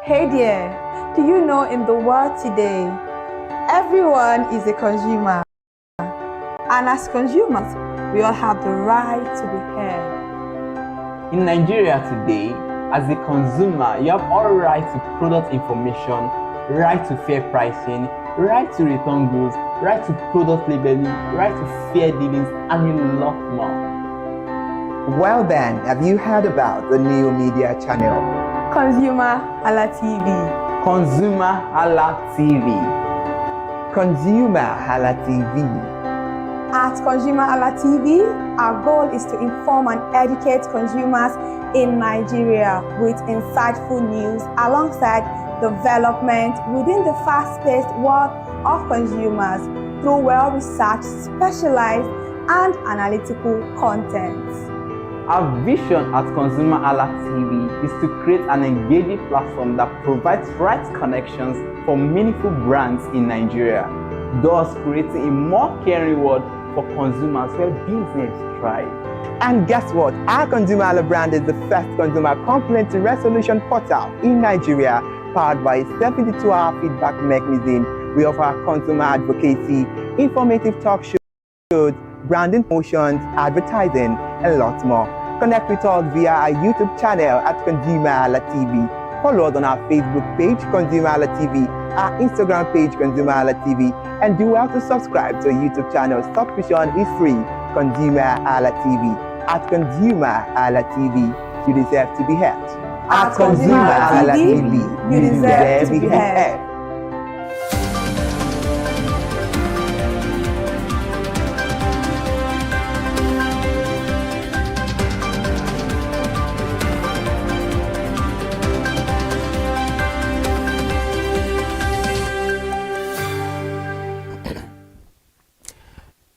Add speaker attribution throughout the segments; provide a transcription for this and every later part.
Speaker 1: Hey there, do you know in the world today, everyone is a consumer. And as consumers, we all have the right to be heard.
Speaker 2: In Nigeria today, as a consumer, you have all right to product information, right to fair pricing, right to return goods, right to product labeling, right to fair dealings, and a lot more.
Speaker 3: Well then, have you heard about the new media channel?
Speaker 1: ConsumerHallaTV.
Speaker 2: ConsumerHallaTV.
Speaker 3: ConsumerHallaTV.
Speaker 1: At ConsumerHallaTV, our goal is to inform and educate consumers in Nigeria with insightful news alongside development within the fast-paced world of consumers through well-researched, specialized, and analytical content.
Speaker 2: Our vision at ConsumerHallaTV is to create an engaging platform that provides right connections for meaningful brands in Nigeria, thus creating a more caring world for consumers where business thrive.
Speaker 3: And guess what? Our ConsumerHalla brand is the first consumer complaint resolution portal in Nigeria, powered by a 72-hour feedback mechanism. We offer consumer advocacy, informative talk shows, branding promotions, advertising, and lots more. Connect with us via our YouTube channel at ConsumerHallaTV. Follow us on our Facebook page, ConsumerHallaTV, our Instagram page, ConsumerHallaTV, and do well to subscribe to our YouTube channel. Subscription is free. ConsumerHallaTV. At ConsumerHallaTV, you deserve to be heard.
Speaker 1: At ConsumerHallaTV, you deserve to be heard.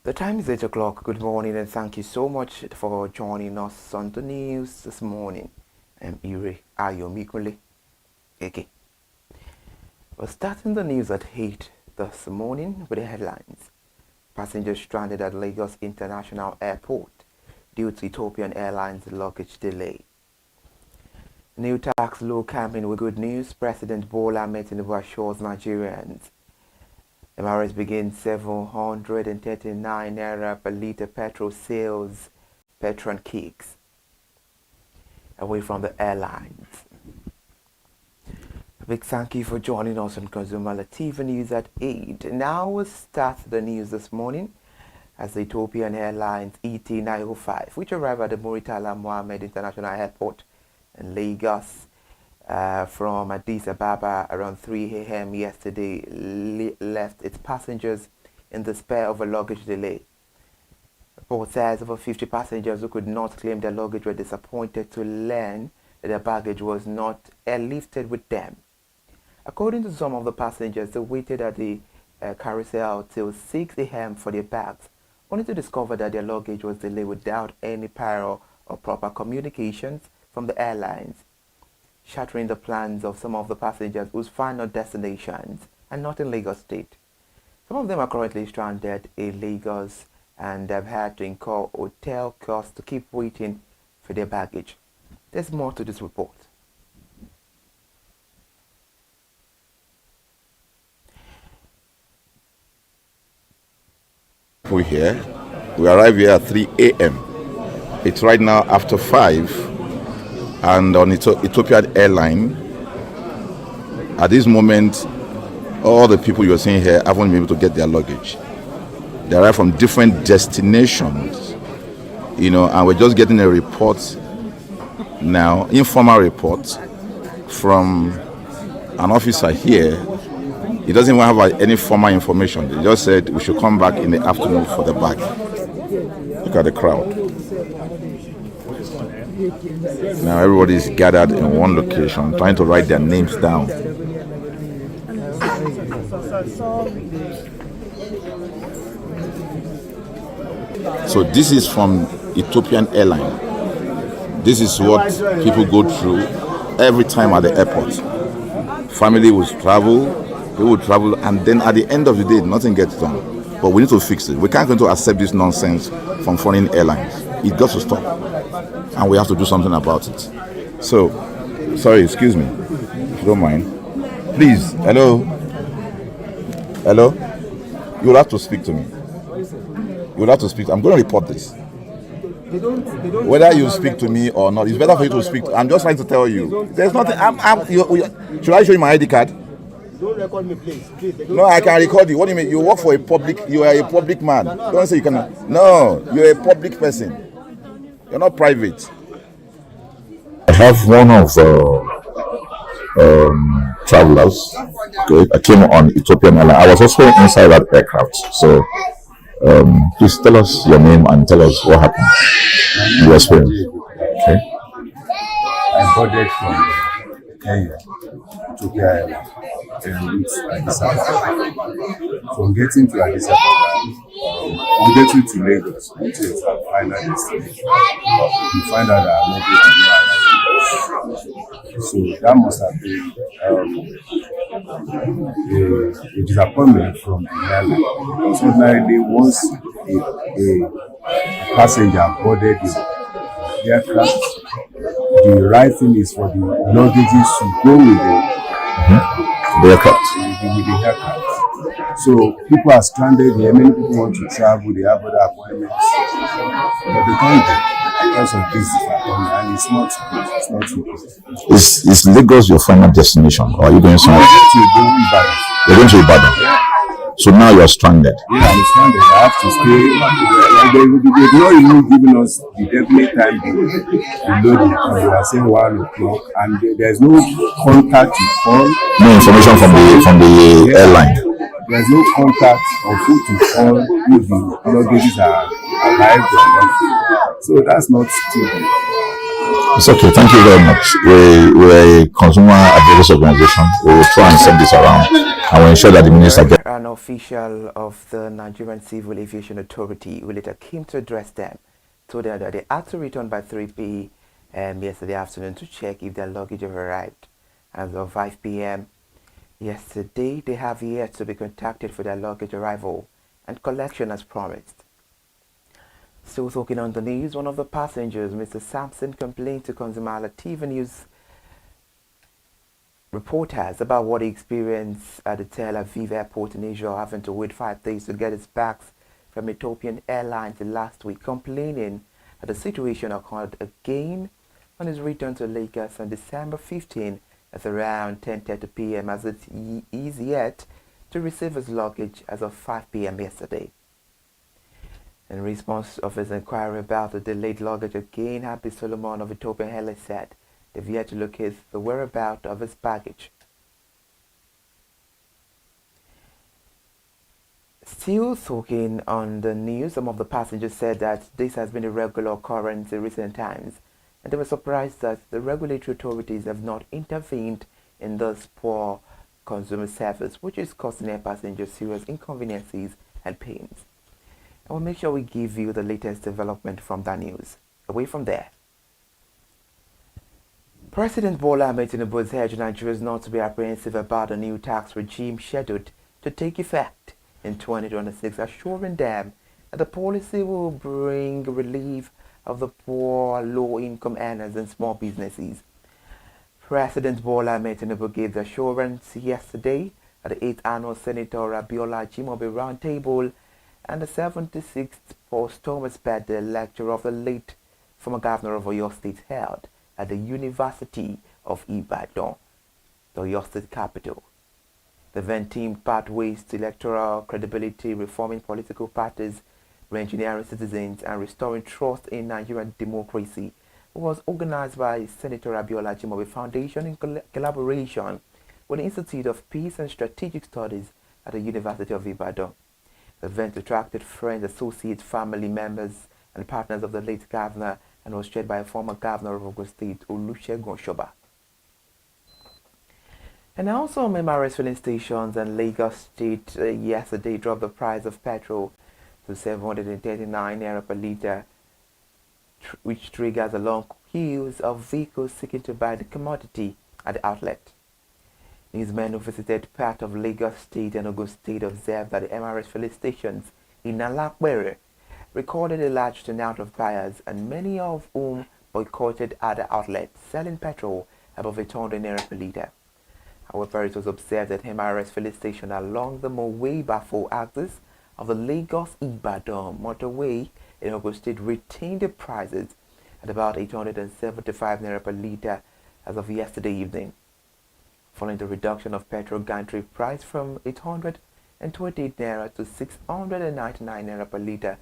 Speaker 3: The time is 8 o'clock. Good morning and thank you so much for joining us on the news this morning. I'm Ire Ayomikule. Okay. We're starting the news at 8 this morning with the headlines. Passengers stranded at Lagos International Airport due to Ethiopian Airlines luggage delay. New tax law campaign with good news. President Bola Ahmed Tinubu assures Nigerians MRS begins 739 naira per litre petrol sales. Petron kicks away from the airlines. A big thank you for joining us on ConsumerHallaTV News at 8. Now we'll start the news this morning as the Ethiopian Airlines ET905, which arrived at the Muritala Mohammed International Airport in Lagos from Addis Ababa around 3 a.m. yesterday, left its passengers in despair of a luggage delay. Report says over 50 passengers who could not claim their luggage were disappointed to learn that their baggage was not airlifted with them. According to some of the passengers, they waited at the carousel till 6 a.m. for their bags, only to discover that their luggage was delayed without any prior or proper communications from the airlines, shattering the plans of some of the passengers whose final destinations are not in Lagos State. Some of them are currently stranded in Lagos and have had to incur hotel costs to keep waiting for their baggage. There's more to this report.
Speaker 4: We arrive here at 3 a.m. It's right now after 5. And on Ethiopian Airline, at this moment, all the people you're seeing here haven't been able to get their luggage. They arrive from different destinations, and we're just getting a report now, informal report from an officer here. He doesn't even have any formal information. They just said we should come back in the afternoon for the bag. Look at the crowd. Now everybody is gathered in one location, trying to write their names down. So this is from Ethiopian Airline. This is what people go through every time at the airport. Family will travel, people will travel, and then at the end of the day, nothing gets done. But we need to fix it. We can't going to accept this nonsense from foreign airlines. It got to stop. And we have to do something about it. So Sorry, excuse me, if you don't mind. Please, hello? Hello? You will have to speak to me. You will have to speak. I'm going to report this. Whether you speak to me or not, it's better for you to speak. I'm just trying to tell you. There's nothing. Should I show you my ID card?
Speaker 5: Don't record me, please.
Speaker 4: No, I can record you. What do you mean? You work for a public. You are a public man. Don't say you cannot. No, you're a public person. You're not private. I have one of travelers. Okay, I came on Ethiopian Airlines. I was also inside that aircraft. So please tell us your name and tell us what happened. Your experience. Okay.
Speaker 5: I boarded from Kenya to Ghana and reached Addis Ababa. From getting to Addis Ababa, I'm getting to Lagos, which is our final destination. You find out that I'm not going to Lagos. So that must have been a disappointment from the airline. Because ordinarily, once a passenger boarded the aircraft, the right thing is for the luggages to go with the aircraft. So people are stranded here. Many people want to travel. They have other appointments, but they can't go because of this disappointment, and it's not good. It's not good.
Speaker 4: Is Lagos your final destination, or are you going somewhere? You're going to Ibadan. So now you're stranded.
Speaker 5: Yeah, I'm stranded. I have to stay. They've not even given us the definite time to load it. They are saying 1 o'clock, and there's no contact to call.
Speaker 4: No information from the airline.
Speaker 5: There's no contact or who to call if the luggages are arrived or not. So that's not true.
Speaker 4: It's okay. Thank you very much. We're a consumer advocacy organization. We will try and send this around, and we'll ensure that the minister gets.
Speaker 3: An official of the Nigerian Civil Aviation Authority who later came to address them told them that they had to return by 3 p.m. yesterday afternoon to check if their luggage have arrived. As of 5 p.m. yesterday, they have yet to be contacted for their luggage arrival and collection as promised. Still talking on the news, one of the passengers, Mr. Sampson, complained to ConsumerHallaTV News reporters about what he experienced at the Tel Aviv airport in Israel, having to wait 5 days to get his bags from Ethiopian Airlines last week, complaining that the situation occurred again on his return to Lagos on December 15 at around 10:30 p.m. as it is yet to receive his luggage as of 5 p.m. yesterday. In response of his inquiry about the delayed luggage again, Happy Solomon of ConsumerHalla said they've yet to locate the whereabouts of his baggage. Still talking on the news, some of the passengers said that this has been a regular occurrence in recent times, and they were surprised that the regulatory authorities have not intervened in this poor consumer service, which is causing their passengers serious inconveniences and pains. And we'll make sure we give you the latest development from that news. Away from there, President Bola Ahmed Tinubu has urged Nigerians not to be apprehensive about the new tax regime scheduled to take effect in 2026, assuring them that the policy will bring relief of the poor, low-income earners and small businesses. President Bola Ahmed Tinubu gave the assurance yesterday at the 8th Annual Senator Abiola Jimobi Roundtable and the 76th posthumous birthday lecture of the late former governor of Oyo State held at the University of Ibadan, the Oyo State capital. The event teamed pathways to electoral credibility, reforming political parties, re-engineering citizens, and restoring trust in Nigerian democracy. It was organized by Senator Abiola Jimobi Foundation in collaboration with the Institute of Peace and Strategic Studies at the University of Ibadan. The event attracted friends, associates, family members, and partners of the late governor and was chaired by a former governor of Ogun State, Olusegun Oshoba. And also, MRS filling stations and Lagos State yesterday dropped the price of petrol to 739 naira per litre, which triggers a long queues of vehicles seeking to buy the commodity at the outlet. Newsmen who visited part of Lagos State and Ogun State observed that the MRS filling stations in Alakwere recorded a large turnout of buyers, and many of whom boycotted other outlets selling petrol above 800 naira per litre. However, it was observed at MRS filling station along the Mowe Bafo axis of the Lagos-Ibadan motorway in Ogun State retained the prices at about 875 naira per litre as of yesterday evening, following the reduction of petrol gantry price from 828 naira to 699 naira per litre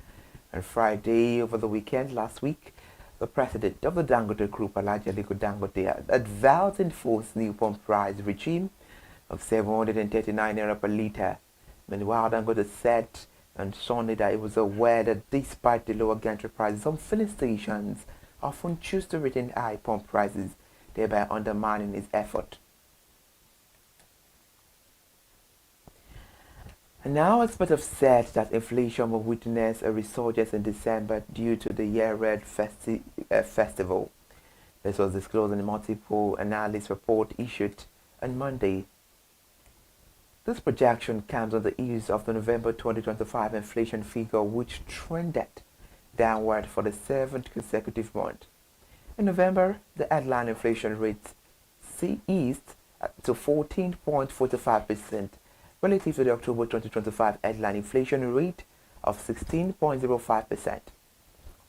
Speaker 3: on Friday. Over the weekend last week, the president of the Dangote Group, Alhaji Aliko Dangote, advanced enforced new pump price regime of 739 naira per litre. Meanwhile, Dangote said on Sunday that it was aware that despite the lower gantry prices, some filling stations often choose to retain high pump prices, thereby undermining its effort. And now experts have said that inflation will witness a resurgence in December due to the year-end festival. This was disclosed in a multiple analyst report issued on Monday. This projection comes on the ease of the November 2025 inflation figure, which trended downward for the 7th consecutive month. In November, the headline inflation rate eased to 14.45%. relative to the October 2025 headline inflation rate of 16.05%.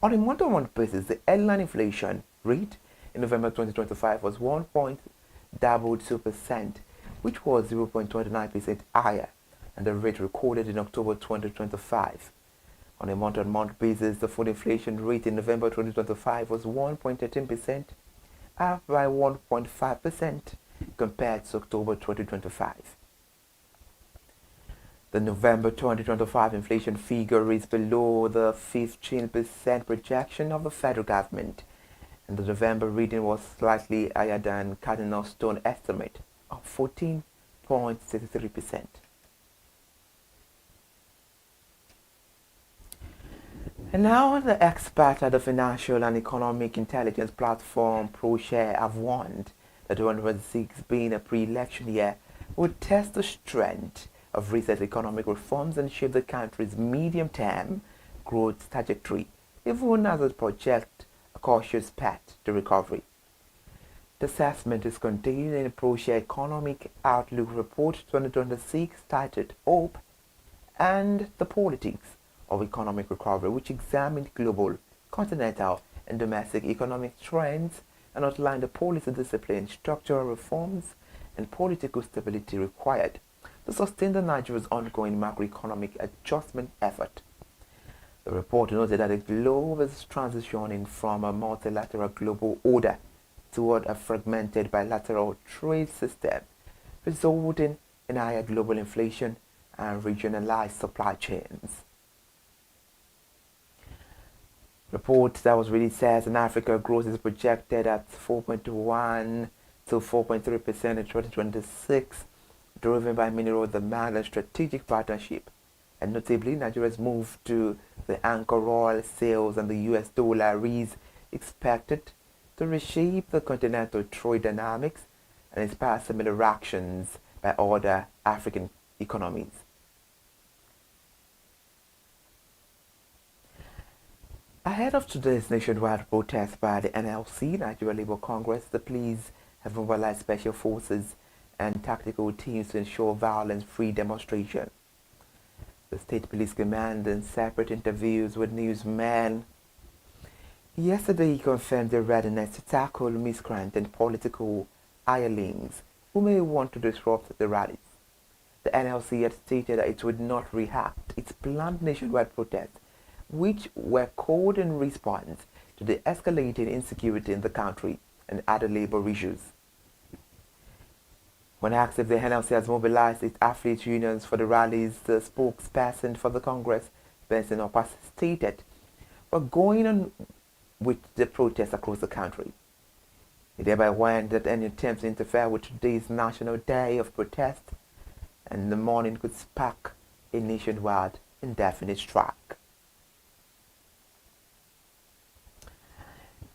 Speaker 3: On a month-on-month basis, the headline inflation rate in November 2025 was 1.22%, which was 0.29% higher than the rate recorded in October 2025. On a month-on-month basis, the food inflation rate in November 2025 was 1.13%, up by 1.5% compared to October 2025. The November 2025 inflation figure is below the 15% projection of the federal government, and the November reading was slightly higher than Cardinal Stone estimate of 14.63%. And now the experts at the financial and economic intelligence platform ProShare have warned that 2026 being a pre-election year would test the strength of recent economic reforms and shape the country's medium-term growth trajectory, even as it projects a cautious path to recovery. The assessment is contained in the ProShare Economic Outlook Report 2026 titled Hope and the Politics of Economic Recovery, which examined global, continental, and domestic economic trends and outlined the policy discipline, structural reforms, and political stability required to sustain the Nigeria's ongoing macroeconomic adjustment effort. The report noted that the globe is transitioning from a multilateral global order toward a fragmented bilateral trade system, resulting in higher global inflation and regionalized supply chains. Report that was released says in Africa, growth is projected at 4.1 to 4.3% in 2026, driven by mineral demand and strategic partnership, and notably Nigeria's move to the anchor oil sales and the US dollar is expected to reshape the continental trade dynamics and inspire similar actions by other African economies. Ahead of today's nationwide protest by the NLC, Nigeria Labour Congress, the police have mobilized special forces and tactical teams to ensure violence-free demonstration. The State Police Command, in separate interviews with newsmen yesterday, confirmed their readiness to tackle miscreant and political hirelings who may want to disrupt the rallies. The NLC had stated that it would not react its planned nationwide protests, which were called in response to the escalating insecurity in the country and other labor issues. When asked if the NLC has mobilized its athlete unions for the rallies, the spokesperson for the Congress, Benson Opas, stated, "We're going on with the protests across the country." He thereby warned that any attempts to interfere with today's National Day of Protest and the morning could spark a nationwide indefinite strike.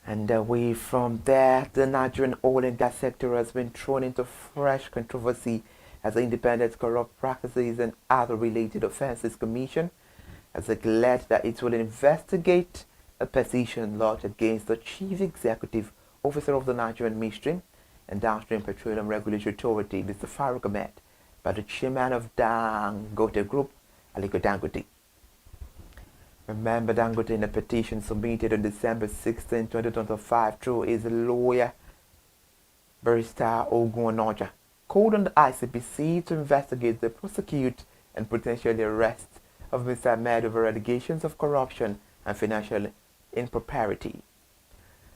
Speaker 3: And away from there, the Nigerian oil and gas sector has been thrown into fresh controversy as the Independent Corrupt Practices and Other Related Offences Commission has declared that it will investigate a petition lodged against the Chief Executive Officer of the Nigerian Midstream and Downstream Petroleum Regulatory Authority, Mr. Farouk Ahmed, by the chairman of Dangote Group, Aliko Dangote. Remember, Dangote, in a petition submitted on December 16, 2025 through his lawyer, Barrister Ogun Onoja, called on the ICPC to investigate the prosecute and potentially arrest of Mr. Ahmed over allegations of corruption and financial impropriety.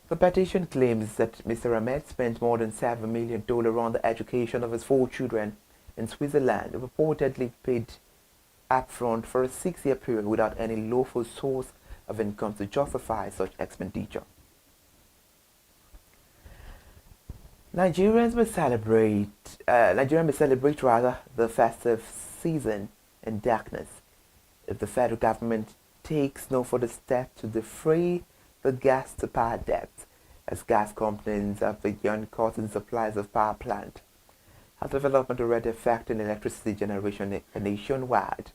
Speaker 3: The petition claims that Mr. Ahmed spent more than $7 million on the education of his 4 children in Switzerland, reportedly paid upfront for a 6-year period without any lawful source of income to justify such expenditure. Nigerians may celebrate the festive season in darkness if the federal government takes no further steps to defray the gas to power debt, as gas companies have begun cutting supplies of power plant. A development already affecting electricity generation nationwide.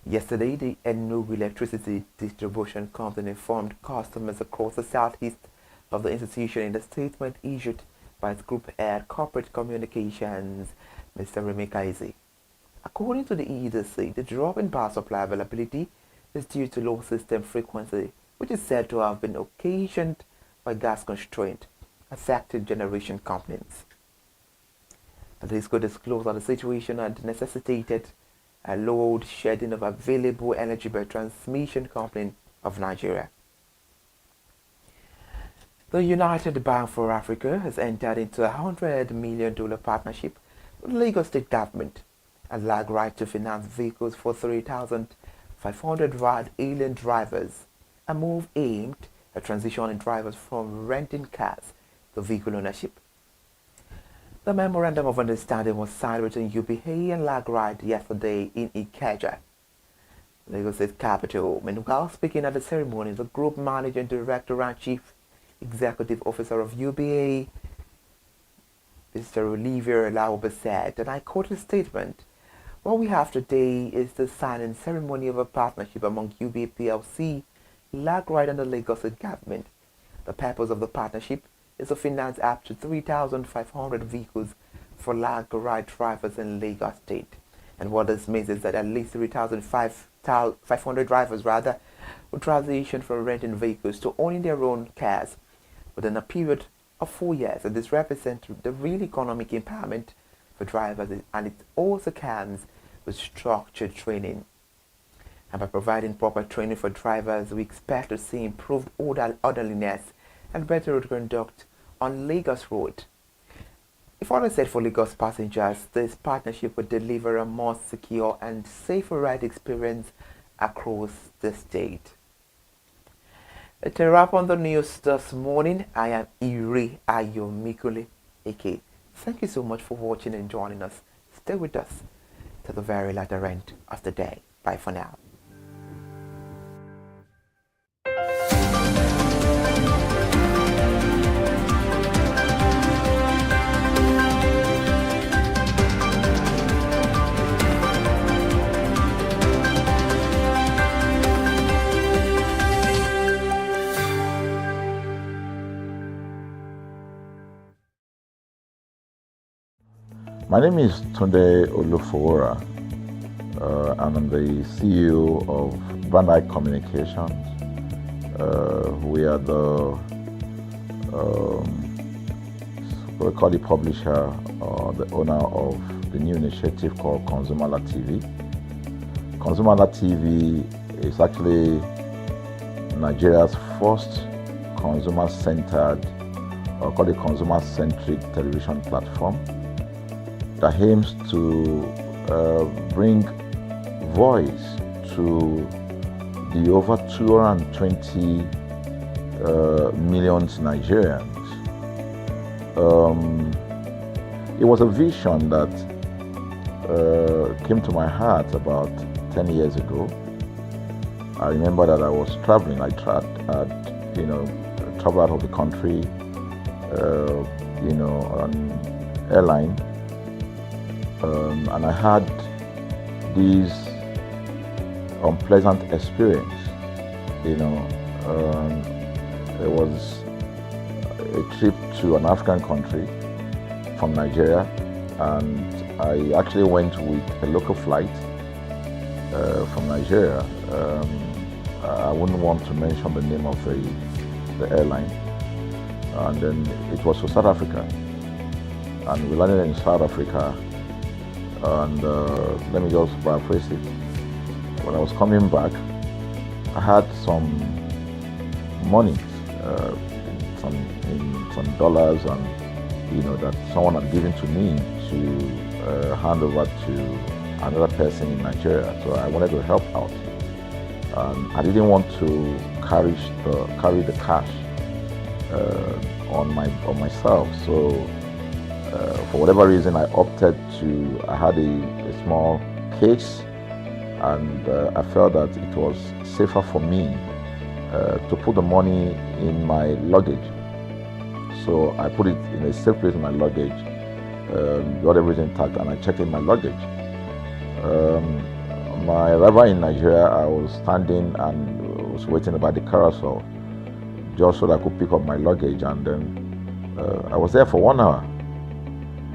Speaker 3: Yesterday, the Enugu Electricity Distribution Company informed customers across the southeast of the institution in a statement issued by its group head corporate communications, Mr. Remeka. According to the EDC, the drop in power supply availability is due to low system frequency, which is said to have been occasioned by gas constraint affecting generation companies. The DISCO disclosed that the situation had necessitated a load shedding of available energy by Transmission Company of Nigeria. The United Bank for Africa has entered into a $100 million partnership with the Lagos State Government, a lag right to finance vehicles for 3,500 ride-hailing drivers, a move aimed at transitioning drivers from renting cars to vehicle ownership. The memorandum of understanding was signed between UBA and Lagride yesterday in Ikeja, Lagos State capital. Meanwhile, speaking at the ceremony, the group managing director and chief executive officer of UBA, Mr. Olivier Laube, said, and I quote his statement, "What we have today is the signing ceremony of a partnership among UBA PLC, Lagride and the Lagos State government. The purpose of the partnership is to finance up to 3,500 vehicles for Lagride drivers in Lagos State. And what this means is that at least 3,500 drivers will transition from renting vehicles to owning their own cars within a period of 4 years. And this represents the real economic empowerment for drivers, and it also comes with structured training. And by providing proper training for drivers, we expect to see improved orderliness and better road conduct on Lagos Road." If all is said for Lagos passengers, this partnership would deliver a more secure and safer ride experience across the state. To wrap on the news this morning, I am Iri Ayomikule Eke. Thank you so much for watching and joining us. Stay with us to the very latter end of the day. Bye for now.
Speaker 4: My name is Tunde Olufowora, and I'm the CEO of Bandai Communications. We are we call the publisher or the owner of the new initiative called ConsumerHallaTV. ConsumerHallaTV is actually Nigeria's first consumer-centered, or called a consumer-centric television platform that aims to bring voice to the over 220 million Nigerians. It was a vision that came to my heart about 10 years ago. I remember that I was traveling. I traveled out of the country, on airline. And I had this unpleasant experience. It was a trip to an African country from Nigeria, and I actually went with a local flight from Nigeria. I wouldn't want to mention the name of the airline, and then it was to South Africa, and we landed in South Africa, and let me just paraphrase it. When I was coming back, I had some money, some dollars, and that someone had given to me to hand over to another person in Nigeria. So I wanted to help out. I didn't want to carry the cash on myself. So for whatever reason, I opted to. I had a small case, and I felt that it was safer for me to put the money in my luggage. So I put it in a safe place in my luggage, got everything intact, and I checked in my luggage. My arrival in Nigeria, I was standing and was waiting about the carousel just so that I could pick up my luggage, and then I was there for 1 hour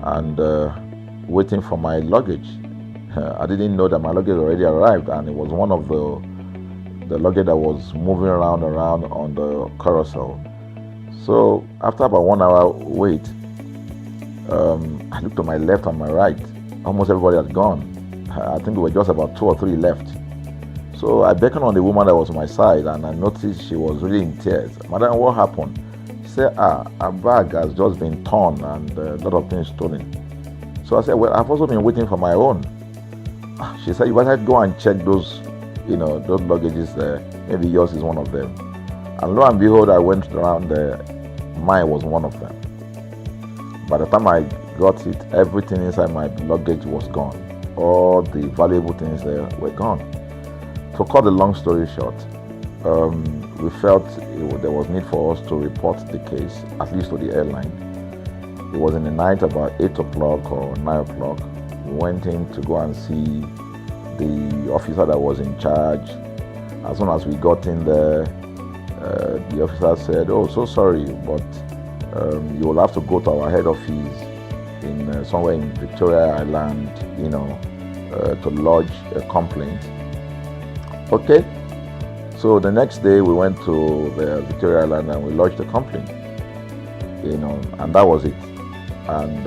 Speaker 4: and waiting for my luggage. I didn't know that my luggage already arrived, and it was one of the luggage that was moving around on the carousel. So after about 1 hour wait, I looked to my left and my right. Almost everybody had gone. I think there were just about 2 or 3 left. So I beckoned on the woman that was on my side, and I noticed she was really in tears. Madam, what happened? She said, her bag has just been torn and a lot of things stolen. So I said, well, I've also been waiting for my own. She said, you better go and check those luggages there. Maybe yours is one of them. And lo and behold, I went around there. Mine was one of them. By the time I got it, everything inside my luggage was gone. All the valuable things there were gone. To cut the long story short, we felt there was need for us to report the case, at least to the airline. It was in the night, about 8 o'clock or 9 o'clock. We went in to go and see the officer that was in charge. As soon as we got in there, the officer said, "Oh, so sorry, but you will have to go to our head office in somewhere in Victoria Island, to lodge a complaint." Okay. So the next day we went to the Victoria Island and we lodged a complaint, and that was it. And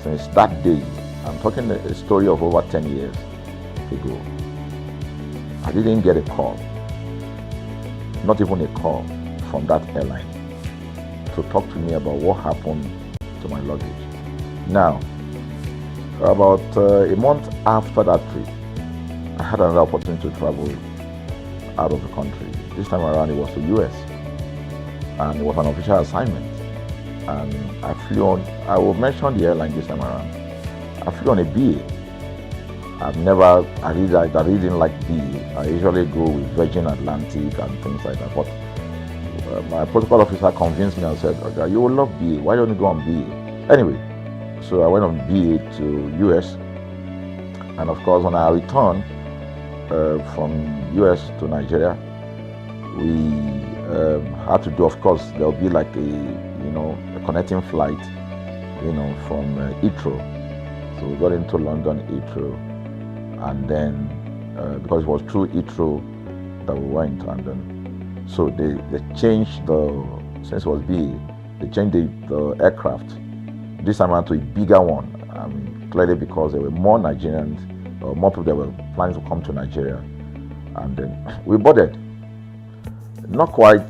Speaker 4: since that day, I'm talking a story of over 10 years ago, I didn't get a call, not even a call from that airline to talk to me about what happened to my luggage. Now, about a month after that trip, I had another opportunity to travel out of the country. This time around it was to US, and it was an official assignment. And I flew on, I will mention the airline this time around. I flew on a BA. I really didn't like BA. I usually go with Virgin Atlantic and things like that. But my protocol officer convinced me and said, "Okay, you will love BA. Why don't you go on BA?" Anyway, so I went on BA to US. And of course, when I returned from US to Nigeria, we had to do, of course, there'll be like a connecting flight, from Heathrow. So we got into London Heathrow, and then because it was through Heathrow that we went, and then so they changed since it was BA, they changed the aircraft this time around to a bigger one. Clearly because there were more Nigerians, or more people that were planning to come to Nigeria, and then we boarded. Not quite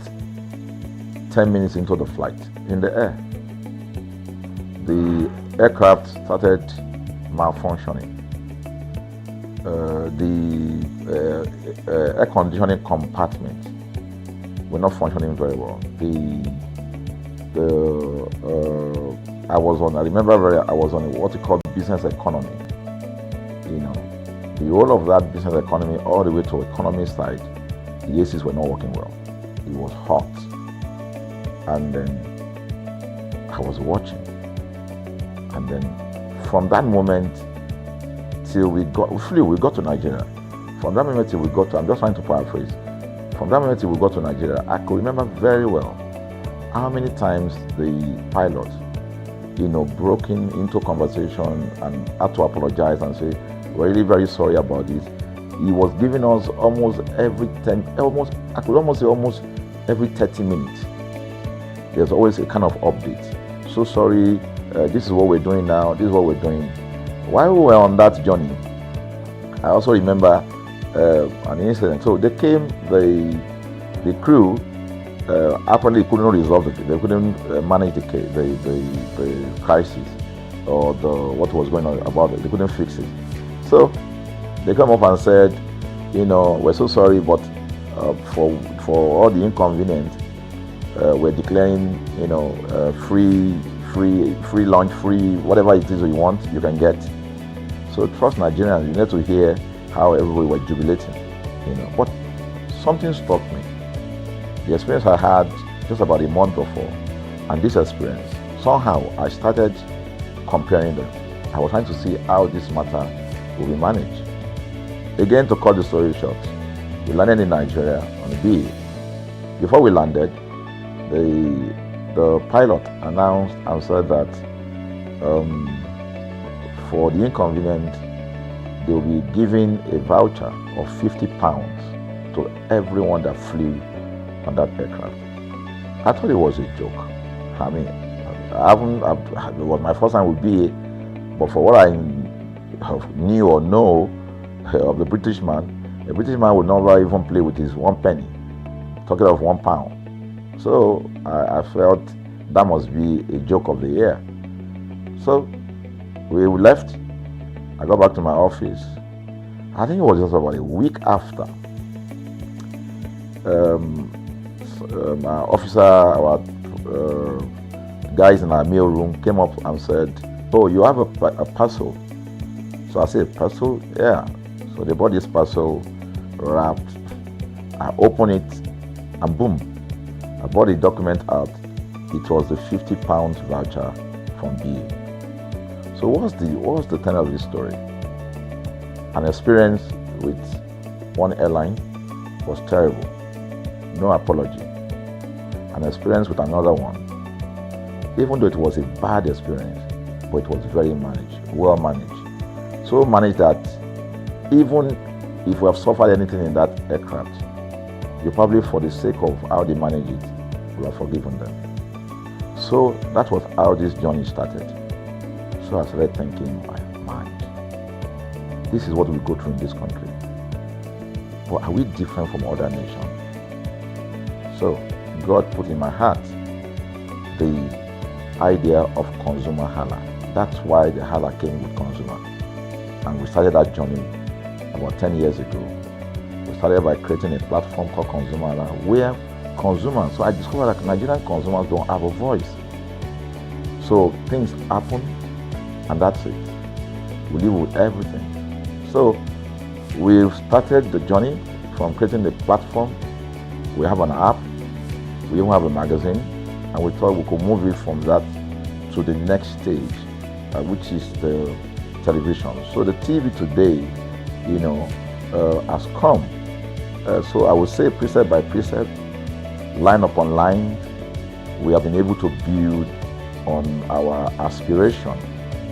Speaker 4: 10 minutes into the flight, in the air, the aircraft started malfunctioning. The air conditioning compartment were not functioning very well. I was on what you call business economy. The whole of that business economy all the way to economy side, the ACs were not working well. It was hot. And then I was watching. And then from that moment till we got to Nigeria. From that moment till we got to, I'm just trying to paraphrase. From that moment till we got to Nigeria, I could remember very well
Speaker 6: how many times the pilot, broken into conversation and had to apologize and say, we're really very sorry about this. He was giving us almost every 10, I could almost say almost every 30 minutes. There's always a kind of update. So sorry, this is what we're doing now, this is what we're doing. While we were on that journey, I also remember an incident. So they came, the crew apparently couldn't resolve it. They couldn't manage the crisis or what was going on about it. They couldn't fix it. So they come up and said, we're so sorry, but for all the inconvenience, we're declaring, free lunch, free whatever it is you want, you can get. So trust Nigerians, you need to hear how everybody were jubilating, But something struck me. The experience I had just about a month before, and this experience, somehow I started comparing them. I was trying to see how this matter will be managed. Again, to cut the story short, we landed in Nigeria on a BA. Before we landed, the pilot announced and said that for the inconvenience, they will be giving a voucher of £50 to everyone that flew on that aircraft. I thought it was a joke. I mean, it was my first time with BA, but for what I knew or know of the British man would never even play with his 1 penny, talking of £1. So I felt that must be a joke of the year. So we left. I got back to my office. I think it was just about a week after. My officer, our guys in our mail room came up and said, "Oh, you have a parcel." So I said, "Parcel? Yeah." So they brought this parcel wrapped. I opened it and boom, I brought the document out. It was the £50 voucher from BA. So what's the tenor of this story? An experience with one airline was terrible. No apology. An experience with another one, even though it was a bad experience, but it was very well managed. So managed that even if we have suffered anything in that aircraft, you probably, for the sake of how they manage it, will have forgiven them. So that was how this journey started. So I started thinking, my mind, this is what we go through in this country. But are we different from other nations? So God put in my heart the idea of ConsumerHalla. That's why the Halla came with consumer. And we started that journey about 10 years ago. We started by creating a platform called ConsumerHalla, where consumers, so I discovered that Nigerian consumers don't have a voice. So things happen, and that's it. We live with everything. So we've started the journey from creating the platform. We have an app, we even have a magazine, and we thought we could move it from that to the next stage, which is the television. So the TV today, has come. So I would say precept by precept, line upon line, we have been able to build on our aspiration,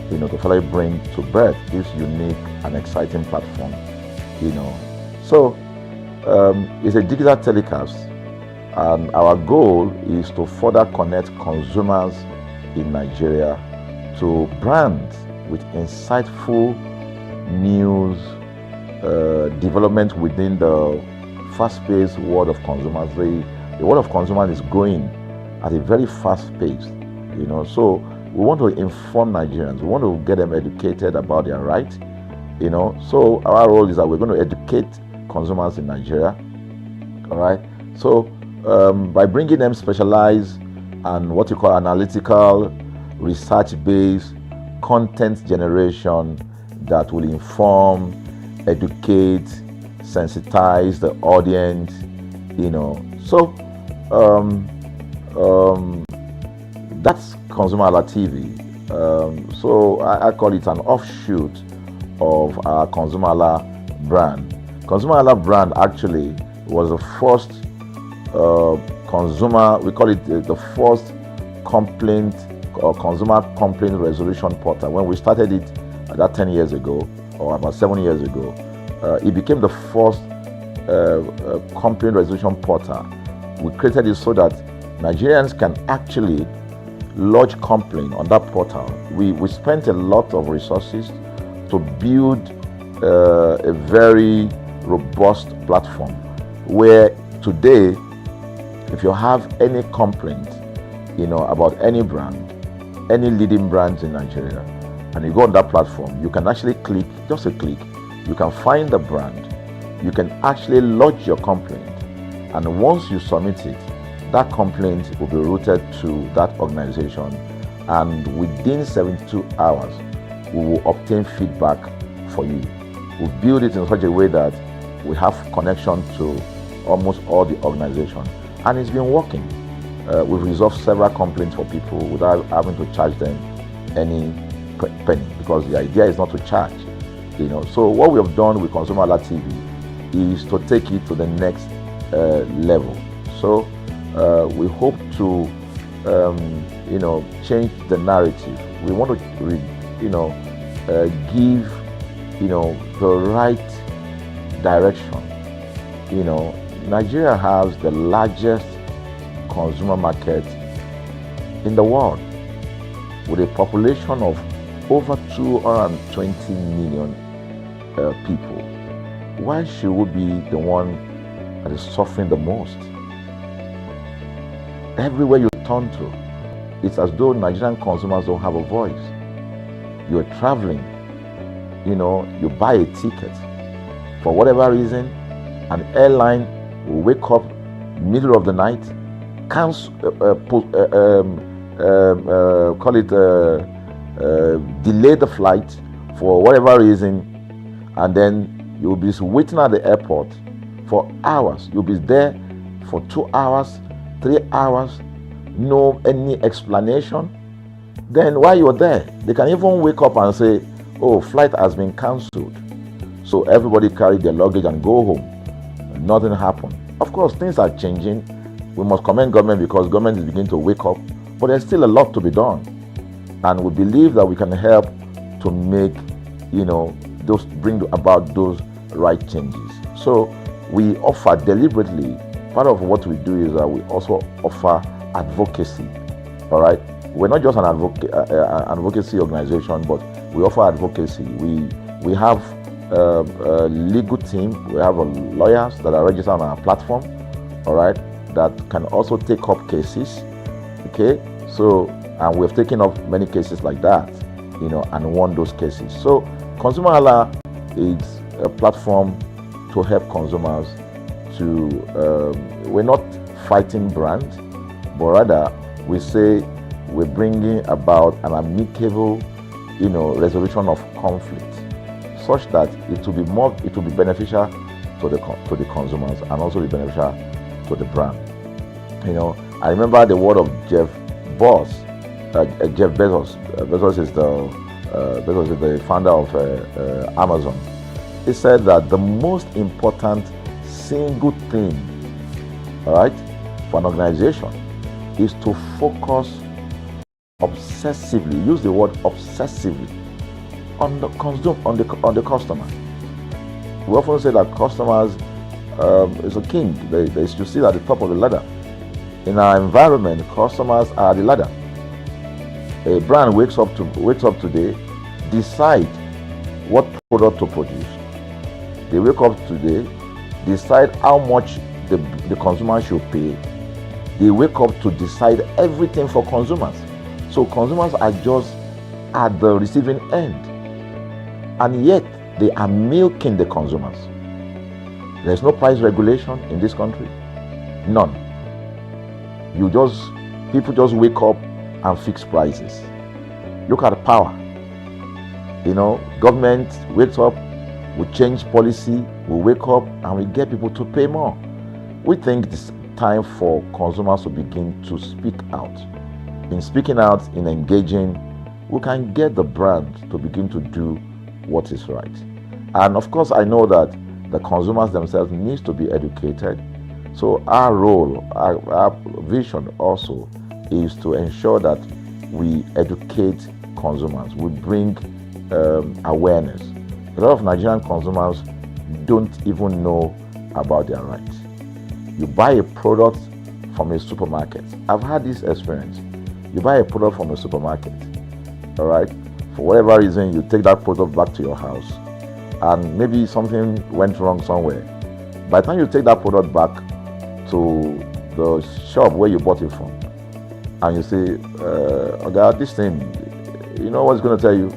Speaker 6: to finally bring to birth this unique and exciting platform, So it's a digital telecast, and our goal is to further connect consumers in Nigeria to brands with insightful news, development within the fast-paced world of consumers. The world of consumers is growing at a very fast pace, So we want to inform Nigerians. We want to get them educated about their rights, So our role is that we're going to educate consumers in Nigeria, all right? So by bringing them specialized and what you call analytical, research-based content generation that will inform, educate, sensitize the audience, So that's ConsumerHallaTV. So I call it an offshoot of our ConsumerHalla brand. ConsumerHalla brand actually was the first we call it the first complaint or consumer complaint resolution portal. When we started it about 10 years ago, or about 7 years ago, it became the first complaint resolution portal. We created it so that Nigerians can actually lodge complaint on that portal. We spent a lot of resources to build a very robust platform where today, if you have any complaint, about any brand, any leading brands in Nigeria, and you go on that platform, you can actually click, just a click, you can find the brand, you can actually lodge your complaint, and once you submit it, that complaint will be routed to that organization, and within 72 hours, we will obtain feedback for you. We build it in such a way that we have connection to almost all the organizations, and it's been working. We've resolved several complaints for people without having to charge them any penny, because the idea is not to charge. So what we have done with ConsumerHallaTV is to take it to the next level. So we hope to change the narrative. We want to give the right direction. Nigeria has the largest consumer market in the world, with a population of over 220 million people. Why should we be the one that is suffering the most? Everywhere you turn to, it's as though Nigerian consumers don't have a voice. You're traveling, you buy a ticket. For whatever reason, an airline will wake up middle of the night, delay the flight for whatever reason, and then you'll be waiting at the airport for hours. You'll be there for 2 hours, 3 hours, no any explanation. Then while you're there, they can even wake up and say, oh, flight has been cancelled. So everybody carry their luggage and go home. Nothing happened. Of course, things are changing. We must commend government, because government is beginning to wake up, but there's still a lot to be done. And we believe that we can help to make, bring about those right changes. So we offer deliberately, part of what we do is that we also offer advocacy. All right. We're not just an advocacy organization, but we offer advocacy. We have a legal team. We have lawyers that are registered on our platform. All right. That can also take up cases. Okay. So, and we've taken up many cases like that, and won those cases. So ConsumerHalla is a platform to help consumers to, we're not fighting brands, but rather we say we're bringing about an amicable, resolution of conflict, such that it will be beneficial to the consumers, and also be beneficial to the brand. I remember the word of Jeff Bezos. Bezos is the founder of Amazon. He said that the most important single thing, all right, for an organization is to focus obsessively, use the word obsessively, on the customer. We often say that customers is a king. They should sit at the top of the ladder. In our environment, customers are the ladder. A brand wakes up today, decide what product to produce. They wake up today, decide how much the consumer should pay. They wake up to decide everything for consumers. So consumers are just at the receiving end, and yet they are milking the consumers. There's no price regulation in this country, none. People just wake up and fix prices. Look at the power. Government wakes up, we change policy, we wake up and we get people to pay more. We think it's time for consumers to begin to speak out. In speaking out, in engaging, we can get the brand to begin to do what is right. And of course, I know that the consumers themselves need to be educated So our role, our vision also is to ensure that we educate consumers, we bring awareness. A lot of Nigerian consumers don't even know about their rights. You buy a product from a supermarket. I've had this experience. You buy a product from a supermarket, all right? For whatever reason, you take that product back to your house, and maybe something went wrong somewhere. By the time you take that product back to the shop where you bought it from, and you say, "Oga, this thing, you know what's going to tell you?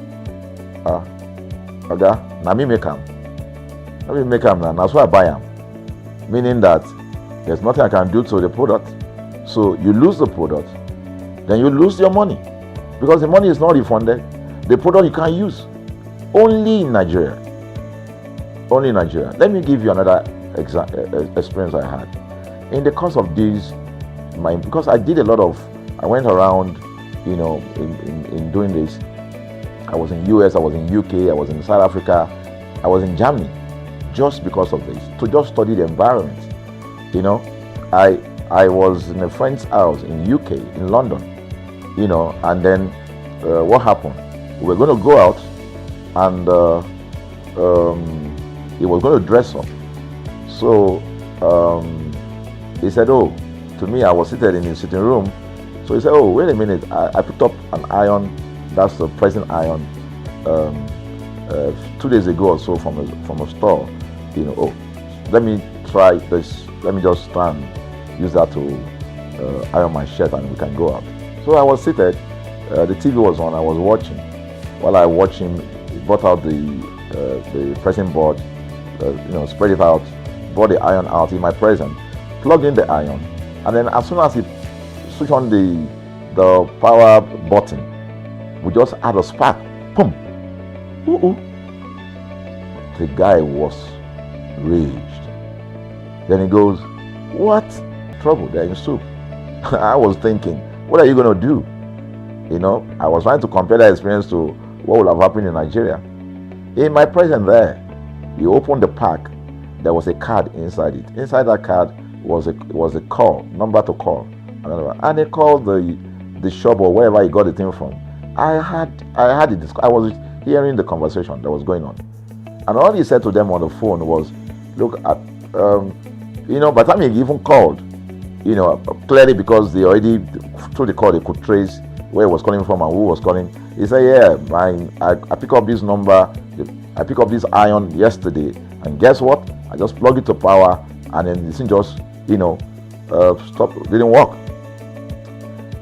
Speaker 6: Oga, na me make am. Let me make am now. That's why I buy am." Meaning that there's nothing I can do to the product. So you lose the product, then you lose your money, because the money is not refunded. The product you can't use. Only in Nigeria. Only in Nigeria. Let me give you another experience I had. In the course of this, because I did a lot of, I went around, you know, in doing this. I was in US, I was in UK, I was in South Africa, I was in Germany, just because of this, to just study the environment. You know, I was in a friend's house in UK, in London, you know, and then what happened? We were going to go out, and he was going to dress up. So he said, "Oh," to me, I was seated in his sitting room. So he said, "Oh, wait a minute, I picked up an iron, that's the pressing iron, 2 days ago or so from a store. You know, oh, let me try this, let me just try and use that to iron my shirt, and we can go out." So I was seated, the TV was on, I was watching. While I watched him, he brought out the pressing board, you know, spread it out, brought the iron out in my presence, plugged in the iron, and then as soon as he switched on the power button, we just had a spark. Boom! Ooh. The guy was raged. Then he goes, "What? Trouble, they're in soup." I was thinking, what are you going to do? You know, I was trying to compare that experience to what would have happened in Nigeria. In my presence there, he opened the pack. There was a card inside it. Inside that card was a call, number to call. And he called the shop or wherever he got the thing from. I was hearing the conversation that was going on. And all he said to them on the phone was, "Look, you know, by the time he even called, you know, clearly because they already, through the call, they could trace where he was calling from and who was calling. He said, "Yeah, I picked up this number, I picked up this iron yesterday, and guess what? I just plugged it to power, and then the thing just, you know, stopped, didn't work."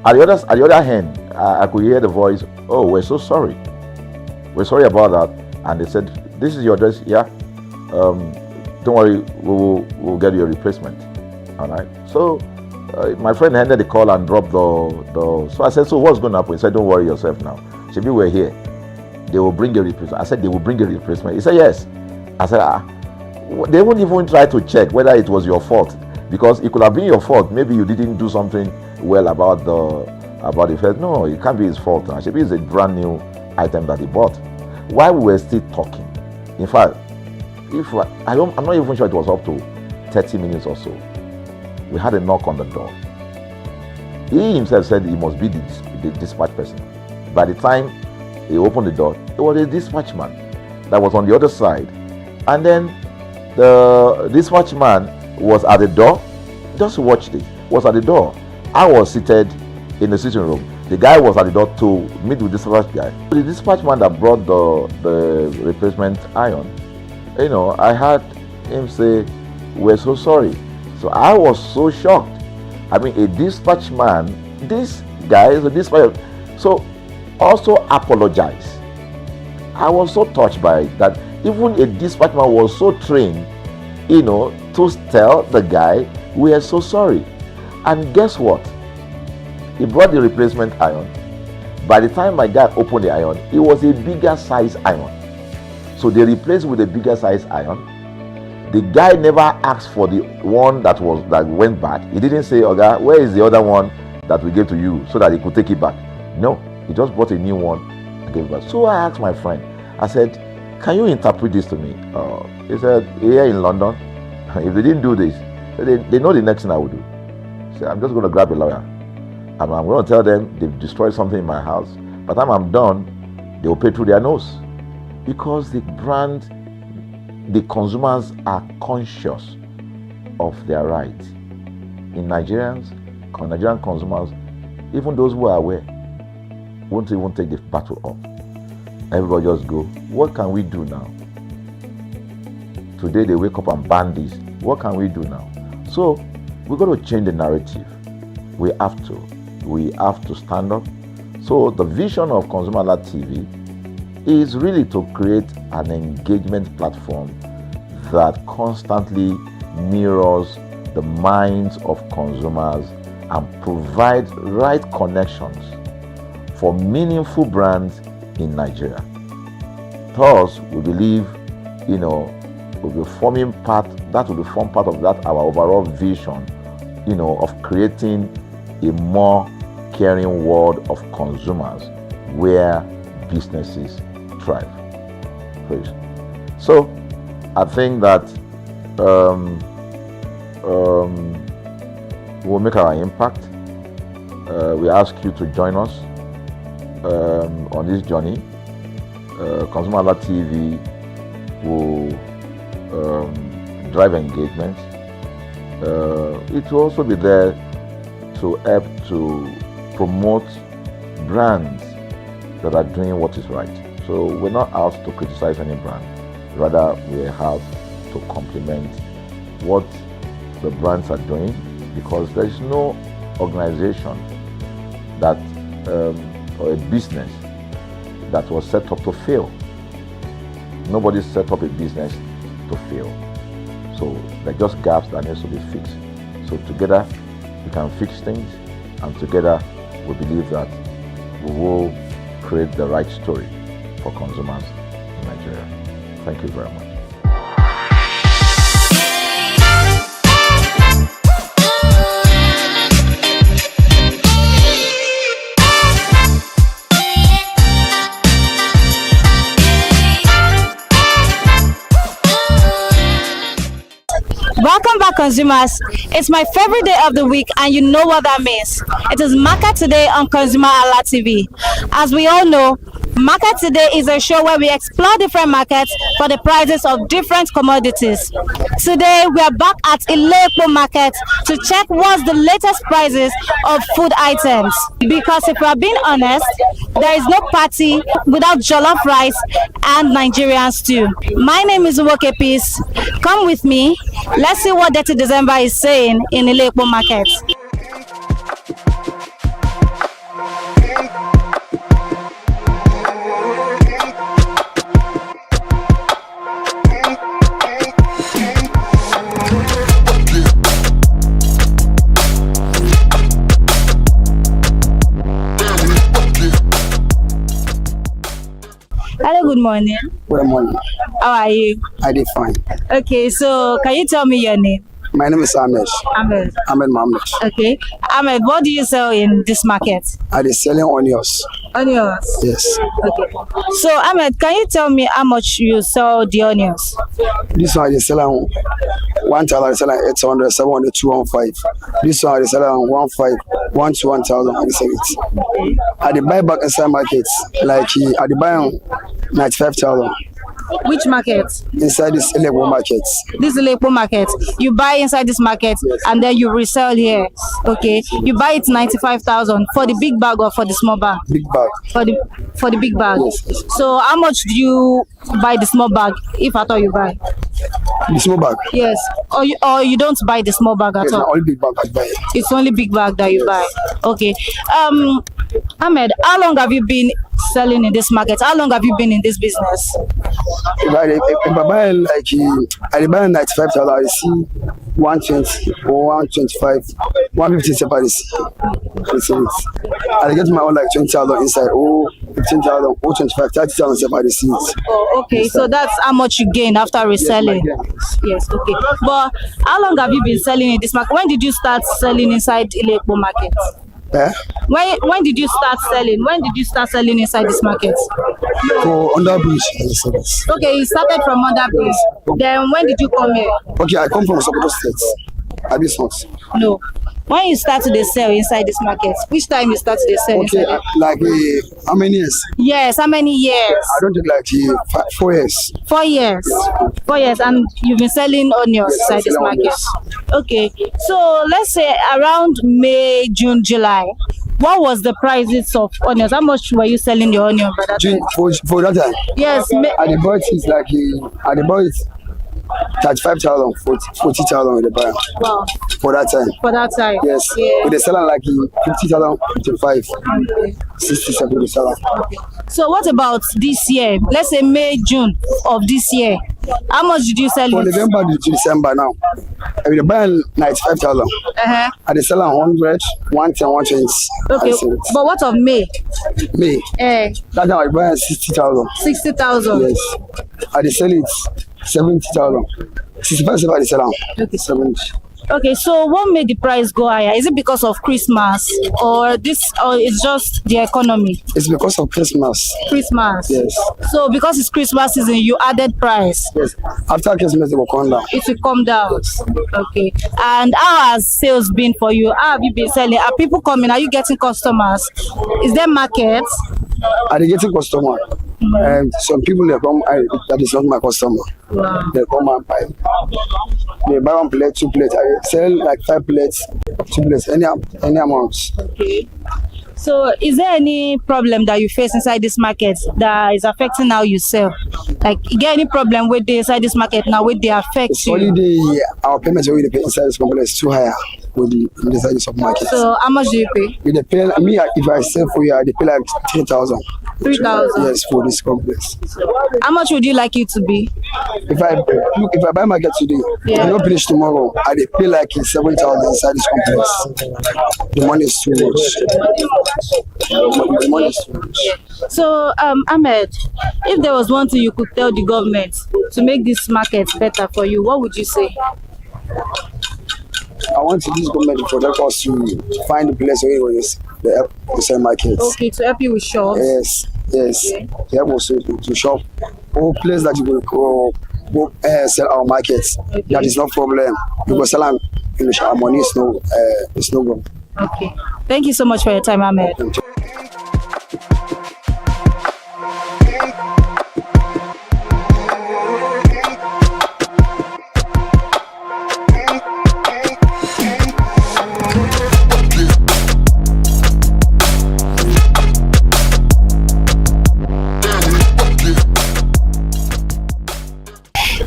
Speaker 6: At the other hand, I could hear the voice, "Oh, we're so sorry. We're sorry about that." And they said, "This is your address, yeah. Don't worry, we'll get you a replacement." All right. So my friend handed the call and dropped the. So I said, "So what's going to happen?" He said, "Don't worry yourself now. Shebi, we're here. They will bring a replacement." I said, "They will bring a replacement." He said, "Yes." I said, "They won't even try to check whether it was your fault, because it could have been your fault. Maybe you didn't do something well about the first." "No, it can't be his fault. Shebi, it's a brand new item that he bought." While we were still talking, in fact, I'm not even sure it was up to 30 minutes or so, we had a knock on the door. He himself said he must be the dispatch person. By the time he opened the door, it was a dispatch man that was on the other side. And then the dispatch man was at the door. Just watch this. Was at the door. I was seated in the sitting room. The guy was at the door to meet with the dispatch guy. The dispatch man that brought the replacement iron, you know, I heard him say, "We're so sorry." So I was so shocked. I mean, a dispatch man, this guy is a dispatch, so also apologize. I was so touched by it that even a dispatch man was so trained, you know, to tell the guy, "We are so sorry." And guess what? He brought the replacement iron. By the time my guy opened the iron, it was a bigger size iron. So they replaced with a bigger size iron. The guy never asked for the one that went bad. He didn't say, "Oga, where is the other one that we gave to you," so that he could take it back. No, he just bought a new one and gave it back. So I asked my friend, I said, "Can you interpret this to me?" He said, "Here in London, if they didn't do this, They know the next thing I will do. Say, I'm just going to grab a lawyer. And I'm going to tell them they've destroyed something in my house. By the time I'm done, they will pay through their nose. Because the consumers are conscious of their rights. In Nigerian consumers, even those who are aware, won't even take the battle up. Everybody just go, what can we do now? Today they wake up and ban this. What can we do now? So we're going to change the narrative. We have to stand up. So the vision of ConsumerHallaTV is really to create an engagement platform that constantly mirrors the minds of consumers and provides right connections for meaningful brands in Nigeria. Thus, we believe, will be forming part of that our overall vision, of creating a more caring world of consumers where businesses thrive. Please. So, I think that we'll make our impact. We ask you to join us on this journey. ConsumerHallaTV will drive engagement. It will also be there to help to promote brands that are doing what is right. So we're not out to criticize any brand. Rather, we are out to complement what the brands are doing, because there is no organization that or a business that was set up to fail. Nobody set up a business to fail. So there are just gaps that needs to be fixed. So together we can fix things, and together we believe that we will create the right story for consumers in Nigeria. Thank you very much.
Speaker 7: Welcome back, consumers. It's my favorite day of the week, and you know what that means. It is Market Today on ConsumerHallaTV. As we all know, Market Today is a show where we explore different markets for the prices of different commodities. Today, we are back at Ile-Epo Market to check what's the latest prices of food items. Because if we are being honest, there is no party without jollof rice and Nigerian stew. My name is Uwoke Peace. Come with me. Let's see what Dirty December is saying in Ile-Epo Market. Hello, good morning.
Speaker 8: Good morning.
Speaker 7: How are you?
Speaker 8: I did fine.
Speaker 7: Okay, so can you tell me your name?
Speaker 8: My name is Ahmed.
Speaker 7: Ahmed.
Speaker 8: Ahmed Mohammed.
Speaker 7: Okay. Ahmed, what do you sell in this market?
Speaker 8: I did selling onions.
Speaker 7: Onions?
Speaker 8: Yes.
Speaker 7: Okay. So, Ahmed, can you tell me how much you sell the onions?
Speaker 8: This one I did selling 1,000, I selling 800, 700, 215. This one I did selling 15, 1 to 1,000. I did sell it. I did buy back inside markets. Like I did buy 95,000.
Speaker 7: Which market?
Speaker 8: Inside this Ile-Epo market.
Speaker 7: This Ile-Epo market. You buy inside this market, yes, and then you resell here. Okay. You buy it 95,000 for the big bag or for the small bag?
Speaker 8: Big bag.
Speaker 7: For the big bag.
Speaker 8: Yes.
Speaker 7: So how much do you buy the small bag, if at all you buy?
Speaker 8: The small bag?
Speaker 7: Yes. Or you don't buy the small bag at
Speaker 8: yes,
Speaker 7: all?
Speaker 8: Only big bag I buy.
Speaker 7: It's only big bag that you buy. Okay. Ahmed, how long have you been selling in this market? How long have you been in this business?
Speaker 8: If I buy like I buy 95,000, I see 120 or 125, 150 separate. I get my own like 20,000 inside, 15,000, 25, 30,000 separate.
Speaker 7: Oh, okay. So that's how much you gain after reselling. Yes, okay. But how long have you been selling in this market? When did you start selling inside Ile-Epo market?
Speaker 8: Eh?
Speaker 7: When did you start selling? When did you start selling inside this market?
Speaker 8: For under bridge.
Speaker 7: Okay, you started from under bridge. Then when did you come here?
Speaker 8: Okay, I come from Sokoto State. Have you not?
Speaker 7: No. When you start to dey sell inside this market, which time you start to dey sell
Speaker 8: Okay,
Speaker 7: inside it?
Speaker 8: like how many years?
Speaker 7: Yes, how many years?
Speaker 8: I don't think like 4 years.
Speaker 7: 4 years. 4 years, and you've been selling onions inside this market. Okay, so let's say around May, June, July, what was the prices of onions? How much were you selling your onion by that time?
Speaker 8: For that time?
Speaker 7: Yes.
Speaker 8: At the bought is like at the bought 35,000, 40,000 with the buyer.
Speaker 7: Wow.
Speaker 8: For that time.
Speaker 7: For that time.
Speaker 8: Yes.
Speaker 7: Yeah.
Speaker 8: With the seller like 50,000, 55, 60, 70 seller.
Speaker 7: So what about this year? Let's say May, June of this year. How much did you sell
Speaker 8: From
Speaker 7: it?
Speaker 8: November to December now. With the buyer 95,000. At the seller 100, 110, 120.
Speaker 7: Okay. But what of May?
Speaker 8: May. That time I buy 60,000.
Speaker 7: 60,000.
Speaker 8: Yes. At the sell it 70,000. 65 at the seller.
Speaker 7: Okay.
Speaker 8: 70.
Speaker 7: Okay, so what made the price go higher? Is it because of Christmas or it's just the economy?
Speaker 8: It's because of Christmas.
Speaker 7: Christmas.
Speaker 8: Yes.
Speaker 7: So because it's Christmas season, you added price.
Speaker 8: Yes. After Christmas, it will come down.
Speaker 7: It will come down. Yes. Okay. And how has sales been for you? How have you been selling? Are people coming? Are you getting customers? Is there markets?
Speaker 8: Are they getting customer? And some people they come, that is not my customer.
Speaker 7: Wow.
Speaker 8: They come and buy. They buy 1 plate, 2 plates. I sell like 5 plates, 2 plates, any amount.
Speaker 7: Okay. So is there any problem that you face inside this market that is affecting how you sell? Like, you get any problem with the inside this market now, with the affect
Speaker 8: It's
Speaker 7: you?
Speaker 8: only our payments we pay inside this company is too higher with the inside this market.
Speaker 7: So how much do you pay?
Speaker 8: We dey pay me if I sell for you, I dey pay like 3,000.
Speaker 7: 3,000.
Speaker 8: Yes, for this complex.
Speaker 7: How much would you like it to be?
Speaker 8: If I buy market today,
Speaker 7: Yeah.
Speaker 8: I don't finish tomorrow. I dey pay like 7,000 inside this complex. The money is too much. The money is too much.
Speaker 7: So, Ahmed, if there was one thing you could tell the government to make this market better for you, what would you say?
Speaker 8: I want this government to protect us to find the place where it is the sell market.
Speaker 7: Okay, to help you with shops.
Speaker 8: Yes, yes.
Speaker 7: Okay.
Speaker 8: They help us to shop. All place that you will go sell our markets.
Speaker 7: Okay.
Speaker 8: That is no problem. You go sell and finish our money is no problem.
Speaker 7: Okay. Thank you so much for your time, Ahmed.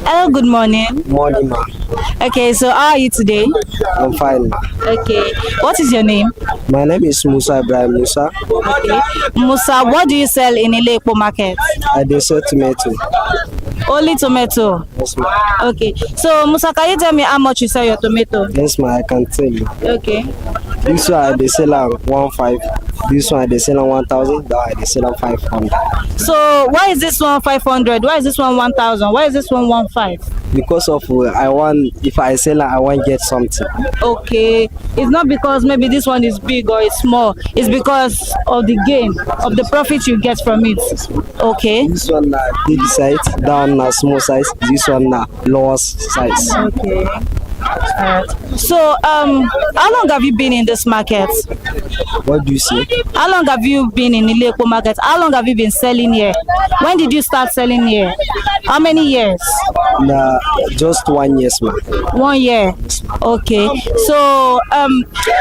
Speaker 7: Hello, good morning.
Speaker 9: Morning, ma.
Speaker 7: Okay, so how are you today?
Speaker 9: I'm fine, ma.
Speaker 7: Okay, what is your name?
Speaker 9: My name is Musa Ibrahim Musa.
Speaker 7: Okay. Musa, what do you sell in Ile-Epo market?
Speaker 9: I dey sell tomato.
Speaker 7: Only tomato?
Speaker 9: Yes, ma.
Speaker 7: Okay, so Musa, can you tell me how much you sell your tomato?
Speaker 9: Yes, ma. I can tell you.
Speaker 7: Okay.
Speaker 9: This one I dey sell am 1,500. This one I dey sell am 1,000. That I dey sell am 500.
Speaker 7: So why is this one 500? Why is this one 1,000? Why is this one 1,500?
Speaker 9: Because of if I sell am, I want get something.
Speaker 7: Okay, it's not because maybe this one is big or it's small. It's because of the gain, of the profit you get from it. Okay.
Speaker 9: This one na big size, that one na small size. This one na lower size.
Speaker 7: Okay. Alright. So, how long have you been in this market?
Speaker 9: What do you say?
Speaker 7: How long have you been in Ile-Epo market? How long have you been selling here? When did you start selling here? How many years?
Speaker 9: Na just 1 year, ma.
Speaker 7: 1 year. Okay. So,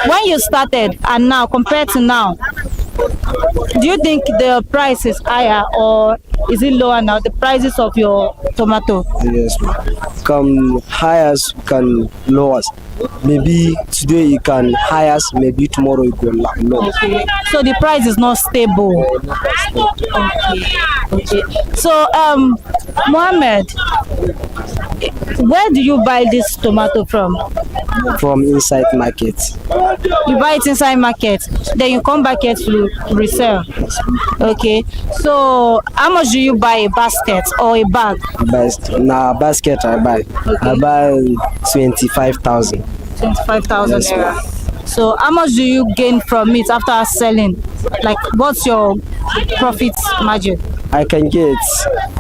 Speaker 7: when you started and now, compared to now, do you think the price is higher or is it lower now? The prices of your tomato?
Speaker 9: Yes, ma. Can highest, can lowest. Maybe today you can highest, maybe tomorrow you go low.
Speaker 7: Okay. So the price is not stable. Okay. Okay. So, Mohammed, where do you buy this tomato from?
Speaker 9: From inside market.
Speaker 7: You buy it inside market, then you come back here to resell. Okay. So how much do you buy a basket or a bag?
Speaker 9: Na basket I buy.
Speaker 7: Okay.
Speaker 9: I buy 25,000.
Speaker 7: 25,000 naira. So how much do you gain from it after selling? Like, what's your profit margin?
Speaker 9: I can get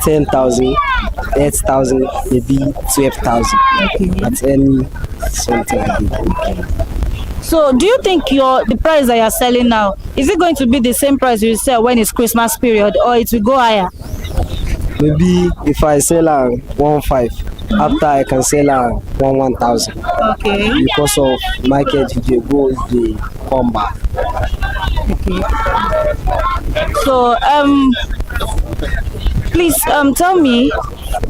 Speaker 9: 10,000, 8,000, maybe 12,000. At any something.
Speaker 7: So do you think the price that you're selling now, is it going to be the same price you sell when it's Christmas period, or it will go higher?
Speaker 9: Maybe if I sell 1,500, after I can sell 1,000.
Speaker 7: Okay.
Speaker 9: Because of market, they go, they come back.
Speaker 7: Okay. So please tell me,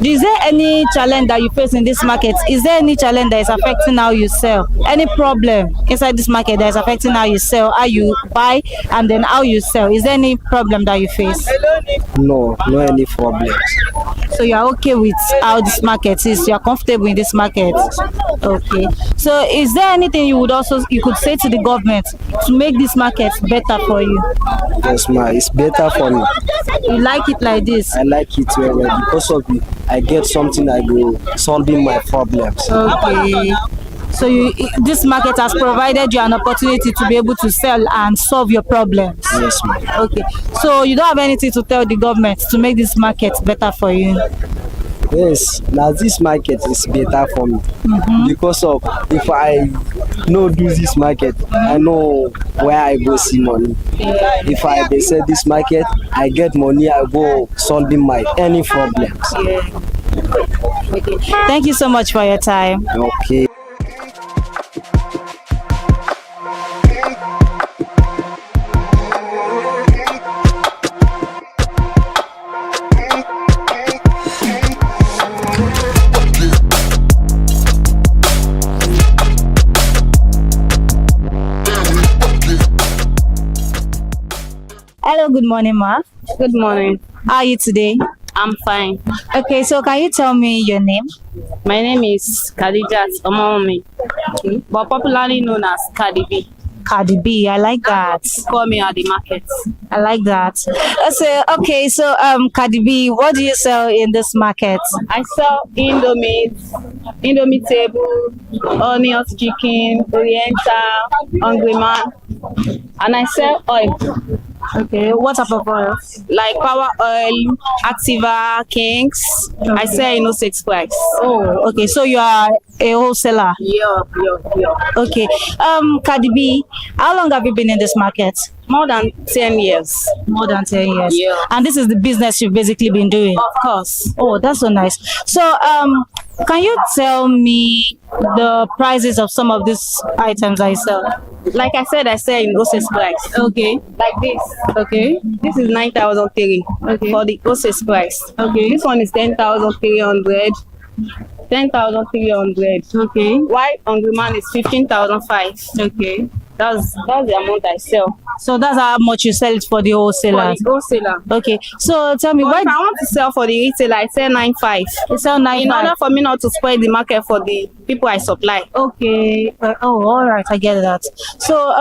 Speaker 7: is there any challenge that you face in this market? Is there any challenge that is affecting how you sell? Any problem inside this market that is affecting how you sell, how you buy, and then how you sell? Is there any problem that you face?
Speaker 9: No any problems.
Speaker 7: So you are okay with how this market is? You are comfortable in this market? Okay. So is there anything you could say to the government to make this market better for you?
Speaker 9: Yes, ma, it's better for me.
Speaker 7: You like it like this?
Speaker 9: I like it very well because of it. I get something I go solving my problems.
Speaker 7: Okay. So this market has provided you an opportunity to be able to sell and solve your problems.
Speaker 9: Yes, ma'am.
Speaker 7: Okay. So you don't have anything to tell the government to make this market better for you?
Speaker 9: Yes, now this market is better for me because of if I no do this market, I know where I go see money. If I dey sell this market, I get money, I go solving my any problems.
Speaker 7: Okay. Thank you so much for your time.
Speaker 9: Okay.
Speaker 7: Hello, good morning, ma.
Speaker 10: Good morning.
Speaker 7: How are you today?
Speaker 10: I'm fine.
Speaker 7: Okay, so can you tell me your name?
Speaker 10: My name is Khadijat Omomi, but popularly known as Cardi B.
Speaker 7: Cardi B, I like that.
Speaker 10: Call me at the market.
Speaker 7: I like that. So Cardi B, what do you sell in this market?
Speaker 10: I sell Indomie table, onions, chicken, oriental, hungry man, and I sell oil.
Speaker 7: Okay, what type of oil?
Speaker 10: Like Power Oil, Activa, Kings. Okay. I sell in 06 price.
Speaker 7: Oh, okay. So you are a wholesaler?
Speaker 10: Yeah.
Speaker 7: Okay. Cardi B, how long have you been in this market?
Speaker 10: More than 10 years.
Speaker 7: More than 10 years?
Speaker 10: Yeah.
Speaker 7: And this is the business you've basically been doing?
Speaker 10: Of course.
Speaker 7: Oh, that's so nice. So, can you tell me the prices of some of these items I sell?
Speaker 10: Like I said, I sell in 06 price.
Speaker 7: Okay.
Speaker 10: Like this.
Speaker 7: Okay.
Speaker 10: This is 9,003 for the 06 price.
Speaker 7: Okay.
Speaker 10: This one is 10,300. 10,300.
Speaker 7: Okay.
Speaker 10: Why hungry man is 15,500.
Speaker 7: Okay.
Speaker 10: That's the amount I sell.
Speaker 7: So that's how much you sell it for the wholesaler?
Speaker 10: For the wholesaler.
Speaker 7: Okay. So tell me,
Speaker 10: but
Speaker 7: why
Speaker 10: if I want to sell for the retailer, I sell 9,500.
Speaker 7: You sell 9,500?
Speaker 10: In order for me not to spoil the market for the people I supply.
Speaker 7: Okay. All right. I get that. So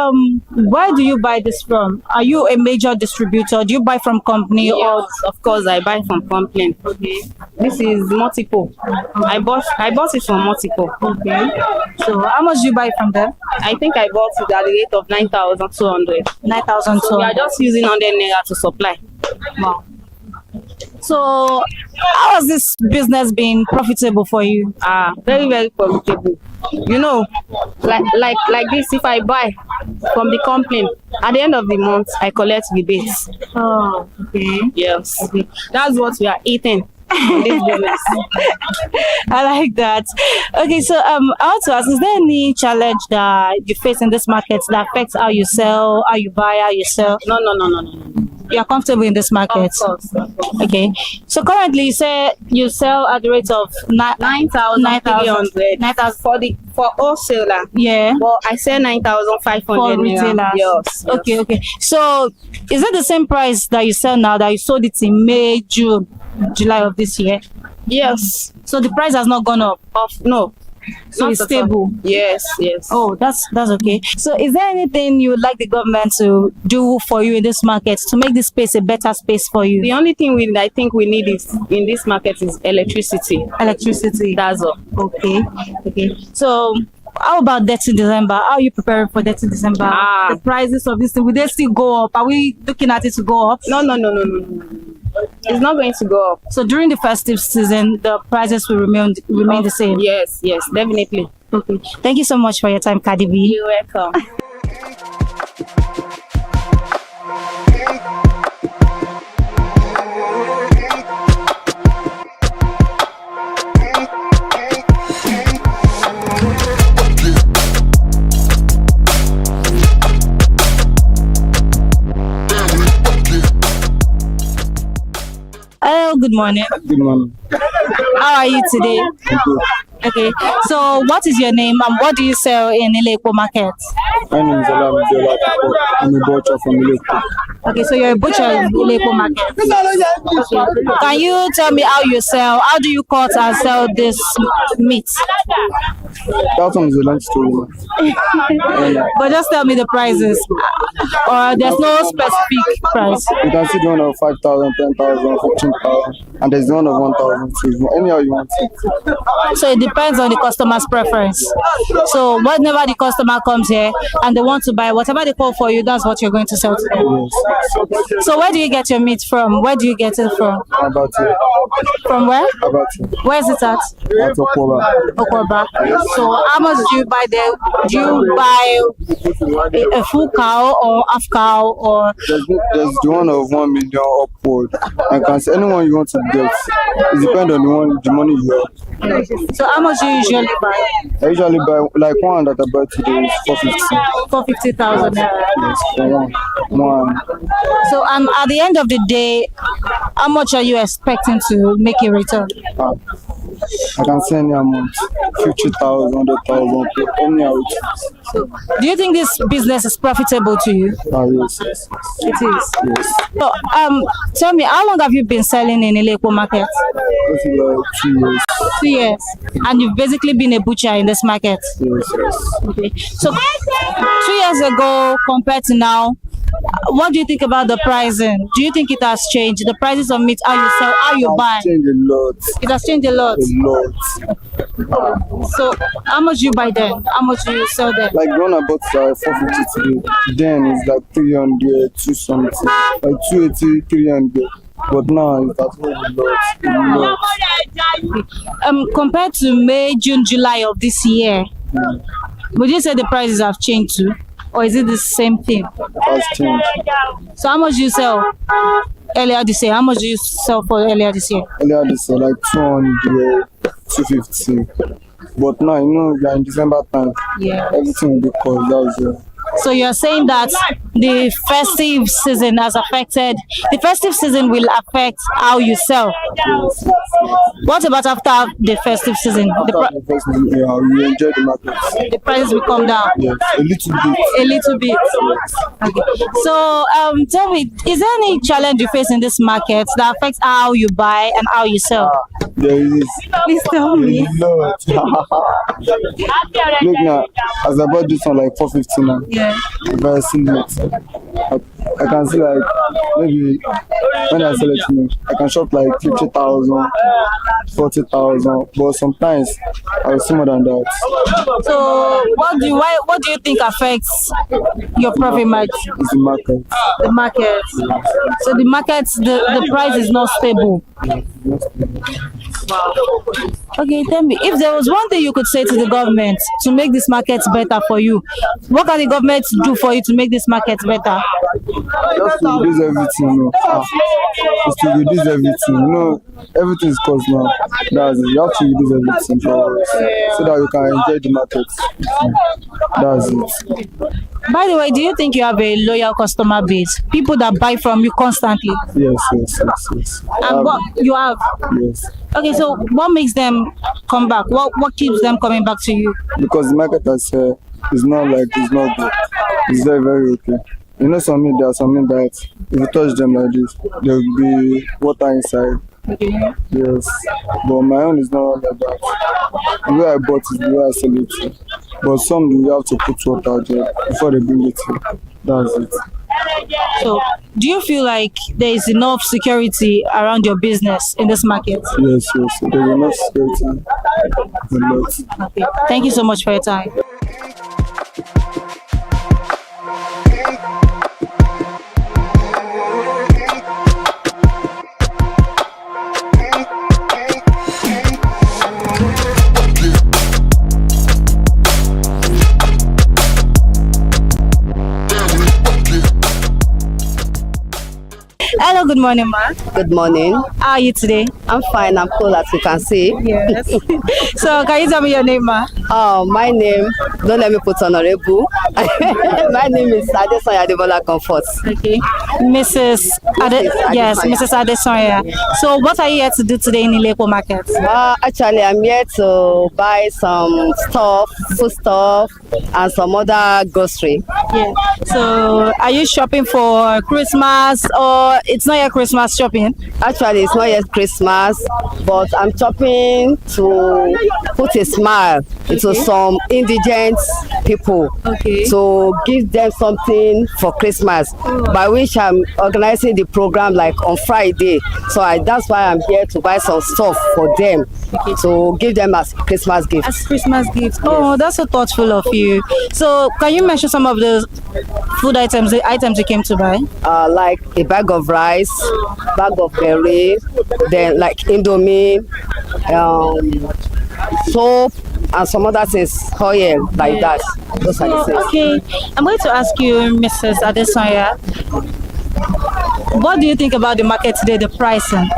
Speaker 7: where do you buy this from? Are you a major distributor? Do you buy from company?
Speaker 10: Yes,
Speaker 7: or
Speaker 10: of course I buy from company.
Speaker 7: Okay.
Speaker 10: This is multiple. I bought it from multiple.
Speaker 7: Okay. So how much do you buy from them?
Speaker 10: I think I bought it at the rate of 9,200.
Speaker 7: 9,200.
Speaker 10: So we are just using 100 naira to supply.
Speaker 7: Wow. So how has this business been profitable for you?
Speaker 10: Very, very profitable. You know, like this, if I buy from the company, at the end of the month, I collect rebates.
Speaker 7: Oh, okay.
Speaker 10: Yes.
Speaker 7: Okay.
Speaker 10: That's what we are eating. This business.
Speaker 7: I like that. Okay, so I want to ask, is there any challenge that you face in this market that affects how you sell, how you buy, how you sell?
Speaker 10: No.
Speaker 7: You are comfortable in this market?
Speaker 10: Of course.
Speaker 7: Okay. So currently you say you sell at the rate of
Speaker 10: 9,300.
Speaker 7: 9,000
Speaker 10: for wholesaler.
Speaker 7: Yeah.
Speaker 10: But I sell 9,500
Speaker 7: for retailers.
Speaker 10: Yes.
Speaker 7: Okay. So is it the same price that you sell now that you sold it in May, June, July of this year?
Speaker 10: Yes.
Speaker 7: So the price has not gone up?
Speaker 10: No.
Speaker 7: So it's stable?
Speaker 10: Yes.
Speaker 7: Oh, that's okay. So is there anything you would like the government to do for you in this market to make this space a better space for you?
Speaker 10: The only thing I think we need is in this market is electricity. That's all.
Speaker 7: Okay. So how about Dirty December? How are you preparing for Dirty December? The prices of this thing, will they still go up? Are we looking at it to go up?
Speaker 10: No. It's not going to go up.
Speaker 7: So during the festive season, the prices will remain the same.
Speaker 10: Yes, definitely.
Speaker 7: Okay. Thank you so much for your time, Cardi B.
Speaker 10: You're welcome.
Speaker 7: Hello, good morning.
Speaker 9: Good morning.
Speaker 7: How are you today?
Speaker 9: Thank you.
Speaker 7: Okay. So what is your name and what do you sell in Ilekpo market?
Speaker 9: My name is Alam Zola. I'm a butcher from Ilekpo.
Speaker 7: Okay, so you're a butcher in Ilekpo market. Okay. Can you tell me how you sell? How do you cut and sell this meat?
Speaker 9: That one is a long story.
Speaker 7: But just tell me the prices. Or there's no specific price.
Speaker 9: You can see the one of 5,000, 10,000, 15,000, and there's the one of 1,000. So anyhow you want it.
Speaker 7: So it depends on the customer's preference. So whenever the customer comes here and they want to buy whatever they call for you, that's what you're going to sell to them.
Speaker 9: Yes.
Speaker 7: So where do you get your meat from? Where do you get it from?
Speaker 9: About it.
Speaker 7: From where?
Speaker 9: About it.
Speaker 7: Where is it at?
Speaker 9: That's Okoba.
Speaker 7: Okoba. So how much do you buy there? Do you buy a full cow or half cow or?
Speaker 9: There's the one of 1 million upward. I can say anyone you want to get. It depends on the money you have.
Speaker 7: So how much do you usually buy?
Speaker 9: I usually buy like one that I buy today is 450.
Speaker 7: 450,000.
Speaker 9: Yes, for one.
Speaker 7: So at the end of the day, how much are you expecting to make a return?
Speaker 9: I can say any amount, 50,000, 100,000, any amount.
Speaker 7: Do you think this business is profitable to you?
Speaker 9: Yes.
Speaker 7: It is.
Speaker 9: Yes.
Speaker 7: So tell me, how long have you been selling in Ilekpo market?
Speaker 9: This is like 2 years.
Speaker 7: 2 years. And you've basically been a butcher in this market.
Speaker 9: Yes.
Speaker 7: Okay. So 2 years ago compared to now, what do you think about the pricing? Do you think it has changed? The prices of meat, how you sell, how you buy?
Speaker 9: It has changed a lot.
Speaker 7: It has changed a lot.
Speaker 9: A lot.
Speaker 7: So how much do you buy then? How much do you sell then?
Speaker 9: Like the one I bought like 450 today. Then it's like 300, 2 something. Like 280, 300. But now it's at a lot.
Speaker 7: Compared to May, June, July of this year, would you say the prices have changed too? Or is it the same thing?
Speaker 9: Has changed.
Speaker 7: So how much do you sell earlier this year? How much do you sell for earlier this year?
Speaker 9: Earlier this year, like 200, 250. But now, we are in December time.
Speaker 7: Yeah.
Speaker 9: Everything will be cost. That's
Speaker 7: So you're saying that the festive season has affected, the festive season will affect how you sell. What about after the festive season?
Speaker 9: the first season, yeah, we enjoy the market.
Speaker 7: The prices will come down.
Speaker 9: Yes, a little bit.
Speaker 7: A little bit. Okay. So tell me, is there any challenge you face in this market that affects how you buy and how you sell?
Speaker 9: There is.
Speaker 7: Please tell me.
Speaker 9: Look now, as I bought this one like 450 now.
Speaker 7: Yeah.
Speaker 9: Very similar. I can see like maybe when I sell it to me, I can shop like 50,000, 40,000, but sometimes I will see more than that.
Speaker 7: So what do you think affects your profit margin?
Speaker 9: It's the market.
Speaker 7: The market. So the market, the price is not stable. Okay, tell me, if there was one thing you could say to the government to make this market better for you, what can the government do for you to make this market better?
Speaker 9: Just to reduce everything, Just to reduce everything, everything is cost now. That's it. You have to reduce everything so that you can enjoy the market. That's it.
Speaker 7: By the way, do you think you have a loyal customer base? People that buy from you constantly?
Speaker 9: Yes.
Speaker 7: And what you have?
Speaker 9: Yes.
Speaker 7: Okay, so what makes them come back? What keeps them coming back to you?
Speaker 9: Because the market is not good. It's very, very okay. There are some that if you touch them like this, there will be water inside.
Speaker 7: Okay.
Speaker 9: Yes. But my own is not like that. The way I bought it, the way I sell it. But some you have to put water there before they bring it in. That's it.
Speaker 7: So, do you feel like there is enough security around your business in this market?
Speaker 9: Yes. There's enough security. A lot.
Speaker 7: Okay. Thank you so much for your time. good morning, ma.
Speaker 11: Good morning.
Speaker 7: How are you today?
Speaker 11: I'm fine. I'm cool, as you can see.
Speaker 7: Yes. So, can you tell me your name, ma?
Speaker 11: Oh, my name, don't let me put honorable. My name is Adesanya Adebola Comfort.
Speaker 7: Okay. Mrs. Yes, Mrs. Adesanya. So, what are you here to do today in Ileko Market?
Speaker 11: Actually, I'm here to buy some stuff, food stuff, and some other grocery.
Speaker 7: Yeah. So, are you shopping for Christmas, or it's not yet Christmas shopping?
Speaker 11: Actually, it's not yet Christmas, but I'm shopping to put a smile into some indigent people.
Speaker 7: Okay.
Speaker 11: To give them something for Christmas, by which I'm organizing the program like on Friday. So that's why I'm here to buy some stuff for them, to give them as Christmas gift.
Speaker 7: As Christmas gifts. Oh, that's so thoughtful of you. So, can you mention some of the food items you came to buy?
Speaker 11: Like a bag of rice, bag of berry, then like Indomie, soap, and some other things, oil, like that. Those are the things.
Speaker 7: Okay, I'm going to ask you, Mrs. Adesanya, what do you think about the market today, the pricing?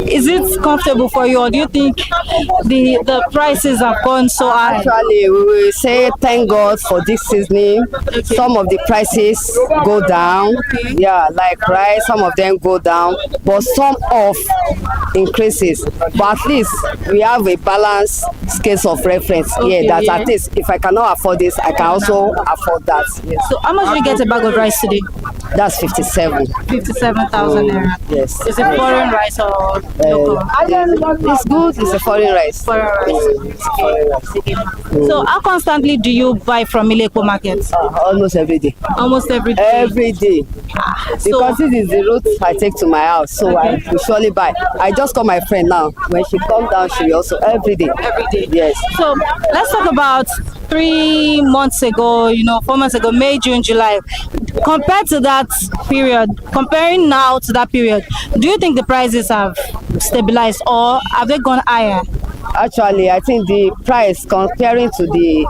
Speaker 7: Is it comfortable for you, or do you think the prices have gone so high?
Speaker 11: Actually, we will say thank God for this seasoning. Some of the prices go down. Yeah, like rice, some of them go down, but some of increases. But at least we have a balanced scale of reference here, that at least if I cannot afford this, I can also afford that. Yes.
Speaker 7: So how much do you get a bag of rice today?
Speaker 11: That's 57.
Speaker 7: 57,000 naira.
Speaker 11: Yes.
Speaker 7: Is it foreign rice or local?
Speaker 11: It's good. It's a foreign rice.
Speaker 7: Foreign rice. So how constantly do you buy from Ileko Market?
Speaker 11: Almost every day.
Speaker 7: Almost every day?
Speaker 11: Every day. Because this is the route I take to my house, so I usually buy. I just call my friend now. When she comes down, she also every day.
Speaker 7: Every day?
Speaker 11: Yes.
Speaker 7: So let's talk about 3 months ago, 4 months ago, May, June, July. Compared to that period, comparing now to that period, do you think the prices have stabilized or have they gone higher?
Speaker 11: Actually, I think the price comparing to the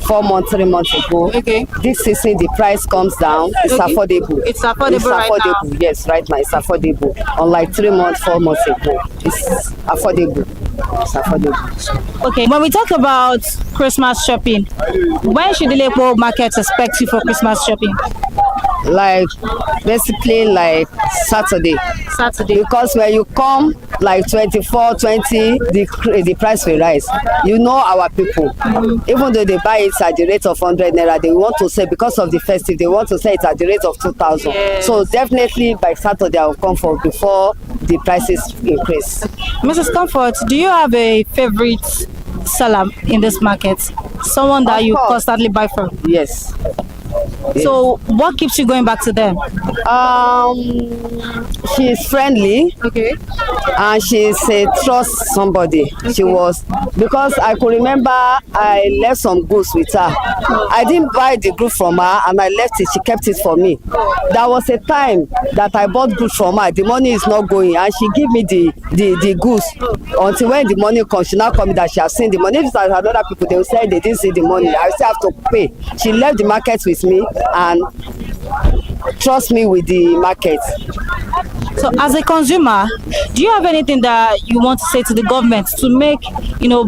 Speaker 11: 4 months, 3 months ago, this season the price comes down. It's affordable.
Speaker 7: It's affordable right now.
Speaker 11: Yes, right now it's affordable. Unlike 3 months, 4 months ago, it's affordable. It's affordable.
Speaker 7: Okay, when we talk about Christmas shopping, when should the Ileko Market expect you for Christmas shopping?
Speaker 11: Like basically like Saturday, because when you come like 24, 20, the price will rise. You know our people, even though they buy it at the rate of 100 naira, they want to say because of the festive, they want to say it at the rate of 2,000.
Speaker 7: Yes.
Speaker 11: So definitely by Saturday I will come for before the prices increase.
Speaker 7: Mrs. Comfort, do you have a favorite seller in this market? Someone that you constantly buy from?
Speaker 11: Yes.
Speaker 7: So what keeps you going back to them?
Speaker 11: She's friendly.
Speaker 7: Okay.
Speaker 11: And she's a trust somebody. She was, because I could remember I left some goods with her. I didn't buy the goods from her and I left it. She kept it for me. There was a time that I bought goods from her. The money is not going, and she give me the goods until when the money comes. She now call me that she has seen the money. If it's other people, they will say they didn't see the money. I still have to pay. She left the market with me and trust me with the market.
Speaker 7: So as a consumer, do you have anything that you want to say to the government to make,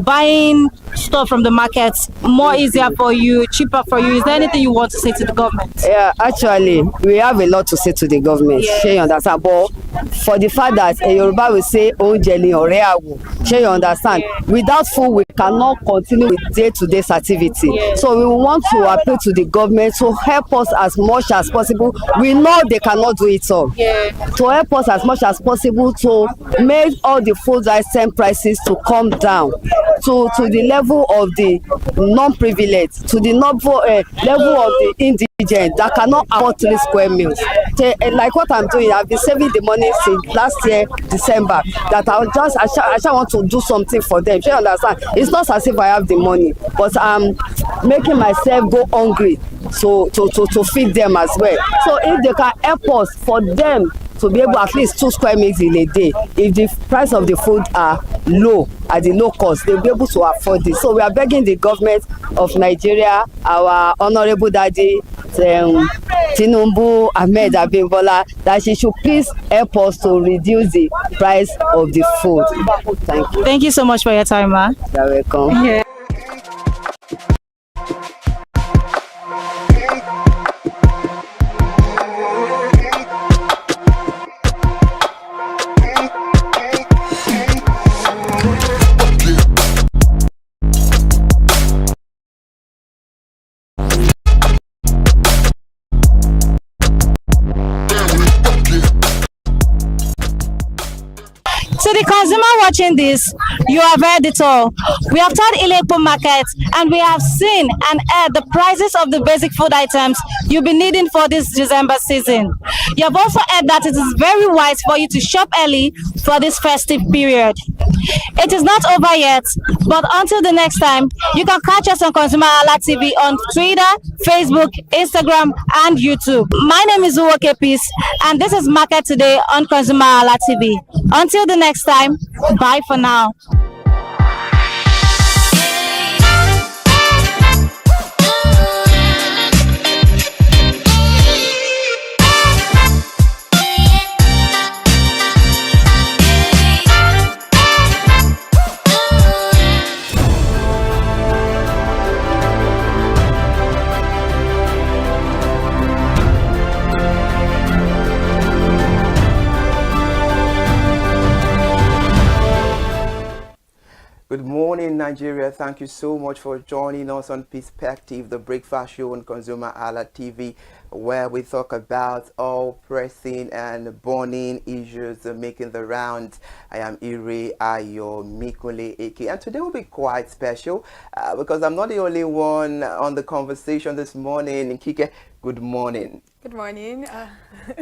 Speaker 7: buying stuff from the markets more easier for you, cheaper for you? Is there anything you want to say to the government?
Speaker 11: Yeah, actually, we have a lot to say to the government. Shey you understand? But for the fact that a Yoruba will say, "Oúnjẹ ni ọ̀rẹ́ àwò," shey you understand? Without food, we cannot continue with day-to-day activity. So we want to appeal to the government to help us as much as possible. We know they cannot do it all. To help us as much as possible to make all the food item prices to come down to the level of the non-privileged, to the level of the indigent that cannot afford 3 square meals. Like what I'm doing, I've been saving the money since last year December, that I want to do something for them. You understand? It's not as if I have the money, but I'm making myself go hungry to feed them as well. So if they can help us for them to be able at least 2 square meals in a day, if the price of the food are low, at the low cost, they'll be able to afford this. So we are begging the government of Nigeria, our honorable daddy, Tinubu Ahmed Abimbola that she should please help us to reduce the price of the food. Thank you.
Speaker 7: Thank you so much for your time, ma.
Speaker 11: You're welcome.
Speaker 7: Yeah. To the consumer watching this, you have heard it all. We have toured Ilekpo Market and we have seen and heard the prices of the basic food items you'll be needing for this December season. You have also heard that it is very wise for you to shop early for this festive period. It is not over yet, but until the next time, you can catch us on ConsumerHallaTV on Twitter, Facebook, Instagram, and YouTube. My name is Uwoke Peace, and this is Market Today on ConsumerHallaTV. Until the next time, bye for now.
Speaker 3: Good morning, Nigeria. Thank you so much for joining us on Perspective, the breakfast show on ConsumerHallaTV, where we talk about all pressing and burning issues making the rounds. I am Ire Ayo Mikule Eke, and today will be quite special because I'm not the only one on the conversation this morning. Kike, good morning.
Speaker 1: Good morning.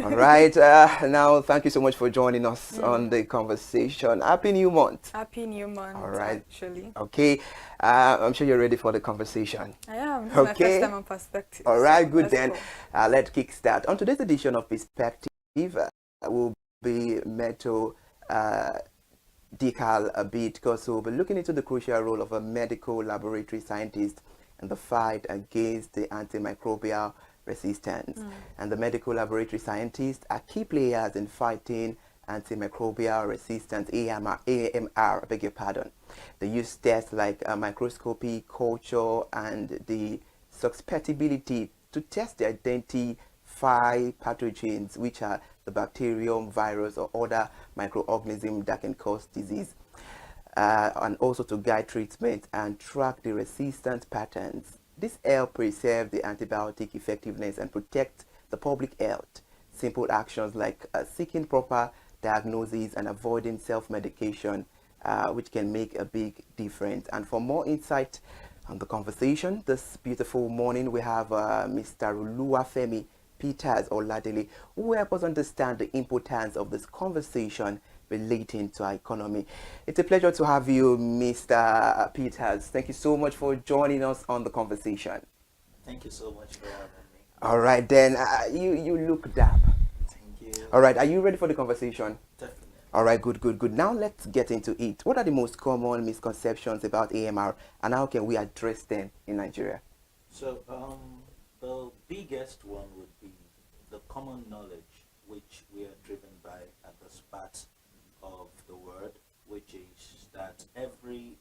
Speaker 3: All right. Now, thank you so much for joining us on the conversation. Happy New Month.
Speaker 1: Happy New Month.
Speaker 3: All right.
Speaker 1: Actually.
Speaker 3: Okay. I'm sure you're ready for the conversation.
Speaker 1: I am. This is my first time on Perspective.
Speaker 3: All right. Good
Speaker 1: Let's
Speaker 3: then.
Speaker 1: go.
Speaker 3: Let's kickstart. On today's edition of Perspective, will be Metal Decal a bit because we'll be looking into the crucial role of a medical laboratory scientist in the fight against the antimicrobial resistance. And the medical laboratory scientists are key players in fighting antimicrobial resistance, AMR, I beg your pardon. They use tests like microscopy, culture, and the susceptibility to test the identify pathogens, which are the bacterium, virus, or other microorganisms that can cause disease, and also to guide treatment and track the resistance patterns. This helps preserve the antibiotic effectiveness and protect the public health. Simple actions like seeking proper diagnosis and avoiding self-medication, which can make a big difference. And for more insight on the conversation this beautiful morning, we have Mr. Oluwafemi Peters Oladele, who will help us understand the importance of this conversation relating to our economy. It's a pleasure to have you, Mr. Peters. Thank you so much for joining us on the conversation.
Speaker 12: Thank you so much for having me.
Speaker 3: All right, then you look dap.
Speaker 12: Thank you.
Speaker 3: All right, are you ready for the conversation?
Speaker 12: Definitely.
Speaker 3: All right, good. Now let's get into it. What are the most common misconceptions about AMR, and how can we address them in Nigeria?
Speaker 12: So the biggest one would be the common knowledge which we are driven by at this part of the world, which is that every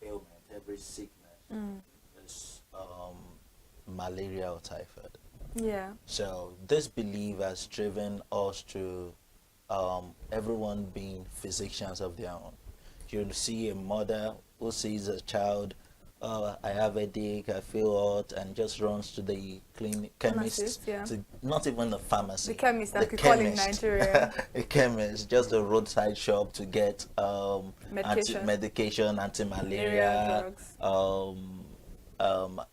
Speaker 12: ailment, every sickness is malaria or typhoid.
Speaker 1: Yeah.
Speaker 12: So this belief has driven us to everyone being physicians of their own. You'll see a mother who sees a child, I have a headache, I feel hot, and just runs to the chemist,
Speaker 1: yeah.
Speaker 12: to, not even the pharmacy.
Speaker 1: The chemist, that we call in Nigeria.
Speaker 12: A chemist, just a roadside shop to get medication, anti-malaria,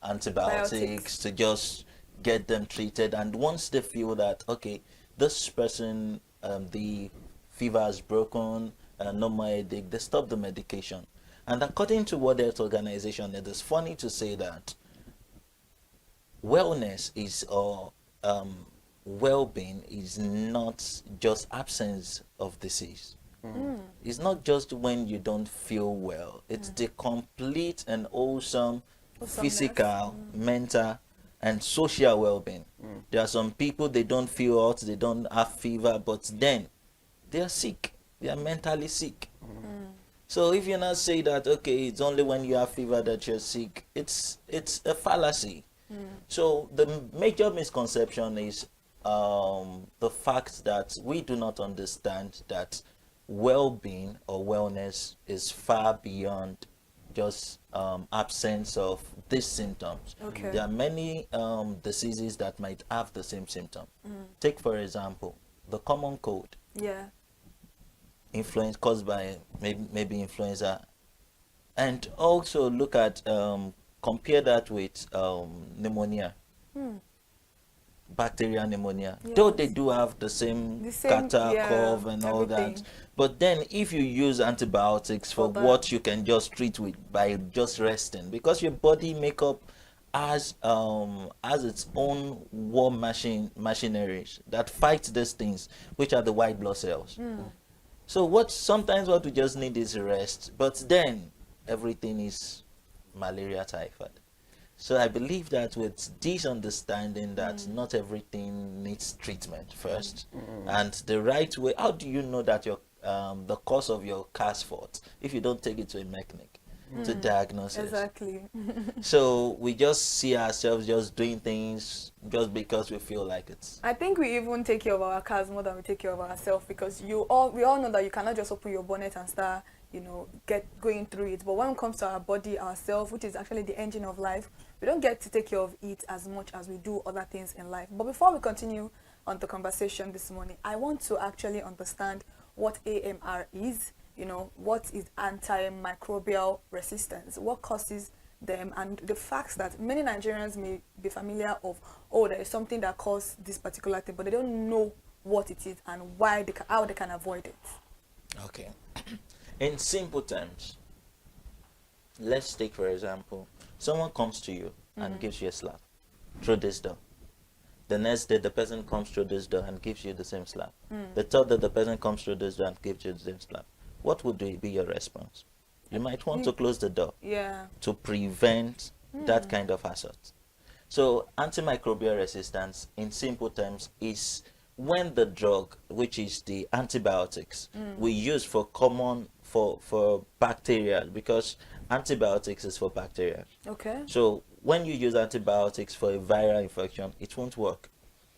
Speaker 12: antibiotics, to just get them treated. And once they feel that, okay, this person, the fever has broken, no more headache, they stop the medication. And according to World Health Organization, it is funny to say that wellness is, or well-being is not just absence of disease. It's not just when you don't feel well. It's the complete and awesome physical, mental, and social well-being. There are some people, they don't feel hot, they don't have fever, but then they are sick. They are mentally sick. So if you not say that, okay, it's only when you have fever that you're sick, it's a fallacy. So the major misconception is the fact that we do not understand that well-being or wellness is far beyond just absence of these symptoms.
Speaker 1: Okay.
Speaker 12: There are many diseases that might have the same symptom. Take, for example, the common cold.
Speaker 1: Yeah.
Speaker 12: Influence caused by maybe influenza, and also look at compare that with pneumonia, bacterial pneumonia.
Speaker 1: Yes.
Speaker 12: Though they do have the same catarrh,
Speaker 1: yeah,
Speaker 12: cough, and all
Speaker 1: everything.
Speaker 12: that, but then if you use antibiotics for what you can just treat with by just resting, because your body makeup has its own war machineries that fight these things, which are the white blood cells. So sometimes what we just need is rest, but then everything is malaria, typhoid. So I believe that with this understanding that not everything needs treatment first, and the right way, how do you know that your the cause of your car's fault if you don't take it to a mechanic to diagnose it?
Speaker 1: Exactly.
Speaker 12: So we just see ourselves just doing things just because we feel like it.
Speaker 1: I think we even take care of our cars more than we take care of ourselves, because we all know that you cannot just open your bonnet and start, going through it. But when it comes to our body, ourselves, which is actually the engine of life, we don't get to take care of it as much as we do other things in life. But before we continue on the conversation this morning, I want to actually understand what AMR is. What is antimicrobial resistance? What causes them? And the fact that many Nigerians may be familiar of, there is something that causes this particular thing, but they don't know what it is and how they can avoid it.
Speaker 12: Okay. In simple terms, let's take, for example, someone comes to you and gives you a slap through this door. The next day, the person comes through this door and gives you the same slap. The third day, the person comes through this door and gives you the same slap. What would be your response? You might want to close the door to prevent that kind of assault. So antimicrobial resistance, in simple terms, is when the drug, which is the antibiotics, we use for bacterial, because antibiotics is for bacteria.
Speaker 1: Okay.
Speaker 12: So when you use antibiotics for a viral infection, it won't work.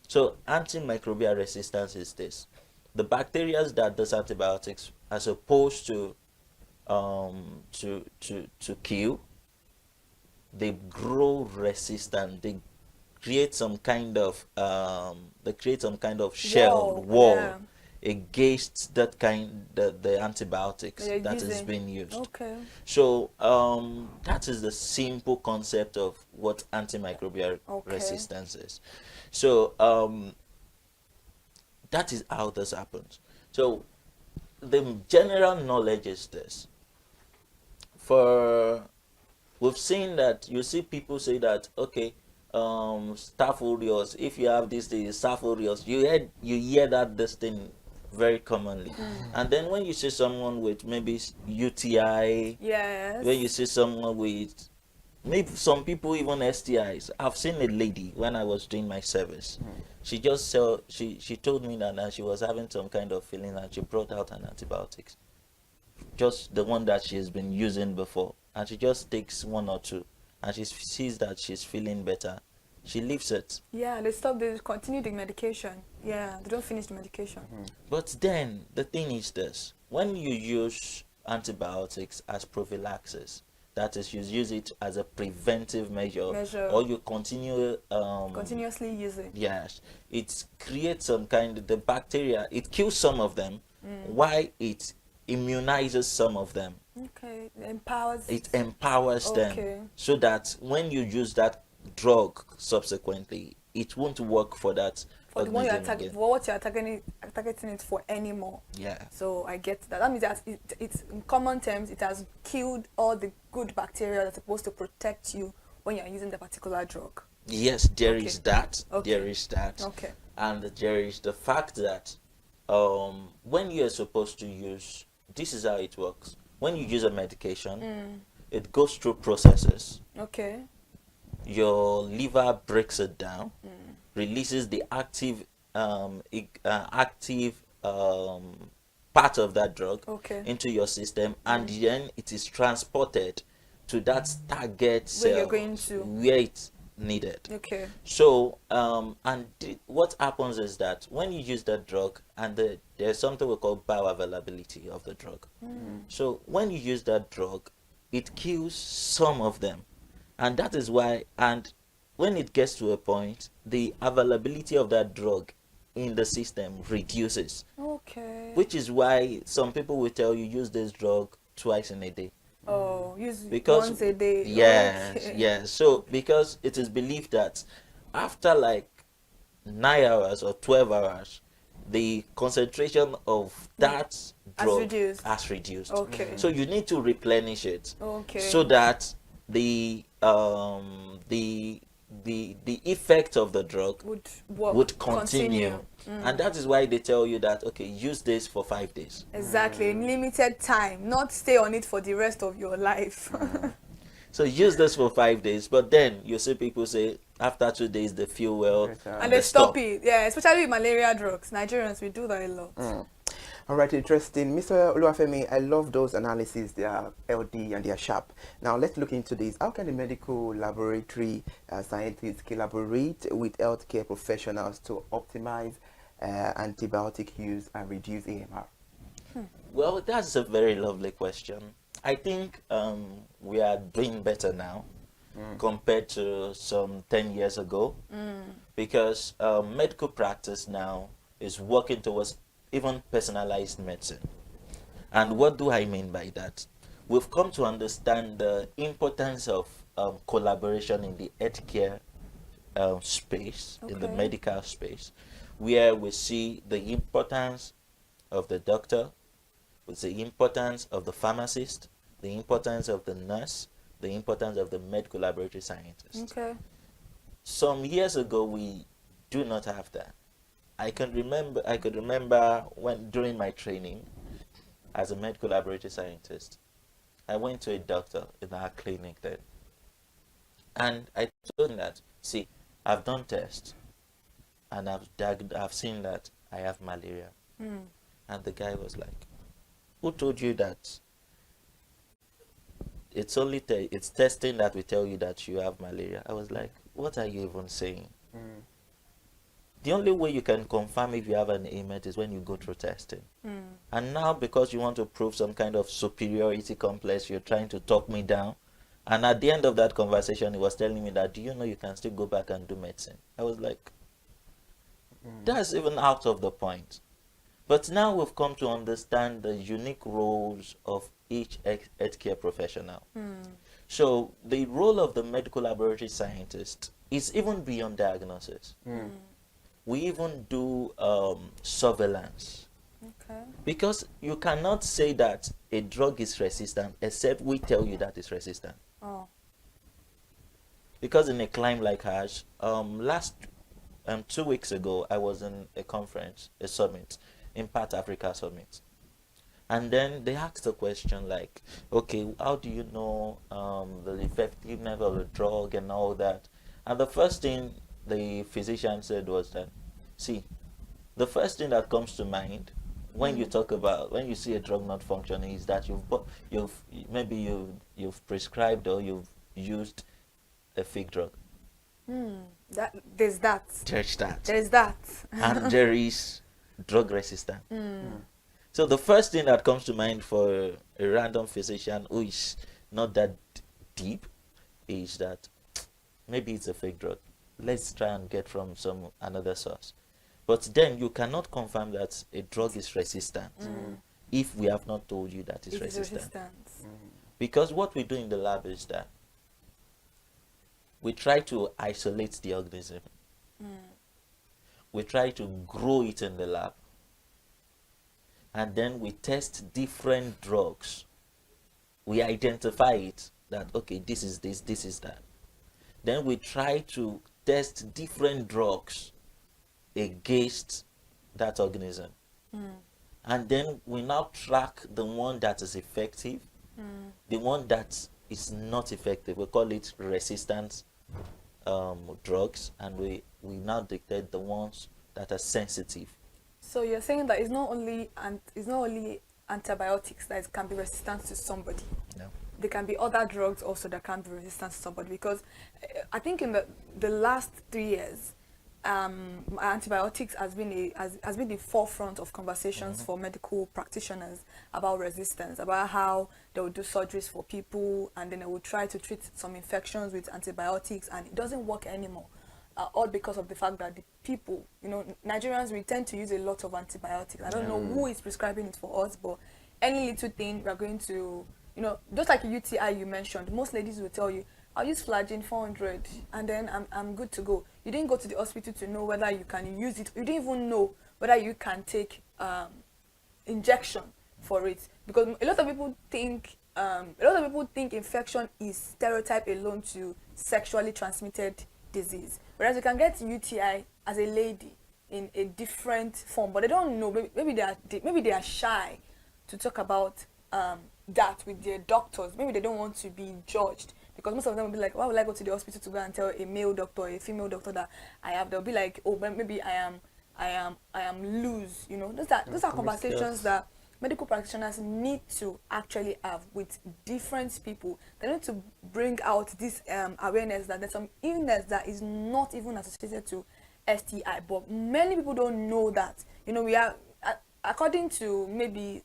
Speaker 12: So antimicrobial resistance is this: the bacteria that does antibiotics are supposed to kill, they grow resistant. They create some kind of shell wall against the antibiotics that is being used.
Speaker 1: Okay.
Speaker 12: So that is the simple concept of what antimicrobial resistance is. So that is how this happens. So the general knowledge is this. We've seen that, you see people say that, okay, Staph aureus, if you have this thing, Staph aureus, you hear that this thing very commonly. And then when you see someone with maybe UTI, when you see someone with, maybe some people even STIs. I've seen a lady when I was doing my service. She just she told me that she was having some kind of feeling, and she brought out an antibiotics, just the one that she has been using before, and she just takes one or two, and she sees that she's feeling better. She leaves it.
Speaker 1: Yeah, they continue the medication. Yeah, they don't finish the medication.
Speaker 12: But then the thing is this: when you use antibiotics as prophylaxis, that is, you use it as a preventive measure. Or you
Speaker 1: continuously use it.
Speaker 12: Yes, it creates some kind of the bacteria. It kills some of them, while it immunizes some of them.
Speaker 1: Okay, it
Speaker 12: empowers them, so that when you use that drug subsequently, it won't work for that.
Speaker 1: For the one you're what you're targeting it for anymore.
Speaker 12: Yeah.
Speaker 1: So I get that. That means that it's in common terms, it has killed all the good bacteria that's supposed to protect you when you're using the particular drug.
Speaker 12: Yes, there is that. There is that.
Speaker 1: Okay.
Speaker 12: And there is the fact that when you're supposed to use, this is how it works. When you use a medication, it goes through processes.
Speaker 1: Okay.
Speaker 12: your liver breaks it down, releases the active part of that drug into your system, and then it is transported to that target cell
Speaker 1: where you're going to,
Speaker 12: where it's needed. So what happens is that when you use that drug, and there's something we call bioavailability of the drug. So when you use that drug, it kills some of them, and that is why, and when it gets to a point, the availability of that drug in the system reduces. Which is why some people will tell you use this drug twice in a day.
Speaker 1: Oh, use
Speaker 12: because
Speaker 1: once a day.
Speaker 12: Yes, yes. So because it is believed that after like 9 hours or 12 hours, the concentration of that drug has reduced. So you need to replenish it. So that the effect of the drug would continue. And that is why they tell you that, okay, use this for 5 days.
Speaker 1: Exactly, in limited time, not stay on it for the rest of your life.
Speaker 12: So use this for 5 days, but then you see people say after 2 days they feel well
Speaker 1: and they stop it. Yeah, especially with malaria drugs. Nigerians, we do that a lot.
Speaker 3: All right, interesting. Mr. Oluwafemi, I love those analyses. They are LD and they are sharp. Now, let's look into this. How can the medical laboratory scientists collaborate with healthcare professionals to optimize antibiotic use and reduce AMR?
Speaker 12: Well, that's a very lovely question. I think we are doing better now compared to some 10 years ago, because medical practice now is working towards even personalized medicine. And what do I mean by that? We've come to understand the importance of collaboration in the healthcare space, in the medical space, where we see the importance of the doctor, with the importance of the pharmacist, the importance of the nurse, the importance of the medical laboratory scientist. Some years ago, we do not have that. I could remember when during my training as a medical laboratory scientist, I went to a doctor in our clinic then, and I told him that, see, I've done tests and I've seen that I have malaria. And the guy was like, who told you that? It's only it's testing that will tell you that you have malaria. I was like, what are you even saying? The only way you can confirm if you have an ailment is when you go through testing. And now, because you want to prove some kind of superiority complex, you're trying to talk me down. And at the end of that conversation, he was telling me that, do you know you can still go back and do medicine? I was like, that's even out of the point. But now we've come to understand the unique roles of each healthcare professional. So the role of the medical laboratory scientist is even beyond diagnosis. We even do surveillance. Because you cannot say that a drug is resistant except we tell you that it's resistant. Because in a climb like ours, 2 weeks ago, I was in a conference, a summit, Impact Africa Summit. And then they asked a question like, okay, how do you know the effectiveness of the drug and all that? And the first thing the physician said was that, see, the first thing that comes to mind when you talk about, when you see a drug not functioning, is that you've prescribed or you've used a fake drug.
Speaker 1: There's that.
Speaker 12: And there is drug resistance. So the first thing that comes to mind for a random physician who is not that deep is that maybe it's a fake drug. Let's try and get from another source. But then you cannot confirm that a drug is resistant if we have not told you that it's resistant. Because what we do in the lab is that we try to isolate the organism. We try to grow it in the lab. And then we test different drugs. We identify it that, okay, this is this, this is that. Then we try to test different drugs against that organism. And then we now track the one that is effective, the one that is not effective. We call it resistance drugs, and we now dictate the ones that are sensitive.
Speaker 1: So you're saying that it's not only antibiotics that can be resistant to somebody.
Speaker 12: No.
Speaker 1: There can be other drugs also that can be resistant to somebody, because I think in the last 3 years, antibiotics has been the forefront of conversations for medical practitioners about resistance, about how they will do surgeries for people and then they will try to treat some infections with antibiotics, and it doesn't work anymore. All because of the fact that the people, Nigerians, we tend to use a lot of antibiotics. I don't know who is prescribing it for us, but any little thing we are going to, just like a UTI you mentioned, most ladies will tell you, I'll use Flagyl 400 and then I'm good to go. You didn't go to the hospital to know whether you can use it. You didn't even know whether you can take injection for it, because a lot of people think infection is stereotype alone to sexually transmitted disease, whereas you can get UTI as a lady in a different form, but they don't know. Maybe they are shy to talk about that with their doctors. Maybe they don't want to be judged, because most of them will be like, why would I go to the hospital to go and tell a male doctor or a female doctor that I have? They'll be like, oh, maybe I am loose. Those are conversations that medical practitioners need to actually have with different people. They need to bring out this awareness that there's some illness that is not even associated to STI, but many people don't know that. We are, according to maybe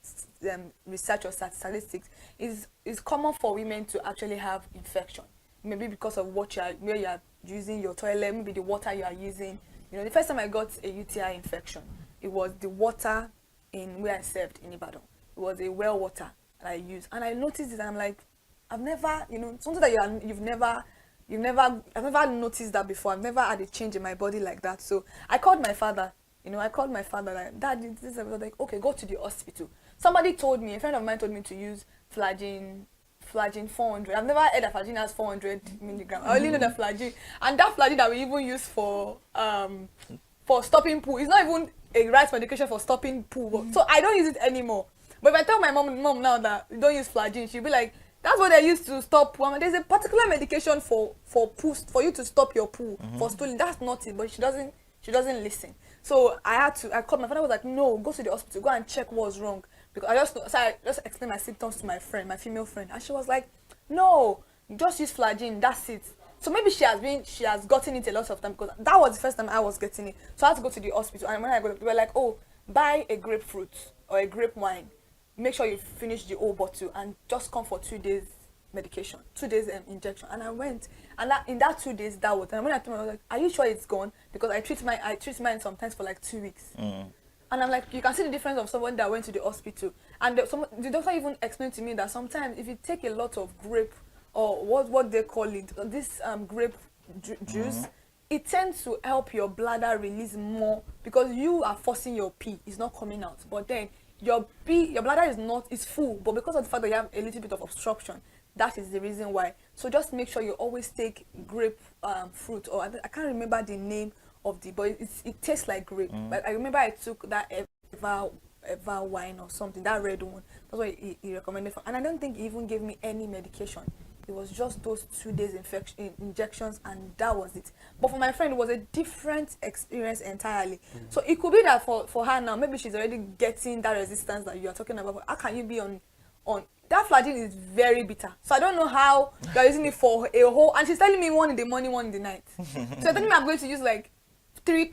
Speaker 1: research or statistics, is common for women to actually have infection. Maybe because of where you are using your toilet, maybe the water you are using. The first time I got a UTI infection, it was the water in where I served in Ibadan. It was a well water that I used, and I noticed it, and I'm like, I've never, something that I've never noticed that before. I've never had a change in my body like that. So I called my father. Like, Dad, this is like, okay, go to the hospital. Somebody told me, a friend of mine told me to use Flagyl 400. I've never heard that Flagyl has 400 milligrams. I only know the Flagyl, and that Flagyl that we even use for stopping poo, it's not even a right medication for stopping poo. So I don't use it anymore. But if I tell my mom now that you don't use Flagyl, she'll be like, that's what they used to stop poo. There's a particular medication for poo, for you to stop your poo, for stooling. That's not it, but she doesn't listen. So I called my father. Was like, no, go to the hospital, go and check what's wrong, because I just explained my symptoms to my female friend, and she was like, no, just use Flagyl, that's it. So maybe she has gotten it a lot of time, because that was the first time I was getting it. So I had to go to the hospital, and when I got, they were like, oh, buy a grapefruit or a grape wine, make sure you finish the whole bottle, and just come for 2 days medication, 2 days injection. And I went, and in that 2 days that was, and when I told her, I was like, are you sure it's gone? Because I treat mine sometimes for like 2 weeks. And I'm like, you can see the difference of someone that went to the hospital. And the doctor even explained to me that sometimes if you take a lot of grape, or what they call it, this grape juice, it tends to help your bladder release more, because you are forcing your pee, it's not coming out. But then your bladder is full, but because of the fact that you have a little bit of obstruction, that is the reason why. So just make sure you always take grape fruit, or I can't remember the name of but it tastes like grape. But I remember I took that Eva wine or something, that red one. That's what he recommended for, and I don't think he even gave me any medication. It was just those 2 days injections, and that was it. But for my friend, it was a different experience entirely. So it could be that for her now, maybe she's already getting that resistance that you are talking about. How can you be on that Flagyl is very bitter. So I don't know how you're using it for a whole, and she's telling me 1 in the morning, 1 in the night. So you're telling me I'm going to use like 3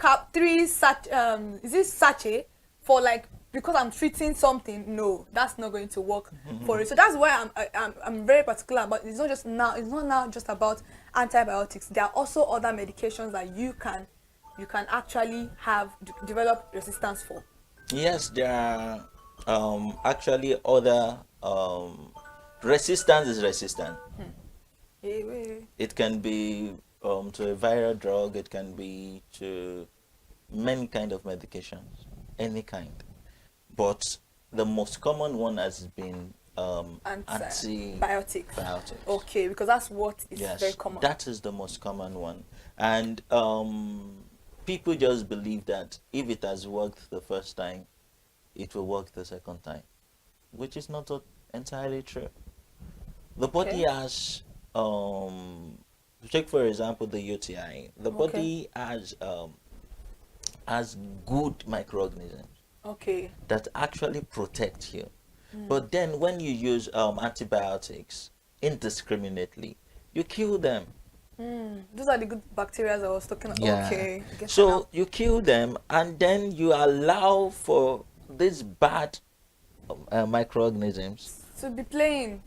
Speaker 1: sachet for like, because I'm treating something. No, that's not going to work for it. So that's why I'm very particular. But it's not now just about antibiotics. There are also other medications that you can actually develop resistance for.
Speaker 12: Yes, there are actually other resistance is resistant. It can be to a viral drug, it can be to many kind of medications, any kind. But the most common one has been antibiotics. Okay, because that's what is very common. That is the most common one. And people just believe that if it has worked the first time, it will work the second time, which is not entirely true. The body has take for example the UTI. The body has good microorganisms that actually protect you. But then when you use antibiotics indiscriminately, you kill them.
Speaker 1: Those are the good bacteria I was talking about.
Speaker 12: Yeah. So you kill them, and then you allow for these bad microorganisms
Speaker 1: to be playing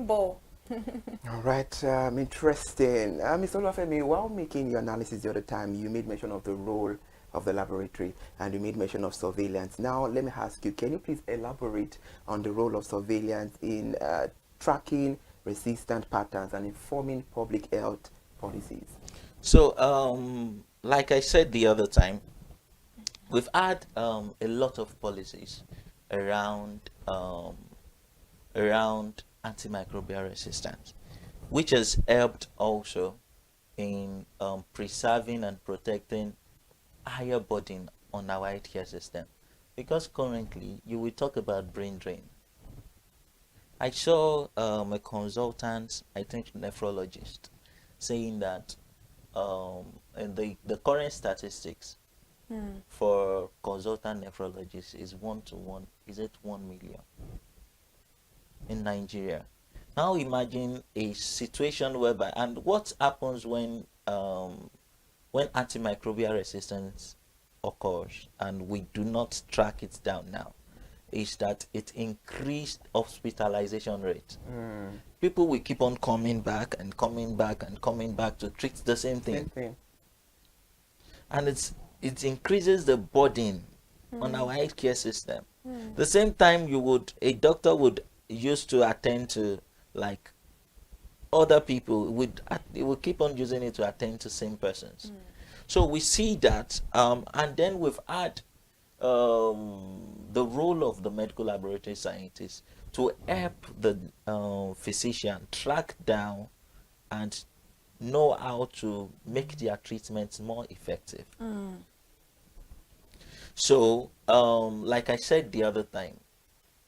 Speaker 1: ball.
Speaker 3: All right, interesting. Mr. Olufemi, while making your analysis the other time, you made mention of the role of the laboratory and you made mention of surveillance. Now, let me ask you, can you please elaborate on the role of surveillance in tracking resistant patterns and informing public health policies?
Speaker 12: So, like I said the other time, we've had a lot of policies around antimicrobial resistance, which has helped also in preserving and protecting higher burden on our healthcare system. Because currently, you will talk about brain drain. I saw a consultant, I think nephrologist, saying that in the current statistics for consultant nephrologists is 1 to 1, is it 1 million in Nigeria? Now imagine a situation whereby, and what happens when antimicrobial resistance occurs and we do not track it down now, is that it increased hospitalization rate. People will keep on coming back and coming back and coming back to treat the same thing. And it increases the burden on our healthcare system. The same time a doctor would used to attend to like other people, it would keep on using it to attend to same persons. So we see that, and then we've had the role of the medical laboratory scientists to help the physician track down and know how to make their treatments more effective. So, like I said the other time,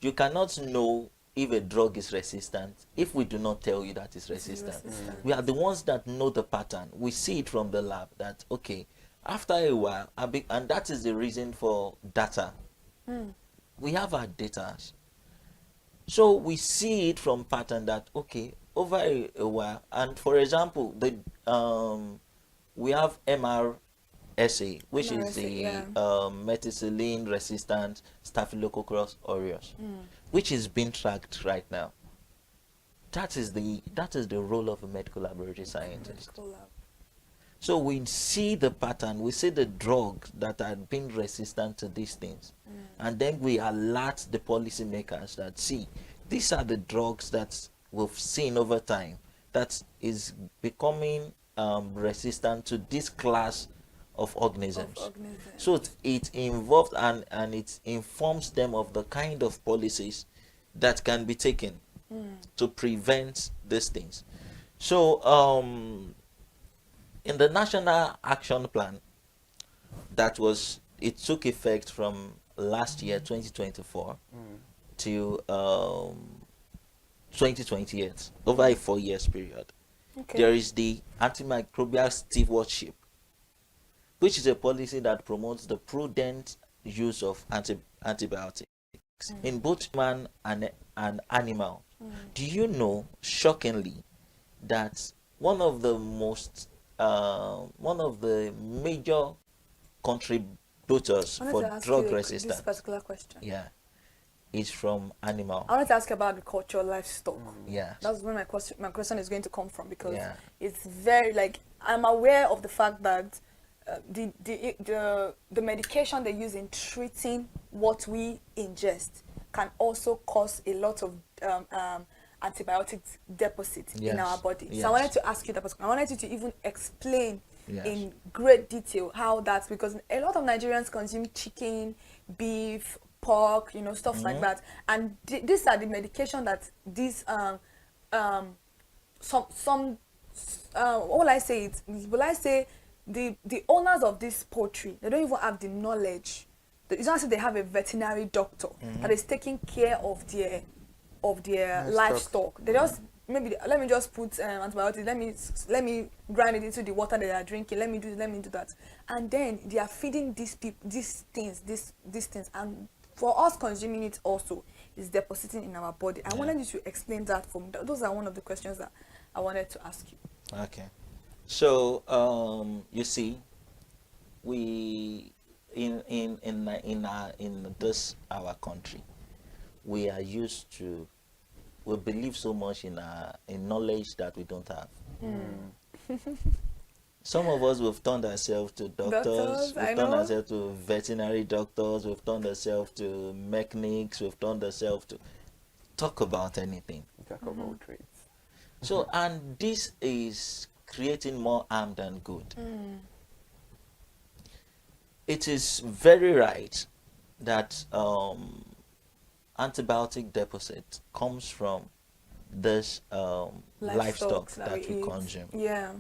Speaker 12: you cannot know if a drug is resistant if we do not tell you that it's resistant. We are the ones that know the pattern. We see it from the lab that, okay, after a while, and that is the reason for data. We have our data. So we see it from pattern that, okay, over a while, and for example, we have MRSA, which is the methicillin resistant Staphylococcus aureus, which is being tracked right now. That is the role of a medical laboratory scientist. So we see the pattern, we see the drugs that are being resistant to these things, and then we alert the policymakers that, see, these are the drugs that we've seen over time that is becoming resistant to this class of organisms. So it involves and it informs them of the kind of policies that can be taken to prevent these things. So in the National Action Plan it took effect from last year 2024 to 2028, over a 4 years period. There is the antimicrobial stewardship, which is a policy that promotes the prudent use of antibiotics in both man and animal. Do you know, shockingly, that one of the major contributors for drug resistance,
Speaker 1: this particular question,
Speaker 12: is from animal?
Speaker 1: I wanted to ask you about agriculture, livestock.
Speaker 12: That's
Speaker 1: where my question is going to come from, because it's very, like, I'm aware of the fact that the medication they use in treating what we ingest can also cause a lot of antibiotic deposits in our body. So I wanted to ask you that. I wanted you to even explain in great detail how that's, because a lot of Nigerians consume chicken, beef, pork, stuff like that, and these are the medication that these what will I say? Will I say the owners of this poultry, they don't even have the knowledge. It's not that they have a veterinary doctor that is taking care of their livestock. They just maybe let me just put antibiotics. Let me grind it into the water that they are drinking. Let me do that, and then they are feeding these things, and for us consuming it also is depositing in our body. I wanted you to explain that for me. Those are one of the questions that I wanted to ask you.
Speaker 12: Okay, so you see, we in this our country, we are used to, we believe so much in knowledge that we don't have. Some of us, we've turned ourselves to doctors, we've turned ourselves to veterinary doctors, we've turned ourselves to mechanics, we've turned ourselves to talk about anything.
Speaker 2: Talk about trades.
Speaker 12: So, and this is creating more harm than good. It is very right that antibiotic deposit comes from this livestock that we consume.
Speaker 1: Yeah.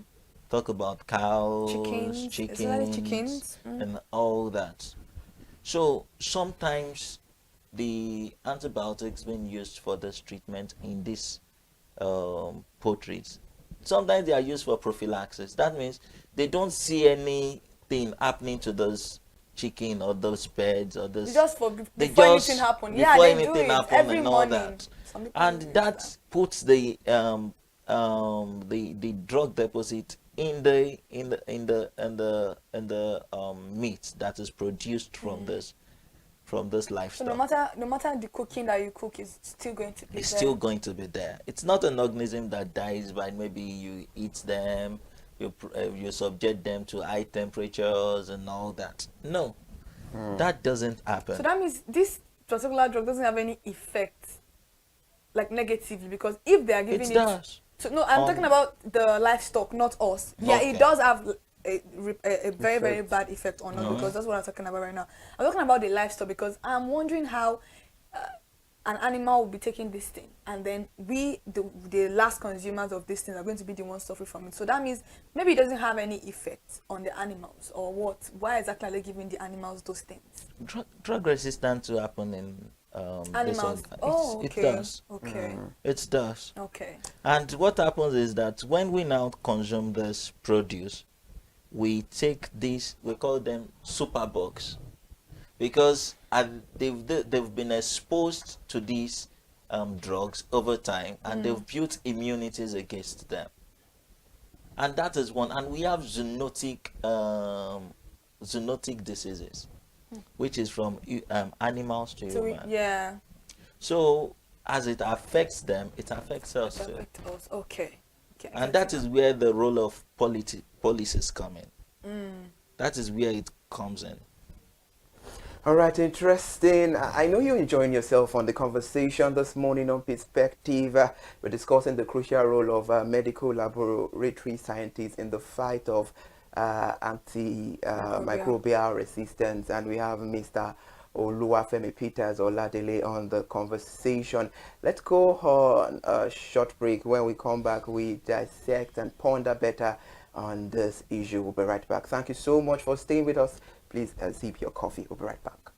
Speaker 12: Talk about cows, chickens, and all that. So sometimes the antibiotics being used for this treatment in these poultries, sometimes they are used for prophylaxis. That means they don't see anything happening to those chicken or those birds or those.
Speaker 1: Just before anything happens. Yeah, they do it every morning.
Speaker 12: That. And that puts the drug deposit in the meat that is produced from this livestock.
Speaker 1: So no matter the cooking that you cook, is still going to be there.
Speaker 12: It's still going to be there. It's not an organism that dies by maybe you eat them, you subject them to high temperatures and all that. No, that doesn't happen.
Speaker 1: So that means this particular drug doesn't have any effect, like negatively, because if they are giving
Speaker 12: it does.
Speaker 1: So no, I'm talking about the livestock, not us. Yeah, okay. It does have a very, very bad effect on us, because that's what I'm talking about right now. I'm talking about the livestock because I'm wondering how an animal will be taking this thing, and then we, the last consumers of this thing, are going to be the ones suffering from it. So that means maybe it doesn't have any effect on the animals, or what? Why exactly are they giving the animals those things?
Speaker 12: Drug resistance to happen in
Speaker 1: animals. Okay.
Speaker 12: It does.
Speaker 1: Okay.
Speaker 12: It does.
Speaker 1: Okay.
Speaker 12: And what happens is that when we now consume this produce, we take these, we call them superbugs, because they've been exposed to these drugs over time, and they've built immunities against them. And that is one. And we have zoonotic diseases, which is from animals to humans.
Speaker 1: Yeah.
Speaker 12: So as it affects them, it affects us too.
Speaker 1: Okay.
Speaker 12: And that is where the role of policies come in. That is where it comes in.
Speaker 2: All right, interesting. I know you're enjoying yourself on the conversation this morning on Perspective. We're discussing the crucial role of medical laboratory scientists in the fight of antimicrobial resistance, and we have Mr. Oluwafemi Peters Oladele on the conversation. Let's go on a short break. When we come back, we dissect and ponder better on this issue. We'll be right back. Thank you so much for staying with us. Please sip your coffee. We'll be right back.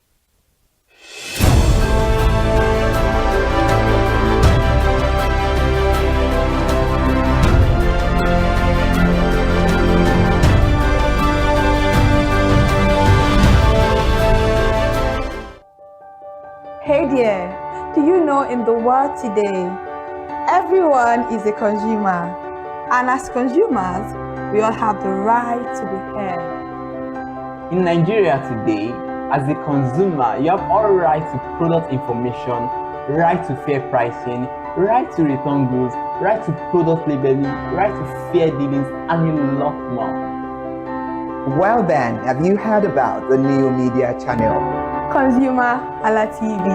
Speaker 1: Hey there, do you know in the world today, everyone is a consumer, and as consumers, we all have the right to be heard.
Speaker 2: In Nigeria today, as a consumer, you have all right to product information, right to fair pricing, right to return goods, right to product labeling, right to fair dealings, and a lot more.
Speaker 13: Well then, have you heard about the new media channel?
Speaker 1: ConsumerHallaTV.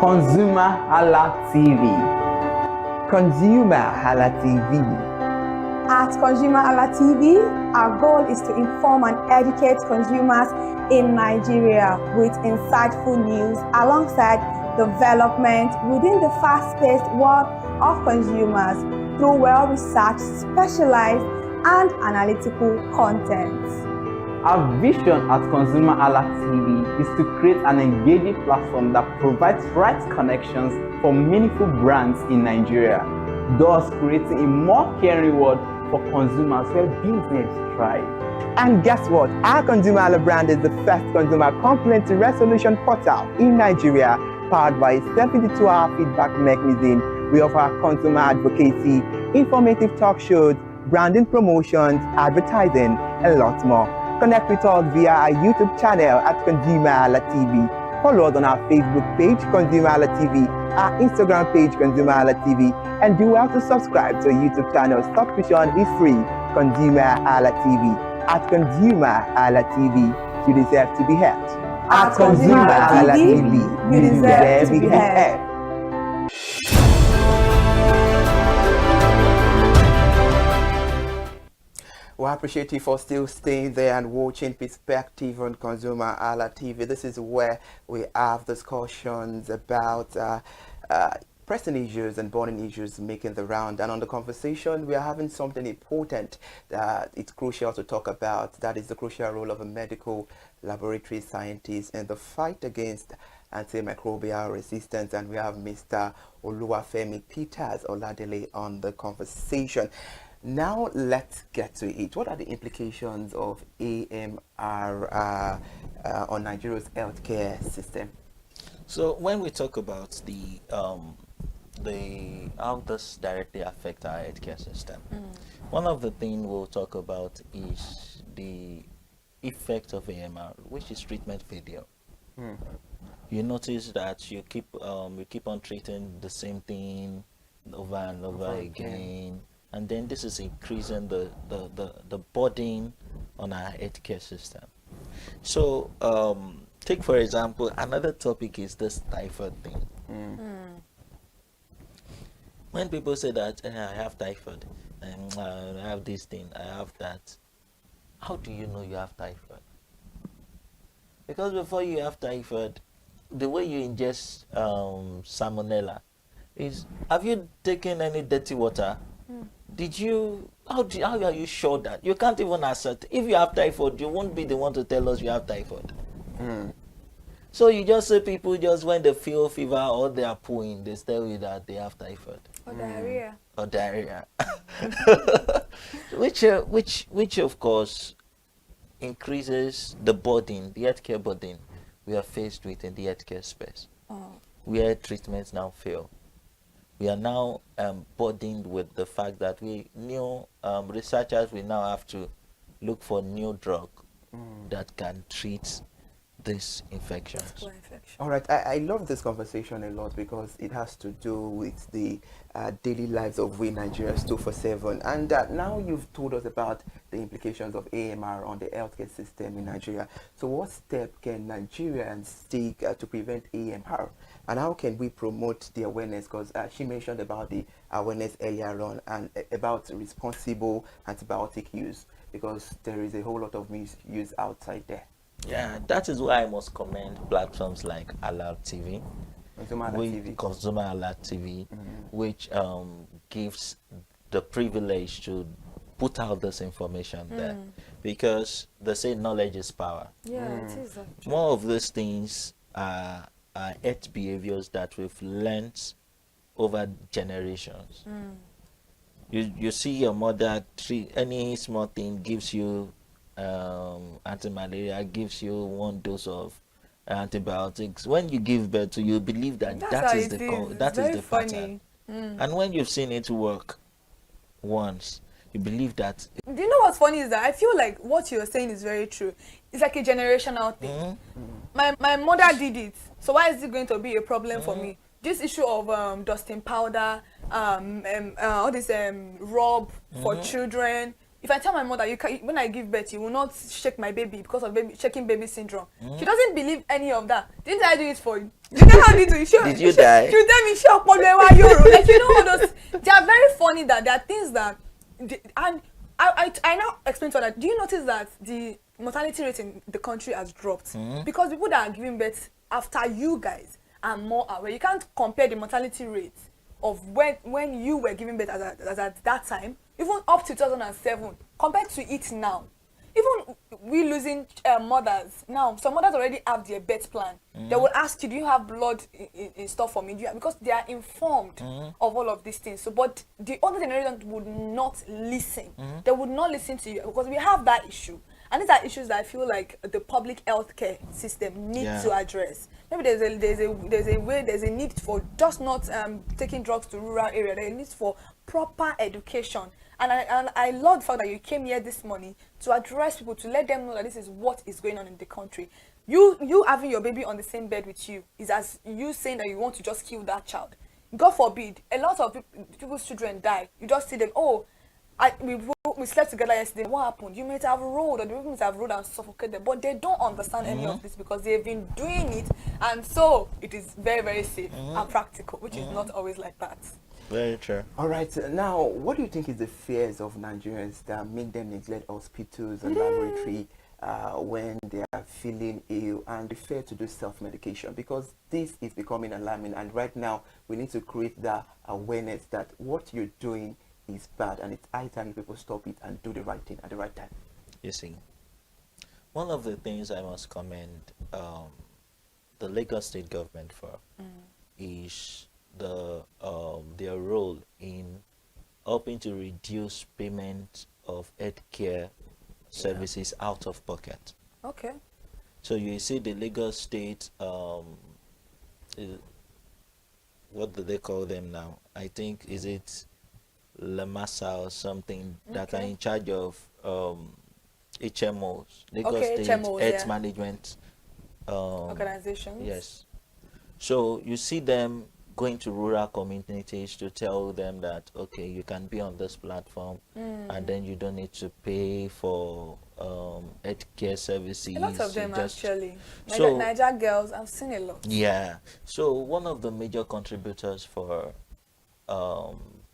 Speaker 2: ConsumerHallaTV.
Speaker 13: ConsumerHallaTV.
Speaker 1: At ConsumerHallaTV, our goal is to inform and educate consumers in Nigeria with insightful news alongside development within the fast-paced world of consumers through well-researched, specialized, and analytical content.
Speaker 2: Our vision at ConsumerHallaTV is to create an engaging platform that provides right connections for meaningful brands in Nigeria. thus creating a more caring world for consumers where business thrive. And guess what? Our ConsumerHalla brand is the first consumer complaint resolution portal in Nigeria, powered by a 72-hour feedback mechanism. We offer consumer advocacy, informative talk shows, branding promotions, advertising, and lots more. Connect with us via our YouTube channel at ConsumerHallaTV. Follow us on our Facebook page, ConsumerHallaTV, our Instagram page, ConsumerHallaTV, and do well to subscribe to our YouTube channel. Subscription is free, ConsumerHallaTV. At ConsumerHallaTV, you deserve to be heard. At ConsumerHallaTV, you deserve to be heard.
Speaker 3: Well, I appreciate you for still staying there and watching Perspective on ConsumerHallaTV. This is where we have discussions about pressing issues and burning issues making the round. And on the conversation, we are having something important that it's crucial to talk about. That is the crucial role of a medical laboratory scientist in the fight against antimicrobial resistance. And we have Mr. Oluwafemi Peters Oladele on the conversation. Now let's get to it. What are the implications of AMR on Nigeria's healthcare system?
Speaker 12: So when we talk about how this directly affect our healthcare system, one of the things we'll talk about is the effect of AMR, which is treatment failure. You notice that you keep on treating the same thing over and over again. And then this is increasing the burden on our healthcare system. So take for example, another topic is this typhoid thing. When people say that I have typhoid, and I have this thing, I have that, how do you know you have typhoid? Because before you have typhoid, the way you ingest salmonella is, have you taken any dirty water? Did you, how are you sure that? You can't even assert. If you have typhoid, you won't be the one to tell us you have typhoid. So you just say people just when they feel fever or they are pooing, they tell you that they have typhoid.
Speaker 1: Or diarrhea.
Speaker 12: Or diarrhea. which of course increases the burden, the healthcare burden we are faced with in the healthcare space. Where treatments now fail. We are now burdened with the fact that researchers will now have to look for new drug that can treat these infections.
Speaker 3: All right, I love this conversation a lot because it has to do with the daily lives of we Nigerians 24/7. And now you've told us about the implications of AMR on the healthcare system in Nigeria. So what step can Nigerians take to prevent AMR? And how can we promote the awareness? Because she mentioned about the awareness earlier on and about responsible antibiotic use, because there is a whole lot of misuse outside there.
Speaker 12: Yeah, that is why I must commend platforms like ConsumerHallaTV, which gives the privilege to put out this information there, because they say knowledge is power.
Speaker 1: Yeah, it is.
Speaker 12: More of these things are health behaviors that we've learned over generations. You see your mother treat any small thing, gives you anti-malaria, gives you one dose of antibiotics. When you give birth to, you believe that that is the pattern. And when you've seen it work once, you believe that.
Speaker 1: Do you know what's funny is that I feel like what you're saying is very true. It's like a generational thing. My mother did it, so why is it going to be a problem for me? This issue of dusting powder, all this rub for children. If I tell my mother, when I give birth, you will not shake my baby because of shaking baby syndrome. She doesn't believe any of that. Didn't I do it for you? Did
Speaker 12: you die?
Speaker 1: She will tell me, like, you know, all those. They are very funny that there are things that, and I now explain to her that, do you notice that the mortality rate in the country has dropped? Because people that are giving birth after you guys are more aware. You can't compare the mortality rate of when you were giving birth as at that time, even up to 2007, compared to it now. even we losing mothers now. Some mothers already have their birth plan. They will ask you, do you have blood in store for me? Because they are informed of all of these things. So, but the older generation would not listen. They would not listen to you because we have that issue. And these are issues that I feel like the public healthcare system needs to address. Maybe there's a need for just not taking drugs to rural area. There is a need for proper education. And I love the fact that you came here this morning to address people, to let them know that this is what is going on in the country. You having your baby on the same bed with you is as you saying that you want to just kill that child. God forbid, a lot of people's children die. You just see them, oh, we slept together yesterday. What happened? You might have rolled, or the people might have rolled and suffocated them, but they don't understand any of this because they've been doing it, and so it is very, very safe and practical, which is not always like that.
Speaker 3: Very true.
Speaker 2: All right. Now, what do you think is the fears of Nigerians that make them neglect hospitals and laboratory when they are feeling ill and prefer to do self-medication? Because this is becoming alarming, and right now we need to create that awareness that what you're doing is bad, and it's high time people stop it and do the right thing at the right time.
Speaker 12: You see, one of the things I must commend the Lagos state government for is their role in helping to reduce payment of healthcare services out of pocket.
Speaker 1: Okay.
Speaker 12: So you see the Lagos state, what do they call them now? I think, is it Lamasa or something, that are in charge of HMOs, Lagos State
Speaker 1: HMOs,
Speaker 12: Health Management
Speaker 1: organizations.
Speaker 12: Yes. So you see them going to rural communities to tell them that, okay, you can be on this platform and then you don't need to pay for healthcare services.
Speaker 1: A lot of them actually.
Speaker 12: So,
Speaker 1: Niger girls, I've seen a lot.
Speaker 12: Yeah. So one of the major contributors for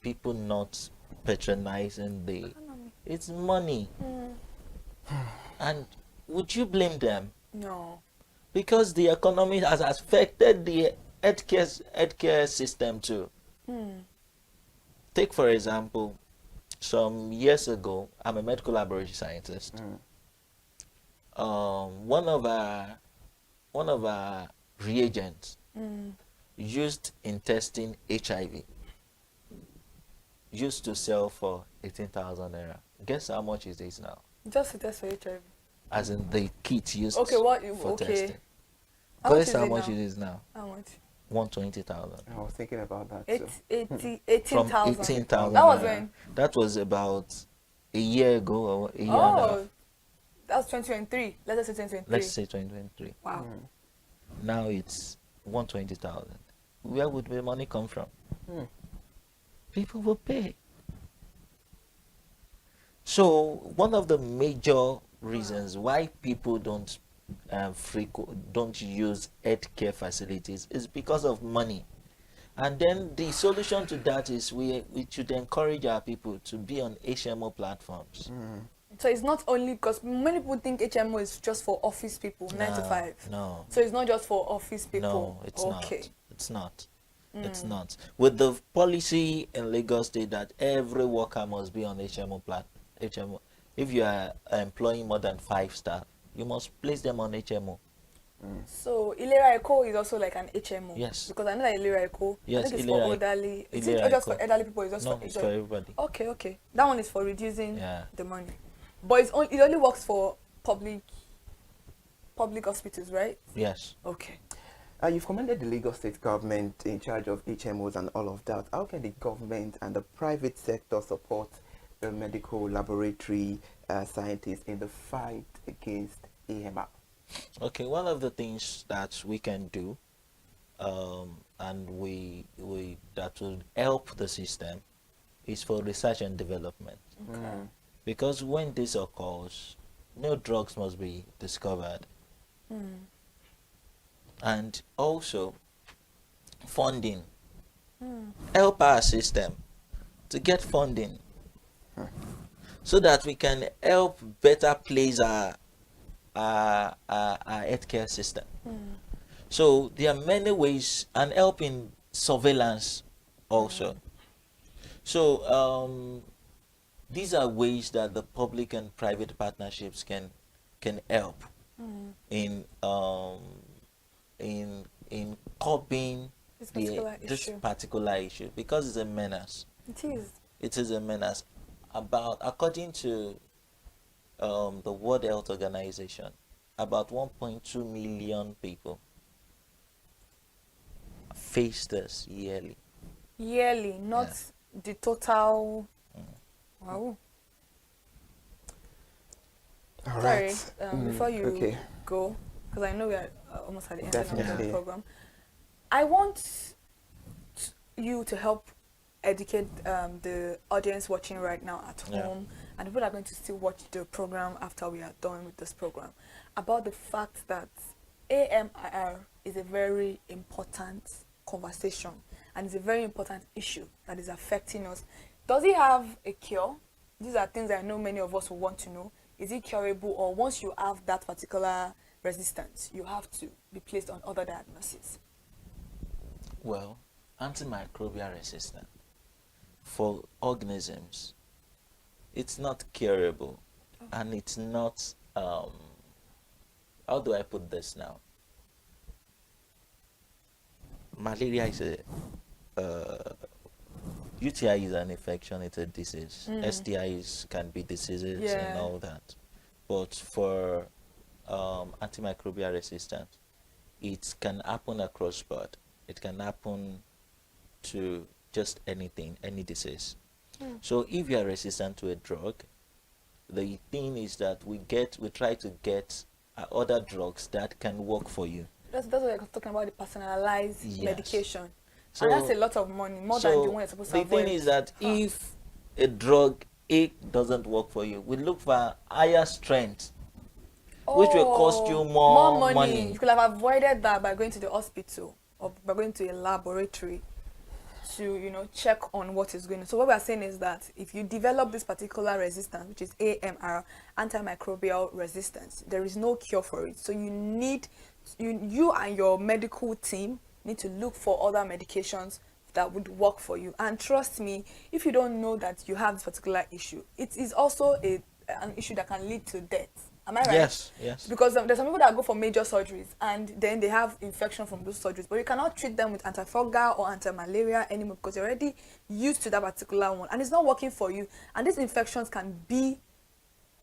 Speaker 12: people not patronizing it's money. And would you blame them?
Speaker 1: No.
Speaker 12: Because the economy has affected the healthcare system too. Take for example, some years ago, I'm a medical laboratory scientist. One of our reagents used in testing HIV used to sell for 18,000 naira. Guess how much is this now?
Speaker 1: Just to test for HIV.
Speaker 12: As in the kit used
Speaker 1: for
Speaker 12: testing.
Speaker 1: How
Speaker 12: Guess how
Speaker 1: much
Speaker 12: it is now?
Speaker 1: How much?
Speaker 12: 120,000.
Speaker 2: I was thinking about that.
Speaker 1: 18,000.
Speaker 12: From 18,000.
Speaker 1: That was when?
Speaker 12: That was about a year ago or a year and a half.
Speaker 1: That was 2023. Let's say 2023.
Speaker 12: Let's say 2023.
Speaker 1: Wow.
Speaker 12: Now it's 120,000. Where would the money come from? People will pay. So one of the major reasons why people don't use healthcare facilities is because of money. And then the solution to that is we should encourage our people to be on HMO platforms.
Speaker 1: So it's not only because many people think HMO is just for office people, 9 to 5.
Speaker 12: No.
Speaker 1: So it's not just for office people.
Speaker 12: No, it's not.
Speaker 1: It's
Speaker 12: not. It's not. With the policy in Lagos State that every worker must be on HMO. If you are employing more than 5 staff, you must place them on HMO.
Speaker 1: So Ilera Eco is also like an HMO.
Speaker 12: Yes.
Speaker 1: Because I know that Ilera Eco,
Speaker 12: yes,
Speaker 1: I think it's for elderly. Is it just for elderly people? It's just
Speaker 12: it's for everybody.
Speaker 1: Okay. That one is for reducing the money. But it only works for public hospitals, right?
Speaker 12: Yes.
Speaker 1: Okay.
Speaker 2: You've commended the Lagos state government in charge of HMOs and all of that. How can the government and the private sector support the medical laboratory scientists in the fight against AMR?
Speaker 12: Okay, one of the things that we can do and we that will help the system is for research and development. Because when this occurs, new drugs must be discovered. And also funding. Help our system to get funding so that we can help better place our healthcare system. So there are many ways, and help in surveillance also. So these are ways that the public and private partnerships can help in in curbing this particular issue, because it's a menace.
Speaker 1: It is.
Speaker 12: It is a menace. According to the World Health Organization, about 1.2 million people face this yearly.
Speaker 1: Yearly, not the total. Wow.
Speaker 3: All
Speaker 1: Sorry,
Speaker 3: right.
Speaker 1: before you
Speaker 3: Okay.
Speaker 1: go, because I know we are almost at the end
Speaker 3: Definitely.
Speaker 1: of the program, I want you to help educate the audience watching right now at home, and people are going to still watch the program after we are done with this program, about the fact that AMR is a very important conversation and it's a very important issue that is affecting us. Does it have a cure? These are things I know many of us will want to know. Is it curable, or once you have that particular resistance, you have to be placed on other diagnoses?
Speaker 12: Well, antimicrobial resistance for organisms, it's not curable, and it's not, how do I put this now? Malaria is UTI is an infection, it's a disease. STIs can be diseases and all that. But for antimicrobial resistance, it can happen across board. It can happen to just anything, any disease. So if you are resistant to a drug, the thing is that we try to get other drugs that can work for you.
Speaker 1: That's what I was talking about, the personalized medication.
Speaker 12: So,
Speaker 1: and that's a lot of money, more than the one you're supposed to avoid.
Speaker 12: The thing is that if a drug A doesn't work for you, we look for higher strength, which will cost you more money.
Speaker 1: You could have avoided that by going to the hospital or by going to a laboratory to, you know, check on what is going on. So what we are saying is that if you develop this particular resistance, which is AMR, antimicrobial resistance, there is no cure for it. So you need, you and your medical team need to look for other medications that would work for you. And trust me, if you don't know that you have this particular issue, it is also an issue that can lead to death. Am I right?
Speaker 12: Yes, yes.
Speaker 1: Because there's some people that go for major surgeries and then they have infection from those surgeries, but you cannot treat them with antifungal or anti-malaria anymore because you're already used to that particular one and it's not working for you. And these infections can be,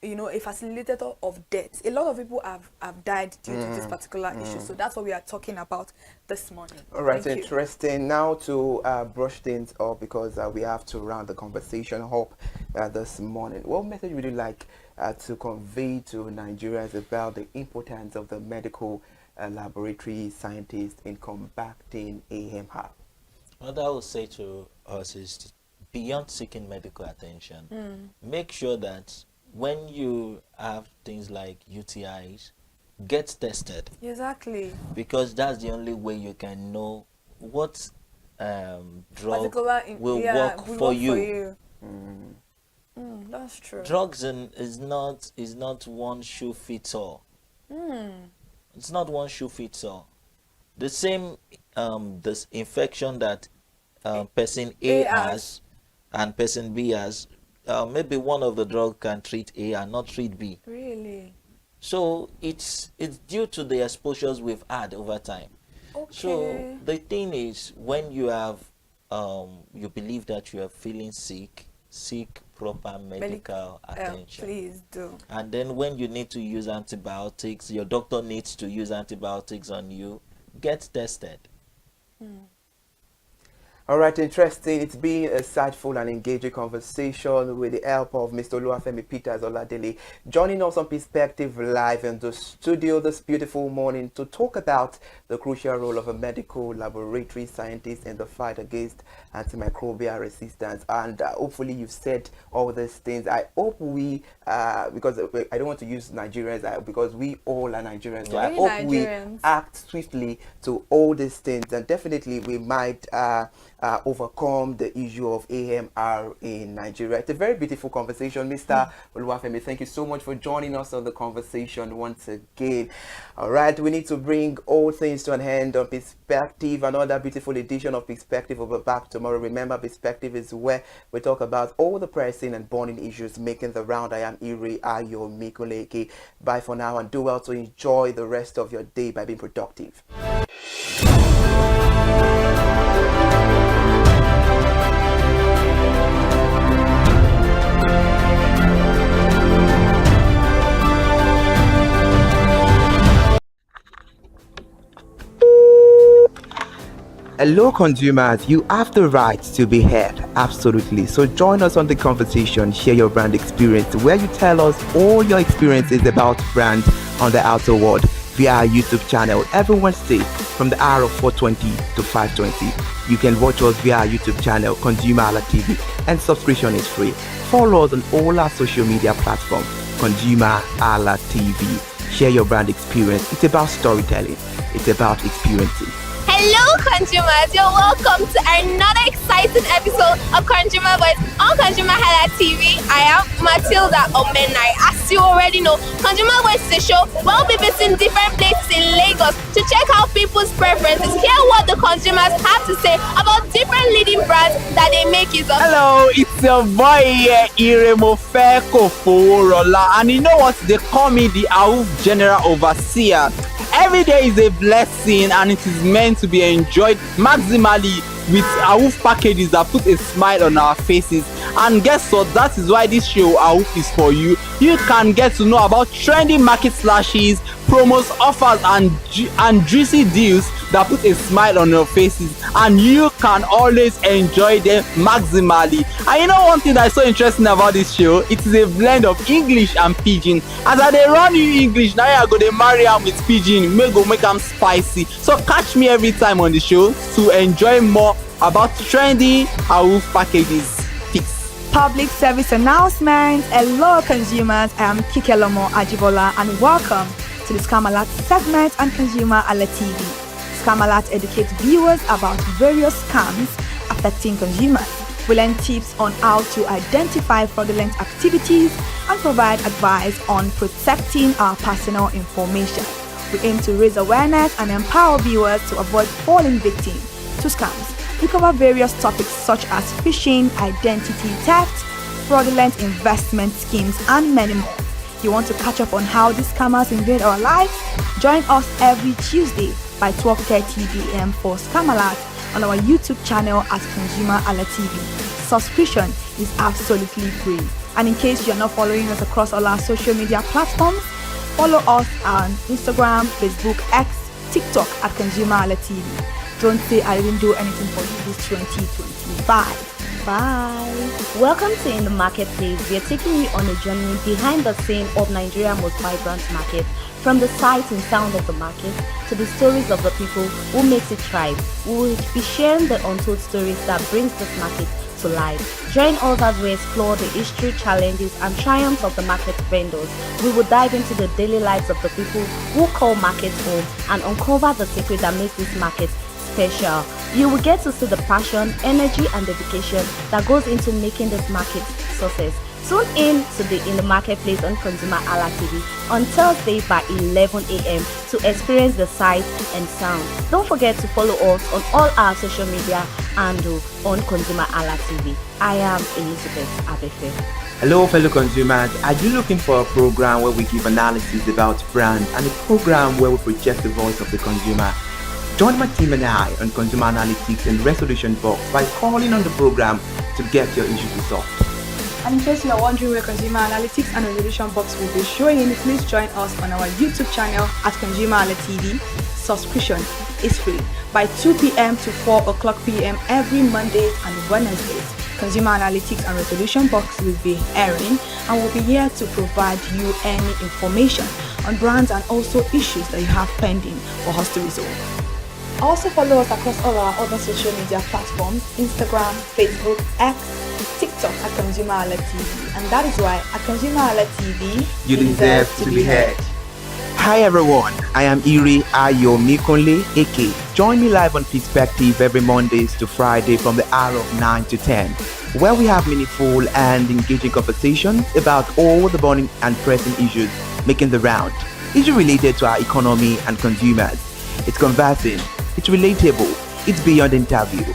Speaker 1: you know, a facilitator of death. A lot of people have died due to this particular issue. So that's what we are talking about this morning.
Speaker 3: All right,
Speaker 1: Thank you.
Speaker 3: interesting. Now to brush things up, because we have to round the conversation up this morning. What message would you like to convey to Nigerians about the importance of the medical laboratory scientists in combating AMR?
Speaker 12: What I would say to us is, beyond seeking medical attention, make sure that when you have things like UTIs, get tested.
Speaker 1: Exactly.
Speaker 12: Because that's the only way you can know what drug will work for you.
Speaker 1: That's true.
Speaker 12: Drugs is not one shoe fits all. It's not one shoe fits all. The same this infection that person A has and person B has, maybe one of the drugs can treat A and not treat B.
Speaker 1: Really?
Speaker 12: So it's due to the exposures we've had over time.
Speaker 1: Okay.
Speaker 12: So the thing is, when you have you believe that you are feeling sick, seek proper medical attention.
Speaker 1: Please do.
Speaker 12: And then when you need to use antibiotics, your doctor needs to use antibiotics on you, get tested.
Speaker 3: All right, interesting. It's been a insightful and engaging conversation with the help of Mr. Oluwafemi Peters Oladele, joining us on Perspective Live in the studio this beautiful morning to talk about the crucial role of a medical laboratory scientist in the fight against antimicrobial resistance. And hopefully you've said all these things. I hope we, because I don't want to use Nigerians, because we all are Nigerians, so I hope we act swiftly to all these things, and definitely we might overcome the issue of AMR in Nigeria. It's a very beautiful conversation. Mr. Oluwafemi, thank you so much for joining us on the conversation once again. All right, we need to bring all things to an end on Perspective, another beautiful edition of Perspective will be back tomorrow. Remember, Perspective is where we talk about all the pressing and burning issues making the round. I am Iri Ayo Mikuleke. Bye for now and do well to enjoy the rest of your day by being productive. Hello consumers, you have the right to be heard, absolutely. So join us on the conversation, share your brand experience, where you tell us all your experiences about brands on the outer world via our YouTube channel every Wednesday from the hour of 4:20 to 5:20. You can watch us via our YouTube channel, ConsumerHallaTV, and subscription is free. Follow us on all our social media platforms, ConsumerHallaTV. Share your brand experience. It's about storytelling. It's about experiences.
Speaker 14: Hello consumers, you're welcome to another exciting episode of Consumer Voice on ConsumerHallaTV. I am Matilda Omenai. As you already know, Consumer Voice is a show where we'll be visiting different places in Lagos to check out people's preferences, hear what the consumers have to say about different leading brands that they make use of.
Speaker 2: Hello, it's your boy here, Iremofeko Foworola, and you know what? They call me the AUF General Overseer. Every day is a blessing and it is meant to be enjoyed maximally with AUF packages that put a smile on our faces. And guess what? That is why this show AUF is for you. You can get to know about trendy market slashes, promos, offers and juicy deals that put a smile on your faces, and you can always enjoy them maximally. And you know one thing that is so interesting about this show? It is a blend of English and Pidgin. As I dey run you English, now I go dey marry am with Pidgin, make am spicy. So catch me every time on the show to enjoy more about trendy AUF packages.
Speaker 1: Public service announcement. Hello consumers, I am Kikelomo Ajibola and welcome to the Scam Alert segment on ConsumerHallaTV. Scam Alert educates viewers about various scams affecting consumers. We learn tips on how to identify fraudulent activities and provide advice on protecting our personal information. We aim to raise awareness and empower viewers to avoid falling victim to scams. We cover various topics such as phishing, identity theft, fraudulent investment schemes, and many more. You want to catch up on how these scammers invade our lives? Join us every Tuesday by 12:30 p.m. for Scam Alert on our YouTube channel at ConsumerHallaTV. Subscription is absolutely free. And in case you're not following us across all our social media platforms, follow us on Instagram, Facebook, X, TikTok at ConsumerHallaTV. Don't say I didn't do anything for you this 2025. Bye.
Speaker 15: Welcome to In the Marketplace. We are taking you on a journey behind the scene of Nigeria's most vibrant market. From the sight and sound of the market to the stories of the people who makes it thrive. We will be sharing the untold stories that brings this market to life. Join us as we explore the history, challenges, and triumphs of the market vendors. We will dive into the daily lives of the people who call markets home and uncover the secret that makes this market special. You will get to see the passion, energy, and dedication that goes into making this market success. Tune in to the In the Marketplace on ConsumerHallaTV on Thursday by 11 a.m. to experience the sight and sound. Don't forget to follow us on all our social media handle on ConsumerHallaTV. I am Elizabeth Abefe.
Speaker 3: Hello fellow consumers, are you looking for a program where we give analysis about brands and a program where we project the voice of the consumer? Join my team and I on Consumer Analytics and Resolution Box by calling on the program to get your issues resolved.
Speaker 1: And in case you are wondering where Consumer Analytics and Resolution Box will be showing, please join us on our YouTube channel at ConsumerHallaTV. Subscription is free by 2 p.m. to 4 o'clock p.m. every Monday and Wednesdays. Consumer Analytics and Resolution Box will be airing and will be here to provide you any information on brands and also issues that you have pending for us to resolve. Also follow us across all our other social media platforms, Instagram, Facebook, X, TikTok at ConsumerHallaTV. And that is why at ConsumerHallaTV,
Speaker 3: you deserve to be heard. Hi everyone, I am Iri Ayomikunle Eke. Join me live on Perspective every Mondays to Friday from the hour of 9 to 10, where we have meaningful and engaging conversations about all the burning and pressing issues making the round. Issues related to our economy and consumers. It's conversing, it's relatable, it's beyond interview.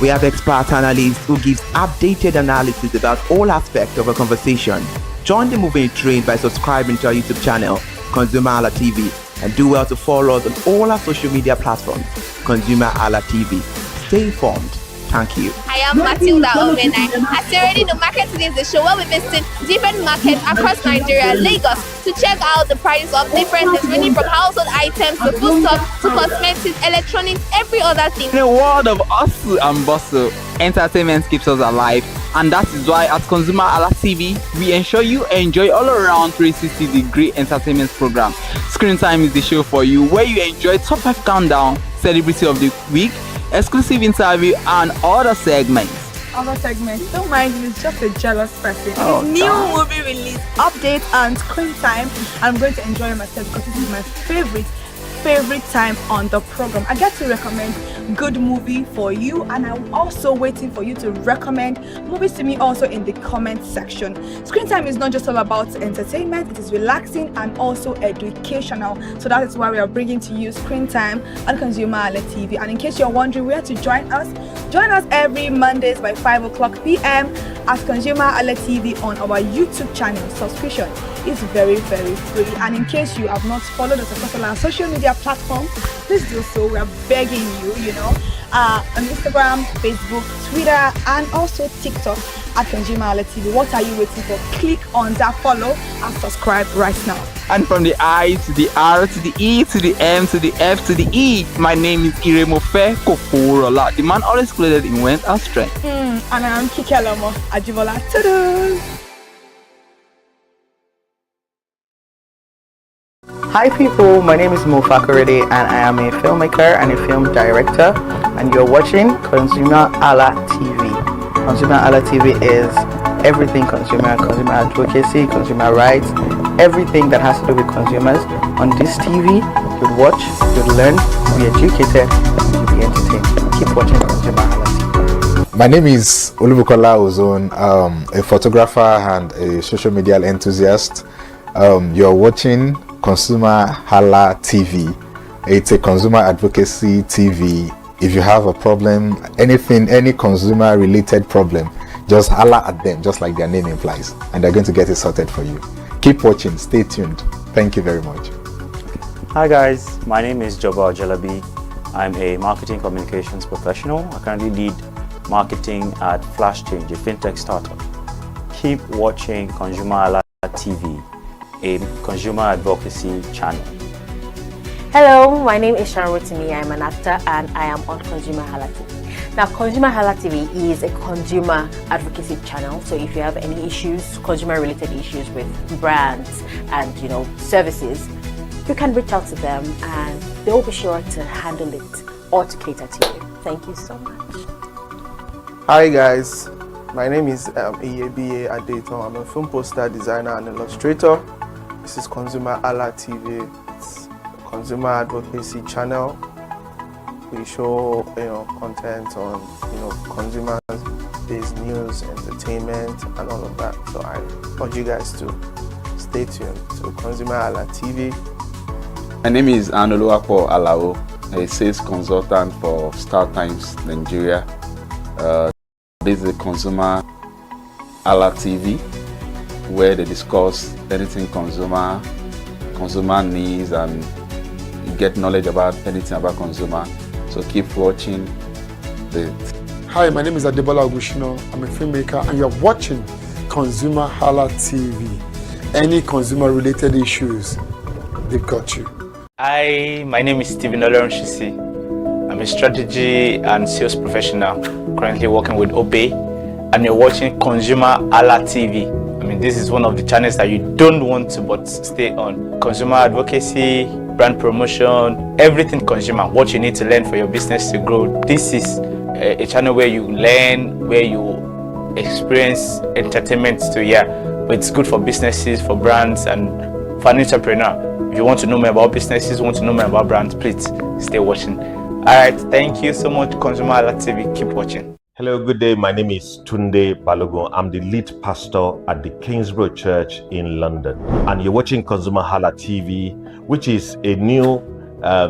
Speaker 3: We have expert analysts who gives updated analysis about all aspects of a conversation. Join the moving train by subscribing to our YouTube channel, ConsumerHallaTV, and do well to follow us on all our social media platforms, ConsumerHallaTV. Stay informed. Thank you.
Speaker 14: I am Matilda Omenai. As you already know, Market Today is the show where we visit different markets across Nigeria, Lagos, to check out the prices of different things, ranging from household items to foodstuffs to cosmetics, electronics, every other thing.
Speaker 2: In a world of hustle and bustle, entertainment keeps us alive, and that is why at ConsumerHallaTV, we ensure you enjoy all around 360-degree entertainment program. Screen Time is the show for you, where you enjoy top 5 countdown, celebrity of the week, exclusive interview, and other segments.
Speaker 1: Don't mind me, it's just a jealous person.
Speaker 2: Oh,
Speaker 1: It's new movie release, update, and screen time. I'm going to enjoy myself because this is my favorite time on the program. I get to recommend good movie for you, and I'm also waiting for you to recommend movies to me also in the comment section. Screen time is not just all about entertainment, it is relaxing and also educational. So that is why we are bringing to you Screen Time on ConsumerHallaTV. And in case you're wondering where to join us every Mondays by 5 o'clock p.m. at ConsumerHallaTV on our YouTube channel. Subscription is very, very free. And in case you have not followed us across all our social media platforms, please do so. We are begging you, on Instagram, Facebook, Twitter, and also TikTok at ConsumerHallaTV. What are you waiting for? Click on that follow and subscribe right now.
Speaker 2: And from the I to the R to the E to the M to the F to the E, my name is Iremofe Koforola, the man always clothed in wealth and strength.
Speaker 1: And I'm Kikelomo Ajibola. Toodles!
Speaker 16: Hi people, my name is Mo Fakorede and I am a filmmaker and a film director, and you're watching ConsumerHallaTV. ConsumerHallaTV is everything consumer advocacy, consumer rights, everything that has to do with consumers. On this TV, you'll watch, you'll learn, you'll be educated, and you'll be entertained. Keep watching ConsumerHallaTV.
Speaker 17: My name is Olubukola Ozone, a photographer and a social media enthusiast. You're watching ConsumerHallaTV. It's a consumer advocacy TV. If you have a problem, any consumer related problem, just holla at them, just like their name implies, and they're going to get it sorted for you. Keep watching, stay tuned. Thank you very much.
Speaker 18: Hi guys, my name is Joba Jalabi. I'm a marketing communications professional. I currently lead marketing at Flash Change, a fintech startup. Keep watching ConsumerHallaTV, a consumer advocacy channel.
Speaker 19: Hello, my name is Sharon Rotimi. I'm an actor and I am on ConsumerHallaTV. Now, ConsumerHallaTV is a consumer advocacy channel. So if you have any issues, consumer-related issues with brands and services, you can reach out to them and they will be sure to handle it or to cater to you. Thank you so much.
Speaker 20: Hi guys, my name is Iyebiye Adeton. I'm a film poster designer and illustrator. This is ConsumerHallaTV. It's a consumer advocacy channel. We show content on consumers-based news, entertainment, and all of that. So I urge you guys to stay tuned to ConsumerHallaTV.
Speaker 21: My name is Anoluwapo Alao, a sales consultant for Star Times Nigeria. This is ConsumerHallaTV, where they discuss anything consumer needs, and you get knowledge about anything about consumer. So keep watching.
Speaker 22: Hi, my name is Adebola Ogushino. I'm a filmmaker and you're watching ConsumerHallaTV. Any consumer related issues, they've got you.
Speaker 23: Hi, my name is Stephen Olorunshisi. I'm a strategy and sales professional, currently working with Obey, and you're watching ConsumerHallaTV. I mean, this is one of the channels that you don't want to but stay on. Consumer advocacy, brand promotion, everything consumer, what you need to learn for your business to grow. This is a channel where you learn, where you experience entertainment too, but it's good for businesses, for brands, and for an entrepreneur. If you want to know more about businesses, want to know more about brands, please stay watching. All right, thank you so much, ConsumerHalla TV. Keep watching.
Speaker 4: Hello, good day. My name is Tunde Balogun. I'm the lead pastor at the Kingsborough Church in London. And you're watching ConsumerHalla TV, which is a new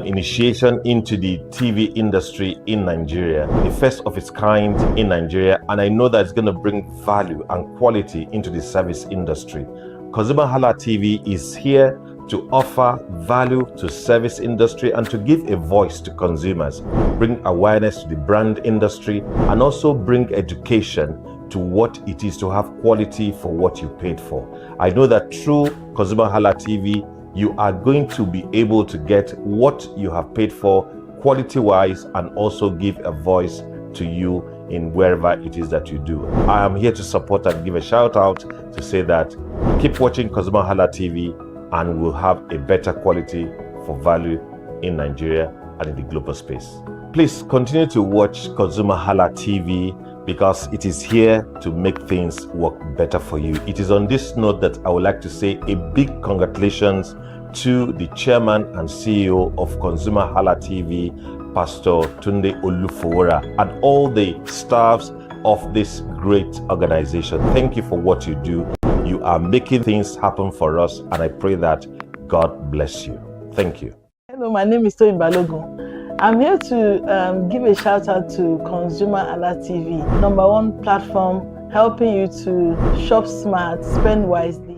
Speaker 4: initiation into the TV industry in Nigeria, the first of its kind in Nigeria, and I know that it's going to bring value and quality into the service industry. ConsumerHalla TV is here to offer value to service industry and to give a voice to consumers, bring awareness to the brand industry, and also bring education to what it is to have quality for what you paid for. I know that through ConsumerHalla TV, you are going to be able to get what you have paid for quality-wise and also give a voice to you in wherever it is that you do. I am here to support and give a shout out to say that keep watching ConsumerHalla TV and we'll have a better quality for value in Nigeria and in the global space. Please continue to watch ConsumerHalla TV because it is here to make things work better for you. It is on this note that I would like to say a big congratulations to the chairman and CEO of ConsumerHalla TV, Pastor Tunde Olufowora, and all the staffs of this great organization. Thank you for what you do. You are making things happen for us, and I pray that God bless you. Thank you.
Speaker 5: Hello, my name is Toyin Balogun. I'm here to give a shout out to ConsumerHalla TV, #1 platform helping you to shop smart, spend wisely.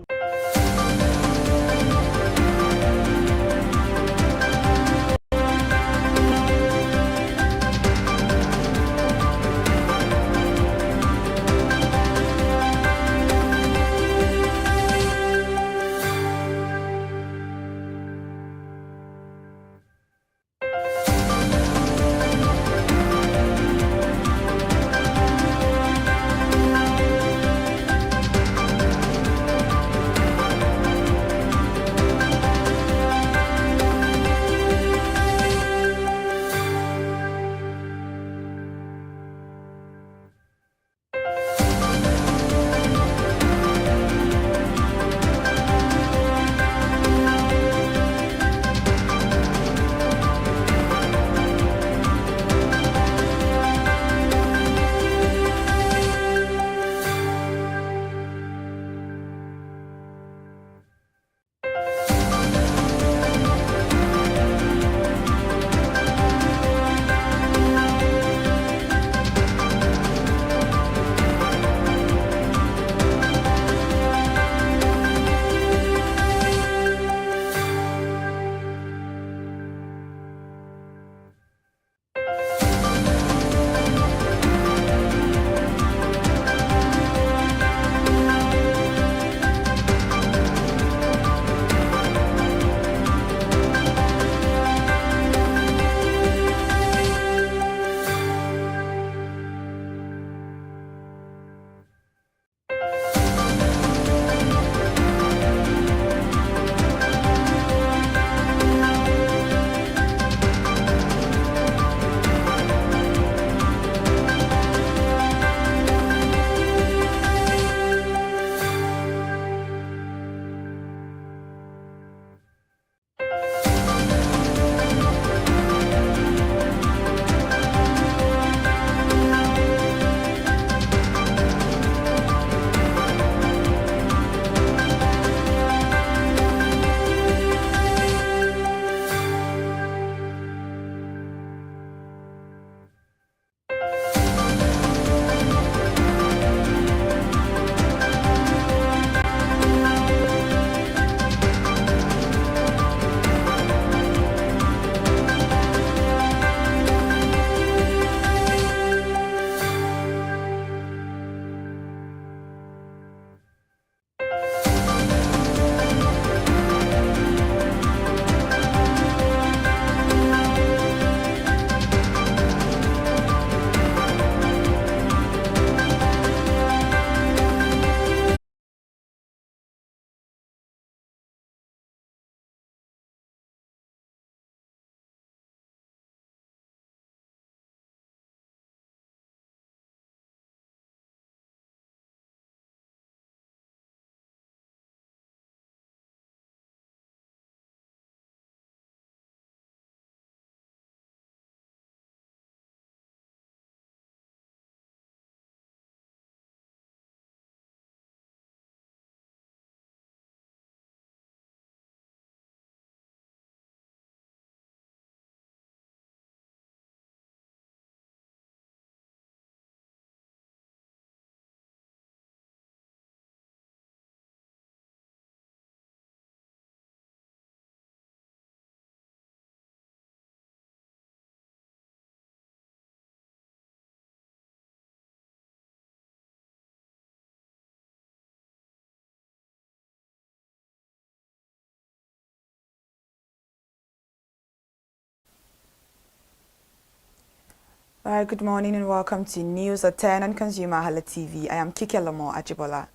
Speaker 1: All right, good morning and welcome to News at 10 on ConsumerHallaTV. I am Kike Lomo Ajibola.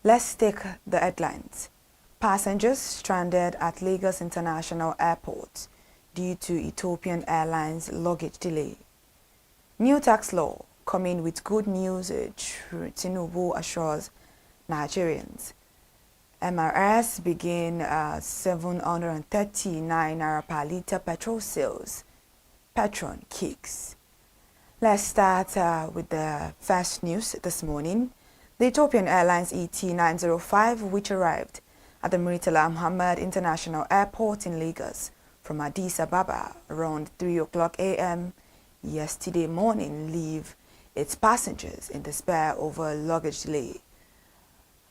Speaker 1: Let's take the headlines. Passengers stranded at Lagos International Airport due to Ethiopian Airlines luggage delay. New tax law coming with good news, Tinubu assures Nigerians. MRS begin 739 naira per litre petrol sales. Petron kicks. Let's start with the first news this morning. The Ethiopian Airlines ET905, which arrived at the Murtala Muhammad International Airport in Lagos from Addis Ababa around 3 o'clock a.m. yesterday morning, leave its passengers in despair over luggage delay.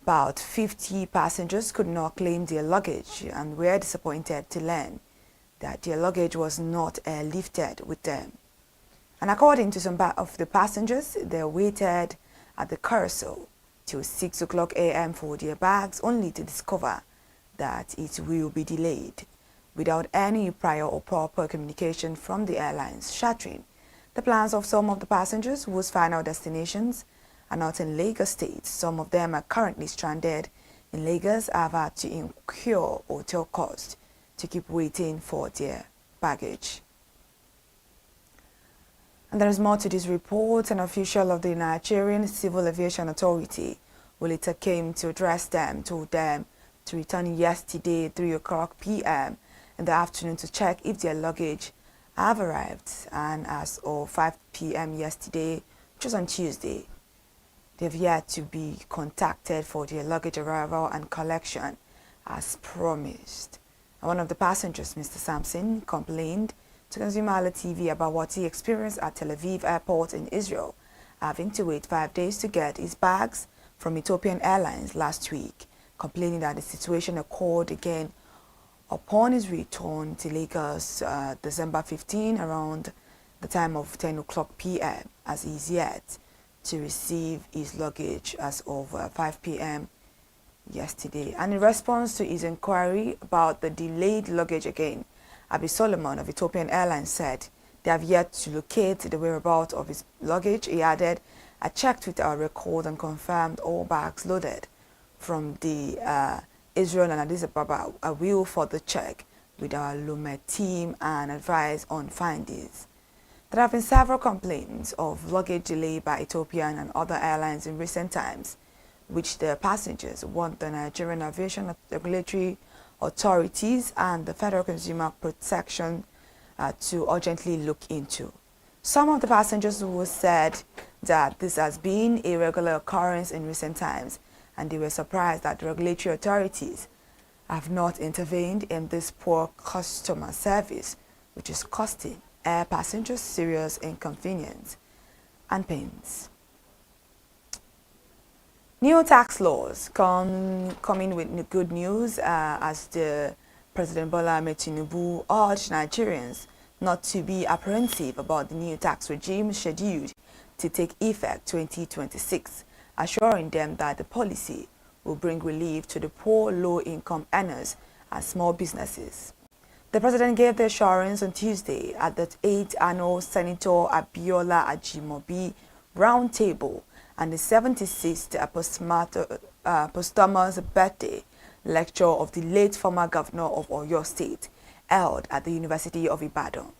Speaker 1: About 50 passengers could not claim their luggage and were disappointed to learn that their luggage was not airlifted with them. And according to some of the passengers, they waited at the carousel till 6 o'clock a.m. for their bags, only to discover that it will be delayed without any prior or proper communication from the airlines, shattering the plans of some of the passengers whose final destinations are not in Lagos State. Some of them are currently stranded in Lagos, have had to incur hotel costs to keep waiting for their baggage. And there is more to this report. An official of the Nigerian Civil Aviation Authority who later came to address them told them to return yesterday 3 o'clock p.m. in the afternoon to check if their luggage have arrived. And as of 5 p.m. yesterday, which was on Tuesday, they've yet to be contacted for their luggage arrival and collection as promised. And one of the passengers, Mr. Sampson, complained to ConsumerHallaTV about what he experienced at Tel Aviv Airport in Israel, having to wait 5 days to get his bags from Ethiopian Airlines last week, complaining that the situation occurred again upon his return to Lagos December 15 around the time of 10 o'clock p.m. as he is yet to receive his luggage as of 5 p.m. yesterday. And in response to his inquiry about the delayed luggage again, Abi Solomon of Ethiopian Airlines said they have yet to locate the whereabouts of his luggage. He added, "I checked with our record and confirmed all bags loaded from the Israel and Addis Ababa. I will further check with our Lume team and advise on findings." There have been several complaints of luggage delay by Ethiopian and other airlines in recent times, which the passengers want the Nigerian Aviation Regulatory Authorities and the Federal Consumer Protection to urgently look into. Some of the passengers who said that this has been a regular occurrence in recent times, and they were surprised that the regulatory authorities have not intervened in this poor customer service, which is costing air passengers serious inconvenience and pains. New tax laws coming with good news as the President Bola Ahmed Tinubu urged Nigerians not to be apprehensive about the new tax regime scheduled to take effect 2026, assuring them that the policy will bring relief to the poor, low-income earners and small businesses. The President gave the assurance on Tuesday at the 8th annual Senator Abiola Ajimobi Roundtable and the 76th posthumous birthday lecture of the late former governor of Oyo State, held at the University of Ibadan.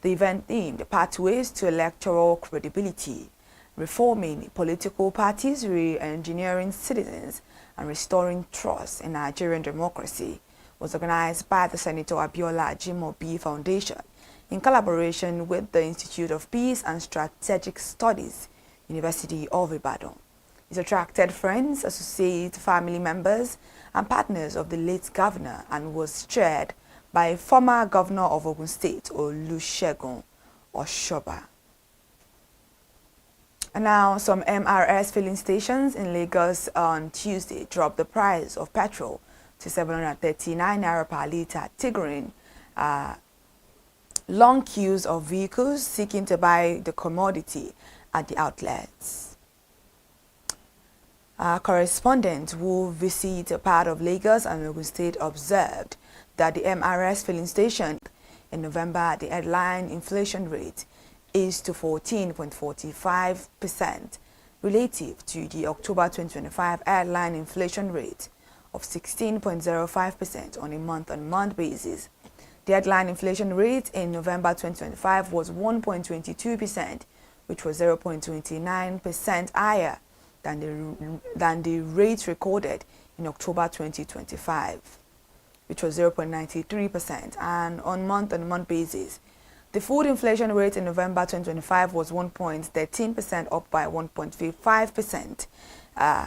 Speaker 1: The event themed Pathways to Electoral Credibility, Reforming Political Parties, Re-engineering Citizens, and Restoring Trust in Nigerian Democracy, was organized by the Senator Abiola Ajimobi Foundation in collaboration with the Institute of Peace and Strategic Studies, University of Ibadan. It attracted friends, associates, family members, and partners of the late governor and was chaired by former governor of Ogun State, Olusegun Oshoba. And now, some MRS filling stations in Lagos on Tuesday dropped the price of petrol to 739 naira per litre, triggering long queues of vehicles seeking to buy the commodity at the outlets. Our correspondent who visited a part of Lagos and Ogun State observed that the MRS filling station in November, the headline inflation rate is to 14.45% relative to the October 2025 headline inflation rate of 16.05% on a month-on-month basis. The headline inflation rate in November 2025 was 1.22%, which was 0.29% higher than the rate recorded in October 2025, which was 0.93%. And on month-on-month basis, the food inflation rate in November 2025 was 1.13%, up by 1.55%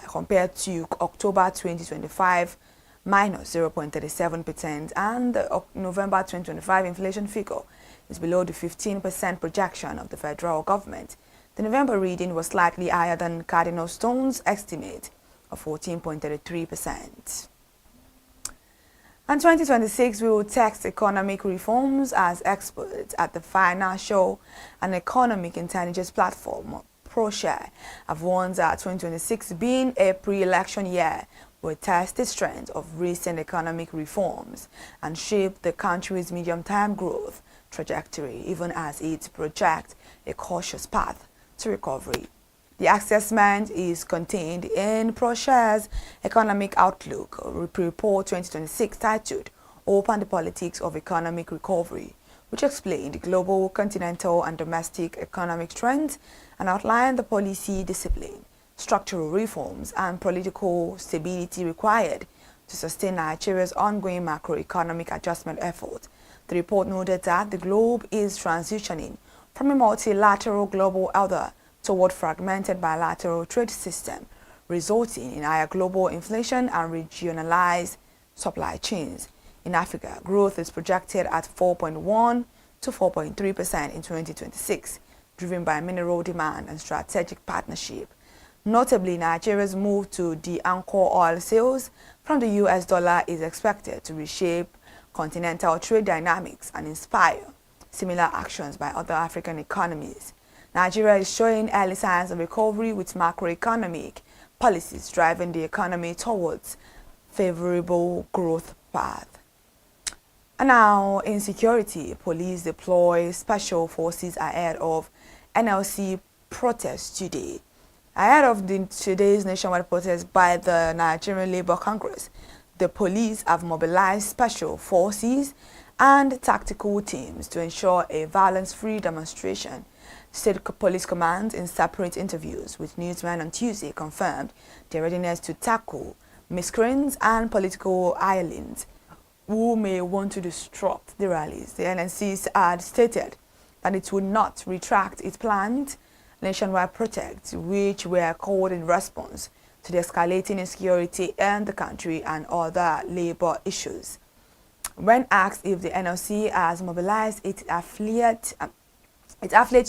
Speaker 1: compared to October 2025, minus 0.37%, and the November 2025 inflation figure is below the 15% projection of the federal government. The November reading was slightly higher than Cardinal Stone's estimate of 14.33%. And 2026 will test economic reforms as experts at the Financial and Economic Intelligence Platform, ProShare, have warned that 2026 being a pre-election year will test the strength of recent economic reforms and shape the country's medium-term growth trajectory, even as it projects a cautious path to recovery. The assessment is contained in ProShare's Economic Outlook Report 2026 titled Open the Politics of Economic Recovery, which explained global, continental and domestic economic trends and outlined the policy discipline, structural reforms and political stability required to sustain Nigeria's ongoing macroeconomic adjustment effort. The report noted that the globe is transitioning from a multilateral global order toward fragmented bilateral trade system, resulting in higher global inflation and regionalized supply chains. In Africa, growth is projected at 4.1 to 4.3% in 2026, driven by mineral demand and strategic partnership. Notably, Nigeria's move to de-anchor oil sales from the US dollar is expected to reshape continental trade dynamics and inspire similar actions by other African economies. Nigeria is showing early signs of recovery with macroeconomic policies driving the economy towards favorable growth path. And now, in security, police deploy special forces ahead of NLC protests today. Ahead of today's nationwide protest by the Nigerian Labour Congress, the police have mobilized special forces and tactical teams to ensure a violence-free demonstration. State Police Command, in separate interviews with newsmen on Tuesday, confirmed their readiness to tackle miscreants and political hirelings who may want to disrupt the rallies. The NNC had stated that it would not retract its planned nationwide protests, which were called in response to the escalating insecurity in the country and other labor issues. When asked if the NLC has mobilized its affiliate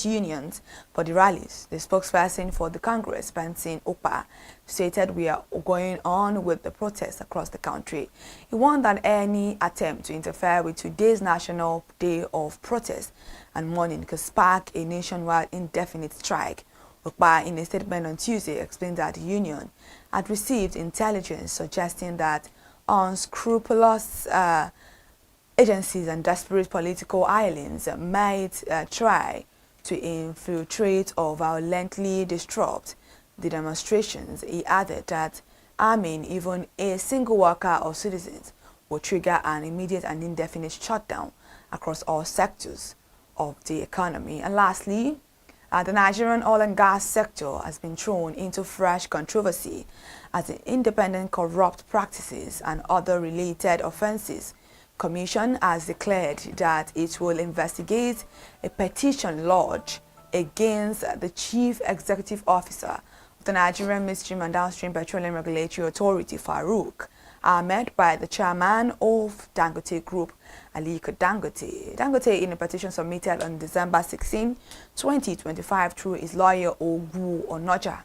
Speaker 1: unions for the rallies, the spokesperson for the Congress, Benson Okpa, stated, "We are going on with the protests across the country." He warned that any attempt to interfere with today's National Day of Protest and mourning could spark a nationwide indefinite strike. Okpa, in a statement on Tuesday, explained that the union had received intelligence suggesting that unscrupulous agencies and desperate political hirelings might try to infiltrate or violently disrupt the demonstrations. He added that harming even a single worker or citizens will trigger an immediate and indefinite shutdown across all sectors of the economy. And lastly, the Nigerian oil and gas sector has been thrown into fresh controversy as the Independent Corrupt Practices and Other Related Offences Commission has declared that it will investigate a petition lodged against the Chief Executive Officer of the Nigerian Midstream and Downstream Petroleum Regulatory Authority, Farouk Ahmed, by the chairman of Dangote Group, Aliko Dangote. Dangote, in a petition submitted on December 16, 2025 through his lawyer Ogu Onoja,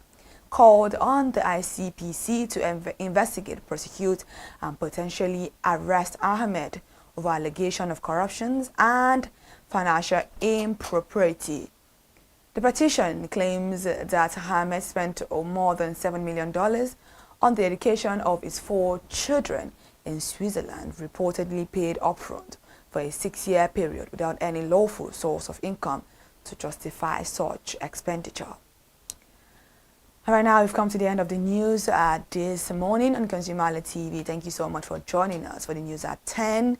Speaker 1: called on the ICPC to investigate, prosecute, and potentially arrest Ahmed over allegation of corruption and financial impropriety. The petition claims that Ahmed spent more than $7 million on the education of his 4 children in Switzerland, reportedly paid upfront for a 6-year period without any lawful source of income to justify such expenditure. All right, now we've come to the end of the news this morning on ConsumerHallaTV. Thank you so much for joining us for the news at 10.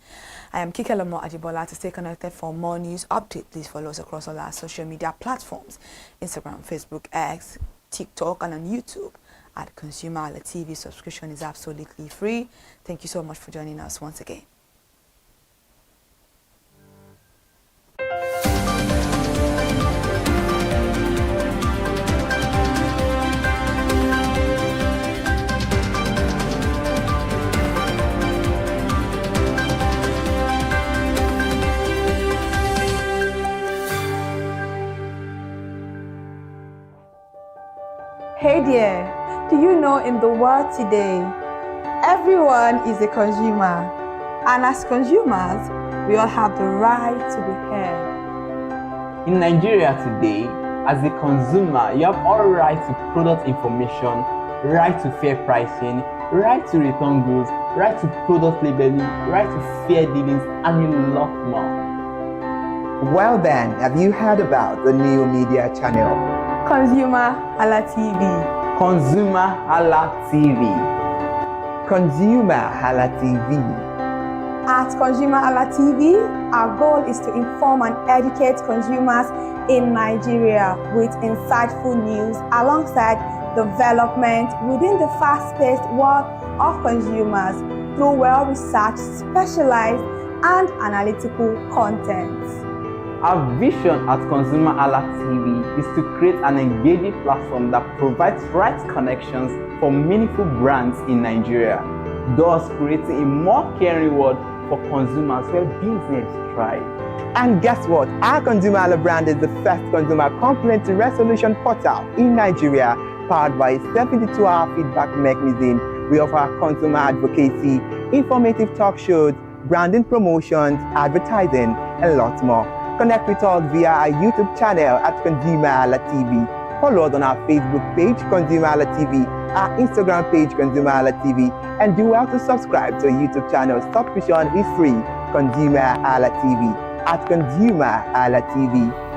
Speaker 1: I am Kike Lomo Ajibola. To stay connected for more news updates, please follow us across all our social media platforms: Instagram, Facebook, X, TikTok, and on YouTube at ConsumerHallaTV. Subscription is absolutely free. Thank you so much for joining us once again. Hey there, do you know in the world today, everyone is a consumer, and as consumers, we all have the right to be heard.
Speaker 2: In Nigeria today, as a consumer, you have all right to product information, right to fair pricing, right to return goods, right to product labeling, right to fair dealings, and a lot more.
Speaker 13: Well then, have you heard about the new media channel?
Speaker 1: ConsumerHallaTV.
Speaker 2: ConsumerHallaTV.
Speaker 13: ConsumerHallaTV.
Speaker 1: At ConsumerHallaTV, our goal is to inform and educate consumers in Nigeria with insightful news alongside development within the fast-paced world of consumers through well-researched, specialized, and analytical content.
Speaker 2: Our vision at ConsumerHallaTV is to create an engaging platform that provides right connections for meaningful brands in Nigeria, thus creating a more caring world for consumers where business thrive.
Speaker 13: And guess what? Our ConsumerHalla brand is the first consumer complaint resolution portal in Nigeria, powered by a 72-hour feedback mechanism. We offer consumer advocacy, informative talk shows, branding promotions, advertising, and lots more. Connect with us via our YouTube channel at ConsumerHallaTV. Follow us on our Facebook page, ConsumerHallaTV, our Instagram page, ConsumerHallaTV, and do well to subscribe to our YouTube channel. Subscription is free. ConsumerHallaTV. At ConsumerHallaTV,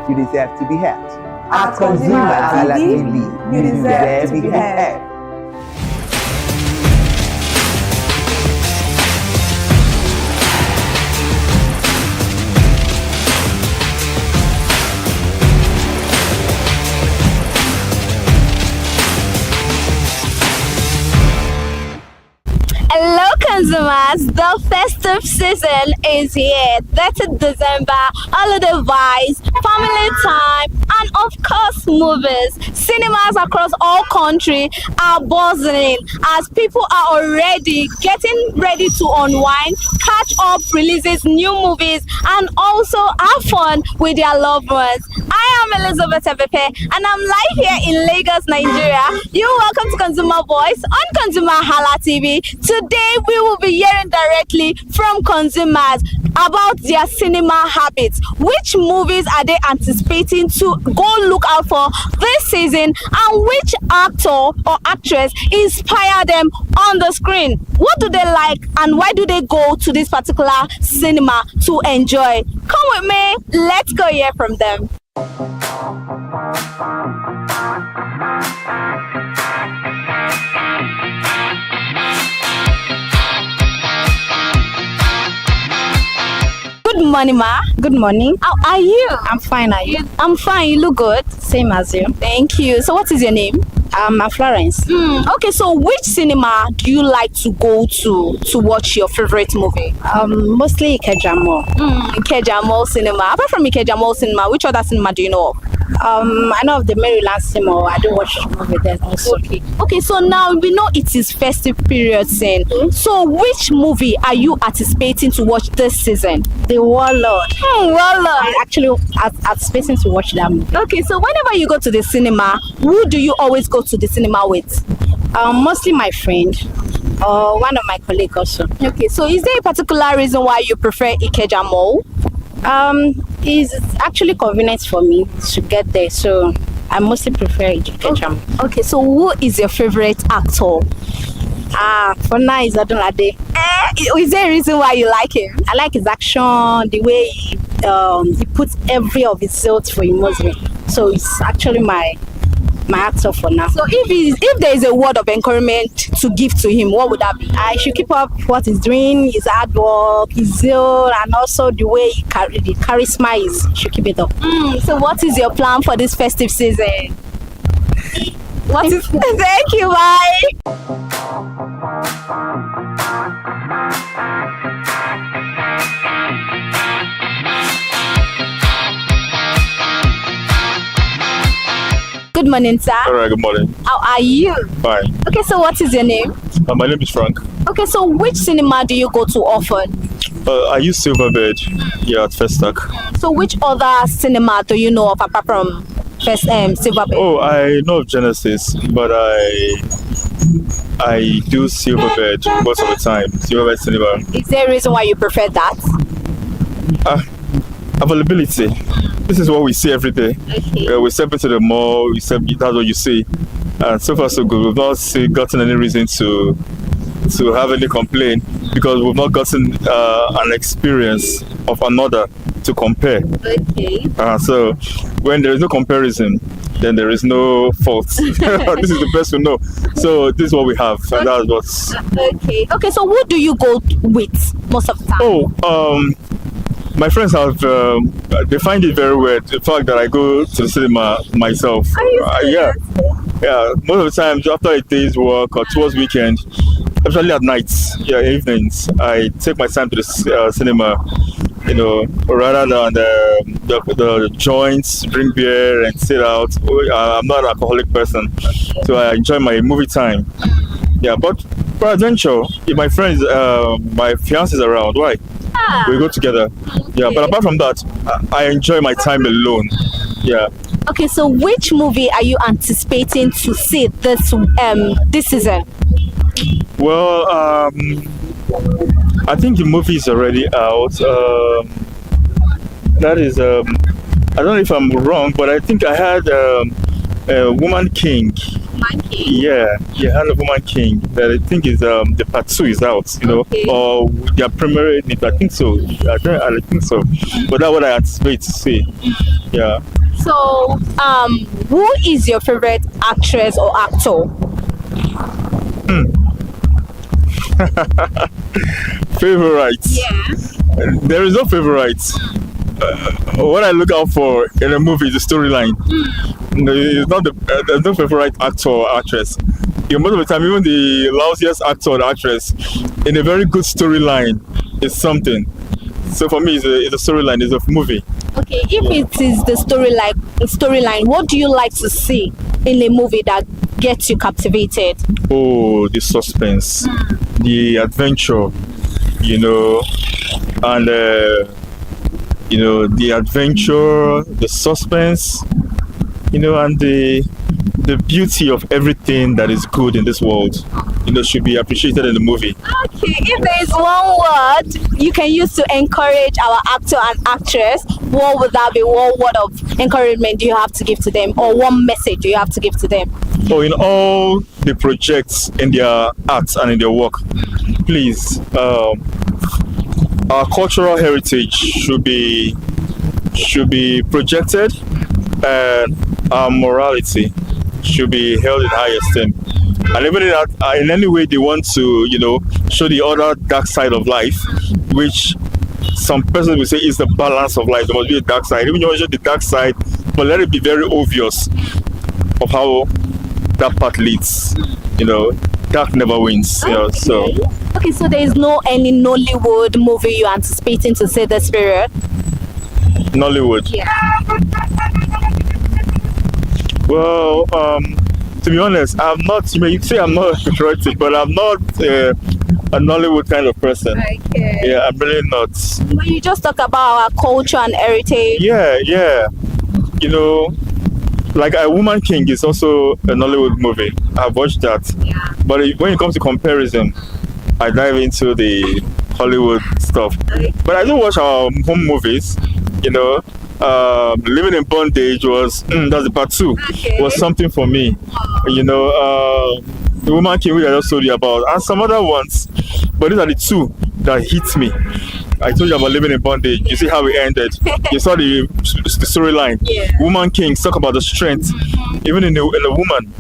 Speaker 13: you deserve to be heard.
Speaker 1: At ConsumerHallaTV, you deserve to be heard.
Speaker 7: Hello consumers, the festive season is here. 30th December, holiday vibes, family time, and of course movies. Cinemas across all country are buzzing as people are already getting ready to unwind, catch up releases, new movies, and also have fun with their loved ones. I am Elizabeth Ebepe and I'm live here in Lagos, Nigeria. You're welcome to Consumer Voice on ConsumerHallaTV. Today we will be hearing directly from consumers about their cinema habits. Which movies are they anticipating to go look out for this season, and which actor or actress inspire them on the screen? What do they like and why do they go to this particular cinema to enjoy? Come with me, let's go hear from them. Good morning, ma.
Speaker 6: Good morning.
Speaker 7: How are you?
Speaker 6: I'm fine. Are you?
Speaker 7: I'm fine. You look good.
Speaker 6: Same as you.
Speaker 7: Thank you. So what is your name?
Speaker 6: I'm Florence.
Speaker 7: Okay, so which cinema do you like to go to watch your favorite movie?
Speaker 6: Mostly Ikeja Mall.
Speaker 7: Ikeja Mall Cinema. Apart from Ikeja Mall Cinema, which other cinema do you know of?
Speaker 6: I know of the Maryland Cinema. I do watch movie there also.
Speaker 7: Okay, so now we know it is festive period soon. So which movie are you anticipating to watch this season?
Speaker 6: The Warlord.
Speaker 7: Warlord.
Speaker 6: I'm actually anticipating to watch that movie.
Speaker 7: Okay, so whenever you go to the cinema, who do you always go to the cinema with?
Speaker 6: Mostly my friend or one of my colleagues also.
Speaker 7: Okay, so is there a particular reason why you prefer Ikeja Mall?
Speaker 6: It's actually convenient for me to get there, so I mostly prefer Ikeja Mall.
Speaker 7: Okay, so who is your favorite actor?
Speaker 6: For now it's Adunlade.
Speaker 7: Is there a reason why you like him?
Speaker 6: I like his action, the way
Speaker 7: he puts every of his zeal for a Muslim. So it's actually my actor for now. So if there is a word of encouragement to give to him, what would that be? I should keep up what he's doing, his hard work, his zeal, and also the way the charisma is. Should keep it up.
Speaker 14: So what is your plan for this festive season? What is?
Speaker 7: Thank you, bye. Good morning, sir.
Speaker 8: All right, good morning.
Speaker 7: How are you?
Speaker 8: Fine.
Speaker 7: Okay, so what is your name?
Speaker 8: My name is Frank.
Speaker 7: Okay, so which cinema do you go to often?
Speaker 8: I use Silverbird here at Festac.
Speaker 7: So which other cinema do you know of apart from Silverbird?
Speaker 8: Oh, I know of Genesis, but I do Silverbird most of the time. Silverbird Cinema.
Speaker 7: Is there a reason why you prefer that?
Speaker 8: Availability. This is what we see every day. Okay. We step into the mall, that's what you see. And so far so good. We've not gotten any reason to have any complaint because we've not gotten an experience of another to compare.
Speaker 7: Okay.
Speaker 8: So when there is no comparison, then there is no fault. This is the best we know. So this is what we have, and that's what's...
Speaker 7: Okay. Okay, so who do you go with most of the time?
Speaker 8: My friends have, they find it very weird, the fact that I go to the cinema myself. Yeah. Most of the time, after a day's work or towards weekend, especially at nights, evenings, I take my time to the cinema, rather than the joints, drink beer and sit out. I'm not an alcoholic person, so I enjoy my movie time. Yeah, but for adventure, if my friends, my fiance is around, why? We go together. Yeah, but apart from that, I enjoy my time alone. Yeah.
Speaker 7: Okay, so which movie are you anticipating to see this season?
Speaker 8: Well, I think the movie is already out. That is, I don't know if I'm wrong, but I think I had Woman King. Yeah, I had a Woman King that I think is the part 2 is out,
Speaker 7: Okay.
Speaker 8: or their premiere. I think so. I think so. But that's what I anticipate to see. Yeah.
Speaker 7: So, who is your favorite actress or actor?
Speaker 8: Favorite?
Speaker 7: Yeah.
Speaker 8: There is no favorite. What I look out for in a movie is the storyline. It's not there's no favorite actor or actress. Most of the time, even the lousiest actor or actress in a very good storyline is something. So for me, it's a storyline, it's a movie.
Speaker 7: Okay, if it is the storyline, what do you like to see in a movie that gets you captivated?
Speaker 8: Oh, the suspense, the adventure, and the adventure, the suspense, and the beauty of everything that is good in this world, should be appreciated in the movie.
Speaker 7: Okay, if there is one word you can use to encourage our actor and actress, what would that be? What word of encouragement do you have to give to them, or what message do you have to give to them?
Speaker 8: So in all the projects in their art and in their work, please, our cultural heritage should be projected, and our morality should be held in high esteem. And even in any way they want to, show the other dark side of life, which some persons will say is the balance of life. There must be a dark side. Even if you want to show the dark side, but let it be very obvious of how that path leads. Dark never wins.
Speaker 7: Okay.
Speaker 8: So
Speaker 7: there is no any Nollywood movie you're anticipating to see this period?
Speaker 8: Nollywood.
Speaker 7: Yeah.
Speaker 8: Well, to be honest, I'm not. You may say I'm not patriotic, but I'm not a Nollywood kind of person.
Speaker 7: Okay.
Speaker 8: Yeah, I'm really not.
Speaker 7: But you just talk about our culture and heritage.
Speaker 8: Yeah. Like A Woman King is also a Nollywood movie. I've watched that.
Speaker 7: Yeah.
Speaker 8: But when it comes to comparison, I dive into the Hollywood stuff.
Speaker 7: Okay.
Speaker 8: But I do watch our home movies. Living in Bondage was that's the part 2.
Speaker 7: Okay.
Speaker 8: Was something for me. The Woman King, which I just told you about, and some other ones. But these are the 2 that hit me. I told you about living in bondage. You see how it ended. You saw the storyline.
Speaker 14: Yeah.
Speaker 8: Woman kings talk about the strength, even in a woman,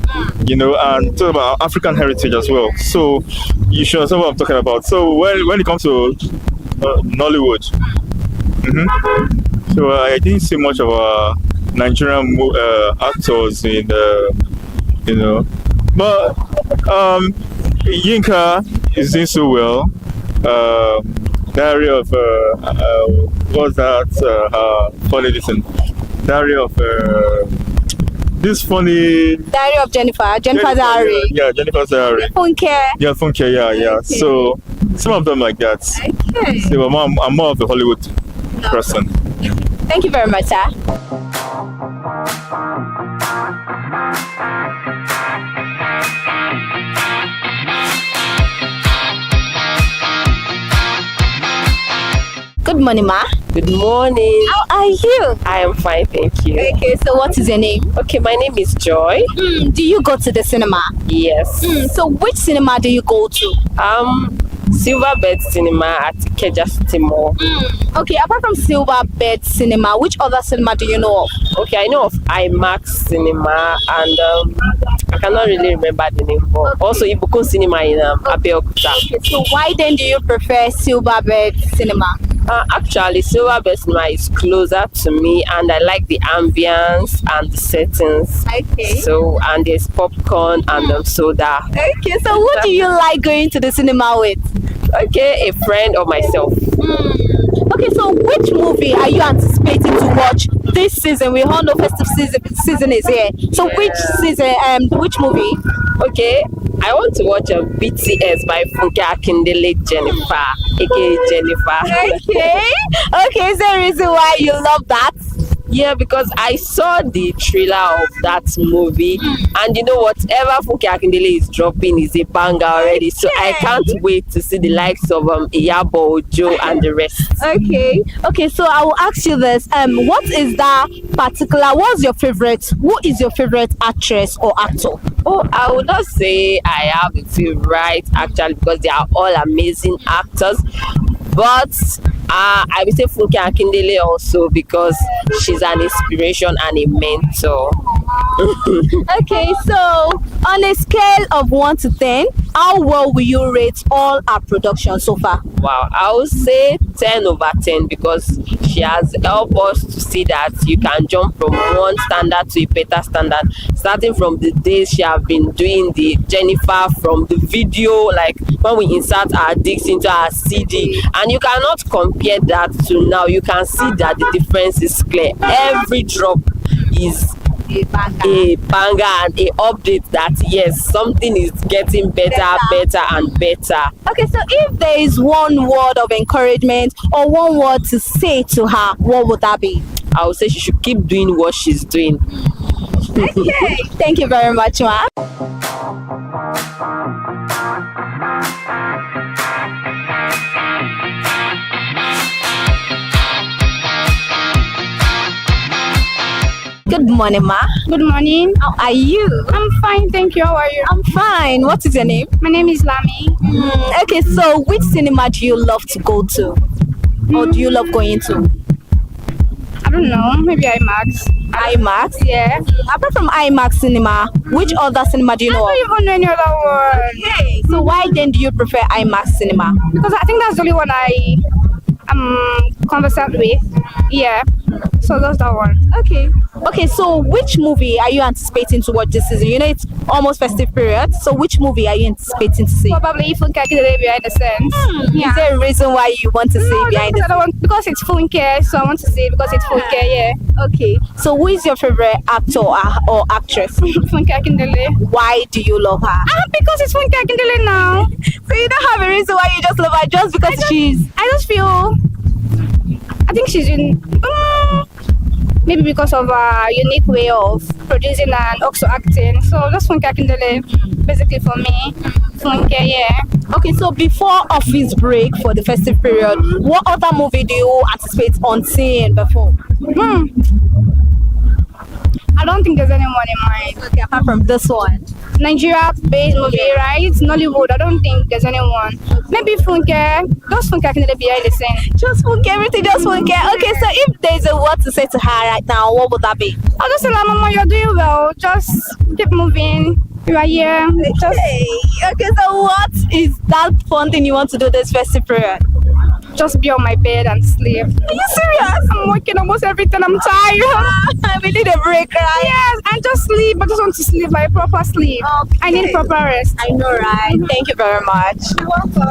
Speaker 8: you know, and talk about African heritage as well. So you should understand what I'm talking about. So when it comes to Nollywood, so I didn't see much of Nigerian actors in you know, but Yinka is doing so well. Diary of what's that? Funny listen. Diary of this funny.
Speaker 7: Diary of Jennifer Diary.
Speaker 8: Yeah, Jennifer Diary.
Speaker 7: Funke.
Speaker 8: Yeah, Funke. Yeah.
Speaker 7: Okay.
Speaker 8: So some of them like that.
Speaker 7: Okay.
Speaker 8: So I'm more of the Hollywood person.
Speaker 7: Thank you very much, sir. Good morning, ma.
Speaker 9: Good morning.
Speaker 7: How are you?
Speaker 9: I am fine, thank you.
Speaker 7: Okay, so what is your name?
Speaker 9: Okay, my name is Joy.
Speaker 7: Do you go to the cinema?
Speaker 9: Yes.
Speaker 7: So which cinema do you go to?
Speaker 9: Silverbird Cinema at Ikeja City Mall.
Speaker 7: Okay, apart from Silverbird Cinema, which other cinema do you know of?
Speaker 9: Okay, I know of IMAX Cinema and I cannot really remember the name, but also Ibuku Cinema in Abeokuta.
Speaker 7: Okay, so why then do you prefer Silverbird Cinema?
Speaker 9: Actually, Silverbird Cinema is closer to me and I like the ambience and the settings.
Speaker 7: Okay.
Speaker 9: So, and there's popcorn and soda.
Speaker 7: Okay, so who do you like going to the cinema with?
Speaker 9: Okay, a friend or myself.
Speaker 7: Okay, so which movie are you anticipating to watch this season? We all know festive season is here. So which season, which movie?
Speaker 9: Okay, I want to watch BTS by Funke Akindele Jennifer, aka Jennifer.
Speaker 7: Okay, is there a reason why you love that?
Speaker 9: Yeah, because I saw the trailer of that movie, and you know whatever Funke Akindele is dropping is a banger already. So I can't wait to see the likes of Iyabo Ojo and the rest.
Speaker 7: Okay. So I will ask you this: what is that particular? What's your favorite? Who is your favorite actress or actor?
Speaker 9: Oh, I would not say I have a favorite actually because they are all amazing actors. But I would say Funke Akindele also because she's an inspiration and a mentor.
Speaker 7: Okay, so on a scale of 1 to 10, how well will you rate all our production so far?
Speaker 9: Wow, I would say 10 over 10 because she has helped us to see that you can jump from one standard to a better standard. Starting from the days she have been doing the Jennifer from the video, like when we insert our discs into our CD, and you cannot compare that to now. You can see that the difference is clear. Every drop is a banger and a update that yes, something is getting better and better.
Speaker 7: Okay, so if there is one word of encouragement or one word to say to her, what would that be?
Speaker 9: I would say she should keep doing what she's doing.
Speaker 7: Okay, thank you very much, ma. Good morning, ma.
Speaker 10: Good morning.
Speaker 7: How are you?
Speaker 10: I'm fine, thank you. How are you?
Speaker 7: I'm fine. What is your name?
Speaker 10: My name is Lami.
Speaker 7: Okay, so which cinema do you love to go to? Or do you love going to?
Speaker 10: I don't know. Maybe IMAX.
Speaker 7: IMAX?
Speaker 10: Yeah.
Speaker 7: Apart from IMAX cinema, which other cinema do you know?
Speaker 10: I don't even know any other one.
Speaker 7: Okay. So why then do you prefer IMAX cinema?
Speaker 10: Because I think that's the only one I am conversant with. Yeah. So that's that one.
Speaker 7: Okay, so which movie are you anticipating to watch this season? You know it's almost festive period, so which movie are you anticipating to see?
Speaker 10: Probably Funke Akindele Behind the Scenes.
Speaker 7: Is there a reason why you want to see Behind the Scenes?
Speaker 10: Because it's Funke, so I want to see it because it's Funke, yeah.
Speaker 7: Okay, so who is your favorite actor or actress?
Speaker 10: Funke Akindele.
Speaker 7: Why do you love her?
Speaker 10: Because it's Funke Akindele now.
Speaker 7: So you don't have a reason why you just love her just because
Speaker 10: I just feel, I think she's in, maybe because of a unique way of producing and also acting. So that's Funke Akindele, basically for me. Funke, yeah.
Speaker 7: Okay, so before office break for the festive period, what other movie do you anticipate on seeing before?
Speaker 10: I don't think there's anyone in mind.
Speaker 14: Okay, apart from this one.
Speaker 10: Nigeria-based movie, right? Nollywood. I don't think there's anyone. Maybe Funke. Just Funke can be the same.
Speaker 14: Just Funke, everything just Funke. Okay, so if there's a word to say to her right now, what would that be?
Speaker 10: I'll just say, like, Mama, you're doing well. Just keep moving. You are here.
Speaker 14: Okay, so what is that fun thing you want to do this festive period?
Speaker 10: Just be on my bed and sleep.
Speaker 14: Are you serious?
Speaker 10: I'm working almost everything. I'm tired.
Speaker 14: We need a break, right?
Speaker 10: Yes, and just sleep. I just want to sleep, like proper sleep.
Speaker 14: Okay.
Speaker 10: I need proper rest.
Speaker 14: I know, right? Thank you very much.
Speaker 10: You're welcome.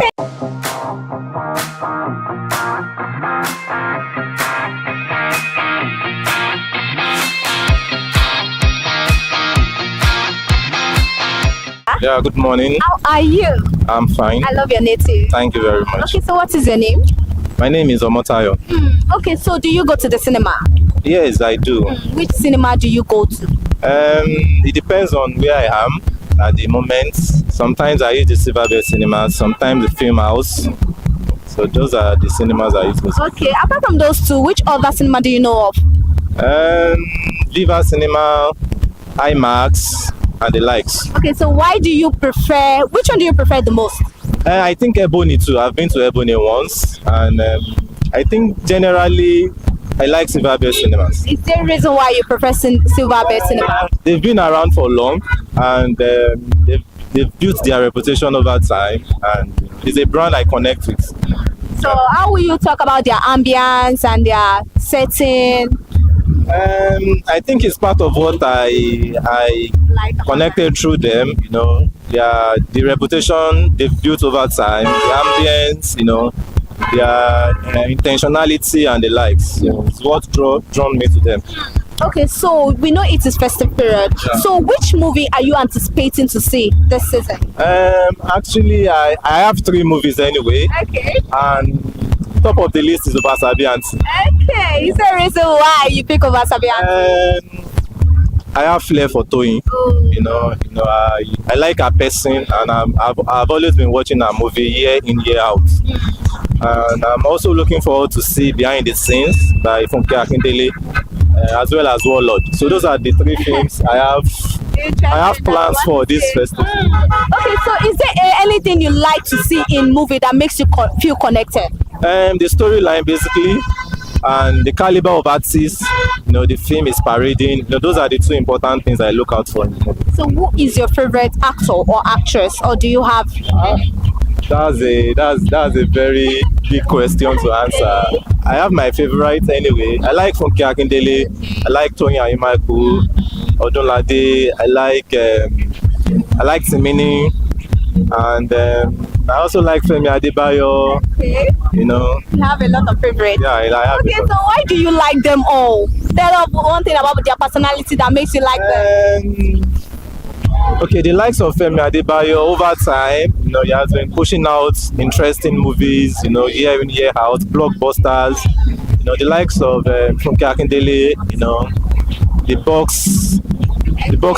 Speaker 11: Yeah, good morning.
Speaker 14: How are you?
Speaker 11: I'm fine.
Speaker 14: I love your native.
Speaker 11: Thank you very much.
Speaker 14: Okay, so what is your name?
Speaker 11: My name is Omotayo.
Speaker 14: Okay, so do you go to the cinema?
Speaker 11: Yes, I do.
Speaker 14: Which cinema do you go to?
Speaker 11: It depends on where I am at the moment. Sometimes I use the Silverbell Cinema, sometimes the Film House. So those are the cinemas I use.
Speaker 14: Okay, apart from those two, which other cinema do you know of?
Speaker 11: Viva Cinema, IMAX, and the likes.
Speaker 14: Okay, so why do you prefer, which one do you prefer the most?
Speaker 11: I think Ebony too. I've been to Ebony once, and I think generally I like Silverbell Cinemas.
Speaker 14: Is there a reason why you prefer Silverbell Cinema?
Speaker 11: They've been around for long, and they've built their reputation over time, and it's a brand I connect with.
Speaker 14: So how will you talk about their ambience and their setting?
Speaker 11: I think it's part of what I connected through them. You know, the reputation they've built over time, the ambience, you know, their intentionality and the likes. You know, it's what drawn me to them.
Speaker 14: Okay, so we know it is festive period.
Speaker 11: Yeah.
Speaker 14: So which movie are you anticipating to see this season?
Speaker 11: Actually, I have 3 movies anyway.
Speaker 14: Okay.
Speaker 11: And top of the list is Obasabi Aunty.
Speaker 14: Okay, is there a reason why you pick Obasabi Aunty?
Speaker 11: I have flair for Toyin. You know, I like her person, and I've always been watching her movie year in, year out. And I'm also looking forward to see Behind the Scenes by Funke Akindele, as well as Warlord. So those are the 3 films I have plans for this festival.
Speaker 14: Okay, so is there anything you like to see in movie that makes you feel connected?
Speaker 11: The storyline basically, and the caliber of artists, you know, the film is parading. You know, those are the 2 important things I look out for in the movie.
Speaker 14: So who is your favorite actor or actress, or do you have?
Speaker 11: That's a very big question to answer. I have my favorite anyway. I like Funke Akindele. I like Toyin Ayimaku, Odunlade. I like Timini, and I also like Femi Adebayo.
Speaker 14: Okay.
Speaker 11: You know.
Speaker 14: You have a lot of favorites.
Speaker 11: Yeah, I have.
Speaker 14: Okay, so why do you like them all? Tell us one thing about their personality that makes you like them.
Speaker 11: Okay, the likes of Femi Adebayo over time, you know, he has been pushing out interesting movies, you know, year in, year out, blockbusters. You know, the likes of Funke Akindele, you know, the box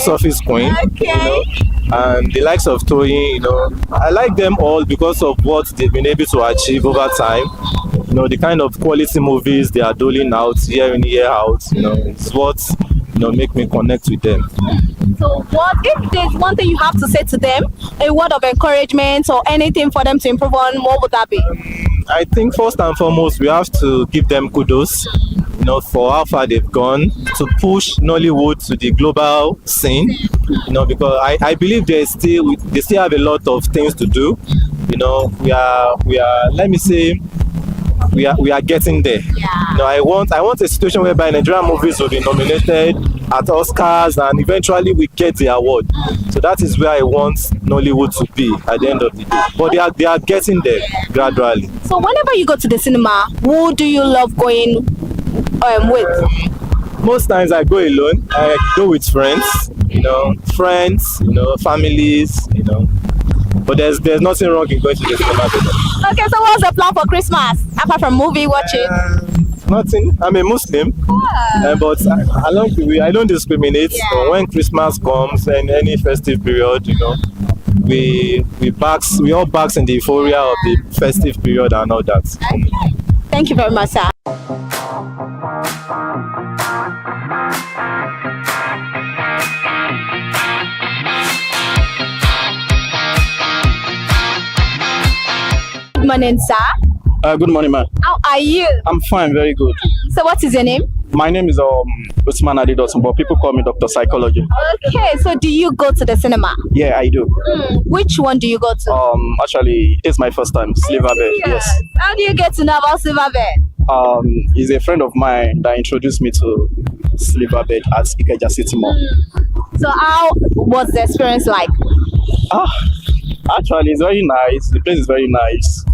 Speaker 11: office queen,
Speaker 14: okay.
Speaker 11: You know, and the likes of Toyin, you know, I like them all because of what they've been able to achieve over time. You know, the kind of quality movies they are doling out year in, year out, you know, it's what, you know, make me connect with them.
Speaker 14: So what if there's one thing you have to say to them, a word of encouragement or anything for them to improve on, what would that be?
Speaker 11: I think first and foremost we have to give them kudos, you know, for how far they've gone to push Nollywood to the global scene, you know, because I believe they still have a lot of things to do. You know, we are let me say we are getting there.
Speaker 14: Yeah.
Speaker 11: You know, I want a situation whereby Nigerian movies will be nominated at Oscars and eventually we get the award. So that is where I want Nollywood to be at the end of the day. But they are getting there gradually.
Speaker 14: So whenever you go to the cinema, who do you love going with?
Speaker 11: Most times I go alone. I go with friends, you know, families, you know. But there's nothing wrong in going to the cinema.
Speaker 14: Okay, so what's the plan for Christmas apart from movie watching?
Speaker 11: Nothing. I'm a Muslim, but along the way, I don't discriminate.
Speaker 14: Yeah.
Speaker 11: So when Christmas comes and any festive period, you know, we all bask in the euphoria of the festive period and all that.
Speaker 14: Okay. Thank you very much, sir. morning, sir.
Speaker 3: Good morning, ma'am.
Speaker 14: How are you?
Speaker 3: I'm fine, very good.
Speaker 14: So what is your name?
Speaker 3: My name is Usman Adidosun, but people call me Dr. Psychology.
Speaker 14: Okay, so do you go to the cinema?
Speaker 3: Yeah, I do.
Speaker 14: Which one do you go to?
Speaker 3: Actually, it's my first time, Silverbed. Yes.
Speaker 14: How do you get to know about Silverbed?
Speaker 3: He's a friend of mine that introduced me to Silverbed at Ikeja City Mall.
Speaker 14: So how was the experience like?
Speaker 3: Actually, it's very nice. The place is very nice.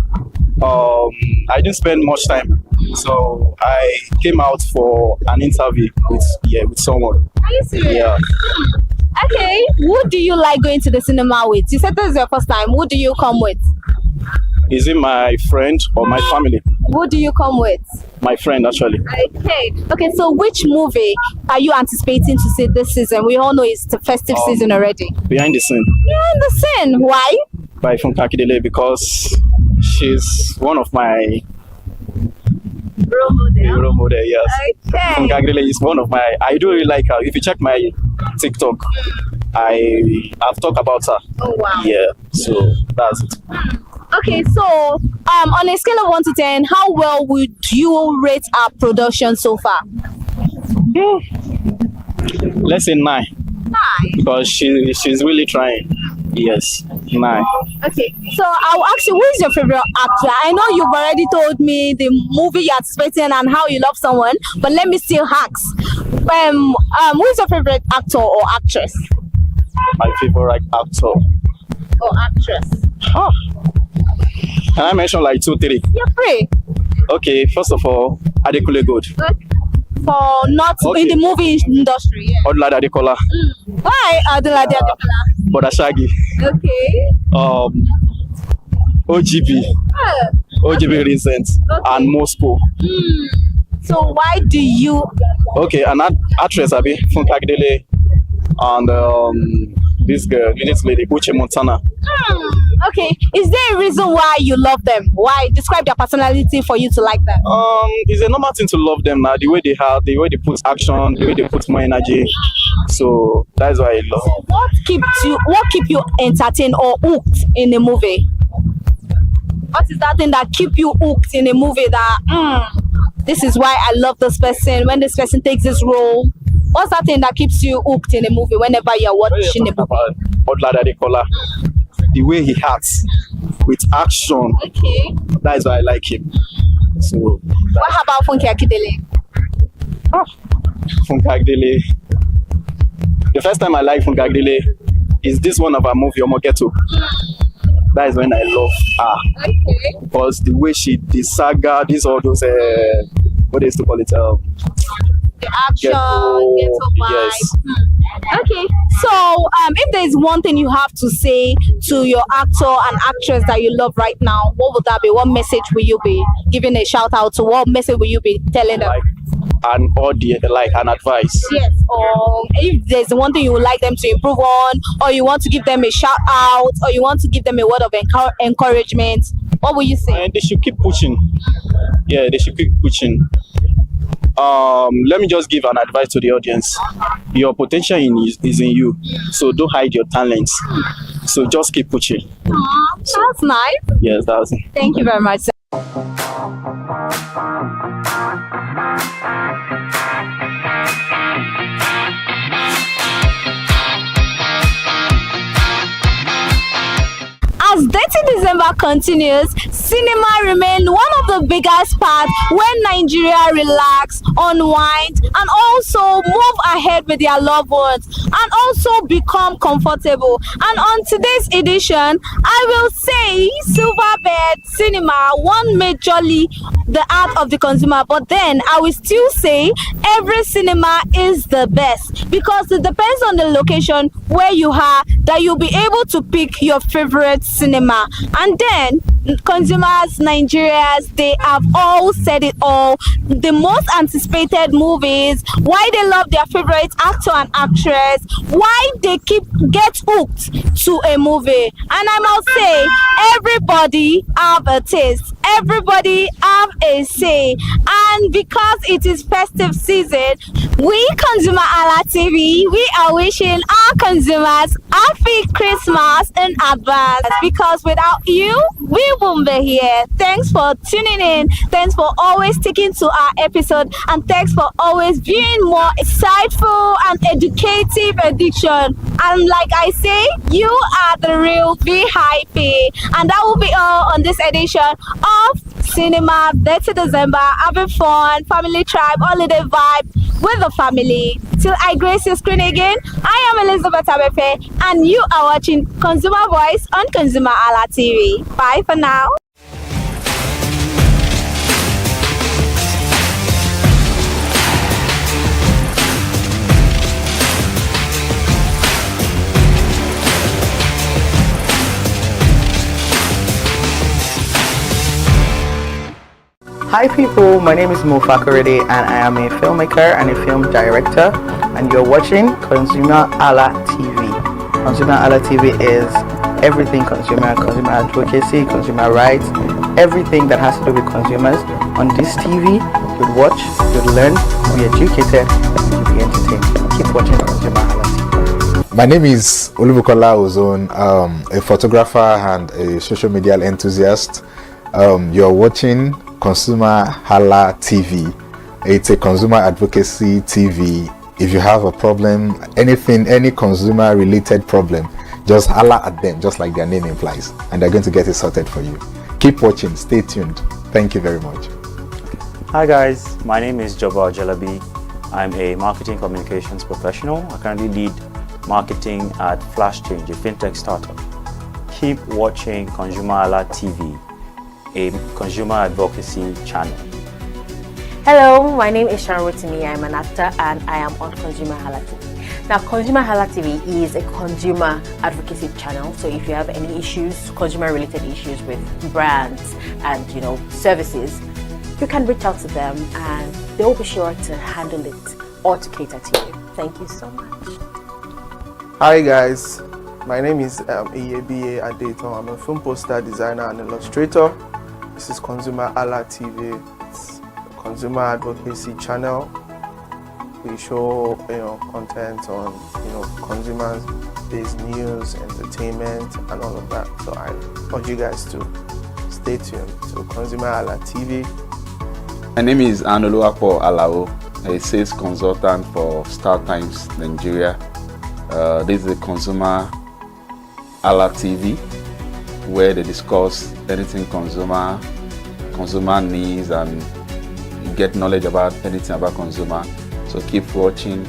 Speaker 3: I didn't spend much time, so I came out for an interview with someone.
Speaker 14: Are you serious?
Speaker 3: Yeah.
Speaker 14: Okay, who do you like going to the cinema with? You said this is your first time. Who do you come with?
Speaker 3: Is it my friend or my family?
Speaker 14: Who do you come with?
Speaker 3: My friend, actually.
Speaker 14: Okay, so which movie are you anticipating to see this season? We all know it's the festive season already.
Speaker 3: Behind the Scene.
Speaker 14: Behind the Scene, why?
Speaker 3: By Funke Akindele, because she's one of my role model, yes.
Speaker 14: Okay.
Speaker 3: Funke Akindele is one of my, I do really like her. If you check my TikTok, I've talked about her.
Speaker 14: Oh wow.
Speaker 3: Yeah, so that's it.
Speaker 14: Okay, so on a scale of 1 to 10, how well would you rate our production so far?
Speaker 3: Let's say 9.
Speaker 14: 9?
Speaker 3: Because she's really trying. Yes, 9.
Speaker 14: Okay, so I'll ask you, who is your favorite actor? I know you've already told me the movie you're anticipating and how you love someone, but let me still ask. Who is your favorite actor or actress?
Speaker 3: My favorite actor
Speaker 14: or actress?
Speaker 3: Can I mention like 2, 3?
Speaker 14: You're free.
Speaker 3: Okay, first of all, Adekunle Gold.
Speaker 14: For not in the movie industry. Yeah.
Speaker 3: Odulade Adekola.
Speaker 14: Why Odulade Adekola?
Speaker 3: Boda Shaggy.
Speaker 14: Okay.
Speaker 3: OGB. OGB Recent. And Moscow.
Speaker 14: So why do you?
Speaker 3: Okay, an actress, Abi, Funke Akindele, and this girl, this lady, Uche Montana.
Speaker 14: Okay, is there a reason why you love them? Why? Describe their personality for you to like them.
Speaker 3: It's a normal thing to love them now. The way they have, the way they put action, the way they put more energy. So that's why I love them.
Speaker 14: What keep you entertained or hooked in a movie? What is that thing that keep you hooked in a movie that this is why I love this person, when this person takes this role? What's that thing that keeps you hooked in a movie whenever you're watching a movie?
Speaker 3: Odulade Adekola. The way he acts with action.
Speaker 14: Okay.
Speaker 3: That is why I like him. So
Speaker 14: what about Funke Akindele?
Speaker 3: Funke Akindele. The first time I like Funke Akindele is this one of our movie Omogeto. That is when I love her.
Speaker 14: Okay.
Speaker 3: Because the way the saga, all those what they used to call it,
Speaker 14: the action, ghetto vibe.
Speaker 3: Yes.
Speaker 14: Okay, so if there is one thing you have to say to your actor and actress that you love right now, what would that be? What message will you be giving a shout out to? What message will you be telling them?
Speaker 3: An audience, like an advice.
Speaker 14: Yes, or if there's one thing you would like them to improve on, or you want to give them a shout out, or you want to give them a word of encouragement, what will you say?
Speaker 3: And they should keep pushing. Yeah, they should keep pushing. Let me just give an advice to the audience. Your potential is in you, so don't hide your talents. So just keep pushing.
Speaker 14: That's nice.
Speaker 3: Yes, that's it.
Speaker 14: Thank you very much. As Dirty December continues, cinema remains one of the biggest parts when Nigeria relax, unwind, and also move ahead with their loved ones and also become comfortable. And on today's edition, I will say Silverbed Cinema won majorly the art of the consumer, but then I will still say every cinema is the best because it depends on the location where you are that you'll be able to pick your favorite cinema. And then consumers, Nigerians, they have all said it all. The most anticipated movies, why they love their favorite actor and actress, why they get hooked to a movie. And I must say, everybody have a taste.
Speaker 7: everybody have a say. And because it is festive season, we ConsumerHalla TV, we are wishing our consumers happy Christmas in advance, because without you, we won't be here. Thanks for tuning in. Thanks for always sticking to our episode, and thanks for always viewing more insightful and educative edition. And like I say, you are the real VIP. And that will be all on this edition of Cinema 30 December. Having fun, family tribe, holiday vibe with the family. Till I grace your screen again, I am Elizabeth Abefe, and you are watching Consumer Voice on ConsumerHalla TV. Bye for now.
Speaker 12: Hi people, my name is Mo Fakorede and I am a filmmaker and a film director, and you're watching ConsumerHalla TV. ConsumerHalla TV is everything consumer advocacy, consumer rights, everything that has to do with consumers. On this TV, you'll watch, you'll learn, you'll be educated, and you'll be entertained. Keep watching ConsumerHalla TV.
Speaker 17: My name is Olubukola Ozone, a photographer and a social media enthusiast. You're watching ConsumerHalla TV. It's a consumer advocacy TV. If you have a problem, any consumer related problem, just holla at them, just like their name implies, and they're going to get it sorted for you. Keep watching, stay tuned. Thank you very much.
Speaker 18: Hi guys, my name is Joba Jalabi. I'm a marketing communications professional. I currently lead marketing at Flash Change, a fintech startup. Keep watching ConsumerHalla TV, a consumer advocacy channel.
Speaker 19: Hello, my name is Rotimi. I'm an actor and I am on ConsumerHalla TV. Now, ConsumerHalla TV is a consumer advocacy channel. So if you have any issues, consumer-related issues with brands and services, you can reach out to them and they'll be sure to handle it or to cater to you. Thank you so much.
Speaker 20: Hi guys, my name is Iyebiye Adeton. I'm a film poster designer and illustrator. This is ConsumerHalla TV. It's a consumer advocacy channel. We show content on consumers-based news, entertainment, and all of that. So I urge you guys to stay tuned to ConsumerHalla TV.
Speaker 21: My name is Anoluwapo Alao, a sales consultant for Star Times Nigeria. This is a ConsumerHalla TV, where they discuss anything consumer needs, and get knowledge about anything about consumer. So keep watching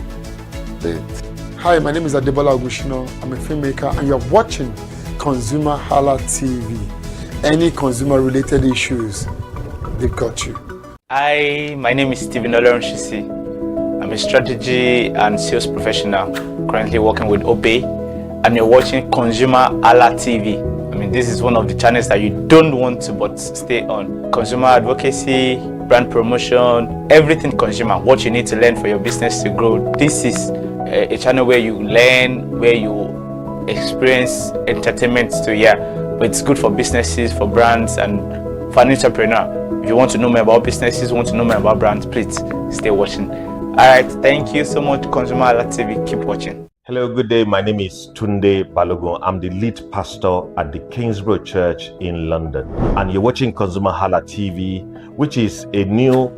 Speaker 22: Hi, my name is Adebola Ogushino. I'm a filmmaker and you're watching ConsumerHalla TV. Any consumer related issues, they've got you.
Speaker 23: Hi, my name is Stephen Olorunshisi. I'm a strategy and sales professional, currently working with Obey, and you're watching ConsumerHalla TV. This is one of the channels that you don't want to but stay on. Consumer advocacy, brand promotion, everything consumer, what you need to learn for your business to grow. This is a channel where you learn, where you experience entertainment too, but it's good for businesses, for brands, and for an entrepreneur. If you want to know more about businesses, want to know more about brands, please stay watching. Alright, thank you so much, ConsumerHalla TV. Keep watching.
Speaker 4: Hello, good day. My name is Tunde Balogun. I'm the lead pastor at the Kingsborough Church in London. And you're watching ConsumerHalla TV, which is a new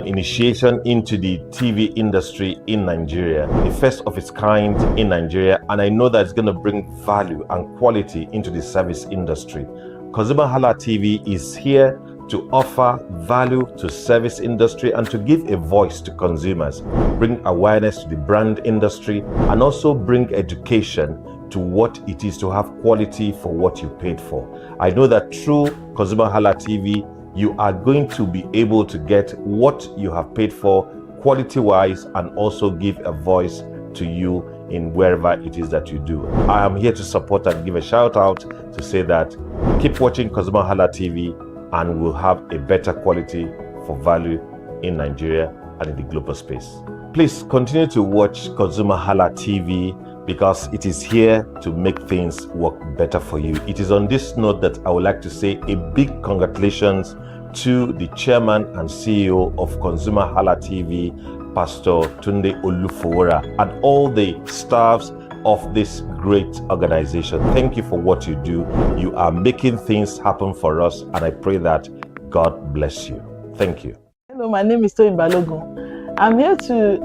Speaker 4: initiation into the TV industry in Nigeria, the first of its kind in Nigeria. And I know that it's going to bring value and quality into the service industry. ConsumerHalla TV is here to offer value to service industry and to give a voice to consumers, bring awareness to the brand industry, and also bring education to what it is to have quality for what you paid for. I know that through ConsumerHalla TV, you are going to be able to get what you have paid for quality-wise, and also give a voice to you in wherever it is that you do. I am here to support and give a shout out to say that keep watching ConsumerHalla TV, and we'll have a better quality for value in Nigeria and in the global space. Please continue to watch ConsumerHalla TV because it is here to make things work better for you. It is on this note that I would like to say a big congratulations to the chairman and CEO of ConsumerHalla TV, Pastor Tunde Olufowora, and all the staffs of this great organization. Thank you for what you do. You are making things happen for us, and I pray that God bless you. Thank you.
Speaker 5: Hello, my name is Toyin Balogun. I'm here to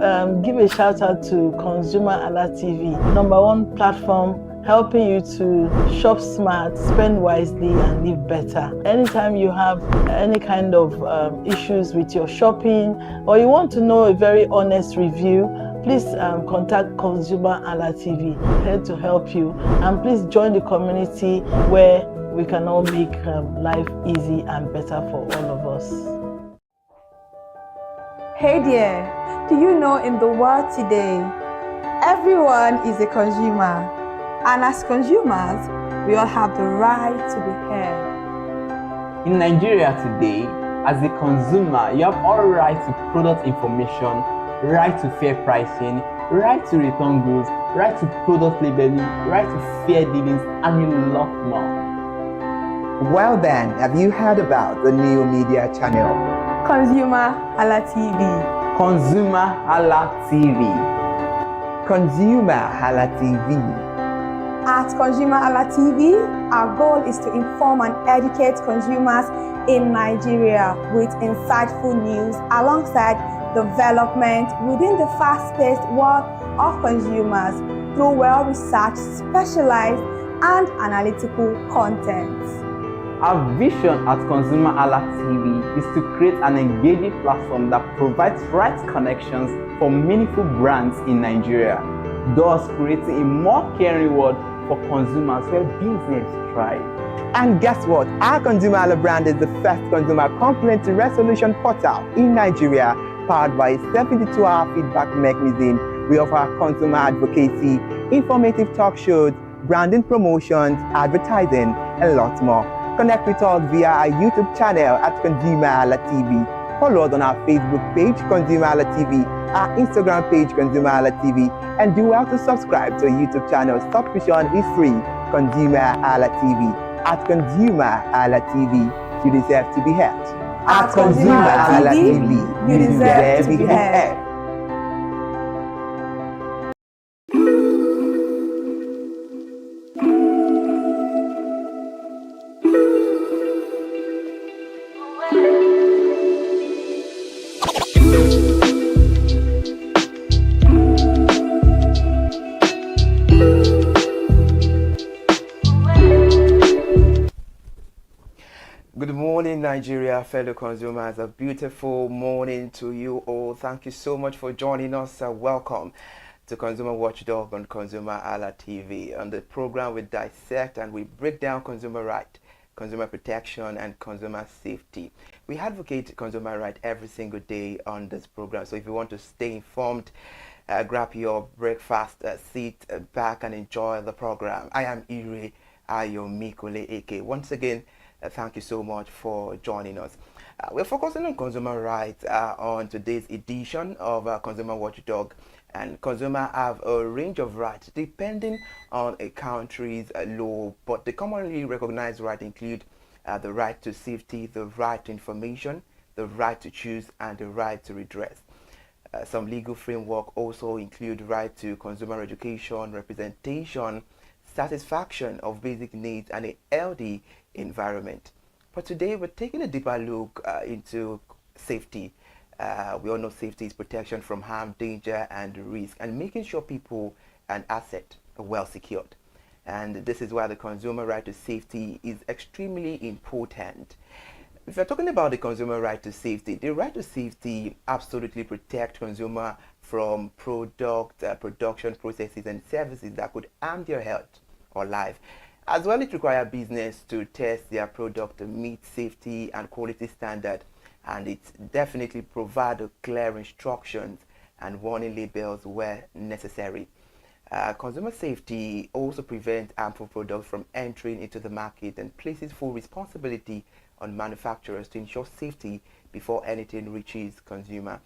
Speaker 5: give a shout out to ConsumerHalla TV, #1 platform helping you to shop smart, spend wisely, and live better. Anytime you have any kind of issues with your shopping, or you want to know a very honest review, please contact ConsumerHalla TV, here to help you. And please join the community where we can all make life easy and better for all of us.
Speaker 1: Hey there, do you know in the world today, everyone is a consumer. And as consumers, we all have the right to be heard.
Speaker 2: In Nigeria today, as a consumer, you have all right to product information, right to fair pricing, right to return goods, right to product labeling, right to fair dealings, and a lot more.
Speaker 13: Well then, have you heard about the new media channel?
Speaker 1: ConsumerHalla TV.
Speaker 2: ConsumerHalla TV.
Speaker 13: ConsumerHalla TV.
Speaker 1: At ConsumerHalla TV, our goal is to inform and educate consumers in Nigeria with insightful news alongside development within the fast-paced world of consumers through well-researched, specialized, and analytical content.
Speaker 2: Our vision at ConsumerHalla TV is to create an engaging platform that provides right connections for meaningful brands in Nigeria, thus creating a more caring world for consumers where business thrive.
Speaker 13: And guess what? Our ConsumerHalla brand is the first consumer complaint resolution portal in Nigeria, powered by a 72-hour feedback mechanism. We offer consumer advocacy, informative talk shows, branding promotions, advertising, and lots more. Connect with us via our YouTube channel at ConsumerHalla TV. Follow us on our Facebook page, ConsumerHalla TV, our Instagram page, ConsumerHalla TV, and do well to subscribe to our YouTube channel. Subscription is free, ConsumerHalla TV. At ConsumerHalla TV, you deserve to be heard. At ConsumerHalla TV, you deserve to be heard.
Speaker 20: Good morning, Nigeria, fellow consumers. A beautiful morning to you all. Thank you so much for joining us. Welcome to Consumer Watchdog on ConsumerHalla TV. On the program, we dissect and we break down consumer right, consumer protection, and consumer safety. We advocate consumer right every single day on this program. So if you want to stay informed, grab your breakfast, sit back and enjoy the program. I am Ire Ayomikole Eke. Once again, thank you so much for joining us. We're focusing on consumer rights on today's edition of Consumer Watchdog. And consumers have a range of rights depending on a country's law, but the commonly recognized rights include the right to safety, the right to information, the right to choose, and the right to redress. Some legal framework also include right to consumer education, representation, satisfaction of basic needs, and a healthy environment. But today we're taking a deeper look into safety. We all know safety is protection from harm, danger, and risk, and making sure people and assets are well secured. And this is why the consumer right to safety is extremely important. If you're talking about the consumer right to safety, the right to safety absolutely protects consumer from production processes and services that could harm their health or life. As well, it requires business to test their product to meet safety and quality standard, and it definitely provides clear instructions and warning labels where necessary. Consumer safety also prevents harmful products from entering into the market and places full responsibility on manufacturers to ensure safety before anything reaches consumer.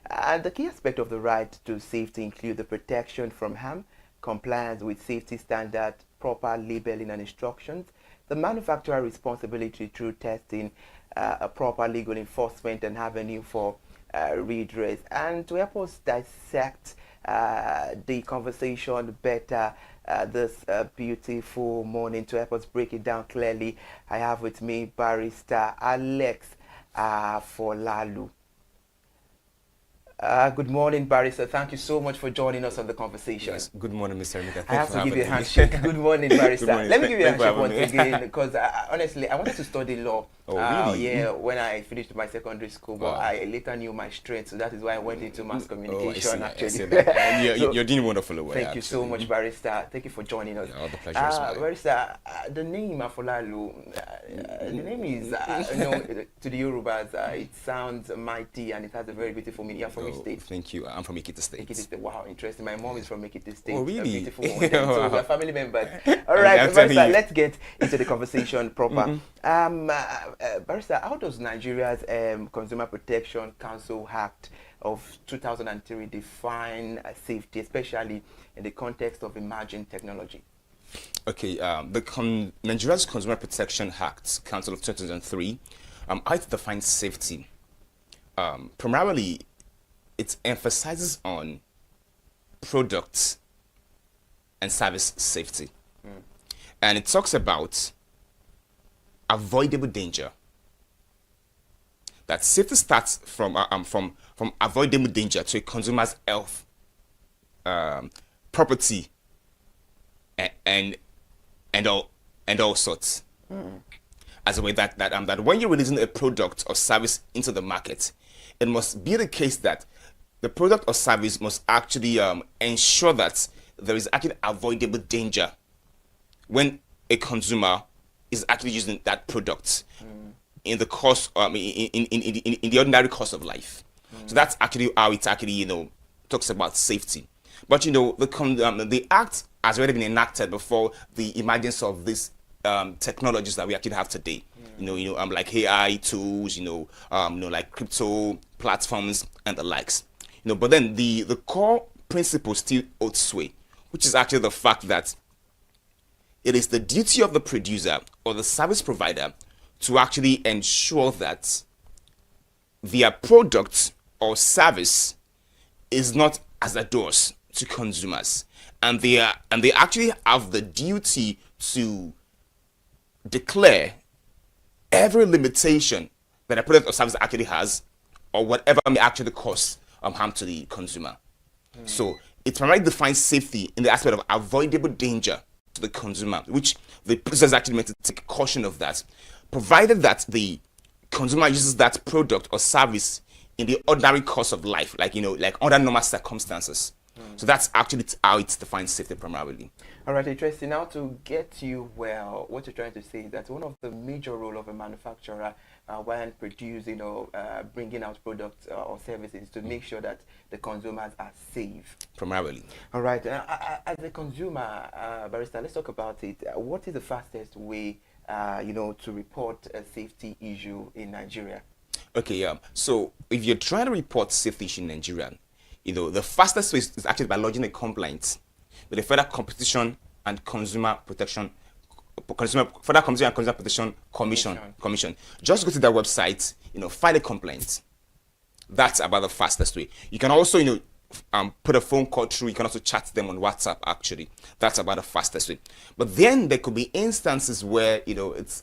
Speaker 20: And the key aspect of the right to safety include the protection from harm,
Speaker 13: compliance with safety standards, proper labeling and instructions, the manufacturer responsibility through testing, a proper legal enforcement and avenue for redress. And to help us dissect the conversation better this beautiful morning, to help us break it down clearly, I have with me Barrister Alex Folalu. Good morning, Barrister. Thank you so much for joining us on the conversation.
Speaker 6: Yes. Good morning, Mr. Emeka.
Speaker 13: I have to give you a handshake. Good morning, Barrister.
Speaker 6: Good morning.
Speaker 13: Let me give you a handshake once
Speaker 6: me.
Speaker 13: again, because honestly, I wanted to study law.
Speaker 6: Oh, really?
Speaker 13: Yeah, when I finished my secondary school, but I later knew my strength, so that is why I went into mass communication.
Speaker 6: I see that. You're doing wonderful work.
Speaker 13: Thank you so much, Barrister. Thank you for joining us.
Speaker 6: All the pleasure is mine.
Speaker 13: Barrister, the name Afolalu, the name is, to the Yorubas, it sounds mighty and it has a very beautiful meaning. You're from which state?
Speaker 6: Thank you. I'm from Ekiti State.
Speaker 13: Ekiti State. Wow, interesting. My mom is from Ekiti State.
Speaker 6: Oh, really?
Speaker 13: A beautiful one. So
Speaker 6: Wow.
Speaker 13: we're family members. All right, Barrister, let's get into the conversation proper. Barrister, how does Nigeria's Consumer Protection Council Act of 2003 define safety, especially in the context of emerging technology?
Speaker 6: Okay, Nigeria's Consumer Protection Act, Council of 2003, how it defines safety. Primarily, it emphasizes on product and service safety. And it talks about avoidable danger. That safety starts from avoidable danger to a consumer's health, property, and all sorts. As a way that when you're releasing a product or service into the market, it must be the case that the product or service must actually ensure that there is actually avoidable danger when a consumer is actually using that product in the course, in the ordinary course of life. So that's actually how it actually talks about safety. But the act has already been enacted before the emergence of these technologies that we actually have today. Like AI tools, like crypto platforms and the likes. But then the core principle still holds sway, which is actually the fact that it is the duty of the producer or the service provider to actually ensure that their product or service is not hazardous to consumers, and they actually have the duty to declare every limitation that a product or service actually has, or whatever may actually cause harm to the consumer. So it primarily defines safety in the aspect of avoidable danger to the consumer, which the producer is actually meant to take caution of that, provided that the consumer uses that product or service in the ordinary course of life, like under normal circumstances. So that's actually how it defines safety primarily.
Speaker 13: All right, interesting. Now to get you well, what you're trying to say is that one of the major role of a manufacturer when producing or bringing out products or services to make sure that the consumers are safe.
Speaker 6: Primarily.
Speaker 13: All right. As a consumer, Barrister, let's talk about it. What is the fastest way, to report a safety issue in Nigeria?
Speaker 6: Okay, so if you're trying to report safety issue in Nigeria, the fastest way is actually by lodging a complaint with the Federal Competition and Consumer Protection Commission. Just go to their website, file a complaint. That's about the fastest way. You can also, put a phone call through. You can also chat to them on WhatsApp. Actually, that's about the fastest way. But then there could be instances where it's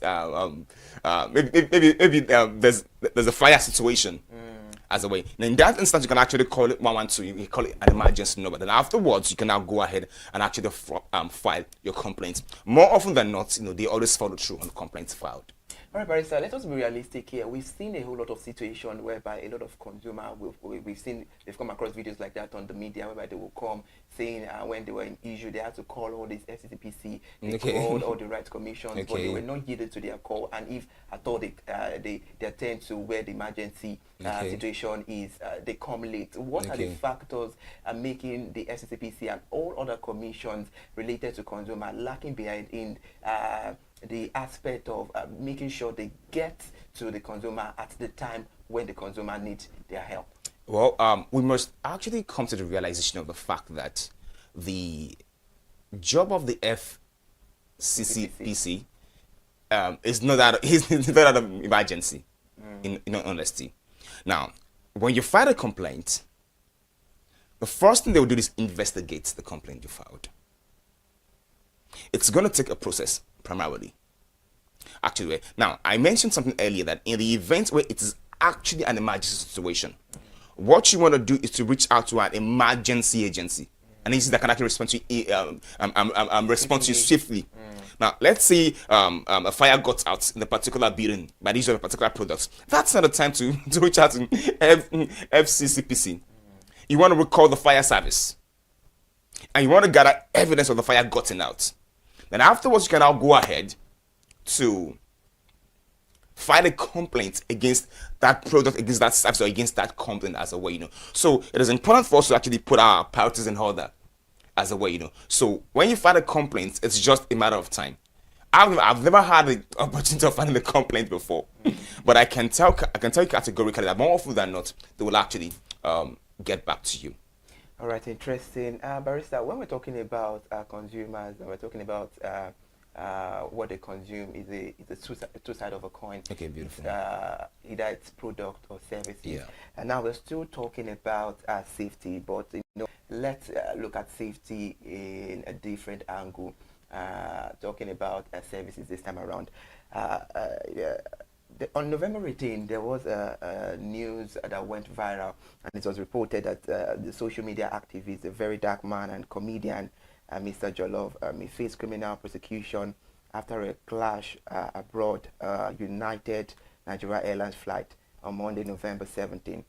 Speaker 6: maybe there's a fire situation. As a way. Now, in that instance, you can actually call it 112. You can call it an emergency number. Then afterwards, you can now go ahead and actually file your complaint. More often than not, they always follow through on the complaints filed.
Speaker 13: All right, Barrister, let us be realistic here. We've seen a whole lot of situations whereby a lot of consumers, they've come across videos like that on the media, whereby they will come saying when they were in issue, they had to call all these FCCPC, they called all the rights commissions, but they were not yielded to their call. And if at all they attend to where the emergency situation is, they come late. What are the factors making the FCCPC and all other commissions related to consumer lacking behind in the aspect of making sure they get to the consumer at the time when the consumer needs their help?
Speaker 6: Well, we must actually come to the realization of the fact that the job of the FCCPC is not that it's not out of emergency. In honesty, now when you file a complaint, the first thing they will do is investigate the complaint you filed. It's going to take a process primarily. Actually, now I mentioned something earlier that in the event where it is actually an emergency situation, what you want to do is to reach out to an emergency agency, an agency that can actually respond to respond to you swiftly. Now, let's say a fire got out in a particular building by the use of a particular product. That's not the time to reach out to FCCPC. You want to recall the fire service, and you want to gather evidence of the fire gotten out. Then afterwards, you can now go ahead to file a complaint against that product, against that service, or against that complaint as a way, So it is important for us to actually put our priorities in order as a way, So when you file a complaint, it's just a matter of time. I've never had the opportunity of filing a complaint before, but I can tell you categorically that more often than not, they will actually get back to you.
Speaker 13: All right, interesting. Barrister, when we're talking about consumers, and we're talking about what they consume, is a two side of a coin.
Speaker 6: Okay, beautiful.
Speaker 13: Either it's product or services.
Speaker 6: Yeah.
Speaker 13: And now we're still talking about safety, but let's look at safety in a different angle. Talking about services this time around. On November 18, there was a news that went viral, and it was reported that the social media activist, a very dark man and comedian, Mr. Jollof, may face criminal prosecution after a clash abroad United Nigeria Airlines flight on Monday, November 17.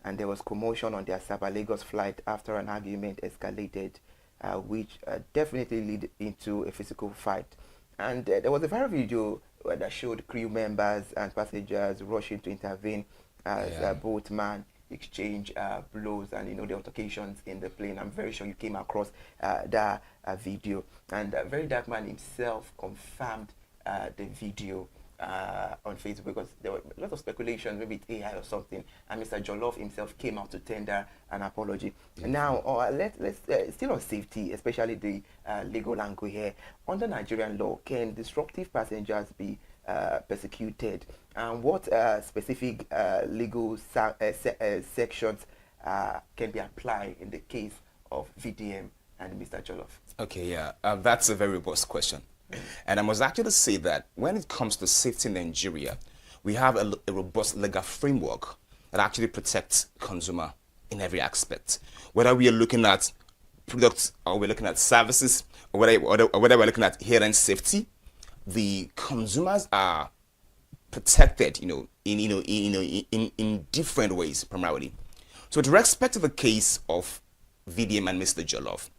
Speaker 13: And there was commotion on their Sabah Lagos flight after an argument escalated, which definitely led into a physical fight. And there was a viral video that showed crew members and passengers rushing to intervene as both men exchange blows and the altercations in the plane. I'm very sure you came across that video, and Very Dark Man himself confirmed the video on Facebook, because there were a lot of speculation, maybe it's AI or something, and Mr. Jollof himself came out to tender an apology. Now, let's still on safety, especially the legal angle here. Under Nigerian law, can disruptive passengers be persecuted, and what specific legal sections can be applied in the case of VDM and Mr. Jollof?
Speaker 6: Okay, yeah, that's a very robust question. And I must actually say that when it comes to safety in Nigeria, we have a robust legal framework that actually protects consumer in every aspect. Whether we are looking at products or we're looking at services, or whether we're looking at health and safety, the consumers are protected, in different ways primarily. So with respect to the case of VDM and Mr. Jollof,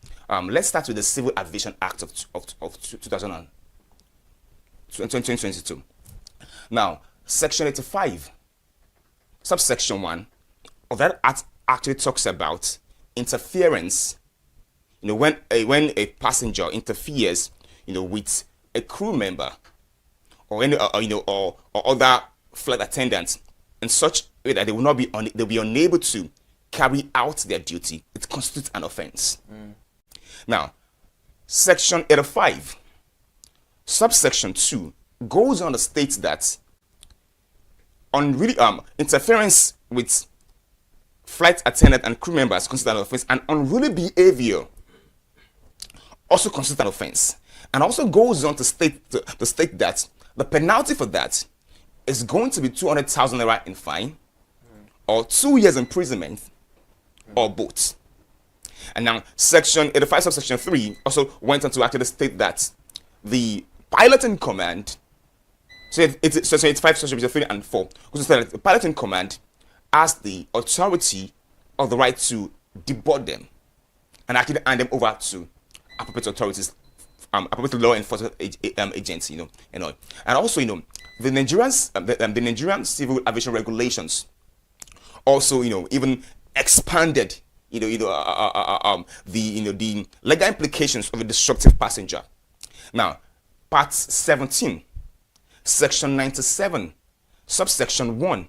Speaker 6: let's start with the Civil Aviation Act of 2022. Now, Section 85, subsection 1 of that act actually talks about interference. When a passenger interferes, with a crew member or any or other flight attendants in such a way that they'll be unable to carry out their duty, it constitutes an offense. Now, Section 85, subsection 2 goes on to state that interference with flight attendant and crew members constitutes an offense, and unruly behavior also constitutes an offense, and also goes on to state that the penalty for that is going to be 200,000 naira in fine, or 2 years imprisonment, or both. And now, Section 85, subsection 3 also went on to actually state that the pilot in command, Section 85, subsection 3 and 4, goes to state that the pilot in command has the authority or the right to deboard them and actually hand them over to appropriate authorities, appropriate law enforcement agency, and all. And also, the Nigerian Civil Aviation Regulations also, even expanded the legal implications of a disruptive passenger. Now, Part 17, Section 97, subsection 1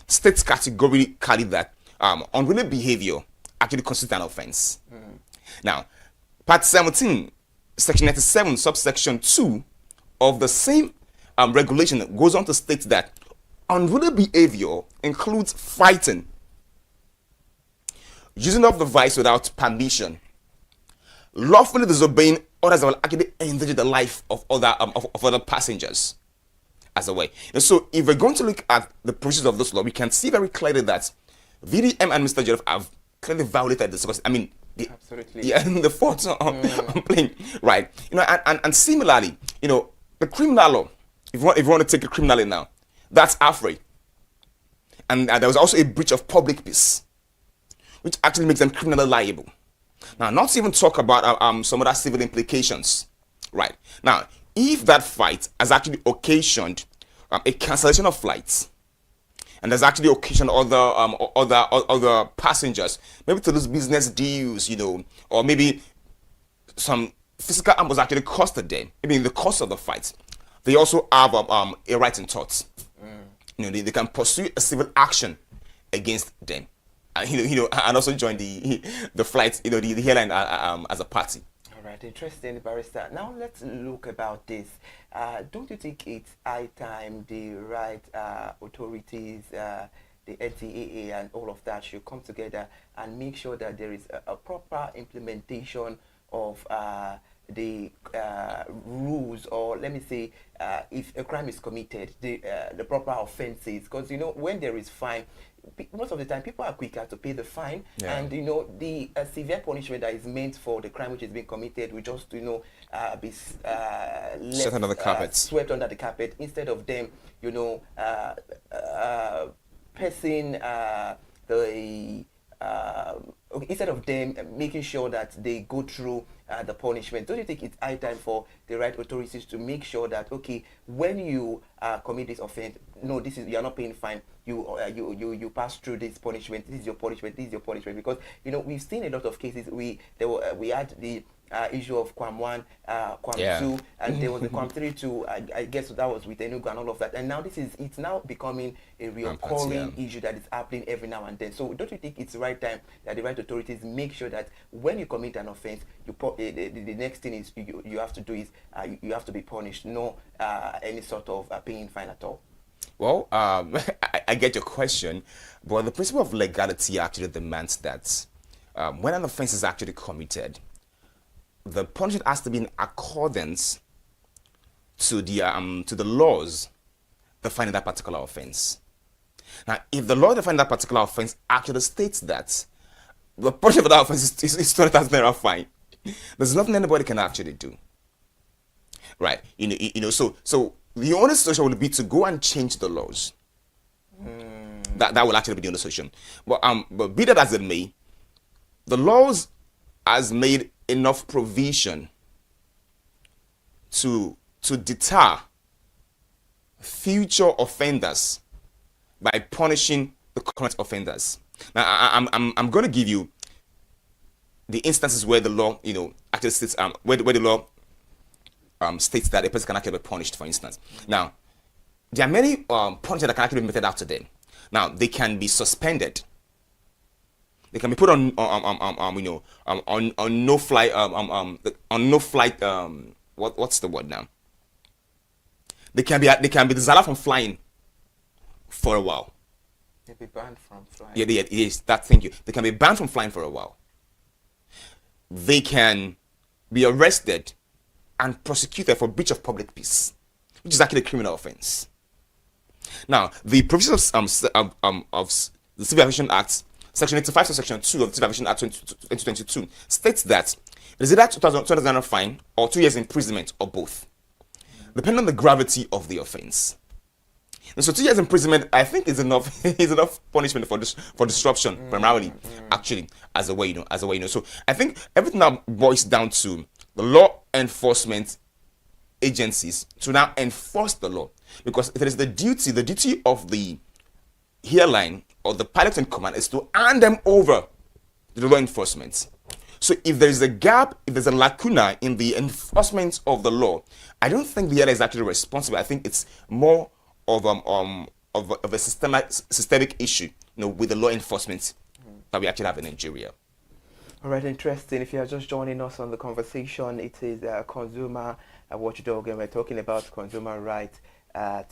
Speaker 6: states categorically that unruly behavior actually constitutes an offense. Now, Part 17 Section 97, subsection 2 of the same regulation goes on to state that unruly behavior includes fighting, using of the vice without permission, lawfully disobeying orders that will actually endanger the life of other passengers as a way. And so if we're going to look at the provisions of this law, we can see very clearly that VDM and Mr. Joseph have clearly violated this. Because, I mean,
Speaker 8: absolutely.
Speaker 6: Yeah, the faults on playing, right? You know, and similarly, you know, the criminal law, if you want to take it criminally now, that's AFRE. And there was also a breach of public peace, which actually makes them criminally liable. Now, not to even talk about some other civil implications, right? Now, if that fight has actually occasioned a cancellation of flights, and there's actually occasioned other passengers, maybe to lose business deals, you know, or maybe some physical harm was actually caused to them, maybe in the course of the fight, they also have a right in tort. You know, they can pursue a civil action against them. And also join the flight, you know, the airline as a party.
Speaker 8: All right, interesting, Barrister. Now let's look about this. Don't you think it's high time the right authorities, the NCAA and all of that should come together and make sure that there is a proper implementation of the rules, or let me say, if a crime is committed, the proper offenses, because you know when there is fine, most of the time people are quicker to pay the fine, and you know the severe punishment that is meant for the crime which is being committed will just be
Speaker 6: swept under the carpet.
Speaker 8: Swept under the carpet instead of them, you know, instead of them making sure that they go through the punishment. Don't you think it's high time for the right authorities to make sure that, okay, when you commit this offense, no, you are not paying fine. You pass through this punishment. This is your punishment. This is your punishment. Because you know we've seen a lot of cases. We had the issue of Quam 1, Quam 2, and there was the Quam 3 too. I guess that was with Enugu and all of that. And now it's now becoming a recurring issue that is happening every now and then. So don't you think it's the right time that the right authorities make sure that when you commit an offense, the next thing is you have to do is you have to be punished, no any sort of paying fine at all?
Speaker 6: Well, I get your question, but the principle of legality actually demands that when an offense is actually committed, the punishment has to be in accordance to the laws defining that particular offense. Now, if the law defining that particular offense actually states that the punishment for that offense is 20,000 naira fine, there's nothing anybody can actually do, right? You know. So the only solution would be to go and change the laws. That will actually be the only solution. But be that as it may, the laws has made enough provision to deter future offenders by punishing the current offenders. Now, I'm going to give you the instances where the law, you know, actually states where the law states that a person can actually be punished. For instance, now there are many punishments that can actually be meted out to them. Now they can be suspended. They can be put on no flight what's the word now? They can be disallowed from flying for a while.
Speaker 8: They'll be banned from flying.
Speaker 6: Yes, thank you. They can be banned from flying for a while. They can be arrested and prosecuted for breach of public peace, which is actually a criminal offense. Now, the provisions of the Civil Aviation Act, Section 85 to Section 2 of the Civil Aviation Act 2022 states that it is either 2,000 fine or 2 years imprisonment or both, depending on the gravity of the offense. And so 2 years imprisonment, I think, is enough punishment for disruption, primarily, actually, as a way, So I think everything now boils down to the law enforcement agencies to now enforce the law, because if it is the duty of the airline or the pilot in command is to hand them over to the law enforcement. So if there is a gap, if there's a lacuna in the enforcement of the law, I don't think the airline is actually responsible. I think it's more of a systemic issue, with the law enforcement that we actually have in Nigeria.
Speaker 8: All right, interesting. If you are just joining us on the conversation, it is Consumer Watchdog, and we're talking about consumer rights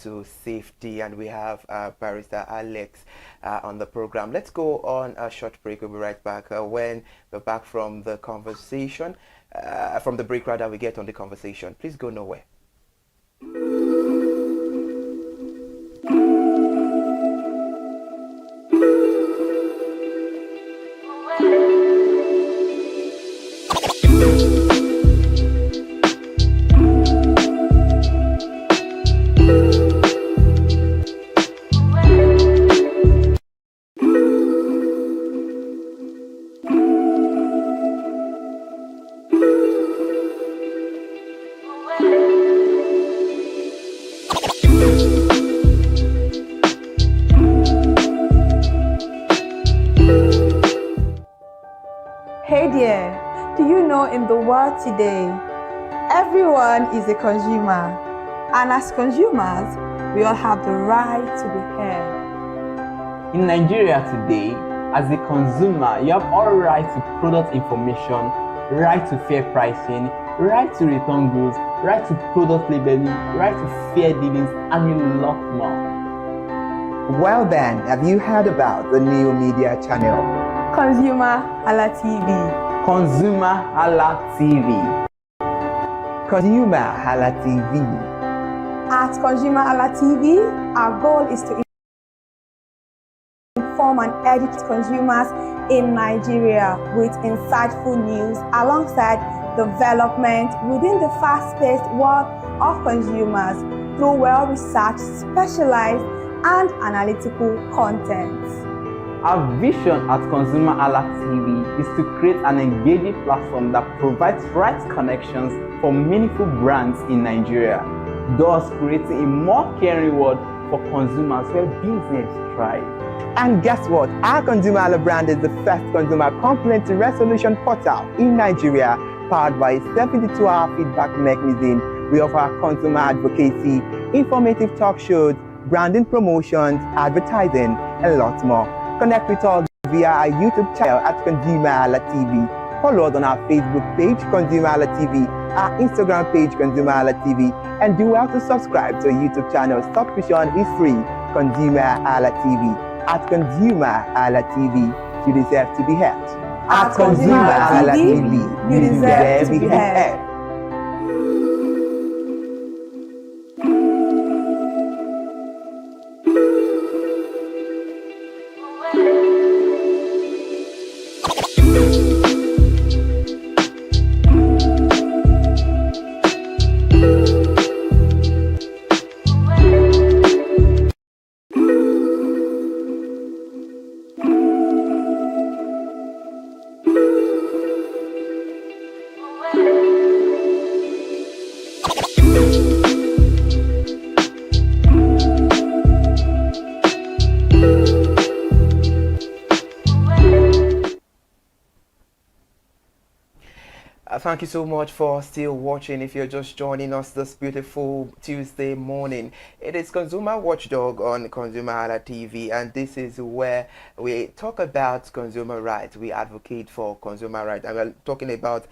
Speaker 8: to safety, and we have Barrister Alex on the program. Let's go on a short break. We'll be right back. When we're back from the conversation, from the break rather, we get on the conversation. Please go nowhere.
Speaker 1: Hey there, do you know in the world today, everyone is a consumer, and as consumers, we all have the right to be heard.
Speaker 2: In Nigeria today, as a consumer, you have all right to product information, right to fair pricing, right to return goods, right to product labeling, right to fair dealings, and a lot more.
Speaker 13: Well then, have you heard about the new media channel?
Speaker 1: ConsumerHallaTV.
Speaker 2: ConsumerHallaTV.
Speaker 13: ConsumerHallaTV.
Speaker 1: At ConsumerHallaTV, our goal is to inform and educate consumers in Nigeria with insightful news alongside development within the fast-paced world of consumers through well-researched, specialized, and analytical content.
Speaker 2: Our vision at ConsumerHallaTV is to create an engaging platform that provides right connections for meaningful brands in Nigeria, thus creating a more caring world for consumers where business thrives.
Speaker 13: And guess what? Our ConsumerHalla brand is the first consumer complaint resolution portal in Nigeria, powered by a 72-hour feedback mechanism. We offer consumer advocacy, informative talk shows, branding promotions, advertising, and lots more. Connect with us via our YouTube channel at ConsumerHallaTV. Follow us on our Facebook page, ConsumerHallaTV, our Instagram page, ConsumerHallaTV, and do well to subscribe to our YouTube channel. Subscription is free. ConsumerHallaTV. At ConsumerHallaTV, you deserve to be heard. At ConsumerHallaTV, you deserve to be heard.
Speaker 8: Thank you so much for still watching. If you're just joining us this beautiful Tuesday morning, it is Consumer Watchdog on ConsumerHallaTV, and this is where we talk about consumer rights. We advocate for consumer rights, and we're talking about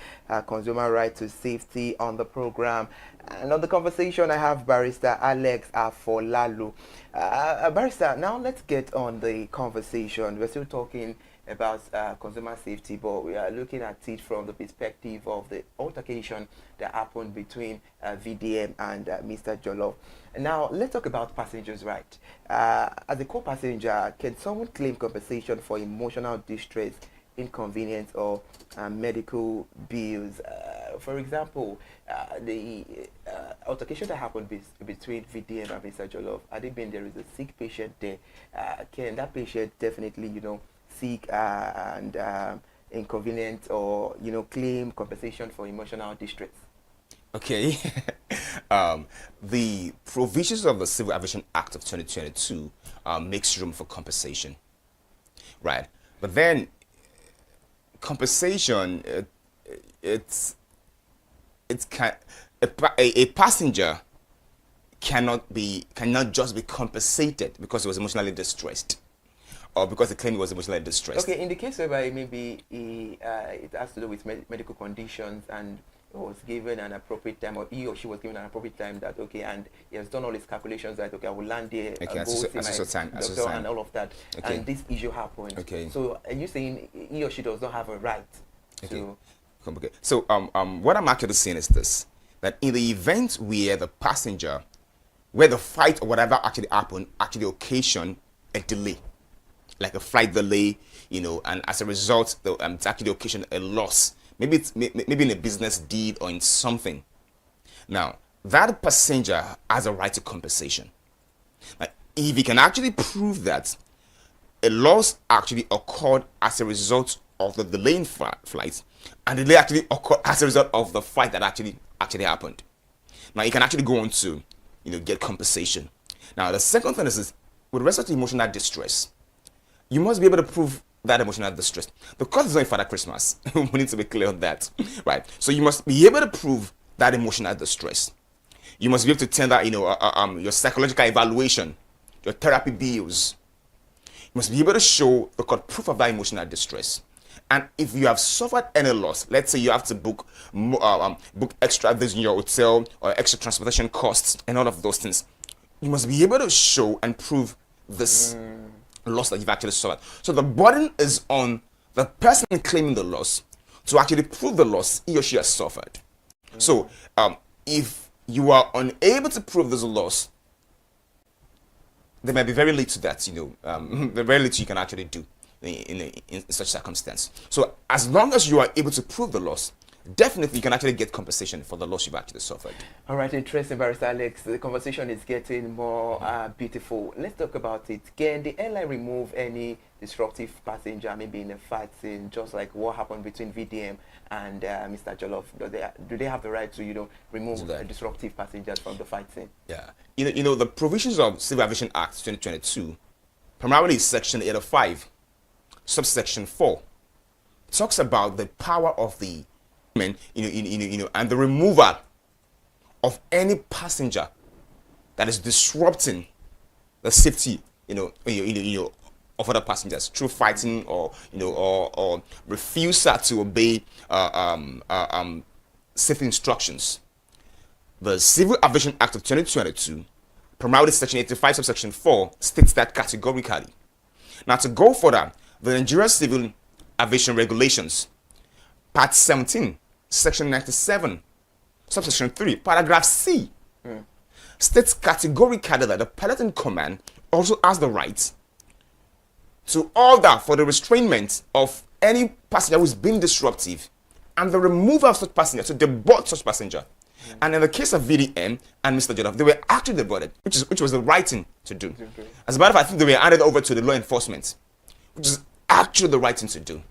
Speaker 8: consumer right to safety on the program. And on the conversation, I have Barrister Alex Afolalu. Barrister, now let's get on the conversation. We're still talking about consumer safety, but we are looking at it from the perspective of the altercation that happened between VDM and Mr. Jollof. Now, let's talk about passengers' right. As a co-passenger, can someone claim compensation for emotional distress, inconvenience, or medical bills? For example, the altercation that happened between VDM and Mr. Jollof, had it been there is a sick patient there, can that patient definitely, seek and inconvenience or claim compensation for emotional distress?
Speaker 6: Okay. The provisions of the Civil Aviation Act of 2022 makes room for compensation, right? But then compensation, a passenger cannot just be compensated because he was emotionally distressed. or because the claimant was emotionally distressed.
Speaker 8: Okay, in the case whereby maybe it has to do with medical conditions and was given an appropriate time, or he or she was given an appropriate time that, okay, and he has done all his calculations that, okay, I will land there,
Speaker 6: okay,
Speaker 8: go see my doctor and all of that,
Speaker 6: okay.
Speaker 8: and this issue happened.
Speaker 6: Okay.
Speaker 8: So are you saying he or she does not have a right to...
Speaker 6: Okay. So what I'm actually saying is this, that in the event where the passenger, where the fight or whatever actually happened, actually occasioned a delay, like a flight delay, you know, and as a result, it's actually occasioned a loss. Maybe it's maybe in a business deal or in something. Now, that passenger has a right to compensation. Like, if he can actually prove that a loss actually occurred as a result of the delay in flight, and the delay actually occurred as a result of the fight that actually happened, now he can actually go on to, you know, get compensation. Now, the second thing is this, with respect to emotional distress, you must be able to prove that emotional distress. The court is not in Father Christmas. We need to be clear on that, right? So you must be able to prove that emotional distress. You must be able to tender, you know, your psychological evaluation, your therapy bills. You must be able to show the court proof of that emotional distress. And if you have suffered any loss, let's say you have to book extra days in your hotel or extra transportation costs and all of those things, you must be able to show and prove this loss that you've actually suffered. So the burden is on the person claiming the loss to actually prove the loss he or she has suffered. So if you are unable to prove this loss, there may be very little that, you know, very little you can actually do in such circumstance. So as long as you are able to prove the loss, definitely you can actually get compensation for the loss you've actually suffered.
Speaker 8: All right, interesting, Barrister Alex. The conversation is getting more beautiful. Let's talk about it. Can the airline remove any disruptive passenger, maybe in a fight scene, just like what happened between VDM and Mr. Jollof? Do they have the right to, you know, remove disruptive passengers from the fight scene?
Speaker 6: Yeah, you know the provisions of Civil Aviation Act 2022, primarily Section 805, subsection 4, talks about the power of the and the removal of any passenger that is disrupting the safety, of other passengers through fighting or refusal to obey safety instructions. The Civil Aviation Act of 2022, primarily Section 85, subsection 4, states that categorically. Now, to go further, the Nigerian Civil Aviation Regulations, Part 17, Section 97, Subsection 3, Paragraph C, states categorically that the pilot in command also has the right to order for the restrainment of any passenger who is being disruptive and the removal of such passenger, to deboard such passenger. And in the case of VDM and Mr. Jollof, they were actually deported, which was the right thing to do. As a matter of fact, I think they were handed over to the law enforcement, which is actually the right thing to do.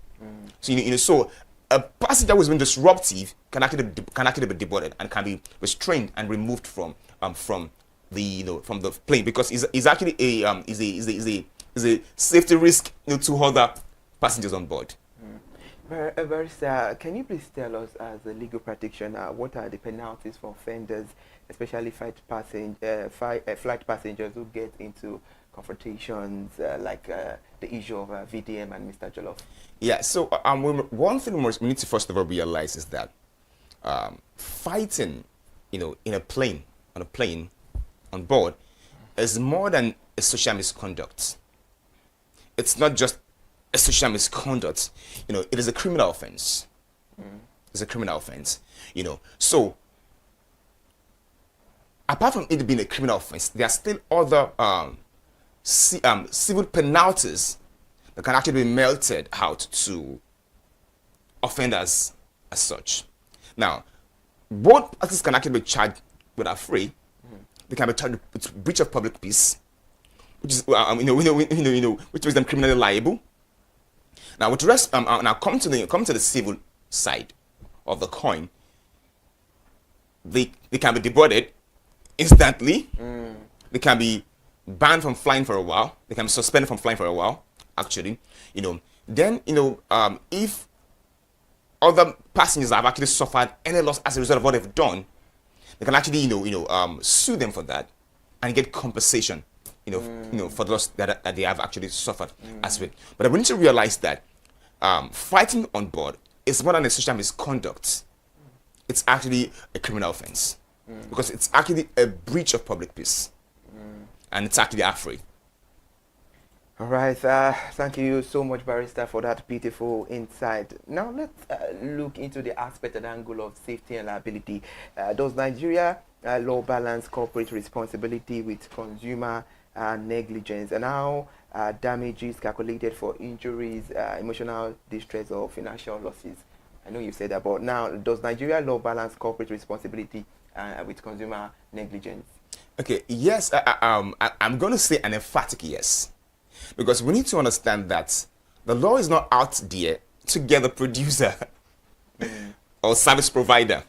Speaker 6: So so a passenger who has been disruptive can actually be deported and can be restrained and removed from the plane, because is actually a safety risk to other passengers on board.
Speaker 8: Barrister, can you please tell us, as a legal practitioner, what are the penalties for offenders, especially flight passengers who get into confrontations like the issue of VDM and Mr. Jollof?
Speaker 6: Yeah, so one thing we need to first of all realize is that fighting, on a plane, on board, is more than a social misconduct. It's not just a social misconduct, it is a criminal offense. It's a criminal offense, So, apart from it being a criminal offense, there are still other civil penalties that can actually be melted out to offenders as such. Now, both parties can actually be charged with a free. They can be charged with breach of public peace, which is which makes them criminally liable. Now, with the rest, now come to the civil side of the coin. They can be deported instantly. They can be banned from flying for a while. They can be suspended from flying for a while. Actually, then if other passengers have actually suffered any loss as a result of what they've done, they can actually sue them for that and get compensation for the loss that they have actually suffered as well. But we need to realize that fighting on board is more than a social misconduct. It's actually a criminal offense because it's actually a breach of public peace, and it's actually affrey.
Speaker 8: All right, thank you so much, Barrister, for that beautiful insight. Now let's look into the aspect and angle of safety and liability. Does Nigeria law balance corporate responsibility with consumer negligence, and how damages calculated for injuries, emotional distress, or financial losses? I know you said that, but now does Nigeria law balance corporate responsibility with consumer negligence?
Speaker 6: Okay, yes, I'm going to say an emphatic yes. Because we need to understand that the law is not out there to get the producer or service provider.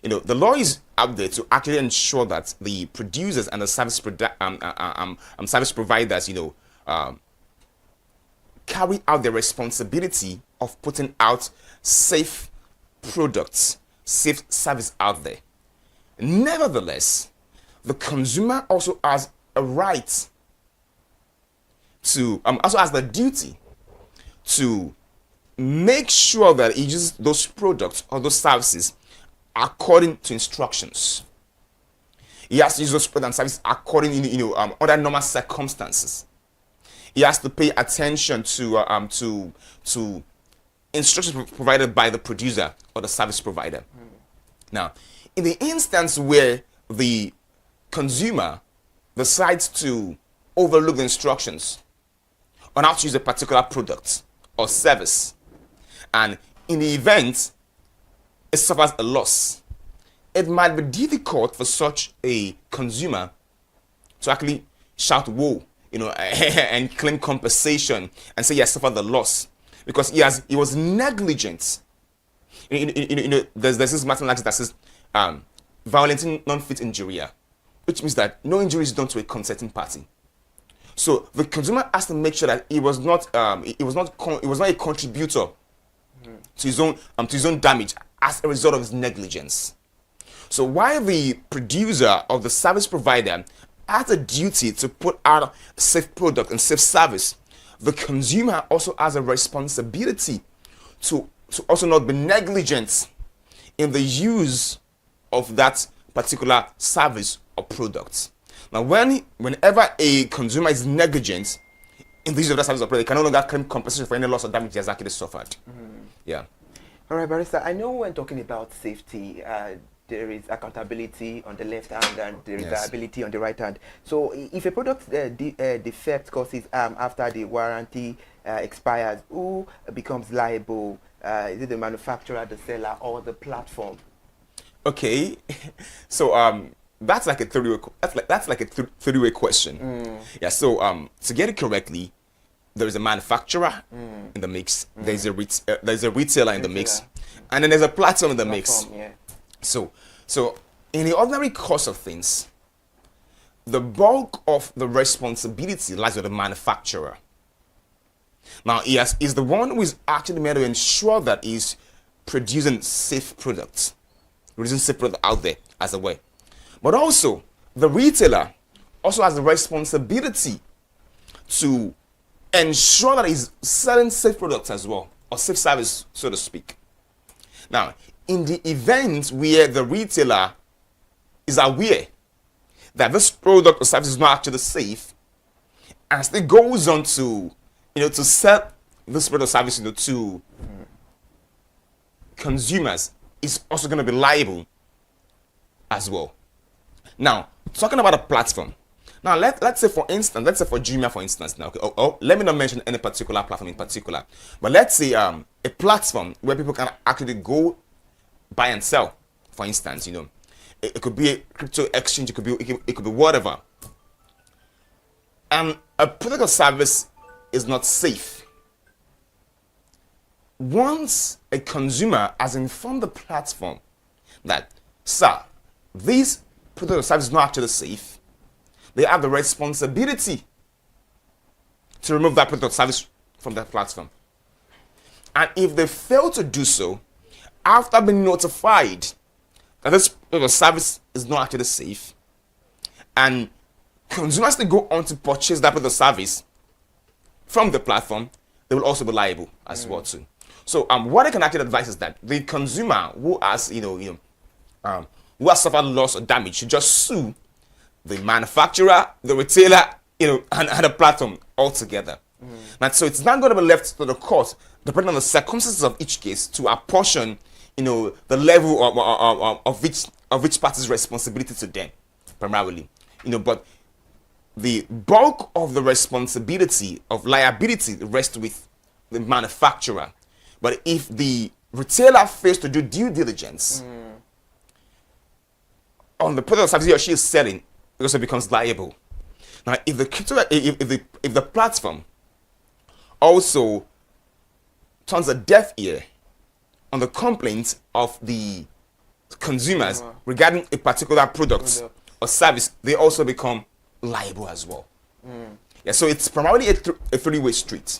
Speaker 6: The law is out there to actually ensure that the producers and the service providers, carry out their responsibility of putting out safe products, safe service out there. Nevertheless, the consumer also has a right to also has the duty to make sure that he uses those products or those services according to instructions. He has to use those products and services according under normal circumstances. He has to pay attention to instructions provided by the producer or the service provider. Now, in the instance where the consumer decides to overlook the instructions on how to use a particular product or service, and in the event it suffers a loss, it might be difficult for such a consumer to actually shout "whoa," and claim compensation and say he has suffered the loss because he was negligent. There's this mathematics that says violating non-fit injuria, which means that no injury is done to a consenting party. So the consumer has to make sure that he was not a contributor to his own damage as a result of his negligence. So while the producer or the service provider has a duty to put out safe product and safe service, the consumer also has a responsibility to also not be negligent in the use of that particular service or product. Now, whenever a consumer is negligent in the use of that service or product, they can no longer claim compensation for any loss or damage he has actually suffered. Yeah.
Speaker 8: All right, Barrister, I know when talking about safety, there is accountability on the left hand and there is liability on the right hand. So if a product defect causes after the warranty expires, who becomes liable? Is it the manufacturer, the seller, or the platform?
Speaker 6: Okay, so that's like a three-way question. Yeah. So to get it correctly, there is a manufacturer in the mix. There's a retailer in the mix, and then there's a platform in the mix.
Speaker 8: Yeah.
Speaker 6: So in the ordinary course of things, the bulk of the responsibility lies with the manufacturer. Now, he is the one who is actually meant to ensure that he's producing safe products, out there as a way. But also, the retailer also has the responsibility to ensure that he's selling safe products as well, or safe service, so to speak. Now, in the event where the retailer is aware that this product or service is not actually safe, and still goes on to sell this product or service to consumers, is also going to be liable as well. Now, talking about a platform. Now, let's say for Jumia, for instance. Now, okay, let me not mention any particular platform in particular, but let's say a platform where people can actually go buy and sell. For instance, it could be a crypto exchange, it could be whatever. And a product or service is not safe. Once a consumer has informed the platform that, sir, this product or service is not actually safe, they have the responsibility to remove that product or service from that platform. And if they fail to do so, after being notified that this product or service is not actually safe, and consumers to go on to purchase that product or service from the platform, they will also be liable as well too. So what I can actually advise is that the consumer who has who has suffered loss or damage should just sue the manufacturer, the retailer, and the platform altogether. And so it's not going to be left to the court, depending on the circumstances of each case, to apportion the level of each party's responsibility to them, primarily. But the bulk of the responsibility of liability rests with the manufacturer. But if the retailer fails to do due diligence on the product or service he or she is selling, it also becomes liable. Now, if the platform also turns a deaf ear on the complaints of the consumers regarding a particular product or service, they also become liable as well. Yeah, so it's primarily a three-way street.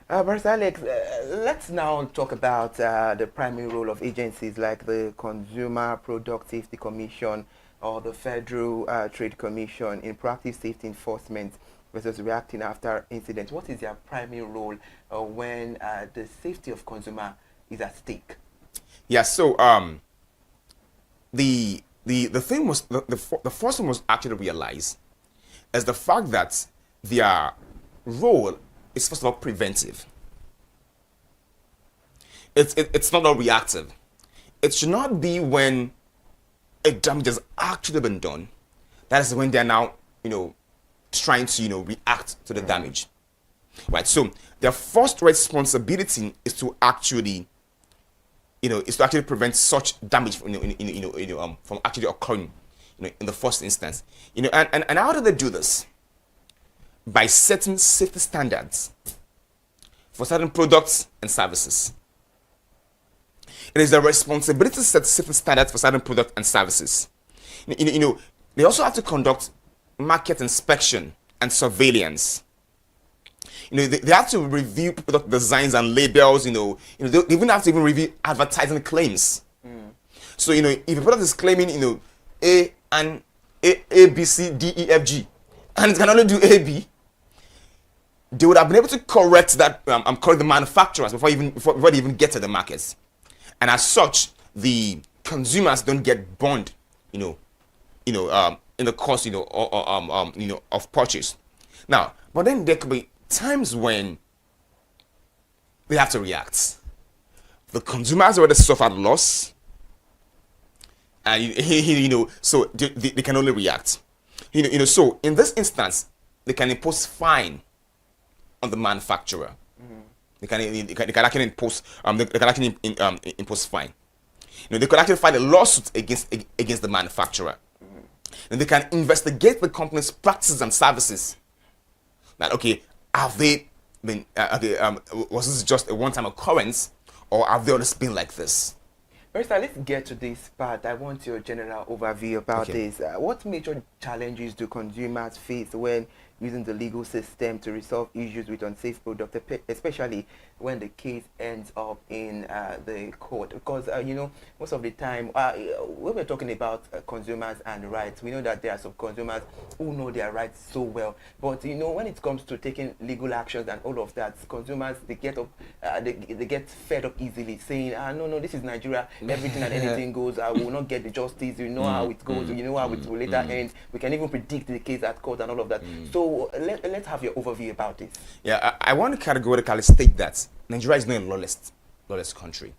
Speaker 8: Brother Alex, let's now talk about the primary role of agencies like the Consumer Product Safety Commission or the Federal Trade Commission in proactive safety enforcement versus reacting after incidents. What is their primary role when the safety of consumer is at stake?
Speaker 6: Yeah, so the thing was the first one was actually realized as the fact that their role is first of all preventive. It's not all reactive. It should not be when a damage has actually been done. That is when they're now trying to react to the damage, right? So their first responsibility is to actually prevent such damage from actually occurring in the first instance. And how do they do this? By setting safety standards for certain products and services. It is their responsibility to set safety standards for certain products and services. They also have to conduct market inspection and surveillance. They have to review product designs and labels. They even have to review advertising claims. So if a product is claiming A and A, B, C, D, E, F, G, and it can only do A, B, they would have been able to correct that. Correct the manufacturers before they even get to the markets, and as such, the consumers don't get burned. In the course of purchase. Now, but then there could be times when they have to react. The consumers already suffered loss, and so they can only react. So in this instance, they can impose fine on the manufacturer. They can actually impose impose fine. They could actually file a lawsuit against the manufacturer. And they can investigate the company's practices and services. That have they been was this just a one-time occurrence, or have they always been like this?
Speaker 8: First, let's get to this part. I want your general overview about this. What major challenges do consumers face when using the legal system to resolve issues with unsafe products, especially when the case ends up in the court? Because most of the time when we're talking about consumers and rights, we know that there are some consumers who know their rights so well, but when it comes to taking legal actions and all of that, consumers, they get up they get fed up easily, saying no, this is Nigeria, everything and anything goes, I will not get the justice, how it goes, how it will later end, we can even predict the case at court and all of that. So let's have your overview about this.
Speaker 6: Yeah, I want to categorically state that Nigeria is not a lawless country.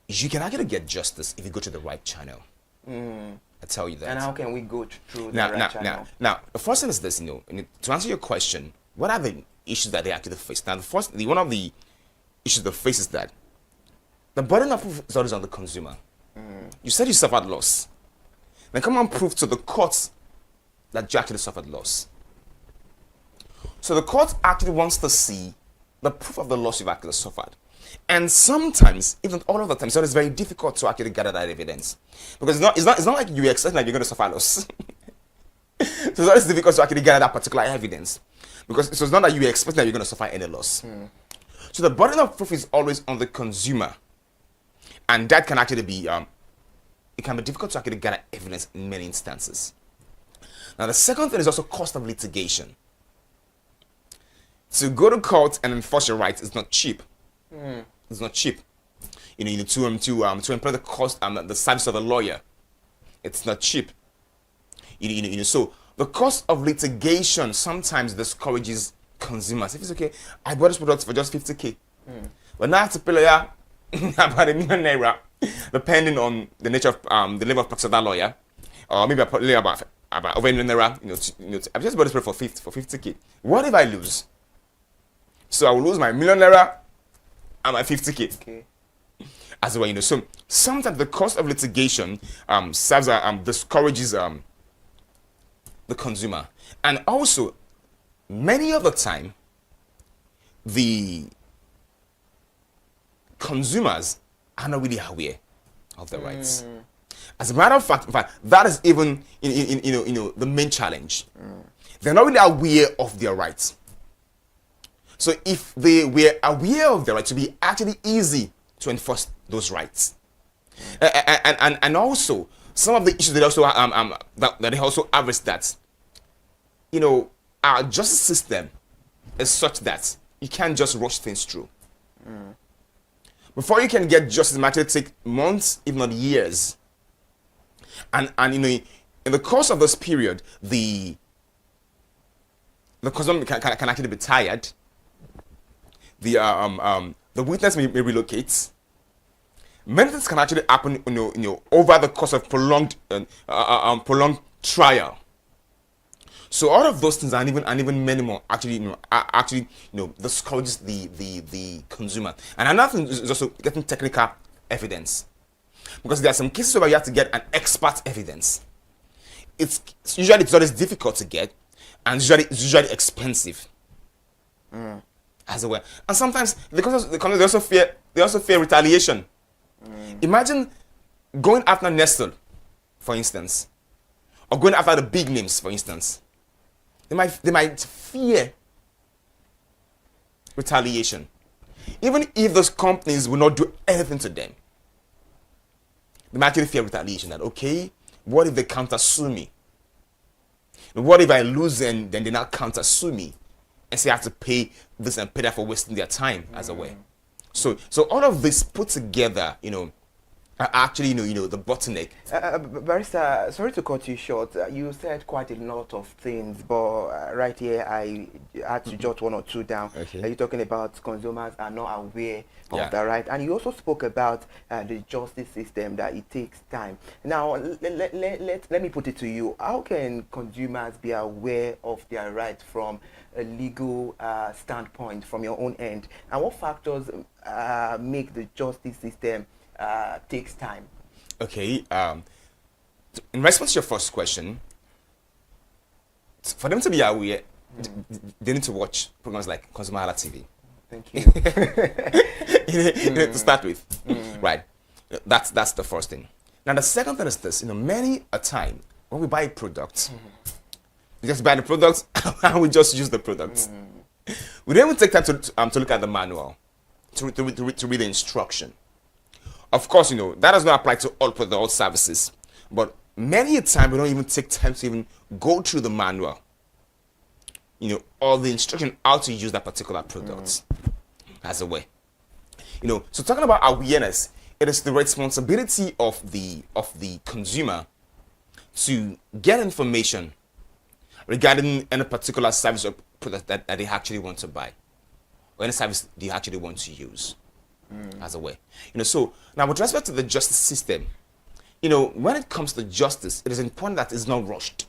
Speaker 6: You can actually get justice if you go to the right channel. I tell you that.
Speaker 8: And how can we go through the right channel?
Speaker 6: Now, the first thing is this, to answer your question, what are the issues that they actually face? Now, one of the issues they face is that the burden of proof is always on the consumer. You said you suffered loss. Then come and prove to the courts that you actually suffered loss. So the court actually wants to see the proof of the loss you've actually suffered. And sometimes, even all of the time, so it's very difficult to actually gather that evidence. Because it's not like you expect like you're going to suffer loss. So it's always difficult to actually gather that particular evidence. Because it's not that you expect that you're going to suffer any loss. So the burden of proof is always on the consumer. And that can actually be it can be difficult to actually gather evidence in many instances. Now, the second thing is also cost of litigation. To go to court and enforce your rights is not cheap. It's not cheap. You know, to employ the cost the service of a lawyer, it's not cheap. So the cost of litigation sometimes discourages consumers. If it's okay, I bought this product for just 50K, but now I have to pay lawyer about ₦1 million, depending on the nature of the level of practice of that lawyer, or maybe I pay lawyer about over ₦1 million. I just bought this product for 50K. What if I lose? So I will lose my ₦1 million and my 50K.
Speaker 8: Okay.
Speaker 6: As well, so sometimes the cost of litigation serves discourages the consumer, and also many of the time the consumers are not really aware of their rights. As a matter of fact, that is even the main challenge. They're not really aware of their rights. So if they were aware of their rights, it would be actually easy to enforce those rights. And also some of the issues that also that they also have is that our justice system is such that you can't just rush things through. Before you can get justice, it might take months, if not years. And in the course of this period, the consumer can actually be tired. The witness may relocate. Many things can actually happen, over the course of prolonged trial. So all of those things and even many more actually discourages the consumer. And another thing is also getting technical evidence, because there are some cases where you have to get an expert evidence. It's always difficult to get, and it's usually expensive. As well, and sometimes they also fear retaliation. Imagine going after Nestle, for instance, or going after the big names, for instance. They might fear retaliation, even if those companies will not do anything to them. They might actually fear retaliation. That okay, what if they counter sue me? What if I lose and then they now counter sue me? And say I have to pay this and pay that for wasting their time as a way. So all of this put together, are actually, the bottleneck.
Speaker 8: Barrister, sorry to cut you short. You said quite a lot of things, but right here I had to jot one or two down.
Speaker 6: Okay.
Speaker 8: You're talking about consumers are not aware of the right, and you also spoke about the justice system, that it takes time. Now, let me put it to you. How can consumers be aware of their rights from a legal standpoint, from your own end, and what factors make the justice system takes time?
Speaker 6: Okay. In response to your first question, for them to be aware, they need to watch programs like ConsumerHalla TV.
Speaker 8: Thank you.
Speaker 6: To start with, right? That's the first thing. Now the second thing is this: many a time when we buy a product, we just buy the product and we just use the product. We don't even take time to look at the manual, to read the instruction. Of course, that does not apply to all services, but many a time we don't even take time to even go through the manual, or the instruction how to use that particular product as a way. So talking about awareness, it is the responsibility of the consumer to get information regarding any particular service or product that they actually want to buy, or any service they actually want to use. As a way, so now with respect to the justice system, when it comes to justice, it is important that it's not rushed,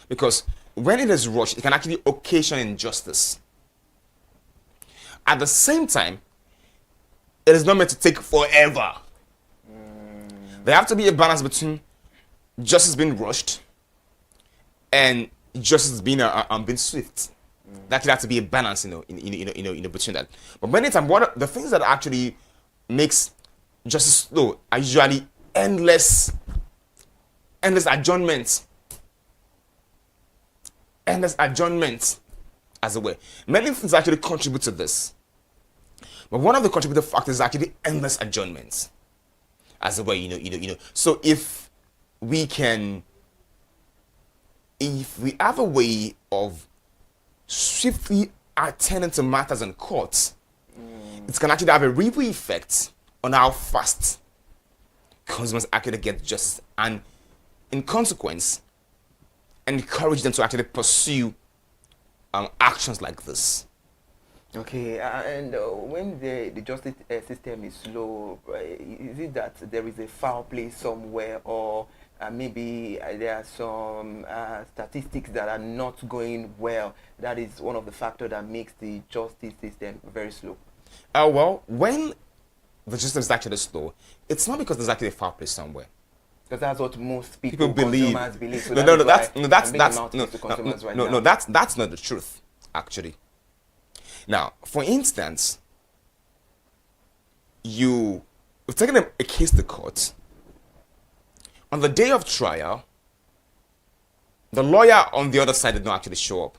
Speaker 6: because when it is rushed, it can actually occasion injustice. At the same time, it is not meant to take forever. There have to be a balance between justice being rushed and justice being swift. That should have to be a balance, between that. But many times, the things that actually makes justice slow are usually endless adjournments. Endless adjournments, as a way. Many things actually contribute to this. But one of the contributing factors is actually endless adjournments. as a way, So if we have a way of swiftly attending to matters in courts, it can actually have a ripple effect on how fast consumers actually get justice, and in consequence, encourage them to actually pursue actions like this.
Speaker 8: Okay, and when the justice system is slow, is it that there is a foul play somewhere, or maybe there are some statistics that are not going well? That is one of the factors that makes the justice system very slow.
Speaker 6: Well, when the system is actually slow, it's not because there's actually a foul play somewhere.
Speaker 8: Because that's what most
Speaker 6: people believe.
Speaker 8: Consumers believe. So
Speaker 6: that's not the truth, actually. Now, for instance, you've taken a case to court. On the day of trial, the lawyer on the other side did not actually show up.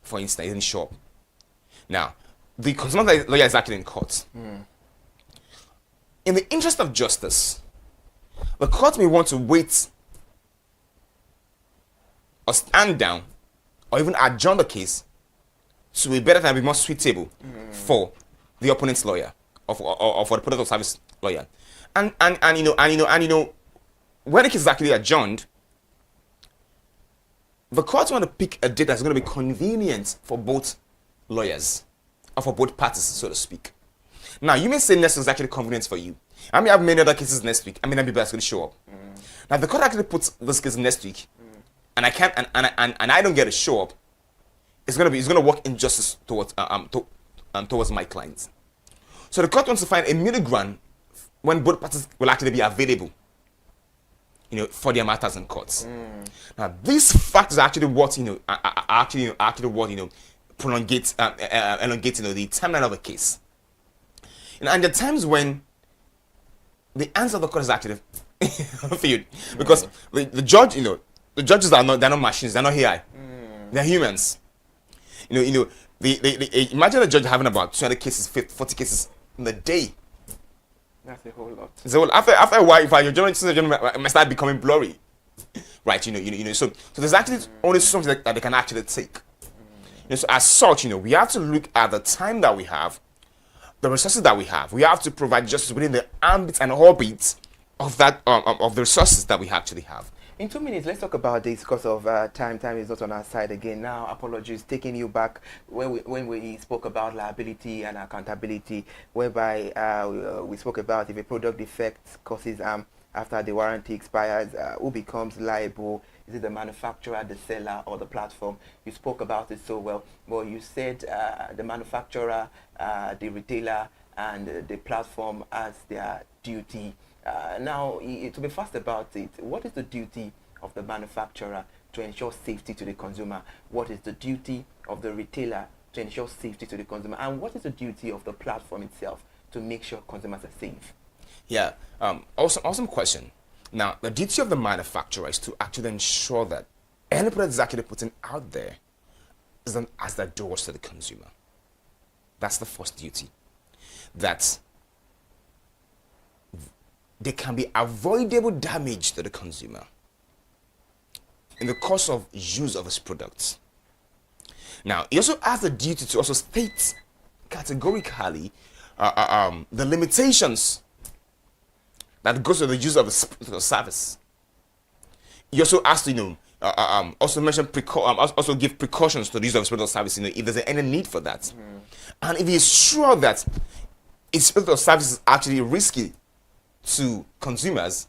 Speaker 6: For instance, he didn't show up. Now, the consumer lawyer is actually in court. In the interest of justice, the court may want to wait or stand down or even adjourn the case to be better and be more suitable for the opponent's lawyer or for the product or service lawyer. And when the case is actually adjourned, the court want to pick a date that's going to be convenient for both lawyers or for both parties, so to speak. Now, you may say next week is actually convenient for you. I may have many other cases next week. I may not be able to show up. Now, if the court actually puts this case next week, and I can't, and I don't get to show up, it's gonna work injustice towards my clients. So the court wants to find a middle ground when both parties will actually be available, for their matters in courts. Now, this fact is actually what elongates the timeline of a case. And the times when the answer of the court is actually failed, because the judge, the judges they're not machines, they're not AI, they're humans. Imagine a judge having about 200 cases, 40 cases in a day.
Speaker 8: That's a whole lot.
Speaker 6: So after a while, if your judgment might start becoming blurry, right? So there's actually only something that they can actually take. So as such, we have to look at the time that we have, the resources that we have. We have to provide justice within the ambit and orbit of that of the resources that we actually have.
Speaker 8: In 2 minutes, let's talk about this because of time. Time is not on our side again. Now, apologies, taking you back when we spoke about liability and accountability, whereby we spoke about if a product defect causes harm after the warranty expires, who becomes liable? Is it the manufacturer, the seller, or the platform? You spoke about it so well. Well, you said the manufacturer, the retailer, and the platform as their duty. Now, to be fast about it, what is the duty of the manufacturer to ensure safety to the consumer? What is the duty of the retailer to ensure safety to the consumer? And what is the duty of the platform itself to make sure consumers are safe?
Speaker 6: Yeah, awesome question. Now, the duty of the manufacturer is to actually ensure that any product is actually putting out there is done as the doors to the consumer. That's the first duty. That there can be avoidable damage to the consumer in the course of use of his products. Now, he also has the duty to also state categorically the limitations that goes to the use of the service. He also has to, also mention also give precautions to the use of spiritual service, if there's any need for that, and if he's sure that his spiritual service is actually risky to consumers,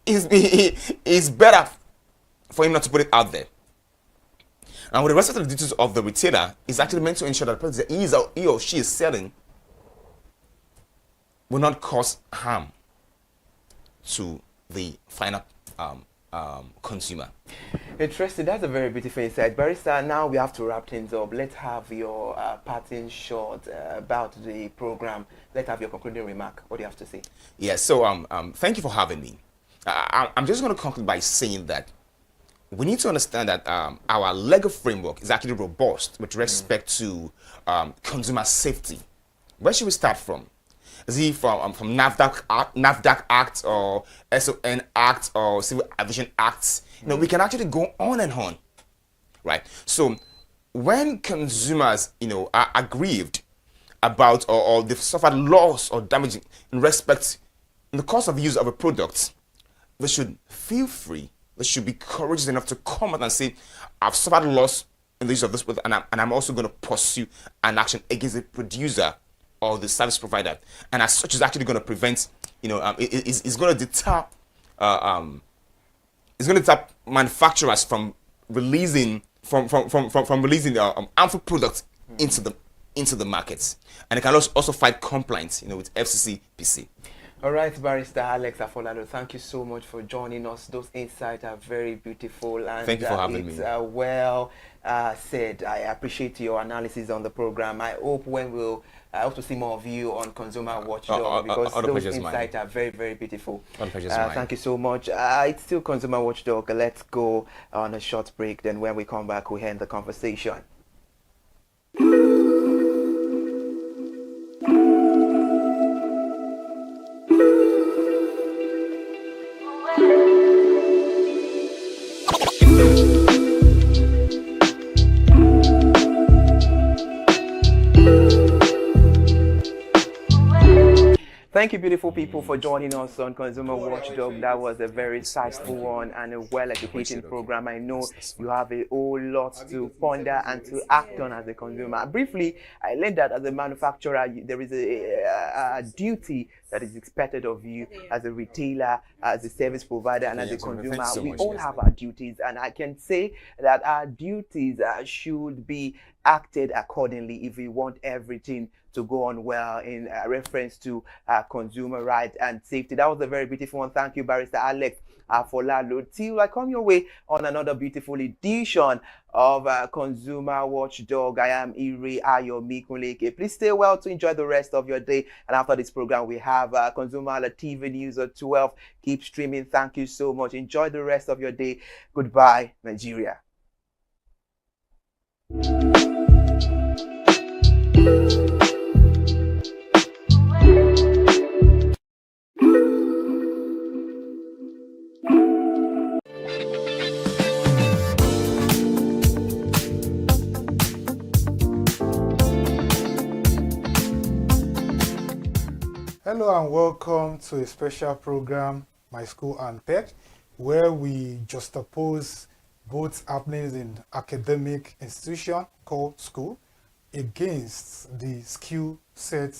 Speaker 6: it's better for him not to put it out there. And with the rest of the duties of the retailer, is actually meant to ensure that the product that he or she is selling will not cause harm to the final consumer.
Speaker 8: Interesting. That's a very beautiful insight. Barrister, now we have to wrap things up. Let's have your parting short about the program. Let's have your concluding remark. What do you have to say?
Speaker 6: Yeah, so thank you for having me. I'm just going to conclude by saying that we need to understand that our legal framework is actually robust with respect to consumer safety. Where should we start from? Is he from NAFDAC Act or SON Act or Civil Aviation Acts? You know, we can actually go on and on, right? So when consumers, you know, are aggrieved about or they've suffered loss or damage in respect in the course of use of a product, they should feel free. They should be courageous enough to come out and say, I've suffered loss in the use of this product, and I'm also going to pursue an action against the producer or the service provider. And as such, is actually going to prevent, you know, it's going to deter, it's going to deter manufacturers from releasing releasing harmful products into the markets, and it can also fight compliance, you know, with FCC PC.
Speaker 8: All right, Barrister Alex Afolado, thank you so much for joining us. Those insights are very beautiful, and
Speaker 6: thank you for having me.
Speaker 8: Well said. I appreciate your analysis on the program. I hope I hope to see more of you on Consumer Watchdog, because those insights are very, very beautiful. Thank you so much. It's still Consumer Watchdog. Let's go on a short break. Then when we come back, we end the conversation. Thank you, beautiful people, for joining us on Consumer Watchdog. That was a very insightful one and a well-educated program. I know you have a whole lot to ponder and to act on as a consumer. Briefly, I learned that as a manufacturer, there is a duty that is expected of you as a retailer, as a service provider, and as a consumer. We all have our duties, and I can say that our duties should be acted accordingly if we want everything to go on well in reference to consumer rights and safety. That was a very beautiful one. Thank you, Barrister Alex Afolado. Till I come your way on another beautiful edition of Consumer Watchdog. I am Ire Ayomi Kunleke. Please stay well to enjoy the rest of your day. And after this program, we have ConsumerHallaTV News at 12. Keep streaming. Thank you so much. Enjoy the rest of your day. Goodbye, Nigeria.
Speaker 9: Hello and welcome to a special program, My School and Pet, where we juxtapose both happenings in academic institution called school against the skill set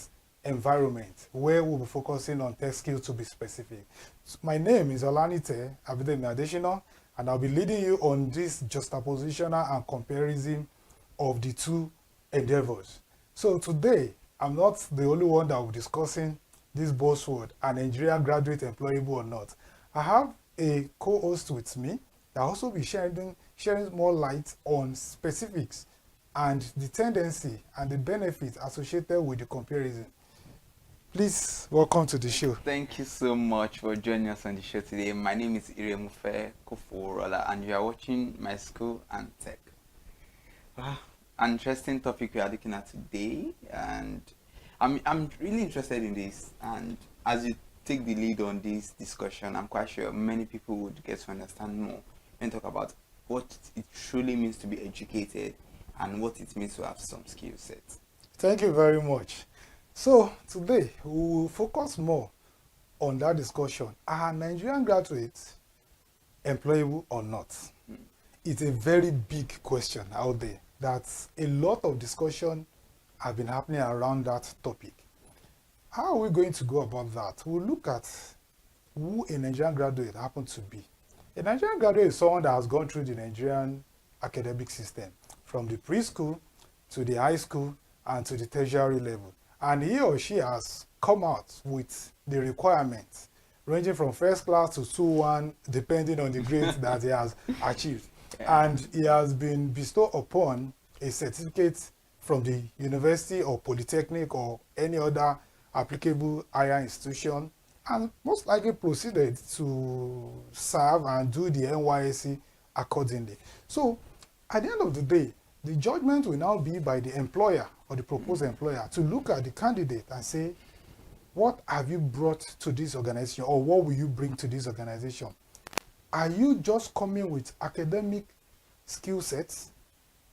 Speaker 9: environment, where we'll be focusing on tech skills to be specific. So my name is Olanite Abidemi Adesina, and I'll be leading you on this juxtapositional and comparison of the two endeavors. So today, I'm not the only one that will be discussing this buzzword, a Nigerian graduate employable or not. I have a co-host with me that also be sharing more light on specifics and the tendency and the benefits associated with the comparison. Please welcome to the show.
Speaker 2: Thank you so much for joining us on the show today. My name is Iremufe Koforola, and you are watching My School and Tech. An interesting topic we are looking at today, and I'm really interested in this, and as you take the lead on this discussion, I'm quite sure many people would get to understand more and talk about what it truly means to be educated and what it means to have some skill sets.
Speaker 9: Thank you very much. So today we will focus more on that discussion. Are Nigerian graduates employable or not? It's a very big question out there. That's a lot of discussion have been happening around that topic. How are we going to go about that? We'll look at who a Nigerian graduate happens to be. A Nigerian graduate is someone that has gone through the Nigerian academic system, from the preschool to the high school and to the tertiary level. And he or she has come out with the requirements, ranging from first class to 2-1, depending on the grades that he has achieved. And he has been bestowed upon a certificate from the university or polytechnic or any other applicable higher institution, and most likely proceeded to serve and do the NYSC accordingly. So at the end of the day, the judgment will now be by the employer or the proposed employer to look at the candidate and say, what have you brought to this organization, or what will you bring to this organization? Are you just coming with academic skill sets,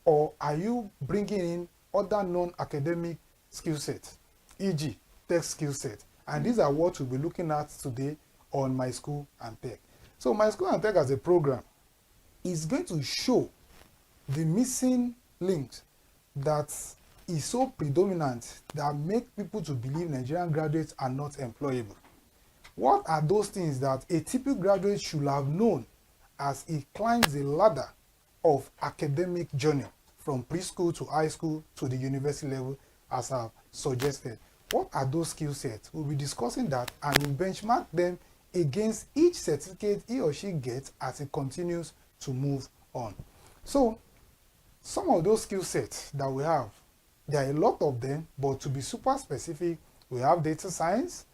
Speaker 9: or are you bringing in other non-academic skill sets, e.g. tech skill set? And these are what we'll be looking at today on My School and Tech. So My School and Tech as a program is going to show the missing links that is so predominant that make people to believe Nigerian graduates are not employable. What are those things that a typical graduate should have known as he climbs the ladder of academic journey from preschool to high school to the university level, as I've suggested? What are those skill sets? We'll be discussing that, and we'll benchmark them against each certificate he or she gets as he continues to move on. So some of those skill sets that we have, there are a lot of them, but to be super specific, we have data science,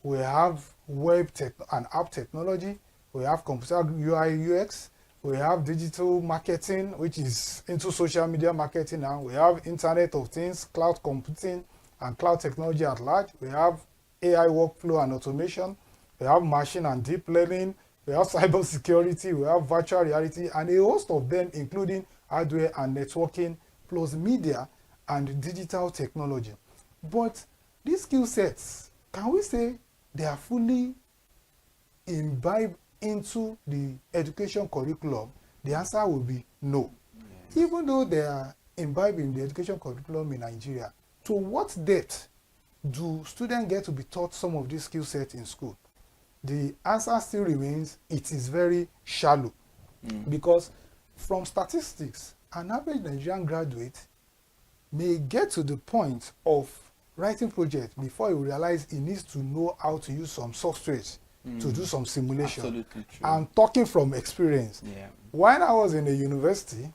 Speaker 9: we have web tech and app technology, we have computer UI UX, we have digital marketing, which is into social media marketing now, we have Internet of Things, cloud computing, and cloud technology at large, we have AI workflow and automation, we have machine and deep learning, we have cyber security, we have virtual reality, and a host of them, including hardware and networking, plus media and digital technology. But these skill sets, can we say they are fully imbibed into the education curriculum? The answer will be no. Yes. Even though they are imbibed in the education curriculum in Nigeria, to what depth do students get to be taught some of these skill sets in school? The answer still remains, it is very shallow. Because from statistics, an average Nigerian graduate may get to the point of writing projects before he realizes he needs to know how to use some softwares to do some simulation.
Speaker 2: Absolutely true.
Speaker 9: I'm talking from experience.
Speaker 2: Yeah.
Speaker 9: When I was in a university,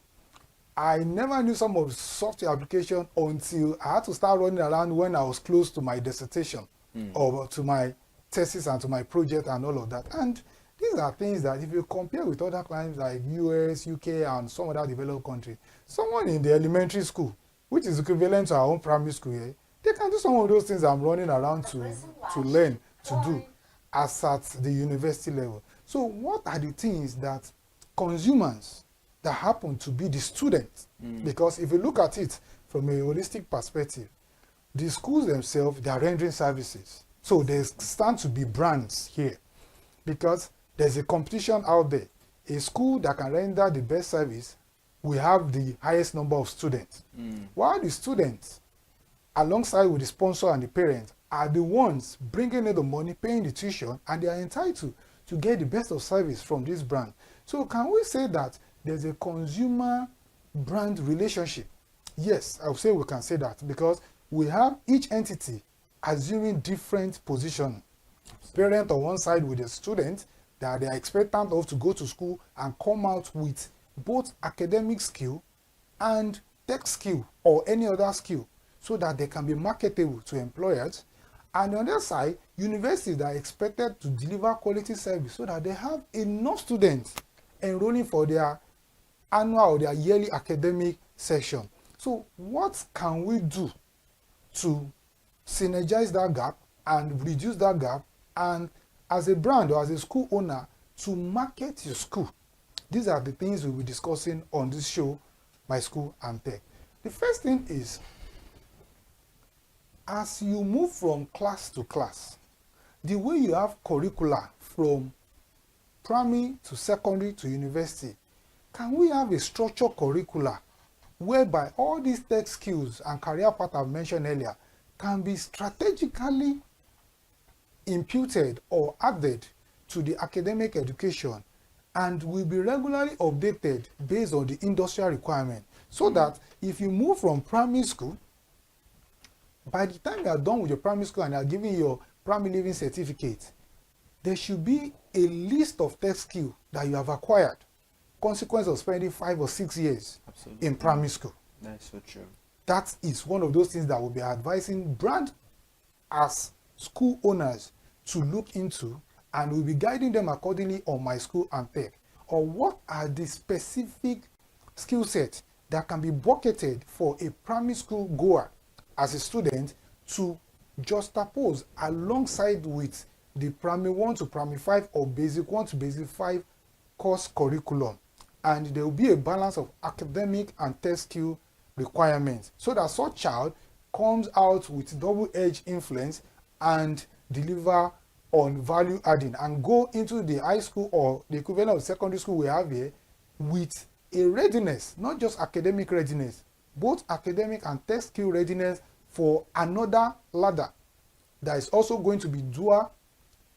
Speaker 9: I never knew some of the software application until I had to start running around when I was close to my dissertation or to my thesis and to my project and all of that. And these are things that if you compare with other clients like US, UK, and some other developed countries, someone in the elementary school, which is equivalent to our own primary school here, they can do some of those things I'm running around to learn, to do, as at the university level. So what are the things that consumers that happen to be the students? Because if you look at it from a holistic perspective, the schools themselves, they are rendering services. So there stand to be brands here, because there's a competition out there. A school that can render the best service will have the highest number of students. While the students, alongside with the sponsor and the parents, are the ones bringing in the money, paying the tuition, and they are entitled to get the best of service from this brand. So can we say that there's a consumer brand relationship? Yes, I would say we can say that, because we have each entity assuming different position. Parent on one side with the student that they are expectant of to go to school and come out with both academic skill and tech skill or any other skill, so that they can be marketable to employers. And on the other side, universities that are expected to deliver quality service so that they have enough students enrolling for their annual or their yearly academic session. So what can we do to synergize that gap and reduce that gap, and as a brand or as a school owner to market your school? These are the things we'll be discussing on this show, My School and Tech. The first thing is, as you move from class to class, the way you have curricula from primary to secondary to university, can we have a structured curricula whereby all these tech skills and career path I've mentioned earlier can be strategically imputed or added to the academic education, and will be regularly updated based on the industrial requirement, so that if you move from primary school, by the time you are done with your primary school and you are giving your primary living certificate, there should be a list of tech skills that you have acquired, consequence of spending 5 or 6 years in primary school.
Speaker 2: That's so true.
Speaker 9: That is one of those things that we'll be advising brand as school owners to look into, and we'll be guiding them accordingly on My School and Tech. Or what are the specific skill sets that can be bucketed for a primary school goer as a student to juxtaposed alongside with the primary 1 to primary 5 or basic 1 to basic 5 course curriculum. And there will be a balance of academic and test skill requirements so that such child comes out with double-edged influence and deliver on value adding and go into the high school or the equivalent of secondary school we have here with a readiness, not just academic readiness, both academic and test skill readiness for another ladder that is also going to be dual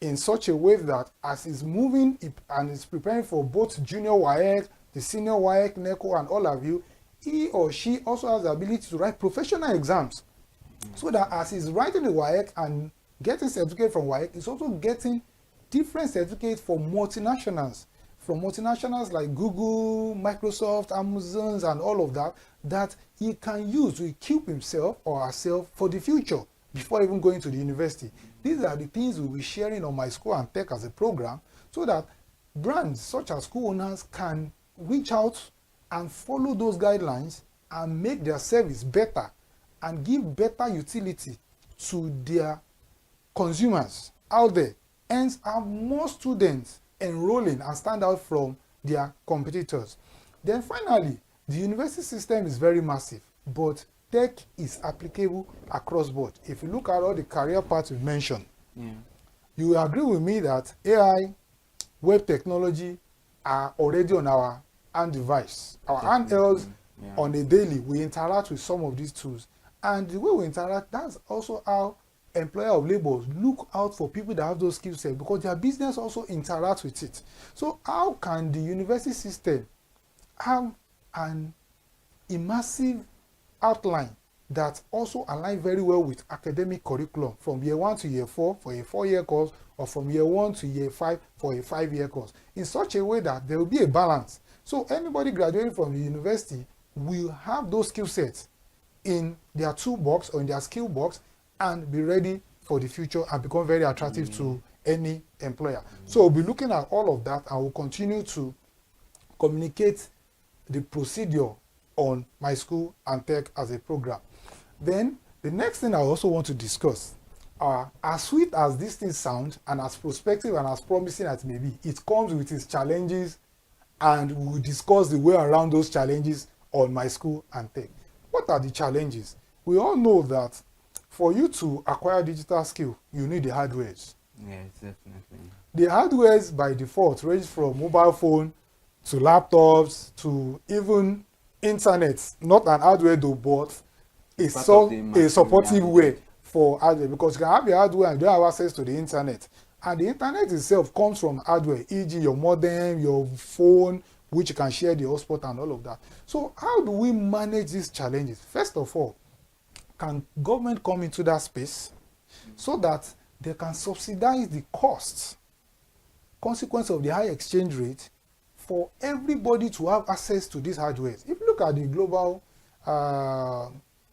Speaker 9: in such a way that as he's moving and is preparing for both junior WAEC, the senior WAEC, NECO, and all of you, he or she also has the ability to write professional exams. So that as he's writing the WAEC and getting certificate from WAEC, he's also getting different certificates for multinationals. From multinationals like Google, Microsoft, Amazon, and all of that, that he can use to equip himself or herself for the future before even going to the university. These are the things we'll be sharing on My School and Tech as a program so that brands such as school owners can reach out and follow those guidelines and make their service better and give better utility to their consumers out there, hence have more students enrolling and stand out from their competitors. Then finally, the university system is very massive, but tech is applicable across board. If you look at all the career paths we mentioned, you will agree with me that AI, web technology are already on our hand device. Our handhelds on a daily, we interact with some of these tools. And the way we interact, that's also how employer of labor look out for people that have those skill sets because their business also interacts with it. So how can the university system have an immersive outline that also align very well with academic curriculum from year 1 to year 4 for a 4-year course or from year 1 to year 5 for a 5-year course in such a way that there will be a balance. So anybody graduating from the university will have those skill sets in their toolbox or in their skill box and be ready for the future and become very attractive to any employer. So we'll be looking at all of that and we'll continue to communicate the procedure on My School and Tech as a program. Then the next thing I also want to discuss, as sweet as this thing sounds and as prospective and as promising as it may be, it comes with its challenges and we'll discuss the way around those challenges on My School and Tech. What are the challenges? We all know that for you to acquire digital skill, you need the hardwares.
Speaker 2: Yes, definitely.
Speaker 9: The hardwares by default range from mobile phone to laptops to even internet, not an hardware though, but a supportive way for hardware, because you can have your hardware and you don't have access to the internet. And the internet itself comes from hardware, e.g. your modem, your phone, which you can share the hotspot and all of that. So how do we manage these challenges? First of all, can government come into that space so that they can subsidize the costs, consequence of the high exchange rate, for everybody to have access to these hardware? If you look at the global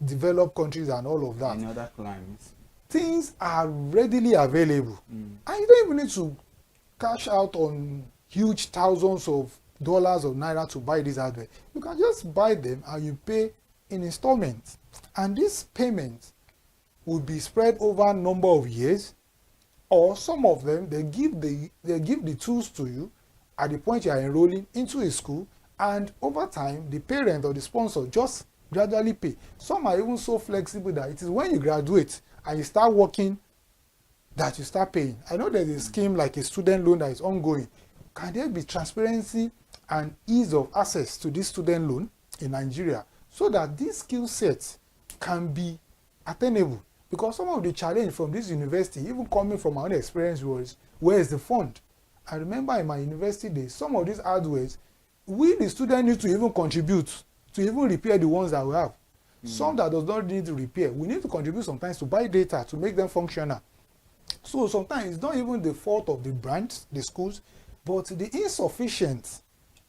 Speaker 9: developed countries and all of that,
Speaker 2: in other climates,
Speaker 9: things are readily available. And you don't even need to cash out on huge thousands of dollars or naira to buy this hardware. You can just buy them and you pay in installments. And this payment will be spread over a number of years, or some of them, they give the tools to you at the point you are enrolling into a school, and over time, the parent or the sponsor just gradually pay. Some are even so flexible that it is when you graduate and you start working that you start paying. I know there's a scheme like a student loan that is ongoing. Can there be transparency and ease of access to this student loan in Nigeria so that these skill sets can be attainable? Because some of the challenge from this university, even coming from my own experience, was where is the fund? I remember in my university days, some of these hardwares, we the students need to even contribute to even repair the ones that we have. Some that does not need to repair, we need to contribute sometimes to buy data to make them functional. So sometimes it's not even the fault of the brands, the schools, but the insufficient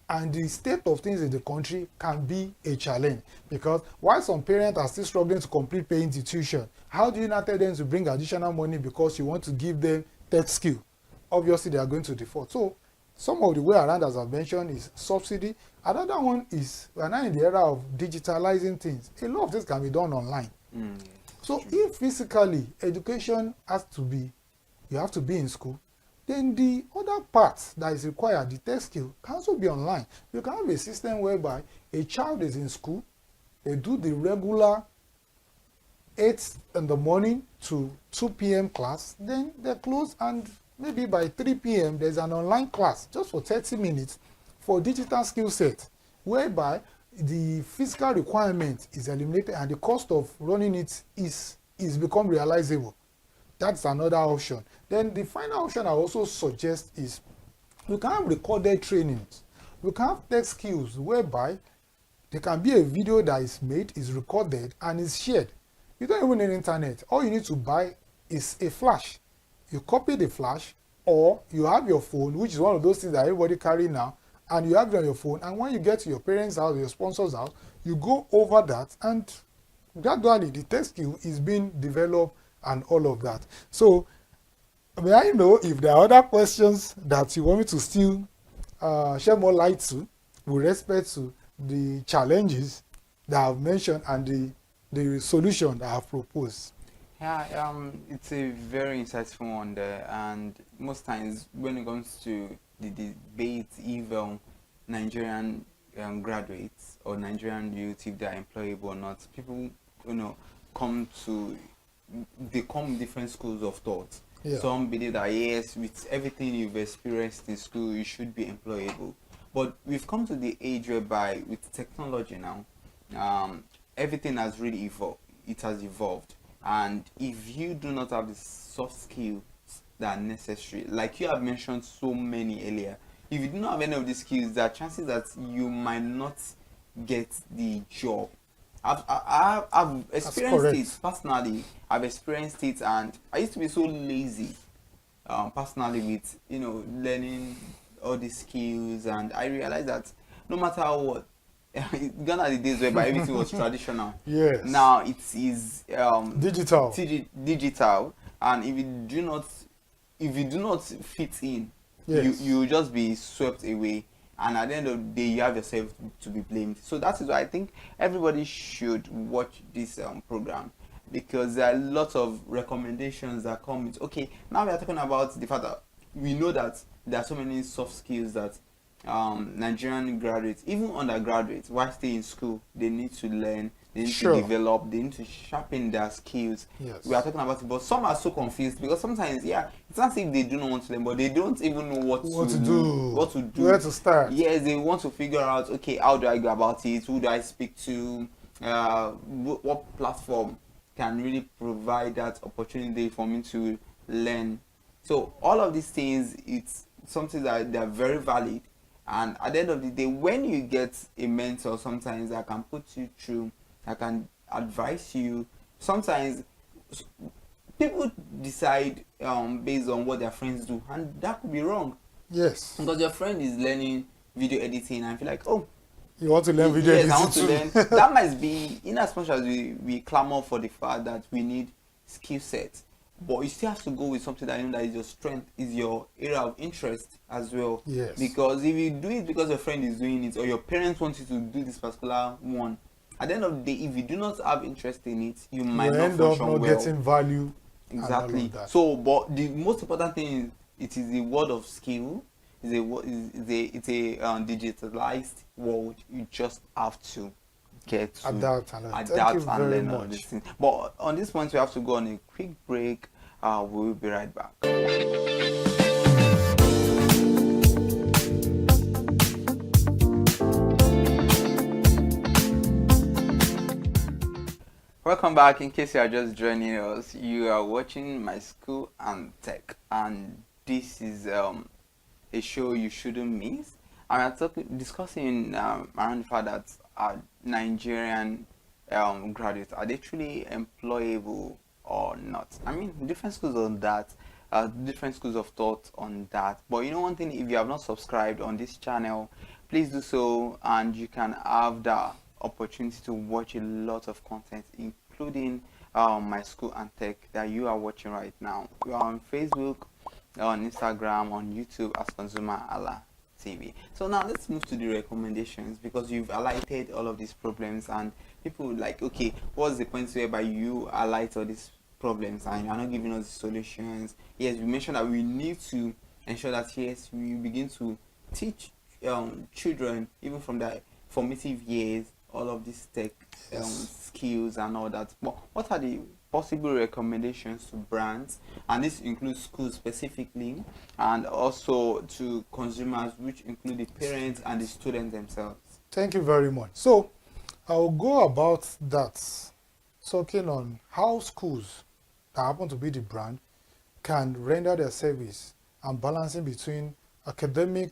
Speaker 9: and the state of things in the country can be a challenge. Because while some parents are still struggling to complete paying the tuition, how do you not tell them to bring additional money because you want to give them tech skill? Obviously, they are going to default. So some of the way around, as I've mentioned, is subsidy. Another one is, we're now in the era of digitalizing things. A lot of this can be done online. So if physically education has to be, you have to be in school, then the other part that is required, the tech skill, can also be online. You can have a system whereby a child is in school, they do the regular 8 in the morning to 2 p.m. class, then they close, and maybe by 3 p.m. there's an online class just for 30 minutes for digital skill set, whereby the physical requirement is eliminated and the cost of running it is become realizable. That's another option. Then the final option I also suggest is you can have recorded trainings. You can have tech skills whereby there can be a video that is made, is recorded, and is shared. You don't even need internet. All you need to buy is a flash. You copy the flash, or you have your phone, which is one of those things that everybody carry now, and you have it on your phone, and when you get to your parents' house, your sponsor's house, you go over that, and gradually the tech skill is being developed and all of that. So may I know if there are other questions that you want me to still shed more light to with respect to the challenges that I've mentioned and the solution that I've proposed?
Speaker 2: Yeah, it's a very insightful one there, and most times when it comes to the debate if Nigerian graduates or Nigerian youth, if they are employable or not, people come with different schools of thought.
Speaker 9: Yeah.
Speaker 2: Some believe that yes, with everything you've experienced in school, you should be employable. But we've come to the age whereby with technology now, everything has really evolved. It has evolved. And if you do not have the soft skills that are necessary, like you have mentioned so many earlier, if you do not have any of these skills, there are chances that you might not get the job. I've experienced it personally. I've experienced it, and I used to be so lazy personally with learning all these skills, and I realized that no matter what, gone are the days whereby everything was traditional.
Speaker 9: Yes.
Speaker 2: Now it is
Speaker 9: digital.
Speaker 2: Digital, and if you do not fit in,
Speaker 9: yes,
Speaker 2: you will just be swept away, and at the end of the day you have yourself to be blamed. So that is why I think everybody should watch this program, because there are lots of recommendations that come with, okay, now we are talking about the fact that we know that there are so many soft skills that Nigerian graduates, even undergraduates, while staying in school, they need to learn, they need to develop, they need to sharpen their skills.
Speaker 9: Yes.
Speaker 2: We are talking about it, but some are so confused because sometimes, it's not as if they do not want to learn, but they don't even know what to do,
Speaker 9: where to start.
Speaker 2: Yes, they want to figure out, okay, how do I go about it? Who do I speak to? What platform can really provide that opportunity for me to learn? So all of these things, it's something that they're very valid. And at the end of the day, when you get a mentor, sometimes I can put you through, I can advise you. Sometimes people decide based on what their friends do, and that could be wrong.
Speaker 9: Yes.
Speaker 2: Because your friend is learning video editing, and I feel like, oh,
Speaker 9: you want to learn video editing?
Speaker 2: Yes, I want to learn. That might be, in as much as we clamor for the fact that we need skill sets, but you still have to go with something that you know that is your strength, is your area of interest as well.
Speaker 9: Yes.
Speaker 2: Because if you do it because your friend is doing it, or your parents want you to do this particular one, at the end of the day, if you do not have interest in it, you might not
Speaker 9: end up
Speaker 2: function
Speaker 9: not
Speaker 2: well.
Speaker 9: getting value.
Speaker 2: Exactly. So, but the most important thing is it is a word of skill. It's a digitalized world. You just have to get to
Speaker 9: adapt and
Speaker 2: learn all these things. But on this point, we have to go on a quick break. We will be right back. Welcome back. In case you are just joining us, you are watching My School and Tech, and this is a show you shouldn't miss. And we're discussing around the fact that Nigerian graduates, are they truly employable or not? I mean, different schools on that, different schools of thought on that. But you know one thing, if you have not subscribed on this channel, please do so, and you can have the opportunity to watch a lot of content, including My School and Tech that you are watching right now. We are on Facebook, on Instagram, on YouTube as ConsumerHallaTV. TV. So now let's move to the recommendations, because you've highlighted all of these problems and people would like, okay, what's the point whereby you highlight all these problems and you're not giving us the solutions? Yes, we mentioned that we need to ensure that, yes, we begin to teach children even from their formative years all of these tech skills and all that. But what are the possible recommendations to brands, and this includes schools specifically, and also to consumers, which include the parents and the students themselves?
Speaker 9: Thank you very much. So I'll go about that, talking on how schools that happen to be the brand can render their service and balancing between academic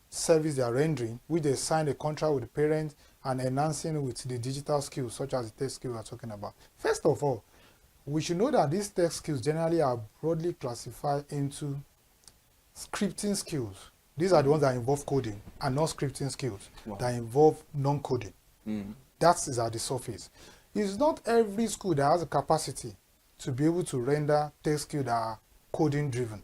Speaker 9: service they are rendering, which they sign a contract with the parents, and enhancing with the digital skills, such as the tech skills we are talking about. First of all, we should know that these tech skills generally are broadly classified into scripting skills. These are the ones that involve coding, and not scripting skills that involve non-coding. That is at the surface. It's not every school that has a capacity to be able to render tech skills that are coding driven.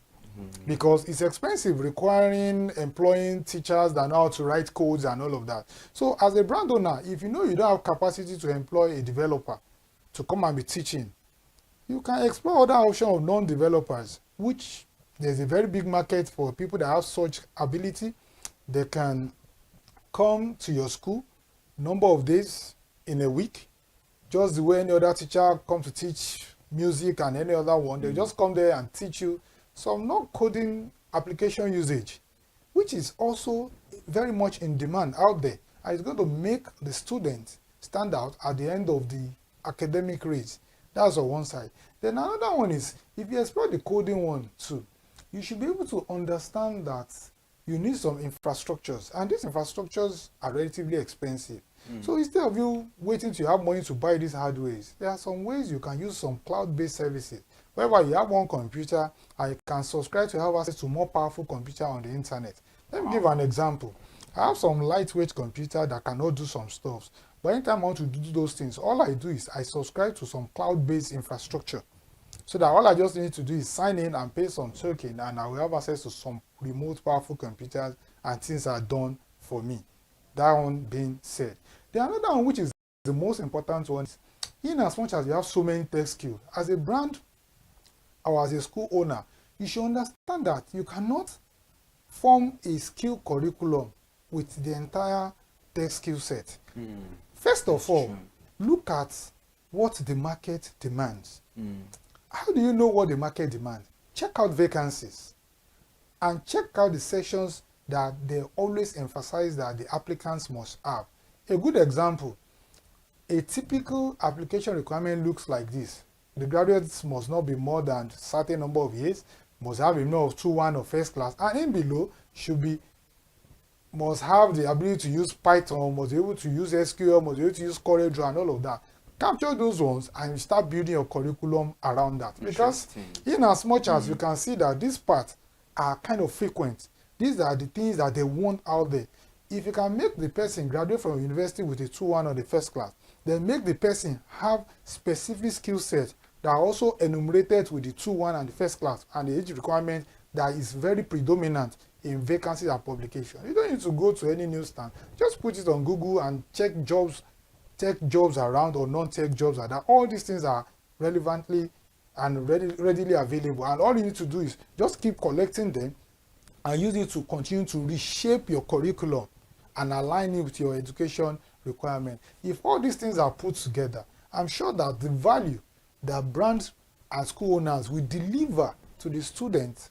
Speaker 9: Because it's expensive, requiring employing teachers that know how to write codes and all of that. So as a brand owner, if you know you don't have capacity to employ a developer to come and be teaching, you can explore other options of non-developers, which there's a very big market for people that have such ability. They can come to your school number of days in a week, just the way any other teacher comes to teach music and any other one. They just come there and teach you some non-coding application usage, which is also very much in demand out there. And it's going to make the student stand out at the end of the academic race. That's on one side. Then another one is, if you explore the coding one too, you should be able to understand that you need some infrastructures, and these infrastructures are relatively expensive. So instead of you waiting to have money to buy these hardwares, there are some ways you can use some cloud-based services, whereby you have one computer and you can subscribe to have access to more powerful computer on the internet. Let me give an example. I have some lightweight computer that cannot do some stuff, but anytime I want to do those things, all I do is I subscribe to some cloud-based infrastructure, so that all I just need to do is sign in and pay some token, and I will have access to some remote powerful computers, and things are done for me. That one being said. The another one, which is the most important one, is in as much as you have so many tech skills, as a brand or as a school owner, you should understand that you cannot form a skill curriculum with the entire tech skill set. First of all, look at what the market demands. How do you know what the market demands? Check out vacancies and check out the sections that they always emphasize that the applicants must have. A good example, a typical application requirement looks like this. The graduates must not be more than a certain number of years, must have a minimum of 2-1 or first class, and in below must have the ability to use Python, must be able to use SQL, must be able to use CorelDRAW and all of that. Capture those ones and start building your curriculum around that. Because in as much as you can see that these parts are kind of frequent, these are the things that they want out there. If you can make the person graduate from university with a 2-1 on the first class, then make the person have specific skill sets that are also enumerated with the 2-1 and the first class and the age requirement that is very predominant in vacancies and publication. You don't need to go to any newsstand. Just put it on Google and check jobs, tech jobs around or non-tech jobs like that. All these things are relevantly and readily available. And all you need to do is just keep collecting them and use it to continue to reshape your curriculum and align it with your education requirement. If all these things are put together, I'm sure that the value that brands and school owners will deliver to the students,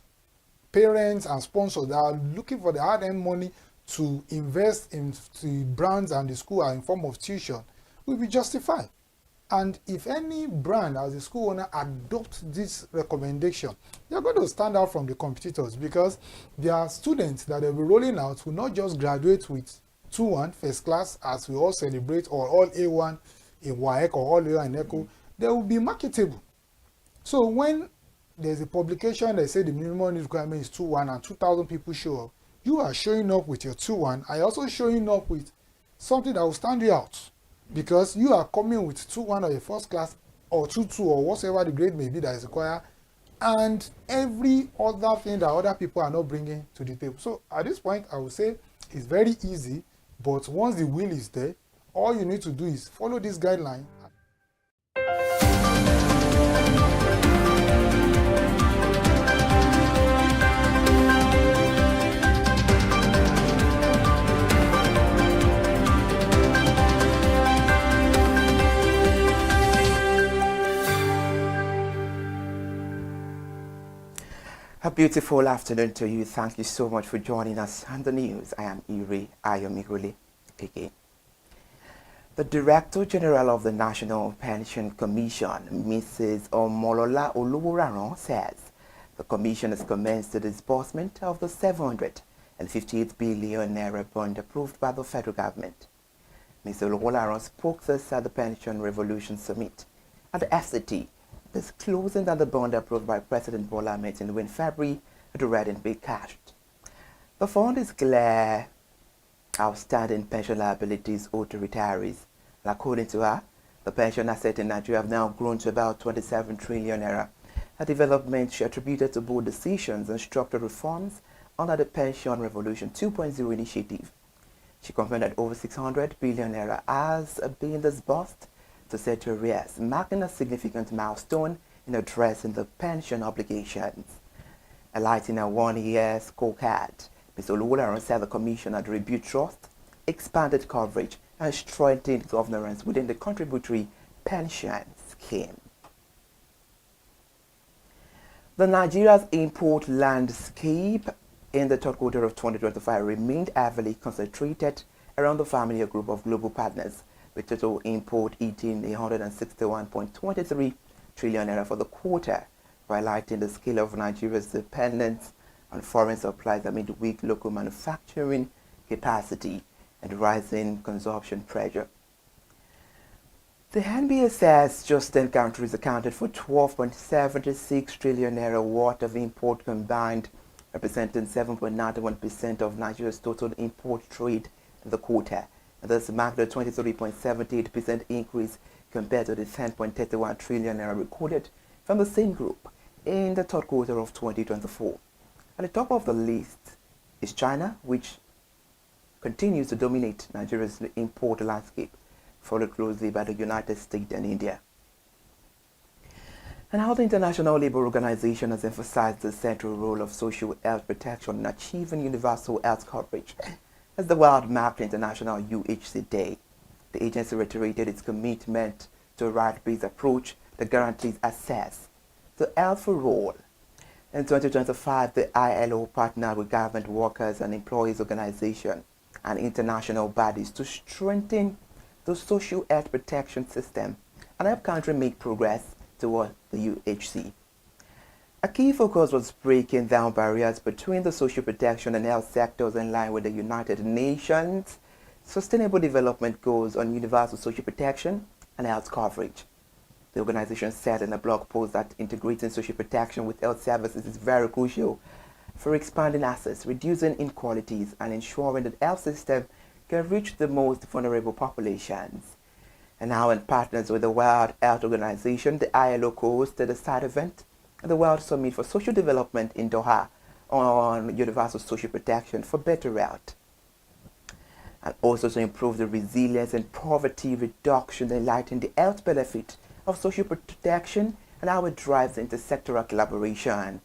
Speaker 9: parents and sponsors that are looking for the hard-earned money to invest in the brands and the school in form of tuition will be justified. And if any brand as a school owner adopts this recommendation, they're going to stand out from the competitors, because their students that they'll be rolling out will not just graduate with 2-1 first class as we all celebrate, or all A1 in WAEC or all A1 in ECHO. They will be marketable. So when there's a publication that say the minimum requirement is 2-1 and 2,000 people show up, you are showing up with your 2-1 and also showing up with something that will stand you out, because you are coming with 2-1 or a first class or 2-2 or whatever the grade may be that is required, and every other thing that other people are not bringing to the table. So at this point, I would say it's very easy, but once the will is there, all you need to do is follow this guideline.
Speaker 10: A beautiful afternoon to you. Thank you so much for joining us on the news. I am Iri Ayomirule again. The Director General of the National Pension Commission, Mrs. Omolola Oluworaran, says the Commission has commenced the disbursement of the 758 billion naira bond approved by the federal government. Mr. Oluworaran spoke this at the Pension Revolution Summit at the FCT, disclosing that the bond approved by President Bola Ahmed Tinubu in February had already been cashed. The fund is clear outstanding pension liabilities owed to retirees. And according to her, the pension asset in Nigeria have now grown to about 27 trillion naira. A development she attributed to bold decisions and structural reforms under the Pension Revolution 2.0 initiative. She confirmed that over 600 billion naira has been disbursed to settle arrears, marking a significant milestone in addressing the pension obligations. Highlighting a one-year scorecard, Ms. Oluworaran said the Commission had rebuilt trust, expanded coverage, and strengthened governance within the contributory pension scheme. The Nigeria's import landscape in the third quarter of 2025 remained heavily concentrated around the familiar group of global partners, with total import hitting 161.23 trillion naira for the quarter, highlighting the scale of Nigeria's dependence on foreign supplies amid weak local manufacturing capacity and rising consumption pressure. The NBA says just 10 countries accounted for 12.76 trillion naira worth of import combined, representing 7.91% of Nigeria's total import trade in the quarter. This marked a 23.78% increase compared to the 10.31 trillion naira recorded from the same group in the third quarter of 2024. At the top of the list is China, which continues to dominate Nigeria's import landscape, followed closely by the United States and India. And how the International Labour Organization has emphasized the central role of social health protection in achieving universal health coverage. As the world marked International UHC Day, the agency reiterated its commitment to a right-based approach that guarantees access to health for all. In 2025, the ILO partnered with government workers and employees organizations and international bodies to strengthen the social health protection system and help countries make progress toward the UHC. A key focus was breaking down barriers between the social protection and health sectors in line with the United Nations Sustainable Development Goals on universal social protection and health coverage. The organization said in a blog post that integrating social protection with health services is very crucial for expanding access, reducing inequalities, and ensuring that the health system can reach the most vulnerable populations. And now, in partners with the World Health Organization, the ILO hosted a side event at the World Summit for Social Development in Doha on universal social protection for better health, and also to improve the resilience and poverty reduction, highlighting the health benefit of social protection and how it drives intersectoral collaboration.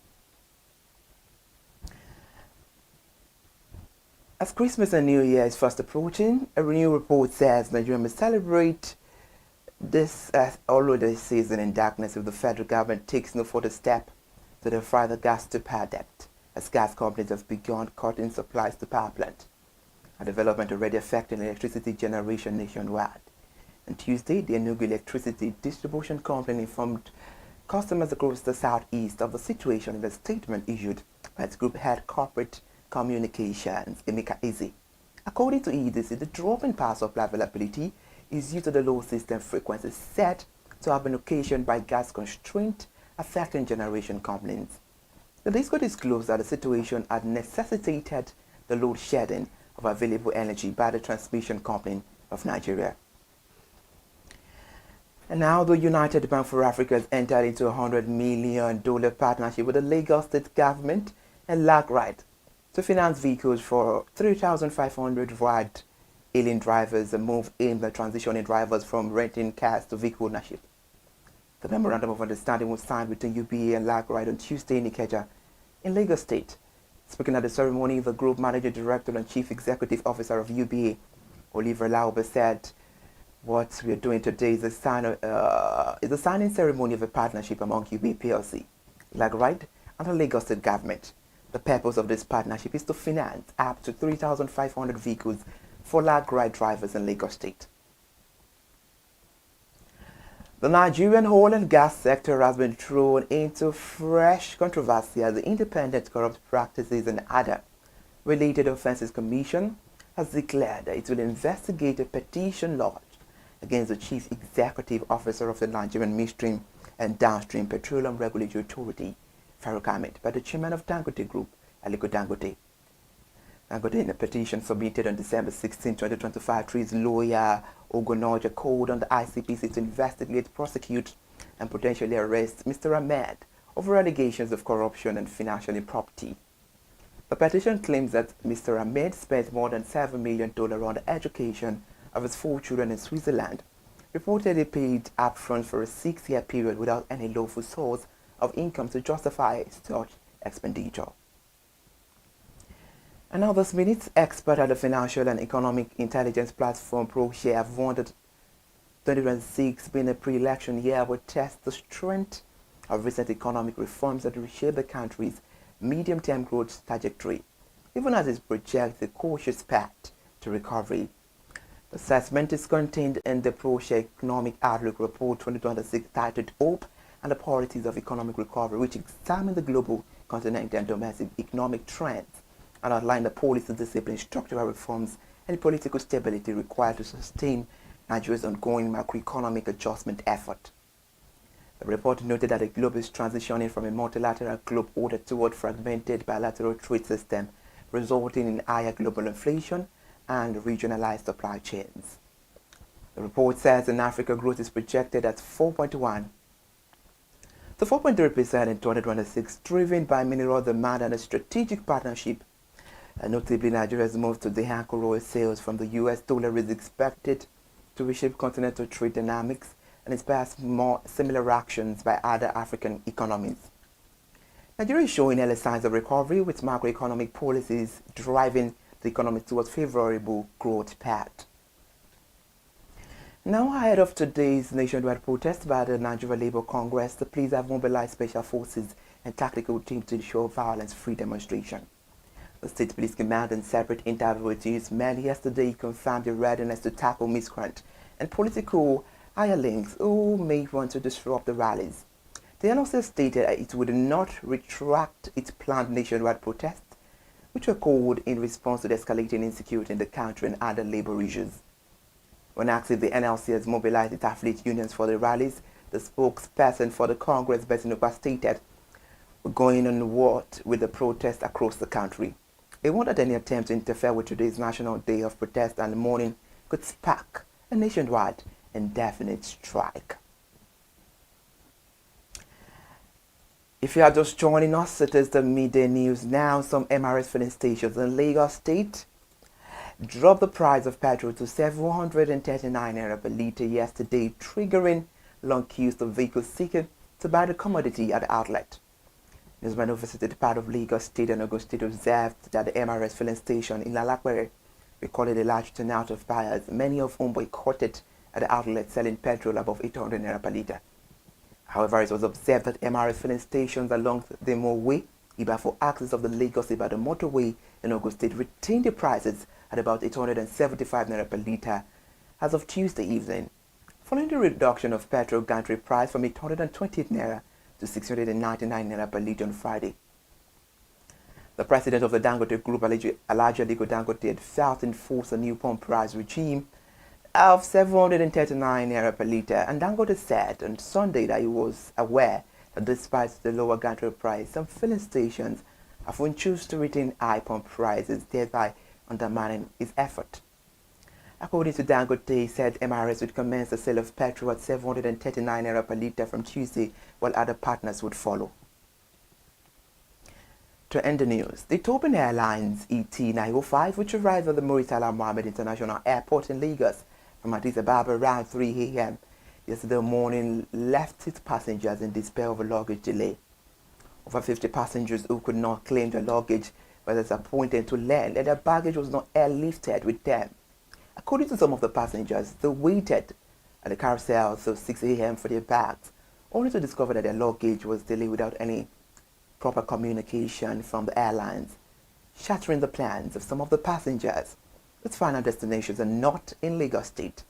Speaker 10: As Christmas and New Year is fast approaching, a new report says Nigeria may celebrate this holiday season in darkness if the federal government takes no further step to defray the gas to power debt, as gas companies have begun cutting supplies to power plant, a development already affecting electricity generation nationwide. On Tuesday, the Enugu Electricity Distribution Company informed customers across the southeast of the situation in a statement issued by its group head corporate communications, Emeka Eze. According to EDC, the drop in power supply availability is due to the low system frequency said to have been occasioned by gas constraint affecting generation companies. The DISCO disclosed that the situation had necessitated the load shedding of available energy by the Transmission Company of Nigeria. And now the United Bank for Africa has entered into a $100 million partnership with the Lagos State government and LagRide to finance vehicles for 3,500 ride-hailing drivers, a move aimed at transitioning drivers from renting cars to vehicle ownership. The memorandum of understanding was signed between UBA and LagRide on Tuesday in Ikeja, in Lagos State. Speaking at the ceremony, the Group Managing Director and Chief Executive Officer of UBA, Oliver Laube, said, "What we are doing today is a signing ceremony of a partnership among UBA PLC, LagRide, and the Lagos State government. The purpose of this partnership is to finance up to 3,500 vehicles for LagRide drivers in Lagos State." The Nigerian oil and gas sector has been thrown into fresh controversy as the Independent Corrupt Practices and Other Related Offences Commission has declared that it will investigate a petition lodged against the Chief Executive Officer of the Nigerian Midstream and Downstream Petroleum Regulatory Authority, Farouk Ahmed, by the Chairman of Dangote Group, Aliko Dangote. Dangote, in a petition submitted on December 16, 2025, through his lawyer Ogonoja, called on the ICPC to investigate, prosecute, and potentially arrest Mr. Ahmed over allegations of corruption and financial impropriety. The petition claims that Mr. Ahmed spent more than $7 million on the education of his 4 children in Switzerland, reportedly paid upfront for a 6-year period without any lawful source of income to justify such expenditure. And now this minute's expert at the financial and economic intelligence platform ProShare have warned that 2026 being a pre-election year will test the strength of recent economic reforms that reshape the country's medium-term growth trajectory, even as it projects a cautious path to recovery. The assessment is contained in the ProShare Economic Outlook Report 2026 titled Hope and the Priorities of Economic Recovery, which examines the global, continental and domestic economic trends and outline the policy discipline, structural reforms, and political stability required to sustain Nigeria's ongoing macroeconomic adjustment effort. The report noted that the globe is transitioning from a multilateral globe order toward fragmented bilateral trade system, resulting in higher global inflation and regionalized supply chains. The report says in Africa growth is projected at 4.1 to 4.3% in 2026, driven by mineral demand and a strategic partnership. Notably, Nigeria's move to de-anchor oil sales from the US dollar is expected to reshape continental trade dynamics and inspire more similar actions by other African economies. Nigeria is showing early signs of recovery, with macroeconomic policies driving the economy towards favorable growth path. Now, ahead of today's nationwide protest by the Nigeria Labour Congress, the police have mobilized special forces and tactical teams to ensure violence-free demonstration. The State Police Command, in separate interview with its men yesterday, confirmed their readiness to tackle miscreants and political hirelings who may want to disrupt the rallies. The NLC stated that it would not retract its planned nationwide protests, which were called in response to the escalating insecurity in the country and other labor issues. When asked if the NLC has mobilized its affiliate unions for the rallies, the spokesperson for the Congress, Besinoba, stated, "We're going on what with the protests across the country." He warned that any attempt to interfere with today's National Day of Protest and mourning could spark a nationwide indefinite strike. If you are just joining us, it is the midday news now. Some MRS filling stations in Lagos State dropped the price of petrol to 739 naira per litre yesterday, triggering long queues of vehicles seeking to buy the commodity at the outlet. Newsmen who visited part of Lagos State and Ogun State observed that the MRS filling station in Lalakpere recorded a large turnout of buyers, many of whom boycotted at the outlet selling petrol above 800 naira per litre. However, it was observed that MRS filling stations along the motorway, Ibafo axis of the Lagos-Ibadan motorway in Ogun State, retained the prices at about 875 naira per litre as of Tuesday evening, following the reduction of petrol gantry price from 828 naira to 699 naira per litre on Friday. The president of the Dangote Group, Alhaji Aliko Dangote, had felt enforce a new pump price regime of 739 naira per litre, and Dangote said on Sunday that he was aware that despite the lower gantry price, some filling stations have chosen to retain high pump prices, thereby undermining his effort. According to Dangote, said MRS would commence the sale of petrol at 739 naira per litre from Tuesday, while other partners would follow. To end the news, the Ethiopian Airlines ET905, which arrived at the Murtala Mohammed International Airport in Lagos from Addis Ababa around 3 a.m. yesterday morning, left its passengers in despair of a luggage delay. Over 50 passengers who could not claim their luggage were disappointed to learn that their baggage was not airlifted with them. According to some of the passengers, they waited at the carousel till 6 a.m. for their bags, only to discover that their luggage was delayed without any proper communication from the airlines, shattering the plans of some of the passengers whose final destinations are not in Lagos State.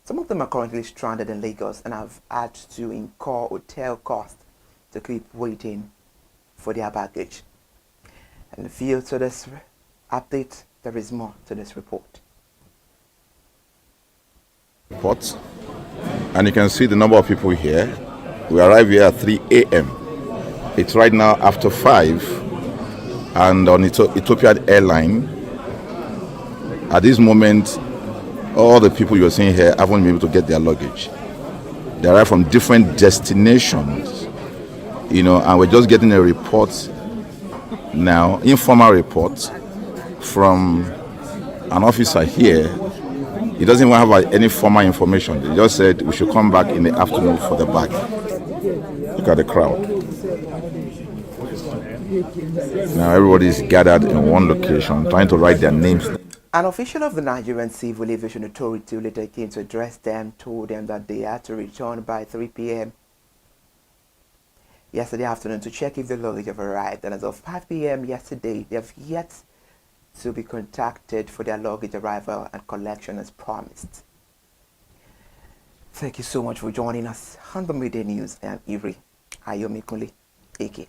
Speaker 10: Some of them are currently stranded in Lagos and have had to incur hotel costs to keep waiting for their baggage. And if you to this update, there is more to this report.
Speaker 11: And you can see the number of people here. We arrived here at 3 a.m. It's right now after 5, and on Ethiopian Airline, at this moment, all the people you're seeing here haven't been able to get their luggage. They arrive from different destinations, and we're just getting a report now, informal report from an officer here. He doesn't even have any formal information. They just said we should come back in the afternoon for the bag. Look at the crowd. Now everybody is gathered in one location, trying to write their names.
Speaker 10: An official of the Nigerian Civil Aviation Authority who later came to address them told them that they had to return by 3 p.m. yesterday afternoon to check if the luggage have arrived. And as of 5 p.m. yesterday, they have yet to be contacted for their luggage arrival and collection as promised. Thank you so much for joining us on the Midday News. I am Ivry Ayomikunle, AK.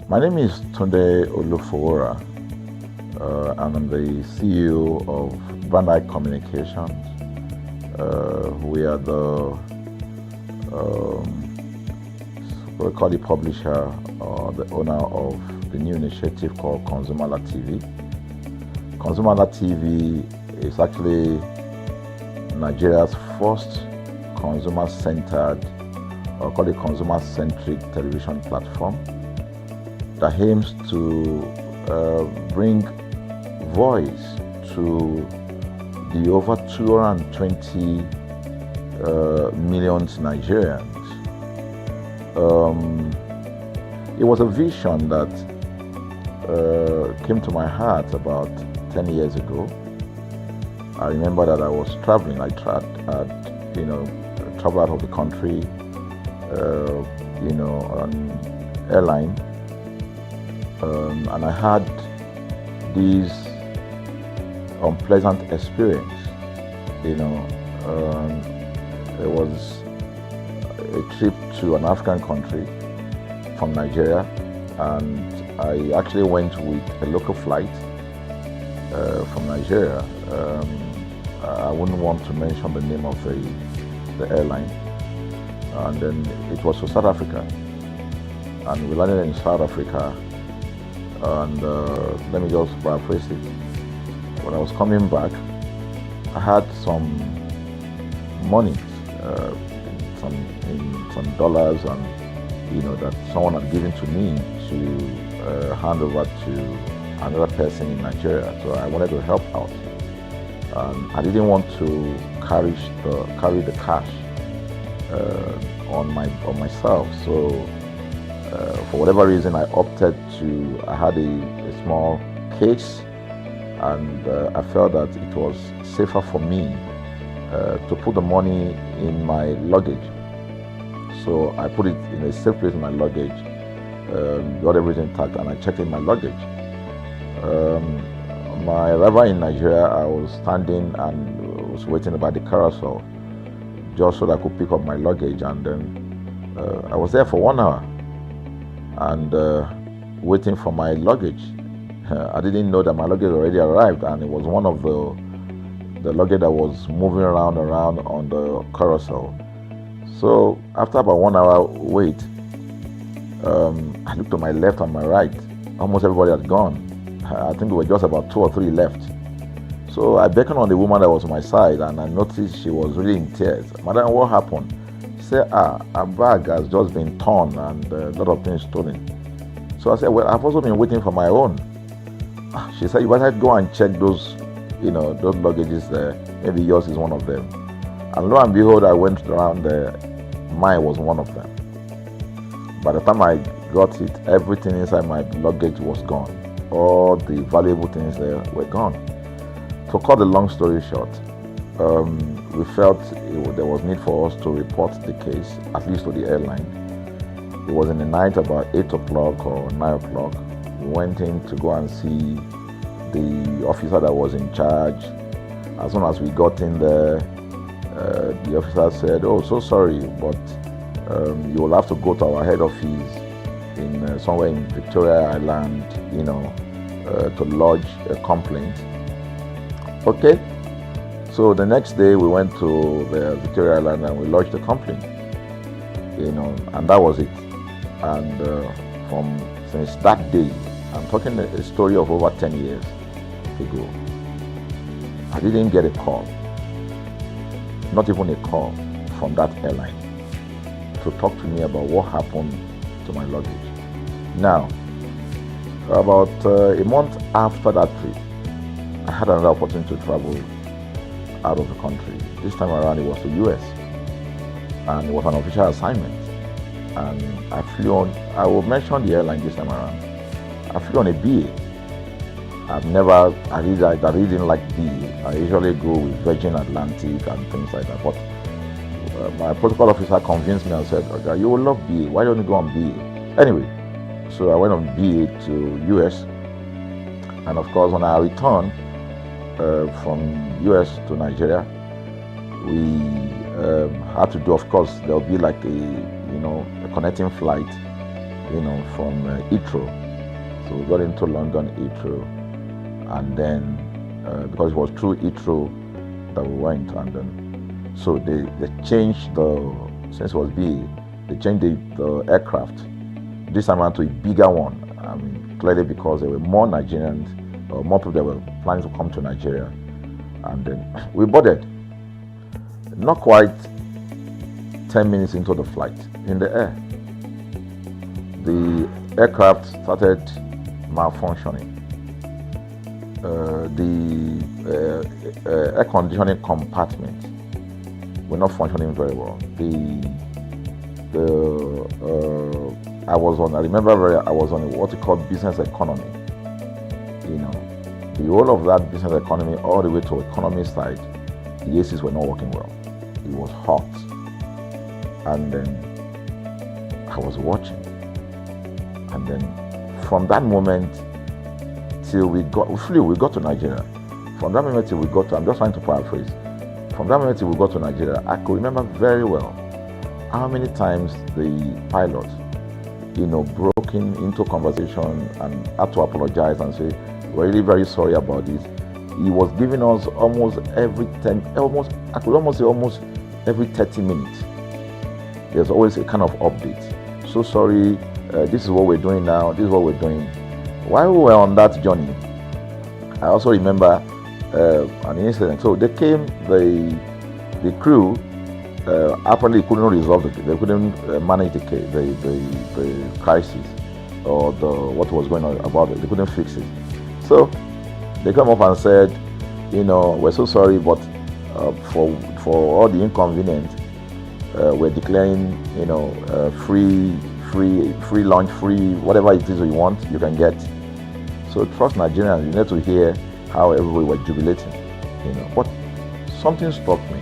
Speaker 11: My name is Tunde Olufowora. I'm the CEO of Brand Communications. We are we call the publisher or the owner of the new initiative called ConsumerHallaTV. ConsumerHallaTV is actually Nigeria's first consumer-centered, or call it consumer-centric television platform that aims to bring voice to the over 220 million Nigerians. It was a vision that came to my heart about 10 years ago. I remember that I was traveling. I traveled out of the country, on airline. And I had this unpleasant experience. It was a trip to an African country from Nigeria, and I actually went with a local flight from Nigeria. I wouldn't want to mention the name of the airline, and then it was to South Africa, and we landed in South Africa. And let me just paraphrase it. When I was coming back, I had some money, some dollars, and that someone had given to me to hand over to another person in Nigeria. So I wanted to help out. I didn't want to carry the cash on myself. So for whatever reason, I had a small case, and I felt that it was safer for me to put the money in my luggage. So I put it in a safe place in my luggage, got everything intact, and I checked in my luggage. My arrival in Nigeria, I was standing and was waiting by the carousel just so that I could pick up my luggage, and then I was there for 1 hour. and waiting for my luggage. I didn't know that my luggage already arrived, and it was one of the luggage that was moving around on the carousel. So after about 1 hour wait, I looked to my left and my right. Almost everybody had gone. I think there were just about 2 or 3 left. So I beckoned on the woman that was on my side, and I noticed she was really in tears. Madam, what happened? She said, her bag has just been torn and a lot of things stolen. So I said, well, I've also been waiting for my own. She said, you better go and check those, those luggages there. Maybe yours is one of them. And lo and behold, I went around there. Mine was one of them. By the time I got it, everything inside my luggage was gone. All the valuable things there were gone. To cut the long story short, we felt there was need for us to report the case, at least to the airline. It was in the night, about 8 o'clock or 9 o'clock. We went in to go and see the officer that was in charge. As soon as we got in there, the officer said, oh, so sorry, but you will have to go to our head office in somewhere in Victoria Island, to lodge a complaint. Okay, so the next day we went to the Victoria Island and we lodged a complaint, and that was it. And since that day, I'm talking a story of over 10 years ago, I didn't get a call, not even a call from that airline to talk to me about what happened to my luggage. Now, about a month after that trip, I had another opportunity to travel out of the country. This time around it was to US, and it was an official assignment. And I flew on, I will mention the airline this time around. I flew on a BA. I really didn't like BA. I usually go with Virgin Atlantic and things like that. But my protocol officer convinced me and said, okay, you will love BA. Why don't you go on BA? Anyway, so I went on BA to US. And of course, when I returned from US to Nigeria, we had to do, of course, there'll be like a connecting flight, from Heathrow. So we got into London Heathrow, and then because it was through Heathrow that we went, and then so they changed since it was BA, they changed the aircraft this time around to a bigger one. I mean, clearly because there were more Nigerians, or more people that were planning to come to Nigeria, and then we boarded. Not quite 10 minutes into the flight, in the air, the aircraft started malfunctioning. The air conditioning compartment were not functioning very well. I was on what you call business economy. The whole of that business economy all the way to economy side, the ACs were not working well. It was hot. And then I was watching. And then from that moment till we got to Nigeria. From that moment till we got to, I'm just trying to paraphrase. From that moment till we got to Nigeria, I could remember very well how many times the pilot, broke into conversation and had to apologize and say, we're really very sorry about this. He was giving us almost every 30 minutes. There's always a kind of update. So sorry, this is what we're doing now, this is what we're doing. While we were on that journey, I also remember an incident. So they came, the crew apparently couldn't resolve it. They couldn't manage the crisis or what was going on about it. They couldn't fix it. So they come up and said, we're so sorry, but for all the inconvenience, we're declaring, free lunch, free whatever it is you want, you can get. So trust Nigerians, you need to hear how everybody was jubilating, But something struck me.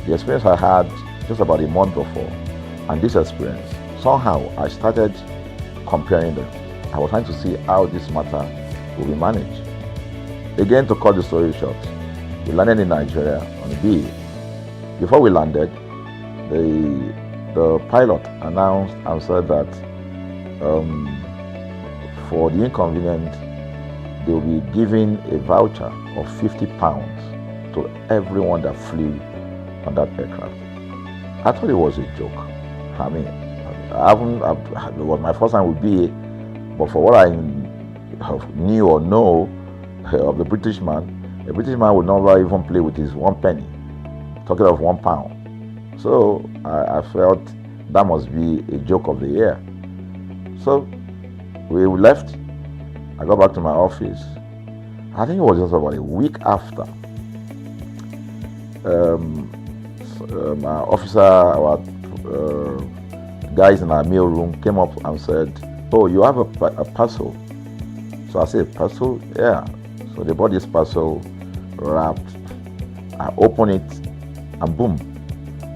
Speaker 11: The experience I had just about a month before, and this experience, somehow I started comparing them. I was trying to see how this matter will be managed. Again, to cut the story short, we landed in Nigeria on a BA. Before we landed, the pilot announced and said that for the inconvenient, they will be giving a voucher of £50 to everyone that flew on that aircraft. I thought it was a joke. I mean, it was my first time with BA, but for what I knew or know of the British man, a British man would never even play with his 1 penny, talking of £1. So I felt that must be a joke of the year. So we left. I got back to my office. I think it was just about a week after. Our guys in our meal room came up and said, "Oh, you have a parcel." So I said, "Parcel? Yeah." So they bought this parcel, wrapped. I opened it, and boom,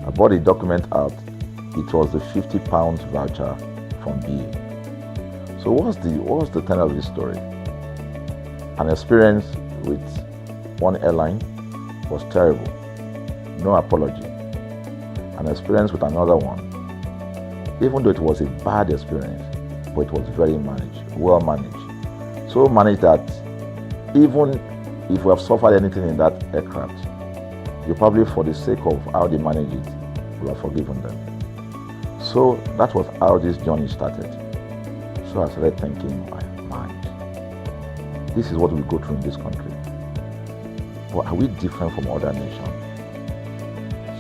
Speaker 11: I bought the document out. It was the £50 voucher from BA. So what's the tenor of this story? An experience with one airline was terrible, no apology. An experience with another one, even though it was a bad experience, but it was very well managed. So managed that even if we have suffered anything in that aircraft, you probably, for the sake of how they manage it, will have forgiven them. So that was how this journey started. So I started thinking, my mind, this is what we go through in this country. But are we different from other nations?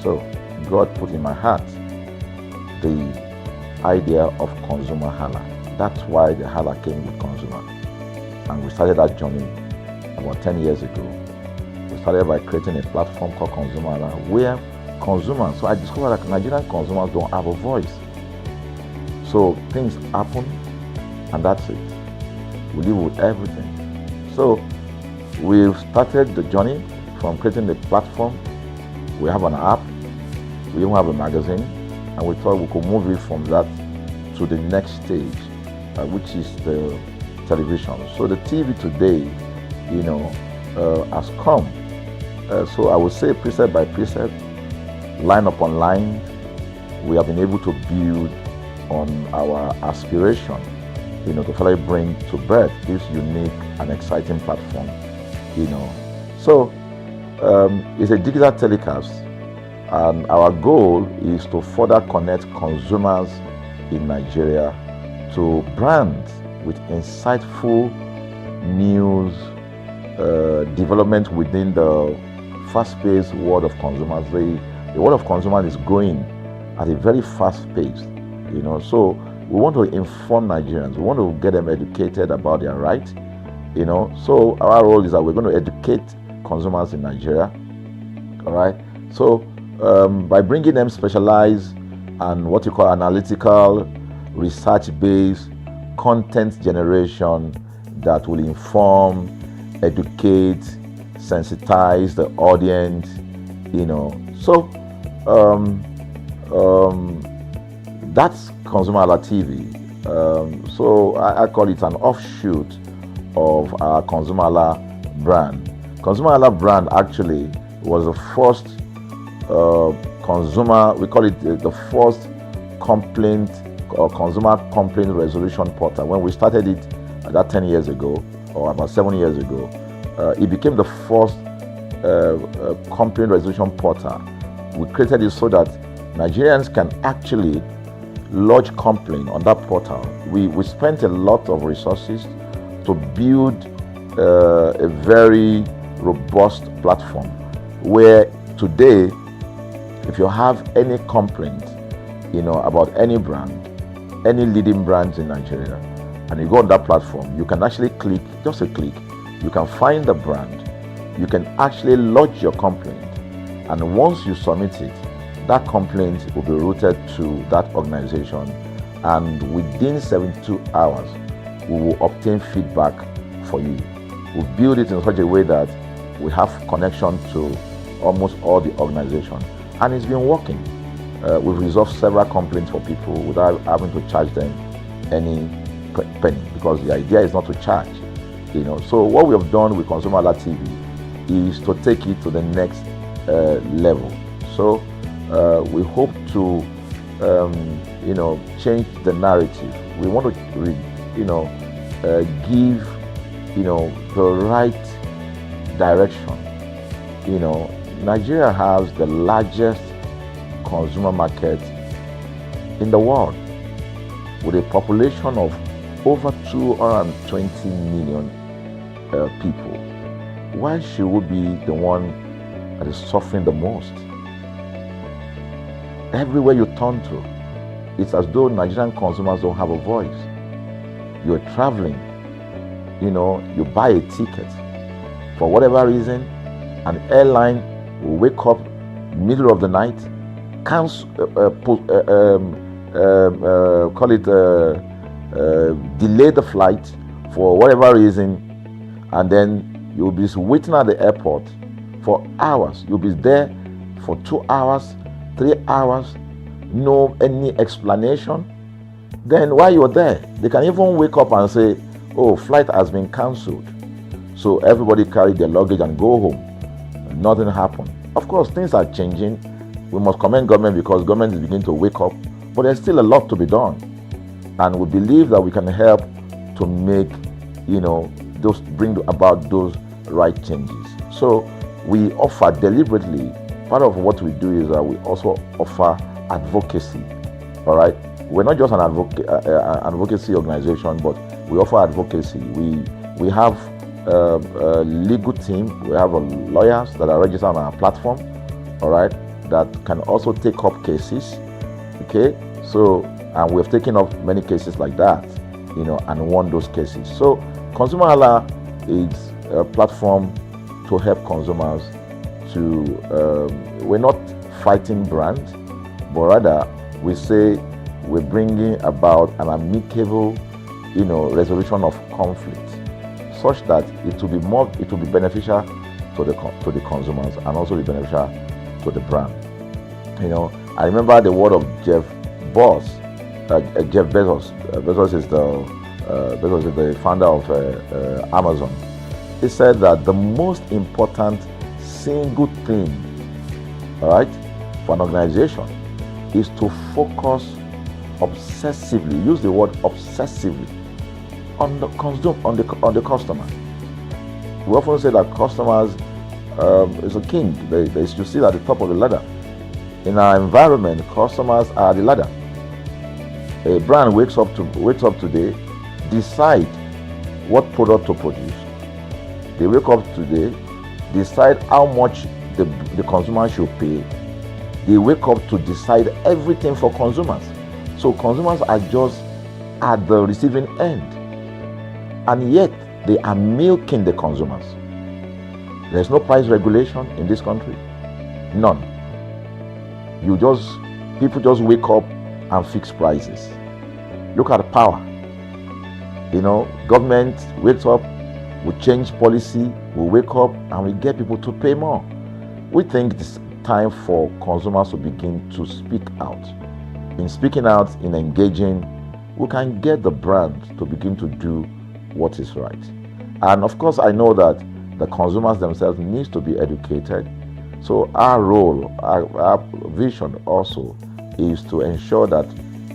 Speaker 11: So God put in my heart the idea of ConsumerHalla. That's why the Halla came with consumer. And we started that journey about 10 years ago. We started by creating a platform called ConsumerHalla, where consumers, so I discovered that Nigerian consumers don't have a voice. So things happen, and that's it. We live with everything. So we've started the journey from creating the platform. We have an app, we even have a magazine, and we thought we could move it from that to the next stage, which is the television. So the TV today, has come. So I would say precept by precept, line upon line, we have been able to build on our aspiration, to finally bring to birth this unique and exciting platform, So it's a digital telecast, and our goal is to further connect consumers in Nigeria to brands with insightful news, development within the fast-paced world of consumers. The world of consumers is growing at a very fast pace, So we want to inform Nigerians. We want to get them educated about their rights, So our role is that we're going to educate consumers in Nigeria, all right? So by bringing them specialized and what you call analytical, research-based content generation that will inform, educate, sensitize the audience, So that's ConsumerHalla TV. So I call it an offshoot of our ConsumerHalla brand. ConsumerHalla brand actually was the first we call it the first complaint or consumer complaint resolution portal. When we started it about 10 years ago, or about 7 years ago, it became the first complaint resolution portal. We created it so that Nigerians can actually lodge complaint on that portal. We spent a lot of resources to build a very robust platform where today, if you have any complaint, about any brand, any leading brands in Nigeria, and you go on that platform, you can actually click, just a click, you can find the brand, you can actually lodge your complaint, and once you submit it, that complaint will be routed to that organization, and within 72 hours, we will obtain feedback for you. We build it in such a way that we have connection to almost all the organizations, and it's been working. We've resolved several complaints for people without having to charge them any penny, because the idea is not to charge. So what we have done with ConsumerHalla TV is to take it to the next level. So we hope to change the narrative we want to, give, the right direction. Nigeria has the largest consumer market in the world, with a population of over 220 million people. Why should we be the one that is suffering the most? Everywhere you turn to, it's as though Nigerian consumers don't have a voice. You're traveling, you buy a ticket. For whatever reason, an airline will wake up middle of the night, delay the flight for whatever reason, and then you'll be waiting at the airport for hours. You'll be there for 2 hours, 3 hours, no any explanation. Then while you're there, they can even wake up and say, oh, flight has been cancelled. So everybody carry their luggage and go home. Nothing happened. Of course, things are changing. We must commend government because government is beginning to wake up, but there's still a lot to be done. And we believe that we can help to make, bring about those right changes. So we offer deliberately, part of what we do is that we also offer advocacy. All right, we're not just an advocacy organization, but we offer advocacy. We have a legal team. We have lawyers that are registered on our platform. All right, that can also take up cases. Okay, so and we've taken up many cases like that, and won those cases. So ConsumerHalla is a platform to help consumers to. We're not fighting brands, but rather we say we're bringing about an amicable, resolution of conflict, such that it will be beneficial to the consumers and also be beneficial to the brand. I remember the word of Jeff Bezos. Bezos is the founder of Amazon. He said that the most important single thing, all right, for an organization is to focus obsessively, use the word obsessively, on the customer. We often say that customers is a king. They should sit at the top of the ladder. In our environment, customers are the ladder. A brand wakes up today, decide what product to produce. They wake up today, decide how much the consumer should pay. They wake up to decide everything for consumers. So consumers are just at the receiving end. And yet they are milking the consumers. There's no price regulation in this country. None. People just wake up and fix prices. Look at the power. Government wakes up, we change policy, we wake up and we get people to pay more. We think it's time for consumers to begin to speak out. In speaking out, in engaging, we can get the brand to begin to do what is right. And of course, I know that the consumers themselves need to be educated. So our role, our vision also is to ensure that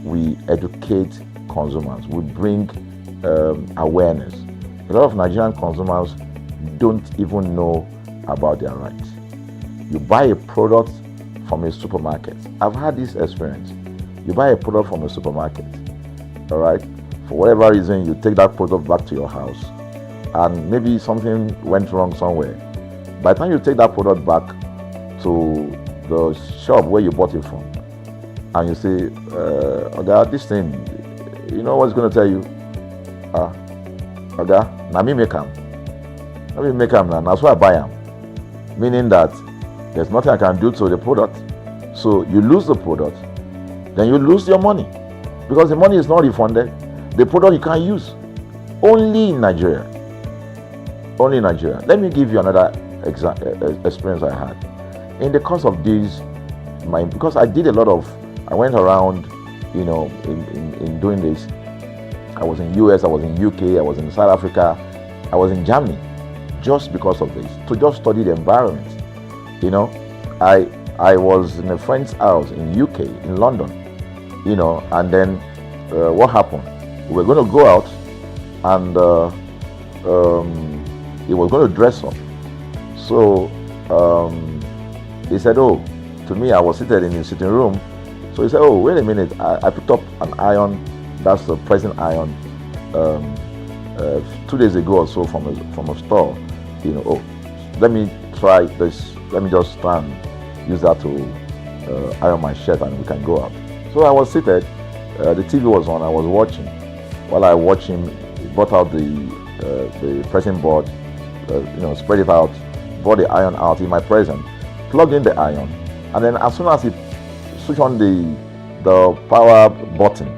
Speaker 11: we educate consumers. We bring awareness. A lot of Nigerian consumers don't even know about their rights. You buy a product from a supermarket. I've had this experience. You buy a product from a supermarket, all right? For whatever reason, you take that product back to your house, and maybe something went wrong somewhere. By the time you take that product back to the shop where you bought it from, and you say, Oga, this thing, you know what's going to tell you? Oga, na me make am. Na me make am, that's why I buy am. Meaning that there's nothing I can do to the product. So you lose the product, then you lose your money, because the money is not refunded. The product you can't use. Only in Nigeria. Only in Nigeria. Let me give you another experience I had. In the course of this, because I did a lot of, I went around, in doing this. I was in US, I was in UK, I was in South Africa, I was in Germany, just because of this, to just study the environment. I was in a friend's house in UK, in London, and then what happened? we were going to go out, and he was going to dress up. So he said, oh, to me, I was seated in his sitting room. So he said, oh, wait a minute, I picked up an iron, that's the pressing iron, 2 days ago or so from a store. You know, oh, let me try this, let me just stand, use that to iron my shirt and we can go out. So I was seated, the TV was on, I was watching. While I watched him, he brought out the pressing board, spread it out, brought the iron out in my presence, plugged in the iron, and then as soon as he switched on the power button,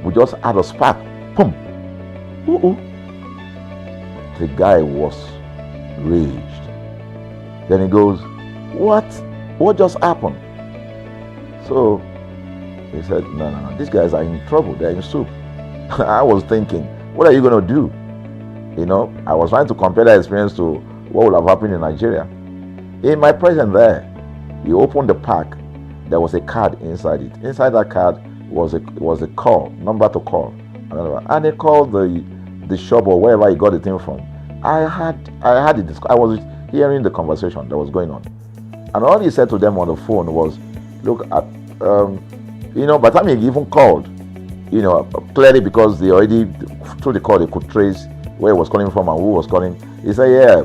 Speaker 11: we just had a spark, boom. Ooh. The guy was raged. Then he goes, what just happened? So he said, no, these guys are in trouble, they're in soup. I was thinking, what are you going to do? You know, I was trying to compare that experience to what would have happened in Nigeria. In my presence there, he opened the pack, there was a card inside it. Inside that card was a call, number to call. And he called the shop or wherever he got the thing from. I was hearing the conversation that was going on. And all he said to them on the phone was, look, by the time he even called, clearly because they already, through the call, they could trace where he was calling from and who was calling. He said, yeah,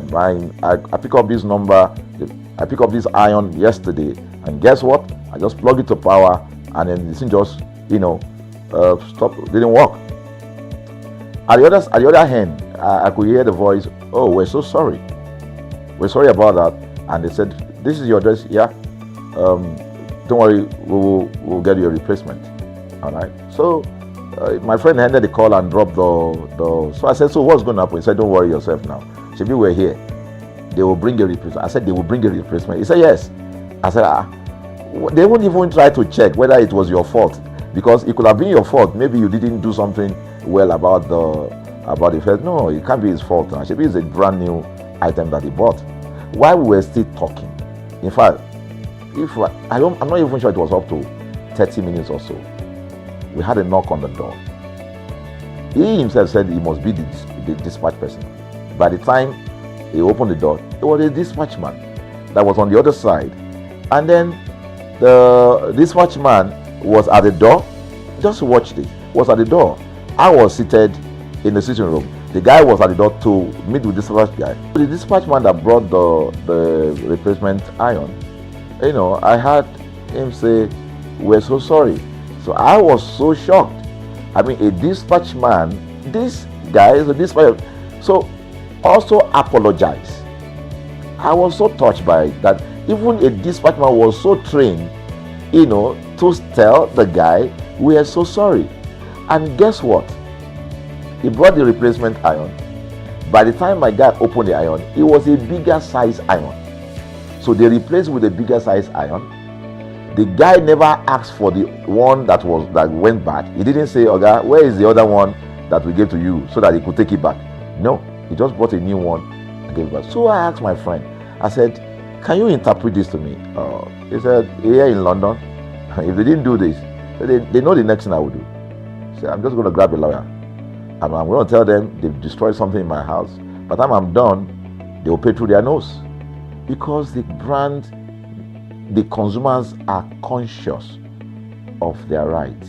Speaker 11: I picked up this number, I picked up this iron yesterday, and guess what? I just plugged it to power, and then this thing just, stopped, didn't work. At the other hand, I could hear the voice, oh, we're so sorry. We're sorry about that. And they said, this is your address, yeah? Don't worry, we'll get you a replacement. All right. So my friend handed the call and dropped the. So I said, so what's going to happen? He said, don't worry yourself now. Shebi, we're here. They will bring a replacement. I said, they will bring a replacement. He said, yes. I said, they won't even try to check whether it was your fault, because it could have been your fault. Maybe you didn't do something well about the first. No, it can't be his fault now. Shebi, it's a brand new item that he bought. While we were still talking, in fact, I'm not even sure it was up to 30 minutes or so. We had a knock on the door. He himself said he must be the dispatch person. By the time he opened the door, it was a dispatch man that was on the other side. And then the dispatch man was at the door. Just watch this. Was at the door. I was seated in the sitting room. The guy was at the door to meet with the dispatch guy. The dispatch man that brought the replacement iron, I heard him say, we're so sorry. So I was so shocked. I mean, a dispatch man, this guy is a dispatch, so also apologize. I was so touched by that. Even a dispatch man was so trained, to tell the guy, we are so sorry. And guess what? He brought the replacement iron. By the time my guy opened the iron, it was a bigger size iron. So they replaced with a bigger size iron. The guy never asked for the one that went bad. He didn't say, okay, where is the other one that we gave to you, so that he could take it back? No, he just bought a new one and gave it back. So I asked my friend, I said, can you interpret this to me? He said, here in London, if they didn't do this, they know the next thing I would do. So I'm just going to grab a lawyer and I'm going to tell them they've destroyed something in my house. By the time I'm done, they will pay through their nose. Because the consumers are conscious of their rights.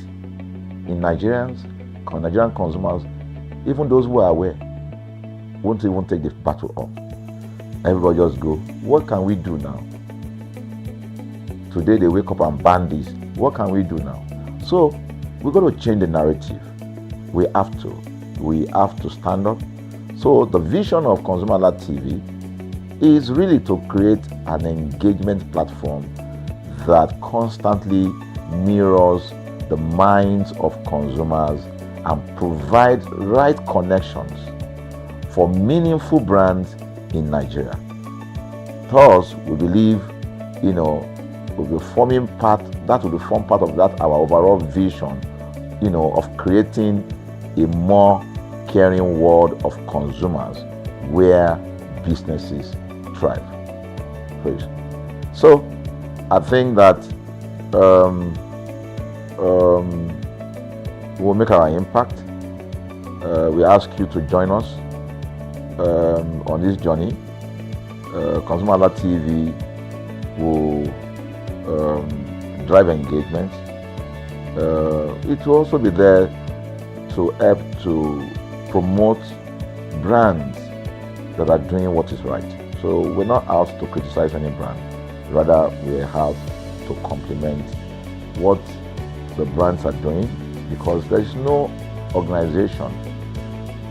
Speaker 11: In Nigerian consumers, even those who are aware, won't even take the battle up. Everybody just go, what can we do now? Today they wake up and ban this. What can we do now? So we're going to change the narrative. We have to stand up. So the vision of ConsumerHallaTV is really to create an engagement platform that constantly mirrors the minds of consumers and provide right connections for meaningful brands in Nigeria. Thus, we believe, will be forming part of that our overall vision, of creating a more caring world of consumers where businesses thrive. So, I think that we'll make our impact. we ask you to join us on this journey. ConsumerHalla TV will drive engagement. It will also be there to help to promote brands that are doing what is right. So we're not out to criticize any brand, rather we have to complement what the brands are doing, because there is no organization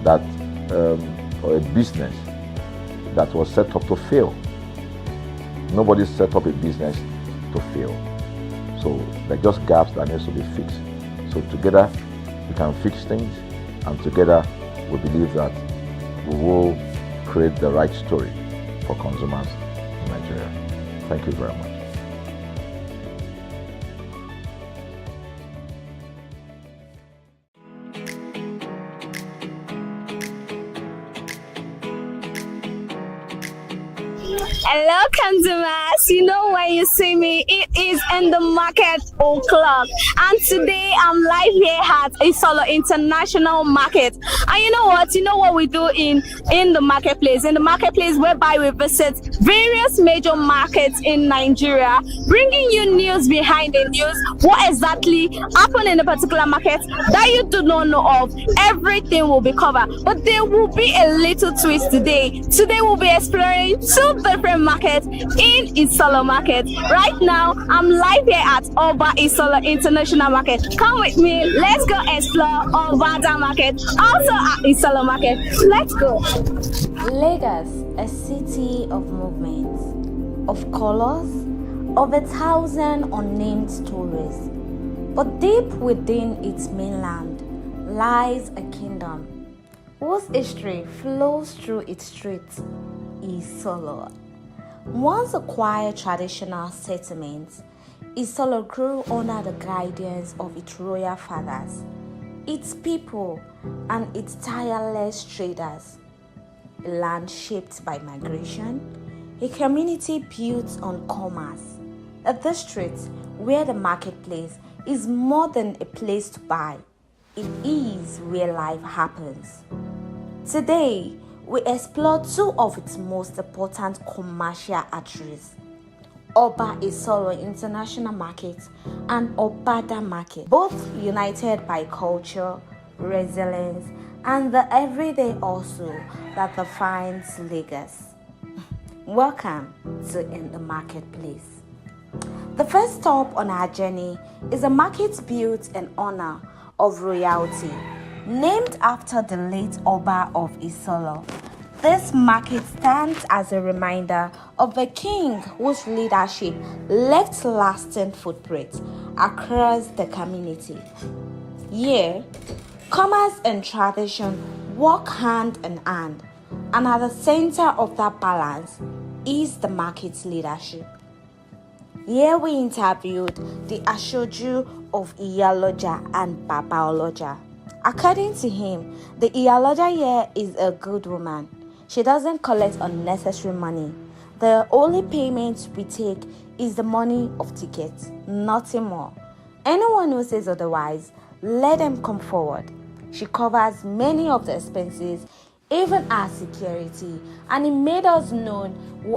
Speaker 11: that or a business that was set up to fail. Nobody set up a business to fail. So there are just gaps that needs to be fixed. So together we can fix things, and together we believe that we will create the right story for consumers in Nigeria. Thank you very much.
Speaker 14: Hello, consumers. You know when you see me, it is in the market o'clock, and today I'm live here at Isolo International Market. And you know what? You know what we do in the marketplace? In the marketplace, whereby we visit various major markets in Nigeria, bringing you news behind the news. What exactly happened in a particular market that you do not know of? Everything will be covered, but there will be a little twist today. Today we'll be exploring two different markets in Isolo Market. Right now, I'm live here at Oba Isolo International Market. Come with me, let's go explore Oba Market, also at Isolo Market. Let's go.
Speaker 3: Lagos, a city of movements, of colors, of 1,000 unnamed stories. But deep within its mainland lies a kingdom whose history flows through its streets. Isolo. Once a quiet traditional settlement, Isolo grew under the guidance of its royal fathers, its people, and its tireless traders. A land shaped by migration, a community built on commerce, a district where the marketplace is more than a place to buy. It is where life happens. Today, we explore two of its most important commercial arteries, Oba Isolo International Market and Obada Market, both united by culture, resilience, and the everyday hustle that defines Lagos. Welcome to In the Marketplace. The first stop on our journey is a market built in honor of royalty, named after the late Oba of Isolo. This market stands as a reminder of a king whose leadership left lasting footprints across the community. Here, commerce and tradition walk hand in hand, and at the center of that balance is the market's leadership. Here we interviewed the Ashoju of Iyaloja and Babaoloja. According to him, the Iyaloja here is a good woman. She doesn't collect unnecessary money. The only payment we take is the money of tickets, nothing more. Anyone who says otherwise, let them come forward. She covers many of the expenses, even our security, and it made us know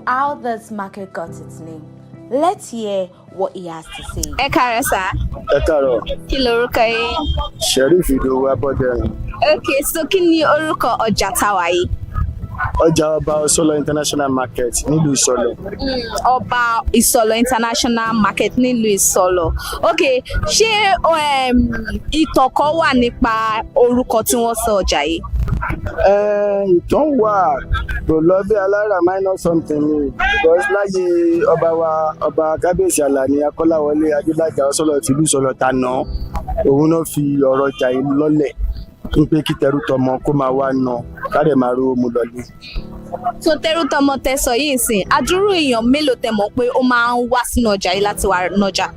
Speaker 3: how this market got its name. Let's hear what he has to say.
Speaker 14: Ẹ káàárọ̀ sà.
Speaker 15: Ẹ káàárọ̀.
Speaker 14: Kí lorúkọ yín?
Speaker 15: Sheriff Idowu Abọ́dẹ̀rìn.
Speaker 14: Okay, so kí ni orúkọ ọjà táwa yìí?
Speaker 15: Ọjà Ọba Isolo International Market nílùú Isolo.
Speaker 14: Ọba Isolo International Market nílùú Isolo. Okay, ṣé ìtàn kan wà nípa orúkọ tí wọ́n sọ ọjà yìí?
Speaker 15: Ìtàn wà kò lọ bí alára minor something ni, because láyé ọba wa ọba Kábíyèsí Àlàní Akọ́láwọlé Adélájà Isolo tìlú Isolo tàná, òun náà fi ọ̀rọ̀ ọjà yìí lọ́lẹ̀ ń pé kí tẹrú tọmọ kó máa wá ná káàdẹ̀ máa rówó mu lọlé.
Speaker 14: So tẹrú tọmọ tẹ sọ yìí sìn, adúrú èèyàn mélòó tẹ mọ̀ pé ó máa ń wá sínú ọjà yìí láti wá nájà?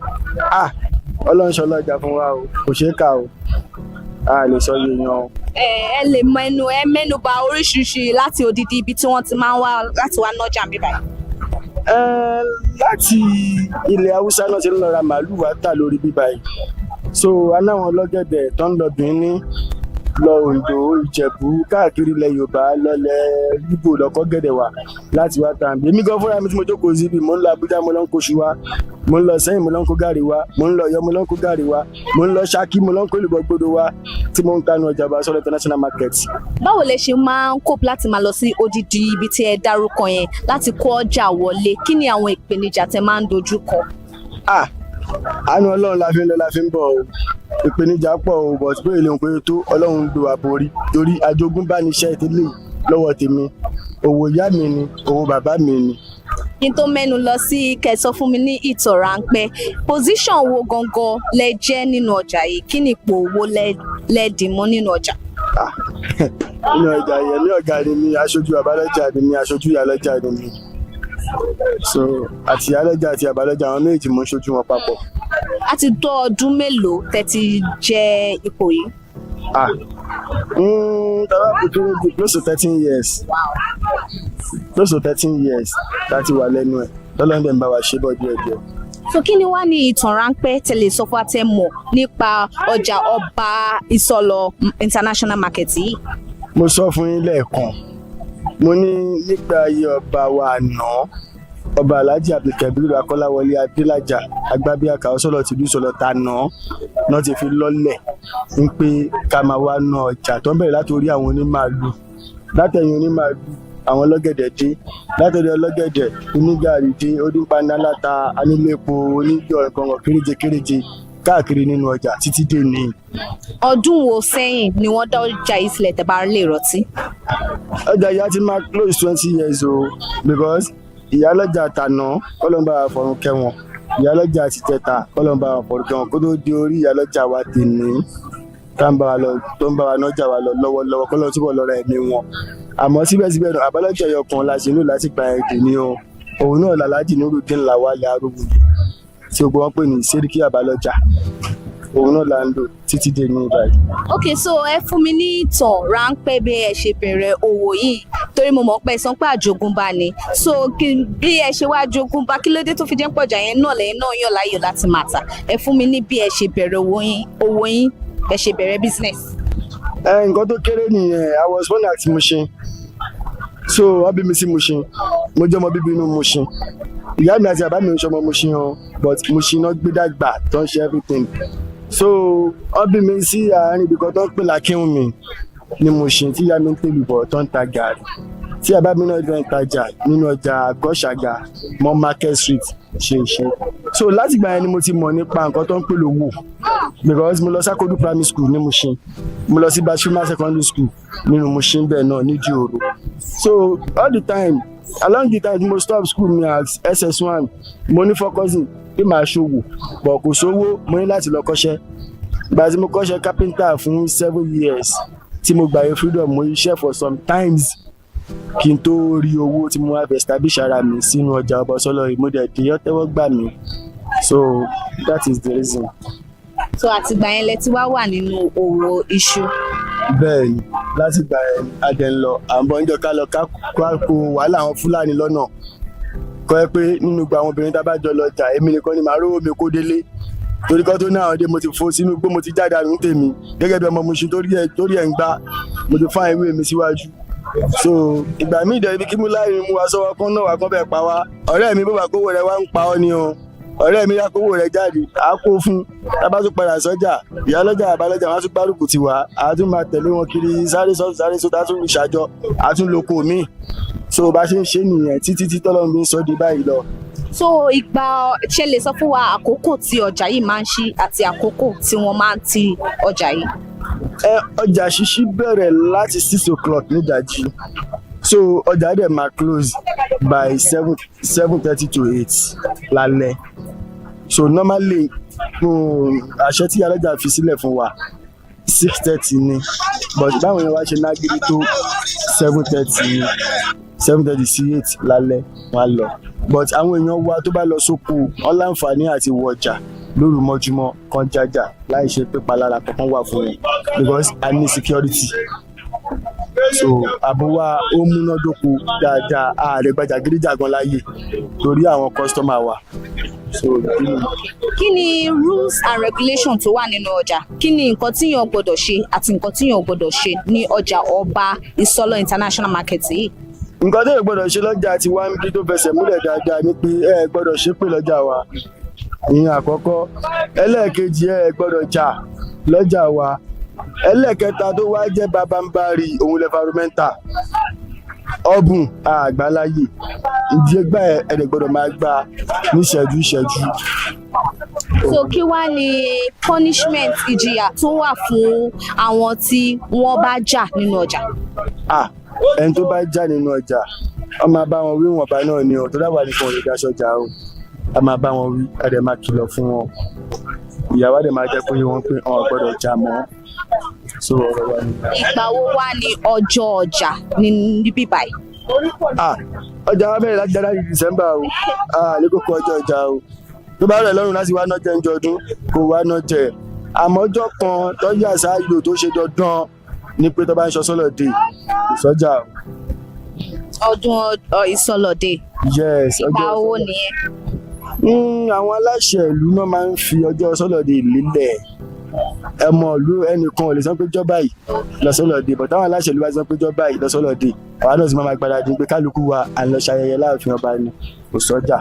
Speaker 15: Ọlọ́run ṣọlá ọjà fún wa o, kò ṣeé kà o, a lè sọ iye yan o.
Speaker 14: Ẹ lè mẹ́nu bà oríṣiríṣi láti odidi ibi tí wọ́n ti máa ń wá láti wá nájà mi báyìí.
Speaker 15: Láti ilẹ̀ Haúsá náà ṣe ń lọ ra màálù wá tà lórí bíbá yìí. So aláwọn ọlọ́gẹ̀dẹ̀ tó ń lọ Benin, lọ Oǹdó, Ìjẹ̀bú, káàkiri ilẹ̀ Yorùbá, lọlẹ̀ Ìgbò lọ́kọ́ gẹ̀dẹ̀ wá láti wá tà mí. Èmi gan fúnra mi tí mo jókòó síbi, mo ń lọ Àbújá, mo lọ ń kó iṣu wá, mo ń lọ Ṣẹ́yìn, mo lọ ń kó gàrí wá, mo ń lọ Ọ̀yọ́, mo lọ ń kó gàrí wá, mo ń lọ Ṣakí, mo lọ ń kó èlùbọ́ gbódò wá tí mo ń kanu ọjà Basoro International Market.
Speaker 14: Báwo lẹ ṣe máa ń cope láti máa lọ sí odidi ibi tí ẹ dárúkọ yẹn láti kó ọjà wọlé? Kí ni àwọn ìpèníjà tẹ máa ń dojú kọ?
Speaker 15: Àánú Ọlọ́run la fi ń lọ la fi ń bọ̀ o. Ìpèníjà pọ̀ o, but pé èlé òǹkóyè tó Ọlọ́run gbé wa borí torí àjogúnbá ni iṣẹ́ ìtẹ́lẹ̀ lọ́wọ́ tèmi. Òwò ìyá mi ni, òwò bàbá mi ni.
Speaker 14: Kí n tó mẹ́nu lọ sí kẹsọ fún mi ní ìtàn ráńpẹ́, position wo gangan lẹ jẹ́ nínú ọjà yìí? Kí ni ipò wo lẹ dì mú nínú ọjà?
Speaker 15: Nínú ọjà yẹn ní ọ̀gá ni mi, aṣojú àbálọ́jà ni mi, aṣojú ìyálọ́jà ni mi. So àti ìyálọ́jà àti àbálọ́jà àwọn méjì mo ń ṣojú wọn papọ̀.
Speaker 14: A ti tó ọdún mélòó tẹ́ ti jẹ ipò yìí?
Speaker 15: Close to 13 years. Close to 13 years láti wà lẹ́nu ẹ̀. Lọ́lọ́dẹ̀ ń bá wa ṣe bọ́ díẹ̀díẹ̀.
Speaker 14: So kí ni wá ní ìtàn ráńpẹ́ tẹ́lẹ̀ sọ fún àtẹ mọ̀ nípa ọjà ọba Ìsọlọ̀ International Market yìí?
Speaker 15: Mo sọ fún yín lẹ́ẹ̀kan, mo ní nígbà ayé ọba wa àná, ọba Alhaji Abdulkabir Akọ́láwọlé Adélájà Agbábíàká Ọ̀ṣọ́lọ̀ tìlú Ìsọlọ̀ tàná náà ti fi lọ́lẹ̀ ń pé ká máa wá ná ọjà tó ń bẹ̀rẹ̀ láti orí àwọn onímàálù, látẹ̀yìn onímàálù àwọn ọlọ́gẹ̀dẹ̀ dé, látọ̀dọ̀ ọlọ́gẹ̀dẹ̀ onígàrí dé, onípanáláta, anílépo, oníjọ ìkọ̀ngàn kéréje káàkiri nínú ọjà títí dé ní.
Speaker 14: Ọdún wo sẹ́yìn ni wọ́n dá ọjà yìí sílẹ̀ tẹ́ bá lè rántí?
Speaker 15: Ọjà yìí á ti máa close 20 years o, because ìyálọ́jà tàná kọ́lọ́mbà àfọ̀rùn kẹwọn, ìyálọ́jà ti tẹ̀ta kọ́lọ́mbà àfọ̀rùn kẹwọn kó tó di orí ìyálọ́jà wa tèmi tó ń bá wa nájà wa lọ lọ́wọ́lọ́wọ́ kọ́lọ́ túbọ̀ lọ́rọ̀ ẹ̀mí wọn. Àmọ́ síbẹ̀síbẹ̀ náà àbálọ́jà ẹyọkan la ṣe ní láti gba èdè ní o. Òun náà làlájì Nurudeen Lawal Arúgbó tí gbogbo wọn pè ní Sẹ́ríkì àbálọ́jà. Òun náà là ń lò títí dé ní báyìí.
Speaker 14: Okay, so ẹ fún mi ní ìtàn ráńpẹ́ bí ẹ ṣe bẹ̀rẹ̀ òwò yìí torí mo mọ̀ pé sọ pé àjogúnbá ni. So bí ẹ ṣe wá jogúnbá, kí ló dé tó fi jẹ́ pọ̀jà yẹn náà lẹ́yìn náà yàn láàyò láti máa tà? Ẹ fún mi ní bí ẹ ṣe bẹ̀rẹ̀ òwò yín, ẹ ṣe bẹ̀rẹ̀ business.
Speaker 15: Nǹkan tó kéré nìyẹn, I was born at Mushin, so wọ́n bí mi sí Mushin, mo jẹ́ ọmọ bíbí inú Mushin. Ìyá mi àti bàbá mi ń ṣọmọ Mushin o, but Mushin náà gbé dàgbà tó ń ṣe everything. So wọ́n bí mi sí àárín ibìkan tó ń pè lákíhùnmí ní Mushin tí ìyá mi ń tèlù bọ̀ tó ń ta gàrí, tí bàbá mi náà ń tajà nínú ọjà Àgọ́ṣàgà mọ́ Market Street ṣe. So láti ìgbà yẹn ni mo ti mọ̀ nípa nǹkan tó ń pè lówó, because mo lọ Sakodu Primary School ní Mushin, mo lọ sí Bashima Secondary School nínú Mushin bẹ́ẹ̀ náà ní Dioro. So along the time mo stop school mi at SS1, mo ní focusing pé màá ṣòwò bọ̀ kò sówó, mo ní láti lọ kọ́ṣẹ́. Ìgbà tí mo kọ́ṣẹ́ carpenter fún 7 years tí mo gbàyè freedom, mo iṣẹ́ for some times kí n tó rí owó tí mo wá fẹ́ establish ara mi sínú ọjà ọba Ìsọlọ̀ ìmúdẹ̀dẹ̀ yọ́tẹ́wọ́ gbà mí. So that is the reason.
Speaker 14: So àtìgbà yẹn lẹ ti wá wà nínú òwò iṣu?
Speaker 15: Bẹ́ẹ̀ni, láti gbà yẹn adẹ ń lọ àbọ̀ ń jọ ká lọ ká kó wàhálà àwọn Fúlàní lọ́nà. Kọ́ ẹ pé nínú gba àwọn obìnrin tá a bá jọ lọ jà, èmi nìkan ni màá rówó mi kó délé. Torí kan tó ní àwọn ọdẹ mo ti fò sínú igbó, mo ti jáde àrùn tèmi gẹ́gẹ́ bí ọmọ Mushin torí ẹ̀ ń gbá, mo ti fáwọn ìwé mi síwájú. So ìgbà míì dẹ̀ ibi kí mú láàrin mú wa sọ́wọ́ kán náà wà kán bẹ́ẹ̀ pa wá. Ọ̀rẹ́ mi bó bá kówó rẹ̀ wá ń pa ọ́ ni o. Ọ̀rẹ́ mi yá kówó rẹ̀ jáde, á kó fún, tábà tún padà sọ́jà, ìyálọ́jà àbálọ́jà wọn á tún gbárùkù tiwa, á tún máa tẹ̀lé wọn kiri sáré sọ́tà á tún ṣàjọ, á tún lóko míì. So bá ṣe ń ṣe nìyẹn títí tọ́lọ́run bí ń sọ di báyìí lọ.
Speaker 14: So ìgbà ṣe lè sọ fún wa àkókò tí ọjà yìí máa ń ṣí àti àkókò tí wọ́n máa ń ti ọjà yìí?
Speaker 15: Ọjà ṣíṣí bẹ̀rẹ̀ láti 6 o'clock nídàjí, so ọjà dẹ̀ máa close by 7:30 to 8 lálẹ́. So normally àṣẹ tí ìyálọ́jà fi sílẹ̀ fún wa 6:30 ni, but báwọn yẹn wá ṣe nágírí tó 7:30 sí 8 lálẹ́ wọn lọ. But àwọn èèyàn wa tó bá lọ sóko wọn láǹfààní àti wọ ọjà lóru mọ́júmọ́ kan jájà láì ṣe pé palára kankan wà fún wọn, because I need security. So àbò wa ó múnádóko dáadáa, ààrẹ gbajàgídíjàgan láàyè torí àwọn kọ́sítọ́mà wa. so
Speaker 7: kí ni rules and regulations tó wà nínú ọjà? Kí ni nǹkan tí yàn gbọ́dọ̀ ṣe àti nǹkan tí yàn gbọ́dọ̀ ṣe ní ọjà Ọba Ìsọlọ̀ International Market yìí?
Speaker 15: nǹkan tó yẹ gbọ́dọ̀ ṣe lọ́jà tí wá ń bí tó fẹsẹ̀ múlẹ̀ dáadáa ni pé ẹ gbọ́dọ̀ ṣépè lọ́jà wa, ìyẹn àkọ́kọ́. ẹlẹ́ẹ̀kejì ẹ gbọ́dọ̀ jà lọ́jà wa. ẹlẹ́ẹ̀kẹta tó wá jẹ́ babambari òun environmental ọ̀bùn àgbáláyè ìdí ẹgbà ẹ̀ẹ́dẹ̀ gbọ́dọ̀ máa gbà ní ìṣẹ́jú.
Speaker 7: So kí wá ni punishment ìjìyà tó wà fún àwọn tí wọ́n bá jà nínú ọjà?
Speaker 15: Ẹni tó bá jà nínú ọjà a máa bá wọn wí wọ̀nba náà ni tó dáwà nìkan ò lè daṣọ jà o. A máa bá wọn wí, a dẹ̀ máa kìlọ̀ fún wọn. Ìyàwó dẹ̀ máa jẹ́ pé wọ́n pé wọn gbọ́dọ̀ jà mọ́. So ọ̀rọ̀ wa ni.
Speaker 7: Ìgbà wo wá ní ọjọ́ ọjà níbí báyìí?
Speaker 15: Ọjà wa bẹ̀rẹ̀ láti January December o. Ní kókó ọjọ́ ọjà o. Tó bá rẹ̀ lọ́rùn láti wá náà jẹ́ ǹjọ́ ọdún kò wá náà jẹ́. Àmọ́ ọjọ́ kan tọ́jú àṣàyò tó ṣe dandan ní pé tó bá ń ṣọ sọ́lọ̀dé ìsọjà o.
Speaker 7: Ọdún ìsọlọ̀dé?
Speaker 15: Yes.
Speaker 7: Ìgbà wo nìyẹn?
Speaker 15: Àwọn aláṣẹ ìlú náà máa ń fi ọjọ́ sọ́lọ̀dé lílẹ̀. Ẹmọ ìlú ẹnìkan ò lè sọ pé jọba yìí lọ sọ́lọ̀dé, but táwọn aláṣẹ ìlú bá sọ pé jọba yìí lọ sọ́lọ̀dé, àwa náà sì máa gbáradì pé kálukú wa à ń lọ ṣayẹyẹ láàfin ọba ni kò sọ́jà.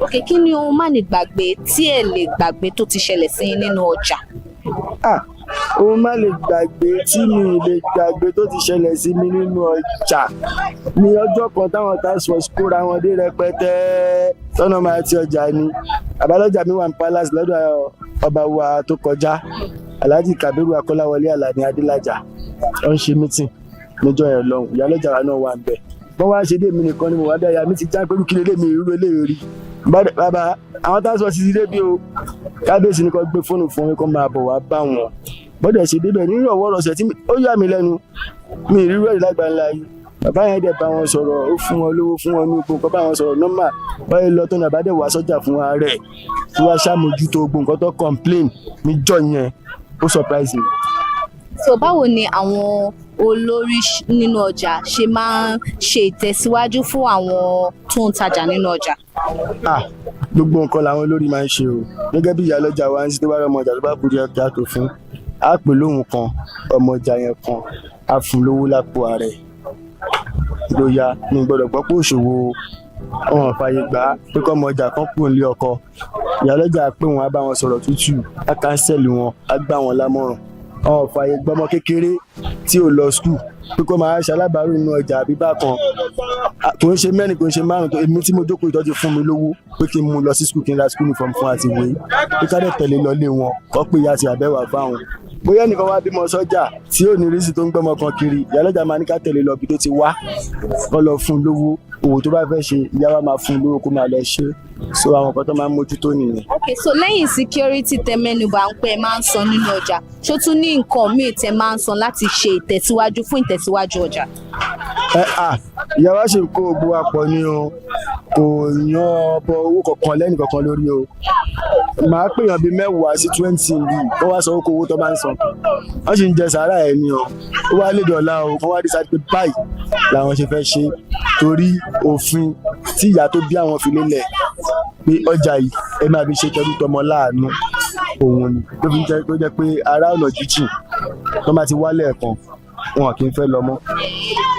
Speaker 7: Okay, kí ni ohun má ní gbàgbé tí ẹ lè gbàgbé tó ti ṣẹlẹ̀ sí nínú ọjà?
Speaker 15: Ohun má lè gbàgbé tí mi lè gbàgbé tó ti ṣẹlẹ̀ sí mi nínú ọjà ní ọjọ́ kan táwọn task force kóra wọn dé rẹpẹtẹ tọ́nà máa ti ọjà ni. Àbálọ́jà mi wà ní palace lọ́dọ̀ ọba wa tó kọjá, Alhaji Kabiru Akọ́láwọlé Àlàní Adélájà. Wọ́n ń ṣe meeting níjọ́ yẹn lọ́hùn, ìyálọ́jà wa náà wà ń bẹ̀. Wọ́n wá ṣe dé mi nìkan ni mo wá dá ya mi ti já pẹ̀lú kílé mi irú eléyìí rí. Bàbá àwọn task force ti dé bí o, kábíyèsí ni kò gbé fóònù fún mi kó máa bọ̀ wá bá wọn. Bọ́dẹ̀ ṣe débẹ̀ nínú ọ̀wọ́ ọ̀rọ̀ṣẹ̀ tí ó yà mí lẹ́nu, mi ìrírú ẹ̀rí lágbàńlá yìí. Bàbá yẹn dẹ̀ bá wọn sọ̀rọ̀, ó fún wọn lówó, fún wọn ní gbogbo nǹkan, bá wọn sọ̀rọ̀ nọ́mà báyìí lọ tó ní àbádẹ́ wá sọ́jà fún wa rẹ̀ tí wàá ṣàmójútó gbogbo nǹkan tó complain níjọ́ yẹn, ó surprise me.
Speaker 7: So báwo ni àwọn olórí nínú ọjà ṣe máa ń ṣe ìtẹ̀síwájú fún àwọn tó ń tajà nínú ọjà?
Speaker 15: Gbogbo nǹkan làwọn olórí máa ń ṣe o. Gẹ́gẹ́ bí ìyálọ́jà wa ń sí tó bá rọ ọmọ ọjà tó bá kúrò ọjà tó fún, á pè lóhùn kan ọmọ ọjà yẹn kan, á fún lówó lápò ààrẹ. Lóya ní gbọ́dọ̀ gbọ́ pé òṣòwò ọ̀hún fàyè gbà pé kọ́ ọmọ ọjà kan kúrò nílé ọkọ. Ìyálọ́jà pé wọn á bá wọn sọ̀rọ̀ tútù, á káńsẹ̀lì wọn, á gbà wọn lámọ̀ràn. Ọ̀hún fàyè gbọ́ ọmọ kékeré tí ò lọ skul pé kó máa ṣe alábàárù nínú ọjà àbí bákan. Kò ń ṣe mẹ́rin, kò ń ṣe márùn-ún tó èmi tí mo jókòó ìtọ́jú fún mi lówó pé kí n mú lọ sí skul kí n ra skul uniform fún àti ìwé pé ká dẹ̀ tẹ̀lé lọ lé wọn kọ́ pé ìyá ti àbẹ̀wà fáwọn. Bóyá nìkan wá bímọ sọ́jà tí ò ní rísí tó ń gbọ́mọ kan kiri, ìyálọ́jà máa ní ká tẹ̀lé lọ bí tó ti wá kọ́ lọ fún un lówó, òwò tó bá fẹ́ ṣe ìyá wa máa fún un lówó kó máa lọ ṣe. So àwọn kan tó máa ń mójútó nìyẹn.
Speaker 7: Okay, so lẹ́yìn security tẹ mẹ́nubà ń pẹ́ máa ń san nínú ọjà, ṣó tún ní nǹkan míì tẹ máa ń san láti ṣe ìtẹ̀síwájú fún ìtẹ̀síwájú ọjà?
Speaker 15: Ìyá wa ṣe kó gbogbo àpọ̀ ni o, kò yan ọbọ owó kankan lẹ́nì kankan lórí o. Màá pèèyàn bíi 10 sí 20 bíi wọ́n wá sanwó kó owó tó bá ń san. Wọ́n sì ń jẹ sàárà ẹ̀ ni o. Ó wá lédè ọ̀la o, wọ́n wá decide pé báyìí làwọn ṣe fẹ́ ṣe torí òfin tí ìyá tó bí àwọn fi lélẹ̀ pé ọjà yìí ẹ máa fi ṣe tẹrú tọmọ láàánú òun ni. Tó fi jẹ́ tó jẹ́ pé ará ọ̀nà jíjìn tó bá ti wálẹ̀ kan wọn kì í fẹ́ lọ mọ́.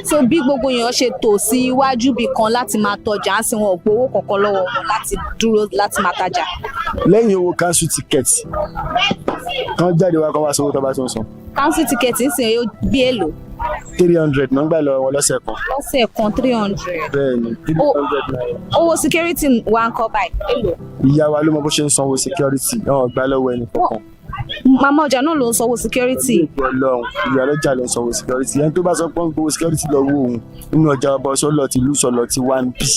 Speaker 7: So bí gbogbo èèyàn ṣe tò sí iwájú bí kan láti máa tọjà á sì wọn ò gbowó kankan lọ́wọ́ wọn láti dúró láti máa tajà.
Speaker 15: Lẹ́yìn owó council ticket kan jáde wá kọ́ wá sanwó tó bá tó ń san.
Speaker 7: Council ticket ń sìn yóò bí èlò?
Speaker 15: 300 náà ń gbà lọ́wọ́ wọn lọ́sẹ̀ kan.
Speaker 7: Lọ́sẹ̀ kan 300.
Speaker 15: Bẹ́ẹ̀ni 300 naira.
Speaker 7: Owó security wa ń kọ́ báyìí èlò?
Speaker 15: Ìyá wa ló mọ bó ṣe ń sanwó security náà gbà lọ́wọ́ ẹnì kankan.
Speaker 7: Màmá ọjà náà ló ń sanwó security.
Speaker 15: Ọlọ́run ìyá lọ́jà ló ń sanwó security. Ẹni tó bá sọ pé ń gbowó security lọ́wọ́ òun nínú ọjà ọba sọ́lọ̀ ti ìlú sọ̀lọ̀ ti wá ń bì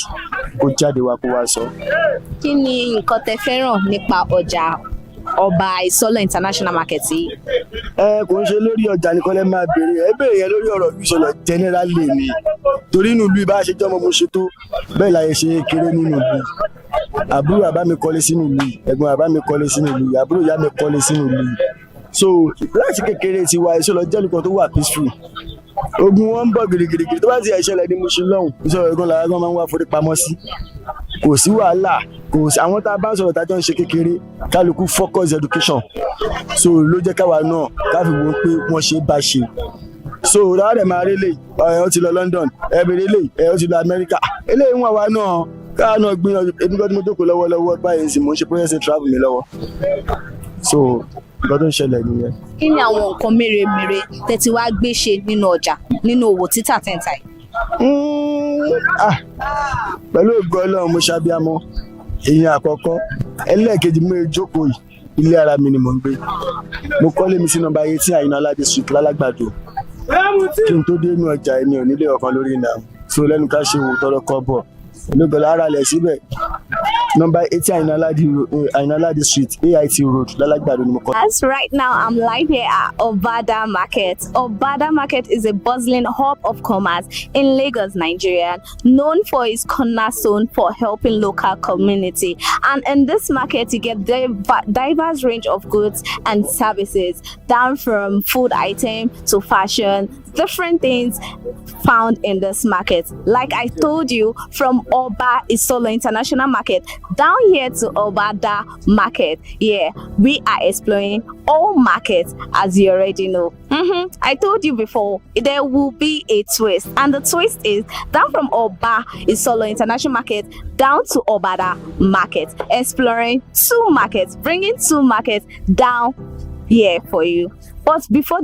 Speaker 15: kó jáde wá kó wá sọ.
Speaker 7: Kí ni nǹkan tẹ fẹ́ràn nípa ọjà Ọba Ìsọlọ̀ International Market yìí?
Speaker 15: Kò ń ṣe lórí ọjà nìkan lẹ́ máa béèrè, ẹ béèrè yẹn lórí ọ̀rọ̀ ìlú Ìsọlọ̀ generally ni. Torí inú ìlú ibà ṣe jọ́mọ mo ṣe tó bẹ́ẹ̀ láyé ṣe kéré nínú ìlú. Àbúrò bàbá mi kọ́lé sínú ìlú, ẹ̀gbọ́n bàbá mi kọ́lé sínú ìlú, àbúrò ìyá mi kọ́lé sínú ìlú. So láti kékeré tiwa Ìsọlọ̀ jẹ́ nǹkan tó wà peaceful. Ogun wọn ń bọ̀ gírígírí tó bá ti ṣẹlẹ̀ ní Mushin lọ́hùn Ìsọlọ̀ ìgbọ́n làwọn máa ń wá forí pamọ́ sí. kò sí wàhálà, kò sí àwọn tá a bá ń sọ̀rọ̀ tájọ́ ń ṣe kékeré, kálukú focus education. So ló jẹ́ káwa náà ká fi wọ́n pé wọ́n ṣe bá ṣe. So láwọn dẹ̀ máa rí lè ó ti lọ London, ẹ̀bẹ̀rẹ̀ lè ó ti lọ America, eléyìí wọn wá náà káà náà gbìyànjú. Èmi kan tí mo jókòó lọ́wọ́lọ́wọ́ báyìí sì mo ń ṣe process travel mi lọ́wọ́. So nǹkan tó ń ṣẹlẹ̀ nìyẹn.
Speaker 7: Kí ni àwọn nǹkan mèremère tẹ́tí wá gbé ṣe nínú ọjà nínú òwò títà tẹ́ǹtà yìí?
Speaker 15: Pẹ̀lú ògo Ọlọ́run mo ṣàbíamọ, èyí àkọ́kọ́. Ẹlẹ́ẹ̀kejì mo jókòó yìí, ilé ara mi ni mò ń gbé. Mo kọ́lé mi sí nọ́mbà 18 Àyìnlá District lálágbàdo. Kí n tó dé inú ọjà èmi ò nílé ọ̀kan lórí ìnáwó. So lẹ́nu ká ṣe wò tọrọ kọ́ bọ̀. Olóògbé ara lẹ̀ síbẹ̀. Number 18 Àyìnlá District, AIT Road, Lalagbado ni mo kọ́.
Speaker 7: As right now, I'm live here at Obada Market. Obada Market is a bustling hub of commerce in Lagos, Nigeria, known for its cornerstone for helping local community. And in this market, you get diverse range of goods and services, down from food item to fashion, different things found in this market. Like I told you, from Oba Isolo International Market down here to Obada Market. Yeah, we are exploring all markets, as you already know. I told you before, there will be a twist, and the twist is down from Oba Isolo International Market down to Obada Market, exploring two markets, bringing two markets down here for you. But before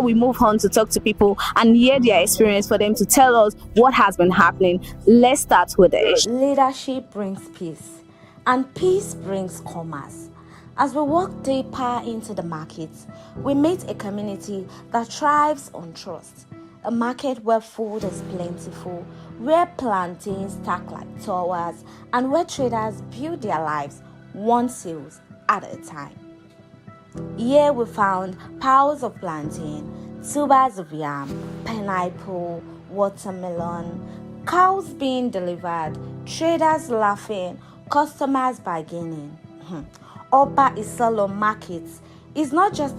Speaker 7: we move on to talk to people and hear their experience for them to tell us what has been happening, let's start with it.
Speaker 3: Leadership brings peace, and peace brings commerce. As we walk deeper into the markets, we meet a community that thrives on trust. A market where food is plentiful, where plantains stack like towers, and where traders build their lives one sales at a time. Here we found piles of plantain, tubers of yam, pineapple, watermelon, cows being delivered, traders laughing, customers bargaining. Oba Isolo Market is not just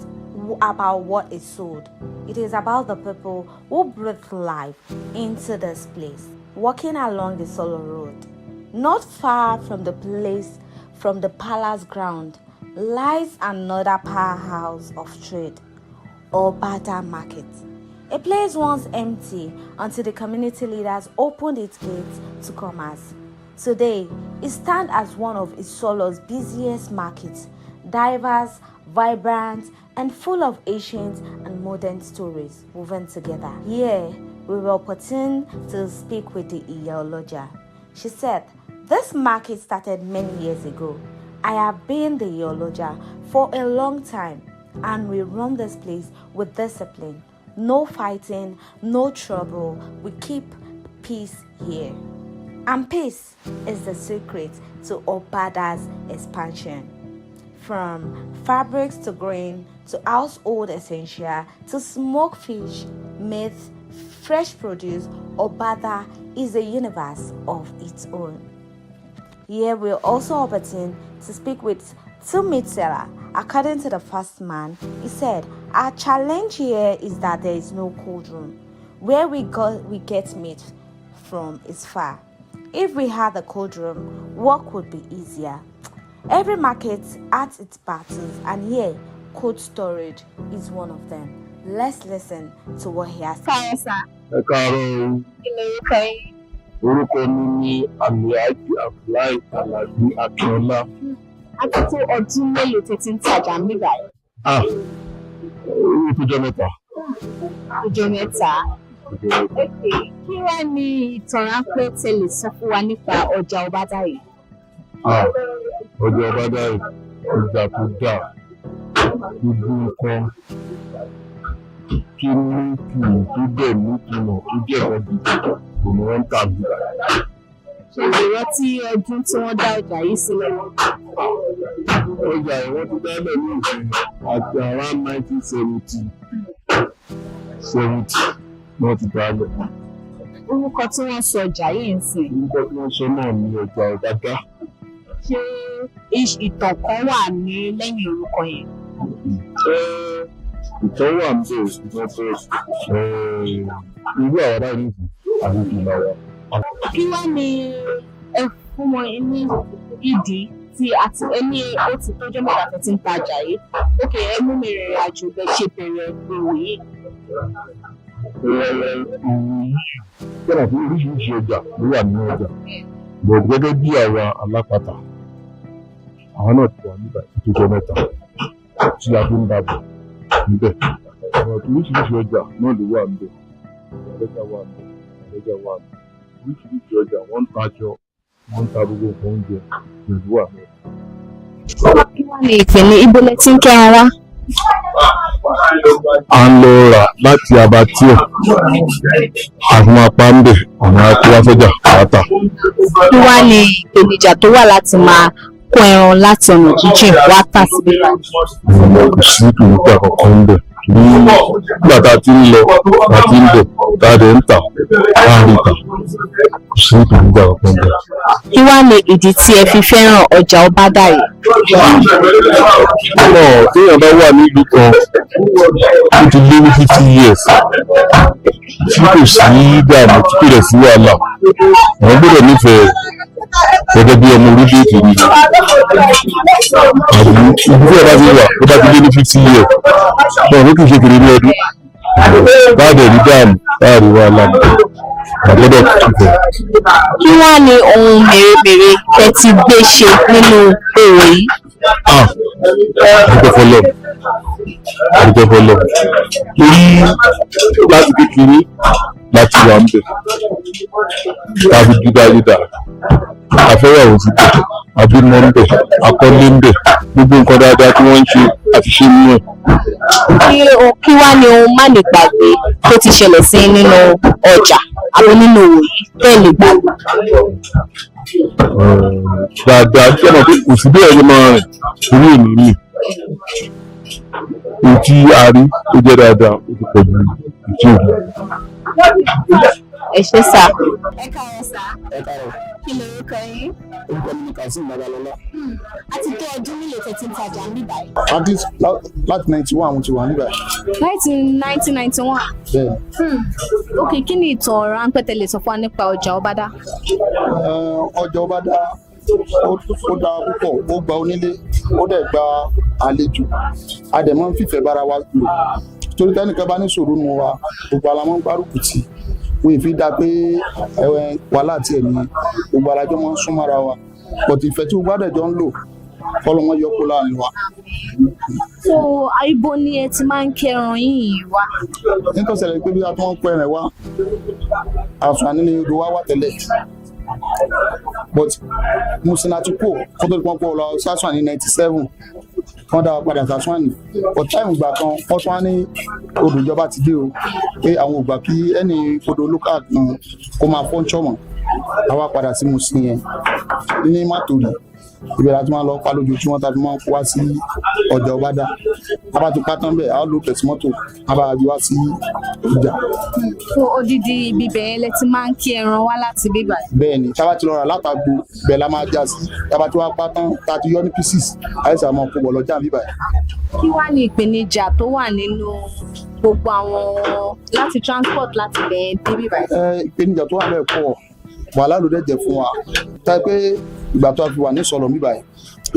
Speaker 3: about what is sold. It is about the people who breathe life into this place. Walking along the Solo Road, not far from the palace ground, lies another powerhouse of trade, Obada Market. A place once empty until the community leaders opened its gates to commerce. Today, it stands as one of Isolo's busiest markets, diverse, vibrant, and full of ancient and modern stories woven together. Here, we were opportune to speak with the Iyoloja. She said, "This market started many years ago. I have been the Iyoloja for a long time, and we run this place with discipline. No fighting, no trouble. We keep peace here." And peace is the secret to Obada's expansion. From fabrics to grain to household essential to smoked fish, meat, fresh produce, Obada is a universe of its own. Here we're also opportune to speak with two meat sellers. According to the first man, he said, "Our challenge here is that there is no cold room. Where we get meat from is far. If we had a cold room, work would be easier. Every market has its battles, and here, cold storage is one of them." Let's listen to what he has to say.
Speaker 15: Orúkọ mi ni Àmìájì Abdullahi Alabi Akínọlá.
Speaker 7: A ti tó ọdún mélòó tẹ́tí ń tajà mí báyìí?
Speaker 15: Orí ìtọ́jọ́ mẹ́ta.
Speaker 7: Ọjọ́ mẹ́ta. Kí wá ní ìtàn ráńpẹ́ tẹ́ lè sọ fún wa nípa ọjà Obada yìí?
Speaker 15: Ọjà Obada yìí, ọjà tó dáa, gbogbo nǹkan kí ní tó dẹ̀ ní ìtumọ̀ tó jẹ́ ọ̀gá gidi kò ní wọ́n ń tà bí.
Speaker 7: Ṣé ìrántí ọdún tí wọ́n dá ọjà yìí sílẹ̀?
Speaker 15: Ọjà yìí wọ́n ti dálẹ̀ ní ìsìn àti around 1970 wọ́n ti dálẹ̀.
Speaker 7: Orúkọ tí wọ́n sọ ọjà yìí ń sìn.
Speaker 15: Orúkọ tí wọ́n sọ náà ni ọjà Obada.
Speaker 7: Ṣé ìtàn kan wà ní lẹ́yìn orúkọ yẹn?
Speaker 15: Ìtàn wà ń bẹ̀rẹ̀ ṣùgbọ́n irú àwọn ará ìlú àti ìlà wa.
Speaker 7: Kí wá ní fún wọn ní ìdí tí àti ẹni ó ti tọ́jọ́ mẹ́ta tó ti ń tajà yìí. Ókè, ẹ mú mi rìnrìn àjò bẹ́ẹ̀ ṣe bẹ̀rẹ̀ òwò yìí.
Speaker 22: Gbọ́dọ̀ fún oríṣiríṣi ọjà ló wà nínú ọjà. Bọ̀ gẹ́gẹ́ bí àwa alápatà, àwọn náà ti wà nígbà tó jẹ́ mẹ́ta tí a fi ń dàbọ̀ níbẹ̀. Oríṣiríṣi ọjà náà ló wà níbẹ̀. Ọjà wà níbẹ̀, ọjà wà níbẹ̀. Oríṣiríṣi ọjà wọ́n ń tajọ, wọ́n ń ta gbogbo nǹkan oúnjẹ pẹ̀lú wà níbẹ̀.
Speaker 7: Kí wá ní ìpele ibo lẹ ti ń kẹ́ran wá?
Speaker 22: À ń lọ rà láti abattoir, àfi máa pa ń bẹ̀, ọ̀nà àti wá sọ́jà pátá.
Speaker 7: Kí wá ní ìpèníjà tó wà láti máa kó ẹran láti ọ̀nà jíjìn wá tà síbí báyìí?
Speaker 22: Kò sí ìpèníjà kankan ń bẹ̀. Nígbà tá a ti ń lọ, tá a ti ń bẹ̀, tá a dẹ̀ ń tà, láàrin ìtà, kò sí ìpèníjà kankan ń bẹ̀.
Speaker 7: Kí wá ní ìdí tí ẹ fi fẹ́ràn ọjà Ọbádà yìí?
Speaker 22: Téèyàn bá wà nílùú kan ó ti lé ní 50 years tí kò sí dààmú tí kò rẹ̀ sí wàhálà, àwọn gbọ́dọ̀ nífẹ̀ẹ́ gẹ́gẹ́ bí ọmọ orílẹ̀-èdè ni. Àbí ibi tí ẹ bá ti wà ó bá ti lé ní 50 years náà ló kì í ṣe kiri ní ọdún. Báàdẹ̀ rí dààmú láàrin wàhálà àgbọ́dọ̀ kíkọ́.
Speaker 7: Kí wá ní ohun mèremère tẹ ti gbé ṣe nínú òwò yìí?
Speaker 22: Àdúgbò fọlọ́ torí láti kékeré láti wà ń bẹ̀ tàbí dídá dídá afẹ́yàwó ti bẹ̀ abímọ ń bẹ̀ akọ́lé ń bẹ̀ gbogbo nǹkan dáadáa tí wọ́n ń ṣe àti ṣe nínú ẹ̀.
Speaker 7: Kí wá ní ohun má lè gbàgbé tó ti ṣẹlẹ̀ sí nínú ọjà àbí nínú òwò yìí bẹ́ẹ̀ lè gbàgbé?
Speaker 22: Dáadáa tí ọ̀nà pé kò sí bí ẹ̀yẹ máa rìn orí èmi mi. Èyí tí a rí ó jẹ́ dáadáa ó ti pọ̀ ju ìtí òbí.
Speaker 7: Ẹ ṣé sà.
Speaker 15: Ẹ káàárọ̀ sà. Ẹ káàárọ̀. Kí ni orúkọ yín? Orúkọ mi ni Kazeem Babalọlá.
Speaker 7: Àti tó ọdún nílò tẹ̀ tí ń tajà ń bí báyìí.
Speaker 15: Láti 91 mo ti wà níbàyí.
Speaker 7: Láti 1991.
Speaker 15: Bẹ́ẹ̀ni.
Speaker 7: Ok, kí ni ìtàn ráńpẹ́ tẹ́ lè sọ fún wa nípa ọjà Ọbádà?
Speaker 15: Ọjà Ọbádà ó dáa púpọ̀, ó gba onílé, ó dẹ̀ gba àlejò. A dẹ̀ máa ń fìfẹ́ bára wa lò. Torí tẹ́nìkan bá ní ṣòro nu wa, gbogbo àlá máa ń gbárùkù tì. Wọ́n ì fi dá pé wàhálà àti ẹ̀mí gbogbo alájọ́ máa ń súnmọ́ ara wa. Bọ̀tì ìfẹ́ tí gbogbo àdẹ̀jọ́ ń lò kọ́lọ́ wọn yọ kó láàrin wa.
Speaker 7: So ibo ni ẹ ti máa ń kẹran yìí wá?
Speaker 15: Nítorí ṣẹlẹ̀ pé bí a tún ń pẹ́ rẹ̀ wá, àǹfààní ni odò wa wà tẹ́lẹ̀. But Musinati kò kó tó di pọ́npọ́ lọ sásùn ní 97 wọ́n dá wa padà sásùn ní. But táìmù ìgbà kan wọ́n tún wá ní odò ìjọba ti dé o pé àwọn ò gbà kí ẹni odò local kan kó máa fọ́nṣọ́ mọ́. Àwa padà sí Musin yẹn ní Màtòrí. Ìbẹ̀rẹ̀ àti máa lọ pa lójoojúmọ́ tàbí máa ń kó wá sí ọjà Ọbádà. A bá ti pa tán bẹ́ẹ̀, a ó lo tẹ̀símọ́tò, a bá gbé wá sí ìjà.
Speaker 7: Fún odidi ibi bẹ̀yẹn lẹ ti máa ń kí ẹran wá láti bíbà.
Speaker 15: Bẹ́ẹ̀ni, tá a bá ti lọ rà látàgbo bẹ́ẹ̀ la máa já sí. Tá a bá ti wá pa tán, tá a ti yọ ní pieces, àìsàn máa kó bọ̀ lọ́jà bíbà.
Speaker 7: Kí wá ní ìpèníjà tó wà nínú gbogbo àwọn láti transport láti bẹ̀yẹn dé bíbà?
Speaker 15: Ìpèníjà tó wà bẹ́ẹ̀ pọ̀, wàhálà ló dẹ̀ jẹ́ fún wa. Táyé pé ìgbà tó a fi wà ní sọ̀rọ̀ mi báyìí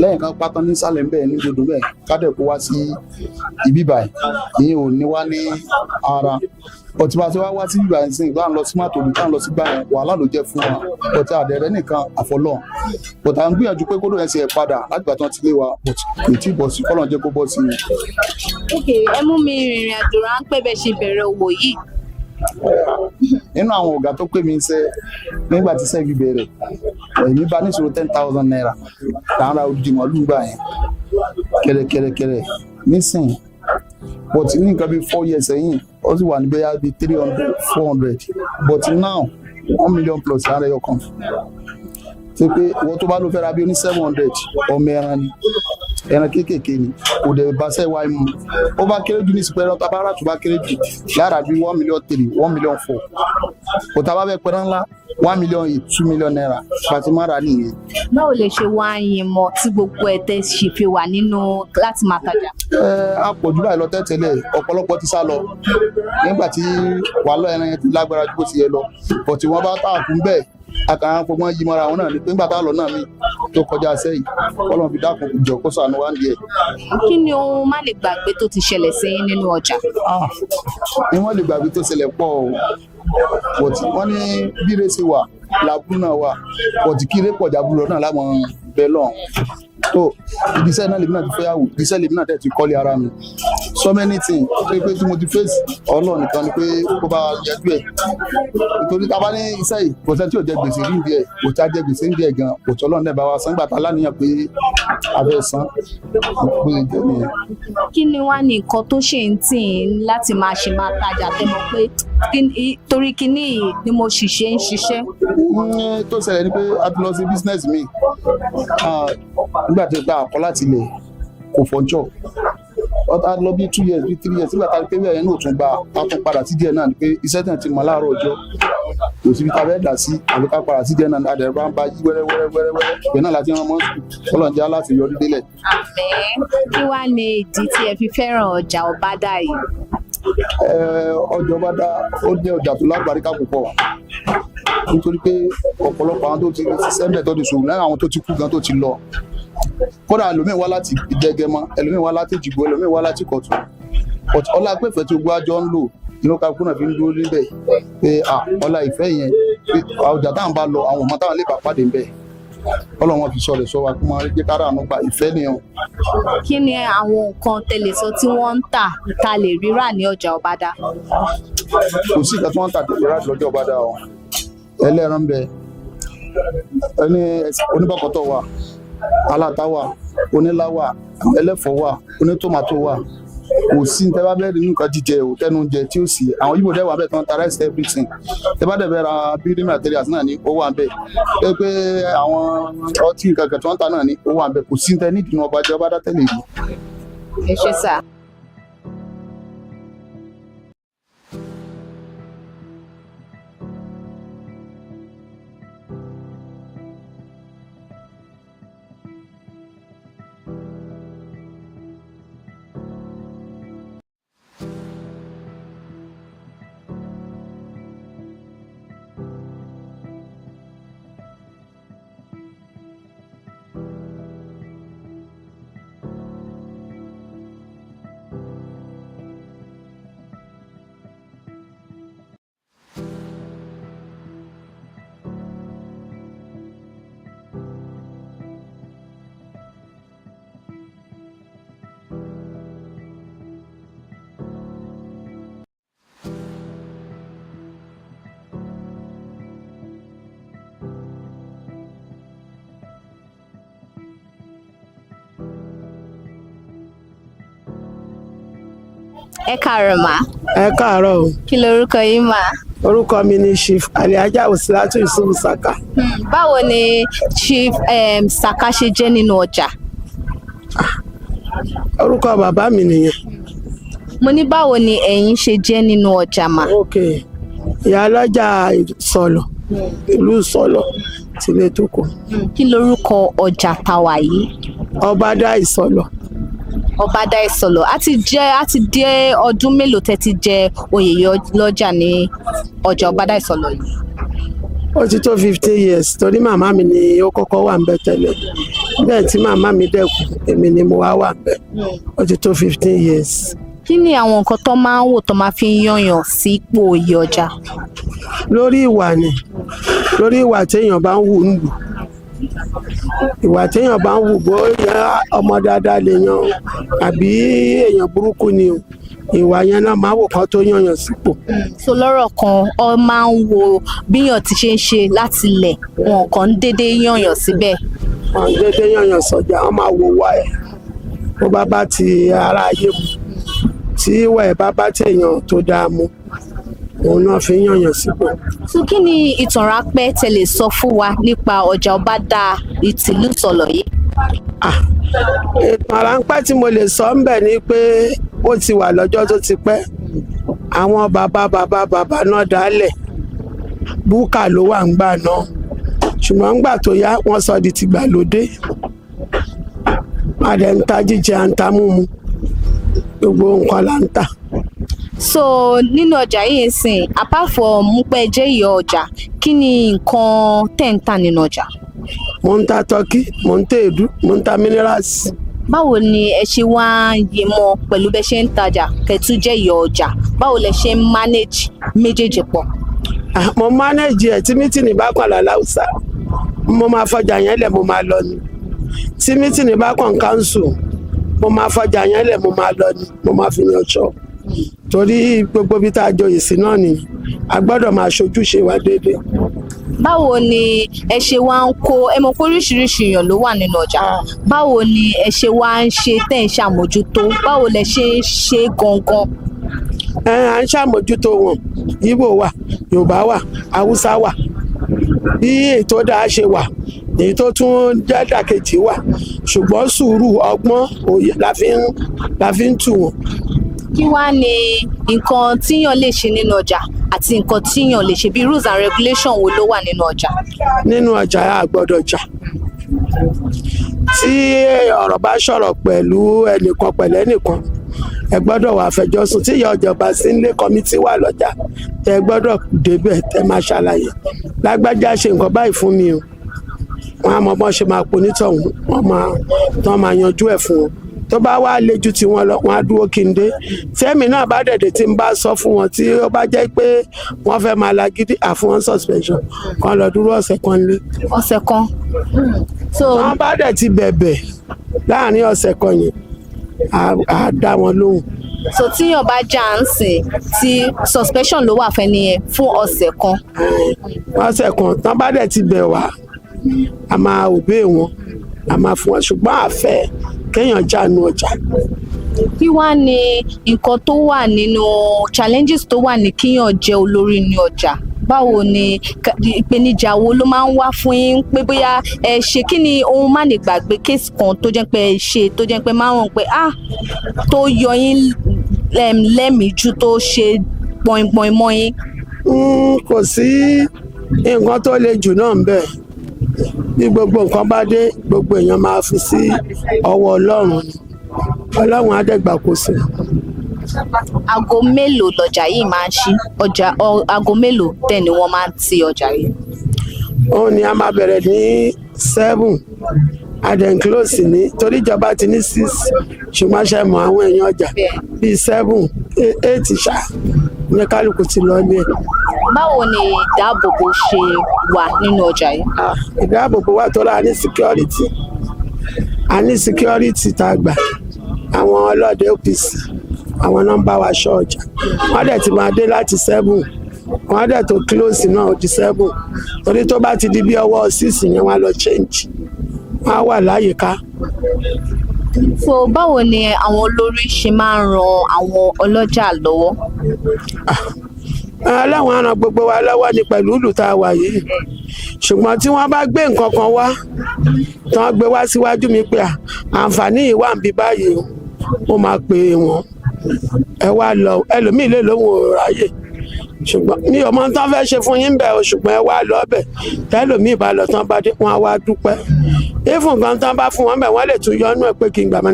Speaker 15: lẹ́yìn kan pátán ní sálẹ̀ bẹ́ẹ̀ ní gbogbo bẹ́ẹ̀ kádẹ̀ kó wá sí ibi báyìí ìyẹn ò ní wá ní ara ọtí bá ti wá sí ibi báyìí sí ìgbà ń lọ sí Màtòrí tá ń lọ sí gbà yẹn wàhálà ló jẹ́ fún wa ọtí àdẹ̀rẹ̀ nìkan àfọlọ́ bọ̀tà à ń gbìyànjú pé kódò yẹn sì ẹ̀ padà láti gbà tí wọ́n ti lé wa kò tí ì bọ̀ sí kọ́lọ̀ jẹ́ kó bọ́ sí i.
Speaker 7: Ok, ẹ mú mi rìnrìn àjò ráńpẹ́ bẹ́ẹ̀ ṣe bẹ̀rẹ̀ òwò yìí.
Speaker 15: Nínú àwọn ọ̀gá tó pè mí iṣẹ́ nígbà tí sẹ́ẹ̀gì bẹ̀rẹ̀ èmi bá níṣòro 10,000 naira tààrà odidi màálù gbà yẹn kẹ̀rẹ̀kẹ̀rẹ̀ nísìnyí but ní nǹkan bíi 4 years sẹ́yìn ó sì wà níbẹ̀ yá bíi 300 400 but now 1 million plus ara ẹyọ kan ṣe pé ìwọ tó bá ló fẹ́ ra bí ó ní 700 ọmọ ẹran ni ẹran kéékèèké ni kò dẹ̀ bá sẹ́ wáyé mu ó bá kéré jù ní ìsìnkú ẹran tábàárà tó bá kéré jù lára bí 1 million 3 1 million 4 kò tá a bá fẹ́ pẹ́rán ńlá 1 million 8 2 million naira fatimara nìyẹn.
Speaker 7: Báwo lè ṣe wá yín mọ tí gbogbo ẹ̀ tẹ́ ṣe fi wà nínú láti máa tajà?
Speaker 15: A pọ̀ jù báyìí lọ tẹ́tẹ́lẹ̀ ọ̀pọ̀lọpọ̀ ti sá lọ nígbà tí wàhálà ẹran yẹn ti lágbára ju bó ti yẹ lọ bọ̀ tí wọ́n bá tààkùn bẹ́ẹ̀
Speaker 12: àkàrà fọgbọ́n yí mọ́ra wọn náà ni pé nígbà tá a lọ náà mi tó kọjá sẹ́yìn Ọlọ́run fi dákun jọ kó ṣàánú wá díẹ̀.
Speaker 7: Kí ni ohun má lè gbàgbé tó ti ṣẹlẹ̀ sí nínú ọjà?
Speaker 12: Ni wọ́n lè gbàgbé tó ṣẹlẹ̀ pọ̀ o pọ̀tì wọ́n ní bírè sí wà làbúrú náà wà pọ̀tì kí ilé pọ̀jà búrọ̀ náà láwọn bẹ́ẹ̀ lọ́n tó ibiṣẹ́ náà lèmi náà ti fẹ́yàwó ibiṣẹ́ lèmi náà tẹ̀ ti kọ́lé ara mi so many things pé tí mo ti face Ọlọ́run nìkan ni pé kó bá yẹjú ẹ̀ nítorí tá a bá ní iṣẹ́ yìí kò sẹ́ni tí ò jẹ gbèsè rí ìdí ẹ̀ kò tí a jẹ gbèsè ń díẹ̀ gan kò tí Ọlọ́run náà bá wa san gbàtà láníyàn pé a fẹ́ san pé ìjẹ́ nìyẹn.
Speaker 7: Kí ni wá ní nǹkan tó ṣe ń tì í láti máa tajà tẹ́ mọ̀ pé torí kíní ni mo sì ṣe ń ṣiṣẹ́?
Speaker 12: Tó ṣẹlẹ̀ ni pé a ti lọ sí business mi nígbà tí gba àkọ́ láti ilẹ̀ kò fọjọ́ a lọ bí 2 years bí 3 years nígbà tá a pé bẹ́ẹ̀ yẹn náà tún gba a tún padà sí díẹ̀ náà ni pé iṣẹ́ tẹ̀ ti mọ láàárọ̀ ọjọ́ kò síbi tá a fẹ́ dà sí àbí ká padà sí díẹ̀ náà adẹ̀rẹ̀ bá ń bá yí wẹ́rẹ́wẹ́rẹ́ ìgbẹ́ náà láti rán mọ́ ọlọ́njẹ́ láti yọrí délẹ̀.
Speaker 7: Kí wá ní ìdí tí ẹ fi fẹ́ràn ọjà Ọbádà yìí?
Speaker 12: Ọjà Ọbádà ó jẹ́ ọjà tó lágbàríkà púpọ̀ nítorí pé ọ̀pọ̀lọpọ̀ àwọn tó ti ṣiṣẹ́ ń bẹ̀ tó ti ṣòwò lẹ́yìn àwọn tó ti kú gan tó ti lọ kódà ẹlòmíín wá láti Ìdẹ́gẹmọ ẹlòmíín wá láti Èjìgbò ẹlòmíín wá láti Ìkọ̀tún ọlá pẹ̀fẹ́ tí gbogbo àjọ ń lò inú kakú náà fi ń dúró níbẹ̀ pé ọlá ìfẹ́ yẹn ọjà táwọn bá lọ àwọn ọmọ táwọn lè bá pàdé níbẹ̀ Ọlọ́run fi sọ rẹ̀ sọ wa kó máa jẹ́ kára àánú gba ìfẹ́ nìyẹn.
Speaker 7: Kí ni àwọn nǹkan tẹ́lẹ̀ sọ tí wọ́n ń tà tá lè rírà ní ọjà Ọbádà?
Speaker 12: Kò sí ìgbà tí wọ́n ń tà tẹ́lẹ̀ rà lọ́jọ́ Ọbádà o ẹlẹ́ran bẹ ẹni oníbàkọ́tọ̀ wà aláta wà onílá wà ẹlẹ́fọ̀ wà onítòmátò wà kò sí ní tẹ́bá bẹ́ẹ̀ nínú nǹkan jíjẹ ò tẹ́nu jẹ tí ó sì àwọn yìí bò dẹ́wà bẹ́ẹ̀ tí wọ́n ta rice everything tẹ́bá dẹ̀ bẹ́ẹ̀ ra building materials náà ní owó àbẹ̀ pé àwọn ọtí nǹkan kan tí wọ́n ta náà ní owó àbẹ̀ kò sí ní tẹ́ nídìí ní Ọbádà tẹ́lẹ̀ yìí.
Speaker 7: Ẹ ṣé sà. Ẹ káàárọ̀ mà.
Speaker 16: Ẹ káàárọ̀ o.
Speaker 7: Kí lorúkọ yín mà?
Speaker 16: Orúkọ mi ni Chief Aliaja Wasilatu Yusufu Saka.
Speaker 7: Báwo ni Chief Saka ṣe jẹ́ nínú ọjà?
Speaker 16: Orúkọ bàbá mi nìyẹn.
Speaker 7: Mo ní báwo ni ẹ̀yin ṣe jẹ́ nínú ọjà mà?
Speaker 16: Ok, ìyá ọlọ́jà Ìsọ̀lọ̀, ìlú Ìsọ̀lọ̀ tilẹ̀ tó kù.
Speaker 7: Kí lorúkọ ọjà tàwa yìí?
Speaker 16: Ọbádà Ìsọ̀lọ̀.
Speaker 7: Ọbádà Ìsọ̀lọ̀ a ti dé ọdún mélòó tẹ́ ti jẹ oyè lọ́jà ní ọjà Ọbádà Ìsọ̀lọ̀ yìí?
Speaker 16: Ó ti tó 15 years torí màmá mi ni ó kọ́kọ́ wà ń bẹ̀ tẹ́lẹ̀ bẹ́ẹ̀ tí màmá mi dẹ́kun èmi ni mo wà ń bẹ̀. Ó ti tó 15 years.
Speaker 7: Kí ni àwọn nǹkan tó máa ń wò tó máa fi ń yànyàn sí ipò oyè ọjà?
Speaker 16: Lórí ìwà ni lórí ìwà téèyàn bá ń wù ń lù ìwà téèyàn bá ń wù bóyá ọmọ dáadáa lèèyàn àbí èèyàn burúkú ni o ìwà yẹn náà máa wò kán tó yànyàn sípò.
Speaker 7: So lọ́rọ̀ kan ọ máa ń wo bíyàn ti ṣe ń ṣe láti ilẹ̀ wọn kàn ń dédé yànyàn síbẹ̀.
Speaker 16: Wọn dédé yànyàn sọ́jà wọn máa wo wá ẹ̀ bó bá bá ti ara ayé mu tí ìwà ẹ̀ bá bá téèyàn tó dáa mu òun náà fi ń yànyàn sípò.
Speaker 7: So kí ni ìtàn ráńpẹ́ tẹ́ lè sọ fún wa nípa ọjà Ọbádà ìtìlú Ìsọ̀lọ̀ yìí?
Speaker 16: Ìtàn ráńpẹ́ tí mo lè sọ ń bẹ̀ ni pé ó ti wà lọ́jọ́ tó ti pẹ́ àwọn bàbá náà dálẹ̀ búkà ló wà ń gbà náà ṣùgbọ́n ńgbà tó yá wọ́n sọ di tìgbàlódé àdẹ̀ ń ta jíjẹ à ń ta múmu gbogbo nǹkan là ń tà.
Speaker 7: So nínú ọjà yìí sìn apart from pé jẹ́ ìyá ọjà kí ni nǹkan tẹ́ ń tà nínú ọjà?
Speaker 16: Mo ń ta tọ́kì, mo ń ta èédú, mo ń ta minerals.
Speaker 7: Báwo ni ẹ ṣe wá ń yé mọ pẹ̀lú bẹ́ ṣe ń tajà kẹ́tù jẹ́ ìyá ọjà? Báwo lẹ ṣe ń manage méjèèjì pọ̀?
Speaker 16: Mo manage ẹ̀ tí mítìnì bá kàn láláùsà mo máa fọjà yẹn lẹ̀ mo máa lọ ni. Tí mítìnì bá kàn council mo máa fọjà yẹn lẹ̀ mo máa lọ ni, mo máa fi yan ṣọ́. Torí gbogbo bí tá a jọ ìsìn náà ni a gbọ́dọ̀ máa ṣojúṣe wa déédéé.
Speaker 7: Báwo ni ẹ ṣe wá ń kó ẹ mọ̀ pé oríṣiríṣi èèyàn ló wà nínú ọjà? Báwo ni ẹ ṣe wá ń ṣe tẹ́ ń ṣàmójútó? Báwo lẹ ṣe ń ṣe gangan?
Speaker 16: À ń ṣàmójútó wọn. Ìgbò wà, Yorùbá wà, Haúsá wà. Bí ètò dáa ṣe wà, èyí tó tún jẹ́ dàkejì wà. Ṣùgbọ́n sùúrù ọgbọ́n òye la fi ń tù wọ́n.
Speaker 7: Kí wá ni nǹkan tíyàn lè ṣe nínú ọjà àti nǹkan tíyàn lè ṣe bí rules and regulations wo ló wà nínú ọjà?
Speaker 16: Nínú ọjà a gbọ́dọ̀ jà. Tí ọ̀rọ̀ bá ṣọ̀rọ̀ pẹ̀lú ẹnìkan pẹ̀lú ẹnìkan ẹ gbọ́dọ̀ wà fẹjọ́ sùn. Tí ìyá ọjà bá sí nílé kọ́mítì wà lọ́jà ẹ gbọ́dọ̀ débẹ̀ tẹ́ máa ṣàlàyé. Lágbájá ṣe nǹkan báyìí fún mi o. Wọ́n á mọ bọ́n ṣe máa ponítọ̀hún, wọ́n máa yanjú ẹ̀ fún wọn. Tó bá wá le ju tí wọn lọ wọn á dúró kí n dé. Tẹ́mi náà bá dẹ̀dẹ̀ tí n bá sọ fún wọn tí ó bá jẹ́ pé wọ́n fẹ́ máa lagídí àfún wọn suspension kan lọ dúró ọ̀sẹ̀ kan lé.
Speaker 7: Ọ̀sẹ̀ kan.
Speaker 16: Wọ́n bá dẹ̀ ti bẹ̀bẹ̀ láàrin ọ̀sẹ̀ kan yẹn á dá wọn lóhùn.
Speaker 7: So tíyàn bá jà ń sìn tí suspension ló wà fẹ́ nìyẹn fún ọ̀sẹ̀ kan.
Speaker 16: Ọ̀sẹ̀ kan tán bá dẹ̀ ti bẹ̀ wá a máa òbé wọn a máa fún wọn ṣùgbọ́n àfẹ́ kéèyàn jánu ọjà.
Speaker 7: Kí wá ní nǹkan tó wà nínú challenges tó wà ní kíyàn jẹ́ olórí ní ọjà? Báwo ni ìpèníjà wo ló máa ń wá fún yín pé bóyá ẹ ṣe kí ni ohun má lè gbàgbé kéèsì kan tó jẹ́ pé ẹ ṣe tó jẹ́ pé máa ń rò pé tó yọ yín lẹ́mìí jù tó ṣe pọ̀ìpọ̀ì mọ́ yín?
Speaker 16: Kò sí nǹkan tó le jù náà ń bẹ̀. Bí gbogbo nǹkan bá dé gbogbo èèyàn máa fi sí ọwọ́ Ọlọ́run ni. Ọlọ́run á dẹ̀gbà kó sí.
Speaker 7: Aago mélòó lọjà yìí máa ń ṣí? Aago mélòó dẹ̀ ni wọ́n máa ń ti ọjà yìí?
Speaker 16: Òun ni a máa bẹ̀rẹ̀ ní 7 and then close ní torí ìjọba ti ní 6 ṣùgbọ́n ṣe mọ̀ àwọn èèyàn ọjà bíi 7, 8 ṣá ní kálukú ti lọ ní ẹ̀.
Speaker 7: Báwo ni ìdáàbòbò ṣe wà nínú ọjà yìí?
Speaker 16: Ìdáàbòbò wà tó rà ní security. A ní security tá a gbà. Àwọn ọlọ́dẹ OPC àwọn náà ń bá wa ṣọ́ ọjà. Wọ́n dẹ̀ ti máa dé láti 7. Wọ́n dẹ̀ tó close náà ó di 7. Torí tó bá ti di bí ọwọ́ 6 yẹn wọ́n á lọ change. Wọ́n á wà láyìíká.
Speaker 7: So báwo ni àwọn olórí ṣe máa ń ran àwọn ọlọ́jà lọ́wọ́?
Speaker 16: Ọlọ́run á ràn gbogbo wa lọ́wọ́ ní pẹ̀lú ìlú tá a wà yìí. Ṣùgbọ́n tí wọ́n bá gbé nǹkan kan wá tí wọ́n gbé wá síwájú mi pé àǹfààní yìí wà ń bí báyìí ó máa pè wọ́n ẹ wá lọ ẹlòmíì lè lóhùn ò ráyè ṣùgbọ́n mi ò mọ tán fẹ́ ṣe fún yín bẹ́ẹ̀ o ṣùgbọ́n ẹ wá lọ bẹ̀ tẹ́lòmíì bá lọ tán bá dé wọn á wá dúpẹ́ ìfún nǹkan tán bá fún wọn bẹ̀ wọ́n lè tún yọnú ẹ̀ pé kí n gbà máa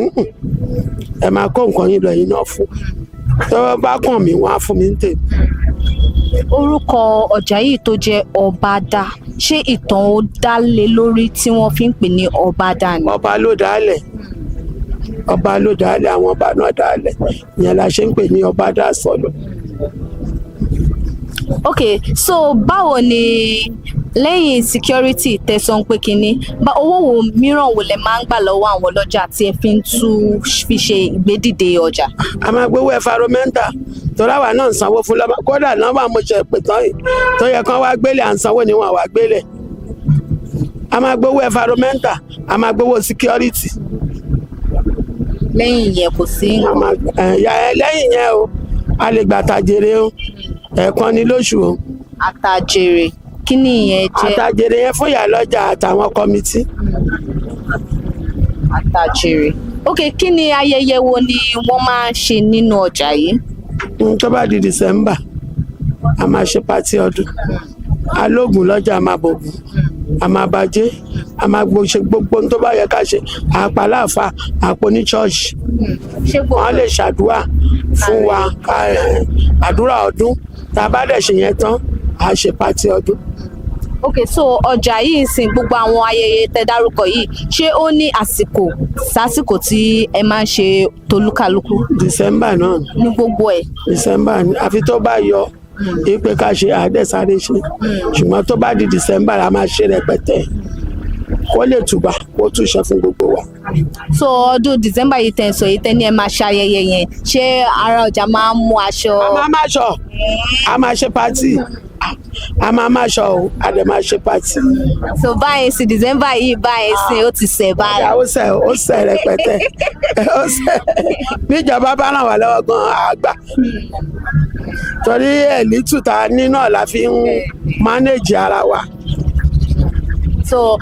Speaker 16: ẹ máa kó nǹkan yín lọ yín náà fún tó bá kàn mí wọ́n á fún mi ní tèmi.
Speaker 7: Orúkọ ọjà yìí tó jẹ́ Ọbádá ṣé ìtàn ó dá lé lórí tí wọ́n fi ń pè ní Ọbádá ni?
Speaker 16: Ọba ló dálẹ̀ àwọn ọba náà dálẹ̀ ìyẹn la ṣe ń pè ní Ọbádá sọ̀lọ̀.
Speaker 7: Okay, so báwo ni lẹ́yìn security tẹ̀sán pé kínní owó wo mìíràn wo lẹ máa ń gbà lọ́wọ́ àwọn ọlọ́jà tí ẹ fi ń tún fi ṣe ìgbédìde ọjà?
Speaker 16: A máa gbowó environmental torí àwa náà ń sanwó fún lọ́mọ kódà nọ́mbà mo ṣe pè tán yìí tó yẹ kán wá gbélé à ń sanwó ni wọn wá gbélé. A máa gbowó environmental a máa gbowó security.
Speaker 7: Lẹ́yìn yẹn kò sí.
Speaker 16: Lẹ́yìn yẹn o a lè gbà tàjèrè o ẹ̀ẹ̀kan ní lóṣù o.
Speaker 7: Àtàjèrè kí ni ìyẹn jẹ́?
Speaker 16: Àtàjèrè yẹn fún ìyálọ́jà àtàwọn kọ́mítì.
Speaker 7: Àtàjèrè. Ok, kí ni ayẹyẹ wo ni wọ́n máa ń ṣe nínú ọjà yìí?
Speaker 16: Tó bá di December a máa ṣe pátí ọdún alóògùn lọ́jà máa bọ̀gùn a máa bàjẹ́ a máa ṣe gbogbo tó bá yẹ ká ṣe àpàláàfà àpò ní church wọ́n lè ṣàdúrà fún wa àdúrà ọdún tá a bá dẹ̀ ṣe yẹn tán a ṣe pàtì ọdún.
Speaker 7: Okay, so ọjà yìí sìn gbogbo àwọn ayẹyẹ tẹ́ dárúkọ yìí ṣé ó ní sásìkò tí ẹ máa ń ṣe tolúkálukú?
Speaker 16: December náà
Speaker 7: ní gbogbo ẹ̀.
Speaker 16: December àfi tó bá yọ ìpè ká ṣe àdẹ́sáré ṣe ṣùgbọ́n tó bá di December a máa ṣe rẹpẹtẹ kó lè túbà kó túṣe fún gbogbo wa.
Speaker 7: So ọdún December yìí tẹ́ ń sọ yìí tẹ́ ní ẹ máa ṣe ayẹyẹ yẹn ṣé ara ọjà máa ń mú aṣọ?
Speaker 16: a máa máa ṣọ a máa ṣe pátì a máa máa ṣọ o a dẹ̀ máa ṣe pátì.
Speaker 7: So báyìí sí December yìí báyìí sí ó ti sẹ̀ báyìí.
Speaker 16: ó sẹ̀ rẹpẹtẹ ó sẹ̀ níjọba bá ràn wá lọ́wọ́ gan-an àgbà torí ẹ̀lítù ta ní náà la fi ń mánéjì ara wa.
Speaker 7: So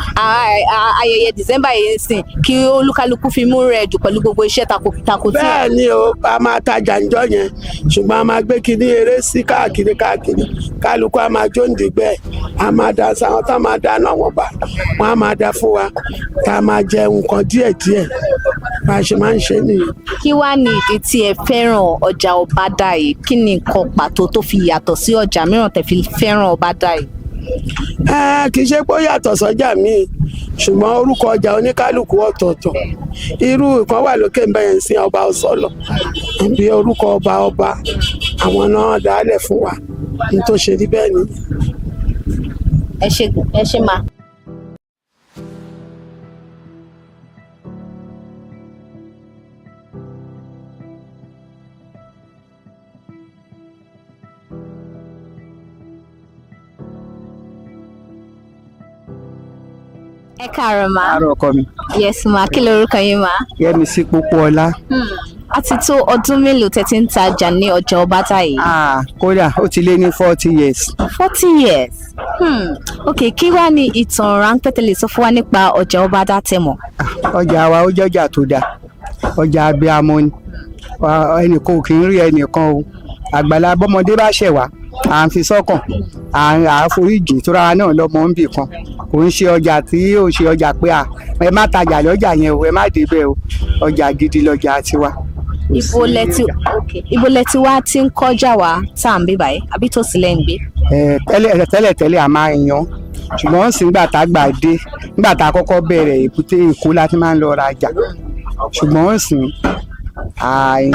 Speaker 7: ayẹyẹ December yìí sìn kí olúkálukú fi mú rẹ̀ jù pẹ̀lú gbogbo iṣẹ́ takuntakun tí.
Speaker 16: bẹ́ẹ̀ ni o a máa tajà ńjọ́ yẹn ṣùgbọ́n a máa gbé kinní eré sí káàkiri kálukú a máa jó ǹdígbẹ́ a máa da sáwọn tá a máa dáná wọn bá wọn a máa da fún wa tá a máa jẹ nǹkan díẹ̀díẹ̀ bá a ṣe máa ń ṣe nìyẹn.
Speaker 7: kí wàá ní ìdí tí ẹ fẹ́ràn ọjà Ọbádà yìí kí ni nǹkan pàtó tó fi yàtọ̀ sí ọjà mìíràn tẹ́ fi fẹ́ràn Ọbádà yìí?
Speaker 16: kì í ṣe pé ó yàtọ̀ sọ́jà míì ṣùgbọ́n orúkọ ọjà oníkálukú ọ̀tọ̀ọ̀tọ̀ irú ìkan wà lókè ń bẹ̀yẹn sí ọba ọ̀sọ́lọ̀ bí orúkọ ọba àwọn náà dálẹ̀ fún wa ní tó ṣe rí bẹ́ẹ̀ ni.
Speaker 7: ẹ ṣe máa. Ẹ káàárọ̀ ma.
Speaker 17: Káàárọ̀ ọkọ mi.
Speaker 7: Yes ma, kí lorúkọ yín ma?
Speaker 17: Yẹ́misí Pópóọlá.
Speaker 7: A ti tó ọdún mélòó tẹ́ ti ń tajà ní ọjà Ọbádà yìí?
Speaker 17: Kódà ó ti lé ní 40 years.
Speaker 7: 40 years? Ok, kí wá ní ìtàn ráńpẹ́ tẹ́ lè sọ fún wa nípa ọjà Ọbádà tẹ́ mọ̀?
Speaker 17: Ọjà wa ó jọjà tó dáa, ọjà abiyamọ ni, ẹnìkan ò kì í rí ẹnìkan o, àgbàlá bọ́mọdé bá ṣẹ̀ wá à ń fi sọ́kàn à ń àforíjì tó ra náà lọ́mọ ń bì kan kò ń ṣe ọjà tí ó ṣe ọjà pé ẹ má tajà lọ́jà yẹn o ẹ má débẹ̀ o ọjà gidi lọ́jà tiwa.
Speaker 7: Ibo lẹ ti wá tí ń kọjá wa tá à ń bí báyìí àbí tó sì lẹ́ ń gbé?
Speaker 17: Tẹ́lẹ̀ a máa yan ṣùgbọ́n sì nígbà tá a gbà dé nígbà tá a kọ́kọ́ bẹ̀rẹ̀ Èbúté Èkó láti máa ń lọ rajà ṣùgbọ́n sì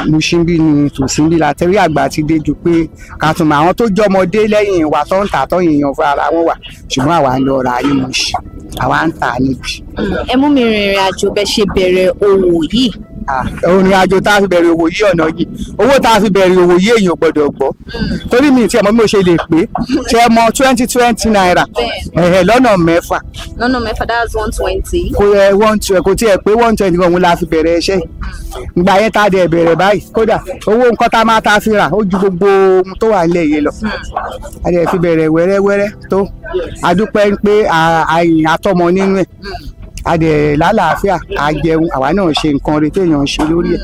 Speaker 17: Mushin bí ni tòsí bí la tẹ́rí àgbà ti dé ju pé ká tún mọ àwọn tó jọmọdé lẹ́yìn wa tó ń tà tó yìnyín fún ara wọn wà ṣùgbọ́n àwa ń lọ ra ní Mushin àwa ń tà níbi.
Speaker 7: Ẹ mú mi rìnrìn àjò bẹ́ẹ̀ ṣe bẹ̀rẹ̀ òwò yìí.
Speaker 17: Òrìn àjò tá a fi bẹ̀rẹ̀ òwò yìí ọ̀nà yìí owó tá a fi bẹ̀rẹ̀ òwò yìí èèyàn gbọ́dọ̀ gbọ́ torí mi tí ẹ mọ̀ bí mo ṣe lè pé ṣe ẹ mọ̀ 20 naira lọ́nà mẹ́fà.
Speaker 7: Lọ́nà mẹ́fà that's 120.
Speaker 17: Kò tiẹ̀ pé 120 gan-an la fi bẹ̀rẹ̀ iṣẹ́ ìgbà yẹn tá a dẹ̀ bẹ̀rẹ̀ báyìí kódà owó nǹkan tá a máa tá a fi rà ó ju gbogbo ohun tó wà nílẹ̀ yìí lọ a dẹ̀ fi bẹ̀rẹ̀ wẹ́rẹ́wẹ́rẹ́ tó a dúpẹ́ pé àtọmọ nínú ẹ̀ a dẹ̀ lálàáfíà a jẹun àwa náà ṣe nǹkan rẹ̀ téèyàn ń ṣe lórí ẹ̀.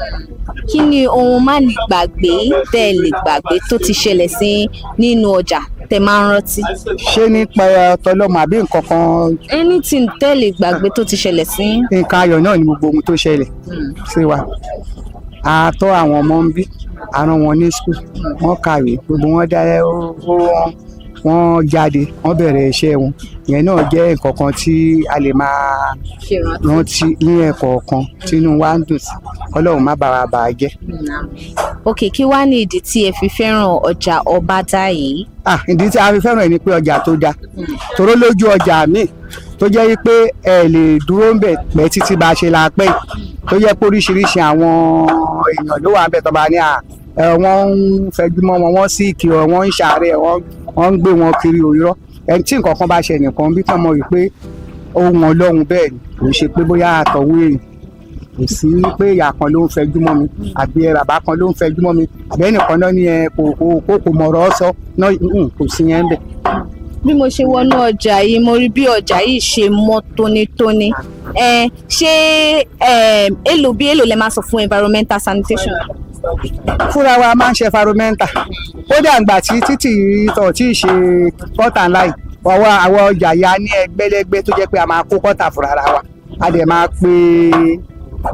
Speaker 7: Kí ni ohun má ní gbàgbé tẹ́ ẹ lè gbàgbé tó ti ṣẹlẹ̀ sí nínú ọjà tẹ́ máa ń rántí?
Speaker 17: Ṣé nípa tọlọ́mọ àbí nǹkan kan?
Speaker 7: Anything tẹ́ lè gbàgbé tó ti ṣẹlẹ̀ sí?
Speaker 17: Nǹkan ayọ̀ náà ni gbogbo ohun tó ṣẹlẹ̀ sí wa. A tọ́ àwọn ọmọ ń bí a rán wọn ní school wọ́n kàwé gbogbo wọn dá wọ́n jáde wọ́n bẹ̀rẹ̀ iṣẹ́ wọn ìyẹn náà jẹ́ nǹkan kan tí a lè máa rántí ní ẹ̀kọ̀ọ̀kan tínú wa ń dùn sí Ọlọ́run má bàa bà á jẹ́.
Speaker 7: Ok, kí wá ní ìdí tí ẹ fi fẹ́ràn ọjà Ọbádà yìí?
Speaker 17: Ìdí tí a fi fẹ́ràn ẹ̀ ni pé ọjà tó dáa toró lójú ọjà míì tó jẹ́ pé ẹ lè dúró ń bẹ̀ pẹ́ títí bá a ṣe la pẹ́ tó jẹ́ pé oríṣiríṣi àwọn èèyàn ló wà ń bẹ̀ tó bá ní wọ́n ń fẹjú mọ́ wọn wọ́n sì kí wọ́n ń ṣàárẹ̀ wọ́n ń gbé wọn kiri òyìnbó ẹni tí nǹkan kan bá ṣe nìkan bí kàn mọ̀ wípé ohun Ọlọ́run bẹ́ẹ̀ ni kò ṣe pé bóyá àtọ̀wé èèyàn kò sí pé ìyá kan ló ń fẹjú mọ́ mi àbí bàbá kan ló ń fẹjú mọ́ mi àbí ẹnìkan náà ní kò mọ̀rọ̀ sọ náà kò sí yẹn bẹ́ẹ̀.
Speaker 7: Bí mo ṣe wọnú ọjà yìí mo rí bí ọjà yìí ṣe mọ́ tónítóní ṣé èlò lẹ máa sọ fún environmental sanitation?
Speaker 17: Fúnra wa máa ń ṣe environmental ó dà ńgbà tí títì tọ̀ tí ì ṣe cut and line àwọn ọjà ya ní ẹgbẹ́lẹ́gbẹ́ tó jẹ́ pé a máa kó kọ́tà fúnra wa a dẹ̀ máa pe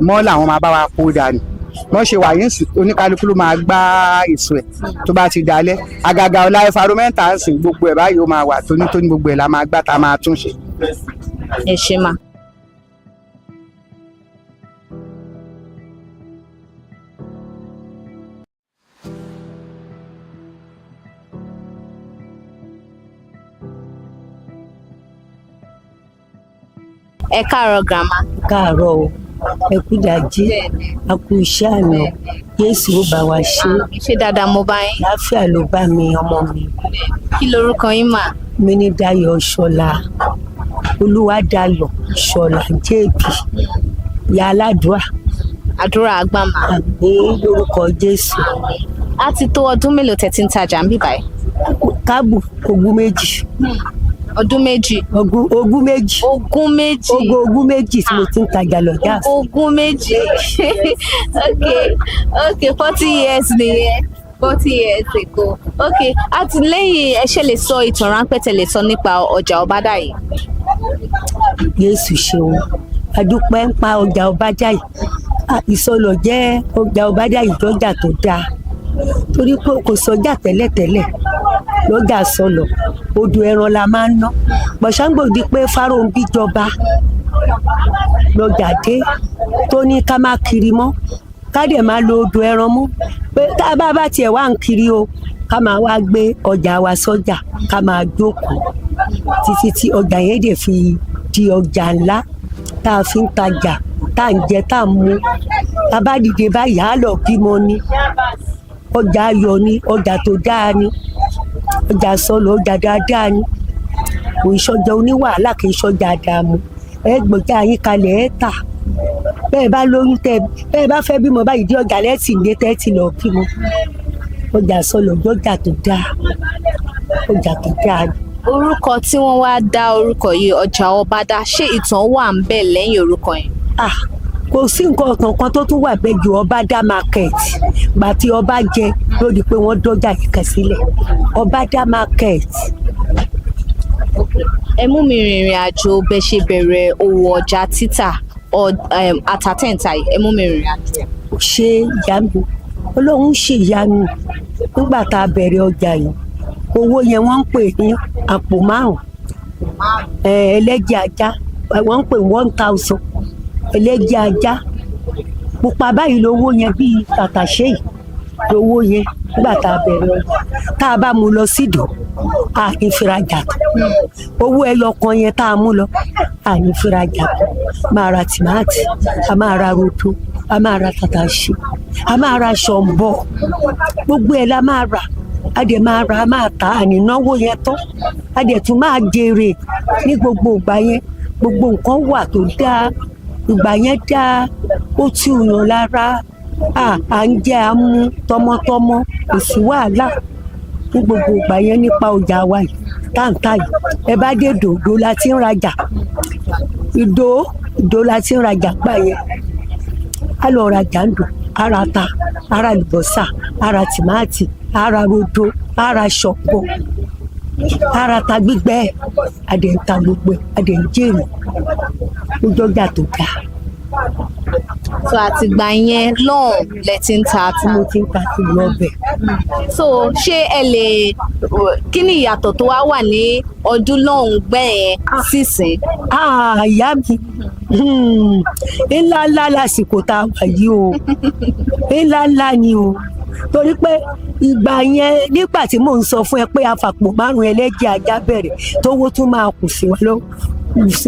Speaker 17: mọ́ làwọn máa bá wa kó dànù wọ́n ṣe wà yín sí oníkálukú ló máa gbá èso ẹ̀ tó bá ti dalẹ̀ àgàgà ọ̀la environmental ń sìn gbogbo ẹ̀ báyìí ó máa wà tónítóní gbogbo ẹ̀ la máa gbá tá a máa tún ṣe.
Speaker 7: ẹ ṣe mà. ẹ káàárọ̀ grandma.
Speaker 18: káàárọ̀ o ẹ kú ìdájí a kú iṣẹ́ àná Jésù ó bá wa ṣe.
Speaker 7: ṣé dáadáa mo bá yín.
Speaker 18: láfíà ló bá mi ọmọ mi.
Speaker 7: kí lorúkọ yín mà.
Speaker 18: mi ní Dayọ̀ Ṣọlá Olúwadayọ̀ Ṣọlá jébì ìyá aládùúrà.
Speaker 7: àdúrà àgbàmà.
Speaker 18: àmì lórúkọ Jésù.
Speaker 7: a ti tó ọdún mélòó tẹ́ ti ń tajà ń bì báyìí.
Speaker 18: káàbù ogún méjì.
Speaker 7: ọdún méjì.
Speaker 18: ogún méjì.
Speaker 7: ogún méjì.
Speaker 18: ogún méjì tí mo ti ń tajà lọ́jà.
Speaker 7: ogún méjì. okay 40 years nìyẹn 40 years ago. okay àtìlẹ́yìn ẹ ṣe lè sọ ìtàn ráńpẹ́ tẹ́ lè sọ nípa ọjà Ọbádà yìí.
Speaker 18: Jésù ṣeun adúpẹ́ ń pa ọjà Ọbádà yìí ìsọlọ̀ jẹ́ ọjà Ọbádà yìí lọ́jà tó dáa torí pé kò sọjà tẹ́lẹ̀tẹ́lẹ̀ lọ́jà sọlọ̀ odò ẹran la máa ń ná gbọ̀ṣángbòdì pé Fáróǹbí jọba lọ́jà dé tó ní ká má kiri mọ́ ká dẹ̀ máa lo odò ẹran mú pé tá a bá tiẹ̀ wá ń kiri o ká máa wá gbé ọjà wa sọ́jà ká máa jókòó títí tí ọjà yẹn dẹ̀ fi di ọjà ńlá tá a fi ń tajà tá à ń jẹ tá à ń mu tá a bá dìde báyìí á lọ bímọ ni ọjà ayọ̀ ni ọjà tó dáa ni ọjà sọlọ ọjà dáadáa ni kò ìṣọjà oníwàhálà kì í ṣọjà àdàmú ẹ gbọjà yín kalẹ̀ ẹ tà bẹ́ẹ̀ bá lóyún bẹ́ẹ̀ bá fẹ́ bímọ báyìí dé ọjà lẹ́sìn dé tẹ́tì lọ bímọ ọjà sọlọ ọjà tó dáa ọjà tó dáa ni.
Speaker 7: orúkọ tí wọ́n wá dá orúkọ yìí ọjà Ọbádà ṣé ìtàn wà ń bẹ lẹ́yìn orúkọ yẹn.
Speaker 18: kò sí nǹkan kankan tó tún wà bẹ́ẹ̀ ju Ọbádà market gbà tí ọba jẹ lórí pé wọ́n dọ́jà yìí kan sílẹ̀ Ọbádà market.
Speaker 7: ẹ mú mi rìnrìn àjò bẹ́ ṣe bẹ̀rẹ̀ òwò ọjà títà àtàtẹ̀ǹtà yìí ẹ mú mi rìnrìn àjò.
Speaker 18: ṣé ìyá mi Ọlọ́run ṣe ìyanu nígbà tá a bẹ̀rẹ̀ ọjà yìí owó yẹn wọ́n ń pè ní àpò márùn-ún ẹlẹ́jẹ̀ ajá wọ́n ń pè 1000 ẹlẹ́jẹ̀ ajá pupa báyìí lówó yẹn bíi tàtàṣé yìí lówó yẹn nígbà tá a bẹ̀rẹ̀ ọjà tá a bá mú lọ sídò àní firajà owó ẹyọ kan yẹn tá a mú lọ àní firajà máa ra tìmáàtì a máa ra rodo a máa ra tàtàṣé a máa ra ṣọ̀mbọ̀ gbogbo ẹ̀ la máa rà a dẹ̀ máa ra a máa tà á nínáwó yẹn tán a dẹ̀ tún máa jèrè ní gbogbo ìgbà yẹn gbogbo nǹkan wà tó dáa ìgbà yẹn dáa ó tù yàn lára à ń jẹ àmú tọmọtọmọ kò sí wàhálà ní gbogbo ìgbà yẹn nípa ọjà wa yìí táǹtà yìí ẹ bá dé dòdò la ti ń rajà ìdó la ti ń rajà gbà yẹn a lọ rajà ń dò ara ta ara àlùbọ́sà ara tìmáàtì ara rodo ara ṣọ̀pọ̀ ara ta gbígbẹ adẹ̀ ń ta gbogbo adẹ̀ ń jèrè ojọ́jà tó dáa.
Speaker 7: so àtìgbà yẹn lọ́hùn lẹ ti ń ta
Speaker 18: tí mo ti ń ta tí mo bẹ̀.
Speaker 7: so ṣé ẹ lè kí ni ìyàtọ̀ tó wá wà ní ọdún lọ́hùn gbẹ̀yẹn sísìn.
Speaker 18: ìyá mi ńláńlá lásìkò tá a wà yìí o ńláńlá ni o torí pé ìgbà yẹn nígbà tí mò ń sọ fún ẹ pé afàpò márùn ẹlẹ́jẹ̀ ajá bẹ̀rẹ̀ tówó tún máa kù sí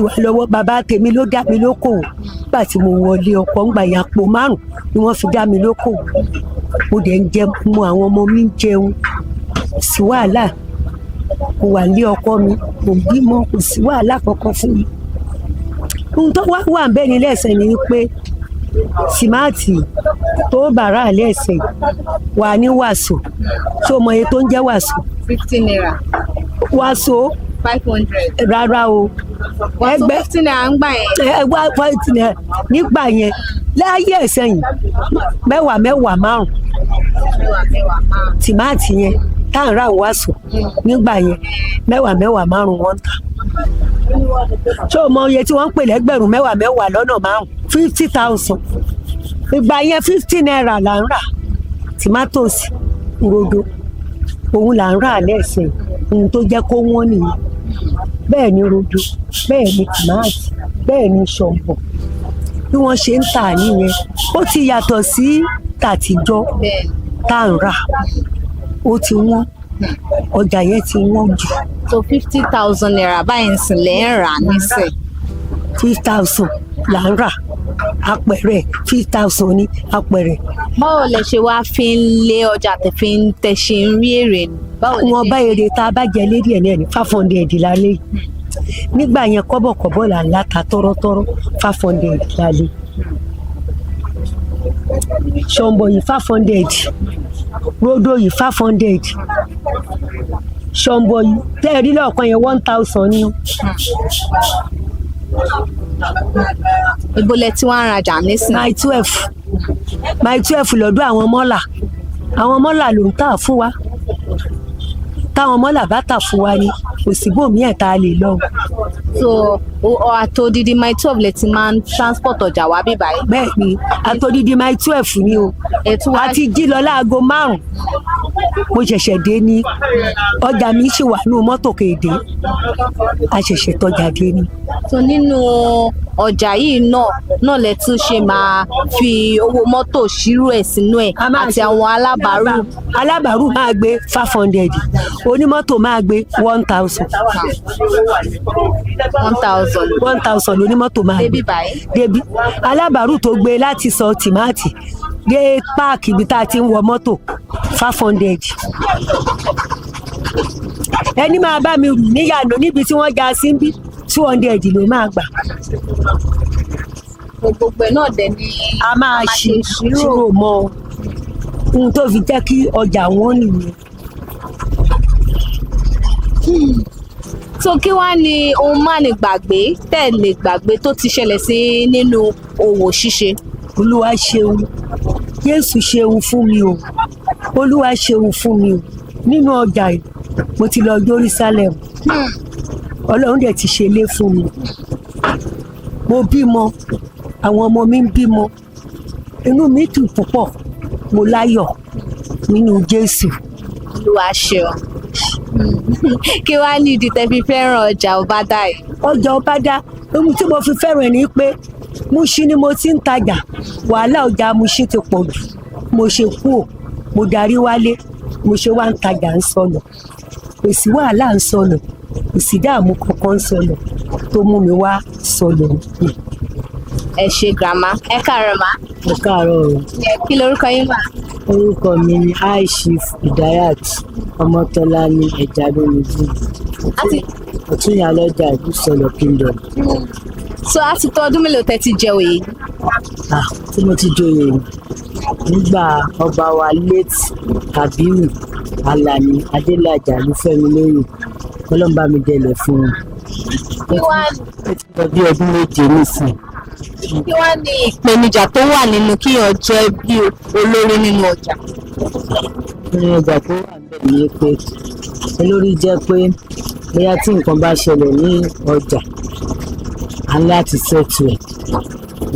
Speaker 18: wa lọ́wọ́ bàbá tèmi ló dá mi lókòwò nígbà tí mo wọlé ọkọ ńgbà yẹn àpò márùn ni wọ́n fi dá mi lókòwò mo dẹ̀ ń jẹ mọ àwọn ọmọ mi ń jẹun kò sí wàhálà mo wà ní ọkọ mi kò bímọ kò sí wàhálà kankan fún mi ohun tó wà ń bẹ́ẹ̀ ni lẹ́sẹ̀ ni wípé sìmáàtì tó bàrà lẹ́sẹ̀ wà ní wàsó tó mọ iye tó ń jẹ́ wàsó.
Speaker 7: 15 naira.
Speaker 18: wàsó.
Speaker 7: 500.
Speaker 18: rárá o.
Speaker 7: wàsó 15 naira ń gbà yẹn.
Speaker 18: wá 15 naira nígbà yẹn láyé ẹ̀sẹ̀yìn mẹ́wàá márùn. tìmáàtì yẹn tá à ń ra wàsó nígbà yẹn mẹ́wàá márùn-ún wọ́n ń tà. ṣé o mọ iye tí wọ́n ń pè lẹ́gbẹ̀rún mẹ́wàá lọ́nà márùn-ún 50,000 ìgbà yẹn 50 naira là ń rà tomatoes rodo òun là ń rà lẹ́sìn ohun tó jẹ́ kó wọ́n nìyẹn bẹ́ẹ̀ ni rodo bẹ́ẹ̀ ni tòmátì bẹ́ẹ̀ ni ṣọ̀mbọ̀ bí wọ́n ṣe ń tà nìyẹn ó ti yàtọ̀ sí tàtijọ́ tá à ń rà ó ti wọ́n ọjà yẹn ti wọ́n jù.
Speaker 7: so 50,000 naira báyìí ń sìn lẹ́ ń rà nísìn.
Speaker 18: 50,000 là ń rà apẹ̀rẹ̀ 50,000 ní apẹ̀rẹ̀.
Speaker 7: báwo lẹ ṣe wá fi ń lé ọjà tẹ ṣe ń rí èrè ni.
Speaker 18: wọn bá èrè tá a bá jẹ lérí ẹ̀ náà ní 500 lálẹ́ nígbà yẹn kọ́bọ̀kọ́bọ̀ là ń láta tọ́rọ́tọ́rọ́ 500 lálẹ́ ṣọ̀mbọ̀ yìí 500 rodo yìí 500 ṣọ̀mbọ̀ yìí tẹ́ẹ̀rí lọ́ọ̀kan yẹn 1,000 ni.
Speaker 7: ibo lẹ tí wọ́n ń rajà nísìn.
Speaker 18: my 12 lọ́dọ̀ àwọn mọ́là ló ń tà fún wa táwọn mọ́là bá tà fún wa ni kò sí bòmí ẹ̀ tá a lè lọ.
Speaker 7: so àtòdìdí my 12 lẹ ti máa ń transport ọjà wá bí báyìí.
Speaker 18: bẹ́ẹ̀ ni àtòdìdí my 12 ni o àti jí lọ láago 5 mo ṣẹ̀ṣẹ̀ dé ní ọjà mi ṣì wà nínú mọ́tò kéde a ṣẹ̀ṣẹ̀ tọ́jà dé ní.
Speaker 7: so nínú ọjà yìí náà lẹ tún ṣe máa fi owó mọ́tò ṣírò ẹ̀ sínú ẹ̀ àti àwọn
Speaker 18: alábàárù máa gbé 500 onímọ́tò máa gbé 1,000 onímọ́tò máa gbé débi alábàárù tó gbé láti sọ tìmáàtì dé páàkì ibi tá a ti ń wọ mọ́tò 500 ẹni máa bá mi rù níyànà níbi tí wọ́n já sí bí 200 ló máa gbà.
Speaker 7: gbogbo ẹ̀ náà dẹ̀ ni
Speaker 18: a máa ṣe ìṣirò mọ́ ohun tó fi jẹ́ kí ọjà wọn nìyẹn.
Speaker 7: so kí wá ní ohun má ní gbàgbé tẹ́ lè gbàgbé tó ti ṣẹlẹ̀ sí nínú òwò ṣíṣe.
Speaker 18: olúwa ṣeun jésù ṣeun fún mi o olúwa ṣeun fún mi o nínú ọjà yìí mo ti lọ Jerusalem ọlọ́run dẹ̀ ti ṣe lé fún mi mo bímọ àwọn ọmọ mi ń bímọ inú mi dùn púpọ̀ mo láyọ̀ nínú jésù.
Speaker 7: olúwa ṣeun kí wàá ní ìdí tẹ́ fi fẹ́ràn ọjà ọbádà yìí.
Speaker 18: ọjà ọbádà ohun tí mo fi fẹ́ràn ní pé Mushin ni mo ti ń tajà wàhálà ọjà Mushin ti pọ̀ jù mo ṣe kúò mo darí wálé mo ṣe wá ń tajà ń sọnù kò sí wàhálà ń sọnù kò sí dààmú kankan ń sọnù tó mú mi wá sọnù.
Speaker 7: ẹ ṣe grandma ẹ káàárọ̀ ma.
Speaker 18: ẹ káàárọ̀ o.
Speaker 7: kí lorúkọ yín mà.
Speaker 18: orúkọ mi ni Aishif Idayat Ọmọtọ́lá ní ẹja lórí jù ọtúnyà lọ́jà ìbùsọ̀lọ̀ kingdom.
Speaker 7: so a ti tó ọdún mélòó tẹ́ ti jẹ oyè.
Speaker 18: tí mo ti joyè nígbà ọba wa late Kabiru Alani Adélàjà Olúfẹ́mi lóyè ọlọ́mbà mi délẹ̀ fún un.
Speaker 7: kí wá
Speaker 18: bí ọdún méje nísìn.
Speaker 7: kí wá ní ìpèníjà tó wà nínú kíyàn jẹ́ bí olórí nínú ọjà.
Speaker 18: ìpèníjà tó wà níbẹ̀ ni pé olórí jẹ́ pé bóyá tí nǹkan bá ṣẹlẹ̀ ní ọjà a ní láti ṣètò ẹ̀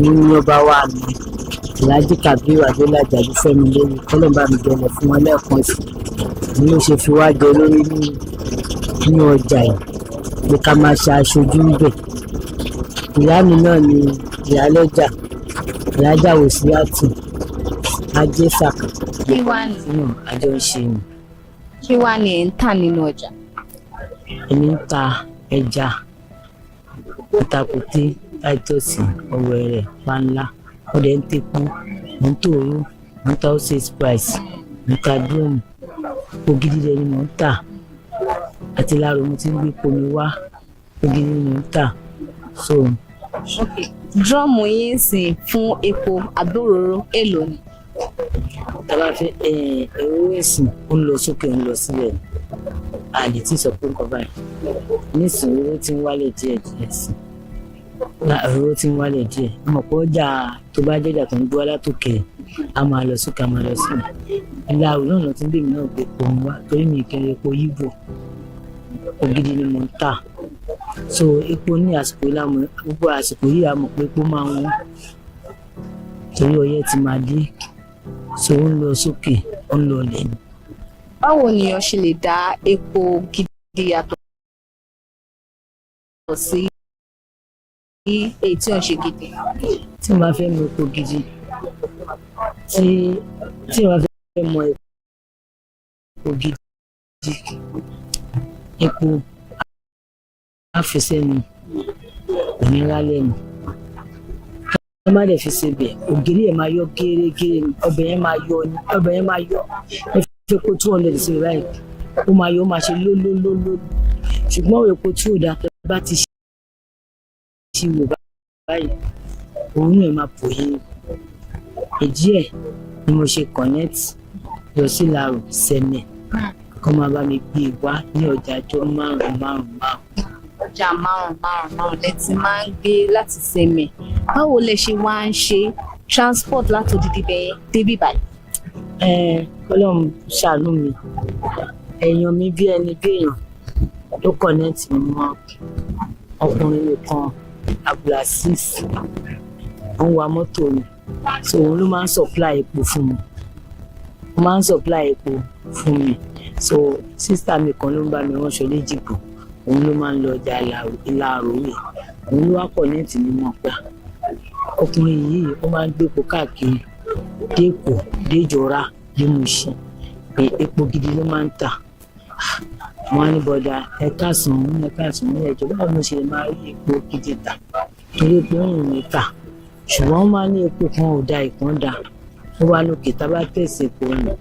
Speaker 18: ní ọba wa mi Alhaji Kabiru Adélàjà Olúfẹ́mi lórí ọlọ́mbà mi délẹ̀ fún wọn lẹ́ẹ̀kan sí i ni ó ṣe fi wá jẹ olórí ní ọjà yìí pé ká máa ṣe aṣojú níbẹ̀. ìyá mi náà ni ìyálọ́jà ìyájà Wòsíàtì ajé sàkà.
Speaker 7: kí wá ní
Speaker 18: àjọ ń ṣe ni.
Speaker 7: kí wá ní ẹ̀ ń tà nínú ọjà.
Speaker 18: èmi ń ta ẹja ìtàkùté táìtọ́sì ọ̀wẹ̀rẹ̀ panla ọ̀dẹ̀ ń tepo mò ń tòró mò ń ta ọ́sẹ̀ spice mò ń ta dúrọ́mù ògidì rẹ̀ ni mò ń tà àti láàárọ̀ mo ti ń gbé pomi wá ògidì ni mò ń tà so.
Speaker 7: drọ́ọ̀mù yín sìn fún epo àbóròró èlò ni.
Speaker 18: tàbá fẹ́ ẹ̀rọ ẹ̀sìn ó ń lọ sókè ó ń lọ sílẹ̀ a lè tí ì sọ pé nǹkan báyìí nísìnyí owó tí ń wálẹ̀ díẹ̀ díẹ̀ sí owó tí ń wálẹ̀ díẹ̀ mọ̀ pé ọjà tó bá jẹ́jà tó ń gbọ́ látòkè a máa lọ sókè a máa lọ sílẹ̀ ìlà àrùn náà tí ń bèmí náà gbé epo wá torí mi kiri epo yíbò epo gidi ni mò ń tà so epo ní àsìkò yìí lámọ̀ gbogbo àsìkò yìí a mọ̀ pé epo máa wọ́n torí ọyẹ́ ti máa dé so ó ń lọ sókè ó ń lọ lẹ́nu.
Speaker 7: Báwo ni o ṣe lè dá epo gidi yàtọ̀ sí èyí tí ó ń ṣe gidi?
Speaker 18: Tí n bá fẹ́ mọ epo gidi tí n bá fẹ́ mọ epo gidi epo àfẹsẹ̀nu kò ní rá lẹ́nu wọ́n má dẹ̀ fi ṣe bẹ̀ ògiri ẹ̀ máa yọ gẹ́rẹ́gẹ́rẹ́ ọbẹ̀ yẹn máa yọ ẹ fi epo 200 sí i báyìí ó máa yọ ó máa ṣe lólólóló ṣùgbọ́n epo tí ò dáa tẹ́ bá ti ṣe wò báyìí òun ẹ̀ máa pò yín ìdí ẹ̀ ni mo ṣe connect lọ sí Laro Sẹ́mẹ̀ kọ́ máa bá mi gbé e wá ní ọjà ọjọ́ márùn-ún.
Speaker 7: Ọjà márùn-ún lẹ ti máa ń gbé láti Sẹ́mẹ̀. Báwo lẹ ṣe wá ń ṣe transport láti odidi bẹ́ẹ̀ débí báyìí?
Speaker 18: Ọlọ́run ṣàánú mi èèyàn mi bí ẹni bí èèyàn ló connect mi mọ́ ọkùnrin kan Abdulaziz ó ń wa mọ́tò mi so òun ló máa ń supply epo fún mi so sísá mi kan ló ń bá mi ránṣọ léjìgbò òun ló máa ń lọ ọjà Ìlàró rè òun ló wá connect mi mọ́ pé ọkùnrin yìí ó máa ń gbé epo káàkiri dépò déjọra démùsìn pé epo gidi ló máa ń tà wọn á ní bọ̀dà ẹ̀ka sùn ní ẹ̀jọ̀ báwo ló ṣe máa rí epo gidi tà torí epo ń rìn mí tà ṣùgbọ́n wọ́n máa ní epo kan ò da ìkan da ó wá lókè tá a bá tẹ̀sí epo nù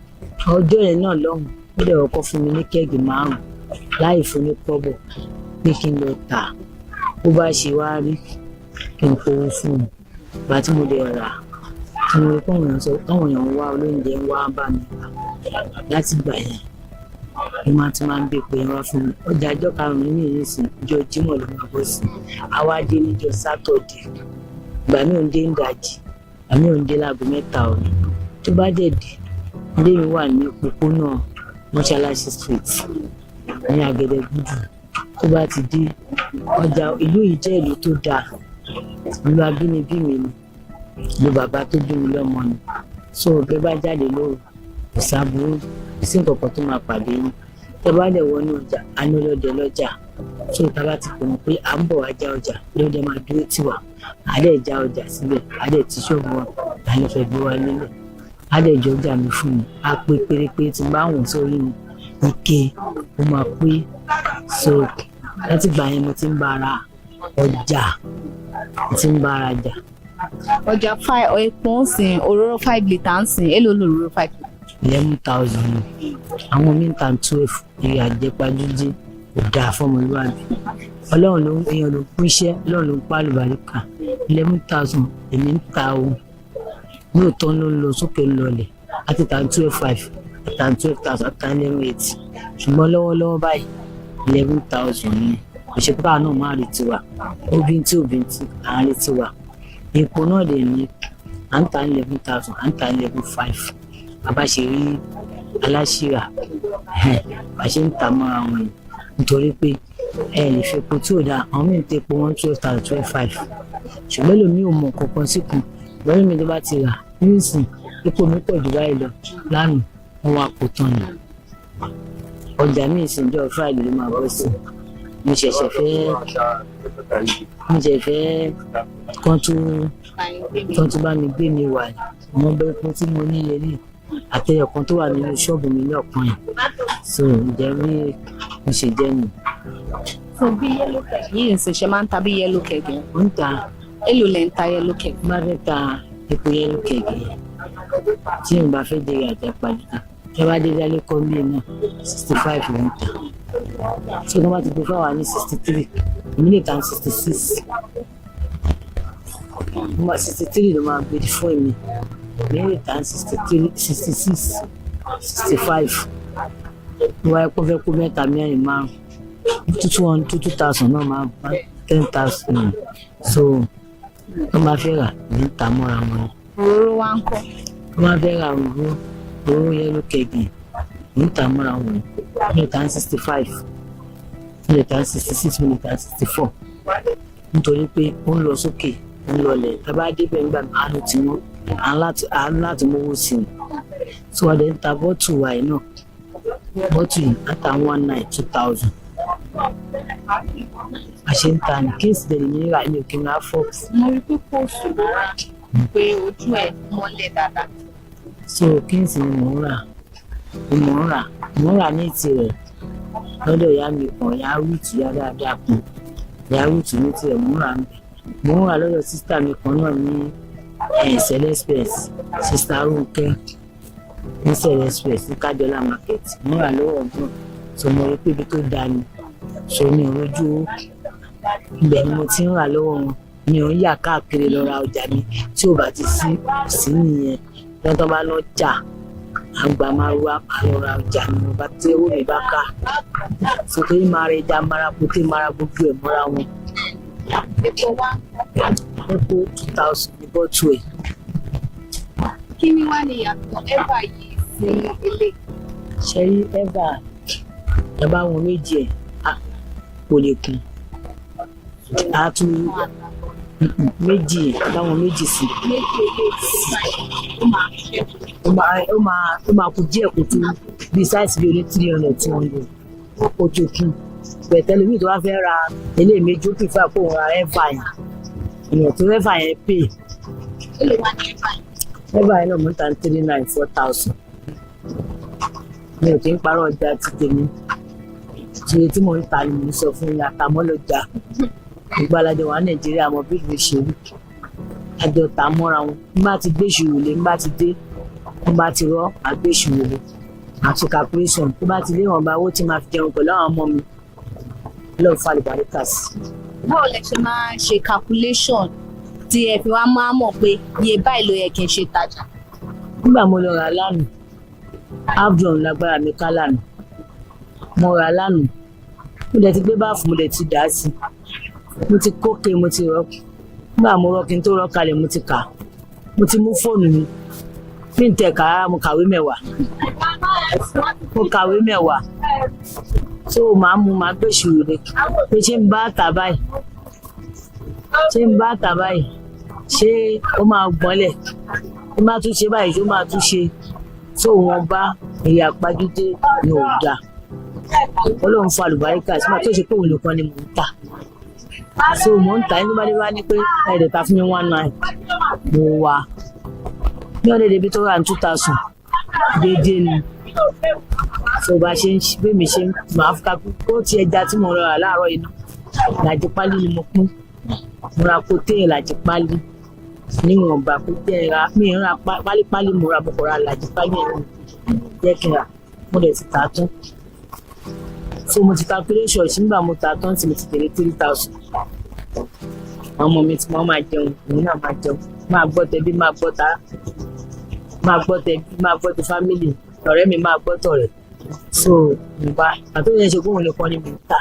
Speaker 18: ọjọ́ yẹn náà lọ́hùn ó dẹ̀ ọkọ̀ fún mi ní kẹ́ẹ̀gì 5 láì fún ní kọ́bọ̀ pé kí n lọ tà bó bá ṣe wá rí kí n kówó fún un ìgbà tí mo dẹ̀ rà tí mo rí káwọn èèyàn wá olóúnjẹ wá bá mi rà láti gbà yẹn mo máa ti máa ń gbé pé wá fún mi ọjà ọjọ́ 5 ní ìrísí ọjọ́ Jímọ̀ ló máa bọ́ sí àwa dé níjọ́ Sátọ̀dé ìgbà mi ò ń dé ń dajì àmì ò ń dé láago 3 ọ̀rẹ́ tó bá dẹ̀ dé ilé mi wà ní òpópónà Mọ́ṣáláṣí street ní Agẹdẹgbùdù tó bá ti dé ọjà ìlú yìí jẹ́ ìlú tó dáa ìlú abínibí mi ni ìlú bàbá tó bí mi lọ́mọ ni so bẹ́ẹ̀ bá jáde lóru kò sábúrú kò sí nǹkan kan tó máa pàdé yín tẹ́ bá dẹ̀ wọnú ọjà á ní ọlọ́dẹ lọ́jà so tá bá ti pè wọ́n pé à ń bọ̀ wá já ọjà lọ́dẹ máa dúró tì wá á dẹ̀ já ọjà síbẹ̀ á dẹ̀ ti ṣọ́ọ̀bù wọn á lè fẹ́ gbé wá nílẹ̀ á dẹ̀ jọ ọjà mi fún mi á pé pérépéré tí n bá wọ̀n sórí mi ike ó máa pé so láti gbà yẹn mo ti ń bá ara ọjà jà.
Speaker 7: Ọjà epo ń sìn òróró 5 litre ń sìn èló lòróró 5 litre?
Speaker 18: 11,000 àwọn míì ta 12 ìrìn àjẹpajúdé kò dáa fọmọlúwàbí Ọlọ́run ló èèyàn ló pín iṣẹ́ Ọlọ́run ló ń pàlù bàríkà 11,000 èmi ń ta o lóòótọ́ ló ń lọ sókè lọlẹ̀ àti ta 12,500 ta 12,000 ta 11,800 ṣùgbọ́n lọ́wọ́lọ́wọ́ báyìí 11,000 ni ìṣèpá náà máa rí tiwa obìnrin tí à ń rí tiwa epo náà dẹ̀ ní à ń ta 11,000 à ń ta 11,500 bàbá ṣe rí aláṣìíra bá ṣe ń ta mọ́ra wọn nítorí pé ẹ lè fi epo tí ò dáa àwọn mìíràn tẹ epo 12,000 12,500 ṣùgbọ́n lèmi ò mọ kankan sí kan lọ́rùn mi tó bá ti rà nísìn epo mi pọ̀ jù báyìí lọ lánàá wọn wá kó tán ni ọjà mi ìsìnjọ́ Friday ló máa bọ́ sí mo ṣẹ̀ṣẹ̀ fẹ́ kán tún bá mi gbé mi wà wọ́n bẹ́ epo tí mo ní lélẹ̀ àtẹyọ kan tó wà nínú ṣọ́ọ̀bù mi ní ọ̀kan yẹn so ǹjẹ́ bí mo ṣe jẹ́ nù.
Speaker 7: so bí yellow keg yìí ń ṣe máa ń ta bí yellow keg yẹn.
Speaker 18: ó ń ta.
Speaker 7: èló lẹ̀ ń ta yellow keg.
Speaker 18: má fẹ́ ta epo yellow keg yẹn tí n bá fẹ́ jẹ́ àjẹpàdé ẹ bá dé dálé kọ́ mílíọ̀n náà 65 ló ń ta tí wọ́n bá ti gbé fáwọn ní 63 èmi lè ta 66 63 ló máa gbé fún èmi èmi lè ta 63 66 65 wọ́n wáyé kó fẹ́ kó mẹ́ta mẹ́rin márùn 2,000 náà máa 10,000 so wọ́n máa fẹ́ rà ní ta mọ́ra wọn.
Speaker 7: òróró wa ń kọ́.
Speaker 18: wọ́n máa fẹ́ ra òróró yellow keg ní ta mọ́ra wọn ní ta 65 mo lè ta 66 mo lè ta 64 nítorí pé ó ń lọ sókè ó ń lọlẹ̀ tá a bá débẹ̀ nígbà àánú tí wọ́n à ń láti mówó sí i tí wọ́n dẹ̀ ń ta bọ́tù wa yìí náà bọ́tù yìí á ta 19,000 àṣẹ ń ta ní kéèsì dẹ̀ ní ra ní òkè ńlá fox.
Speaker 14: mo rí pé kò ṣòro pé ojú ẹ̀ mọ́lẹ̀ dáadáa.
Speaker 18: so kéèsì ni mò ń rà ní tirẹ̀ lọ́dọ̀ ìyá mi kan ìyá rúùtù yá dáadáa kan ìyá rúùtù ní tirẹ̀ mò ń rà lọ́dọ̀ sísítà mi kan náà ní celespes sísítà Rónkẹ́ ní celespes ní Kájọlá market mò ń rà lọ́wọ́ ọ̀gbọ́n so mo rí pé ibi tó dáa ni so mi ò rojú ibẹ̀ ni mo ti ń rà lọ́wọ́ wọn mi ò ń yà káàkiri lọ ra ọjà mi tí ò bá ti sí nìyẹn lọ́tọ́ bá lọ jà àgbà máa wá máa ra ọjà mi ọba tí owó mi bá ká sókè máa rẹ ẹja mara pété mara gbogbo ẹ̀ mọ́ra wọn. epo 2,000 ní bọ́tù ẹ̀.
Speaker 14: kí ni wàá ní ìyàtọ̀ ẹ́fà yìí sí ilé.
Speaker 18: ṣe rí ẹ́fà ẹ bá wọn méjì ẹ̀ kò lè kún a tún méjì báwọn méjì sí ó máa kú díẹ̀ kó tó bí sáìsì bí oní 300 tí wọ́n lò ó tó kún pẹ̀tẹ́lẹ̀ mi tó wá fẹ́ ra eléyìí méjì ó pìfà kó ra ẹ́fà yẹn èèyàn tó ẹ́fà yẹn pè ẹ́fà yẹn náà mú ta 3,900 4,000 mi ò kí ń parọ́ ọjà ti tèmi ṣe tí mo ń ta ni mo ń sọ fún yín àtàmọ́ lọ́jà ìgbàlejò wa Nàìjíríà mọ bí ìlú ṣe rí àjọ tà mọ́ra wọn n bá ti gbé ìṣòro lé n bá ti dé n bá ti rọ́ àgbé ìṣòro lé àti calculation tó bá ti lé wọn bá owó tí máa fi jẹun pẹ̀lú àwọn ọmọ mi lọ́ọ̀ fà lùbáríkà sí.
Speaker 14: báwo lẹ ṣe máa ń ṣe calculation tí ẹ fi wá máa mọ̀ pé iye báyìí ló yẹ kí n ṣe tajà.
Speaker 18: nígbà mo lọ rà lánàá abdul lágbára mi ká lánàá mo rà lánàá mo dẹ̀ ti gbé báàfù mo dẹ̀ ti dà á sí mo ti kókè mo ti rọ nígbà mo rọ kí n tó rọ kalẹ̀ mo ti kà mo ti mú fóònù mi bí n tẹ̀ ká mo kàwé mẹ́wàá tó máa gbé ìṣòro rẹ pé ṣé ń bá tà báyìí ṣé ó máa gbọ́nlẹ̀ ó máa tún ṣe báyìí ṣé ó máa tún ṣe tó wọn bá èyí àpájúdé ní ọjà Ọlọ́run fún àlùbáríkà sí máa tó ṣe pé òun nìkan ni mò ń tà so mò ń tà ẹni bá dé bá ní pé ẹ̀ẹ́dẹ̀ ta fún mi 19 mo wà ní ọ̀dẹ̀ débi tó rà ní 2,000 déédéé ni so bá ṣe ń bí mi ṣe máa fi kakú kó ti ẹja tí mo rà láàárọ̀ yìí náà ìlàjì pálí ni mo pín mo ra kóté ìlàjì pálí níwọ̀nba kóté ra mi ń ra pálípálí mo ra bọ̀kọ̀ ra ìlàjì pálí ẹ̀ jẹ́ kí n rà mo dẹ̀ ti tà á tán so mo ti calculation nígbà mo tà á tán tí mo ti tẹ̀lé 3,000 ọmọ mi tí wọ́n máa jẹun òun náà máa jẹun máa gbọ́ tẹbí máa gbọ́ ta máa gbọ́ tẹbí máa gbọ́ ti family ọ̀rẹ́ mi máa gbọ́ tọ̀rẹ́ so nígbà àti òun yẹn ṣe kóhun nìkan ni mo ń tà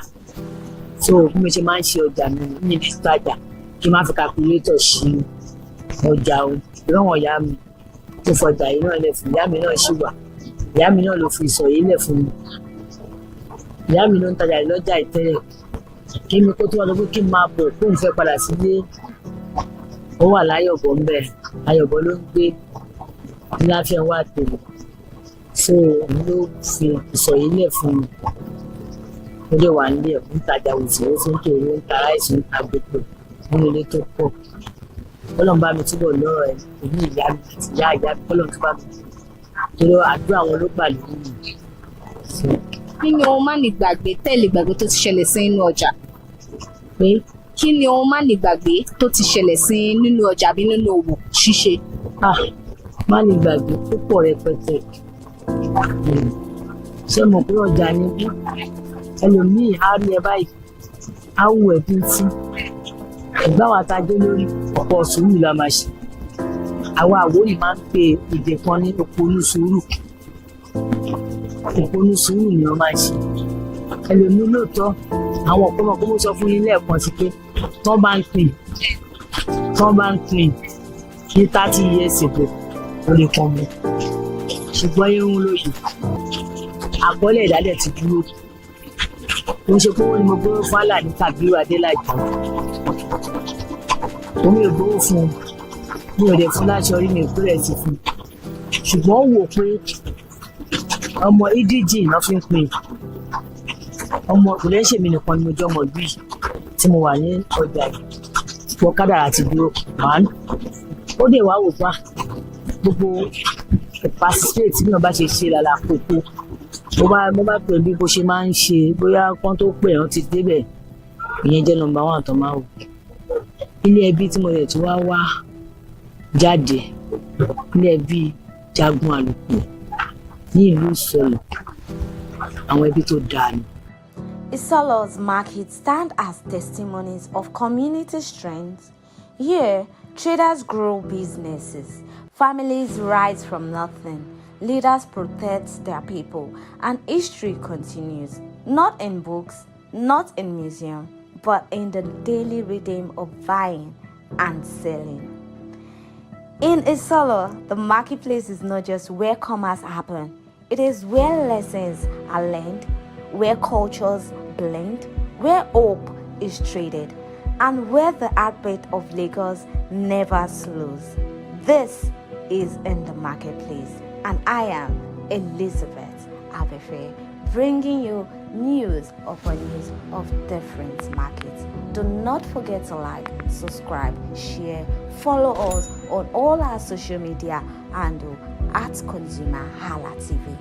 Speaker 18: so bí mo ṣe máa ń ṣe ọjà mi ní ibi ìtajà kí n má fi calculator ṣí ọjà o ìrọ̀wọ̀n ìyá mi tó fọjà yìí náà lẹ̀ fún ìyá mi náà ṣì wà ìyá mi náà ló fi ìsọ̀ yìí lẹ̀ fún mi ìyá mi ló ń tajà lọ́jà ìtẹ́lẹ̀ kí mi kó tó wà lọ pé kí n máa bọ̀ kóun fẹ́ padà sílé ó wà láyọ̀bọ̀ ń bẹ̀ ayọ̀bọ̀ ló ń gbé ní láfíà wà tèmi so òun ló fi ìsọ̀ yìí lẹ̀ fún mi ó dẹ̀ wà nílé ẹ̀kú ń tajà òsèré tó ń tòrò ń ta ráìsì ń ta gbogbo nínú ilé tó pọ̀ Ọlọ́run bá mi túbọ̀ lọ́rọ̀ ẹ̀ èmi ìyá mi àti ìyá mi Ọlọ́run tó bá mi torí àdúrà wọn ló gbà lórí mi.
Speaker 14: kí ni ohun má ní gbàgbé tẹ́lẹ̀ gbàgbé tó ti ṣẹlẹ̀ sí nínú ọjà?
Speaker 18: pé
Speaker 14: kí ni ohun má ní gbàgbé tó ti ṣẹlẹ̀ sí nínú ọjà bí nínú òwò ṣíṣe?
Speaker 18: má ní gbàgbé púpọ̀ rẹpẹtẹ ṣé mo pé ọjà ni bí ẹlòmíì á rí ẹ báyìí á wù ẹ́ bí tí ẹ̀gbá wa ta dé lórí ọ̀pọ̀ sùúrù la máa ṣe àwa àwòrì máa ń pe èdè kan ní òpónú sùúrù ni wọ́n máa ṣe ẹlòmíì lóòótọ́ àwọn ọ̀pọ̀lọpọ̀ kó mo sọ fún yín lẹ́ẹ̀kan sí pé tán bá ń pin ní 30 years ago ó lè kàn mí ṣùgbọ́n irun lóye àkọọ́lẹ̀ ìdálẹ̀ ti dúró mo ṣe pé owó ni mo gbówó fún Àlàní Kàbírù Adélájà omi ò gbówó fún un mi ò dẹ̀ fún láṣọ rí mi ò péré sí fún un ṣùgbọ́n ó wò pé ọmọ ìdíjì náà fi ń pè ọmọ kò lè ṣèmi nìkan ni mo jẹ́ ọmọ ìlú yìí tí mo wà ní ọjà yìí wọ́n kádàrá ti dúró màá ó dé wá wò pa gbogbo participate tí mi ò bá ṣe ṣe lálá kókó mo bá pè bí bó ṣe máa ń ṣe bóyá kán tó pè wọ́n ti débẹ̀ ìyẹn jẹ́ nọ́mbà 1 tó máa wò ilé ẹbí tí mo lè tún wá jáde ilé ẹbí Jagun Àlùkò ní ìlú Ìsọlọ̀ àwọn ẹbí tó dáa ni.
Speaker 3: Isolo's market stand as testimonies of community strength. Here, traders grow businesses, families rise from nothing, leaders protect their people, and history continues, not in books, not in museums, but in the daily rhythm of buying and selling. In Isolo, the marketplace is not just where commerce happens, it is where lessons are learned, where cultures blend, where hope is traded, and where the heartbeat of Lagos never slows. This is in the marketplace, and I am Elizabeth Abefe, bringing you news upon news of different markets. Do not forget to like, subscribe, share, follow us on all our social media handle at ConsumerHallaTV.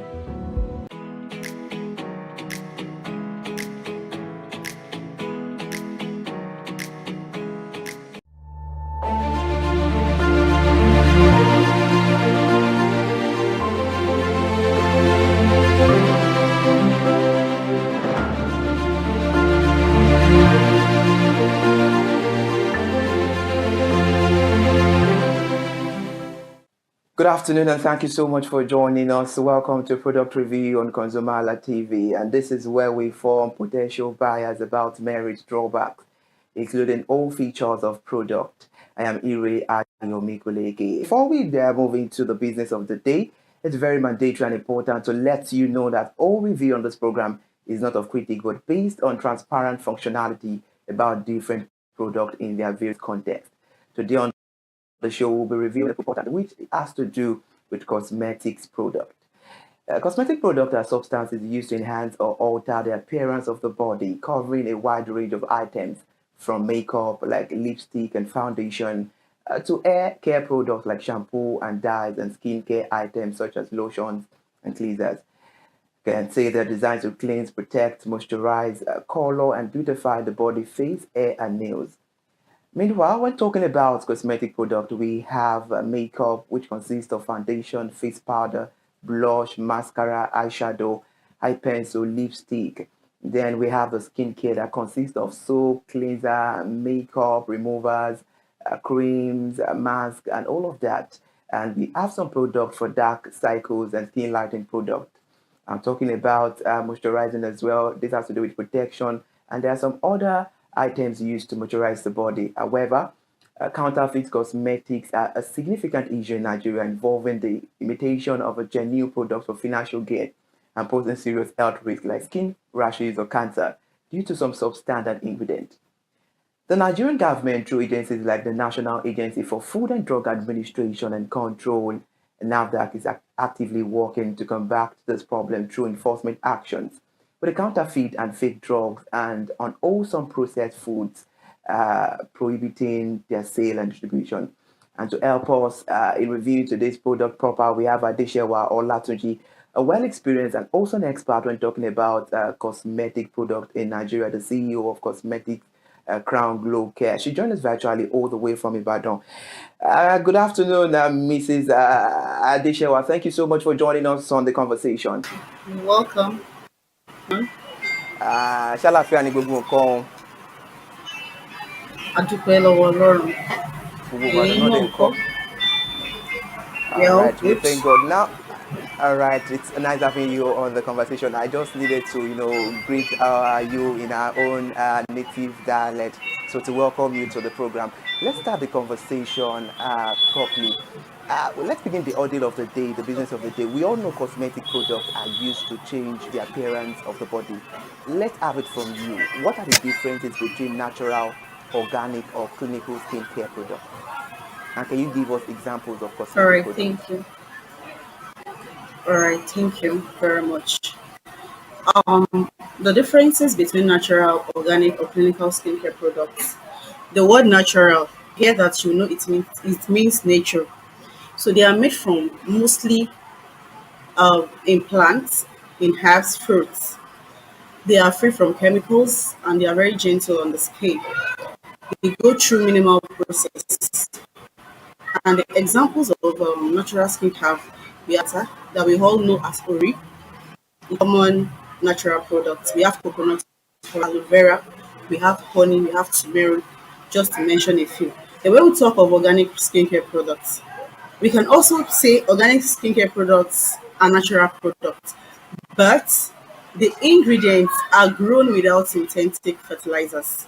Speaker 13: Good afternoon and thank you so much for joining us. Welcome to Product Review on ConsumerHallaTV, and this is where we inform potential buyers about merit drawbacks, including all features of product. I am Ire Ayomikuleke. Before we move into the business of the day, it's very mandatory and important to let you know that all review on this program is not of critique but based on transparent functionality about different products in their various contexts. Today on the show will be reviewing a product which has to do with cosmetics product. Cosmetic products are substances used to enhance or alter the appearance of the body, covering a wide range of items from makeup like lipstick and foundation to hair care products like shampoo and dyes and skincare items such as lotions and cleansers. Can say they're designed to cleanse, protect, moisturize, color and beautify the body, face, hair and nails. Meanwhile, when talking about cosmetic product, we have makeup, which consists of foundation, face powder, blush, mascara, eyeshadow, eye pencil, lipstick. Then we have the skincare that consists of soap, cleanser, makeup, removers, creams, mask, and all of that. And we have some products for dark cycles and skin lightening product. I'm talking about moisturizing as well. This has to do with protection. And there are some other items used to moisturize the body. However, counterfeit cosmetics are a significant issue in Nigeria, involving the imitation of a genuine product for financial gain and posing serious health risks like skin rashes or cancer due to some substandard ingredient. The Nigerian government, through agencies like the National Agency for Food and Drug Administration and Control, NAFDAC, is actively working to combat this problem through enforcement actions with the counterfeit and fake drugs and unwholesome processed foods, prohibiting their sale and distribution. And to help us in reviewing today's product proper, we have Adeshewa Olatunji, a well-experienced and also an expert when talking about cosmetic product in Nigeria, the CEO of Cosmetic Crown Glow Care. She joined us virtually all the way from Ibadan. Good afternoon, Mrs. Adeshewa. Thank you so much for joining us on the conversation.
Speaker 19: You're welcome.
Speaker 13: Ṣàlàáfíà ni gbogbo nǹkan.
Speaker 19: A dúpẹ́ lọ́wọ́ Ọlọ́run.
Speaker 13: Ẹ̀yin náà ńkọ́? All right, we thank God. Now, all right, it's nice having you on the conversation. I just needed to, greet you in our own native dialect. So to welcome you to the program, let's start the conversation properly. Let's begin the ordeal of the day, the business of the day. We all know cosmetic products are used to change the appearance of the body. Let's have it from you. What are the differences between natural, organic, or clinical skincare products? And can you give us examples of
Speaker 19: All
Speaker 13: cosmetic
Speaker 19: right,
Speaker 13: products?
Speaker 19: thank you. All right, thank you very much. The differences between natural, organic, or clinical skincare products. The word natural, here that you know it means nature. So they are made from mostly in plants, in herbs, fruits. They are free from chemicals and they are very gentle on the skin. They go through minimal process. And the examples of natural skin have Biata that we all know as Ori, common natural products. We have coconut, aloe vera, we have honey, we have turmeric, just to mention a few. And when we talk of organic skincare products, we can also say organic skincare products are natural products, but the ingredients are grown without synthetic fertilizers.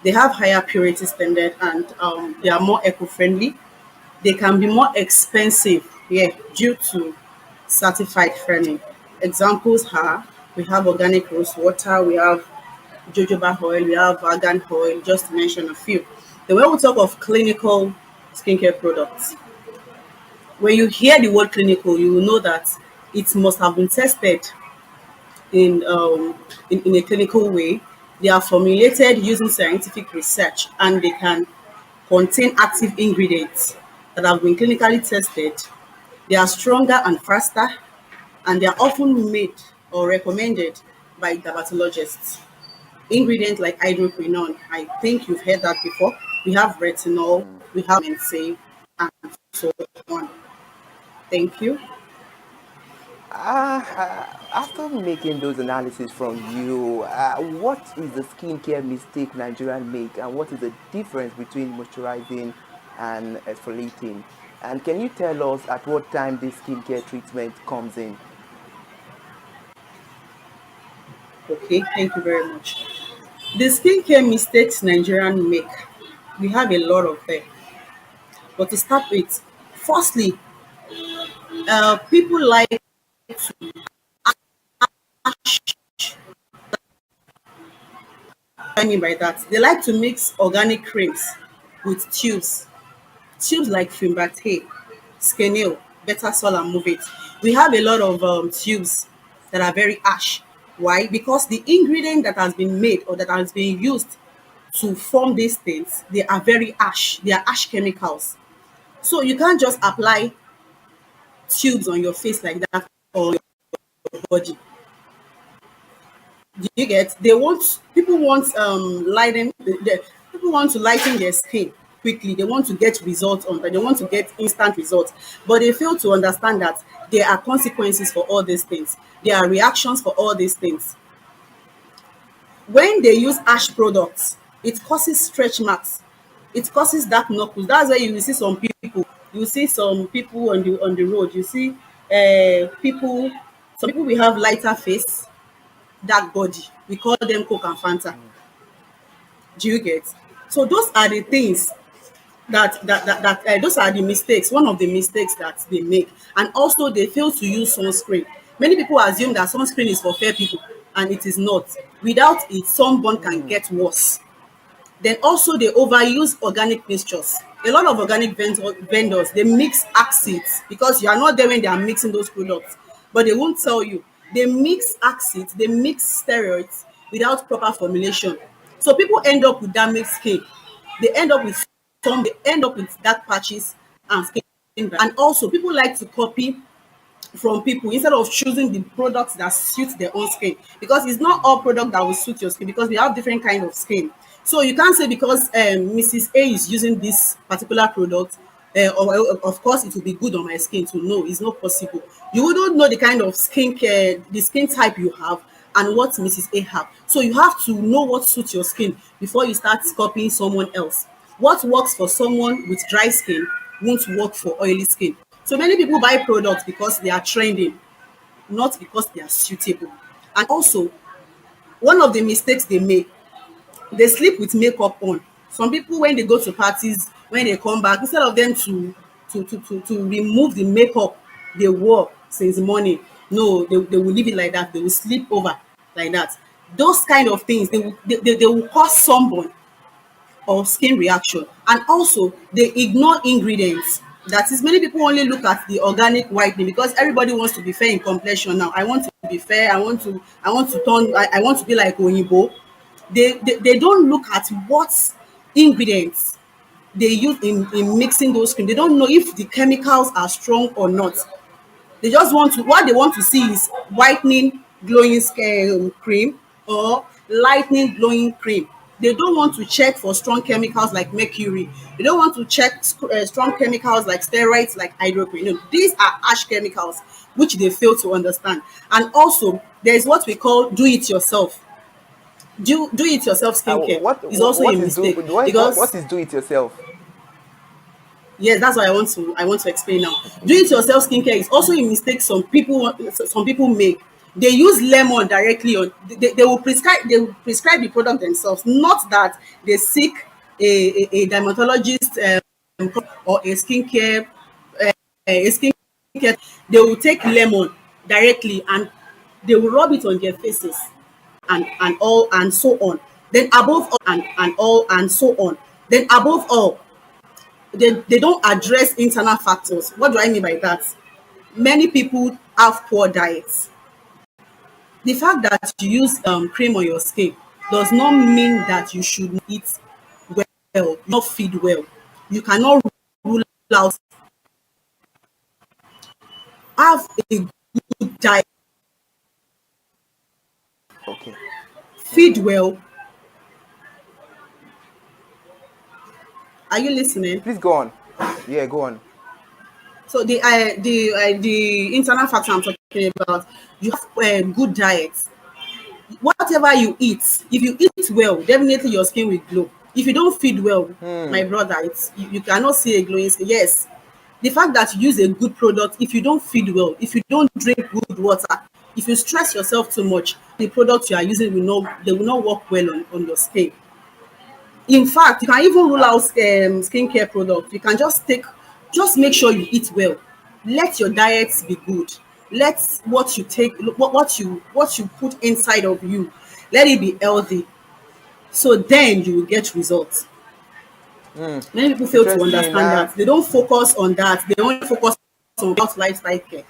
Speaker 19: They have higher purity standard and they are more eco-friendly. They can be more expensive, yeah, due to certified farming. Examples are we have organic rose water, we have jojoba oil, we have argan oil, just to mention a few. Then when we talk of clinical skincare products, when you hear the word clinical, you will know that it must have been tested in in a clinical way. They are formulated using scientific research and they can contain active ingredients that have been clinically tested. They are stronger and faster, and they are often made or recommended by dermatologists. Ingredients like hydroquinone, I think you've heard that before. We have retinol, we have MNC, and so on. Thank you.
Speaker 13: After making those analyses from you, what is the skincare mistake Nigerians make, and what is the difference between moisturizing and exfoliating? And can you tell us at what time this skincare treatment comes in?
Speaker 19: Okay, thank you very much. The skincare mistakes Nigerians make, we have a lot of them. But to start with, firstly, people like I mean by that, they like to mix organic creams with tubes. Tubes like Fimbate, Skenil, Better Sol and Move It. We have a lot of tubes that are very ash. Why? Because the ingredient that has been made or that has been used to form these things, they are very ash. They are ash chemicals. So you can't just apply tubes on your face like that or your body. Do you get? They want people want people want to lighten their skin quickly. They want to get results on that. They want to get instant results, but they fail to understand that there are consequences for all these things. There are reactions for all these things. When they use ash products, it causes stretch marks. It causes dark knuckles. That's why you will see some people. You see some people on the road. You see people. Some people will have lighter face, dark body. We call them Coke and Fanta. Do you get? So those are the things that those are the mistakes. One of the mistakes that they make, and also they fail to use sunscreen. Many people assume that sunscreen is for fair people, and it is not. Without it, sunburn can get worse. Then also they overuse organic mixtures. A lot of organic vendors they mix acids because you are not there when they are mixing those products, but they won't tell you. They mix acids, they mix steroids without proper formulation. So people end up with damaged skin. They end up with they end up with dark patches and skin. And also people like to copy from people instead of choosing the products that suit their own skin, because it's not all product that will suit your skin, because we have different kind of skin. So you can't say because Mrs. A is using this particular product, of course it will be good on my skin. To know it's not possible. You wouldn't know the kind of skincare, the skin type you have, and what Mrs. A have. So you have to know what suits your skin before you start copying someone else. What works for someone with dry skin won't work for oily skin. So many people buy products because they are trending, not because they are suitable. And also, one of the mistakes they make they sleep with makeup on. Some people, when they go to parties, when they come back, instead of them to remove the makeup they wore since morning, no, they will leave it like that. They will sleep over like that. Those kind of things, they will cause sunburn or skin reaction. And also they ignore ingredients. That is, many people only look at the organic whitening because everybody wants to be fair in complexion now. I want to be fair, I want to be like Oyibo. They don't look at what ingredients they use in mixing those cream. They don't know if the chemicals are strong or not. They just want to, what they want to see is whitening glowing skin cream or lightening glowing cream. They don't want to check for strong chemicals like mercury. They don't want to check strong chemicals like steroids, like hydroquinone. These are harsh chemicals which they fail to understand. And also, there is what we call do it yourself. Do it yourself skincare is also a mistake
Speaker 13: What
Speaker 19: because
Speaker 13: is do it yourself?
Speaker 19: yes, that's what I want to explain now. Do it yourself skincare is also a mistake some people make. They use lemon directly on, they will prescribe the product themselves, not that they seek a dermatologist or a skincare. They will take lemon directly and they will rub it on their faces and all and so on. Then above all and all and so on. Then above all, they don't address internal factors. What do I mean by that? Many people have poor diets. The fact that you use cream on your skin does not mean that you should eat well, not feed well. You cannot rule out. Have a good diet,
Speaker 13: Okay.
Speaker 19: feed well. Are you listening?
Speaker 13: Please go on. Yeah, go on.
Speaker 19: So the internal factor I'm talking about, you have a good diet. Whatever you eat, if you eat well, definitely your skin will glow. If you don't feed well, my brother, you cannot see a glowing skin. Yes, the fact that you use a good product, if you don't feed well, if you don't drink good water, if you stress yourself too much, the product you are using will not work well on your skin. In fact, you can even rule out skincare products. You can just make sure you eat well. Let your diet be good. Let what you take, what you put inside of you, let it be healthy. So then you will get results. Many people fail to
Speaker 13: Interesting.
Speaker 19: understand that. They don't focus on that. They only focus on health lifestyle care.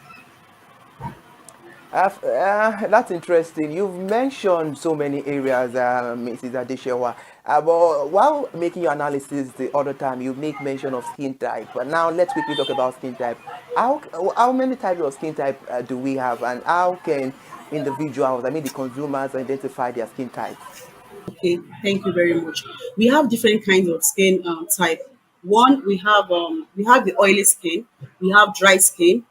Speaker 13: That's interesting. You've mentioned so many areas, Mrs. Adeshewa. But while making your analysis the other time, you make mention of skin type. But now let's quickly talk about skin type. How many types of skin type do we have, and how can individuals, I mean the consumers, identify their skin type?
Speaker 19: Okay, thank you very much. We have different kinds of skin type. One, we have the oily skin, we have dry skin.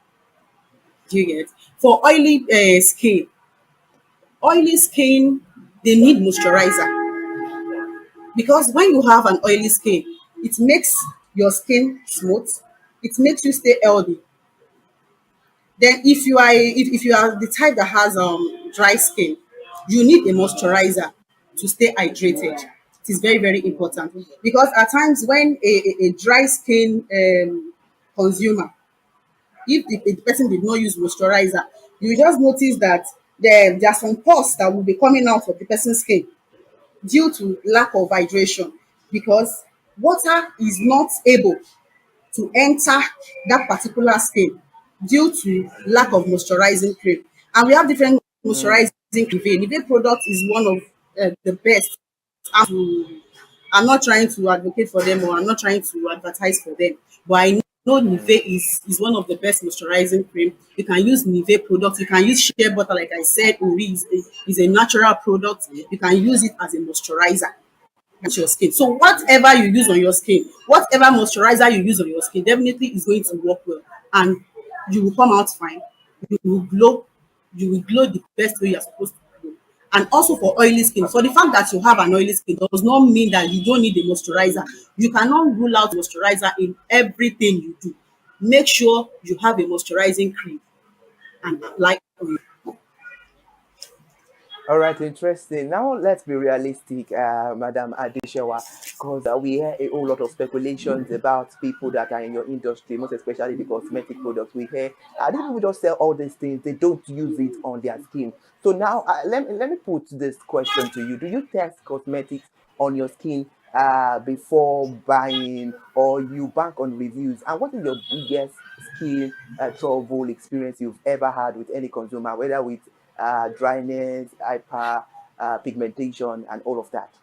Speaker 19: Do you get? For oily skin, they need moisturizer because when you have an oily skin, it makes your skin smooth. It makes you stay healthy. Then if you are the type that has dry skin, you need a moisturizer to stay hydrated. It is very, very important because at times when a dry skin consumer, if the person did not use moisturizer, you just notice that there are some pores that will be coming out of the person's skin due to lack of hydration because water is not able to enter that particular skin due to lack of moisturizing cream. And we have different moisturizing cream. Nivea product is one of the best. I'm not trying to advocate for them or I'm not trying to advertise for them, but I know Nivea is one of the best moisturizing cream. You can use Nivea products. You can use shea butter, like I said. Ori is a natural product. You can use it as a moisturizer at your skin. So whatever you use on your skin, whatever moisturizer you use on your skin, definitely is going to work well, and you will come out fine. You will glow. You will glow the best way you're supposed to glow. And also for oily skin, for the fact that you have an oily skin does not mean that you don't need a moisturizer. You cannot rule out moisturizer in everything you do. Make sure you have a moisturizing cream and apply on
Speaker 13: All right, interesting. Now let's be realistic, Madam Adeshewa, because we hear a whole lot of speculations about people that are in your industry, most especially the cosmetic products. We hear these people just sell all these things; they don't use it on their skin. So now, let me put this question to you: do you test cosmetics on your skin before buying, or you bank on reviews? And what is your biggest skin trouble experience you've ever had with any consumer, whether with dryness, hyper pigmentation, and all of that?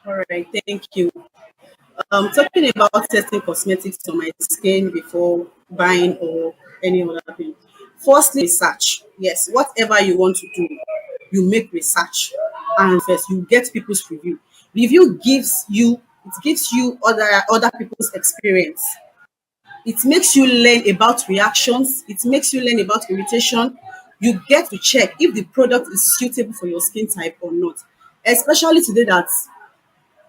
Speaker 19: All right, thank you. Talking about testing cosmetics on my skin before buying or any other thing. Firstly, research. Yes, whatever you want to do, you make research, and first you get people's review. Review gives you other people's experience. It makes you learn about reactions. It makes you learn about irritation. You get to check if the product is suitable for your skin type or not. Especially today that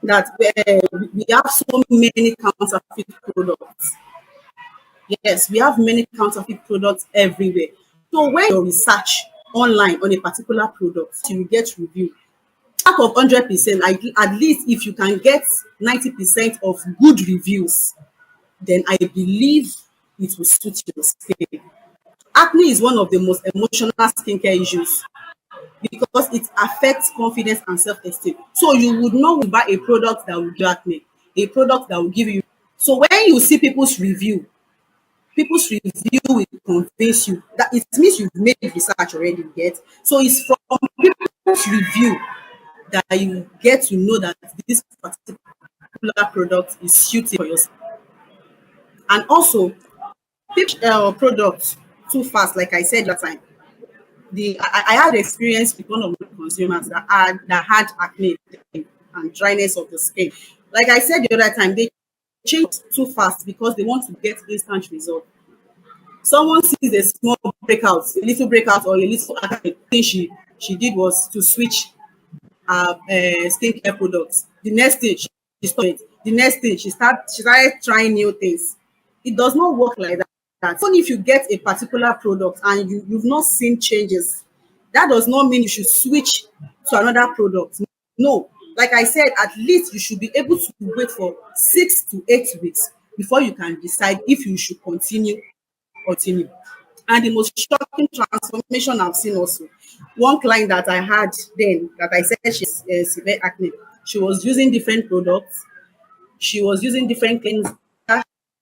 Speaker 19: we have so many counterfeit products. Yes, we have many counterfeit products everywhere. So when you research online on a particular product, you get review. Out of 100%, at least if you can get 90% of good reviews, then I believe it will suit your skin. Acne is one of the most emotional skincare issues because it affects confidence and self-esteem. So you would not buy a product that will give acne, a product that will give you. So when you see people's review will convince you that it means you've made research already, get. So it's from people's review that you get to know that this particular product is suited for your skin. And also, products too fast, like I said last time. I had experience with one of my consumers that had acne and dryness of the skin. Like I said the other time, they change too fast because they want to get instant result. Someone sees a small breakout, a little breakout, or a little acne. Thing she did was to switch her skincare products. The next thing she stopped it. The next thing she started trying new things. It does not work like that. Even if you get a particular product and you've not seen changes, that does not mean you should switch to another product. No, like I said, at least you should be able to wait for 6 to 8 weeks before you can decide if you should continue. And the most shocking transformation I've seen also, one client that I had then that I said she's severe acne, she was using different products, she was using different cleansers,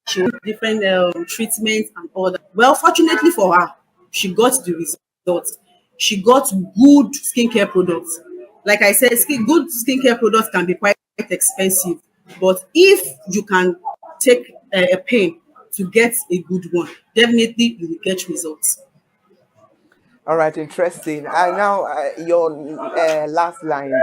Speaker 19: she was different treatments and all that. Well, fortunately for her, she got the results. She got good skincare products. Like I said, good skincare products can be quite expensive, but if you can take a pain to get a good one, definitely you will get results.
Speaker 13: All right, interesting. Now, your last lines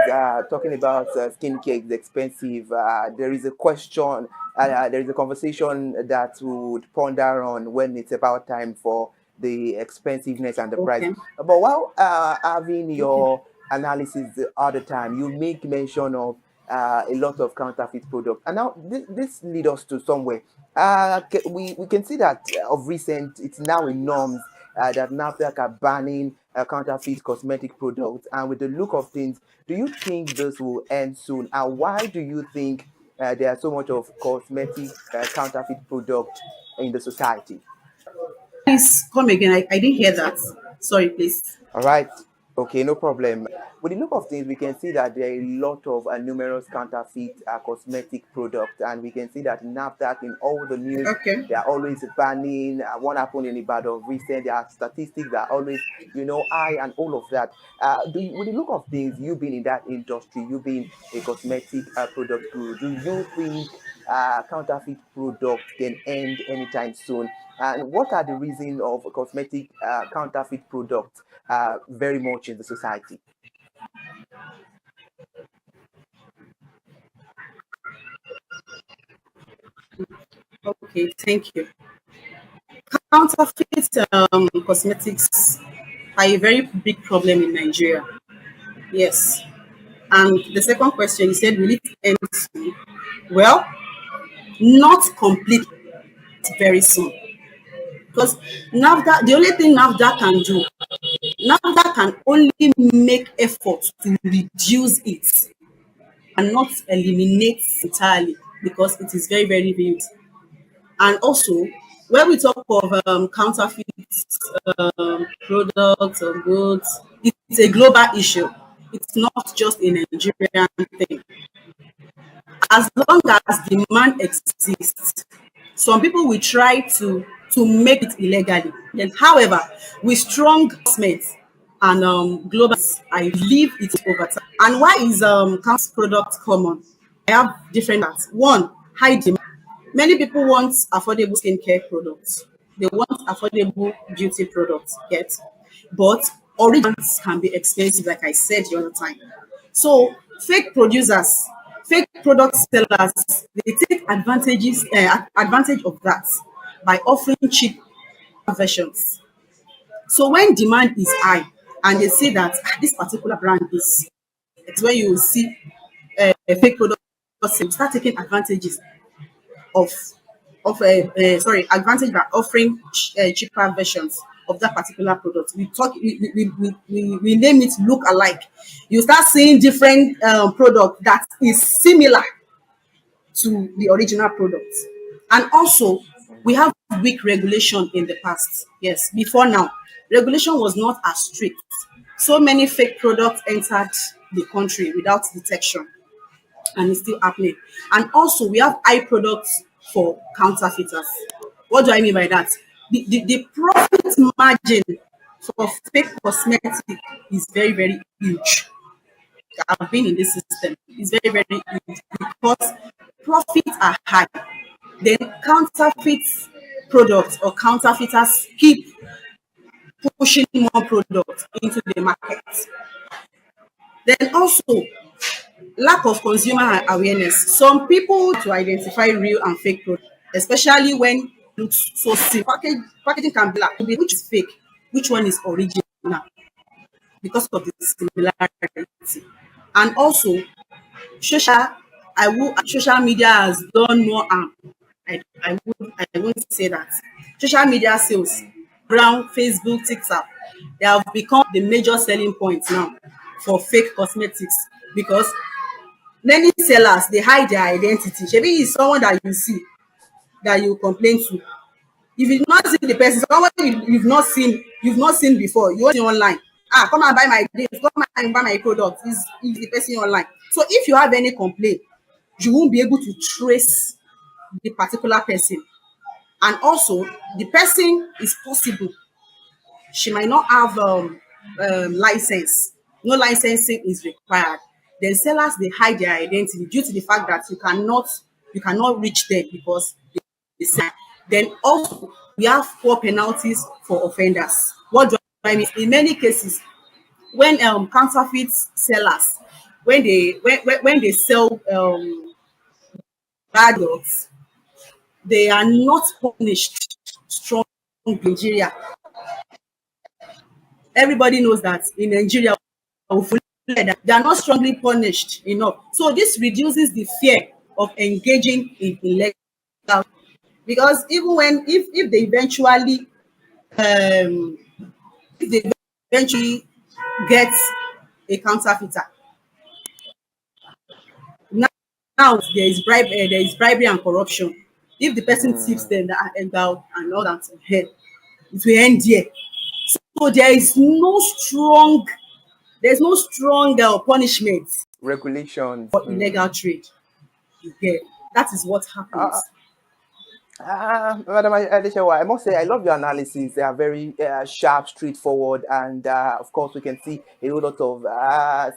Speaker 13: talking about skincare is expensive. There is a question, there is a conversation that we would ponder on when it's about time for the expensiveness and the price.
Speaker 19: Okay.
Speaker 13: But while having your analysis all the time, you make mention of a lot of counterfeit products. And now this leads us to somewhere. We can see that of recent, it's now in norms that NAFDAC are banning counterfeit cosmetic products. And with the look of things, do you think this will end soon? And why do you think there are so much of cosmetic counterfeit product in the society?
Speaker 19: Please come again. I didn't hear that. Sorry, please.
Speaker 13: All right. Okay, no problem. With the look of things, we can see that there are a lot of numerous counterfeit cosmetic products, and we can see that NAFDAC in all the news,
Speaker 19: Okay.
Speaker 13: they are always banning. What happened in Ibadan recent? There are statistics that are always, high and all of that. With the look of things, you being in that industry, you being a cosmetic product guru, do you think counterfeit product can end anytime soon? And what are the reasons of cosmetic counterfeit products very much in the society?
Speaker 19: Okay, thank you. Counterfeit cosmetics are a very big problem in Nigeria. Yes. And the second question, you said, will it end soon? Well, not completely, very soon. Because NAFDAC, the only thing NAFDAC can do, NAFDAC can only make efforts to reduce it and not eliminate entirely because it is very, very big. And also, when we talk of counterfeit products or goods, it's a global issue. It's not just a Nigerian thing. As long as demand exists, some people will try to make it illegally. Then, however, with strong enforcement and global, I believe it's over time. And why is counterfeit products common? I have different parts. One, high demand. Many people want affordable skincare products. They want affordable beauty products, yet, but originals can be expensive, like I said the other time. So fake producers, fake product sellers, they take advantage of that by offering cheap versions. So when demand is high and they say that this particular brand is, it's when you see a fake product, you start taking advantages of advantage by offering cheaper versions of that particular product. We name it look alike. You start seeing different product that is similar to the original product. And also, we have weak regulation in the past. Yes, before now, regulation was not as strict. So many fake products entered the country without detection, and it's still happening. And also, we have high products for counterfeiters. What do I mean by that? The profit margin for fake cosmetic is very, very huge. I've been in this system. It's very, very huge because profits are high. Then counterfeit products or counterfeiters keep pushing more products into the market. Then also, lack of consumer awareness. Some people to identify real and fake products, especially when it looks so simple. Packaging can be like, which is fake, which one is original, because of the similarity. And also, social media has done more harm. I won't say that. Social media sales, around Facebook, TikTok, they have become the major selling point now for fake cosmetics because many sellers they hide their identity. Shebi is someone that you see that you complain to. If you not see the person, someone you've not seen before, you want it online. Ah, come and buy my this, come and buy my product. Is the person online? So if you have any complaint, you won't be able to trace the particular person. And also, the person is possible she might not have license. No licensing is required. Then sellers they hide their identity due to the fact that you cannot reach them because they sign. Then also we have poor penalties for offenders. What do I mean? In many cases, when counterfeit sellers when they sell bad goods, they are not punished strong in Nigeria. Everybody knows that in Nigeria, they are not strongly punished enough. So this reduces the fear of engaging in illegal, because even when if they eventually um if they eventually get a counterfeiter, now there is bribery and corruption. If the person tips them that about and all that, it will end there. So there's no strong punishment
Speaker 13: Regulations.
Speaker 19: for illegal trade. Yeah, that is what happens.
Speaker 13: Madam Adeshewa, I must say I love your analysis. They are very sharp, straightforward, and of course we can see a whole lot of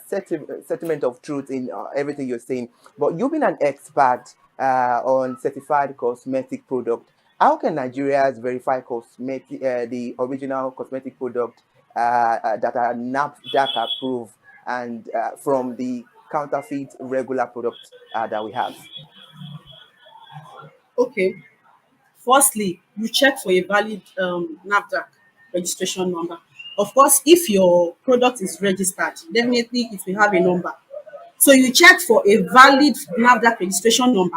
Speaker 13: sentiment of truth in everything you're saying. But you've been an expert on certified cosmetic product. How can Nigerians verify the original cosmetic product that are NAFDAC approved and from the counterfeit regular products that we have?
Speaker 19: Okay. Firstly, you check for a valid NAFDAC registration number. Of course, if your product is registered, definitely it will have a number. So you check for a valid NAFDAC registration number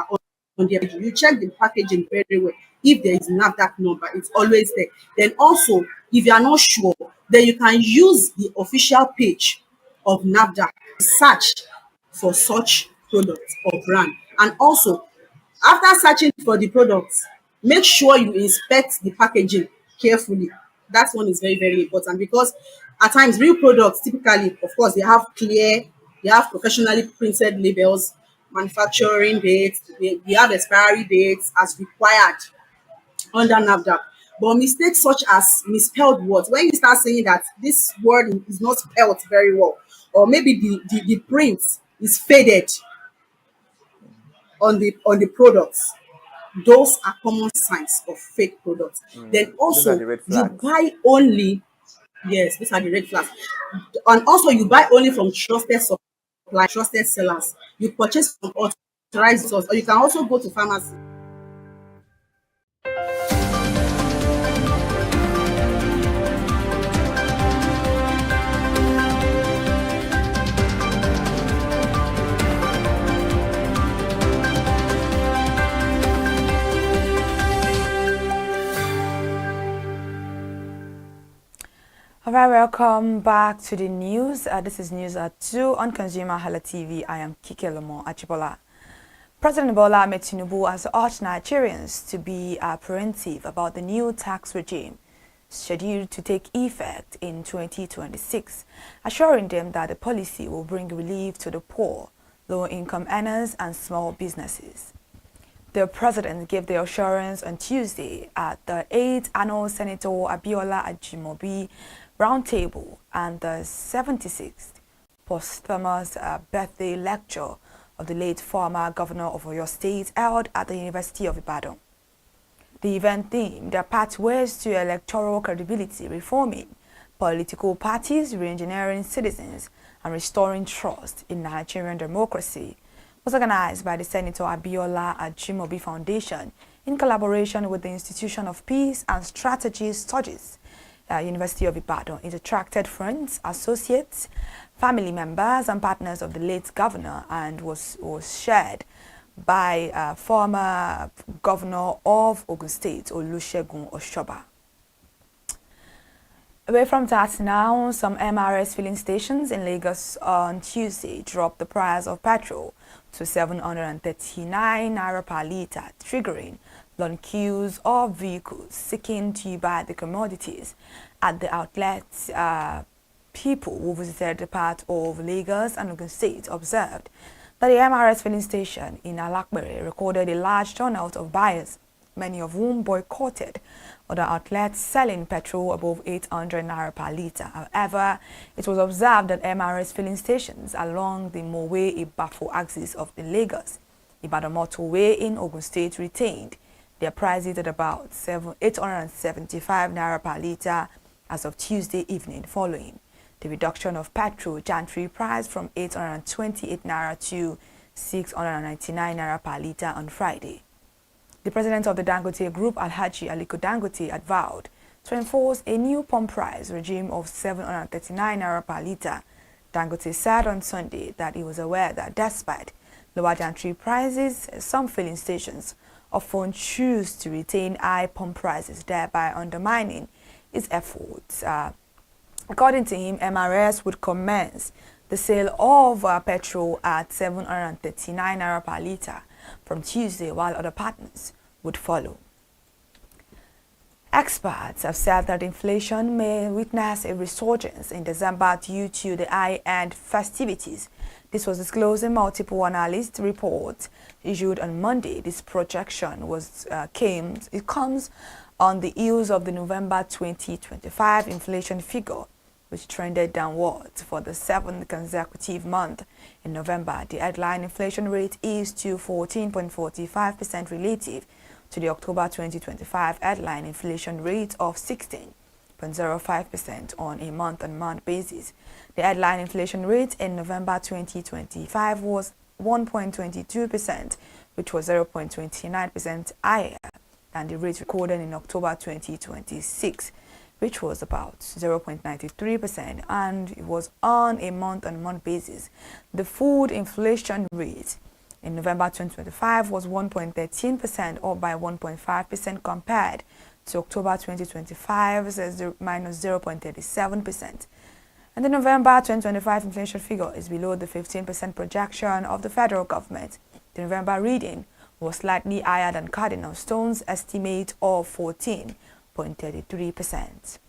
Speaker 19: on the you check the packaging very well. if there is NAFDAC number, it's always there. Then also, if you are not sure, then you can use the official page of NAFDAC to search for such product or brand. And also, after searching for the products, make sure you inspect the packaging carefully. That one is very, very important, because at times real products typically, of course, they have professionally printed labels, manufacturing dates, they have expiry dates as required under NAFDAC. But mistakes such as misspelled words, when you start saying that this word is not spelled very well, or maybe the print is faded on the products, those are common signs of fake products. Then
Speaker 13: Those are
Speaker 19: also,
Speaker 13: the red
Speaker 19: you
Speaker 13: flags.
Speaker 19: buy only, yes, these are the red flags. And also, you buy only from trusted supply, trusted sellers. You purchase from authorized stores, or you can also go to pharmacy.
Speaker 4: All right, welcome back to the news. This is News at 2 on ConsumerHalla TV. I am Kike Lomo Achibola. President Bola Ahmed Tinubu has urged Nigerians to be apprehensive about the new tax regime scheduled to take effect in 2026, assuring them that the policy will bring relief to the poor, low-income earners and small businesses. The president gave the assurance on Tuesday at the 8th annual Senator Abiola Ajimobi Roundtable and the 76th posthumous birthday lecture of the late former governor of Oyo State held at the University of Ibadan. The event themed the pathways to electoral credibility, reforming political parties, re-engineering citizens, and restoring trust in Nigerian democracy, was organized by the Senator Abiola Ajimobi Foundation in collaboration with the Institution of Peace and Strategy Studies, University of Ibadan. It attracted friends, associates, family members, and partners of the late governor, and was shared by former governor of Ogun State, Olusegun Oshoba. Away from that now, some MRS filling stations in Lagos on Tuesday dropped the price of petrol to 739 naira per litre, triggering long queues of vehicles seeking to buy the commodities at the outlets. People who visited the part of Lagos and Ogun State observed that the MRS filling station in Alakbere recorded a large turnout of buyers, many of whom boycotted other outlets selling petrol above 800 naira per litre. However, it was observed that MRS filling stations along the Mowe-Ibafo axis of the Lagos-Ibadan motorway in Ogun State retained their prices at about 875 naira per litre as of Tuesday evening, following the reduction of petrol gantry price from 828 naira to 699 naira per litre on Friday. The president of the Dangote Group, Alhaji Aliko Dangote, had vowed to enforce a new pump price regime of 739 naira per litre. Dangote said on Sunday that he was aware that despite lower gantry prices, some filling stations often choose to retain high pump prices, thereby undermining its efforts. According to him, MRS would commence the sale of petrol at 739 naira per litre from Tuesday, while other partners would follow. Experts have said that inflation may witness a resurgence in December due to the high-end festivities. This was disclosed in multiple analyst reports issued on Monday. This projection comes on the heels of the November 2025 inflation figure, which trended downwards for the 7th consecutive month. In November, the headline inflation rate eased to 14.45% relative to the October 2025 headline inflation rate of 16.05% on a month-on-month basis. The headline inflation rate in November 2025 was 1.22%, which was 0.29% higher than the rate recorded in October 2026, which was about 0.93%, and it was on a month-on-month basis. The food inflation rate in November 2025 was 1.13%, up by 1.5% compared to October 2025, minus 0.37%. And the November 2025 inflation figure is below the 15% projection of the federal government. The November reading was slightly higher than Cardinal Stone's estimate of 14.33%.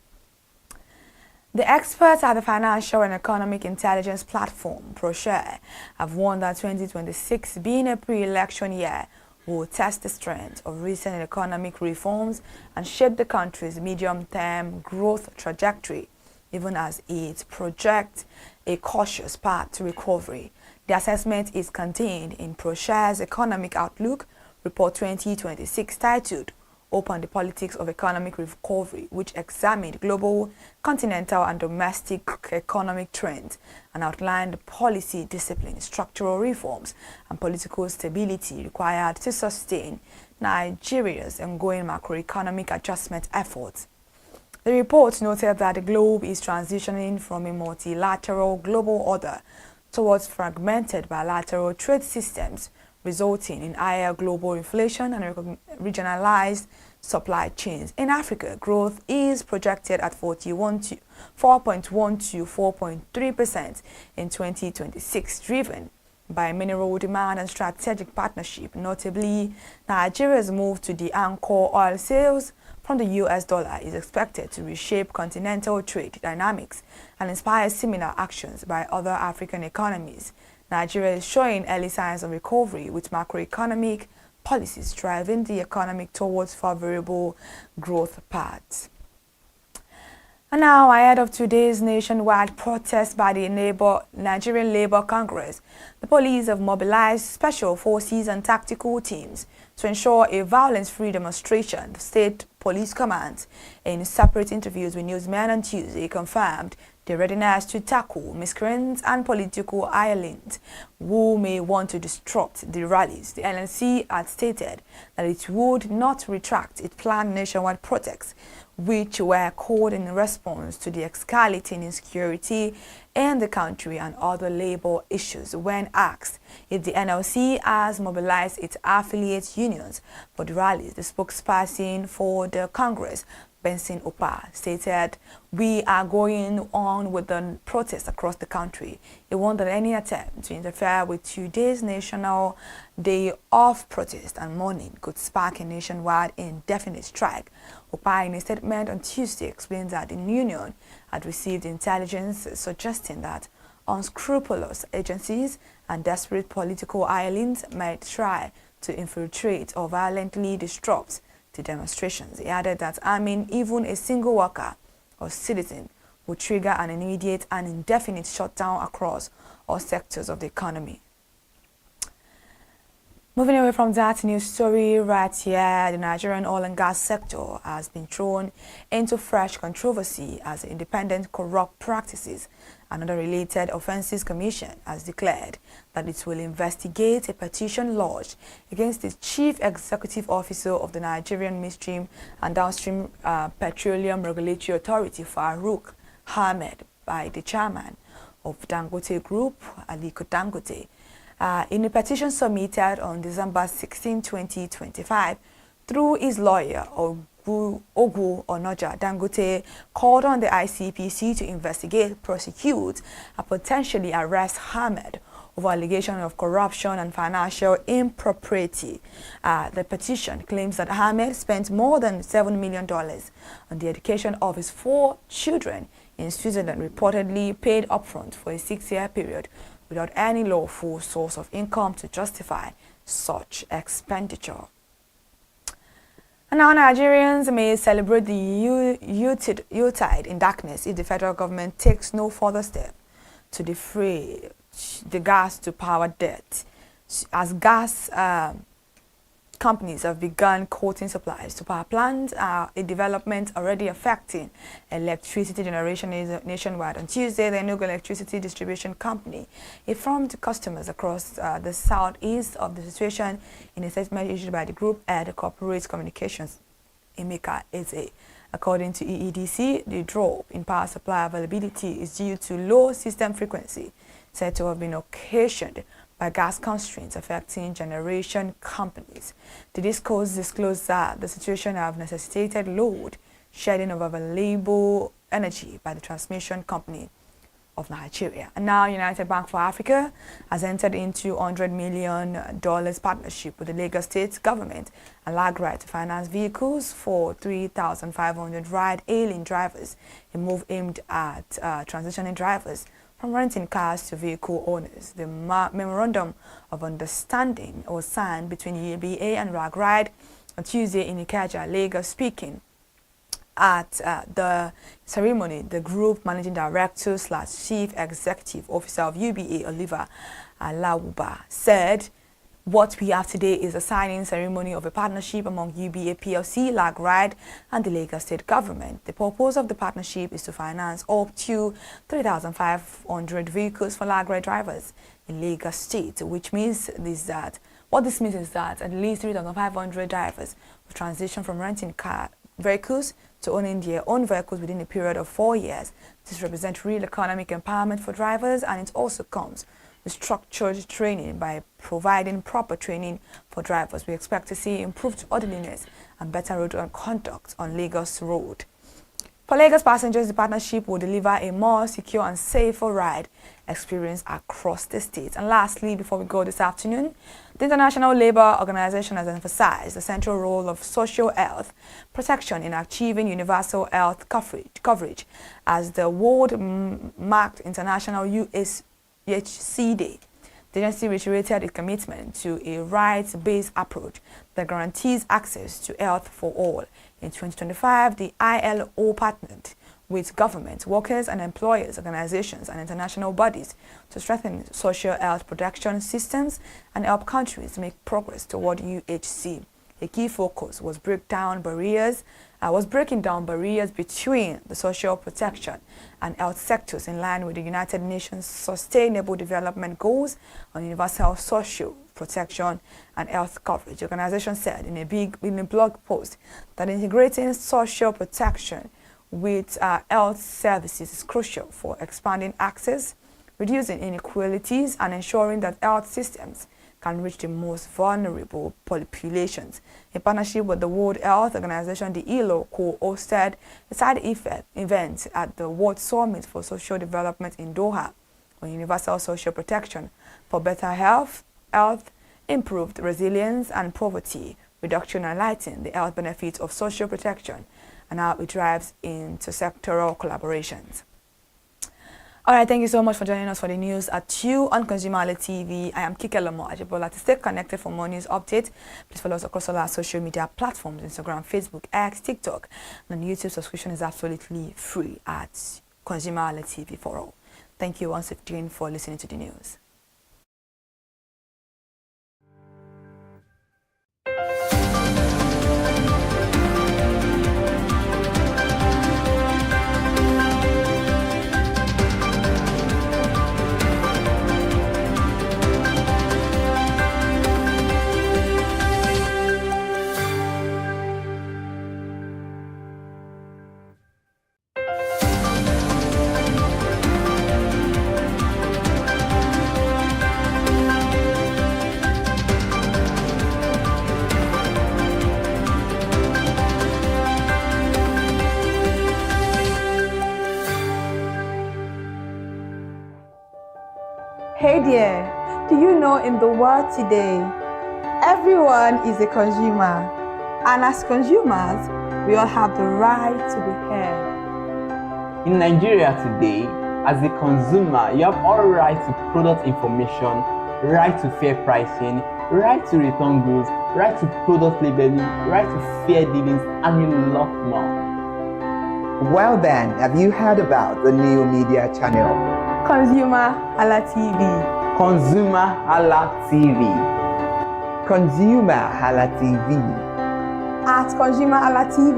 Speaker 4: The experts at the Financial and Economic Intelligence Platform, ProShare, have warned that 2026, being a pre-election year, will test the strength of recent economic reforms and shape the country's medium-term growth trajectory, even as it projects a cautious path to recovery. The assessment is contained in ProShare's Economic Outlook Report 2026 titled Open the Politics of Economic Recovery, which examined global, continental and domestic economic trends and outlined the policy discipline, structural reforms and political stability required to sustain Nigeria's ongoing macroeconomic adjustment efforts. The report noted that the globe is transitioning from a multilateral global order towards fragmented bilateral trade systems, resulting in higher global inflation and regionalized supply chains. In Africa, growth is projected at 4.1 to 4.3% in 2026, driven by mineral demand and strategic partnership. Notably, Nigeria's move to the anchor oil sales from the US dollar is expected to reshape continental trade dynamics and inspire similar actions by other African economies. Nigeria is showing early signs of recovery, with macroeconomic policies driving the economy towards favorable growth paths. And now, ahead of today's nationwide protest by the Nigerian Labour Congress, the police have mobilized special forces and tactical teams to ensure a violence-free demonstration. The State Police Command, in separate interviews with newsmen on Tuesday, confirmed their readiness to tackle miscreants and political hirelings who may want to disrupt the rallies. The NLC had stated that it would not retract its planned nationwide protests, which were called in response to the escalating insecurity in the country and other labor issues. When asked if the NLC has mobilized its affiliate unions for the rallies, the spokesperson for the Congress, Benson Opa, stated, "We are going on with the protests across the country." He warned that any attempt to interfere with today's national day of protest and mourning could spark a nationwide indefinite strike. Opa, in a statement on Tuesday, explained that the union had received intelligence suggesting that unscrupulous agencies and desperate political hirelings might try to infiltrate or violently disrupt the demonstrations. He added that arming even a single worker or citizen would trigger an immediate and indefinite shutdown across all sectors of the economy. Moving away from that news story right here, the Nigerian oil and gas sector has been thrown into fresh controversy as independent corrupt practices and other related offences commission has declared that it will investigate a petition lodged against the chief executive officer of the Nigerian Midstream and Downstream Petroleum Regulatory Authority, Farouk Ahmed, by the chairman of Dangote Group, Aliko Dangote. In a petition submitted on December 16, 2025, through his lawyer, Ogu Onoja, Dangote called on the ICPC to investigate, prosecute, and potentially arrest Ahmed over allegations of corruption and financial impropriety. The petition claims that Ahmed spent more than $7 million on the education of his 4 children in Switzerland, reportedly paid upfront for a 6-year period without any lawful source of income to justify such expenditure. And now Nigerians may celebrate the Yuletide in darkness if the federal government takes no further step to defray the gas to power debt, as gas companies have begun quoting supplies to power plants, a development already affecting electricity generation nationwide. On Tuesday, the Enugu Electricity Distribution Company informed customers across the southeast of the situation in a statement issued by the group at Corporate Communications, Emeka Eze. According to EEDC, the drop in power supply availability is due to low system frequency, said to have been occasioned by gas constraints affecting generation companies. The discourse disclosed that the situation have necessitated load shedding of available energy by the transmission company of Nigeria. And now United Bank for Africa has entered into $100 million partnership with the Lagos State government and LAGRAID to finance vehicles for 3,500 ride-hailing drivers, a move aimed at transitioning drivers from renting cars to vehicle owners. The memorandum of understanding was signed between UABA and LAGRAID on Tuesday in Ikeja, Lagos. Speaking at the ceremony, the group managing director / chief executive officer of UBA, Oliver Alawuba, said, "What we have today is a signing ceremony of a partnership among UBA PLC, LAGRAID, and the Lagos State government. The purpose of the partnership is to finance up to 3,500 vehicles for LAGRAID drivers in Lagos State, which means what this means is that at least 3,500 drivers will transition from renting car vehicles to owning their own vehicles within a period of 4 years. This represents real economic empowerment for drivers, and it also comes with structured training. By providing proper training for drivers, we expect to see improved orderliness and better road conduct on Lagos Road. For Lagos passengers, the partnership will deliver a more secure and safer ride experience across the state. And lastly, before we go this afternoon, the International Labour Organization has emphasized the central role of social health protection in achieving universal health coverage as the world marked International UHC Day. The agency reiterated its commitment to a rights-based approach that guarantees access to health for all. In 2025, the ILO partnered with government, workers and employers, organizations and international bodies to strengthen social health protection systems and help countries make progress toward UHC. A key focus was breaking down barriers between the social protection and health sectors in line with the United Nations Sustainable Development Goals on universal social protection and health coverage. The organization said in a blog post that integrating social protection with health services is crucial for expanding access, reducing inequalities, and ensuring that health systems can reach the most vulnerable populations. In partnership with the World Health Organization, the ILO co-hosted a side event at the World Summit for Social Development in Doha on universal social protection for better health, improved resilience and poverty reduction, and highlighting the health benefits of social protection and how it drives intersectoral collaborations. All right, thank you so much for joining us for the news at 2 on ConsumerHallaTV. I am Kike Lomo Ajibola. To stay connected for more news updates, please follow us across all our social media platforms, Instagram, Facebook, X, TikTok, and on YouTube. Subscription is absolutely free at ConsumerHallaTV for all. Thank you once again for listening to the news.
Speaker 1: Hey there, do you know in the world today, everyone is a consumer, and as consumers, we all have the right to be heard.
Speaker 2: In Nigeria today, as a consumer, you have all right to product information, right to fair pricing, right to return goods, right to product labeling, right to fair dealings, and a lot more.
Speaker 13: Well then, have you heard about the new media channel?
Speaker 1: ConsumerHallaTV.
Speaker 2: ConsumerHallaTV.
Speaker 13: ConsumerHallaTV.
Speaker 1: At ConsumerHallaTV,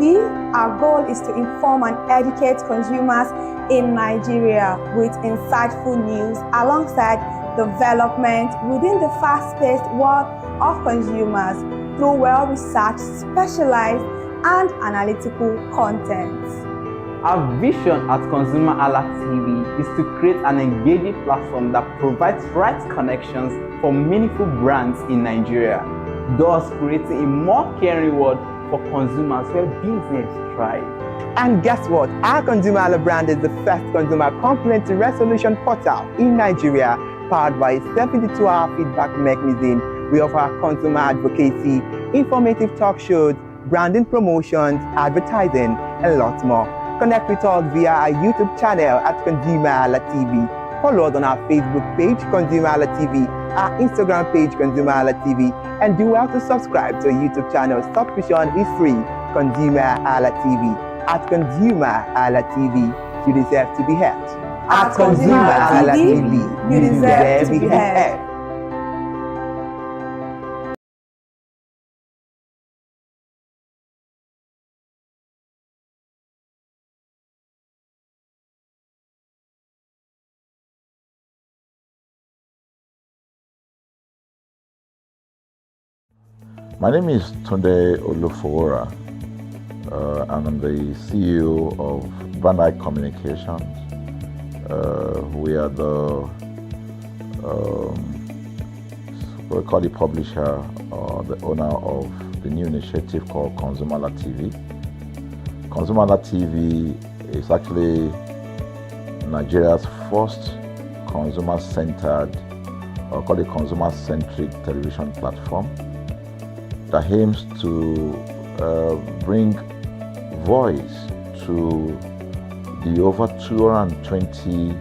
Speaker 1: our goal is to inform and educate consumers in Nigeria with insightful news alongside development within the fast-paced world of consumers through well-researched, specialized, and analytical content.
Speaker 2: Our vision at ConsumerHallaTV is to create an engaging platform that provides right connections for for meaningful brands in Nigeria, thus creating a more caring world for consumers where business thrive.
Speaker 13: And guess what? Our ConsumerHalla brand is the first consumer complaint resolution portal in Nigeria, powered by a 72-hour feedback mechanism. We offer consumer advocacy, informative talk shows, branding promotions, advertising, and lots more. Connect with us via our YouTube channel at ConsumerHallaTV. Follow us on our Facebook page, ConsumerHallaTV, our Instagram page, ConsumerHallaTV, and do well to subscribe to our YouTube channel. Subscription is free. ConsumerHallaTV. At ConsumerHallaTV, you deserve to be heard. At ConsumerHallaTV, you deserve to be heard.
Speaker 11: My name is Tunde Olufowora, and I'm the CEO of Brand Communications. We are the we call the publisher or the owner of the new initiative called ConsumerHallaTV. ConsumerHallaTV is actually Nigeria's first consumer-centered, or call it consumer-centric television platform that aims to bring voice to the over 220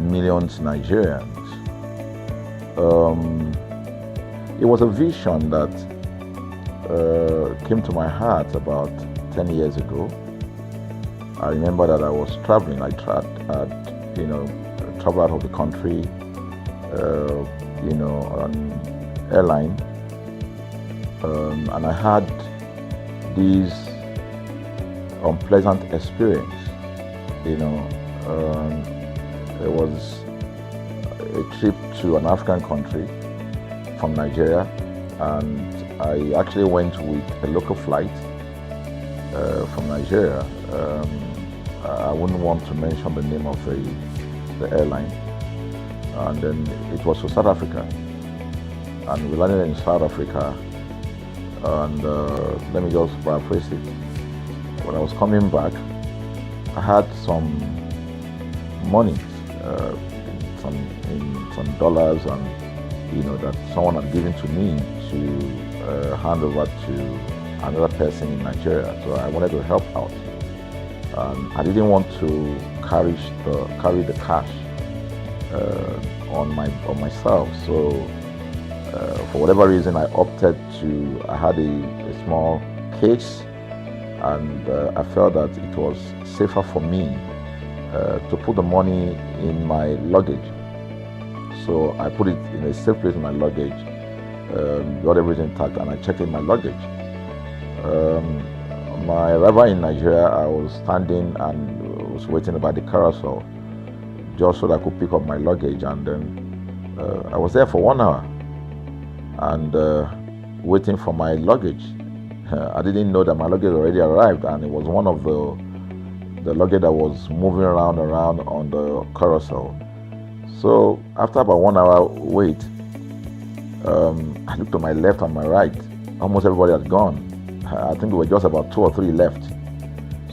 Speaker 11: million Nigerians. It was a vision that came to my heart about 10 years ago. I remember that I was traveling. I traveled out of the country, on airline. And I had this unpleasant experience. It was a trip to an African country from Nigeria, and I actually went with a local flight from Nigeria. I wouldn't want to mention the name of the airline. And then it was to South Africa, and we landed in South Africa. And let me just paraphrase it. When I was coming back, I had some money, some dollars, and that someone had given to me to hand over to another person in Nigeria. So I wanted to help out. I didn't want to carry the cash on myself. So for whatever reason, I opted to. I had a small case, and I felt that it was safer for me to put the money in my luggage. So I put it in a safe place in my luggage, got everything intact, and I checked in my luggage. My arrival in Nigeria, I was standing and was waiting by the carousel just so that I could pick up my luggage, and then I was there for 1 hour and waiting for my luggage. I didn't know that my luggage already arrived, and it was one of the luggage that was moving around on the carousel. So after about 1 hour wait, I looked to my left and my right. Almost everybody had gone. I think there were just about 2 or 3 left.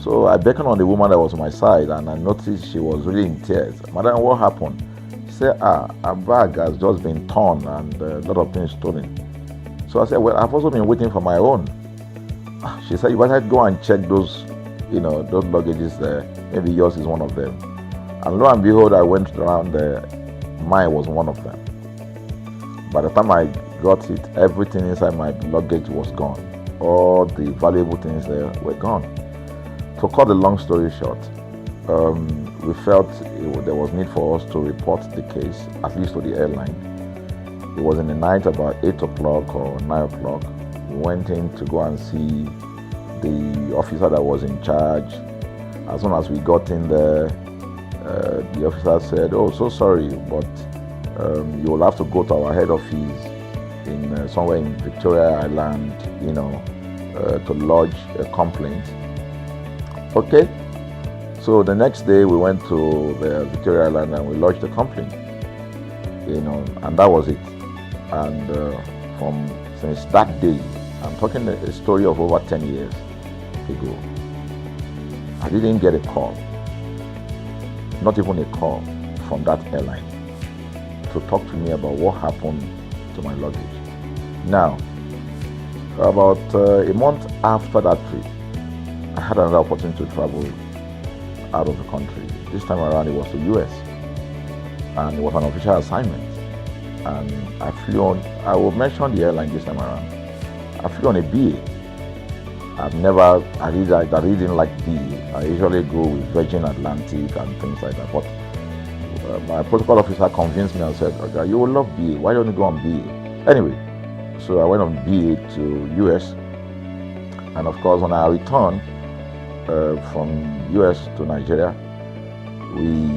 Speaker 11: So I beckoned on the woman that was on my side, and I noticed she was really in tears. Madam, what happened? She said, her bag has just been torn and a lot of things stolen. So I said, well, I've also been waiting for my own. She said, you better go and check those luggages there. Maybe yours is one of them. And lo and behold, I went around there. Mine was one of them. By the time I got it, everything inside my luggage was gone. All the valuable things there were gone. To cut the long story short, we felt there was need for us to report the case, at least to the airline. It was in the night, about 8 o'clock or 9 o'clock. We went in to go and see the officer that was in charge. As soon as we got in there, the officer said, "Oh, so sorry, but you will have to go to our head office in somewhere in Victoria Island, to lodge a complaint." Okay. So the next day we went to the Victoria Island and we lodged a complaint. and that was it. And since that day, I'm talking a story of over 10 years ago, I didn't get a call, not even a call from that airline to talk to me about what happened to my luggage. Now, about a month after that trip, I had another opportunity to travel out of the country. This time around, it was to the US, and it was an official assignment. And I flew on, I will mention the airline this time around. I flew on a BA. I really didn't like BA. I usually go with Virgin Atlantic and things like that. But my protocol officer convinced me and said, okay, you will love BA. Why don't you go on BA? Anyway, so I went on BA to US. And of course, when I returned from US to Nigeria, we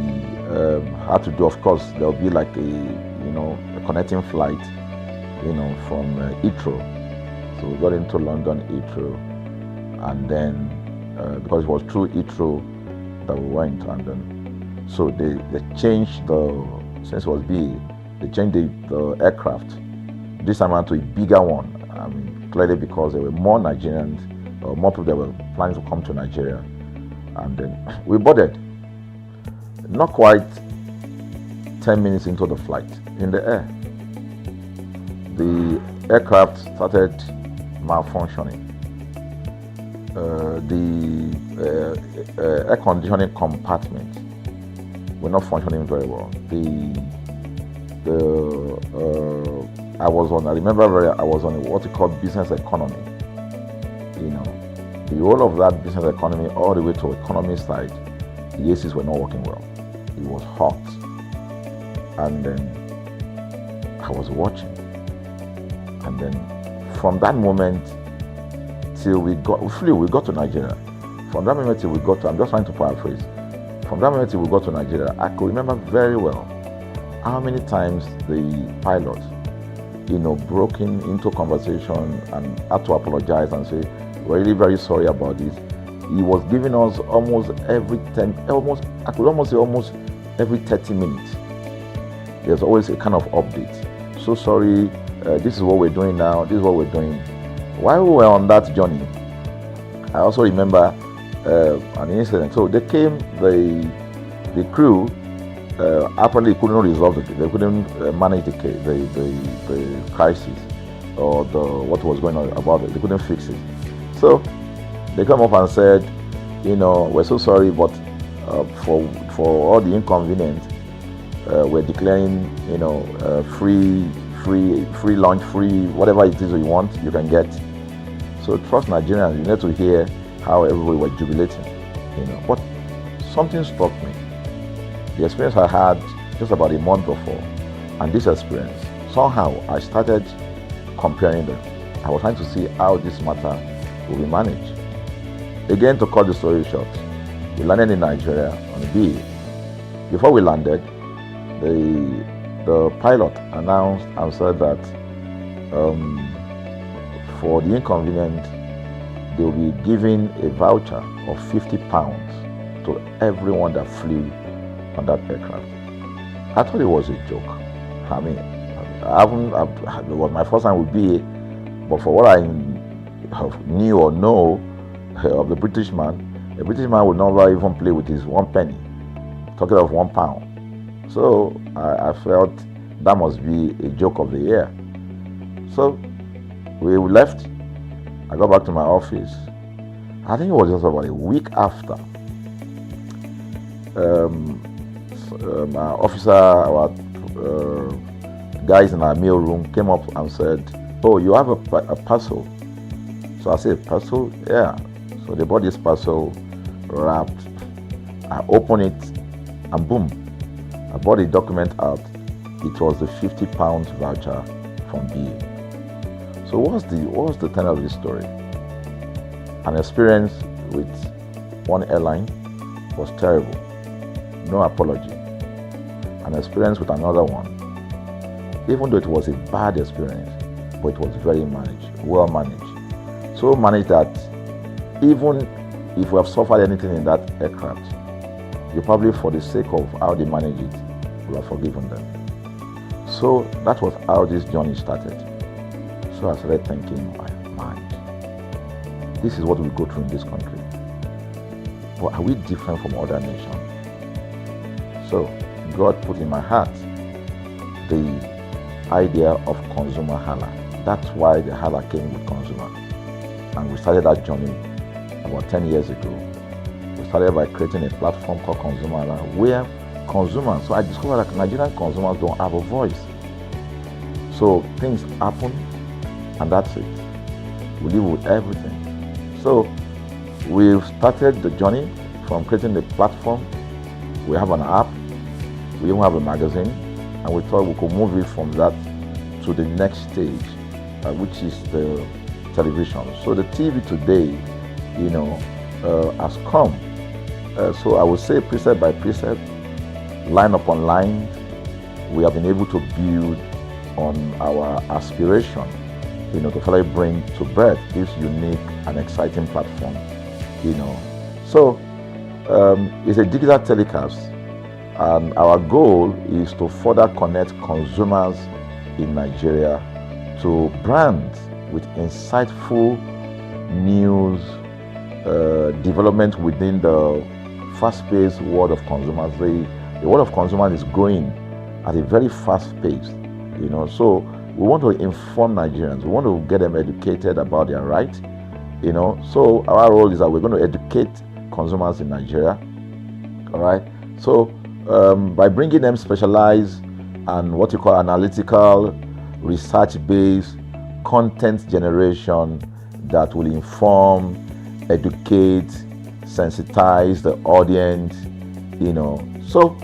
Speaker 11: had to do, of course, there'll be like a connecting flight, from Heathrow. So we got into London Heathrow, and then because it was through Heathrow that we went, and then so they changed since it was BA, they changed the aircraft this time around to a bigger one. I mean, clearly because there were more Nigerians, or more people that were planning to come to Nigeria, and then we boarded. Not quite 10 minutes into the flight, in the air, the aircraft started malfunctioning. The air conditioning compartment were not functioning very well. I was on what you call business economy. The whole of that business economy all the way to economy side, the ACs were not working well. It was hot. And then I was watching. And then from that moment till we got to Nigeria. From that moment till we got to, I'm just trying to paraphrase. From that moment till we got to Nigeria, I could remember very well how many times the pilot, broke into conversation and had to apologize and say, we're really very sorry about this. He was giving us almost every 30 minutes. There's always a kind of update. So sorry, this is what we're doing now, this is what we're doing. While we were on that journey, I also remember an incident. So they came, the crew apparently couldn't resolve it. They couldn't manage the crisis or what was going on about it. They couldn't fix it. So they come up and said, we're so sorry, but for all the inconvenience, we're declaring, free lunch, free whatever it is you want, you can get. So trust Nigerians, you need to hear how everybody was jubilating, But something struck me. The experience I had just about a month before, and this experience, somehow I started comparing them. I was trying to see how this matter will be managed. Again, to cut the story short, we landed in Nigeria on a BA. Before we landed, the pilot announced and said that for the inconvenience, they will be giving a voucher of £50 to everyone that flew on that aircraft. I thought it was a joke. I mean, it was my first time with BA, but for what I knew or know of the British man would never even play with his 1 penny, talking of £1. So I felt that must be a joke of the year. So we left. I got back to my office. I think it was just about a week after. Our officer, our guys in our mail room came up and said, "Oh, you have a parcel." So I said, "Parcel? Yeah." So they bought this parcel wrapped. I opened it, and boom, I bought the document out. It was the £50 voucher from BA. So what's the tenor of this story? An experience with one airline was terrible, no apology. An experience with another one, even though it was a bad experience, but it was very managed, well managed. So managed that even if we have suffered anything in that aircraft, you probably, for the sake of how they manage it, will have forgiven them. So that was how this journey started. So I started thinking in my mind, this is what we go through in this country. But are we different from other nations? So God put in my heart the idea of ConsumerHalla. That's why the Hala came with consumer. And we started that journey about 10 years ago. We started by creating a platform called ConsumerHalla, where consumers, so I discovered that Nigerian consumers don't have a voice. So things happen, and that's it. We live with everything. So we've started the journey from creating the platform. We have an app, we even have a magazine, and we thought we could move it from that to the next stage, which is the television. So the TV today, has come. So I would say precept by precept, line upon line, we have been able to build on our aspiration, to finally bring to birth this unique and exciting platform, So it's a digital telecast, and our goal is to further connect consumers in Nigeria to brands with insightful news, development within the fast-paced world of consumers. The world of consumers is growing at a very fast pace, So we want to inform Nigerians. We want to get them educated about their rights, So our role is that we're going to educate consumers in Nigeria, all right? So by bringing them specialized and what you call analytical, research-based content generation that will inform, educate, sensitize the audience, So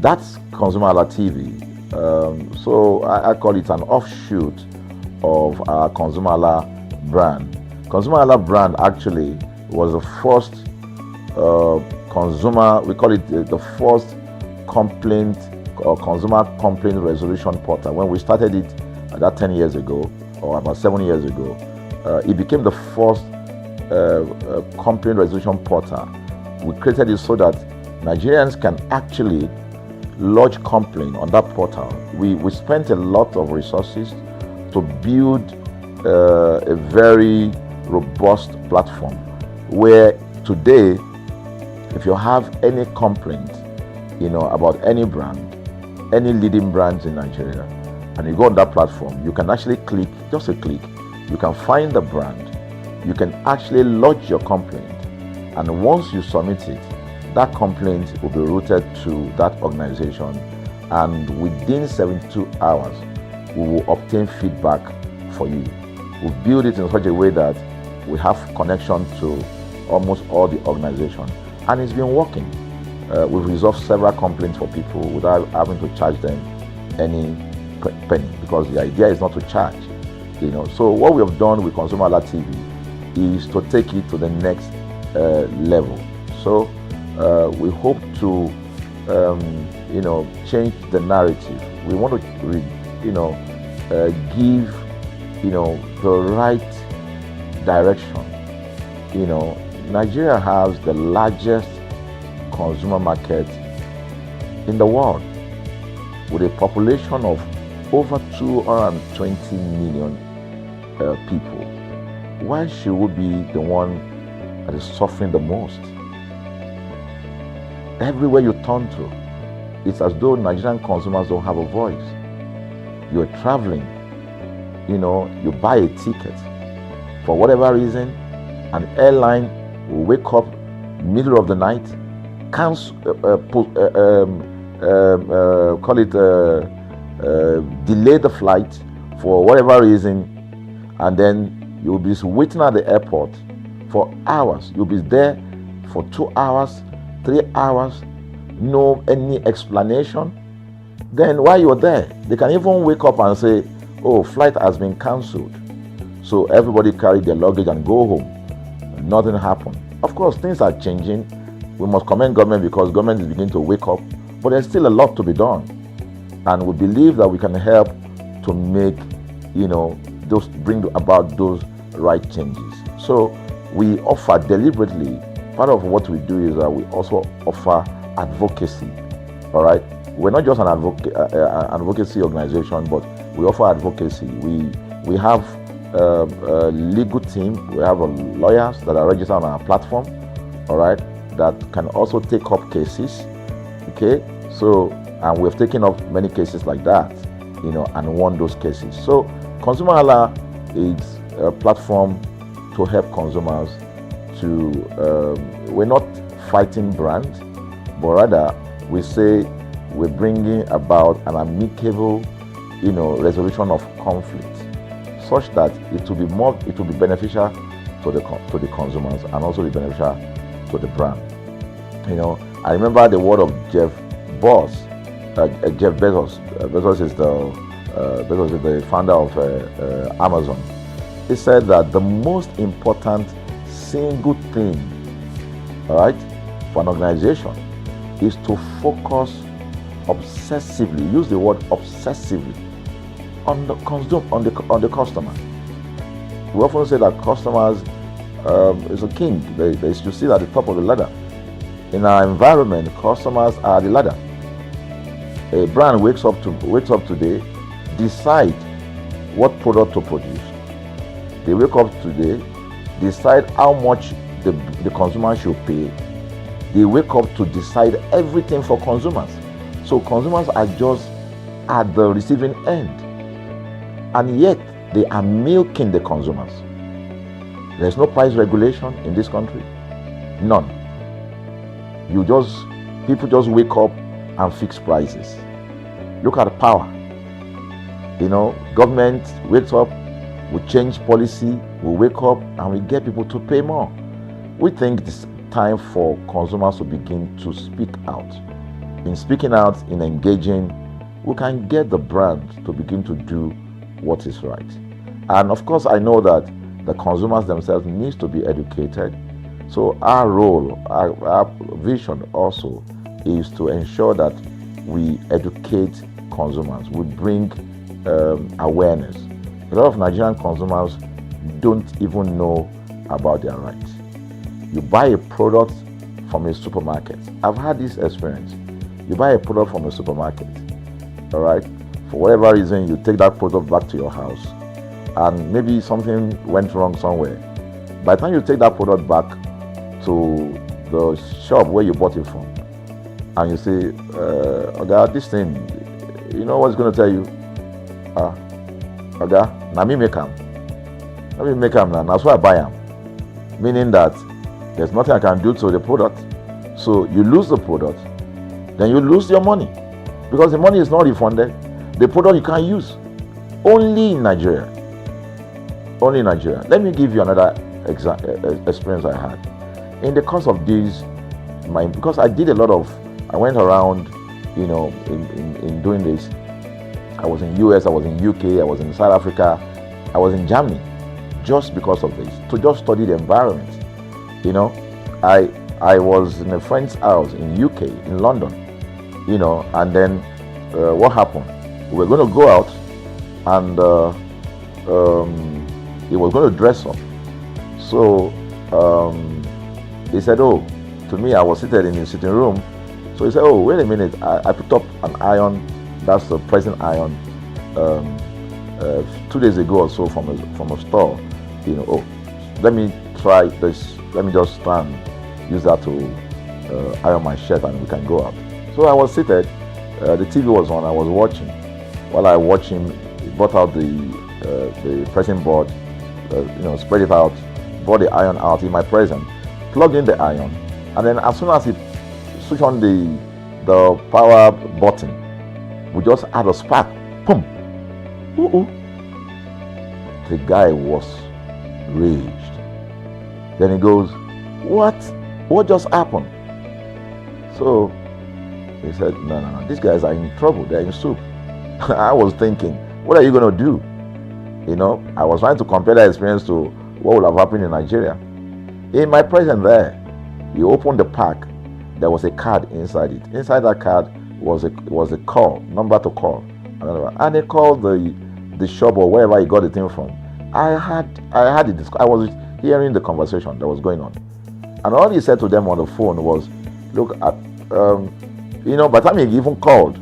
Speaker 11: that's ConsumerHallaTV. So I call it an offshoot of our ConsumerHalla brand. ConsumerHalla brand actually was the first we call it the first complaint or consumer complaint resolution portal. When we started it about 10 years ago, or about 7 years ago, it became the first complaint resolution portal. We created it so that Nigerians can actually lodge complaint on that portal. We spent a lot of resources to build a very robust platform where today, if you have any complaint, about any brand, any leading brands in Nigeria, and you go on that platform, you can actually click, just a click, you can find the brand, you can actually lodge your complaint, and once you submit it, that complaint will be routed to that organization, and within 72 hours, we will obtain feedback for you. We build it in such a way that we have connection to almost all the organizations, and it's been working. We've resolved several complaints for people without having to charge them any penny, because the idea is not to charge. So what we have done with ConsumerHallaTV is to take it to the next level. So we hope to change the narrative. We want to give the right direction. Nigeria has the largest consumer market in the world, with a population of over 220 million people. Why should we be the one that is suffering the most? Everywhere you turn to, it's as though Nigerian consumers don't have a voice. You're traveling, you buy a ticket. For whatever reason, an airline will wake up middle of the night, delay the flight for whatever reason, and then you'll be waiting at the airport for hours. You'll be there for 2 hours, 3 hours, no any explanation. Then while you're there, they can even wake up and say, oh, flight has been cancelled. So everybody carry their luggage and go home. Nothing happened. Of course, things are changing. We must commend government, because government is beginning to wake up, but there's still a lot to be done. And we believe that we can help to make, bring about those right changes. So we offer deliberately, part of what we do is that we also offer advocacy. All right, we're not just an advocacy organization, but we offer advocacy. We have a legal team. We have lawyers that are registered on our platform. All right, that can also take up cases. Okay, so and we've taken up many cases like that, and won those cases. So ConsumerHalla is a platform to help consumers to. We're not fighting brands, but rather we say we're bringing about an amicable, resolution of conflict, such that it will be beneficial to the consumers and also be beneficial to the brand. I remember the word of Jeff Bezos. Bezos is the founder of Amazon. He said that the most important single thing, all right, for an organization is to focus obsessively, use the word obsessively, on the customer. We often say that customers is a king. They should sit at the top of the ladder. In our environment, customers are the ladder. A brand wakes up today, decide what product to produce. They wake up today, decide how much the consumer should pay. They wake up to decide everything for consumers. So consumers are just at the receiving end, and yet they are milking the consumers. There's no price regulation in this country, none. People just wake up and fix prices. Look at power. Government wakes up, we change policy, we wake up and we get people to pay more. We think it's time for consumers to begin to speak out. In speaking out, in engaging, we can get the brand to begin to do what is right. And of course, I know that the consumers themselves need to be educated. So our role, our vision also is to ensure that we educate consumers, we bring awareness. A lot of Nigerian consumers don't even know about their rights. You buy a product from a supermarket. I've had this experience. You buy a product from a supermarket, all right? For whatever reason, you take that product back to your house, and maybe something went wrong somewhere. By the time you take that product back to the shop where you bought it from, and you say, okay, this thing, you know what's going to tell you? Okay, now me make them. Let me make them now. That's why I buy them. Meaning that there's nothing I can do to the product. So you lose the product, then you lose your money, because the money is not refunded. The product you can't use. Only in Nigeria. Only in Nigeria. Let me give you another experience I had. In the course of this, because I did a lot of, I went around, in doing this. I was in US, I was in UK, I was in South Africa, I was in Germany, just because of this, to just study the environment. I was in a friend's house in UK, in London, and then what happened? We were going to go out, and he was going to dress up. So he said, to me, I was seated in his sitting room. So he said, wait a minute, I picked up an iron, that's the pressing iron, 2 days ago or so from a store. Let me try this, let me just stand, use that to iron my shirt and we can go out. So I was seated, the TV was on, I was watching. While I watched him, he brought out the pressing board, spread it out, brought the iron out in my presence, plugged in the iron, and then as soon as he switched on the power button, we just had a spark. Boom! The guy was raged. Then he goes, What just happened? So he said, no, these guys are in trouble, they're in soup. I was thinking, what are you going to do? I was trying to compare that experience to what would have happened in Nigeria. In my presence there, he opened the pack. There was a card inside it. Inside that card was a call, number to call. And he called the shop or wherever he got the thing from. I was hearing the conversation that was going on. And all he said to them on the phone was, look, by the time he even called,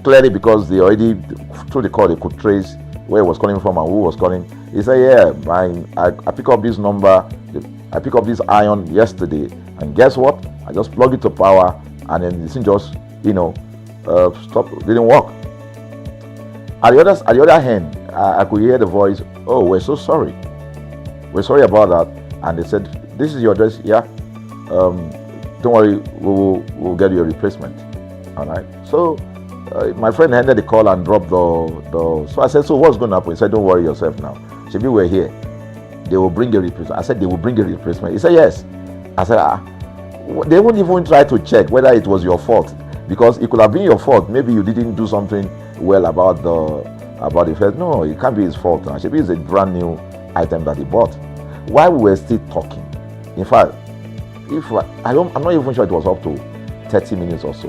Speaker 11: clearly because they already, through the call, they could trace where he was calling from and who was calling. He said, yeah, I pick up this number, I pick up this iron yesterday, and guess what? I just plug it to power, and then the thing just, stopped, didn't work. At the other hand, I could hear the voice, oh, we're so sorry. We're sorry about that. And they said, this is your address, yeah. Don't worry, we'll get you a replacement. All right. So my friend ended the call and dropped the. So I said, so what's going to happen? He said, don't worry yourself now. Shebi, we're here. They will bring a replacement. I said, they will bring a replacement. He said, yes. I said, they won't even try to check whether it was your fault, because it could have been your fault. Maybe you didn't do something well about the first. No, it can't be his fault. Shebi is a brand new item that he bought. While we were still talking, in fact, I'm not even sure it was up to 30 minutes or so,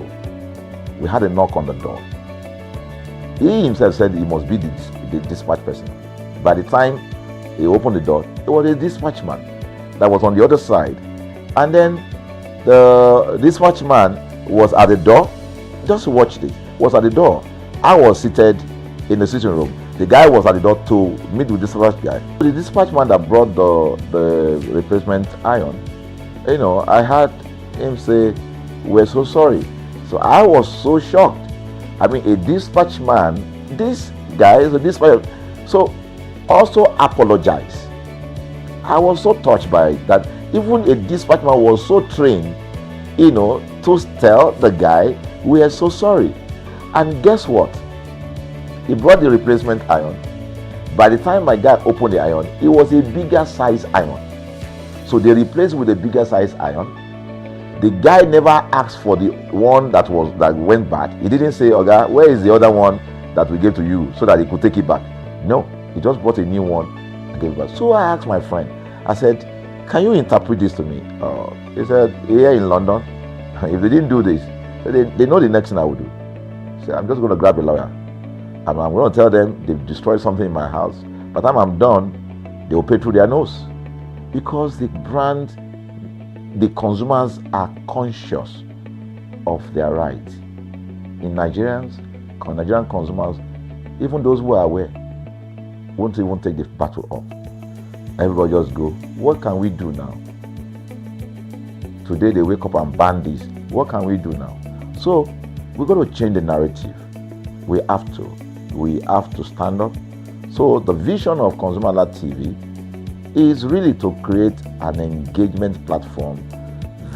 Speaker 11: we had a knock on the door. He himself said he must be the dispatch person. By the time he opened the door, it was a dispatch man that was on the other side. And then the dispatch man was at the door. Just watch this. Was at the door. I was seated in the sitting room. The guy was at the door to meet with the dispatch guy. The dispatch man that brought the replacement iron, I heard him say, we're so sorry. So I was so shocked. I mean, a dispatch man, this guy is a dispatch, so also apologize. I was so touched by it that even a dispatch man was so trained, to tell the guy, we are so sorry. And guess what? He brought the replacement iron. By the time my guy opened the iron, it was a bigger size iron. So they replaced with a bigger size iron. The guy never asked for the one that went bad. He didn't say, okay, where is the other one that we gave to you, so that he could take it back? No, he just bought a new one and gave it back. So I asked my friend, I said, can you interpret this to me? He said, here in London, if they didn't do this, they know the next thing I will do. So I'm just going to grab a lawyer. And I'm going to tell them they've destroyed something in my house. By the time I'm done, they will pay through their nose. Because the consumers are conscious of their rights. In Nigerian consumers, even those who are aware, won't even take the battle up. Everybody just go, what can we do now? Today they wake up and ban this. What can we do now? So we're going to change the narrative. We have to stand up. So the vision of ConsumerHallaTV is really to create an engagement platform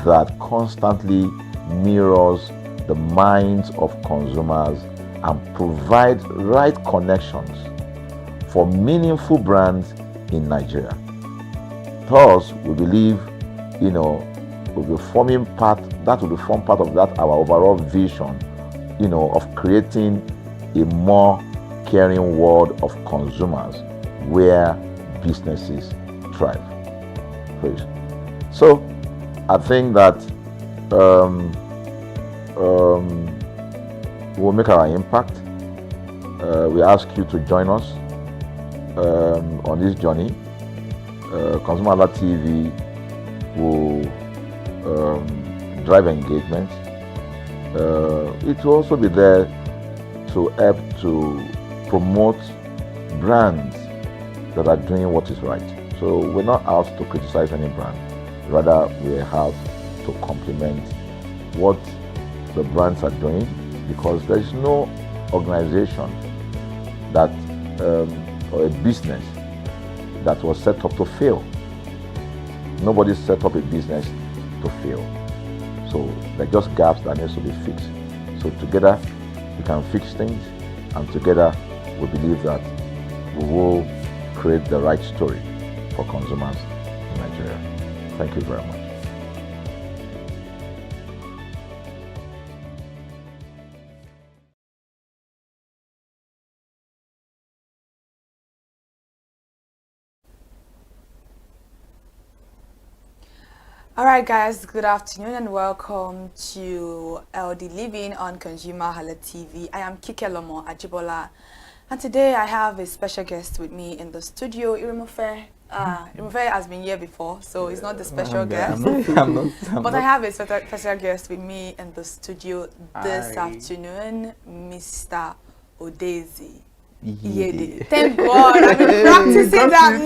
Speaker 11: that constantly mirrors the minds of consumers and provide right connections for meaningful brands in Nigeria. Thus, we believe, will be forming part of that our overall vision, of creating a more caring world of consumers where businesses thrive. Please. So, I think that we'll make our impact. We ask you to join us on this journey. ConsumerHallaTV will drive engagement. It will also be there to help to promote brands that are doing what is right. So we're not out to criticize any brand. Rather, we are out to complement what the brands are doing, because there is no organization that or a business that was set up to fail. Nobody set up a business to fail. So there are just gaps that needs to be fixed. So together we can fix things, and together we believe that we will create the right story for consumers in Nigeria. Thank you very much.
Speaker 4: Alright guys, good afternoon and welcome to LD Living on ConsumerHallaTV. I am Kike Lomo Ajibola. And today I have a special guest with me in the studio, Irimofe. Irimofe has been here before, so he's not the special guest.
Speaker 2: I'm not.
Speaker 4: But I have a special guest with me in the studio this afternoon, Mr. Odezi. Yede. Thank God, I've been practicing that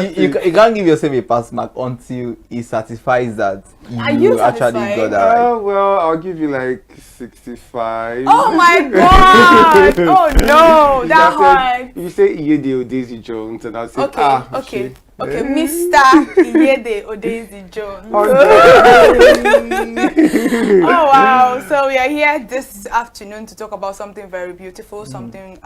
Speaker 4: name.
Speaker 2: You can't give yourself a pass mark until he certifies that
Speaker 4: you
Speaker 2: actually got that right.
Speaker 20: Well, I'll give you like 65.
Speaker 4: Oh my God! Oh no, that hard.
Speaker 20: You say Iyede Odezi Jones, and I'll say
Speaker 4: okay. Okay, Mr. Iyede Odezi Jones. Oh wow! So we are here this afternoon to talk about something very beautiful, something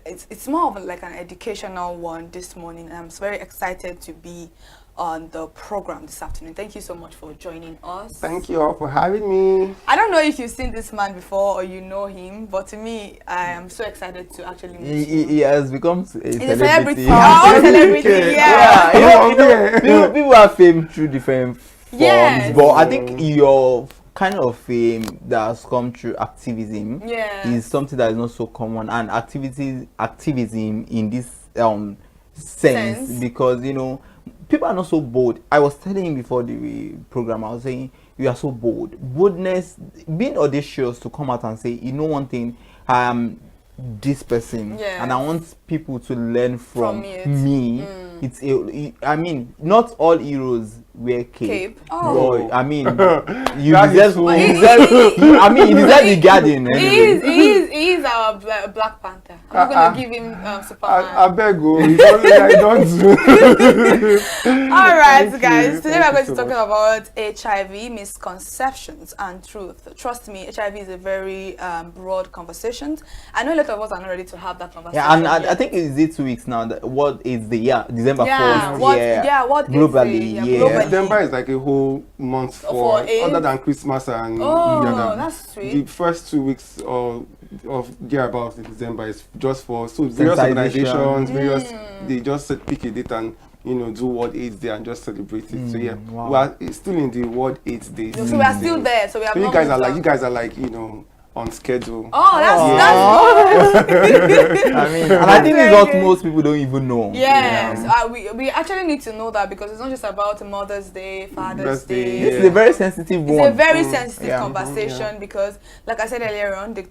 Speaker 4: it's more of like an educational one this morning, and I'm very excited to be on the program this afternoon. Thank you so much for joining us.
Speaker 20: Thank you all for having me.
Speaker 4: I don't know if you've seen this man before or you know him, but to me, I am so excited to actually meet him.
Speaker 2: He has become a celebrity.
Speaker 4: Celebrity, yeah.
Speaker 2: People are famed through different forms, but I think your kind of fame that has come through activism is something that is not so common, and activism in this sense, because people are not so bold. I was telling him before the program, I was saying, you are so bold. Boldness, being audacious to come out and say, one thing, I am this person, and I want people to learn from me. I mean, not all heroes wear cape. But, I mean, you deserve the garden. Anyway.
Speaker 4: He is our Black Panther. I'm going to give him Superman.
Speaker 20: I beg you, I don't do.
Speaker 4: All right, guys. Today we're going to talk about HIV, misconceptions, and truth. Trust me, HIV is a very broad conversation. I know a lot of us are not ready to have that conversation.
Speaker 2: Yeah, and I think it's 2 weeks now. What is the December 4th?
Speaker 4: What
Speaker 2: globally?
Speaker 4: Globally.
Speaker 20: December is like a whole month for other than Christmas and
Speaker 4: that's sweet.
Speaker 20: The first 2 weeks of thereabouts in December is just for various organizations, they just pick a date and do World AIDS Day and just celebrate it. So we are still in the World AIDS Day.
Speaker 4: So we are still there. So we have
Speaker 20: you guys are like on schedule.
Speaker 4: Oh, that's good.
Speaker 2: I mean, and I think it's what most people don't even know.
Speaker 4: Yes, we actually need to know that, because it's not just about Mother's Day, Father's Day.
Speaker 2: This is a very sensitive one.
Speaker 4: It's a very sensitive conversation because, like I said earlier on, the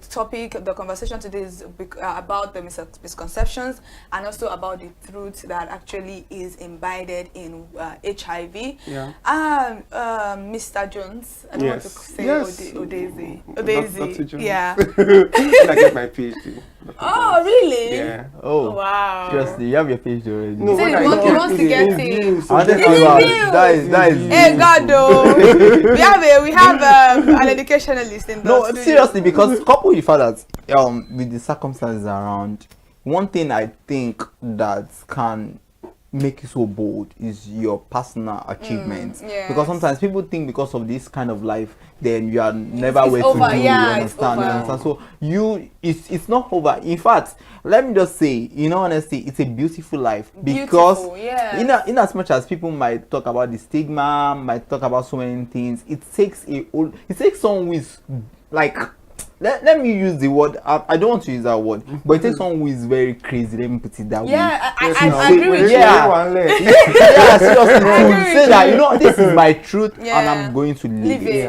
Speaker 4: conversation today is about the misconceptions and also about the truth that actually is embedded in HIV.
Speaker 20: Yeah.
Speaker 4: Mr. Jones, I don't want to say Odezi. Yeah.
Speaker 20: I get my PhD.
Speaker 4: Oh, really?
Speaker 20: Yeah.
Speaker 2: Oh,
Speaker 4: wow.
Speaker 2: Trust you have your PhD already.
Speaker 20: No,
Speaker 4: he wants to get it.
Speaker 2: That is.
Speaker 4: Hey, God, though. we have an educationalist in the studio.
Speaker 2: Seriously, because coupled with the fact that with the circumstances around, one thing I think that can make you so bold is your personal achievements. Because sometimes people think because of this kind of life, then you are never where to do. You understand? So it's not over. In fact, let me just say, in all honesty, it's a beautiful life, because in as much as people might talk about the stigma, might talk about so many things, it takes someone who is like, let me use the word, I don't want to use that word, but it takes someone who is very crazy, let me put it that way.
Speaker 4: I agree with you.
Speaker 2: Seriously, to say that, this is my truth and I'm going to live it.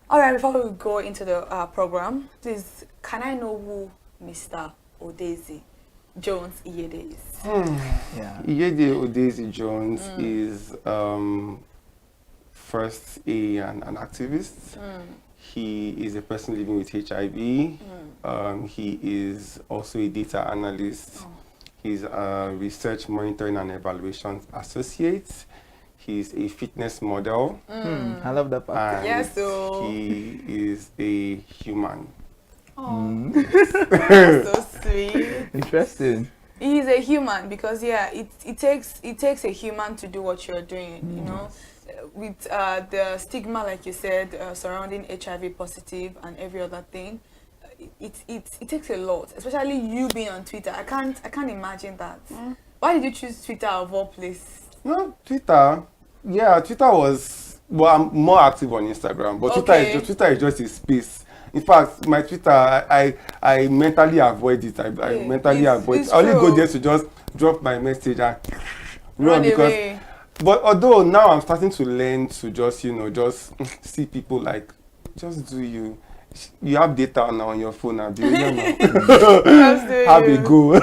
Speaker 4: All right, before we go into the program, please, can I know who Mr. Odezi Jones Iyede is?
Speaker 20: Iyede Odezi Jones is first an activist. He is a person living with HIV. He is also a data analyst. He's a research monitoring and evaluation associate. He's a fitness model.
Speaker 2: I love that part.
Speaker 20: And he is a human.
Speaker 4: That's so sweet.
Speaker 2: Interesting.
Speaker 4: He's a human because it takes a human to do what you're doing. With the stigma, like you said, surrounding HIV positive and every other thing, it takes a lot, especially you being on Twitter. I can't imagine that. Why did you choose Twitter of all places?
Speaker 20: No, Twitter. Yeah, Twitter was. Well, I'm more active on Instagram, but Twitter is just a space
Speaker 5: In fact, my Twitter, I mentally avoid it. I mentally avoid it. I only go there to just drop my message and run because
Speaker 4: away.
Speaker 5: But although now I'm starting to learn to just, just see people like, just do you. You have data now on your phone now. Do you know? Have a go.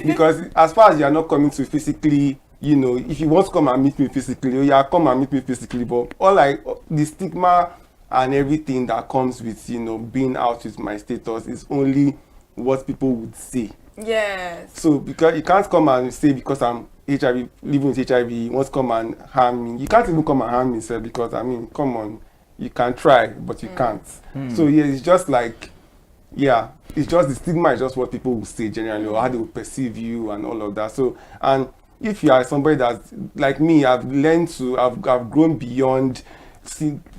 Speaker 5: Because as far as you are not coming to physically, if you want to come and meet me physically, come and meet me physically. But the stigma and everything that comes with, being out with my status is only what people would say.
Speaker 4: Yes.
Speaker 5: So because you can't come and say because I'm HIV, living with HIV, you want to come and harm me. You can't even come and harm me, sir, because come on, you can try, but you can't. So yeah, it's just like, it's just the stigma is just what people will say generally, or how they will perceive you and all of that. So, and if you are somebody that's like me, I've grown beyond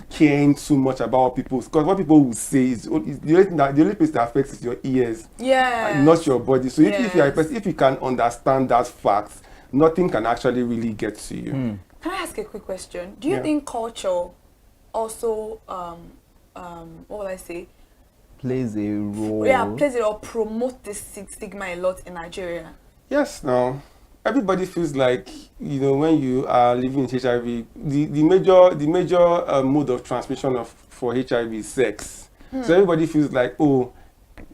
Speaker 5: caring too much about people, because what people will say is the only place that affects is your ears, not your body. So if you are a person, if you can understand that fact, nothing can actually really get to you.
Speaker 4: Can I ask a quick question? Do you think culture also what will I say?
Speaker 2: Plays a role.
Speaker 4: Yeah, plays it or promote this stigma a lot in Nigeria.
Speaker 5: Yes, now everybody feels like when you are living with HIV, the major mode of transmission for HIV is sex. So everybody feels like, oh,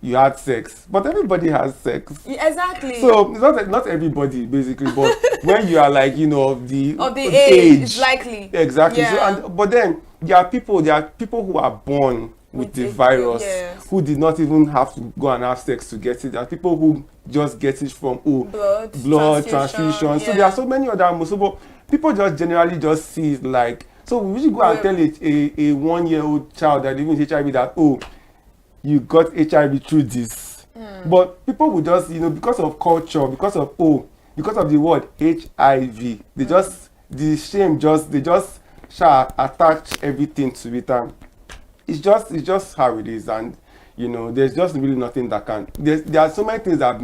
Speaker 5: you had sex, but everybody has sex.
Speaker 4: Yeah, exactly.
Speaker 5: So it's not everybody basically, but when you are like of the
Speaker 4: age, it's likely.
Speaker 5: Exactly.
Speaker 4: Yeah.
Speaker 5: So but then there are people who are born with the virus, who did not even have to go and have sex to get it. There are people who just get it from blood transfusion. So there are so many other but people just generally just see it like, so we should go and tell it a 1-year-old child that living with HIV that, oh, you got HIV through this. But people will just, because of culture, because of the word HIV, they just shall attach everything to it, and it's just how it is. And there's just really nothing that can. There are so many things that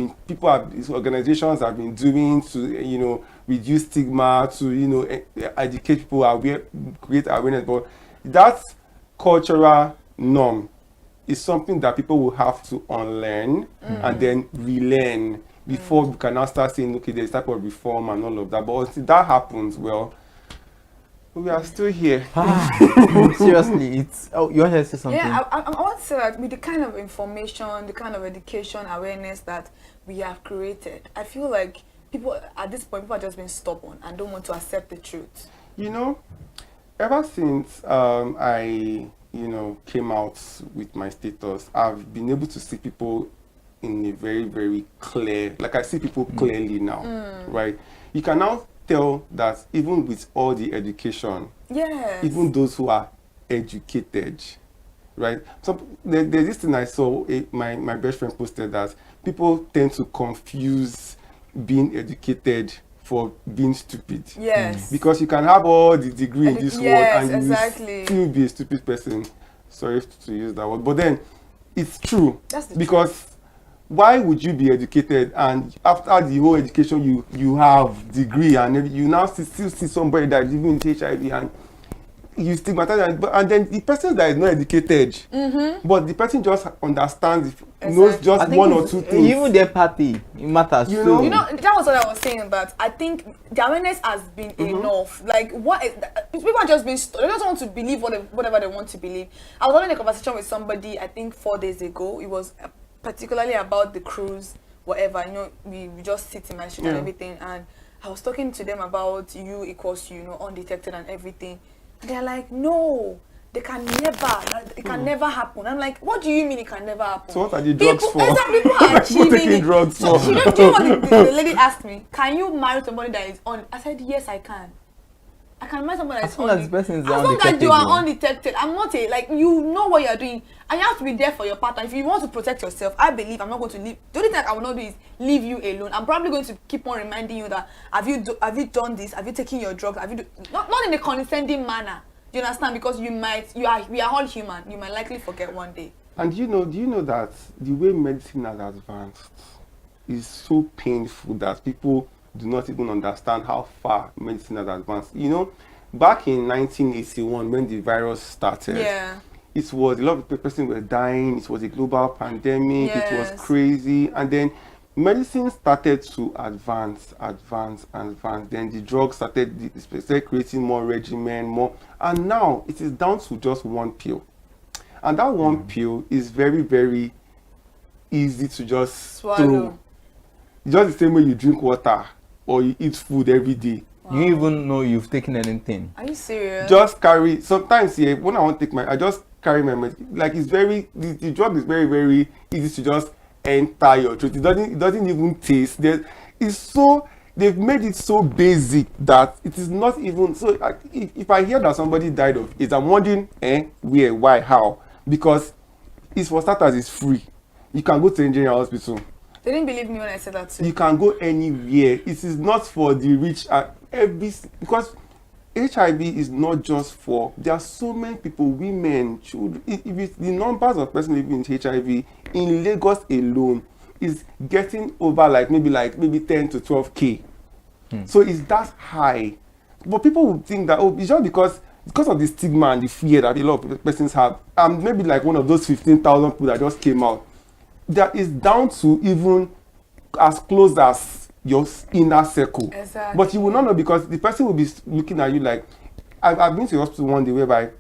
Speaker 5: organizations have been doing to reduce stigma, to educate people, create awareness. But that cultural norm is something that people will have to unlearn and then relearn before we can now start saying, okay, there's type of reform and all of that. But until that happens, well, we are still here.
Speaker 2: Seriously, you want to say something?
Speaker 4: Yeah, I want to say that with the kind of information, the kind of education, awareness that we have created, I feel like people at this point, people are just being stubborn and don't want to accept the truth.
Speaker 5: Ever since I came out with my status, I've been able to see people in a very, very clear, like I see people clearly now, right? You can now tell that even with all the education, even those who are educated, right? So there's this thing I saw, my best friend posted that people tend to confuse being educated for being stupid.
Speaker 4: Yes.
Speaker 5: Because you can have all the degree in this world and you will still be a stupid person. Sorry to use that word. But then it's true. That's the truth. Why would you be educated and after the whole education you have degree and you now still see somebody that is living with HIV and you stigmatize and then the person that is not educated, but the person just understands, knows just one or two things.
Speaker 2: Even their party, it matters.
Speaker 4: You know, that was what I was saying, that I think the awareness has been enough. Like, people are just being, they just want to believe whatever they want to believe. I was having a conversation with somebody, I think 4 days ago. It was particularly about the cruise, whatever, we just sit in my street and everything, and I was talking to them about U equals U, undetected and everything. They're like, no, it can never happen. I'm like, what do you mean it can never happen?
Speaker 5: So what are the drugs for?
Speaker 4: People are achieving
Speaker 5: taking drugs for?
Speaker 4: Do you know what the lady asked me? Can you marry somebody that is on? I said, yes, I can. I can marry somebody that is undetected. As long as you are undetected, I'm not you know what you're doing. And you have to be there for your partner. If you want to protect yourself, I believe I'm not going to leave. The only thing I will not do is leave you alone. I'm probably going to keep on reminding you that have you done this? Have you taken your drugs? Not in a condescending manner. Do you understand? Because we are all human. You might likely forget one day.
Speaker 5: And do you know that the way medicine has advanced is so painful that people do not even understand how far medicine has advanced. Back in 1981 when the virus started, it was a lot of people were dying. It was a global pandemic.
Speaker 4: Yes.
Speaker 5: It was crazy. And then medicine started to advance. Then the drugs started creating more regimen, more. And now it is down to just one pill. And that one pill is very, very easy to just
Speaker 4: swallow.
Speaker 5: Just the same way you drink water or you eat food every day.
Speaker 2: Wow. You even know you've taken anything.
Speaker 4: Are you serious?
Speaker 5: Just carry. Sometimes, yeah, when I want to take I just carry my medicine. Like it's very, the drug is very, very easy to just enter your throat. It doesn't even taste. It's so, they've made it so basic that it is not even, so if I hear that somebody died of it, I'm wondering, where, why, how? Because it's, for starters, it's free. You can go to Engineer Hospital.
Speaker 4: They didn't believe me when I said that too.
Speaker 5: You can go anywhere. It is not for the rich. Because HIV is not just for, there are so many people, women, children. If the numbers of persons living with HIV in Lagos alone is getting over maybe 10 to 12K. So it's that high. But people would think that, it's just because of the stigma and the fear that a lot of persons have. Maybe like one of those 15,000 people that just came out. That is down to even as close as your inner circle.
Speaker 4: Exactly.
Speaker 5: But you will not know, because the person will be looking at you like, I've been to the hospital one day whereby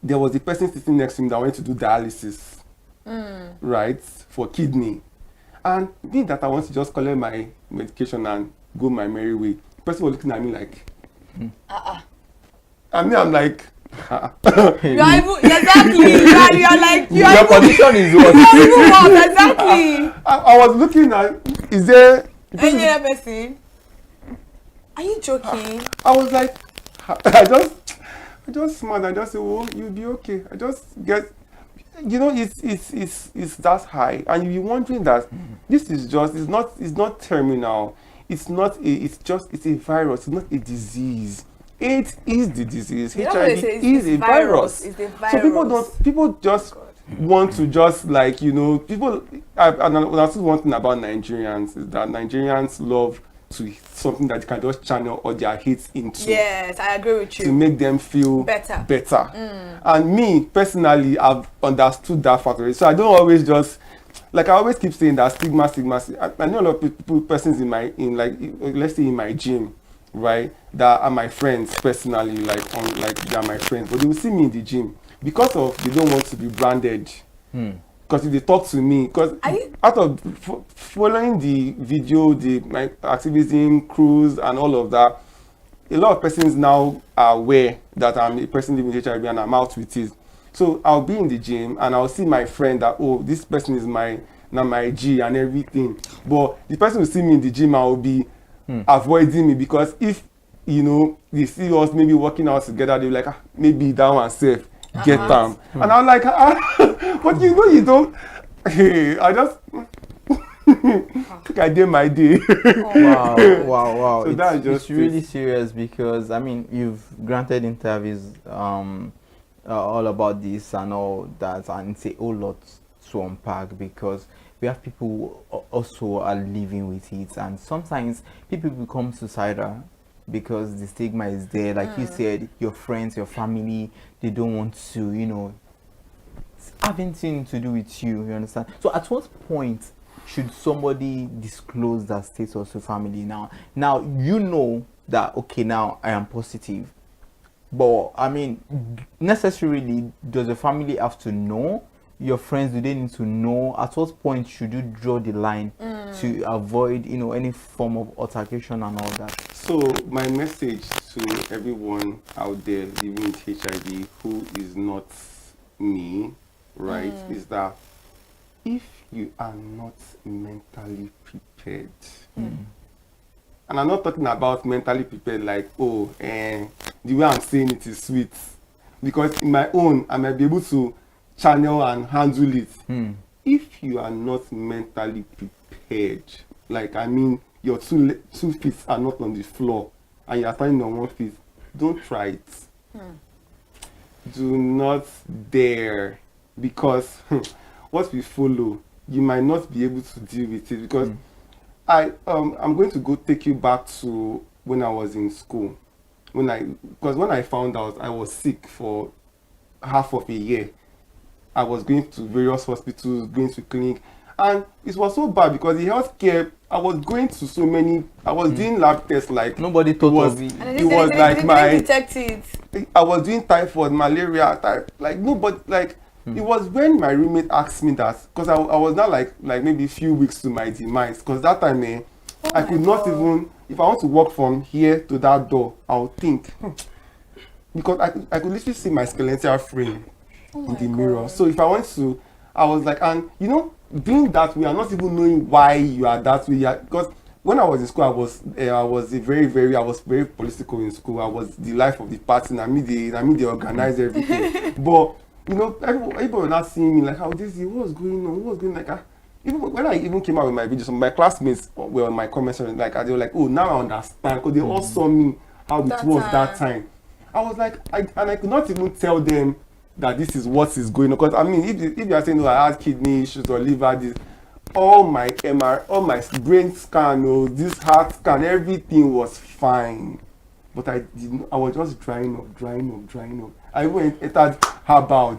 Speaker 5: there was a person sitting next to me that wanted to do dialysis, right, for kidney. And being that I want to just collect my medication and go my merry way, the person was looking at me like, and me, I'm like,
Speaker 4: exactly. You are like,
Speaker 2: your condition is what?
Speaker 4: Exactly.
Speaker 5: I was looking at, is there
Speaker 4: any other person? Are you joking?
Speaker 5: I was like, I just smiled. I just said, "Oh, you'll be okay." I just get, it's that high, and you'll be wondering that this is just, it's not terminal. It's a virus. It's not a disease. AIDS is the disease. HIV is a virus.
Speaker 4: It's a virus.
Speaker 5: So people just want to just people. And still one thing about Nigerians is that Nigerians love to something that they can just channel all their hate into.
Speaker 4: Yes, I agree with you.
Speaker 5: To make them feel better. And me personally, I've understood that factor. So I don't always just, like I always keep saying that stigma. I know a lot of persons let's say in my gym, right, that are my friends personally, they are my friends, but they will see me in the gym because of they don't want to be branded. Because if they talk to me, because out of following the video, my activism, cruise, and all of that, a lot of persons now are aware that I'm a person living with HIV and I'm out with it. So I'll be in the gym and I'll see my friend that, this person is my G and everything. But the person will see me in the gym and will be avoiding me, because if they see us maybe working out together, they'll be like, maybe that one safe, get them. And I'm like, but you don't. I just think I did my day.
Speaker 2: Wow.
Speaker 5: So that's
Speaker 2: it's really serious, because I mean, you've granted interviews all about this and all that, and it's a whole lot to unpack, because we have people who also are living with it, and sometimes people become suicidal because the stigma is there. Like you said, your friends, your family, they don't want to, have anything to do with you understand? So at what point should somebody disclose that status to family? Now that, okay, now I am positive, but I mean, necessarily does the family have to know? Your friends, do they need to know? At what point should you draw the line to avoid any form of altercation and all that?
Speaker 5: So my message to everyone out there living with HIV who is not me, right, is that if you are not mentally prepared, and I'm not talking about mentally prepared like, the way I'm saying it is sweet, because in my own I might be able to channel and handle it. If you are not mentally prepared, like I mean your two feet are not on the floor and you are standing on one feet, don't try it. Do not dare, because what we follow, you might not be able to deal with it. Because I'm going to go take you back to when I was in school. Because when I found out I was sick for half of a year. I was going to various hospitals, going to clinic, and it was so bad because the healthcare, I was going to so many, I was doing lab tests like
Speaker 2: nobody thought of it.
Speaker 5: It was like my,
Speaker 4: detect it.
Speaker 5: I was doing typhoid, malaria, like nobody, like it was when my roommate asked me that, because I was not like maybe a few weeks to my demise, because that time I could not even, if I want to walk from here to that door, I would think, because I could literally see my skeletal frame in the mirror. So if I want to, I was like, and you know, being that way, I'm not even knowing why you are that way. Because when I was in school, I was very political in school. I was the life of the party. I mean, they organize everything. But you know, everybody was not seeing me like, how this is, what was going on? What was going on? Like, even when I even came out with my videos, my classmates were on my comments, like, they were like, oh, now I understand, because they all saw me how it was that time. I was like, I could not even tell them that this is what is going on. Because I mean, if you are saying, oh, I had kidney issues or liver, this, all my MR, all my brain scan, this heart scan, everything was fine. But I was just drying up. I even entered herbal,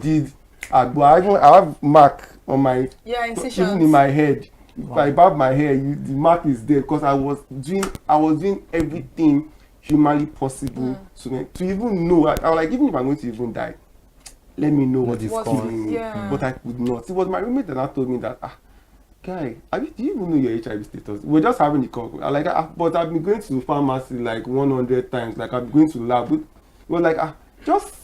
Speaker 5: I have mark on my, even in my head. If I barb my hair, the mark is there, because I was doing everything humanly possible to even know. I was like, even if I'm going to even die, let me know what is killing me. But I could not. It was my roommate that told me that, guy, do you even know your HIV status? We're just having the call. I like, but I've been going to pharmacy like 100 times. Like, I've been going to lab. It was like, just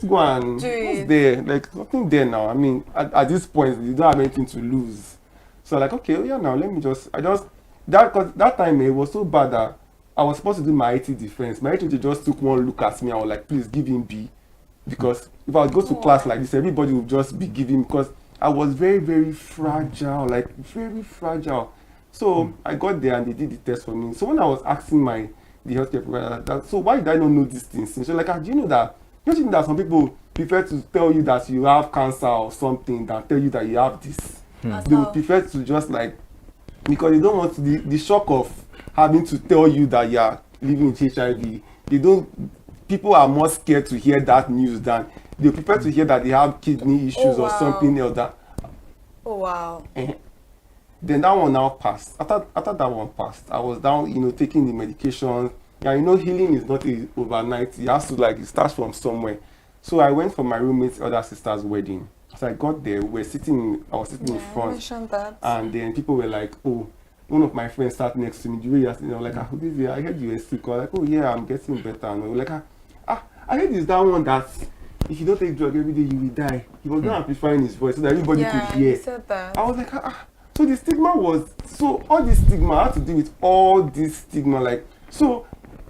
Speaker 5: go and what's there? Like, nothing there now. I mean, at this point, you don't have anything to lose. So like, okay, now let me because that time it was so bad that I was supposed to do my IT defense. My IT just took one look at me. I was like, please give him B. Because if I would go to class like this, everybody would just be giving, because I was very, very fragile, like very fragile. So I got there and they did the test for me. So when I was asking the healthcare provider, so why did I not know these things? So like, do you know that? Don't you think that some people prefer to tell you that you have cancer or something than tell you that you have this? They would prefer to just like, because they don't want to, the shock of having to tell you that you are living with HIV. People are more scared to hear that news than they prefer to hear that they have kidney issues or something else. Then that one now passed. After that one passed, I was down, taking the medications. And healing is not overnight. It has to it starts from somewhere. So I went for my roommate's other sister's wedding. So I got there. I was sitting in front, and then people were like, "Oh, one of my friends sat next to me." Like, I heard you were sick. I was like, "Oh yeah, I'm getting better." And we were like, I heard it's that one that if you don't take drug every day, you will die. He was not amplifying his voice so that everybody could hear. He said that. I was like, So the stigma all this stigma, I had to deal with all this stigma. So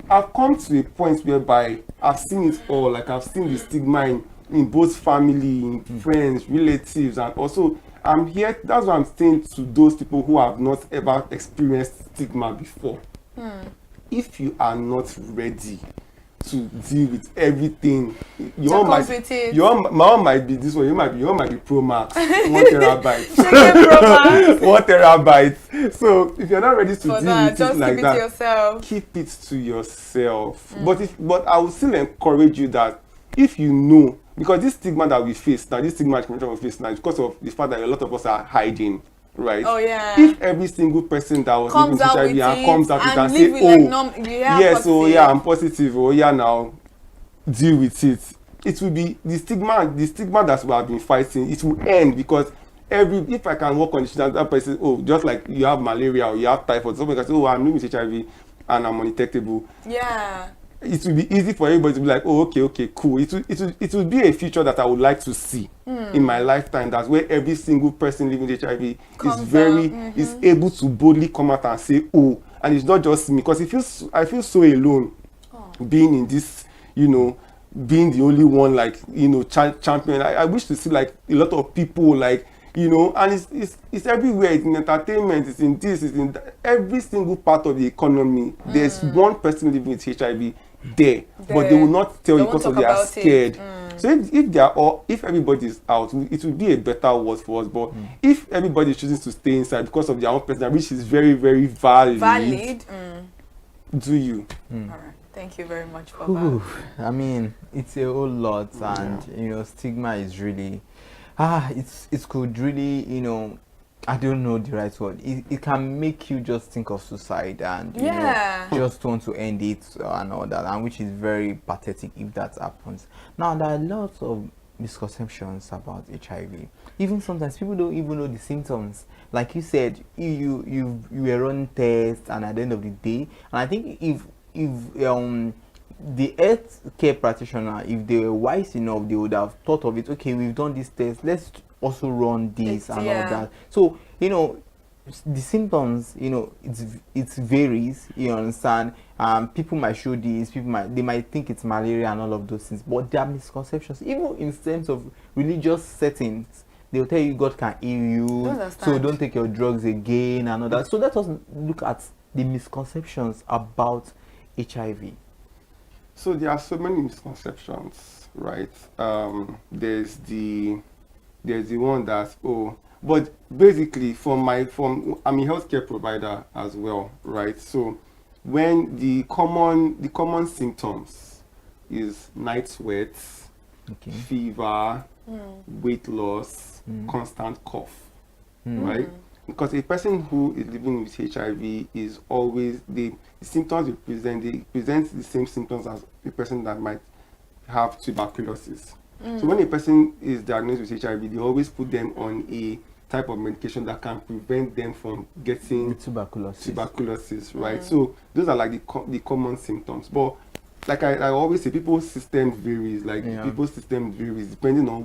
Speaker 5: I've come to a point whereby I've seen it all. Like, I've seen the stigma in both family, in friends, relatives, and also I'm here. That's what I'm saying to those people who have not ever experienced stigma before. If you are not ready to deal with everything, my own might be this one, your might be Pro Max, 1 terabyte. 1 terabyte. So if you're not ready to deal with it like that, keep it to yourself. But I will still encourage you that if you know, because this stigma that we face now, this stigma we face now, is because of the fact that a lot of us are hiding. Right. Oh yeah. If every single person that was living HIV and comes out and say, yes, I'm positive. Oh yeah, now deal with it. It will be the stigma that we have been fighting. It will end, because if I can work on that person, just like you have malaria or you have typhoid, somebody can say, I'm living with HIV and I'm undetectable. Yeah. It will be easy for everybody to be like, okay, cool. It will be a future that I would like to see in my lifetime. That's where every single person living with HIV is able to boldly come out and say, and it's not just me, because I feel so alone being in this, being the only one, champion. I wish to see a lot of people and it's everywhere. It's in entertainment, it's in this, it's in every single part of the economy. There's one person living with HIV there, but they will not tell you because they are scared. So if everybody is out, it will be a better world for us. But if everybody chooses to stay inside because of their own personality, which is very, very valid, do you?
Speaker 4: All right. Thank you very much for
Speaker 2: Ooh, I mean, it's a whole lot, and you know, stigma is really, it could really, you know, I don't know the right word. It can make you just think of suicide and you know, just want to end it and all that, and which is very pathetic if that happens. Now there are lots of misconceptions about HIV. Even sometimes people don't even know the symptoms. Like you said, you were running tests, and at the end of the day, and I think if the health care practitioner, if they were wise enough, they would have thought of it. Okay, we've done this test, let's also run this and all that. So you know, the symptoms, you know, it varies, you understand. People might show this, they might think it's malaria and all of those things, but there are misconceptions. Even in terms of religious settings, they'll tell you God can heal you, so don't take your drugs again and all that. So let us look at the misconceptions about HIV.
Speaker 5: So there are so many misconceptions, right? There's the one that's but basically I'm a healthcare provider as well, right? So when the common symptoms is night sweats, fever, weight loss, constant cough, right? Because a person who is living with HIV is always the symptoms they present the same symptoms as a person that might have tuberculosis. So when a person is diagnosed with HIV, they always put them on a type of medication that can prevent them from getting tuberculosis, right? So those are like the common symptoms. But like I always say, people's system varies. People's system varies depending on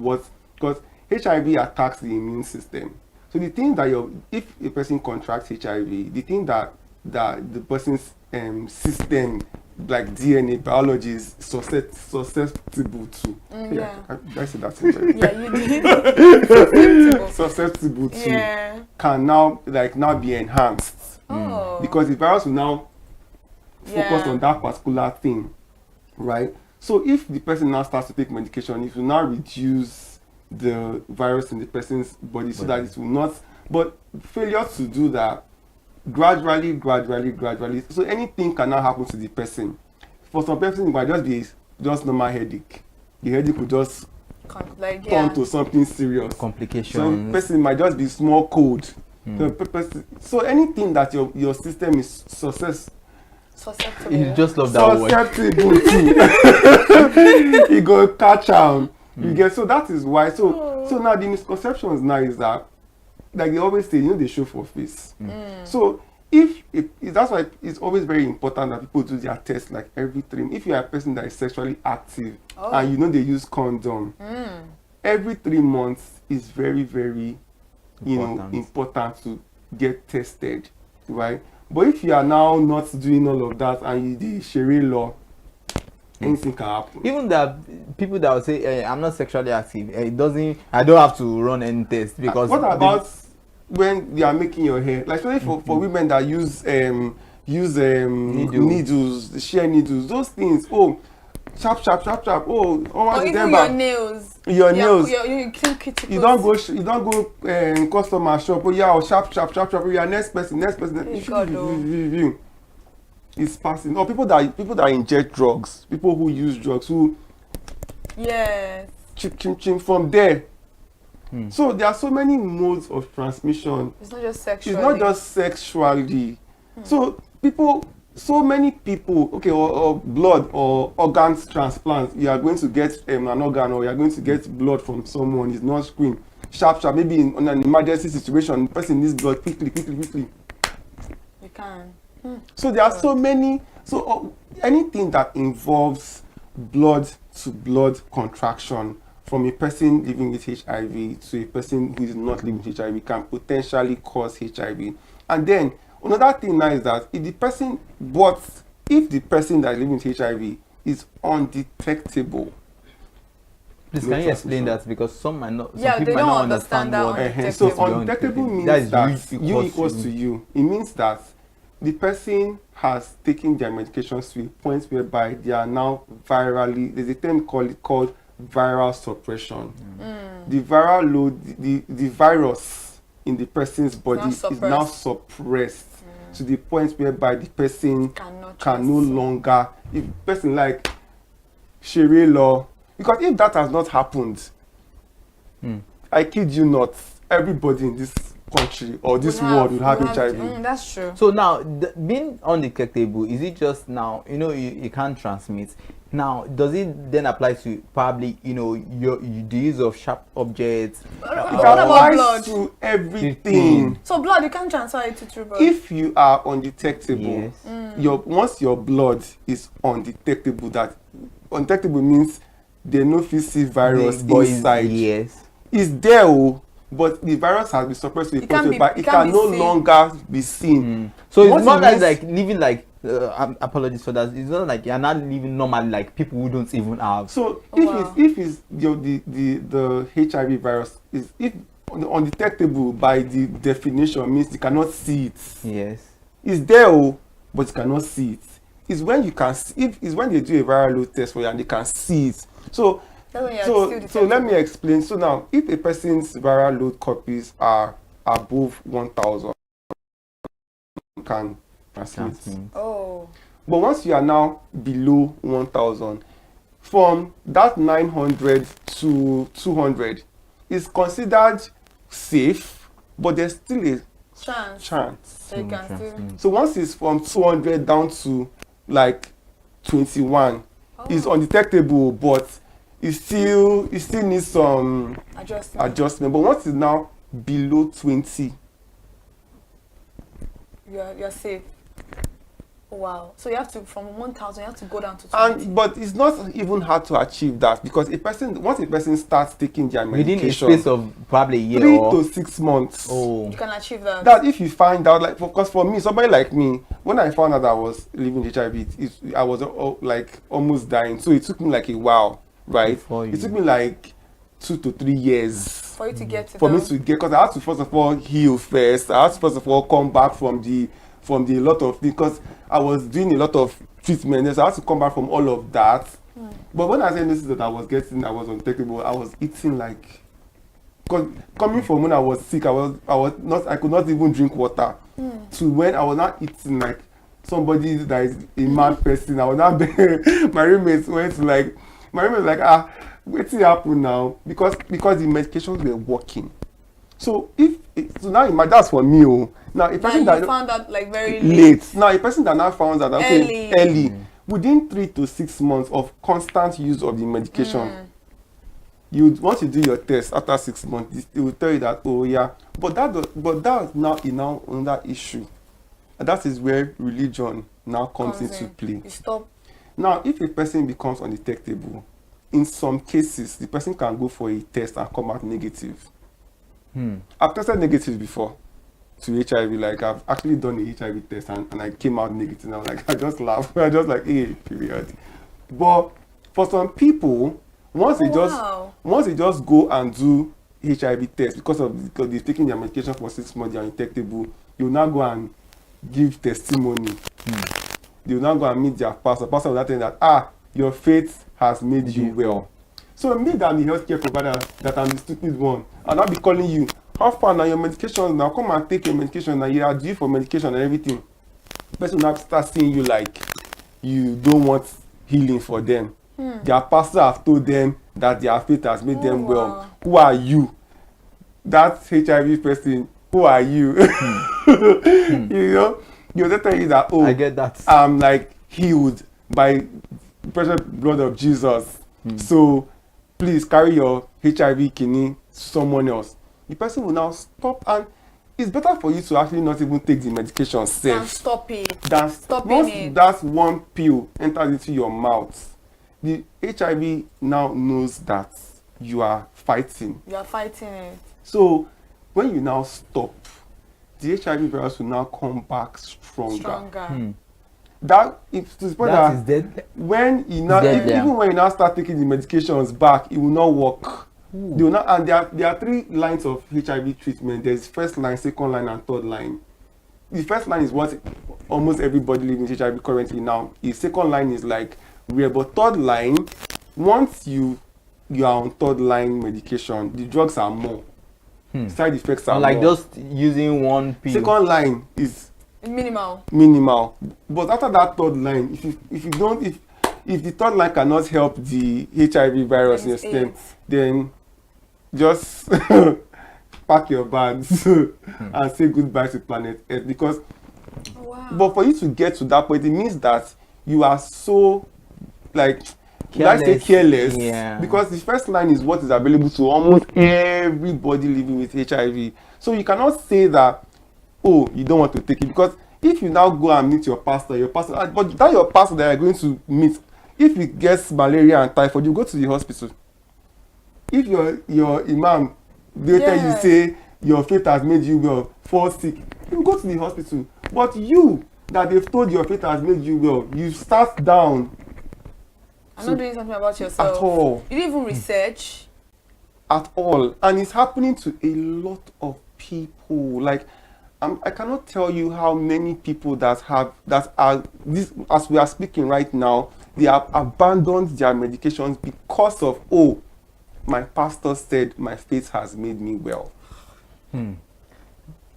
Speaker 5: because HIV attacks the immune system. So the thing that if a person contracts HIV, the thing that the person's system, like DNA biology, is susceptible to. I said that. You did. Susceptible to can now be enhanced because the virus will now focus on that particular thing, right? So if the person now starts to take medication, it will now reduce the virus in the person's body so that it will not. But failure to do that gradually. So anything can now happen to the person. For some person, it might just be just normal headache. The headache could just turn to something serious.
Speaker 2: Complications.
Speaker 5: Some person might just be small cold. So anything that your system is
Speaker 4: susceptible.
Speaker 2: You just love that word.
Speaker 5: Susceptible to. You go catch on. You get, so that is why. So now the misconceptions now is that, like they always say, they show for face. So that's why it's always very important that people do their tests like every 3 months. If you are a person that is sexually active and they use condom, every 3 months is very, very important to get tested, right? But if you are now not doing all of that and you do Sharia law, anything can happen.
Speaker 2: Even the people that will say, I'm not sexually active, I don't have to run any test because.
Speaker 5: What about when they are making your hair? Like especially for women that use needles, shear needles, those things. Sharp.
Speaker 4: Even your nails.
Speaker 5: Your nails.
Speaker 4: You clean cuticles.
Speaker 5: You don't go customer shop. Sharp. Your next person. It's passing. Or people that inject drugs, people who use drugs, who chim from there. So there are so many modes of transmission.
Speaker 4: It's not just sexually.
Speaker 5: It's not just sexually. So many people, or blood or organs transplants, you are going to get an organ or you are going to get blood from someone. It's not screened. Sharp. Maybe in an emergency situation, the person needs blood quickly.
Speaker 4: You can.
Speaker 5: So there are so many. So anything that involves blood to blood contraction from a person living with HIV to a person who is not living with HIV can potentially cause HIV. And then another thing now is that if the person that is living with HIV is undetectable.
Speaker 2: Please, can you explain that? Because some might not.
Speaker 4: Some people
Speaker 2: might
Speaker 4: don't
Speaker 2: not
Speaker 4: understand what
Speaker 5: undetectable. So undetectable means that you equals to you. It means that the person has taken their medications to a point whereby they are now virally. There's a term called viral suppression. The viral load, the virus in the person's body is now suppressed. to the point whereby the person can no longer, if person like Shere law, because if that has not happened, I kid you not, everybody in this country or this world will have HIV.
Speaker 4: That's true.
Speaker 2: So now, being undetectable, is it just now, you can't transmit? Now, does it then apply to probably, the use of sharp objects?
Speaker 5: It applies to everything.
Speaker 4: So blood, you can't transfer it to true blood?
Speaker 5: If you are undetectable, once your blood is undetectable, undetectable means there no physical virus inside.
Speaker 2: Yes.
Speaker 5: It's there, but the virus has been suppressed to the point where it can no longer be seen.
Speaker 2: So it's not like living like, apologies for that, it's not like you're not living normally like people who don't even have.
Speaker 5: So if it's the HIV virus is undetectable by the definition means you cannot see it.
Speaker 2: Yes.
Speaker 5: It's there, but you cannot see it. It's when you can see, it's when they do a viral load test for you and they can see it. So let me explain. So now, if a person's viral load copies are above 1,000, can transmit.
Speaker 4: Oh.
Speaker 5: But once you are now below 1,000, from that 900 to 200 is considered safe, but there's still a chance.
Speaker 4: So you can still.
Speaker 5: So once it's from 200 down to like 21, it's undetectable, but it still needs some adjustment. But once it's now below 20,
Speaker 4: you're safe. Wow. So you have to, from 1,000, you have to go down to 20.
Speaker 5: But it's not even hard to achieve that, because once a person starts taking their medication
Speaker 2: within a space of probably a year
Speaker 5: 3 to 6 months,
Speaker 4: you can achieve that.
Speaker 5: That if you find out, like, because for me, somebody like me, when I found out I was living with HIV, I was like almost dying. So it took me like a while, right? It took me like 2 to 3 years
Speaker 4: for you to get to
Speaker 5: me to get, because I had to first of all heal first. I had to first of all come back from the lot of, because I was doing a lot of treatment, so I had to come back from all of that. But when I said this that I was undetectable, I was eating like, because coming from when I was sick, I could not even drink water. To when I was not eating like somebody that is a mad person. I was not my roommates went to like, what's happening now? Because the medications were working. So now that's for me. Now a person that
Speaker 4: found out like very
Speaker 5: late. Now a person that now found out early, within 3 to 6 months of constant use of the medication, once you do your test after 6 months, it will tell you that but that's now another issue, and that is where religion now comes into play. Now, if a person becomes undetectable, in some cases the person can go for a test and come out negative. I've tested negative before to HIV. Like, I've actually done a HIV test and I came out negative. And I'm like, I just laugh. I just like, hey, period. But for some people, once they just go and do HIV test because they've taken their medication for 6 months, they're undetectable, you'll now go and give testimony. They'll now go and meet their pastor. Pastor will tell them that your faith has made you well. So me that I'm the healthcare provider, that I'm the stupid one, and I'll be calling you, how far now your medication, now come and take your medication, now you are due for medication and everything. The person will now start seeing you like you don't want healing for them. Their pastor have told them that their faith has made them well. Who are you? That HIV person, who are you? You'll tell you that,
Speaker 2: I get that.
Speaker 5: I'm like healed by the precious blood of Jesus. So please carry your HIV kidney to someone else. The person will now stop, and it's better for you to actually not even take the medication safe.
Speaker 4: And stop it.
Speaker 5: Once that one pill enters into your mouth, the HIV now knows that you are fighting.
Speaker 4: You are fighting it.
Speaker 5: So when you now stop, the HIV virus will now come back stronger. That is dead. When you now, even when you now start taking the medications back, it will not work. They will not, and there are 3 lines of HIV treatment. There's first line, second line, and third line. The first line is what almost everybody living with HIV currently now. The second line is like rare, but third line, once you are on third line medication, the drugs are more. Side effects are
Speaker 2: like
Speaker 5: more.
Speaker 2: just using one pill.
Speaker 5: Second line is Minimal. But after that third line, if the third line cannot help the HIV virus in your stem, then just pack your bags and say goodbye to planet Earth. Because, but for you to get to that point, it means that you are so, like, careless.
Speaker 2: Yeah.
Speaker 5: Because the first line is what is available to almost everybody living with HIV. So you cannot say that, oh, you don't want to take it. Because if you now go and meet your pastor, but that your pastor that you're going to meet, if he gets malaria and typhoid, you go to the hospital. If your imam, they tell you, say your faith has made you well, fall sick, you go to the hospital. But you, that they've told your faith has made you well, you start down.
Speaker 4: I'm not doing something about yourself.
Speaker 5: At all.
Speaker 4: You didn't even research.
Speaker 5: At all. And it's happening to a lot of people. Like, I cannot tell you how many people that are this, as we are speaking right now, they have abandoned their medications because of, oh, my pastor said my faith has made me well.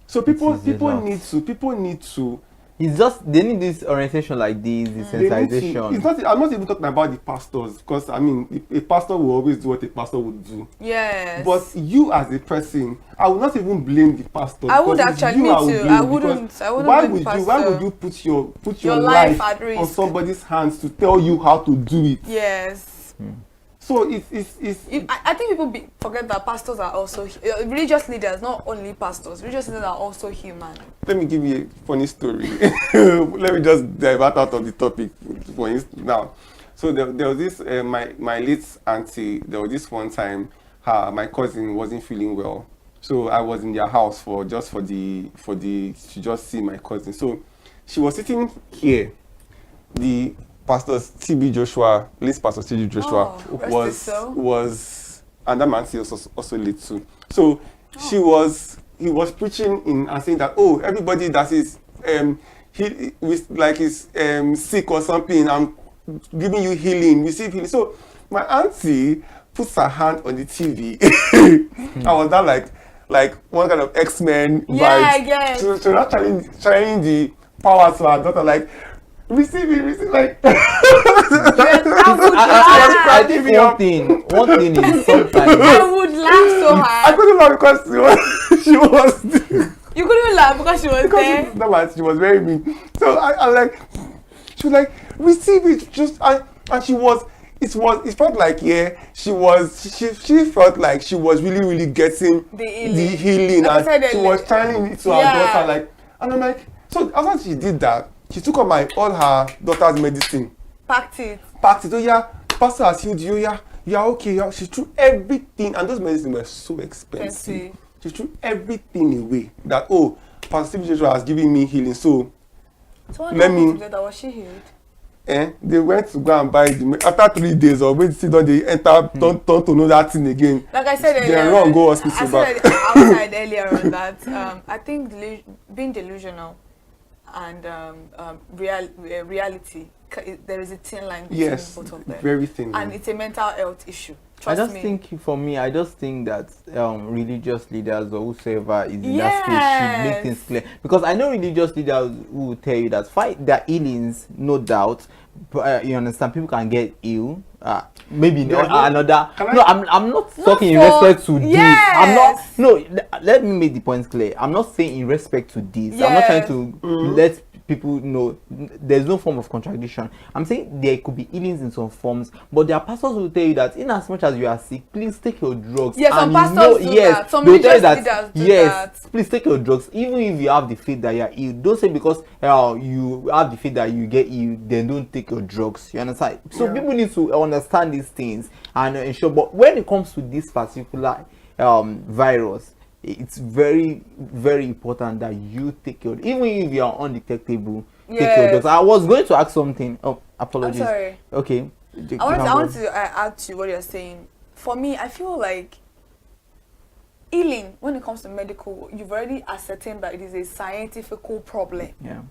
Speaker 5: So people need to.
Speaker 2: It's just they need this orientation like this, this sensitization.
Speaker 5: It's not. I'm not even talking about the pastors, because I mean, a pastor will always do what a pastor would do.
Speaker 4: Yes.
Speaker 5: But you as a person, I would not even blame the pastor.
Speaker 4: I would actually me too. I wouldn't.
Speaker 5: Why would you put your life
Speaker 4: at risk
Speaker 5: on somebody's hands to tell you how to do it?
Speaker 4: Yes.
Speaker 5: So
Speaker 4: I think people forget that pastors are also religious leaders, not only pastors. Religious leaders are also human.
Speaker 5: Let me give you a funny story. Let me just divert out of the topic for instance now. So there was this my late auntie. There was this one time my cousin wasn't feeling well. So I was in their house to just see my cousin. So she was sitting here. The Pastors TB Joshua, late Pastor TB Joshua was and that man was also late too. So he was preaching and saying that, oh, everybody that is sick or something, I'm giving you healing, receive healing. So my auntie puts her hand on the TV. I was that like one kind of X-Men vibe. So she was trying the powers to her daughter, like, receive it, like.
Speaker 2: I think one thing is sometimes
Speaker 4: I would laugh so hard.
Speaker 5: I couldn't laugh because she was.
Speaker 4: You couldn't laugh because she was there.
Speaker 5: She was very mean. So I like, she was like, receive it, just and she was. It felt like she felt like she was really getting the healing and she was channeling it to her daughter, like, and I'm like, so after she did that, she took all her daughter's medicine.
Speaker 4: Packed it.
Speaker 5: Oh yeah, pastor has healed you. Yeah, you are okay. She threw everything, and those medicines were so expensive. She threw everything away. That, oh, Pastor Joshua has given me healing, so let me.
Speaker 4: Was she healed?
Speaker 5: They went to go and buy after 3 days or wait till they enter turn to know that thing again.
Speaker 4: Like I said earlier,
Speaker 5: they run go hospital back.
Speaker 4: I said outside earlier on that I think being delusional and reality, there is a thin line between both of them.
Speaker 5: Very thin.
Speaker 4: And it's a mental health issue.
Speaker 2: I just think that religious leaders or whosoever is in that space should make things clear. Because I know religious leaders who will tell you that fight their healings, no doubt. You understand, people can get ill. Maybe another. No, I'm not talking in respect to this. I'm not. No, let me make the point clear. I'm not saying in respect to this. I'm not trying to let people know there's no form of contradiction. I'm saying there could be healings in some forms, but there are pastors who will tell you that in as much as you are sick, please take your drugs.
Speaker 4: Yes, some pastors do that. Some religious leaders do that.
Speaker 2: Please take your drugs, even if you have the faith that you are ill. Don't say because you have the faith that you get ill, then don't take your drugs. You understand? So people need to understand these things and ensure. But when it comes to this particular virus, it's very important that you take your, even if you are undetectable, take your drugs. I was going to ask something. Oh, apologies.
Speaker 4: I'm sorry.
Speaker 2: Okay.
Speaker 4: I want to add to what you're saying. For me, I feel like healing, when it comes to medical, you've already ascertained that it is a scientific problem.
Speaker 2: Yeah.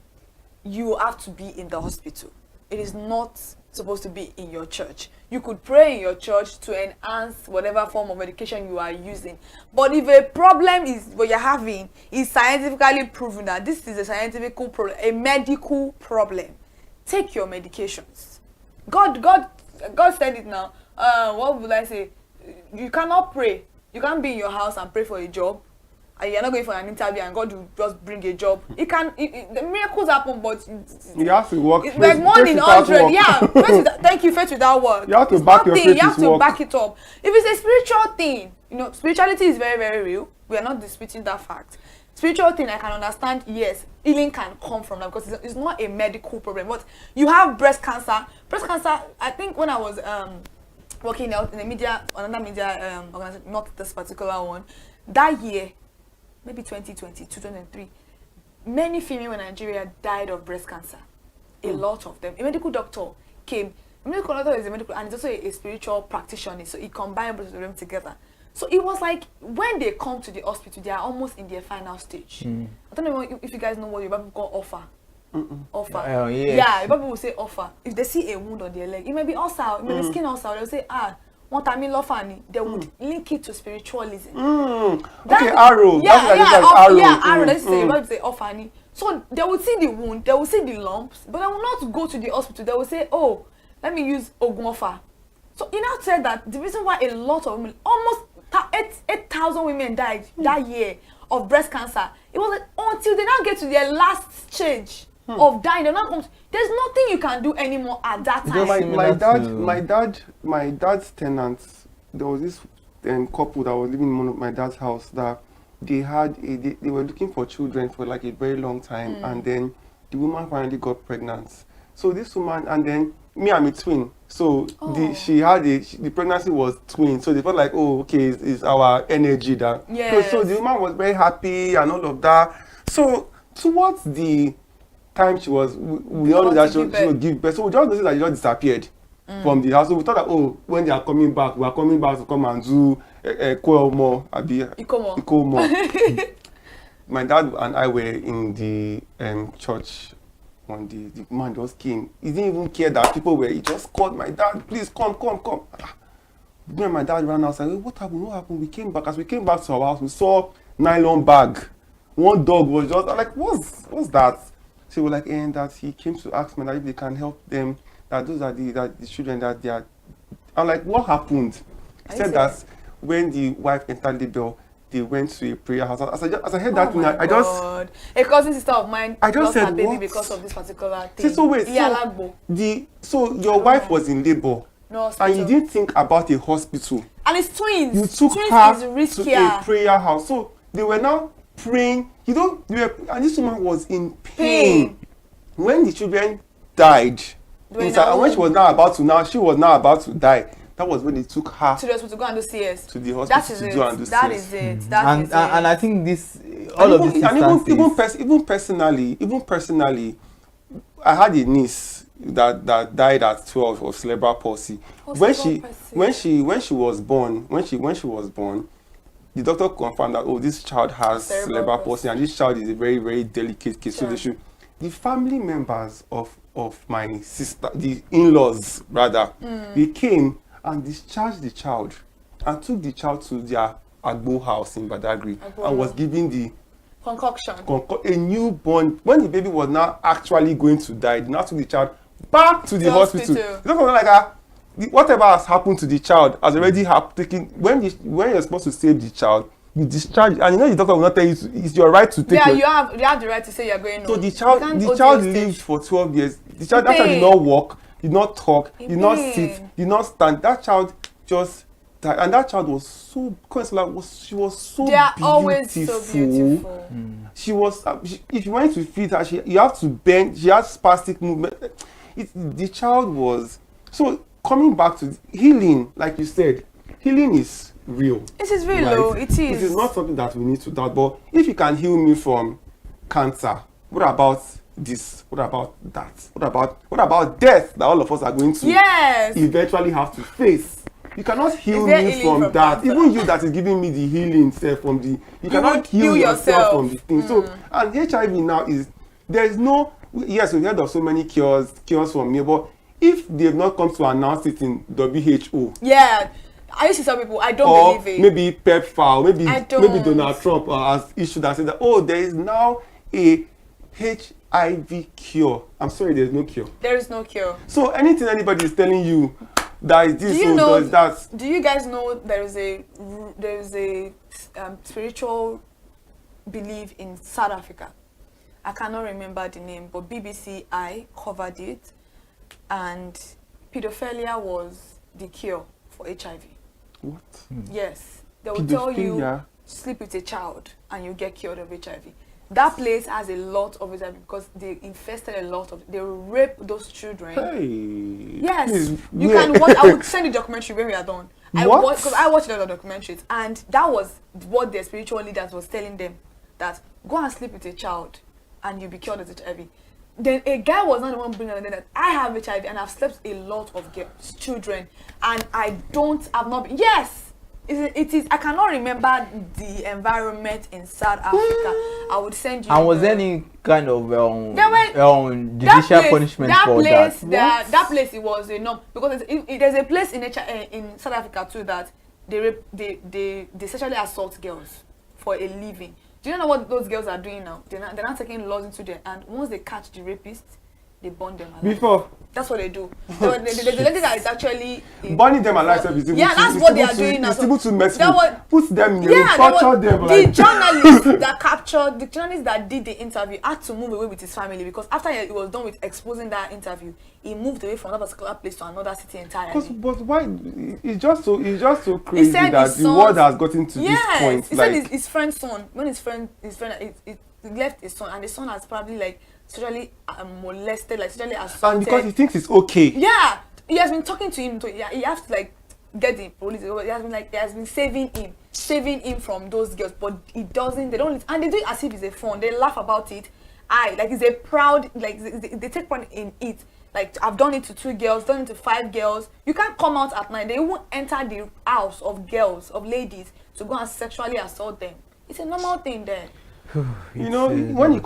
Speaker 4: You have to be in the hospital. it is not supposed to be in your church. You could pray in your church to enhance whatever form of medication you are using. But if a problem is what you're having is scientifically proven that this is a scientific problem, a medical problem, take your medications. God said it now. What would I say? You cannot pray. You can't be in your house and pray for a job. And you're not going for an interview and God will just bring a job. The miracles happen, but
Speaker 5: you have to work.
Speaker 4: It's like 1 in 100. Yeah. Thank you, faith without work.
Speaker 5: You have to back your faith.
Speaker 4: You have to back it up. If it's a spiritual thing, spirituality is very, very real. We are not disputing that fact. Spiritual thing, I can understand, yes, healing can come from that because it's not a medical problem. But you have breast cancer. Breast cancer, I think when I was working out in another media organization, not this particular one, that year, maybe 2022, 2023, many females in Nigeria died of breast cancer. A lot of them. A medical doctor came. A medical doctor is a medical, and he's also a spiritual practitioner, so he combined both of them together. So it was like when they come to the hospital, they are almost in their final stage. I don't know if you guys know what Yoruba people call offer. Offer. Yeah, Yoruba people will say offer. If they see a wound on their leg, it may be ulcer, it may be skin ulcer, they'll say, one time in Lofani, they would link it to spiritualism.
Speaker 5: Okay, arrow.
Speaker 4: Arrow. Let's say Ofani. So they would see the wound, they will see the lumps, but they will not go to the hospital. They will say, oh, let me use Ogunofa. So he now said that the reason why a lot of women, almost 8,000 women died that year of breast cancer, it was like until they now get to their last stage of dying, they're not. There's nothing you can do anymore at that time.
Speaker 5: My dad's tenants, there was this couple that was living in one of my dad's house that they were looking for children for like a very long time, and then the woman finally got pregnant. So this woman, and then me, I'm a twin, so the pregnancy was twin, so they felt like, oh, okay, it's our energy that. So the woman was very happy and all of that. So towards the time she was, we all know that she would give birth. So we just noticed that she just disappeared from the house. So we thought that, oh, when they are coming back, we are coming back to come and do Ikomo. My dad and I were in the church one day. The man just came. He didn't even care that people were. He just called my dad, please come. Me and my dad ran outside. What happened? We came back. As we came back to our house, we saw nylon bag. One dog was just like, what's that? So we were like, that he came to ask me that if they can help them, that those are the children that they are. I'm like, what happened? He said that when the wife entered labor, they went to a prayer house. As I heard that thing, I just.
Speaker 4: A cousin sister of mine
Speaker 5: lost her
Speaker 4: baby
Speaker 5: what?
Speaker 4: Because of this particular thing.
Speaker 5: So wait, so your wife was in labor, and you didn't think about a hospital.
Speaker 4: And it's twins.
Speaker 5: You took her to a prayer house. So they were now praying. And this woman was in pain. When the children died, and when she was now about to die. That was when they took her
Speaker 4: to the hospital to go and do CS.
Speaker 5: To the hospital to go and do CS.
Speaker 4: That is it.
Speaker 2: And I think this, all of these instances.
Speaker 5: Even personally, I had a niece that died at 12 of cerebral palsy. When she was born, the doctor confirmed that this child has cerebral palsy, and this child is a very, very delicate case. So the family members of my sister, the in-laws rather, they came and discharged the child and took the child to their Agbo house in Badagry and was giving the
Speaker 4: concoction.
Speaker 5: A newborn. When the baby was now actually going to die, they now took the child back to the hospital. It's not like whatever has happened to the child has already happened. When you're supposed to save the child, you discharge, and the doctor will not tell you it's your right to take.
Speaker 4: Yeah, you have the right to say you're going on.
Speaker 5: So the child lived for 12 years. That child did not walk, did not talk, did not sit, did not stand. That child just died, and that child was so she was so beautiful. They are always so beautiful. She was. If you wanted to feed her, you have to bend. She has spastic movement. The child was so. Coming back to healing, like you said, healing is real.
Speaker 4: It is real, though. It is.
Speaker 5: It is not something that we need to doubt. But if you can heal me from cancer, what about this? What about that? What about death that all of us are going to eventually have to face? You cannot heal me from that. Cancer? Even you that is giving me the healing from the, you cannot heal yourself from the thing. So, and HIV now is, there is no yes, we've heard of so many cures from here, but if they've not come to announce it in WHO,
Speaker 4: yeah, I used to tell people I don't
Speaker 5: or
Speaker 4: believe it.
Speaker 5: maybe PEPFAR, maybe Donald Trump has issued and said that, oh, there is now a HIV cure. I'm sorry, there's no cure.
Speaker 4: There is no cure.
Speaker 5: So anything anybody is telling you that is this or does that.
Speaker 4: Do you guys know there is a spiritual belief in South Africa? I cannot remember the name, but BBC covered it, and pedophilia was the cure for HIV.
Speaker 5: What?
Speaker 4: Yes, they will tell you sleep with a child and you get cured of HIV. That place has a lot of HIV because they infested a lot of. They rape those children.
Speaker 5: Hey.
Speaker 4: Yes, you can watch. I would send you a documentary when we are done. I watched a lot of documentaries, and that was what their spiritual leaders was telling them, that go and sleep with a child and you'll be cured of HIV. Then a guy was not the one bringing it that I have HIV and I've slept a lot of children and I've not been. Yes, it is. I cannot remember the environment in South Africa. I would send you.
Speaker 2: And was there any kind of judicial punishment for that?
Speaker 4: That place, it was a no, because there's a place in South Africa too that they sexually assault girls for a living. Do you know what those girls are doing now? They're not taking laws into their hand. Once they catch the rapists, they burn them alive.
Speaker 5: Before?
Speaker 4: That's what they do. There's a lady that is actually...
Speaker 5: burning them alive.
Speaker 4: That's what they are doing now.
Speaker 5: It's even too messy. Put them in the room, torture them.
Speaker 4: The journalist that did the interview had to move away with his family, because after he was done with exposing that interview, he moved away from that particular place to another city entirely.
Speaker 5: But why? It's just so crazy that the world has gotten to this point.
Speaker 4: He said his friend's son, when his friend he left his son, and the son has probably like sexually molested, like sexually assaulted.
Speaker 5: And because he thinks it's okay.
Speaker 4: Yeah, he has been talking to him. He has to like get the police. He has been saving him from those girls, but he doesn't. They don't, and they do it as if it's a fun. They laugh about it. It's a proud, like they take part in it. Like, I've done it to 2 girls, done it to 5 girls. You can't come out at night. They won't enter the house of girls, of ladies, to go and sexually assault them. It's a normal thing there.
Speaker 5: You know, when it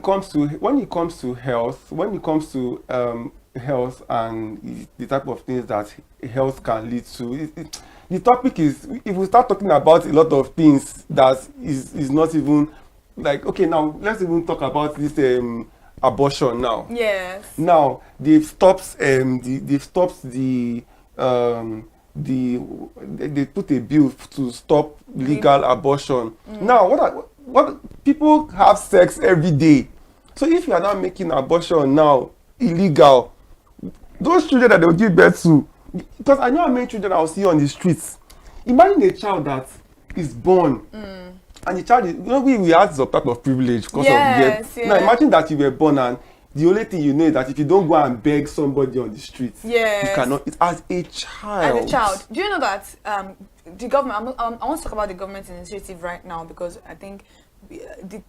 Speaker 5: comes to health, health and the type of things that health can lead to, the topic is, if we start talking about a lot of things that is not even like, okay, now let's even talk about this abortion now.
Speaker 4: Yes.
Speaker 5: Now they put a bill to stop legal abortion. Now what people have sex every day. So if you are not making abortion now illegal, those children that they will give birth to, because I know how many children I will see on the streets. Imagine a child that is born. And the child is, we have some type of privilege because of birth. Now imagine that you were born and the only thing you know is that if you don't go and beg somebody on the streets, you cannot. It's as a child.
Speaker 4: As a child. Do you know that the government, I want to talk about the government initiative right now, because I think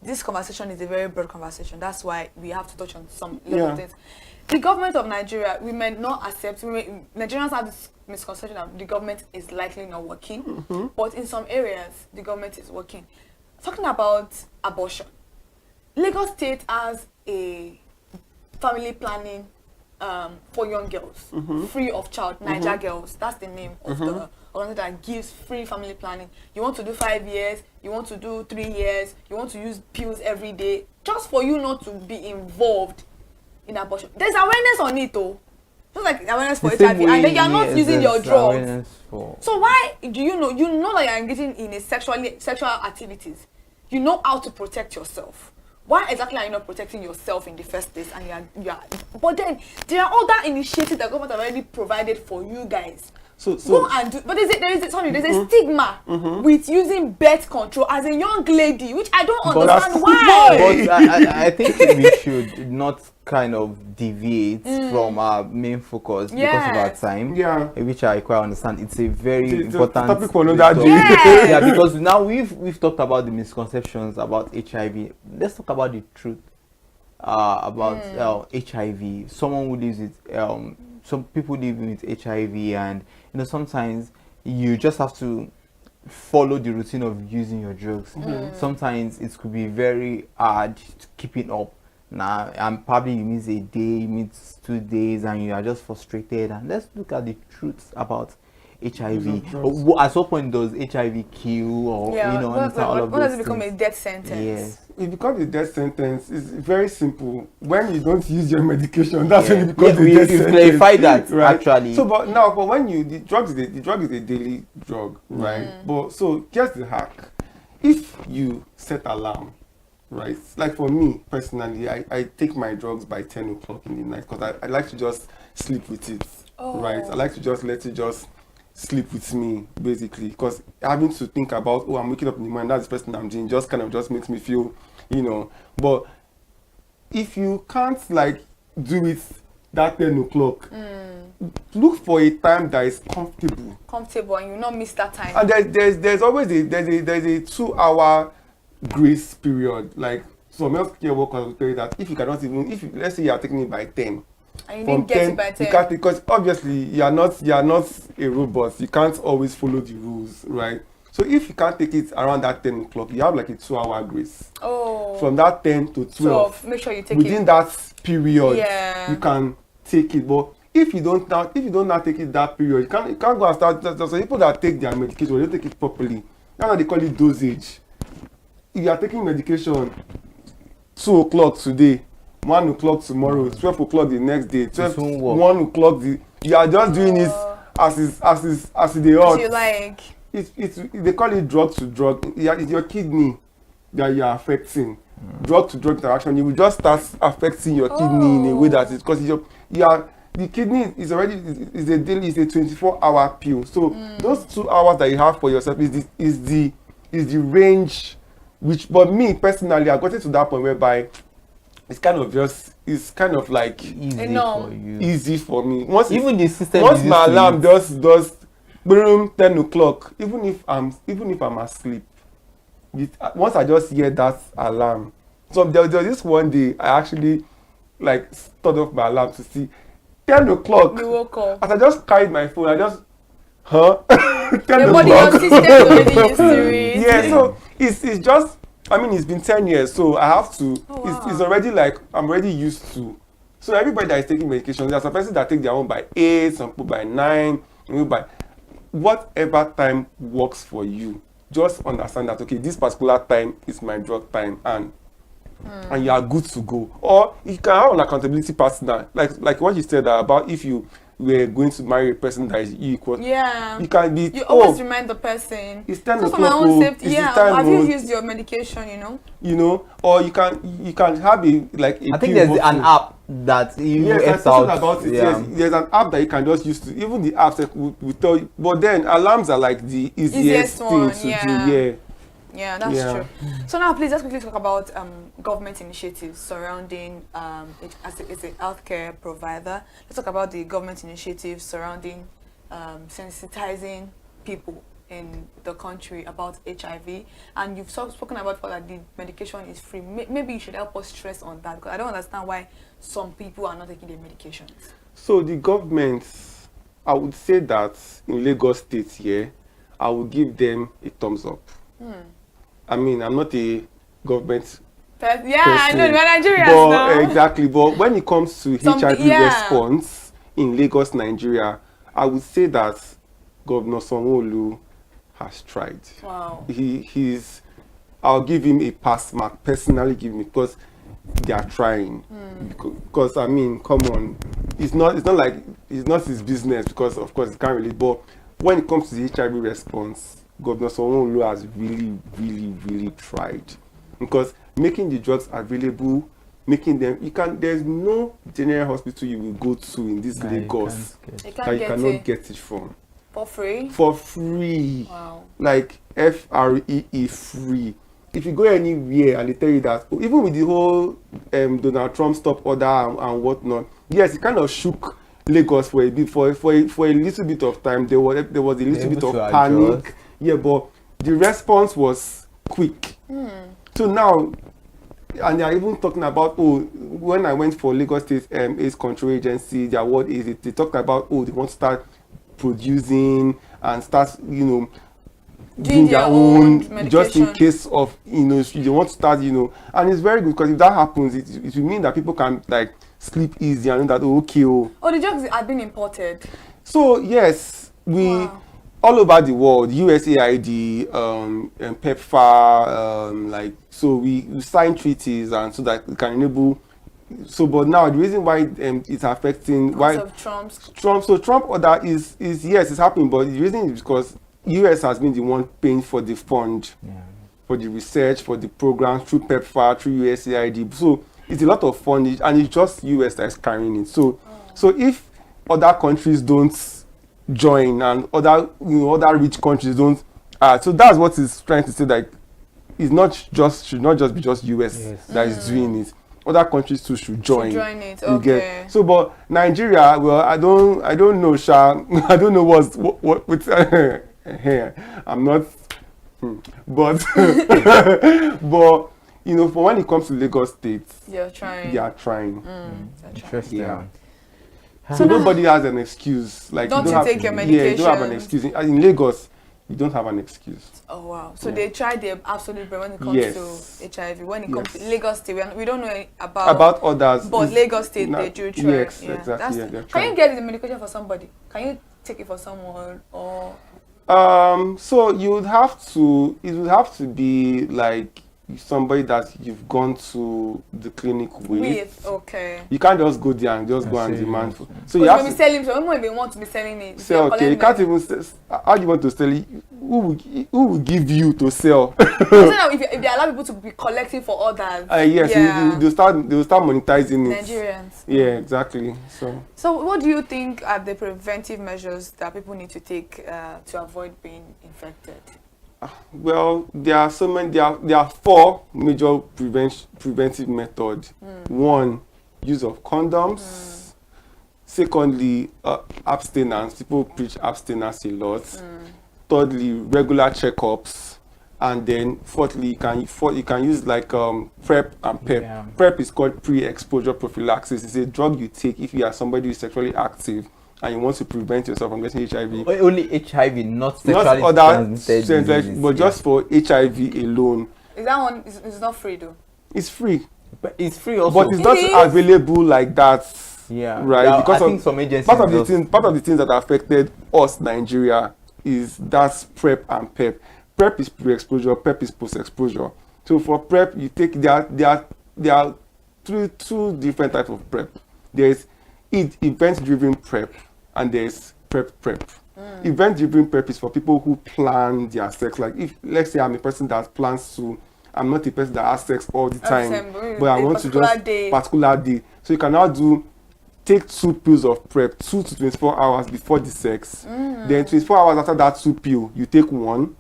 Speaker 4: this conversation is a very broad conversation. That's why we have to touch on some little things. The government of Nigeria, we may not accept, Nigerians have this misconception that the government is likely not working, but in some areas, the government is working. Talking about abortion, Lagos State has a family planning for young girls, free of charge. Niger Girls, that's the name of the organization that gives free family planning. You want to do 5 years, you want to do 3 years, you want to use pills every day, just for you not to be involved in abortion. There's awareness on it though. Just like awareness for HIV, and then you're not using your drugs. So why do you know that you're engaging in a sexual activities? You know how to protect yourself. Why exactly are you not protecting yourself in the first place? And you are, but then there are other initiatives that government have already provided for you guys. Go and do, but there's a stigma with using birth control as a young lady, which I don't understand why.
Speaker 2: But I think we should not kind of deviate from our main focus because of our time, which I quite understand. It's a very important topic for another day. Because now we've talked about the misconceptions about HIV. Let's talk about the truth about HIV. Someone who lives with some people live with HIV, and sometimes you just have to follow the routine of using your drugs. Sometimes it could be very hard to keep it up. Now, and probably you miss a day, you miss 2 days, and you are just frustrated. And let's look at the truth about HIV. At what point does HIV kill, or
Speaker 4: when does it become a death sentence?
Speaker 2: Yes.
Speaker 5: It becomes a death sentence. It's very simple. When you don't use your medication, that's when it becomes a death sentence.
Speaker 2: Clarify that,
Speaker 5: right?
Speaker 2: actually.
Speaker 5: So, but when the drug is a daily drug, right? But so here's the hack: if you set alarm, right? Like for me personally, I take my drugs by 10 o'clock in the night because I like to just sleep with it, right? I like to just let it just sleep with me, basically, because having to think about, oh, I'm waking up in the morning, that's the person I'm doing, just kind of just makes me feel, but if you can't like do it that 10 o'clock, look for a time that is comfortable,
Speaker 4: and you not miss that time.
Speaker 5: And there's always a 2-hour grace period. Like some healthcare workers will tell you that if you cannot even, let's say you are taking it by 10,
Speaker 4: and you didn't get it by 10,
Speaker 5: you can't, because obviously you are not a robot. You can't always follow the rules, right? So if you can't take it around that 10 o'clock, you have like a 2-hour grace. From that 10 to 12,
Speaker 4: make sure you take
Speaker 5: within
Speaker 4: it.
Speaker 5: that period, you can take it. But if you don't now take it that period, you can't go and start. There's some people that take their medication, they take it properly. That's why they call it dosage. If you are taking medication 2 o'clock today, 1 o'clock tomorrow, 12 o'clock the next day, 1 o'clock you are just doing it as they ought.
Speaker 4: You like.
Speaker 5: They call it drug to drug. It's your kidney that you are affecting. Drug to drug interaction. You will just start affecting your kidney in a way that is because the kidney is already is a 24-hour pill. So those 2 hours that you have for yourself is the range. Which, but me personally, I got it to that point whereby it's kind of like easy for me. Once my alarm does boom 10 o'clock, even if I'm asleep, once I just hear that alarm. So there was this one day I actually like turned off my alarm to see 10 o'clock.
Speaker 4: You woke up.
Speaker 5: As I just carried my phone, I just 10
Speaker 4: your body, your system already used to it.
Speaker 5: Yeah, so it's just, I mean, it's been 10 years, so I have to, it's already like, I'm already used to. So everybody that is taking medication, there's some person that take their own by 8, some people by 9, by whatever time works for you. Just understand that, okay, this particular time is my drug time, and you are good to go. Or you can have an accountability partner, like what you said about if you were going to marry a person that is equal.
Speaker 4: Yeah.
Speaker 5: You can be.
Speaker 4: You always remind the person.
Speaker 5: It's 10 o'clock.
Speaker 4: For my own safety.
Speaker 5: Yeah.
Speaker 4: Have you used your medication?
Speaker 5: Or you can have
Speaker 2: I think there's an app that you
Speaker 5: about it. Yes, there's an app that you can just use to. Even the apps that will tell you. But then alarms are like the easiest thing to do. Yeah.
Speaker 4: Yeah, that's true. So now, please, let's quickly talk about government initiatives surrounding as a healthcare provider. Let's talk about the government initiatives surrounding sensitizing people in the country about HIV. And you've spoken about that the medication is free. Maybe you should help us stress on that, because I don't understand why some people are not taking their medications. So
Speaker 5: the government, I would say that in Lagos State here, I would give them a thumbs up. I mean, I'm not a government person,
Speaker 4: I know, we're Nigerians now.
Speaker 5: Exactly, but when it comes to HIV response in Lagos, Nigeria, I would say that Governor Sanwo-Olu has tried.
Speaker 4: Wow.
Speaker 5: I'll give him a pass mark, personally give him, because they are trying. Because I mean, come on, it's not like it's not his business, because of course it can't really. But when it comes to the HIV response, Governor Sanwo-Olu has really, really, really tried, because making the drugs available, making them, there's no general hospital you will go to in this Lagos that you cannot get it from.
Speaker 4: For free?
Speaker 5: For free.
Speaker 4: Wow.
Speaker 5: Like FREE, free. If you go anywhere and they tell you that, even with the whole Donald Trump stop order and whatnot, yes, it kind of shook Lagos for a bit, for a little bit of time. There was a little bit of panic. Yeah, but the response was quick. So now, and they are even talking about, when I went for Lagos State AIDS Control Agency, their word is they talked about, they want to start producing and start, doing their own just in
Speaker 4: medication.
Speaker 5: case of, you know, if they want to start, you know, and it's very good because if that happens, it will mean that people can like sleep easy and know that, oh, okay, oh.
Speaker 4: Oh, the drugs are being imported.
Speaker 5: So yes, we all over the world, USAID, PEPFAR, like, so we sign treaties and so that we can enable. So, but now the reason why it's affecting
Speaker 4: Because of Trump's.
Speaker 5: So Trump order is yes, it's happening, but the reason is because US has been the one paying for the fund, for the research, for the program through PEPFAR, through USAID. So it's a lot of funding, and it's just US that is carrying it. So, so if other countries don't join and other, you know, other rich countries don't, so that's what it's trying to say, that it's not just, should not just be just US that is doing it. Other countries too should join.
Speaker 4: It,
Speaker 5: you
Speaker 4: okay.
Speaker 5: get. So, but Nigeria, well, I don't know, Sha. I don't know what with. I'm not. But but you know, for when it comes to Lagos State,
Speaker 4: you're trying.
Speaker 5: They are trying.
Speaker 2: Interesting.
Speaker 5: Yeah. So nobody has an excuse. Like
Speaker 4: don't
Speaker 5: you don't
Speaker 4: take
Speaker 5: have,
Speaker 4: your medication.
Speaker 5: Yeah, you don't have an excuse. In Lagos, you don't have an excuse.
Speaker 4: Oh wow! So they tried their absolute best when it comes to HIV. When it comes to Lagos State, we don't know about
Speaker 5: others.
Speaker 4: But Lagos State, they do try.
Speaker 5: Yes, exactly. Yeah,
Speaker 4: can you get the medication for somebody? Can you take it for someone or?
Speaker 5: So you would have to. It would have to be like somebody that you've gone to the clinic with.
Speaker 4: Okay.
Speaker 5: You can't just go there and just go and demand for. So
Speaker 4: you have to be selling. So when they want to be selling it.
Speaker 5: Sell, okay. You can't even. How do you want to sell it? Who will give you to sell?
Speaker 4: If they allow people to be collecting for others.
Speaker 5: Yes, they'll start monetizing it.
Speaker 4: Nigerians.
Speaker 5: Yeah, exactly.
Speaker 4: So what do you think are the preventive measures that people need to take to avoid being infected?
Speaker 5: Well, there are so many. There are 4 major preventive methods. 1, use of condoms. Secondly, abstinence. People preach abstinence a lot. Thirdly, regular checkups, and then fourthly, you can use like PrEP and PEP.
Speaker 2: Yeah.
Speaker 5: PrEP is called pre-exposure prophylaxis. It's a drug you take if you are somebody who is sexually active and you want to prevent yourself from getting HIV.
Speaker 2: Only HIV, not sexually transmitted,
Speaker 5: but just for HIV alone.
Speaker 4: Is that one? It's not free though.
Speaker 5: It's free.
Speaker 2: But it's free also.
Speaker 5: But it's not available like that.
Speaker 2: Yeah.
Speaker 5: Right.
Speaker 2: Yeah,
Speaker 5: because
Speaker 2: I think some agencies
Speaker 5: part of the things that affected us, Nigeria, is that's PrEP and PEP. PrEP is pre-exposure, PEP is post-exposure. So for PrEP, you take there are two different types of PrEP. There's event-driven PrEP and there's PrEP. Event-driven PrEP is for people who plan their sex. Like if, let's say I'm a person that plans to, I'm not a person that has sex all the time, but I want to just particular day. So you can now take 2 pills of PrEP 2 to 24 hours before the sex. Then 24 hours after that 2 pill, you take 1.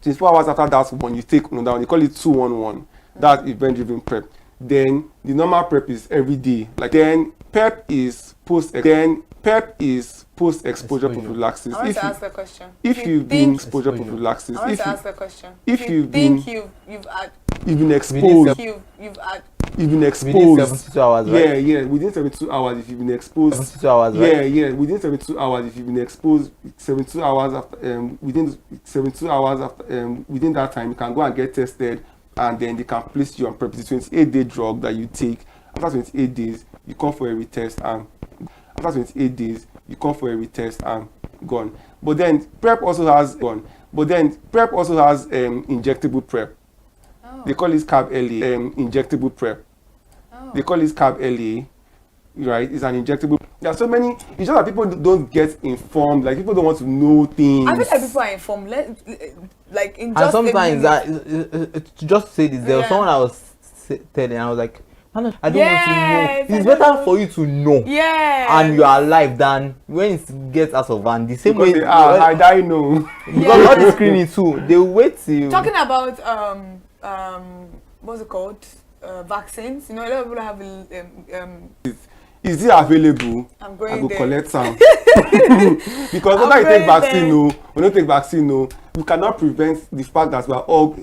Speaker 5: 24 hours after that 1, you take another one. They call it 2-1-1. That's event-driven PrEP. Then the normal PrEP is every day. Like then PEP is post-exposure prophylaxis.
Speaker 4: I want to ask a question.
Speaker 5: If you've been exposure prophylaxis,
Speaker 4: I want to ask a question.
Speaker 5: If
Speaker 4: you've
Speaker 5: been exposed, you've been exposed.
Speaker 2: Within 72 hours, right?
Speaker 5: Yeah, within 72 hours if you've been exposed.
Speaker 2: 72 hours, right?
Speaker 5: Yeah, within 72 hours if you've been exposed. 72 hours after, within 72 hours after, within that time you can go and get tested, and then they can place you on PrEP. It's a 28-day drug that you take. After 28 days, you come for a retest, and after 28 days, you come for a retest and gone. But then PrEP also has injectable PrEP. They call it carb LA, injectable PrEP. They call it carb LA, right? It's an injectable. There are so many. It's just that people don't get informed. Like people don't want to know things.
Speaker 4: I feel like people are informed. Like in just.
Speaker 2: And sometimes to just say this, there was someone I was telling, I was like, I don't want to know. It's better for you to know. And you are alive than when it gets out of hand. The same
Speaker 5: because
Speaker 2: way.
Speaker 5: I die know.
Speaker 2: Because all the screening too, they wait till.
Speaker 4: Talking about what's it called? Vaccines. You know, a lot of people have.
Speaker 5: Is it available?
Speaker 4: I'm going
Speaker 5: I go
Speaker 4: there.
Speaker 5: collect some. Because whether you take vaccine or not take vaccine, we cannot prevent the fact that we are all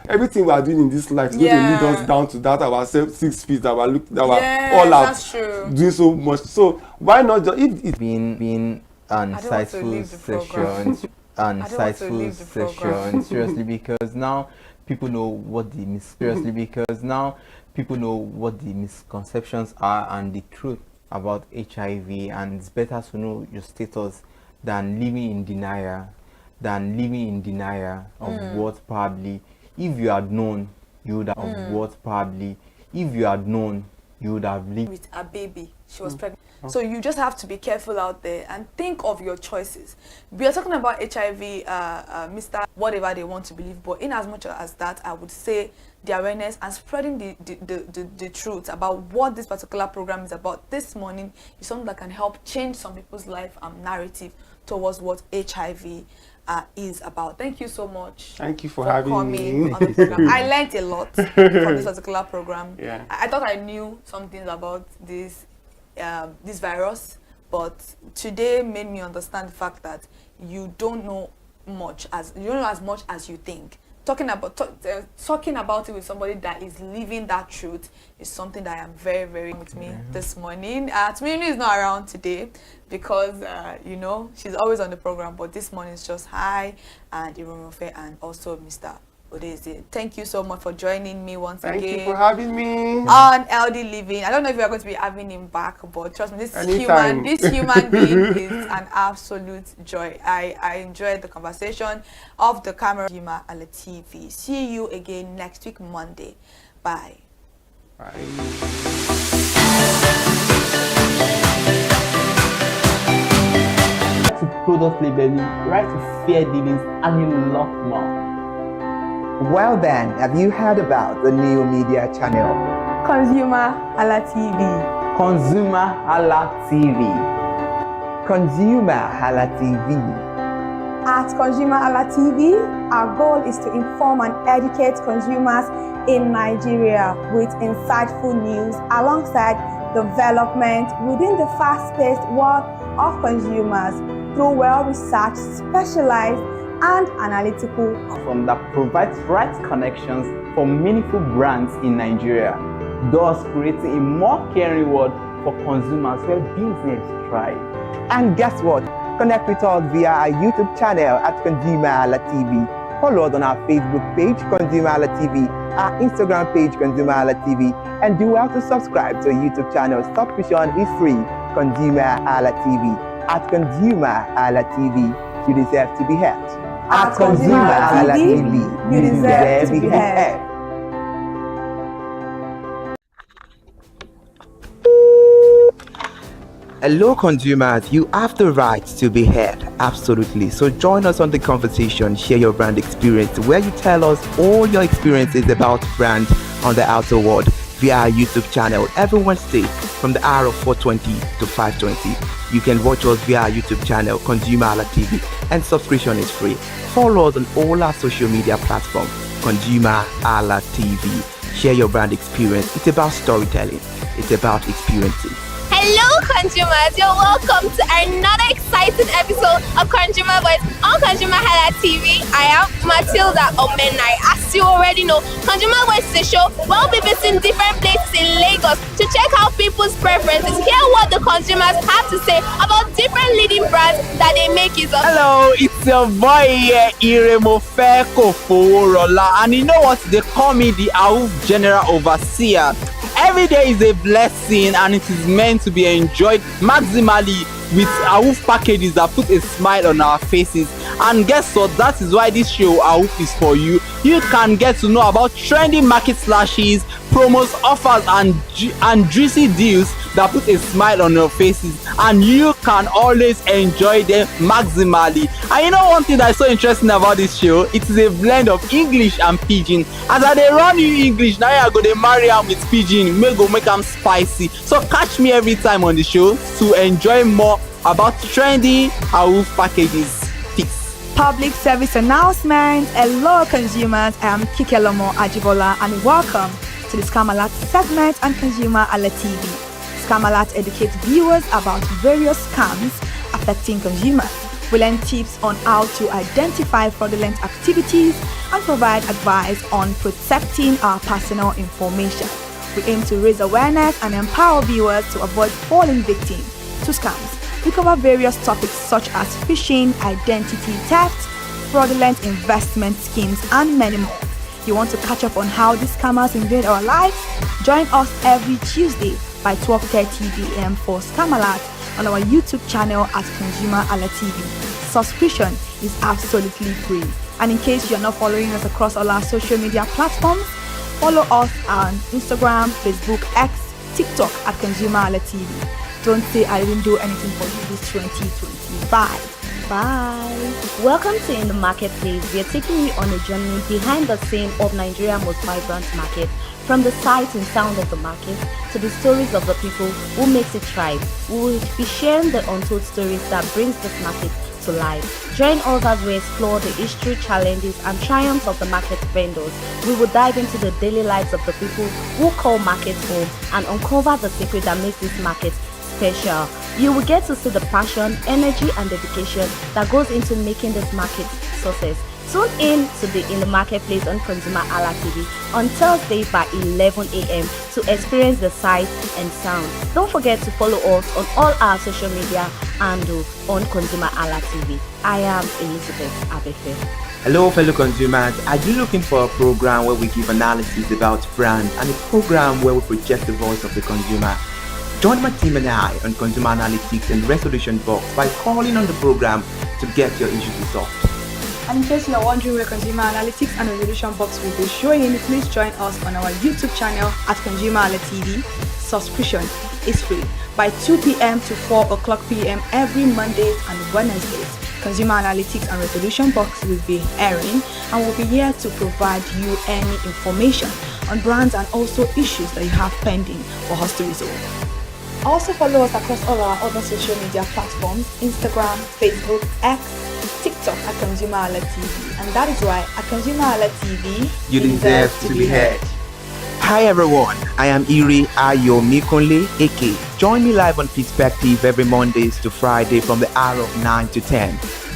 Speaker 5: everything we are doing in this life is going to lead us down to that our 6 feet that we are all out doing so much. So why not just if it's
Speaker 2: been an insightful session. an
Speaker 4: I don't want to
Speaker 2: insightful
Speaker 4: leave the program.
Speaker 2: session. Seriously, because now people know what the misconceptions are and the truth about HIV, and it's better to know your status than living in denial of what probably if you had known you would have lived
Speaker 4: with a baby. She was pregnant. So you just have to be careful out there and think of your choices. We are talking about HIV, Mr. whatever they want to believe, but in as much as that, I would say the awareness and spreading the truth about what this particular program is about this morning is something that can help change some people's life and narrative towards what HIV is about. Thank you so much.
Speaker 5: Thank you for having
Speaker 4: coming
Speaker 5: me.
Speaker 4: on the program. I learned a lot from this particular program.
Speaker 5: Yeah.
Speaker 4: I thought I knew some things about this virus, but today made me understand the fact that you don't know as much as you think. Talking about it with somebody that is living that truth is something that I am very, very with me this morning. Tumini is not around today because you know, she's always on the program, but this morning is just hi and Iromofe and also Mr. Odeze. Thank you so much for joining me once again.
Speaker 5: Thank you for having me
Speaker 4: on LD Living. I don't know if we are going to be having him back, but trust me, this human being is an absolute joy. I enjoyed the conversation of the ConsumerHallaTV. See you again next week, Monday. Bye.
Speaker 5: Bye.
Speaker 2: to product labeling, right to fair dealings, and a lot more.
Speaker 13: Well then, have you heard about the new media channel?
Speaker 1: ConsumerHallaTV.
Speaker 2: ConsumerHallaTV.
Speaker 13: ConsumerHallaTV.
Speaker 1: At ConsumerHallaTV, our goal is to inform and educate consumers in Nigeria with insightful news alongside development within the fast-paced world of consumers through well-researched, specialized, and analytical
Speaker 2: platform that provides right connections for meaningful brands in Nigeria, thus creating a more caring world for consumers where business thrive.
Speaker 13: And guess what? Connect with us via our YouTube channel at ConsumerHallaTV. Follow us on our Facebook page, ConsumerHallaTV, our Instagram page, ConsumerHallaTV, and do well to subscribe to our YouTube channel. Subscription is free. ConsumerHallaTV. At ConsumerHallaTV, you deserve to be heard. At ConsumerHallaTV, you deserve to be heard. Hello consumers, you have the right to be heard, absolutely. So join us on the conversation, share your brand experience, where you tell us all your experiences about brand on the outer world via our YouTube channel every Wednesday from the hour of 4:20 to 5:20. You can watch us via our YouTube channel, ConsumerHallaTV, and subscription is free. Follow us on all our social media platforms, ConsumerHallaTV. Share your brand experience. It's about storytelling. It's about experiences.
Speaker 14: Hello consumers, you're welcome to another exciting episode of Consumer Voice on ConsumerHallaTV. I am Matilda Omenai. As you already know, Consumer Voice is a show where we'll be visiting different places in Lagos to check out people's preferences, hear what the consumers have to say about different leading brands that they make use of.
Speaker 2: Hello, it's your boy here, Iremofe Kofoworola, and you know what? They call me the AUF General Overseer. Every day is a blessing and it is meant to be enjoyed maximally with AUF packages that put a smile on our faces. And guess what? That is why this show AUF is for you. You can get to know about trendy market slashes, promos, offers, and juicy deals that put a smile on your faces, and you can always enjoy them maximally. And you know one thing that is so interesting about this show? It is a blend of English and Pidgin. As I dey run you English, now I go dey marry am with Pidgin, make am spicy. So catch me every time on the show to enjoy more about trendy AUF packages.
Speaker 1: Public service announcement. Hello consumers, I am Kikelomo Ajibola and welcome to the Scam Alert segment on ConsumerHallaTV. Scam Alert educates viewers about various scams affecting consumers. We learn tips on how to identify fraudulent activities and provide advice on protecting our personal information. We aim to raise awareness and empower viewers to avoid falling victim to scams.
Speaker 4: We cover various topics such as phishing, identity theft, fraudulent investment schemes, and many more. You want to catch up on how these scammers invade our lives? Join us every Tuesday by 12:30 p.m. for Scam Alert on our YouTube channel at ConsumerHallaTV. Subscription is absolutely free. And in case you're not following us across all our social media platforms, follow us on Instagram, Facebook, X, TikTok at ConsumerHallaTV. Don't say I didn't do anything for you this 2025. Bye.
Speaker 3: Welcome to In the Marketplace. We are taking you on a journey behind the scene of Nigeria's most vibrant market, from the sight and sound of the market to the stories of the people who makes it thrive. We will be sharing the untold stories that brings this market to life. Join us as we explore the history, challenges, and triumphs of the market vendors. We will dive into the daily lives of the people who call markets home and uncover the secret that makes this market special. You will get to see the passion, energy, and dedication that goes into making this market success. Tune in to the In the Marketplace on ConsumerHalla TV on Thursday by 11 a.m. to experience the sight and sound. Don't forget to follow us on all our social media handle on ConsumerHalla TV. I am Elizabeth Abefe.
Speaker 13: Hello fellow consumers, are you looking for a program where we give analysis about brands and a program where we project the voice of the consumer? Join my team and I on Consumer Analytics and Resolution Box by calling on the program to get your issues resolved.
Speaker 4: And in case you are wondering where Consumer Analytics and Resolution Box will be showing, please join us on our YouTube channel at ConsumerHallaTV. Subscription is free by 2 p.m. to 4 o'clock p.m. every Mondays and Wednesdays. Consumer Analytics and Resolution Box will be airing and will be here to provide you any information on brands and also issues that you have pending for us to resolve. Also follow us across all our other social media platforms, Instagram, Facebook, X, TikTok at ConsumerHallaTV. And that is why at ConsumerHallaTV,
Speaker 13: you deserve to be heard. Hi everyone, I am Iri Ayomikunle Eke. Join me live on Perspective every Mondays to Friday from the hour of 9 to 10,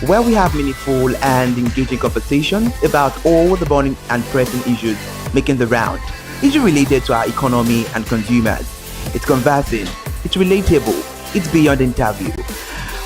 Speaker 13: where we have meaningful and engaging conversations about all the burning and pressing issues making the round. Issues related to our economy and consumers. It's conversing, it's relatable, it's beyond interview.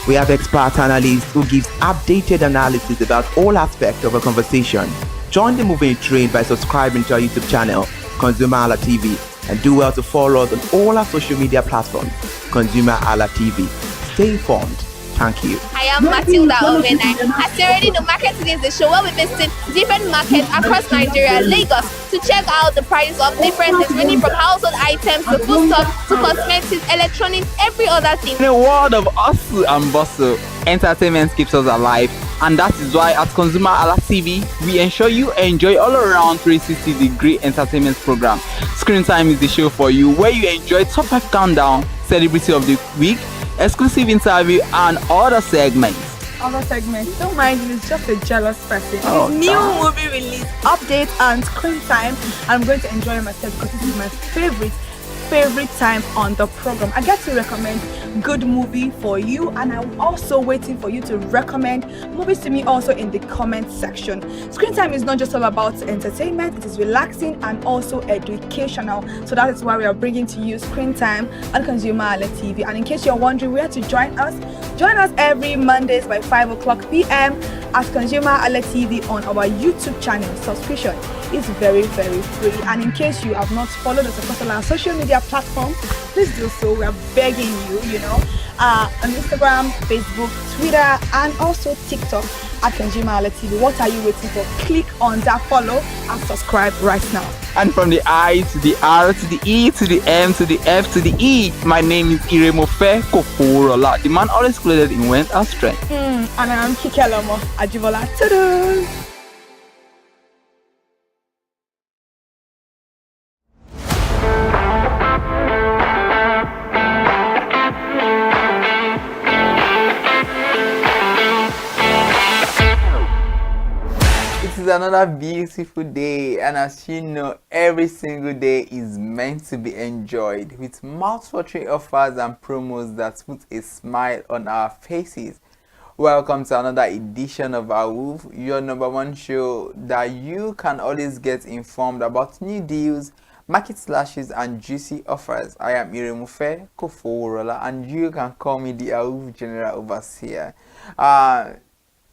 Speaker 13: We have expert analysts who gives updated analysis about all aspects of a conversation. Join the moving train by subscribing to our YouTube channel, ConsumerHallaTV, and do well to follow us on all our social media platforms, ConsumerHallaTV. Stay informed. Thank you.
Speaker 14: I am Matilda Omenai. As you already know, Marketing is the show where we visit different markets across Nigeria, Lagos, to check out the price of differences, ranging from household items to foodstuffs to cosmetics, electronics, every other thing.
Speaker 2: In a world of hustle and bustle, entertainment keeps us alive, and that is why at ConsumerHallaTV, we ensure you enjoy all around 360-degree entertainment program. Screen Time is the show for you, where you enjoy top 5 countdown, celebrity of the week, exclusive interview, and other segments.
Speaker 4: Don't mind him, he's just a jealous person.
Speaker 2: Oh,
Speaker 4: His new movie release, update, and Screen Time. I'm going to enjoy myself because this is my favorite time on the program. I get to recommend good movie for you, and I'm also waiting for you to recommend movies to me also in the comment section. Screen Time is not just all about entertainment, it is relaxing and also educational. So that is why we are bringing to you Screen Time on ConsumerHallaTV. And in case you're wondering where to join us every Mondays by 5 o'clock p.m. at ConsumerHallaTV on our YouTube channel. Subscription is very, very free. And in case you have not followed us across all our social media platforms, please do so. We are begging you, on Instagram, Facebook, Twitter, and also TikTok at ConsumerHallaTV. What are you waiting for? Click on that follow and subscribe right now.
Speaker 2: And from the I to the R to the E to the M to the F to the E, my name is Iremofe Koporola, the man always clothed in wealth and strength.
Speaker 4: And I'm Kikelomo Ajibola. Toodles!
Speaker 2: It is another beautiful day, and as you know, every single day is meant to be enjoyed with mouth-watering offers and promos that put a smile on our faces. Welcome to another edition of AWOOF, your #1 show that you can always get informed about new deals, market slashes and juicy offers. I am Iremufe Kofoworola, and you can call me the AWUF General Overseer.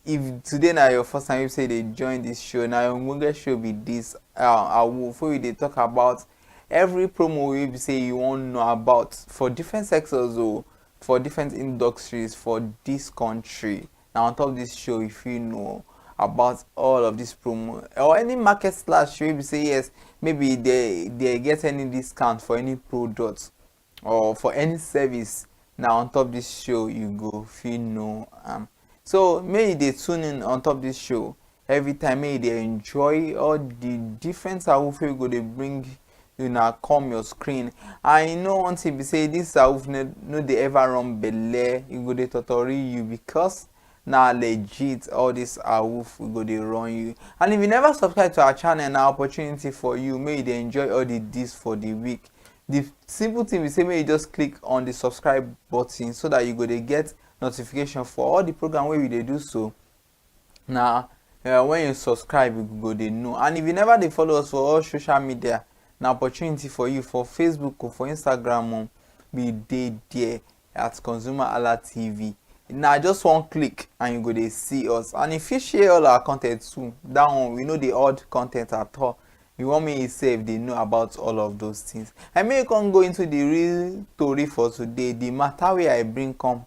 Speaker 2: If today now your first time you say they join this show, now your Munga show be this AWUF, where they talk about every promo you say you want to know about for different sectors or for different industries for this country. Now on top of this show, if you know about all of this promo or any market slash, you say yes, maybe they get any discount for any product or for any service. Now on top of this show, you go if you know. So maybe they tune in on top of this show every time. Maybe they enjoy all the different AWUF you go they bring. You now come your screen. I know one thing be say this AWUF no they ever run belle. You go they tutorial you because now legit all this AWUF we go they run you. And if you never subscribe to our channel, now opportunity for you. Maybe they enjoy all the this for the week. The simple thing we say, maybe just click on the subscribe button so that you go they get notification for all the program where we they do so. Now when you subscribe, you go they know. And if you never they follow us for all social media, an opportunity for you for Facebook or for Instagram, be there at ConsumerHallaTV. Now just one click and you go to see us. And if you share all our content too, that one we know the odd content at all. You want me to say if they know about all of those things. I may can go into the real story for today, the matter where I bring come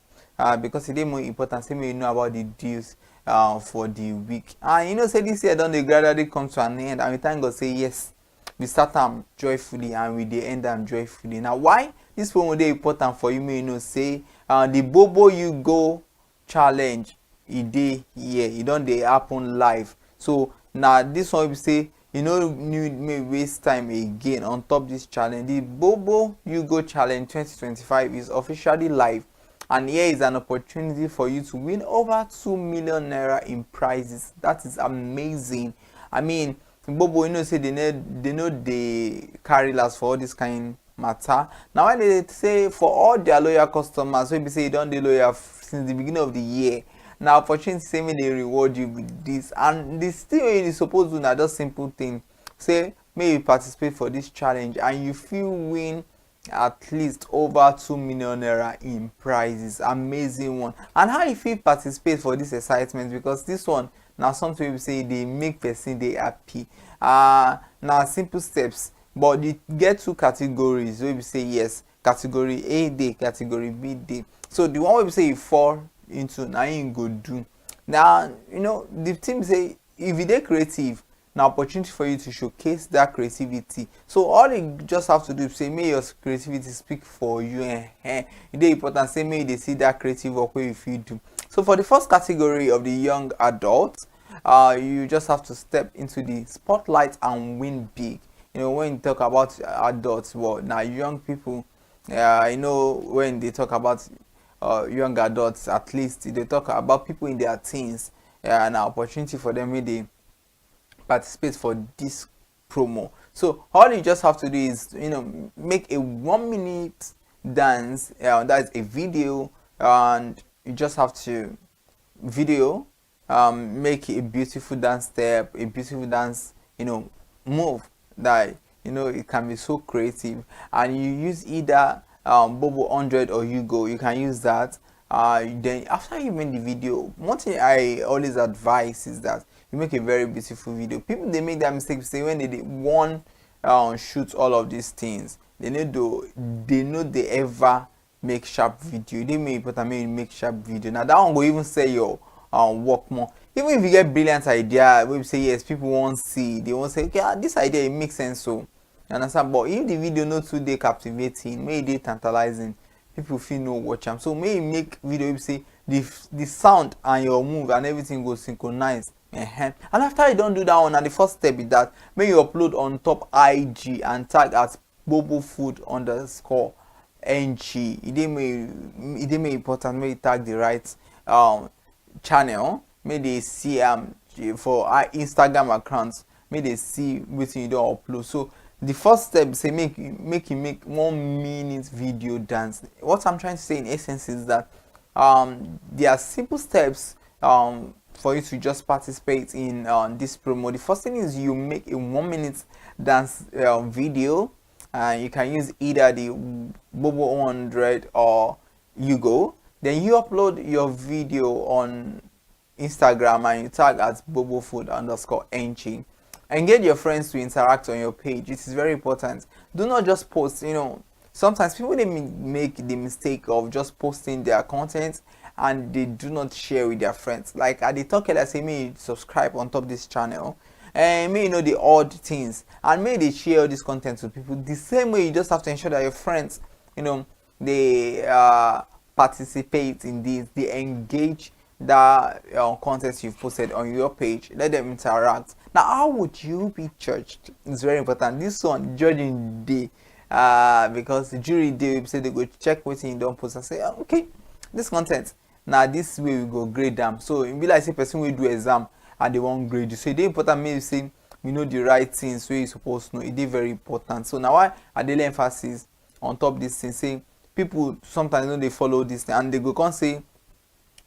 Speaker 2: because it is more important. Say me you know about the deals for the week. And you know say this year don't they gradually come to an end, and we thank God say yes. We start them joyfully and we dey end them joyfully. Now, why this promo dey important for you? May you know say the Bobo You Go challenge dey here. It don't dey happen live. So now this one we say you know need me waste time again on top this challenge. The Bobo You Go challenge 2025 is officially live, and here is an opportunity for you to win over 2 million naira in prizes. That is amazing. I mean, Bobo, you know, say they know they carry last for all this kind matter. Now when they say for all their loyal customers, so we say you don't they loyal since the beginning of the year. Now opportunity say me they reward you with this, and this still is supposed to not just simple thing. Say maybe participate for this challenge and you feel win at least over 2 million naira in prizes. Amazing one. And how you feel participate for this excitement, because this one now something we say they make person they happy. Now simple steps, but you get two categories where we say yes, category A day, category B day. So the one where we say you fall into now you go do. Now you know the team say if you dey creative, now opportunity for you to showcase that creativity. So all you just have to do is say may your creativity speak for you. It is important say may they see that creative work where if you do. So for the first category of the young adults, you just have to step into the spotlight and win big. You know, when you talk about adults, well, now young people, you know, when they talk about young adults, at least they talk about people in their teens, an opportunity for them when they participate for this promo. So all you just have to do is, you know, make a 1 minute dance. That's a video, and you just have to video, make a beautiful dance step, a beautiful dance, you know, move that, you know, it can be so creative. And you use either Bobo 100 or Yugo. You can use that. Then after you make the video, one thing I always advise is that you make a very beautiful video. People they make that mistake, say when they one shoot all of these things, they know they ever make sharp video. They may important make sharp video. Now that one will even say your work more. Even if you get brilliant idea, we say yes, people won't see. They won't say, okay, this idea it makes sense. So you understand. But if the video not too day captivating, maybe they tantalizing, people feel no watch them. So maybe make video you say the sound and your move and everything goes synchronized. And after you don't do that one, and the first step is that may you upload on top IG and tag at bobofood_ng. It may important may you tag the right channel. May they see for our Instagram accounts, may they see what you don't upload. So the first step say make 1 minute video dance. What I'm trying to say in essence is that there are simple steps for you to just participate in this promo. The first thing is you make a 1 minute dance video. and you can use either the Bobo 100 or Yugo. Then you upload your video on Instagram and you tag at bobofood_ng and get your friends to interact on your page. It is very important. Do not just post. Sometimes people, they make the mistake of just posting their content and they do not share with their friends. Like at the talk, I say, may subscribe on top this channel and may the odd things, and may they share all this content to people. The same way, you just have to ensure that your friends, they participate in this, they engage that content you've posted on your page. Let them interact. Now, how would you be judged? It's very important. This one, judging day, because the jury day, say they go check what you don't post and say, okay, this content, now this way we go grade them. So it be like say person will do exam and they won't grade you. So it's important maybe say the right things where you supposed to know. It is very important. So now why I daily emphasis on top this thing, say people sometimes they follow this thing and they go can't say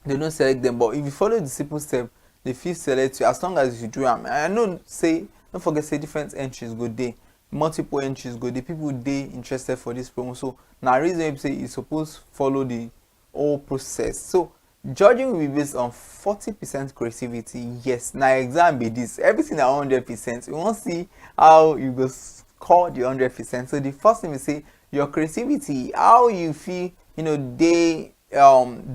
Speaker 2: they don't select them, but if you follow the simple step, they feel select you as long as you do them. I know say don't forget say different entries go there, multiple entries go there, people they interested for this promo. So now reason you say you suppose follow the whole process. So judging will be based on 40% creativity. Yes, now exam be this everything at 100%. We want to see how you go score the 100%. So the first thing we say your creativity, how you feel, they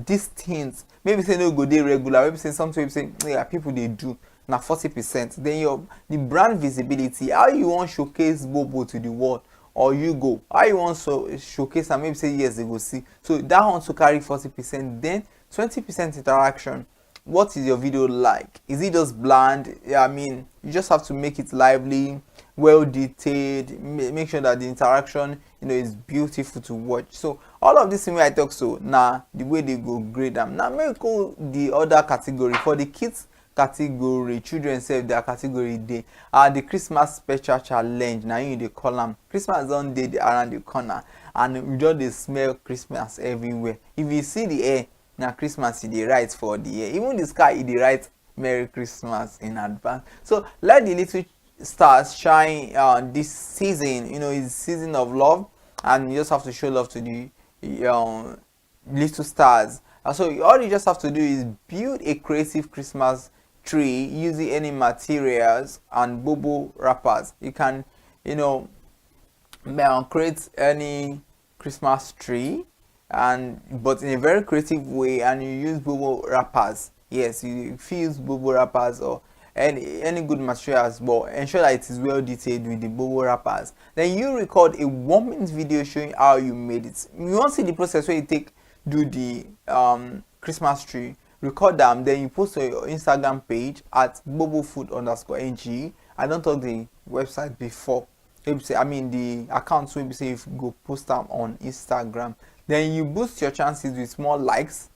Speaker 2: these things maybe say no go dey regular, maybe say something say yeah people they do now 40%. Then the brand visibility, how you want showcase Bobo to the world, or you go how you want showcase and maybe say yes they go see. So that one to carry 40%. Then 20% interaction. What is your video like? Is it just bland? I mean, you just have to make it lively, well detailed, make sure that the interaction is beautiful to watch. So all of this thing I talk, so now the way they go grade them. Now maybe go the other category. For the kids category, children save their category day the Christmas special challenge. Now they call them Christmas on day around the corner, and you just they smell Christmas everywhere. If you see the air now, Christmas is the right for the air. Even the sky is the right Merry Christmas in advance. So let the little stars shine this season. It's season of love, and you just have to show love to the little stars. So all you just have to do is build a creative Christmas tree using any materials and Bobo wrappers. You can create any Christmas tree, but in a very creative way, and you use Bobo wrappers. Yes, you use Bobo wrappers or any good materials, but ensure that it is well detailed with the Bobo wrappers. Then you record a 1-minute video showing how you made it. You want to see the process where you do the Christmas tree, record them, then you post on your Instagram page at bobofood_ng. I don't talk the website before. The accounts will be say if you go post them on Instagram. Then you boost your chances with more likes,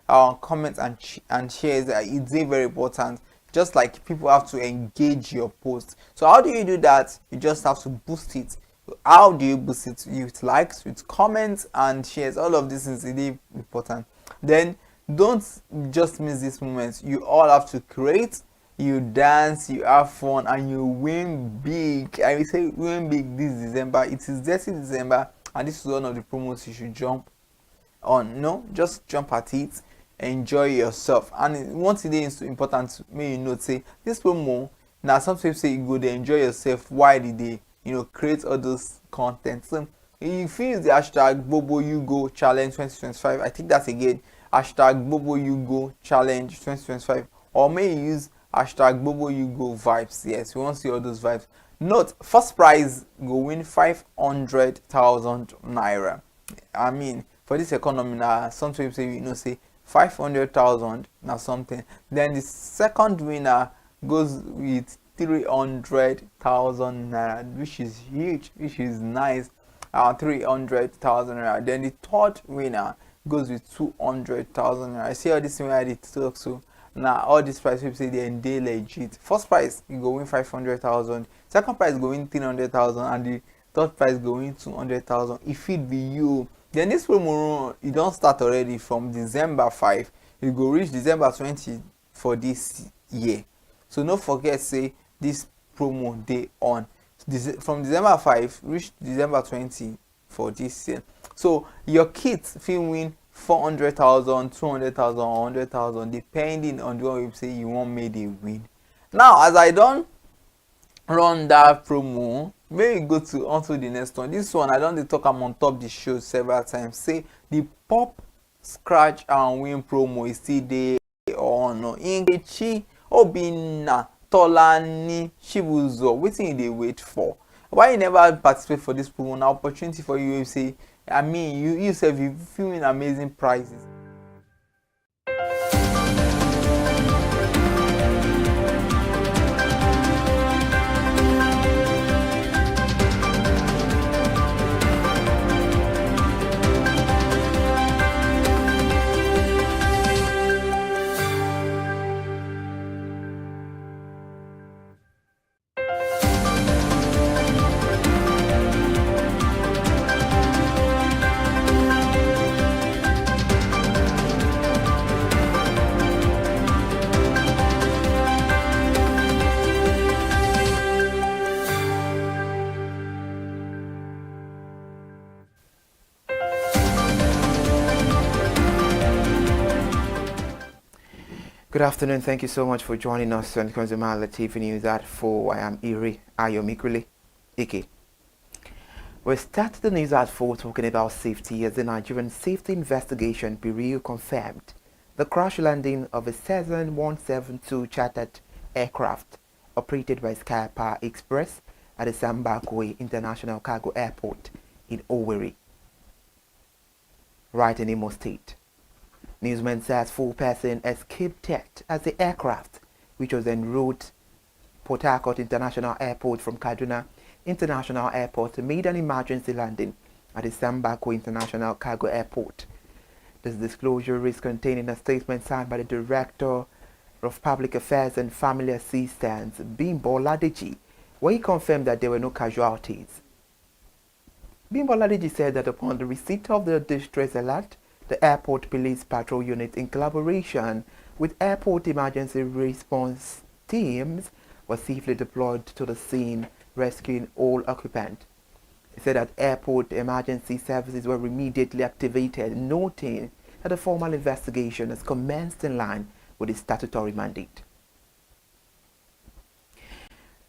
Speaker 2: comments and shares. It's very important. Just like people have to engage your post. So how do you do that? You just have to boost it. How do you boost it? With likes, with comments and shares. All of this is really important. Then don't just miss this moment. You all have to create, you dance, you have fun, and you win big. I will say win big this December. It is 30 December, and this is one of the promos you should jump on. Just jump at it, enjoy yourself. And one thing is important, may say this promo now some people say you go to enjoy yourself. Why did they create all those content? So if you use the hashtag Bobo You Go Challenge 2025, I think that's again hashtag Bobo You Go Challenge 2025, or may you use hashtag Bobo You Go Vibes. Yes, we want to see all those vibes. Note, first prize go win 500,000 naira. I mean, for this economy now, some people say 500,000 now something. Then the second winner goes with 300,000 naira, which is huge, which is nice. 300,000 naira. Then the third winner goes with 200,000 naira. I see all this thing I did talk so. Now all these price people say they legit. First prize you go win 500,000. Second prize go win 300,000, and the third prize go win 200,000. If it be you, then this promo it don't start already from December 5. You go reach December 20 for this year. So don't forget say this promo day on. from December 5 reach December 20 for this year. So your kids fit win 400,000, 200,000, 100,000 depending on what you say you want make they win. Now as I don't run that promo, maybe go to onto the next one. This one I don't dey talk am on top the show several times. Say the pop scratch and win promo is still there on Nkechi Obinna Tolani Chibuzo. Wetin you dey wait for? Why you never participate for this promo? Na opportunity for you. You say, I mean, you yourself you feel win amazing prizes.
Speaker 10: Good afternoon. Thank you so much for joining us on ConsumerHallaTV News at 4. I am Iri Ayomikule, Ike. We started the news at 4 talking about safety as the Nigerian Safety Investigation Bureau confirmed the crash landing of a Cessna 172 chartered aircraft operated by Sky Power Express at the Sambakwe International Cargo Airport in Owerri, right in Imo State. Newsman says 4 persons escaped death as the aircraft, which was en route Port Harcourt International Airport from Kaduna International Airport, made an emergency landing at the Sambakwe International Cargo Airport. This disclosure is contained in a statement signed by the Director of Public Affairs and Family Assistance, Bimbo Ladeji, where he confirmed that there were no casualties. Bimbo Ladeji said that upon the receipt of the distress alert, the Airport Police Patrol Unit, in collaboration with Airport Emergency Response Teams, was safely deployed to the scene, rescuing all occupants. He said that airport emergency services were immediately activated, noting that a formal investigation has commenced in line with its statutory mandate.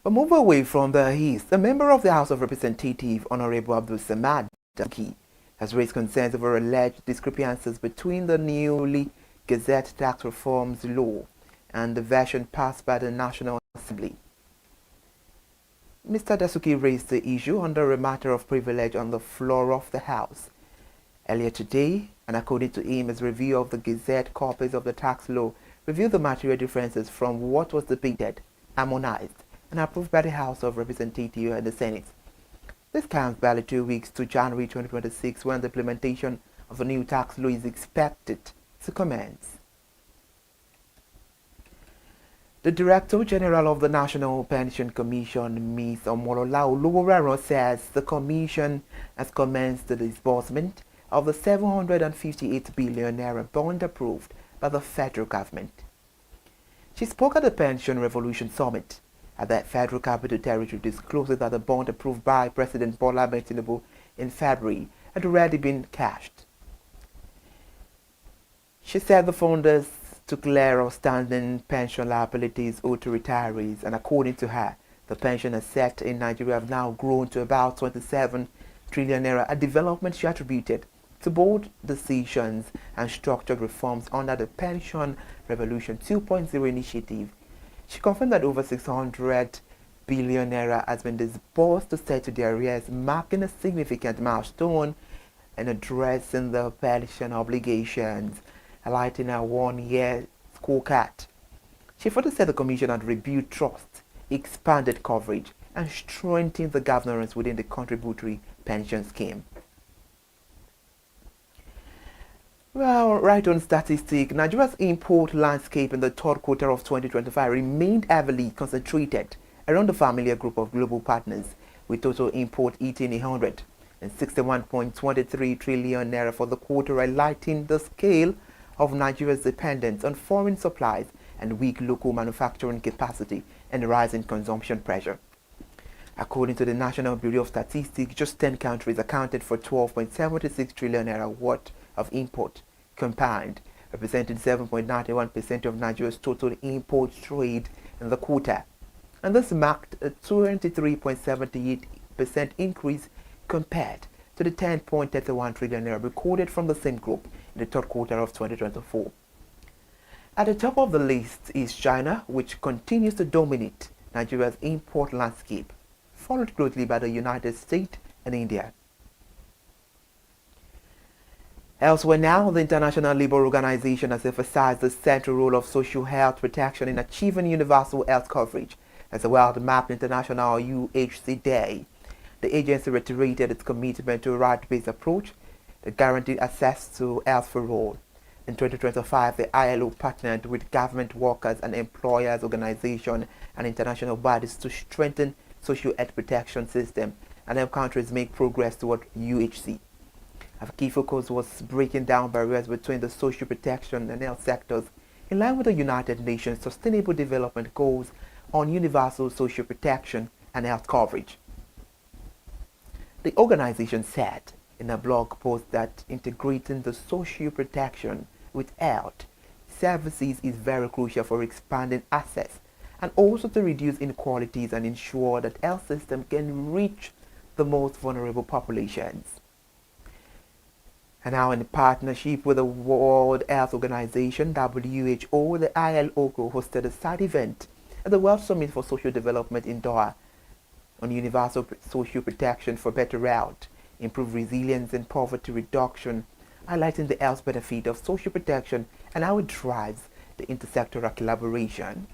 Speaker 10: But move away from the East, a member of the House of Representatives, Honorable Abdul Samad Daki, has raised concerns over alleged discrepancies between the newly Gazette Tax Reforms Law and the version passed by the National Assembly. Mr. Dasuki raised the issue under a matter of privilege on the floor of the House earlier today, and according to him, his review of the Gazette copies of the tax law revealed the material differences from what was debated, harmonized, and approved by the House of Representatives and the Senate. This comes barely 2 weeks to January 2026, when the implementation of the new tax law is expected to commence. The Director General of the National Pension Commission, Ms. Omolola Oluworaro, says the Commission has commenced the disbursement of the 758 billion naira bond approved by the federal government. She spoke at the Pension Revolution Summit at the Federal Capital Territory, disclosing that the bond approved by President Bola Ahmed Tinubu in February had already been cashed. She said the funders to clear outstanding pension liabilities owed to retirees, and according to her, the pension asset in Nigeria have now grown to about 27 trillion naira, a development she attributed to bold decisions and structured reforms under the Pension Revolution 2.0 initiative. She confirmed that over 600 billion naira has been disbursed to settle the arrears, marking a significant milestone in addressing the pension obligations, highlighting a one-year scorecard. She further said the Commission had rebuilt trust, expanded coverage, and strengthened the governance within the contributory pension scheme. Well, right on statistic, Nigeria's import landscape in the third quarter of 2025 remained heavily concentrated around the familiar group of global partners, with total import hitting 161.23 trillion naira for the quarter, highlighting the scale of Nigeria's dependence on foreign supplies and weak local manufacturing capacity and rising consumption pressure.
Speaker 13: According to the National Bureau of Statistics, just 10 countries accounted for 12.76 trillion naira worth of import combined, representing 7.91% of Nigeria's total import trade in the quarter. And this marked a 23.78% increase compared to the 10.31 trillion naira recorded from the same group in the third quarter of 2024. At the top of the list is China, which continues to dominate Nigeria's import landscape, followed closely by the United States and India. Elsewhere now, the International Labour Organization has emphasized the central role of social health protection in achieving universal health coverage as a World Map International UHC Day. The agency reiterated its commitment to a right-based approach that guaranteed access to health for all. In 2025, the ILO partnered with government workers and employers organizations and international bodies to strengthen social health protection system and help countries make progress toward UHC. A key focus was breaking down barriers between the social protection and health sectors in line with the United Nations Sustainable Development Goals on universal social protection and health coverage. The organization said in a blog post that integrating the social protection with health services is very crucial for expanding access and also to reduce inequalities and ensure that health system can reach the most vulnerable populations. And now in partnership with the World Health Organization, WHO, the ILO hosted a side event at the World Summit for Social Development in Doha on universal social protection for better health, improved resilience and poverty reduction, highlighting the health benefit of social protection and how it drives the intersectoral collaboration.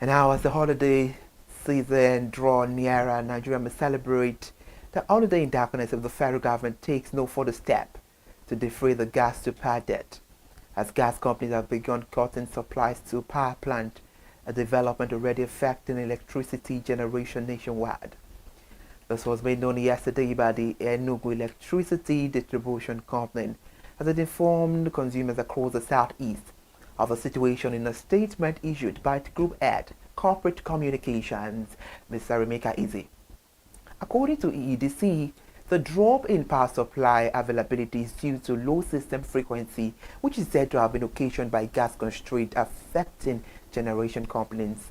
Speaker 13: And now as the holiday season draws nearer, Nigeria must celebrate the holiday in darkness if the federal government takes no further step to defray the gas supply debt, as gas companies have begun cutting supplies to power plant, a development already affecting electricity generation nationwide. This was made known yesterday by the Enugu Electricity Distribution Company as it informed consumers across the southeast of the situation in a statement issued by the group head, Corporate Communications, Mr. Remeka Izi. According to EEDC, the drop in power supply availability is due to low system frequency, which is said to have been occasioned by gas constraint affecting generation components.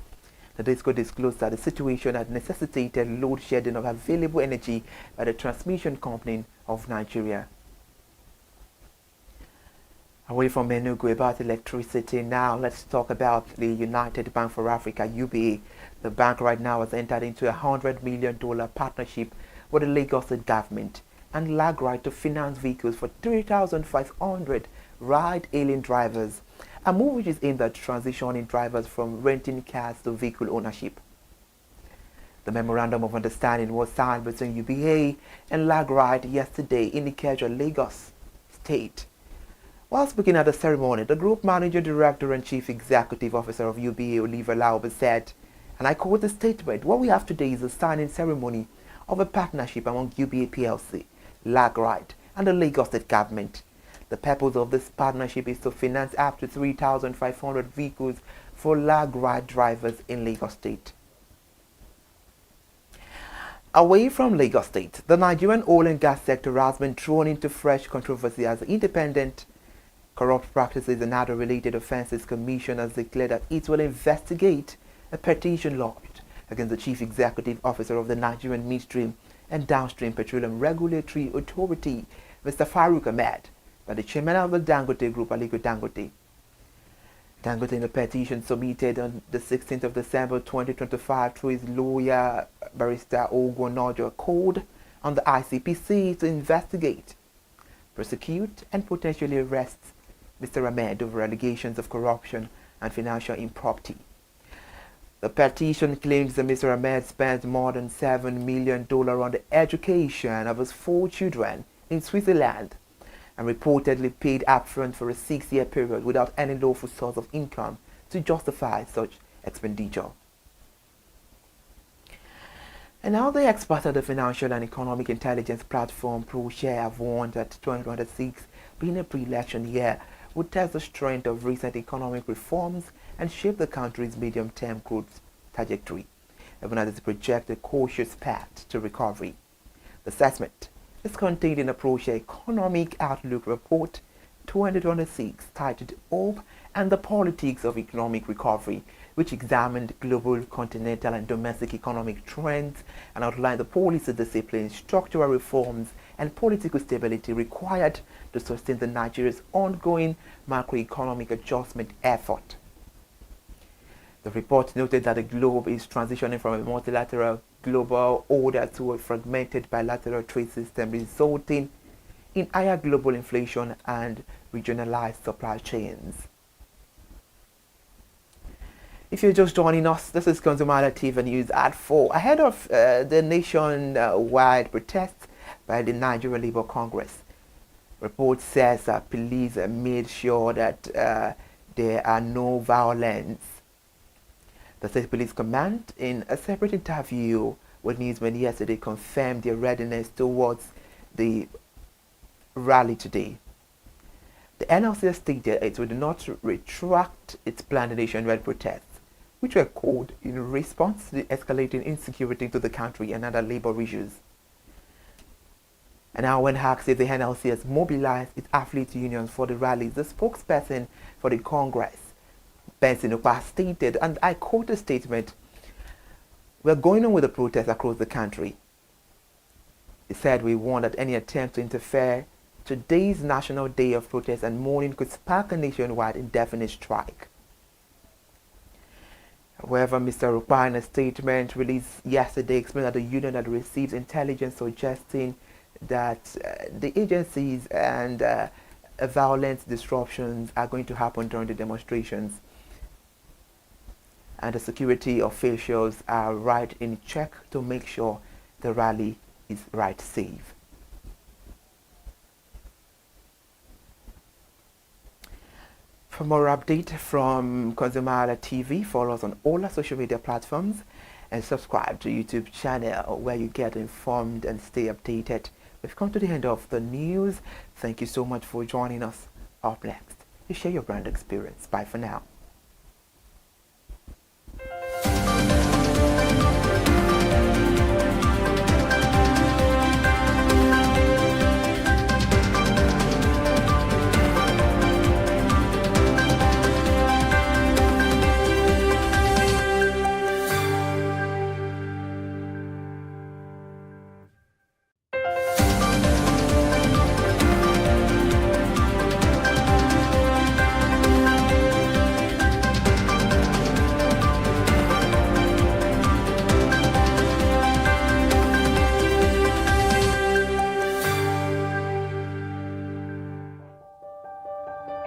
Speaker 13: The DISCO disclosed that the situation had necessitated load shedding of available energy by the transmission company of Nigeria. Away from Enugu about electricity now, let's talk about the United Bank for Africa, UBA. The bank right now has entered into a $100 million partnership with the Lagos State government and LagRide to finance vehicles for 3,500 ride-hailing drivers, a move which is aimed at transitioning drivers from renting cars to vehicle ownership. The memorandum of understanding was signed between UBA and LagRide yesterday in Ikeja, Lagos State. While speaking at the ceremony, the Group Manager, Director and Chief Executive Officer of UBA, Oliver Laube, said, and I quote the statement, "What we have today is a signing ceremony of a partnership among UBA PLC, LagRide, and the Lagos State government. The purpose of this partnership is to finance up to 3,500 vehicles for LagRide drivers in Lagos State." Away from Lagos State, the Nigerian oil and gas sector has been thrown into fresh controversy as the Independent Corrupt Practices and Other Related Offences Commission has declared that it will investigate a petition lodged against the Chief Executive Officer of the Nigerian Midstream and Downstream Petroleum Regulatory Authority, Mr. Farouk Ahmed, by the chairman of the Dangote Group, Aliko Dangote. Dangote, in a petition submitted on the 16th of December 2025 through his lawyer, Barrister Ogonojo, called on the ICPC to investigate, prosecute, and potentially arrest Mr. Ahmed over allegations of corruption and financial impropriety. The petition claims that Mr. Ahmed spent more than $7 million on the education of his 4 children in Switzerland and reportedly paid upfront for a 6-year period without any lawful source of income to justify such expenditure. And now the experts at the Financial and Economic Intelligence platform ProShare have warned that 2026, being a pre-election year, would test the strength of recent economic reforms and shape the country's medium-term growth
Speaker 10: trajectory, even as it projects a cautious path to recovery. The assessment is contained in the ProShare Economic Outlook Report 2026 titled Hope and the Politics of Economic Recovery, which examined global, continental, and domestic economic trends and outlined the policy disciplines, structural reforms, and political stability required to sustain the Nigeria's ongoing macroeconomic adjustment effort. The report noted that the globe is transitioning from a multilateral global order to a fragmented bilateral trade system, resulting in higher global inflation and regionalized supply chains. If you're just joining us, this is ConsumerHallaTV News at 4. Ahead of the nationwide protests by the Nigerian Labour Congress, report says that police made sure that there are no violence. The State Police Command, in a separate interview with newsmen yesterday, confirmed their readiness towards the rally today. The NLC stated it would not retract its planned nationwide protests, which were called in response to the escalating insecurity to the country and other labor issues. And now when asked if the NLC has mobilized its affiliate unions for the rallies, the spokesperson for the Congress, Benson Opa, stated, and I quote the statement, "We're going on with the protests across the country." He said, "We warn that any attempt to interfere today's National Day of Protest and Mourning could spark a nationwide indefinite strike." However, Mr. Rupai, in a statement released yesterday, explained that the union had received intelligence suggesting that the agencies and violent disruptions are going to happen during the demonstrations, and the security officials are right in check to make sure the rally is right safe. For more update from ConsumerHallaTV, follow us on all our social media platforms and subscribe to YouTube channel where you get informed and stay updated. We've come to the end of the news. Thank you so much for joining us. Up next, you share your brand experience. Bye for now.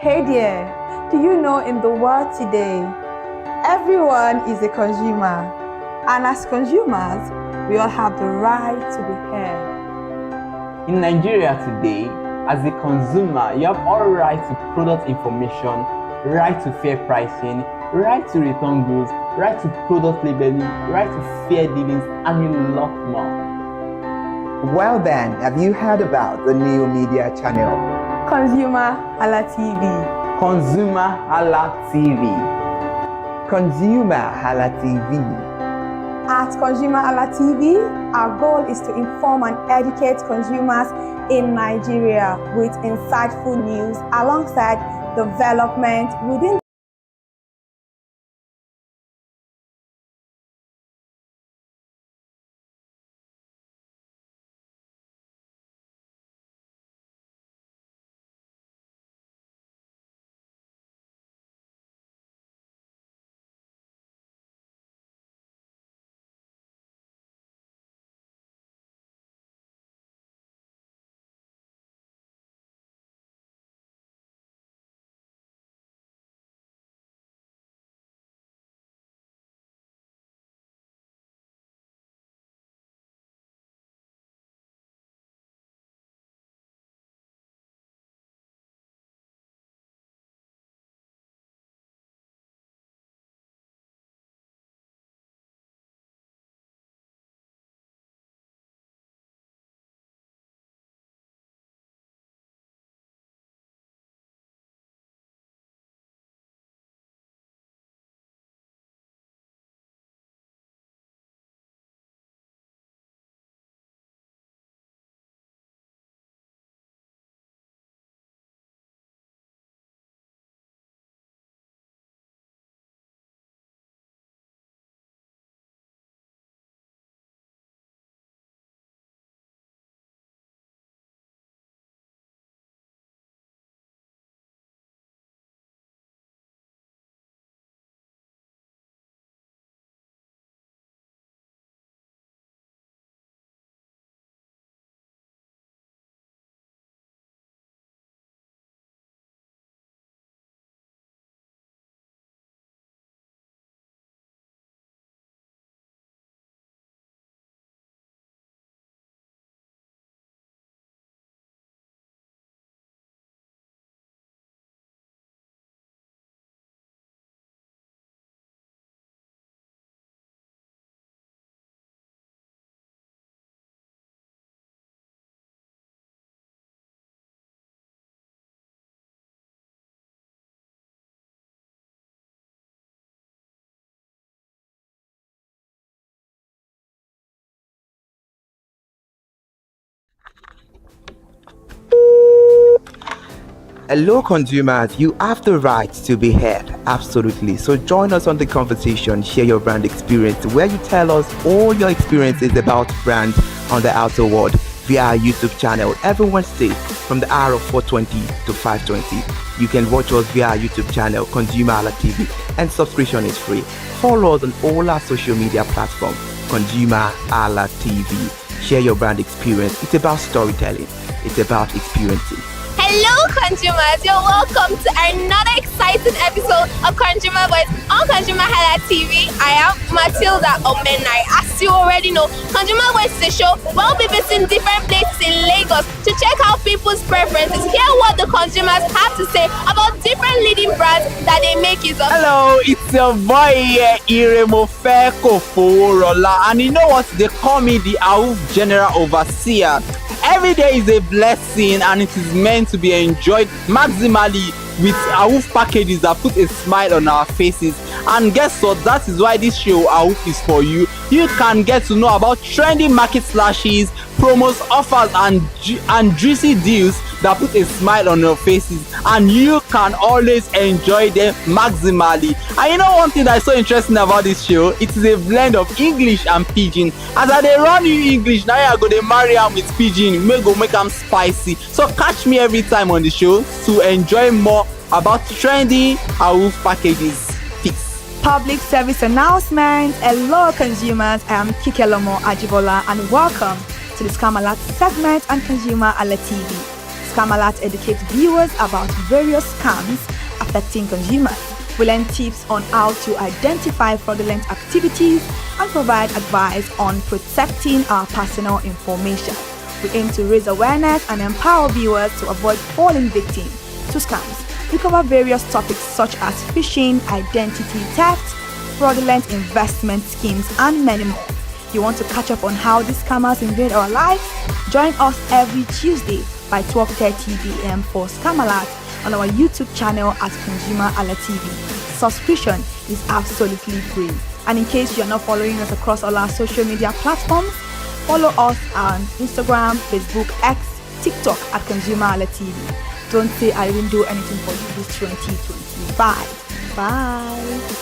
Speaker 1: Hey there, do you know in the world today, everyone is a consumer, and as consumers, we all have the right to be heard.
Speaker 2: In Nigeria today, as a consumer, you have all right to product information, right to fair pricing, right to return goods, right to product labeling, right to fair dealings, and a lot more.
Speaker 10: Well then, have you heard about the new media channel?
Speaker 1: ConsumerHallaTV.
Speaker 2: ConsumerHallaTV.
Speaker 10: ConsumerHallaTV.
Speaker 1: At ConsumerHallaTV, our goal is to inform and educate consumers in Nigeria with insightful news alongside development within
Speaker 13: Hello consumers, you have the right to be heard, absolutely. So join us on the conversation, share your brand experience, where you tell us all your experiences about brands on the outer world via our YouTube channel every Wednesday from the hour of 4:20 to 5:20. You can watch us via our YouTube channel, ConsumerHalla TV, and subscription is free. Follow us on all our social media platforms, ConsumerHalla TV. Share your brand experience. It's about storytelling. It's about experiences.
Speaker 14: Hello, consumers. You're welcome to another exciting episode of Consumer Voice on ConsumerHalla TV. I am Matilda Omenai. As you already know, Consumer Voice is a show where we'll be visiting different places in Lagos to check out people's preferences, hear what the consumers have to say about different leading brands that they make use of.
Speaker 2: Hello, it's your boy here, Iremofe Koforola, and you know what? They call me the AWUF General Overseer. Every day is a blessing and it is meant to be enjoyed maximally with AWUF packages that put a smile on our faces. And guess what? That is why this show AWUF is for you. You can get to know about trendy market slashes, promos, offers and juicy deals that put a smile on your faces, and you can always enjoy them maximally. And you know one thing that is so interesting about this show? It is a blend of English and Pidgin. As I dey run you English, now I go dey marry am with Pidgin, may go make am spicy. So catch me every time on the show to enjoy more about trendy AWUF packages.
Speaker 4: Public service announcement. Hello consumers, I am Kikelomo Ajibola and welcome to the Scam Alert segment on ConsumerHalla TV. Scam Alert educates viewers about various scams affecting consumers. We learn tips on how to identify fraudulent activities and provide advice on protecting our personal information. We aim to raise awareness and empower viewers to avoid falling victim to scams. We cover various topics such as phishing, identity theft, fraudulent investment schemes, and many more. You want to catch up on how these scammers invade our lives? Join us every Tuesday by 12:30 p.m. for Scam Alert on our YouTube channel at ConsumerHalla TV. Subscription is absolutely free. And in case you're not following us across all our social media platforms, follow us on Instagram, Facebook, X, TikTok at ConsumerHalla TV. Don't say I didn't do anything for you this 2025.
Speaker 3: Bye.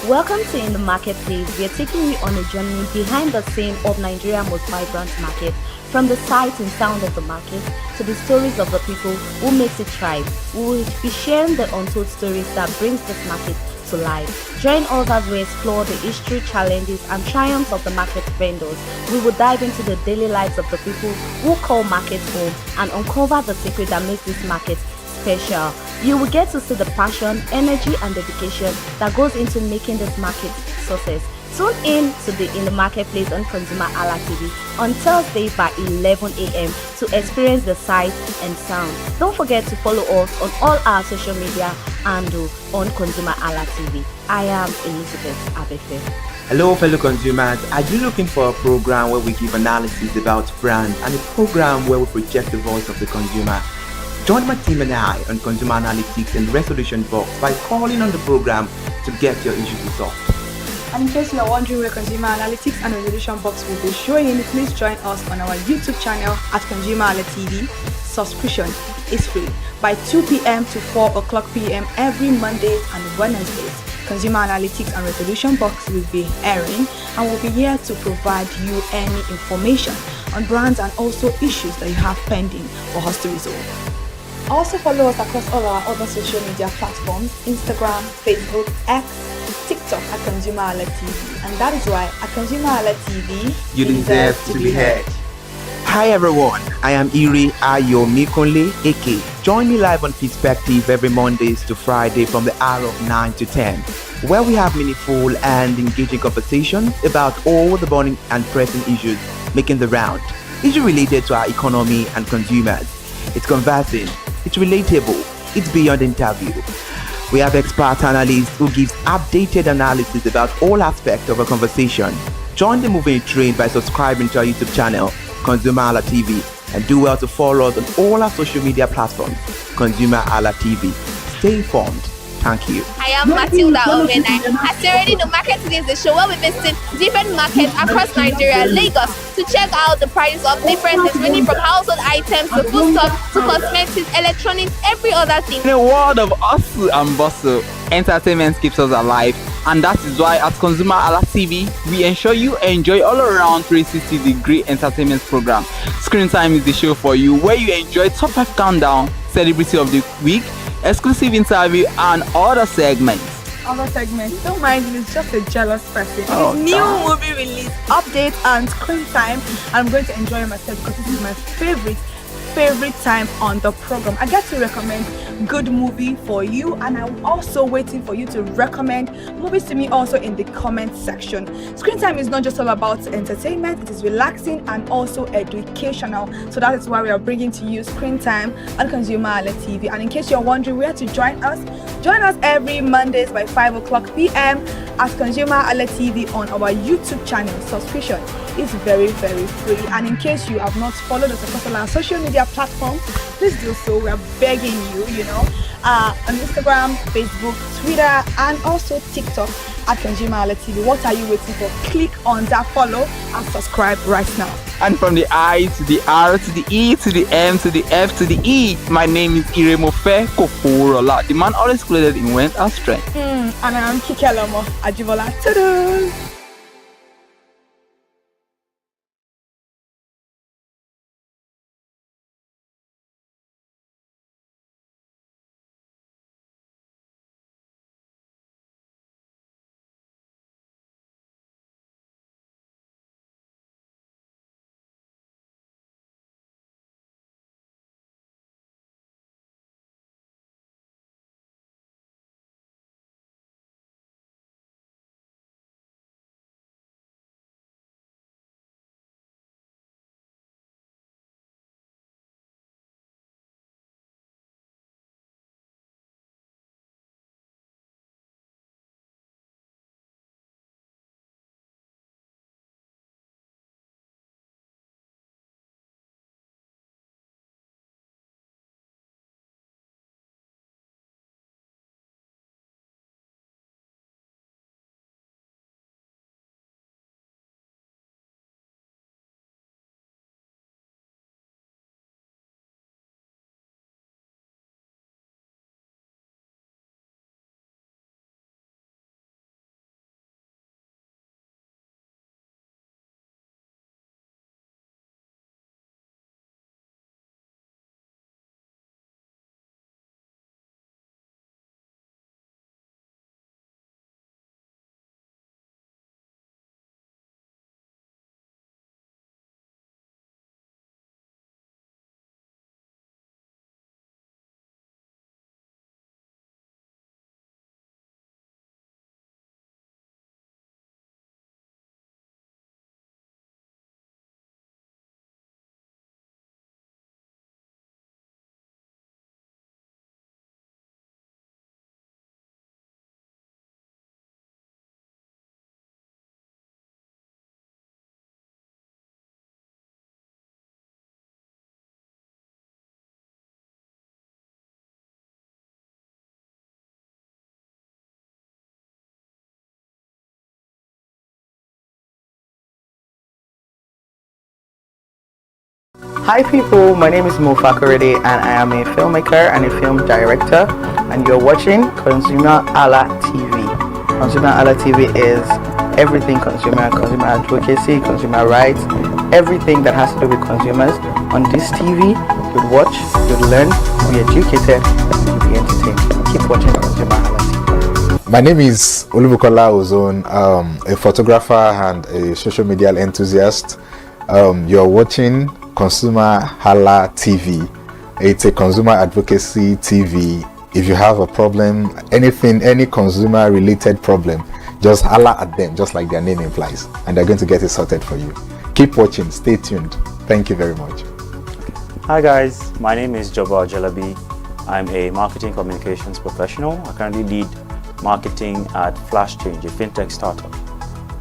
Speaker 3: Welcome to In the Marketplace. We are taking you on a journey behind the scene of Nigeria's most vibrant market. From the sight and sound of the market to the stories of the people who makes it thrive. We will be sharing the untold stories that brings this market to life. Join us as we explore the history, challenges, and triumphs of the market vendors. We will dive into the daily lives of the people who call markets home and uncover the secret that makes this market special. You will get to see the passion, energy, and dedication that goes into making this market success. Tune in to the In the Marketplace on ConsumerHalla TV on Thursday by 11 a.m. to experience the sight and sound. Don't forget to follow us on all our social media handle on ConsumerHalla TV. I am Elizabeth Abefe.
Speaker 13: Hello fellow consumers, are you looking for a program where we give analysis about brands and a program where we project the voice of the consumer? Join my team and I on Consumer Analytics and Resolution Box by calling on the program to get your issues resolved.
Speaker 4: And in case you are wondering where Consumer Analytics and Resolution Box will be showing, please join us on our YouTube channel at ConsumerHalla TV. Subscription is free by 2 p.m. to 4 o'clock p.m. every Mondays and Wednesdays. Consumer Analytics and Resolution Box will be airing and will be here to provide you any information on brands and also issues that you have pending for us to resolve. Also follow us across all our other social media platforms, Instagram, Facebook, X, TikTok at ConsumerHalla TV. And that is why at ConsumerHalla TV,
Speaker 13: you deserve to be heard. Hi everyone, I am Iri Ayomikunle Eke. Join me live on Perspective every Mondays to Friday from the hour of 9 to 10, where we have meaningful and engaging conversations about all the burning and pressing issues making the round. Issues related to our economy and consumers. It's conversing, it's relatable, it's beyond interview. We have expert analysts who gives updated analysis about all aspects of a conversation. Join the moving train by subscribing to our YouTube channel, ConsumerHalla TV, and do well to follow us on all our social media platforms, ConsumerHalla TV. Stay informed,
Speaker 10: Thank you.
Speaker 14: I am Matilda Omenai. As you already know, Marketing is the show where we visit different markets across Nigeria, Lagos, to check out the prices of different things, ranging from household items to foodstuffs to cosmetics, electronics, every other thing.
Speaker 2: In a world of hustle and bustle, entertainment keeps us alive, and that is why at ConsumerHallaTV, we ensure you enjoy all around 360-degree entertainment program. Screen Time is the show for you, where you enjoy top 5 countdown, celebrity of the week, exclusive interview, and other segments.
Speaker 4: Don't mind me, it's just a jealous person.
Speaker 2: Oh,
Speaker 4: New movie release, update, and screen time. I'm going to enjoy myself because this is my favorite time on the program. I get to recommend good movie for you, and I'm also waiting for you to recommend movies to me also in the comment section. Screen time is not just all about entertainment, it is relaxing and also educational. So that is why we are bringing to you Screen Time on ConsumerHallaTV. And in case you're wondering where to join us every Mondays by 5:00 p.m. at ConsumerHallaTV on our YouTube channel. Subscription is very, very free. And in case you have not followed us across all our social media platforms, please do so. We are begging you, on Instagram, Facebook, Twitter, and also TikTok at ConsumerHallaTV. What are you waiting for? Click on that follow and subscribe right now.
Speaker 2: And from the I to the R to the E to the M to the F to the E, my name is Iremofe Kokorola, the man always clothed in wealth and strength.
Speaker 4: And I am Kikelomo Ajibola. Ta-da!
Speaker 10: Hi people, my name is Mofa Korede and I am a filmmaker and a film director, and you're watching ConsumerHallaTV. ConsumerHallaTV is everything consumer advocacy, consumer rights, everything that has to do with consumers. On this TV, you'll watch, you'll learn, you'll be educated, and you'll be entertained. Keep watching ConsumerHallaTV.
Speaker 6: My name is Olubukola Ozone, a photographer and a social media enthusiast. You're watching ConsumerHallaTV. It's a consumer advocacy TV. If you have a problem, any consumer related problem, just holla at them, just like their name implies, and they're going to get it sorted for you. Keep watching, stay tuned. Thank you very much.
Speaker 21: Hi guys, my name is Joba Jalabi. I'm a marketing communications professional. I currently lead marketing at Flash Change, a fintech startup.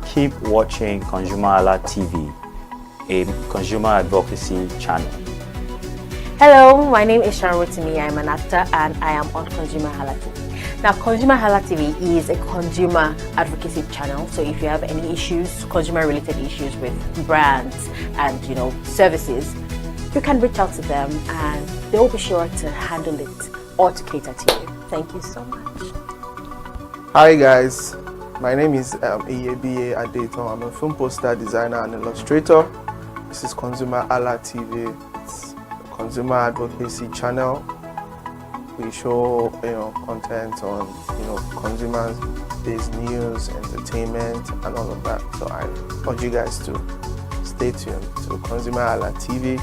Speaker 21: Keep watching ConsumerHallaTV, a consumer advocacy channel.
Speaker 23: Hello, my name is Sharon Rotimi. I'm an actor and I am on ConsumerHallaTV.
Speaker 8: Now, ConsumerHalla TV is a consumer advocacy channel. So if you have any issues, consumer-related issues with brands and services, you can reach out to them, and they'll be sure to handle it or to cater to you. Thank you so much.
Speaker 20: Hi guys, my name is Iyebiye Adeton. I'm a film poster designer and illustrator. This is ConsumerHalla TV. It's a consumer advocacy channel. We show content on consumer-based news, entertainment, and all of that. So I urge you guys to stay tuned to ConsumerHalla TV.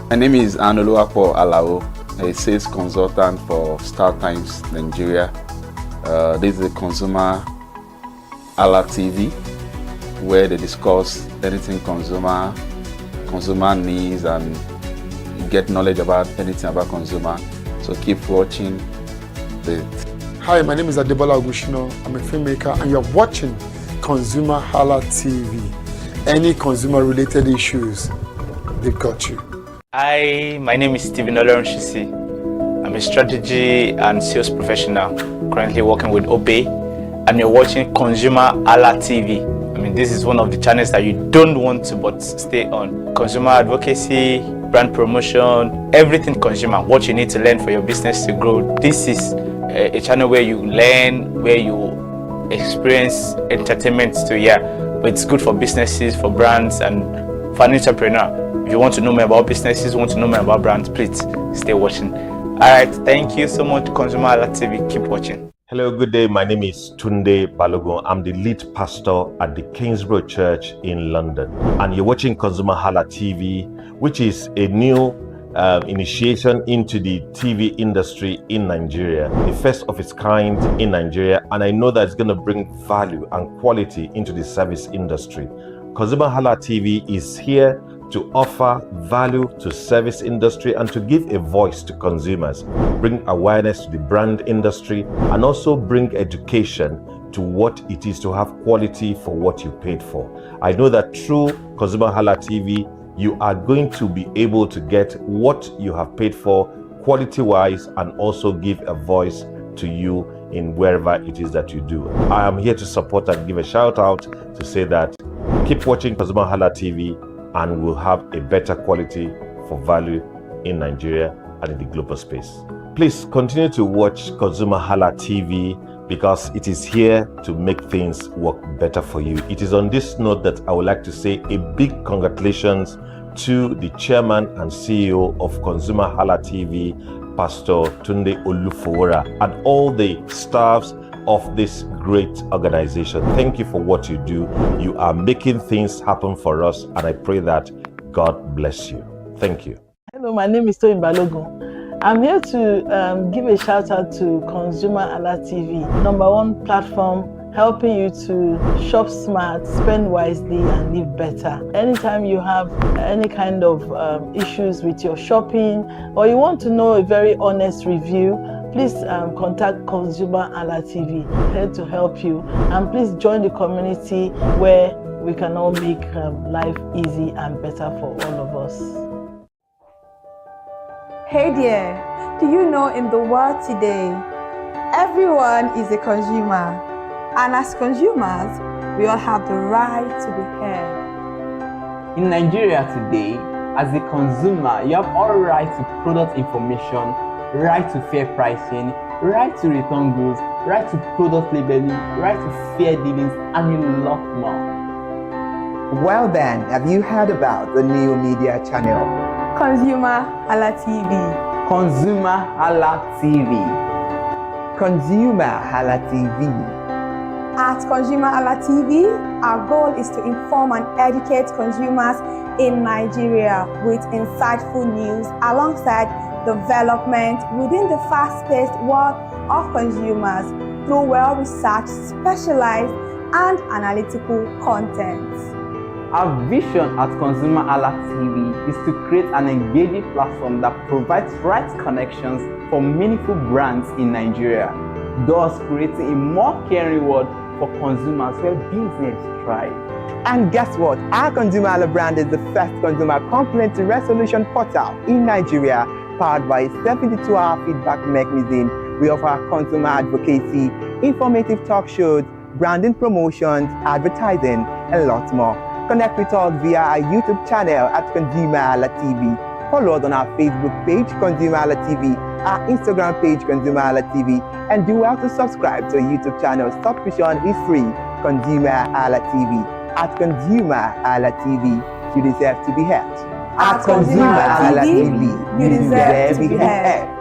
Speaker 9: My name is Anoluwapo Alao, a sales consultant for Star Times Nigeria. This is a ConsumerHalla TV, where they discuss anything consumer needs, and get knowledge about anything about consumer. So keep watching
Speaker 23: Hi, my name is Adebola Ogushino. I'm a filmmaker, and you're watching ConsumerHalla TV. Any consumer-related issues, they've got you.
Speaker 24: Hi, my name is Stephen Olorunshisi. I'm a strategy and sales professional, currently working with Obey, and you're watching ConsumerHalla TV. I mean, this is one of the channels that you don't want to but stay on. Consumer advocacy, brand promotion, everything consumer, what you need to learn for your business to grow. This is a channel where you learn, where you experience entertainment too, but it's good for businesses, for brands, and for an entrepreneur. If you want to know more about businesses, want to know more about brands, please stay watching. Alright, thank you so much, ConsumerHalla TV. Keep watching.
Speaker 25: Hello, good day. My name is Tunde Balogun. I'm the lead pastor at the Kingsborough Church in London. And you're watching ConsumerHalla TV, which is a new initiation into the TV industry in Nigeria, the first of its kind in Nigeria. And I know that it's going to bring value and quality into the service industry. ConsumerHalla TV is here to offer value to service industry and to give a voice to consumers, bring awareness to the brand industry, and also bring education to what it is to have quality for what you paid for. I know that through ConsumerHalla TV, you are going to be able to get what you have paid for quality-wise, and also give a voice to you in wherever it is that you do. I am here to support and give a shout out to say that keep watching ConsumerHalla TV, and we'll have a better quality for value in Nigeria and in the global space. Please continue to watch ConsumerHalla TV, because it is here to make things work better for you. It is on this note that I would like to say a big congratulations to the chairman and CEO of ConsumerHalla TV, Pastor Tunde Olufowora, and all the staffs of this great organization. Thank you for what you do. You are making things happen for us, and I pray that God bless you. Thank you.
Speaker 26: Hello, my name is Toyin Balogun. I'm here to give a shout out to ConsumerHalla TV, #1 platform helping you to shop smart, spend wisely, and live better. Anytime you have any kind of issues with your shopping, or you want to know a very honest review, please contact ConsumerHalla TV, here to help you. And please join the community where we can all make life easy and better for all of us.
Speaker 1: Hey there, do you know in the world today, everyone is a consumer. And as consumers, we all have the right to be heard.
Speaker 2: In Nigeria today, as a consumer, you have all right to product information, right to fair pricing, right to return goods, right to product labeling, right to fair dealings, and a lot more.
Speaker 10: Well then, have you heard about the new media channel?
Speaker 1: ConsumerHalla TV.
Speaker 2: ConsumerHalla TV.
Speaker 10: ConsumerHalla TV.
Speaker 1: At ConsumerHalla TV, our goal is to inform and educate consumers in Nigeria with insightful news alongside development within the fast-paced world of consumers through well-researched, specialized, and analytical content.
Speaker 2: Our vision at ConsumerHalla TV is to create an engaging platform that provides right connections for meaningful brands in Nigeria, thus creating a more caring world for consumers where business thrive.
Speaker 10: And guess what? Our ConsumerHalla brand is the first consumer complaint resolution portal in Nigeria, powered by a 72-hour feedback mechanism.
Speaker 13: We offer consumer advocacy, informative talk shows, branding promotions, advertising, and lots more. Connect with us via our YouTube channel at ConsumerHallaTV. Follow us on our Facebook page, ConsumerHallaTV, our Instagram page, ConsumerHallaTV, and do well to subscribe to our YouTube channel. Subscription is free, ConsumerHallaTV. At ConsumerHallaTV, you deserve to be heard. At ConsumerHallaTV, you deserve to be heard.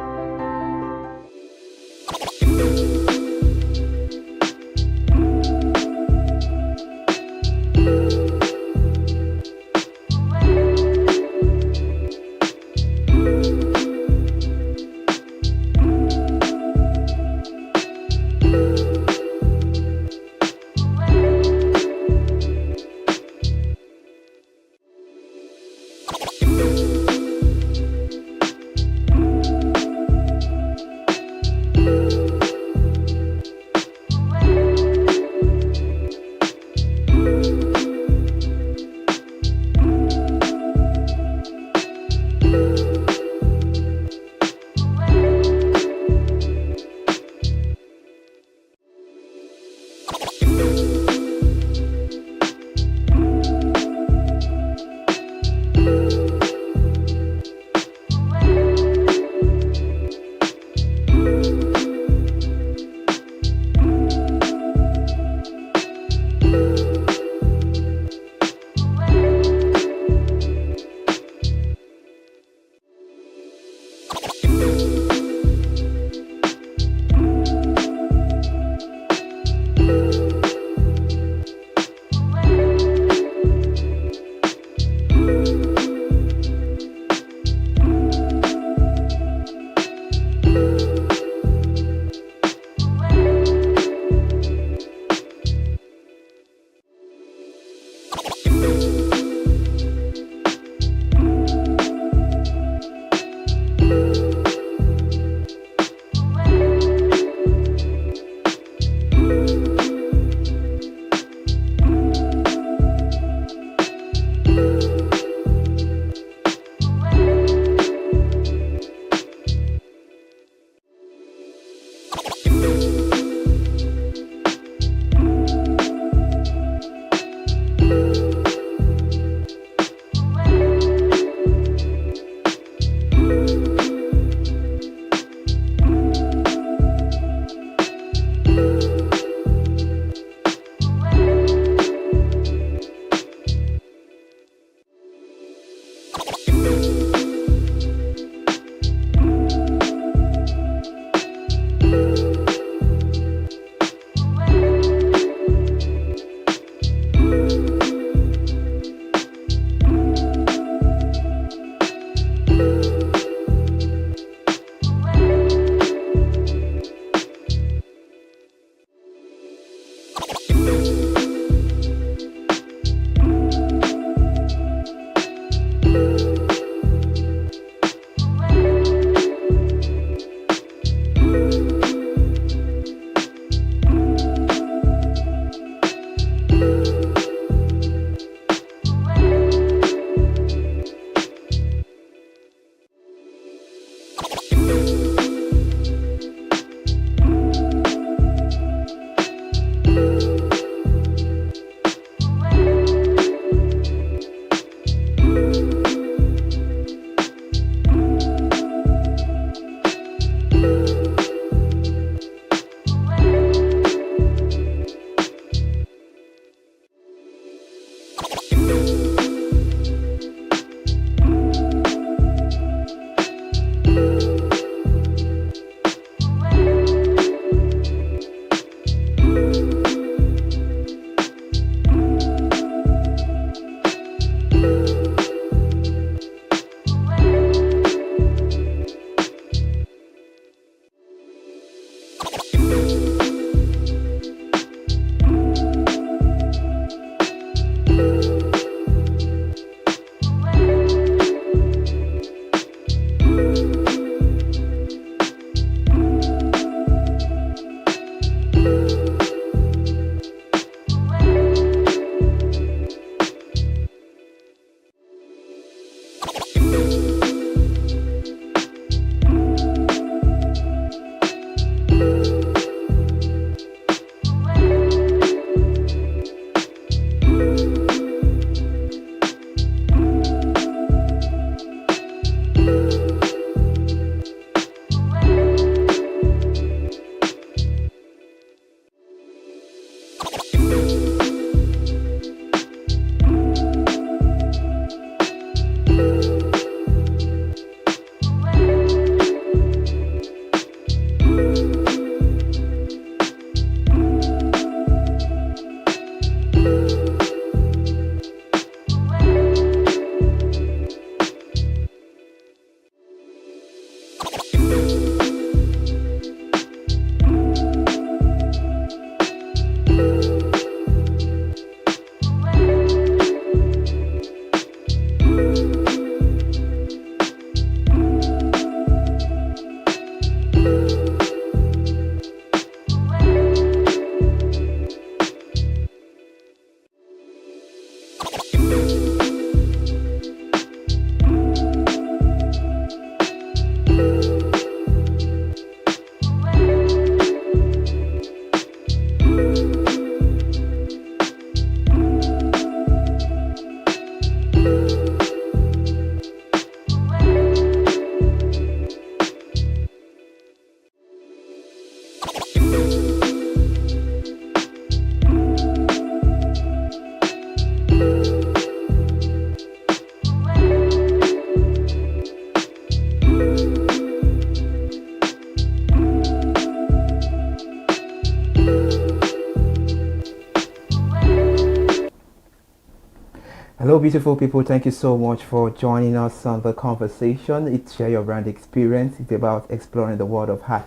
Speaker 13: Hello, beautiful people. Thank you so much for joining us on the conversation. It's Share Your Brand Experience. It's about exploring the world of art.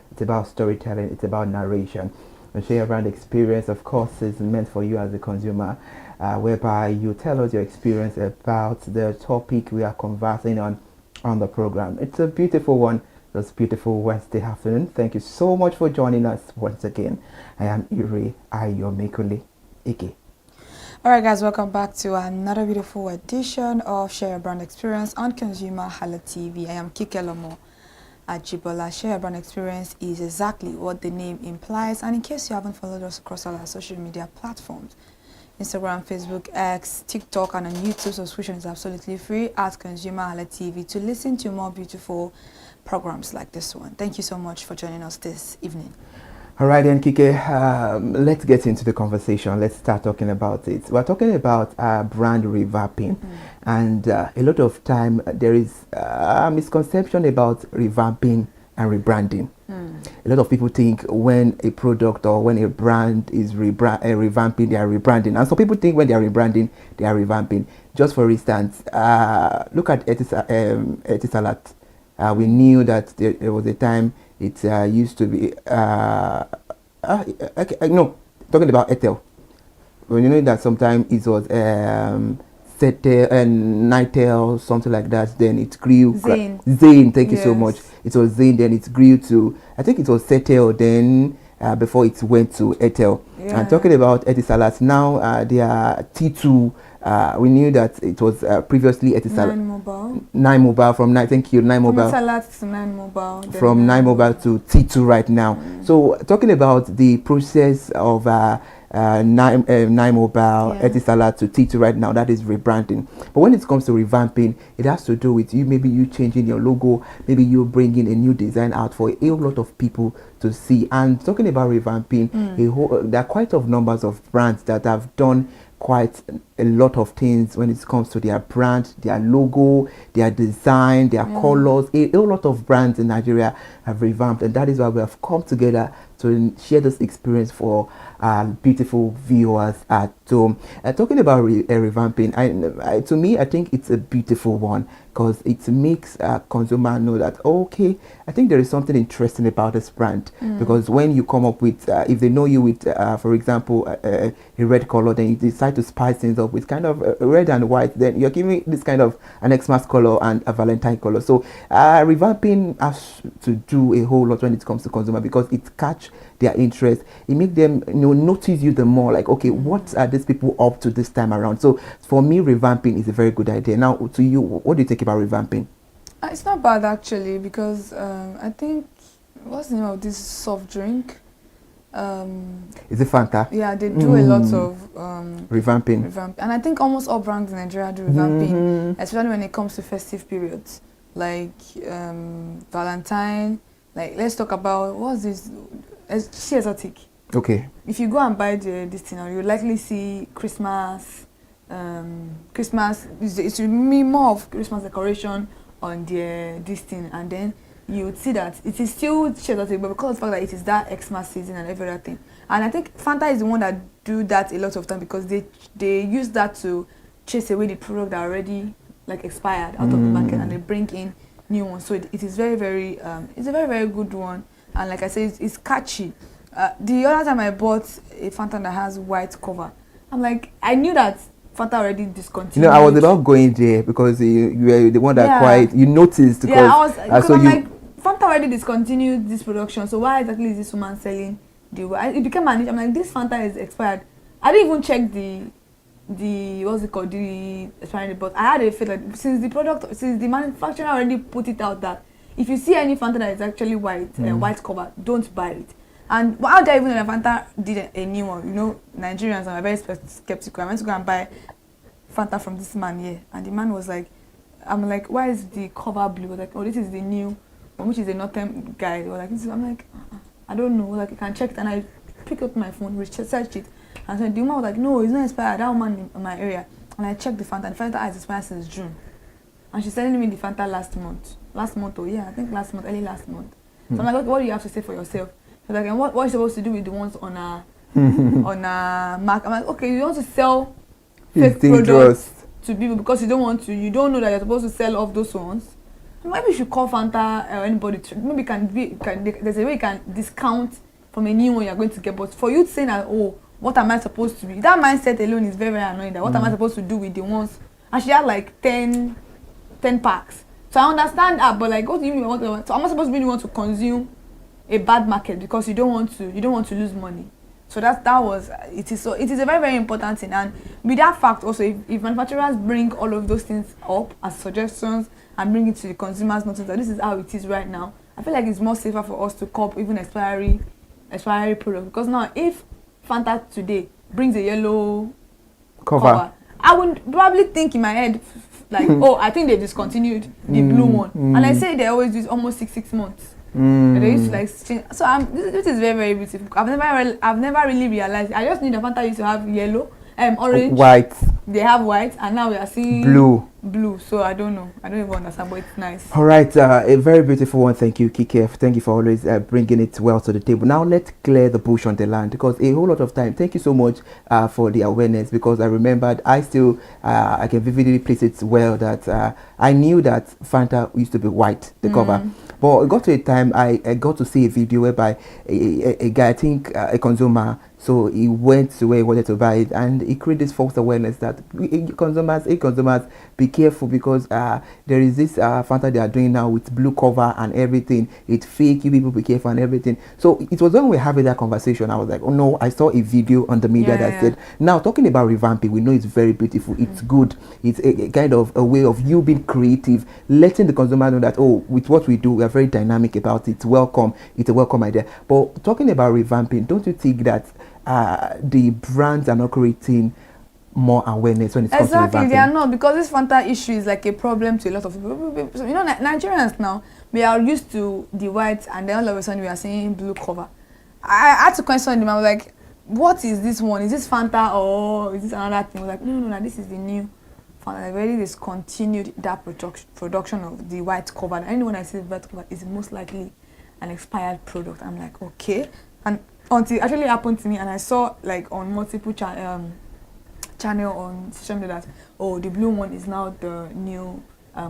Speaker 13: It's about storytelling. It's about narration. And Share Your Brand Experience, of course, is meant for you as a consumer, whereby you tell us your experience about the topic we are conversing on the program. It's a beautiful one. This beautiful Wednesday afternoon. Thank you so much for joining us once again. I am Ire Ayomekule Ike.
Speaker 4: Alright guys, welcome back to another beautiful edition of Share Your Brand Experience on ConsumerHallaTV. I am Kike Lomo Ajibola. Share Your Brand Experience is exactly what the name implies, and in case you haven't followed us across all our social media platforms, Instagram, Facebook, X, TikTok, and on YouTube, subscription is absolutely free at ConsumerHallaTV to listen to more beautiful programs like this one. Thank you so much for joining us this evening.
Speaker 13: All right, then, Kike, let's get into the conversation. Let's start talking about it. We're talking about brand revamping, and a lot of time there is a misconception about revamping and rebranding. A lot of people think when a product or when a brand is revamping, they are rebranding, and some people think when they are rebranding, they are revamping. Just for instance, look at Etisalat. We knew that there was a time it used to be no, talking about Etel. When you know that sometimes it was Setel and Nitel, something like that. Then it grew. Zane, thank you so much. It was Zane. Then it grew to, I think it was Setel. Then before it went to Etel. And talking about Etisalat, now they are T2. We knew that it was previously Etisalat. Nine Mobile from Nine. Thank you, Nine Mobile.
Speaker 4: From Etisalat to Nine Mobile.
Speaker 13: From Nine Mobile to T2 right now. So talking about the process of Nine Mobile, Etisalat to T2 right now, that is rebranding. But when it comes to revamping, it has to do with you, maybe you changing your logo, maybe you bringing a new design out for a lot of people to see. And talking about revamping, there are quite a numbers of brands that have done quite a lot of things when it comes to their brand, their logo, their design, their colors. A lot of brands in Nigeria have revamped, and that is why we have come together to share this experience for beautiful viewers at home. Talking about revamping, to me, I think it's a beautiful one because it makes consumer know that, okay, I think there is something interesting about this brand. Because when you come up with, if they know you with, for example, a red color, then you decide to spice things up with kind of red and white, then you're giving this kind of an Xmas color and a Valentine color. So revamping has to do a whole lot when it comes to consumer, because it catch their interest. It make them notice you the more, like, okay, what are these people up to this time around? So for me, revamping is a very good idea. Now to you, what do you think about revamping?
Speaker 4: It's not bad actually, because I think, what's the name of this soft drink?
Speaker 13: Is it Fanta?
Speaker 4: Yeah, they do a lot of
Speaker 13: revamping.
Speaker 4: And I think almost all brands in Nigeria do revamping, especially when it comes to festive periods, like Valentine. Like, let's talk about, what's this? She Exotic.
Speaker 13: Okay.
Speaker 4: If you go and buy this thing, you'll likely see Christmas. Christmas, it will be more of Christmas decoration on this thing, and then you would see that it is still She Exotic, but because of the fact that it is that Xmas season and every other thing. And I think Fanta is the one that do that a lot of time, because they use that to chase away the product that already like expired out of the market, and they bring in new one. So it is very, very, it's a very, very good one. And like I said, it's catchy. The other time I bought a Fanta that has white cover, I'm like, I knew that Fanta already discontinued.
Speaker 13: You know, I was about going there because you were the one that quite, you noticed. Because,
Speaker 4: yeah, I was,
Speaker 13: so
Speaker 4: I'm like, Fanta already discontinued this production, so why exactly is this woman selling it became an issue. I'm like, this Fanta is expired. I didn't even check the what's it called, the expiry date, but I had a feel like since the manufacturer already put it out that if you see any Fanta that is actually white, white cover, don't buy it. And how did I even know that Fanta did a new one? You know, Nigerians are very skeptical. I went to go and buy Fanta from this man here, and the man was like, I'm like, why is the cover blue? I was like, oh, this is the new one, which is a northern guy. They were like, I'm like, I don't know, like, you can check it. And I picked up my phone, searched it, and so the woman was like, no, it's not expired. That woman in my area. And I checked the Fanta, and the Fanta has expired since June. And she's telling me the Fanta last month, I think last month, early last month. So I'm like, okay, what do you have to say for yourself? She's like, and what are you supposed to do with the ones on a mark? I'm like, okay, you want to sell fake products to people because you don't know that you're supposed to sell off those ones. Maybe you should call Fanta or anybody. Maybe there's a way you can discount from a new one you're going to get. But for you to say that, oh, what am I supposed to be? That mindset alone is very, very annoying. That what am I supposed to do with the ones? And she had like 10 packs. So I understand that, but like, what do you mean? So I'm not supposed to really want to consume a bad market because you don't want to lose money. So it is a very, very important thing. And with that fact also, if manufacturers bring all of those things up as suggestions and bring it to the consumers' notice that this is how it is right now, I feel like it's more safer for us to cop even expiry product. Because now if Fanta today brings a yellow cover, I would probably think in my head like, oh, I think they discontinued the blue one. And I say they always do it almost 6 months. They used to like change. So this is very, very beautiful. I've never really realized. I just knew the Fanta used to have yellow, orange,
Speaker 13: white.
Speaker 4: They have white, and now we are seeing blue. So I don't know. I don't even understand, but it's nice.
Speaker 13: All right, a very beautiful one. Thank you, Kike. Thank you for always bringing it well to the table. Now let's clear the bush on the land, because a whole lot of time. Thank you so much for the awareness, because I remembered. I can vividly place it well that I knew that Fanta used to be white, the cover. But it got to a time I got to see a video whereby a guy, I think a consumer, so he went to where he wanted to buy it, and he created this false awareness that consumers, be careful, because there is this Fanta they are doing now with blue cover and everything. It's fake. You people be careful and everything. So it was when we were having that conversation, I was like, oh no, I saw a video on the media that said, now talking about revamping, we know it's very beautiful. It's good. It's a kind of a way of you being creative, letting the consumer know that, oh, with what we do, we are very dynamic about it. It's welcome. It's a welcome idea. But talking about revamping, don't you think that the brands are not creating more awareness when it comes to revamping?
Speaker 4: Exactly, they are not, because this Fanta issue is like a problem to a lot of people. So, you know, Nigerians now, we are used to the white, and then all of a sudden we are seeing blue cover. I had to question them. I was like, what is this one? Is this Fanta or is this another thing? I was like, no, this is the new Fanta. They already discontinued that production of the white cover. And anyone I see the white cover is most likely an expired product. I'm like, okay. And until it actually happened to me, and I saw like on multiple channel on social media that, oh, the blue one is now the new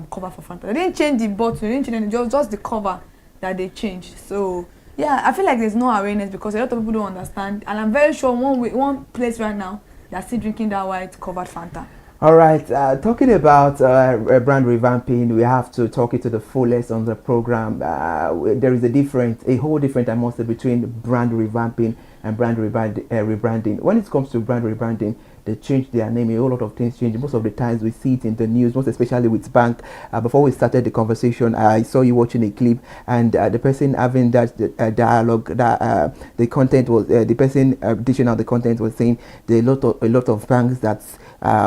Speaker 4: cover for Fanta. They didn't change the bottle, they didn't change anything, just the cover that they changed. So yeah, I feel like there's no awareness because a lot of people don't understand, and I'm very sure one place right now they're still drinking that white covered Fanta.
Speaker 13: All right, talking about brand revamping, we have to talk it to the fullest on the program. There is a whole difference, I must say, between brand revamping and brand rebranding. When it comes to brand rebranding, they change their name. A whole lot of things change. Most of the times we see it in the news, most especially with bank. Before we started the conversation, I saw you watching a clip, and the person having that dialogue, that the content was the person dishing out the content was saying there are a lot of banks that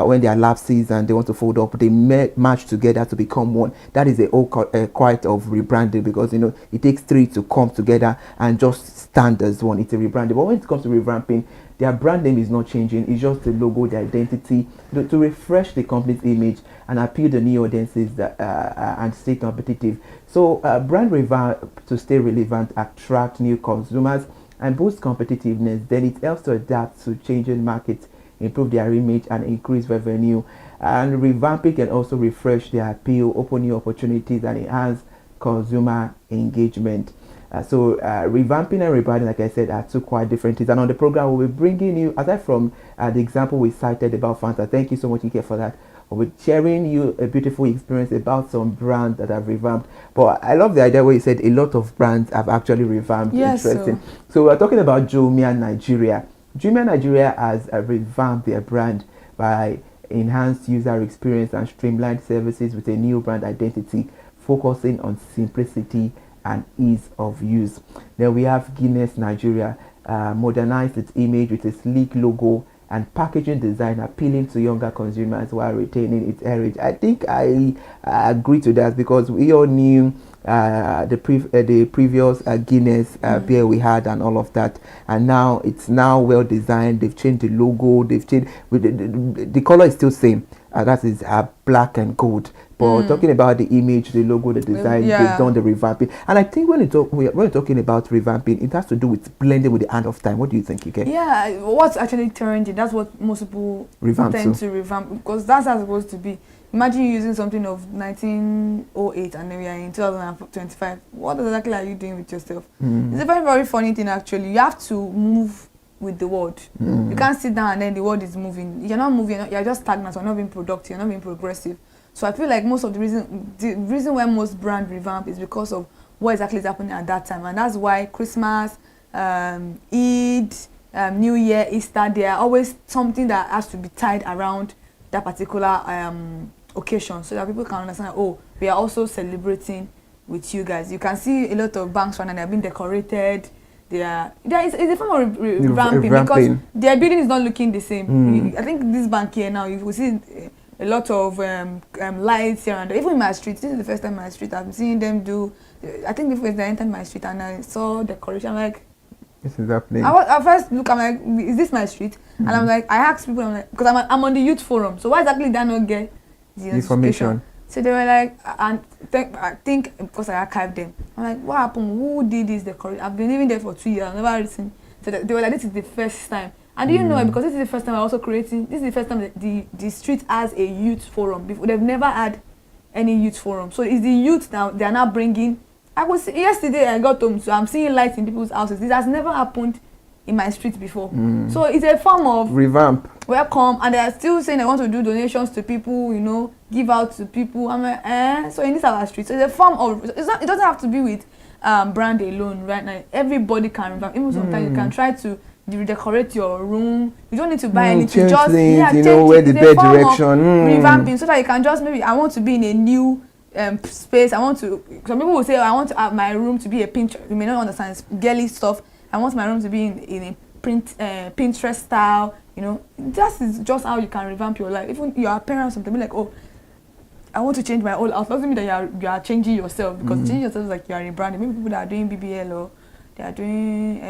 Speaker 13: when they are lapses and they want to fold up, they match together to become one. That is a whole quite of rebranding, because you know it takes three to come together and just stand as one. It's a rebranding. But when it comes to revamping, their brand name is not changing. It's just the logo, the identity, to refresh the company's image and appeal to new audiences and stay competitive. So brand revamp to stay relevant, attract new consumers, and boost competitiveness. Then it helps to adapt to changing markets, improve their image, and increase revenue. And revamping can also refresh their appeal, open new opportunities, and enhance consumer engagement. So revamping and rebranding, like I said, are two quite different things. And on the program, we'll be bringing you, aside from the example we cited about Fanta, thank you so much, Ike, for that. We'll be sharing you a beautiful experience about some brands that have revamped. But I love the idea where you said a lot of brands have actually revamped.
Speaker 4: Yes,
Speaker 13: interesting. So we're talking about Jumia Nigeria. Jumia Nigeria has revamped their brand by enhanced user experience and streamlined services with a new brand identity, focusing on simplicity and ease of use. Then we have Guinness Nigeria, modernized its image with a sleek logo and packaging design appealing to younger consumers while retaining its heritage. I think I agree to that, because we all knew the previous Guinness beer we had and all of that, and now it's now well designed. They've changed the logo, they've changed the color is still same, that is black and gold. But talking about the image, the logo, the design, they've done the revamping. And I think when we're talking about revamping, it has to do with blending with the hand of time. What do you think, Ike?
Speaker 4: Yeah, what's actually trending, that's what most people tend to revamp, because that's how it's supposed to be. Imagine you using something of 1908 and then we are in 2025. What exactly are you doing with yourself? It's a very, very funny thing, actually. You have to move with the world. You can't sit down and then the world is moving. You're not moving, you're just stagnant, you're not being productive, you're not being progressive. So I feel like most of the reason why most brands revamp is because of what exactly is happening at that time. And that's why Christmas, Eid, New Year, Easter, they are always something that has to be tied around that particular occasion, so that people can understand, oh, we are also celebrating with you guys. You can see a lot of banks right now, they are being decorated. It's a form of revamping, because their building is not looking the same. I think this bank here now, you will see a lot of lights here and there. Even in my street, this is the first time in my street I'm seeing them do. I think the first time I entered my street and I saw decoration, I'm like,
Speaker 13: this is happening.
Speaker 4: I first look, I'm like, is this my street? And I'm like, I asked people, I'm like, because I'm on the youth forum, so why exactly did I not get the information? So they were like, and I think because I archived them, I'm like, what happened? Who did this decoration? I've been living there for 2 years, I've never written. So they were like, this is the first time. And do you know, because this is the first time I'm also creating, this is the first time that the street has a youth forum. Before, they've never had any youth forum. So it's the youth now, they are now bringing. Yesterday I got home, so I'm seeing lights in people's houses. This has never happened in my street before. So it's a form of
Speaker 13: revamp.
Speaker 4: Welcome, and they are still saying they want to do donations to people, you know, give out to people. I'm like, so in this our street, so it's a form of. It doesn't have to be with brand alone right now. Everybody can revamp. Even sometimes you can try to redecorate your room. You don't need to buy anything. Just
Speaker 13: things, you know, where the bed direction.
Speaker 4: Revamping, so that you can just maybe I want to be in a new space. I want to. Some people will say I want to have my room to be a Pinterest. You may not understand girly stuff. I want my room to be in a Pinterest style. You know, that is just how you can revamp your life. Even your parents something be like, oh, I want to change my whole house. Doesn't mean that you are changing yourself, because changing yourself is like you are rebranding. Maybe people that are doing BBL or they are doing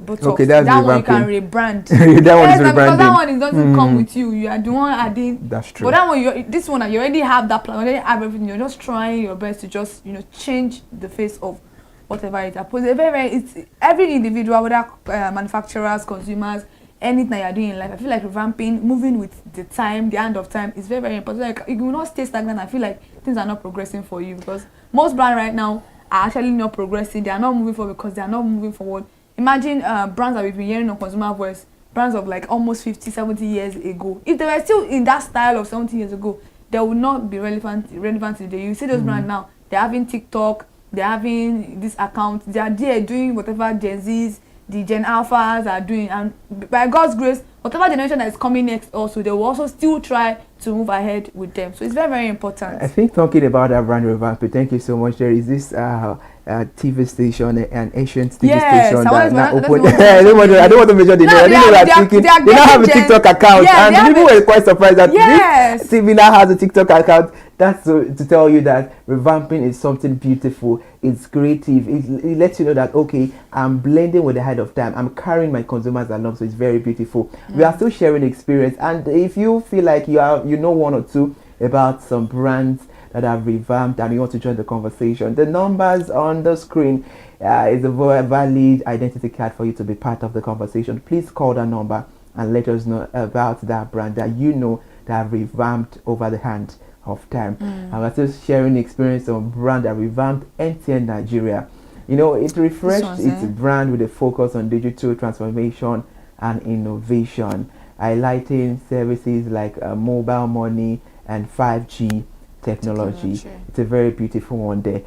Speaker 4: Botox.
Speaker 13: Okay, that's
Speaker 4: that
Speaker 13: revamping.
Speaker 4: One you can rebrand.
Speaker 13: That one is rebranding.
Speaker 4: Because that one doesn't come with you. You are the one adding.
Speaker 13: That's true.
Speaker 4: But that one, this one, you already have that plan. You already have everything. You're just trying your best to just change the face of whatever it is. It's every individual, whether manufacturers, consumers, anything that you're doing in life. I feel like revamping, moving with the time, the hand of time is very, very important. Like you will not stay stagnant. I feel like things are not progressing for you, because most brands right now are actually not progressing. They are not moving forward because they are not moving forward. Imagine brands that we've been hearing on Consumer Voice, brands of like almost 50, 70 years ago. If they were still in that style of 70 years ago, they would not be relevant today. You see those brands now, they're having TikTok, they're having this account, they are there doing whatever Gen Zs, the Gen Alphas are doing, and by God's grace, whatever generation that is coming next also, they will also still try to move ahead with them. So it's very, very important.
Speaker 13: I think talking about that brand revamping, thank you so much. There is this TV station, an ancient TV station that now opened. I don't want to mention the name. I didn't know that they now have a TikTok account, and people were quite surprised that this TV now has a TikTok account. That's to tell you that revamping is something beautiful. It's creative. It lets you know that, okay, I'm blending with the head of time. I'm carrying my consumers along, so it's very beautiful. We are still sharing experience, and if you feel like you know one or two about some brands that have revamped and you want to join the conversation, the numbers on the screen is a valid identity card for you to be part of the conversation. Please call that number and let us know about that brand that you know
Speaker 2: that have revamped over the hand of time. And we're still sharing experience of brand that revamped MTN Nigeria. You know, it refreshed its brand with a focus on digital transformation and innovation, highlighting services like mobile money and 5G technology. It's a very beautiful one there.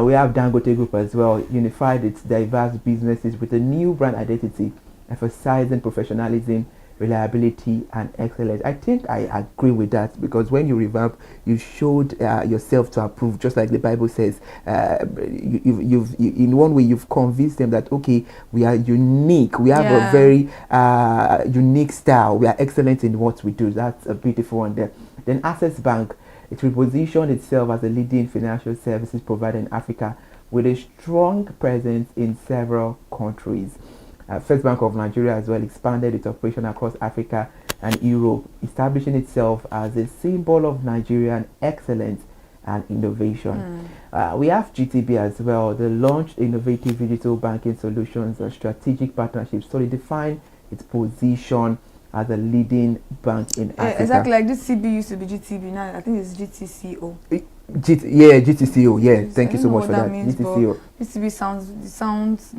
Speaker 2: We have Dangote Group as well, unified its diverse businesses with a new brand identity, emphasizing professionalism, reliability and excellence. I think I agree with that, because when you revamp, you showed yourself to approve, just like the Bible says. You've in one way you've convinced them that okay, we are unique, we have a very unique style, we are excellent in what we do. That's a beautiful one there. Then Access Bank, it repositioned itself as a leading financial services provider in Africa with a strong presence in several countries. First Bank of Nigeria as well expanded its operation across Africa and Europe, establishing itself as a symbol of Nigerian excellence and innovation. We have GTB as well. They launched innovative digital banking solutions and strategic partnerships, solidifying its position as a leading bank in Africa.
Speaker 4: Exactly, like this CB used to be GTB, now I think it's GTCO.
Speaker 2: GTCO, yeah. Thank you so much for that. GTCO.
Speaker 4: GTB sounds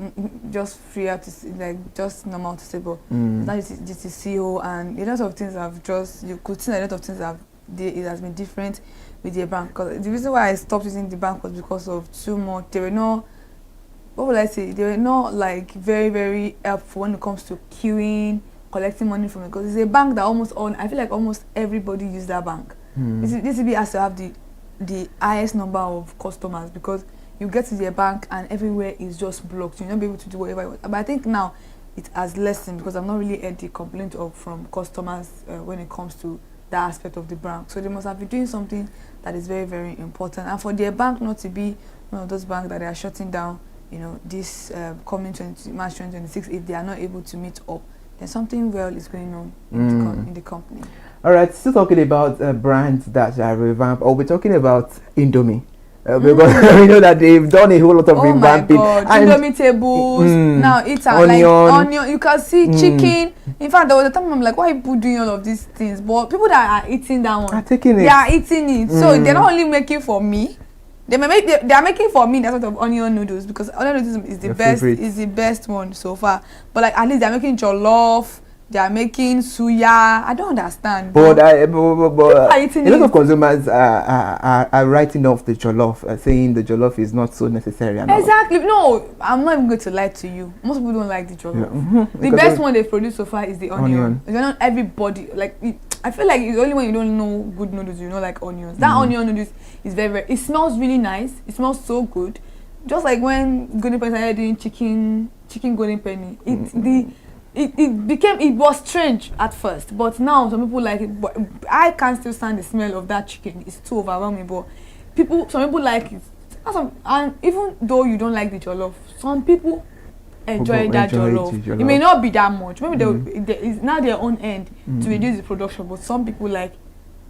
Speaker 4: just freer to see, like just normal to say, but that is GTCO, and a lot of things have just, you could see a lot of things have, it has been different with the bank. Because the reason why I stopped using the bank was because of too much. They were not, what would I say? They were not like very helpful when it comes to queuing, collecting money from it. Because it's a bank that I feel like almost everybody uses that bank. GTB has to have the highest number of customers, because you get to their bank and everywhere is just blocked. You'll not be able to do whatever you want. But I think now it has lessened, because I've not really heard the complaint from customers when it comes to that aspect of the bank. So they must have been doing something that is very important. And for their bank not to be one of those banks that they are shutting down, you know, this coming March 2026, if they are not able to meet up, then something well is going on in the company.
Speaker 2: All right, still talking about brands that are revamped. We're talking about Indomie. Because we know that they've done a whole lot of revamping.
Speaker 4: Oh my God, Indomie tables, now it's like onion, you can see chicken. In fact, there was a time I'm like, why are people doing all of these things? But people that are eating that one, they are eating it. So they're not only making for me, they are making for me that sort of onion noodles, because onion noodles is the best one so far. But like at least they're making jollof, they are making suya. I don't understand.
Speaker 2: But a lot of consumers are writing off the jollof, saying the jollof is not so necessary.
Speaker 4: Exactly. No, I'm not even going to lie to you. Most people don't like the jollof. The best one they've produced so far is the onion. Not everybody, like, I feel like it's only when you don't know good noodles, you know, like onions. That onion noodles is very, it smells really nice. It smells so good. Just like when Golden Penny started doing chicken Golden Penny. It was strange at first, but now some people like it. But I can't still stand the smell of that chicken. It's too overwhelming. But some people like it, and even though you don't like the jollof, some people enjoy that jollof. It may not be that much. Maybe it's not their own end to reduce the production, but some people like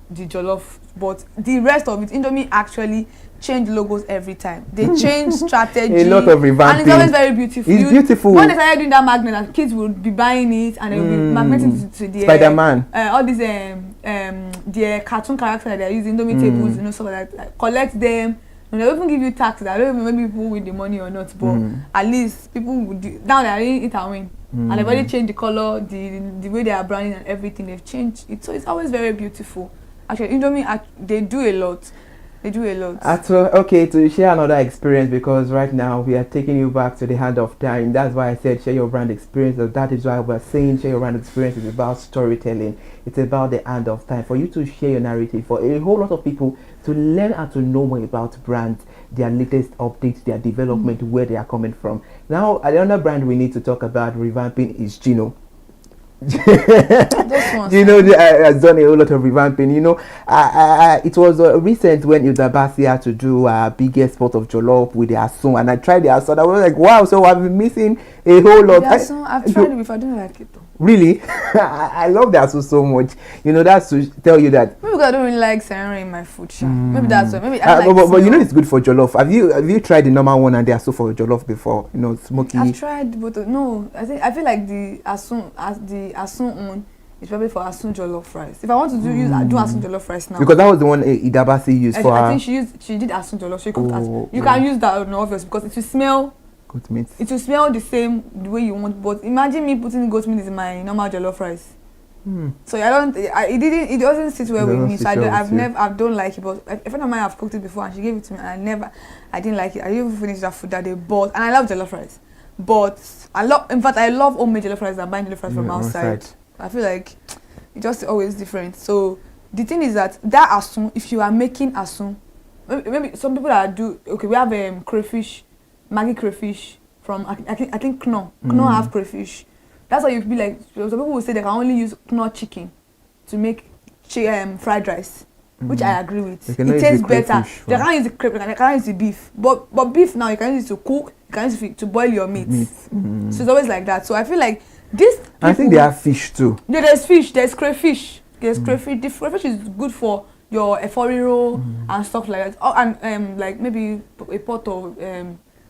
Speaker 4: the jollof. But the rest of it, Indomie actually change logos every time. They change strategy.
Speaker 2: A lot of revamping.
Speaker 4: And it's always very beautiful.
Speaker 2: It's beautiful.
Speaker 4: When they started doing that magnet, kids would be buying it and they will be magneting to the
Speaker 2: Spider-Man.
Speaker 4: All these the cartoon characters that they're using, Indomie tables, you know, stuff like that. Like, collect them. And they'll even give you tax. I don't know maybe people with the money or not, but at least people would do. Now they're doing it and win. And they've already changed the color, the way they are branding and everything. They've changed it. So it's always very beautiful. Actually, Indomie, they do a lot. They do a lot.
Speaker 2: Okay, to share another experience, because right now we are taking you back to the hand of time. That's why I said share your brand experience. That is why we're saying share your brand experience is about storytelling. It's about the hand of time. For you to share your narrative, for a whole lot of people to learn and to know more about brands, their latest updates, their development, where they are coming from. Now, another brand we need to talk about revamping is Gino. Gino has done a whole lot of revamping. You know, it was recent when Udabasi had to do a big export of jollof with the asun, and I tried the asun. I was like, wow! So I've been missing a whole lot.
Speaker 4: I've tried it before. I don't like it though.
Speaker 2: Really? I love the asun so much. You know, that's to tell you that.
Speaker 4: Maybe because I don't really like serrano in my food. Maybe that's why. Maybe
Speaker 2: but you know, it's good for jollof. Have you tried the normal one and the asun for jollof before? You know, smoky.
Speaker 4: I've tried, but no. I feel like the asun one it's probably for Asun jollof rice. If I want to do Asun jollof rice now,
Speaker 13: because that was the one Idabasi used for her.
Speaker 4: I think she did Asun jollof. She cooked you can use that, no, obvious, because it will smell.
Speaker 13: Goat meat.
Speaker 4: It will smell the same the way you want. But imagine me putting goat meat in my normal jollof rice. So it doesn't sit well with me. So I don't like it. But a friend of mine have cooked it before and she gave it to me and I didn't like it. I didn't even finish that food that they bought, and I love jollof rice. But I love homemade jollof rice than buying jollof rice from outside. I feel like it's just always different. So the thing is that asun, if you are making asun, maybe some people that do we have crayfish, Maggi crayfish from I think Knorr have crayfish. That's why you be like, some people will say they can only use Knorr chicken to make fried rice, which I agree with. It tastes better. They can't use the crayfish, they can't use the beef. But beef now you can use it to cook, you can use it to boil your meat. So it's always like that. So I feel like this.
Speaker 13: I think they have fish too.
Speaker 4: Yeah, there's fish, there's crayfish. There's crayfish. The crayfish is good for your eforiro and stuff like that. Oh, and like maybe a pot of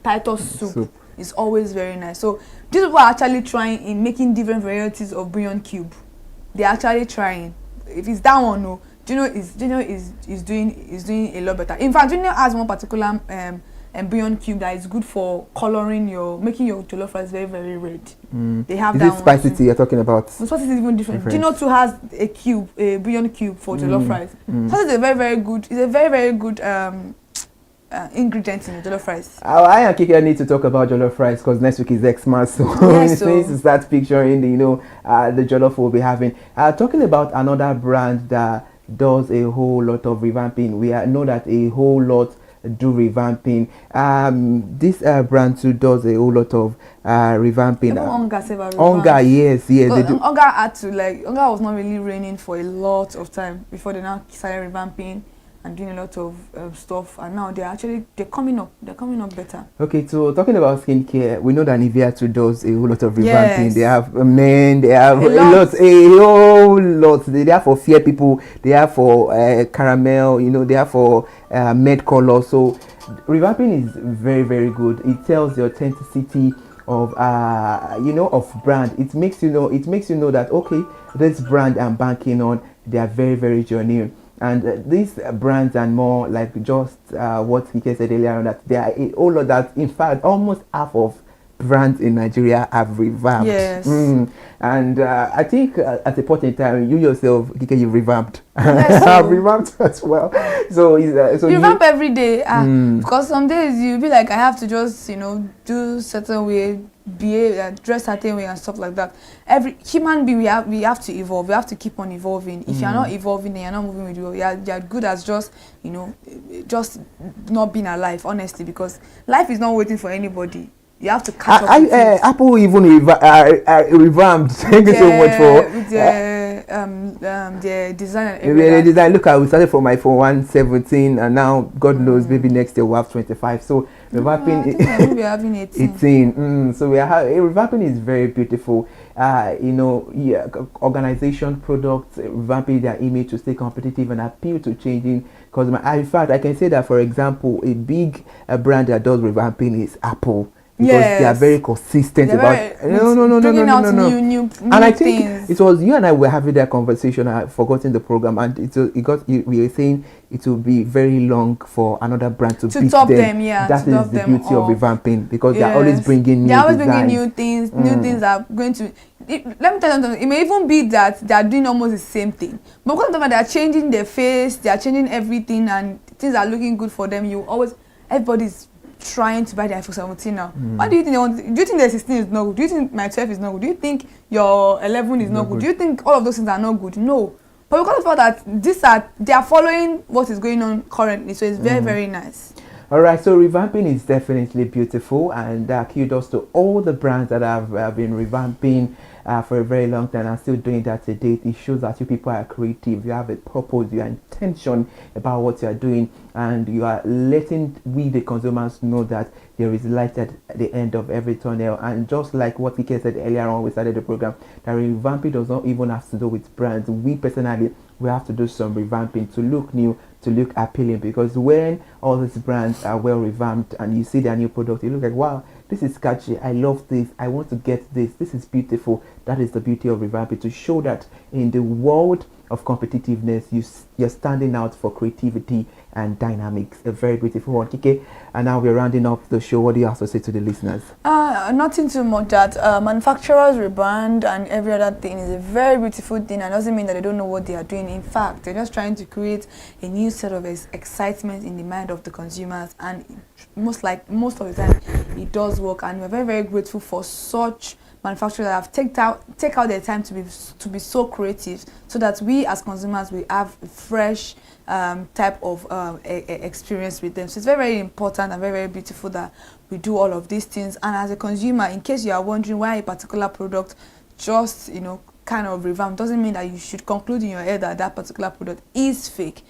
Speaker 4: Titus soup. It's always very nice. So these people are actually trying in making different varieties of bouillon cube. They're actually trying. If it's that one, no, Junior is doing a lot better. In fact, Junior has one particular bouillon cube that is good for coloring making your jollof rice very, very red. They have that.
Speaker 13: Is it spicy tea you're talking about?
Speaker 4: The spicy is even different. Junior too has a bouillon cube for jollof rice. Spicy is a very, very good. It's a very, very good ingredients in the jollof rice.
Speaker 13: I and Kiki need to talk about jollof rice because next week is Xmas, so
Speaker 4: yes,
Speaker 13: we need to start picturing the jollof we'll be having. Talking about another brand that does a whole lot of revamping. We know that a whole lot do revamping. This brand too does a whole lot of revamping. Onga, yes, they do.
Speaker 4: Onga was not really reigning for a lot of time before they now started revamping and doing a lot of stuff, and now they're coming up. They're coming up better.
Speaker 13: Okay, so talking about skincare, we know that Nivea too does a whole lot of revamping. Yes. They have men, they have a whole lot. They have for fair people, they have for caramel, they have for matte color. So revamping is very, very good. It tells the authenticity of of brand. It makes you know that okay, this brand I'm banking on, they are very, very genuine. And these brands and more like just what he said earlier on, that there are a whole lot that in fact almost half of brands in Nigeria have revamped.
Speaker 4: Yes.
Speaker 13: And I think at a point in time, you yourself, Kike, you've revamped. I've revamped as well. So you
Speaker 4: revamp every day because some days you be like, I have to just do certain way, behave, dress certain way and stuff like that. Every human being, we have to evolve. We have to keep on evolving. If you're not evolving, then you're not moving with you. You're good as just just not being alive, honestly, because life is not waiting for anybody. You have to catch up with it.
Speaker 13: Apple even revamped. Thank you so much for
Speaker 4: the design.
Speaker 13: The design. Look, we started from iPhone 117, and now God knows, maybe next year we'll have 25. So revamping,
Speaker 4: we're having
Speaker 13: 18. So revamping is very beautiful. Organization, products, revamping their image to stay competitive and appeal to changing customers. In fact, I can say that, for example, a big brand that does revamping is Apple. Because they are very consistent about no. And I think it was you and I were having that conversation. I forgotten the program, and we were saying it will be very long for another brand to beat
Speaker 4: top
Speaker 13: them.
Speaker 4: That
Speaker 13: is the beauty of revamping, because they are always bringing new designs.
Speaker 4: Bringing new things. New things are going to. Let me tell you something. It may even be that they are doing almost the same thing, but because they are changing their face, they are changing everything, and things are looking good for them. Everybody's trying to buy the iPhone 17 now. What do you think they want? Do you think the 16 is not good? Do you think my 12 is not good? Do you think your 11 is not good? Do you think all of those things are not good? No. But because of that, they are following what is going on currently, so it's very, very nice.
Speaker 13: All right, so revamping is definitely beautiful, and kudos to all the brands that have been revamping for a very long time and still doing that to date. It shows that you people are creative, you have a purpose, you are intention about what you are doing, and you are letting we the consumers know that there is light at the end of every tunnel. And just like what Ike said earlier on, we started the program, that revamping does not even have to do with brands. We personally, we have to do some revamping to look new, to look appealing, because when all these brands are well revamped and you see their new product, you look like, wow, this is catchy, I love this, I want to get this is beautiful. That is the beauty of revamping, to show that in the world of competitiveness, you're standing out for creativity and dynamics. A very beautiful one, Kike. And now we're rounding up the show. What do you have to say to the listeners?
Speaker 4: Nothing too much. That manufacturers rebrand and every other thing is a very beautiful thing, and doesn't mean that they don't know what they are doing. In fact, they're just trying to create a new set of excitement in the mind of the consumers, and most of the time it does work. And we're very, very grateful for such manufacturers that have take out their time to be so creative, so that we as consumers will have a fresh type of experience with them. So it's very, very important and very, very beautiful that we do all of these things. And as a consumer, in case you are wondering why a particular product just kind of revamped, doesn't mean that you should conclude in your head that that particular product is fake.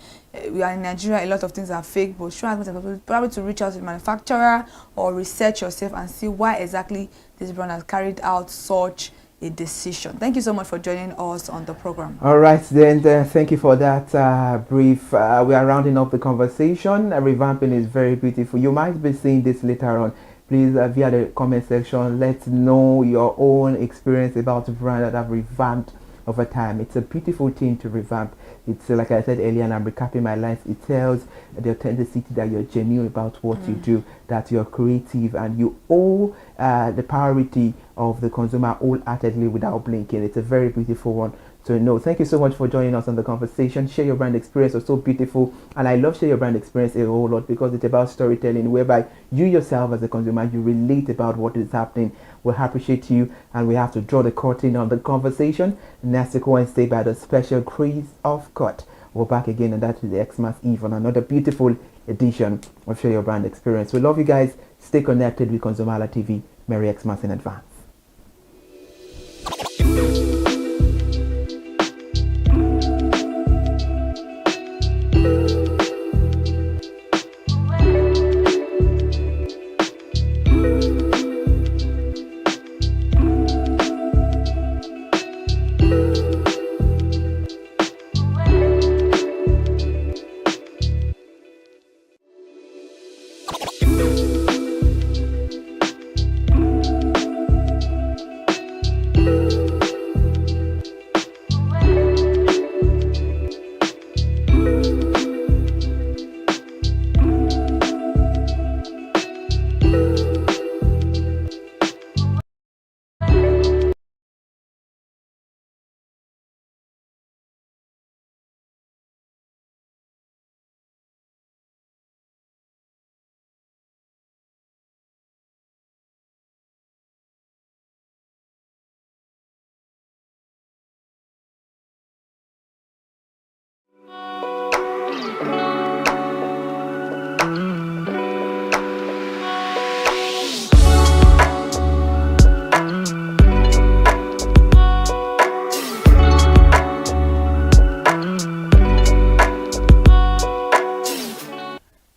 Speaker 4: We are in Nigeria, a lot of things are fake, but try as much as possible probably to reach out to the manufacturer or research yourself and see why exactly this brand has carried out such a decision. Thank you so much for joining us on the program.
Speaker 13: All right, then thank you for that brief. We are rounding up the conversation. Revamping is very beautiful. You might be seeing this later on. Please, via the comment section, let's know your own experience about the brand that have revamped over time. It's a beautiful thing to revamp. It's like I said earlier, and I'm recapping my lines, it tells the authenticity that you're genuine about what you do, that you're creative, and you owe the priority of the consumer wholeheartedly without blinking. It's a very beautiful one to know. Thank you so much for joining us on the conversation. Share your brand experience was so beautiful, and I love Share Your Brand Experience a whole lot because it's about storytelling, whereby you yourself as a consumer, you relate about what is happening. We appreciate you, and we have to draw the curtain on the conversation. Next Wednesday by the special Grace of Cut. We're back again, and that is the Xmas Eve on another beautiful edition of Share Your Brand Experience. We love you guys. Stay connected with ConsumerHallaTV. Merry Xmas in advance.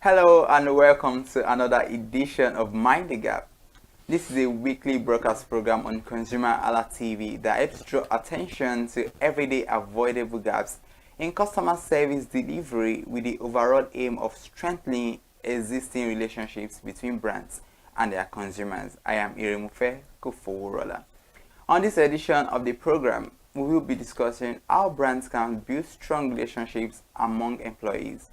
Speaker 2: Hello and welcome to another edition of Mind the Gap. This is a weekly broadcast program on ConsumerHallaTV that helps draw attention to everyday avoidable gaps in customer service delivery with the overall aim of strengthening existing relationships between brands and their consumers. I am Iremufe Kofoworola. On this edition of the program, we will be discussing how brands can build strong relationships among employees.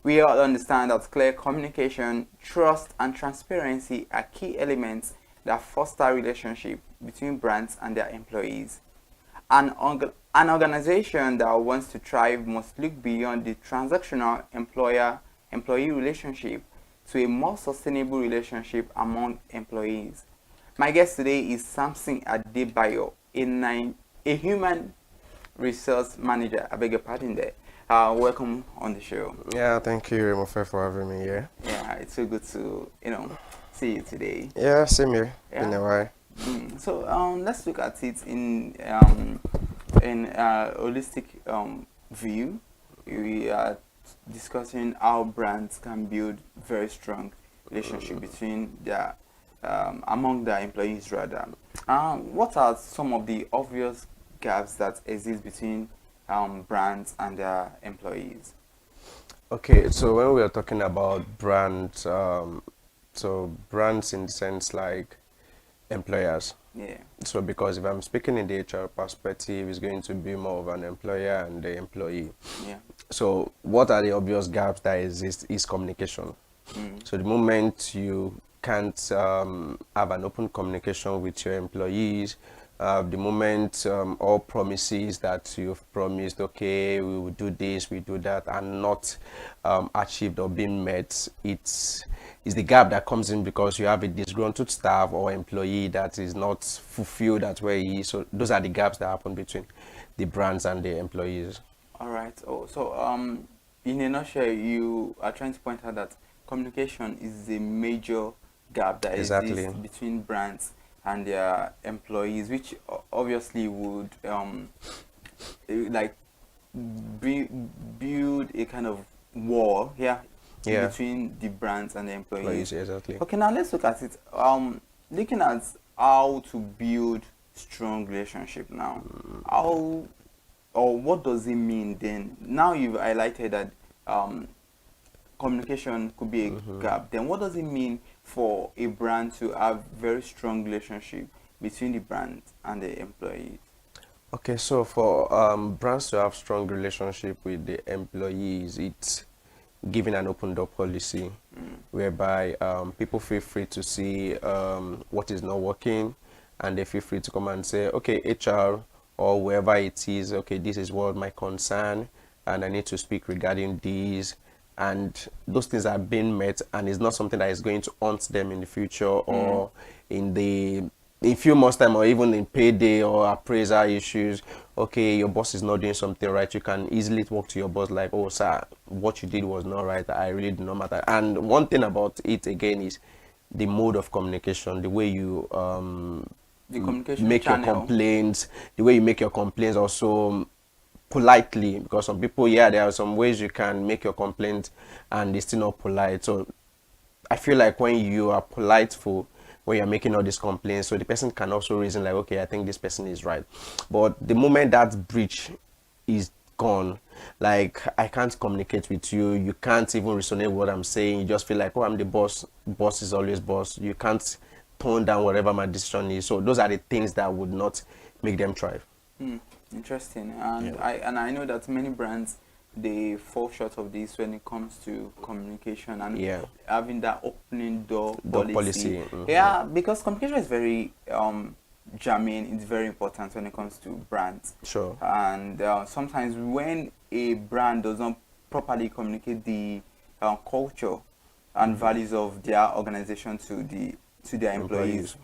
Speaker 2: We all understand that clear communication, trust, and transparency are key elements that foster relationship between brands and their employees. An organization that wants to thrive must look beyond the transactional employer-employee relationship to a more sustainable relationship among employees. My guest today is Samson Adebayo, a human resource manager. I beg your pardon there. Welcome on the show.
Speaker 20: Yeah, thank you, Remofe, for having me here.
Speaker 2: Yeah, it's so good to see you today.
Speaker 20: Yeah, same here.
Speaker 2: Yeah.
Speaker 20: Been a while.
Speaker 2: So let's look at it in holistic view. We are discussing how brands can build very strong relationship between their among their employees rather. What are some of the obvious gaps that exist between brands and their employees?
Speaker 20: Okay, so when we are talking about brand So brands in the sense like employers.
Speaker 2: Yeah.
Speaker 20: So because if I'm speaking in the HR perspective, it's going to be more of an employer and the employee.
Speaker 2: Yeah.
Speaker 20: So what are the obvious gaps that exist is communication. So the moment you can't have an open communication with your employees, the moment all promises that you've promised, okay, we will do this, we do that, are not achieved or being met, it's the gap that comes in because you have a disgruntled staff or employee that is not fulfilled at where he is. So those are the gaps that happen between the brands and the employees.
Speaker 2: All right. Oh, so in a nutshell, you are trying to point out that communication is a major gap that exists between brands and their employees, which obviously would like build a kind of war between the brands and the employees.
Speaker 20: Exactly.
Speaker 2: Okay, now let's look at it. Looking at how to build strong relationship now. How or what does it mean then? Now you've highlighted that communication could be a gap. Then what does it mean for a brand to have very strong relationship between the brand and the employees?
Speaker 20: Okay, so for brands to have strong relationship with the employees, it's giving an open door policy whereby people feel free to see what is not working, and they feel free to come and say, okay, HR or whoever it is, okay, this is what my concern and I need to speak regarding these, and those things are being met, and it's not something that is going to haunt them in the future or in few months time, or even in payday or appraisal issues. Okay, your boss is not doing something right, you can easily talk to your boss like, oh sir, what you did was not right, I really do not matter. And one thing about it again is the mode of communication, the way you
Speaker 2: the communication
Speaker 20: make
Speaker 2: channel.
Speaker 20: your complaints, the way you make your complaints also politely, because some people, there are some ways you can make your complaint and it's still not polite. So I feel like when you are politeful, when you're making all these complaints, so the person can also reason like, okay, I think this person is right. But the moment that breach is gone, like I can't communicate with you, you can't even resonate with what I'm saying, you just feel like, oh, I'm the boss, boss is always boss, you can't tone down whatever my decision is. So those are the things that would not make them thrive.
Speaker 2: Interesting. And I know that many brands, they fall short of this when it comes to communication and having that opening door policy. Yeah, because communication is very germane, it's very important when it comes to brands.
Speaker 20: Sure.
Speaker 2: And sometimes when a brand does not properly communicate the culture and values of their organization to their employees,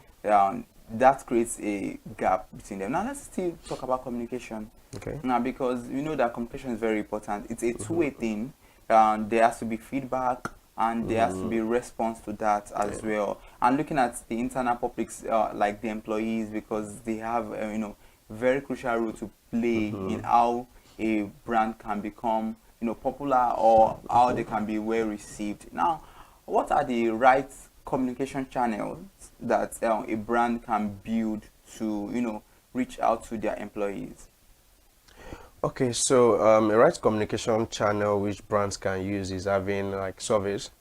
Speaker 2: that creates a gap between them. Now let's still talk about communication.
Speaker 20: Okay.
Speaker 2: Now, because we know that communication is very important. It's a two-way thing. There has to be feedback and there has to be response to that as well. And looking at the internal publics, like the employees, because they have very crucial role to play in how a brand can become popular or how they can be well received. Now, what are the right communication channels that a brand can build to reach out to their employees?
Speaker 20: Okay, so a right communication channel which brands can use is having like surveys.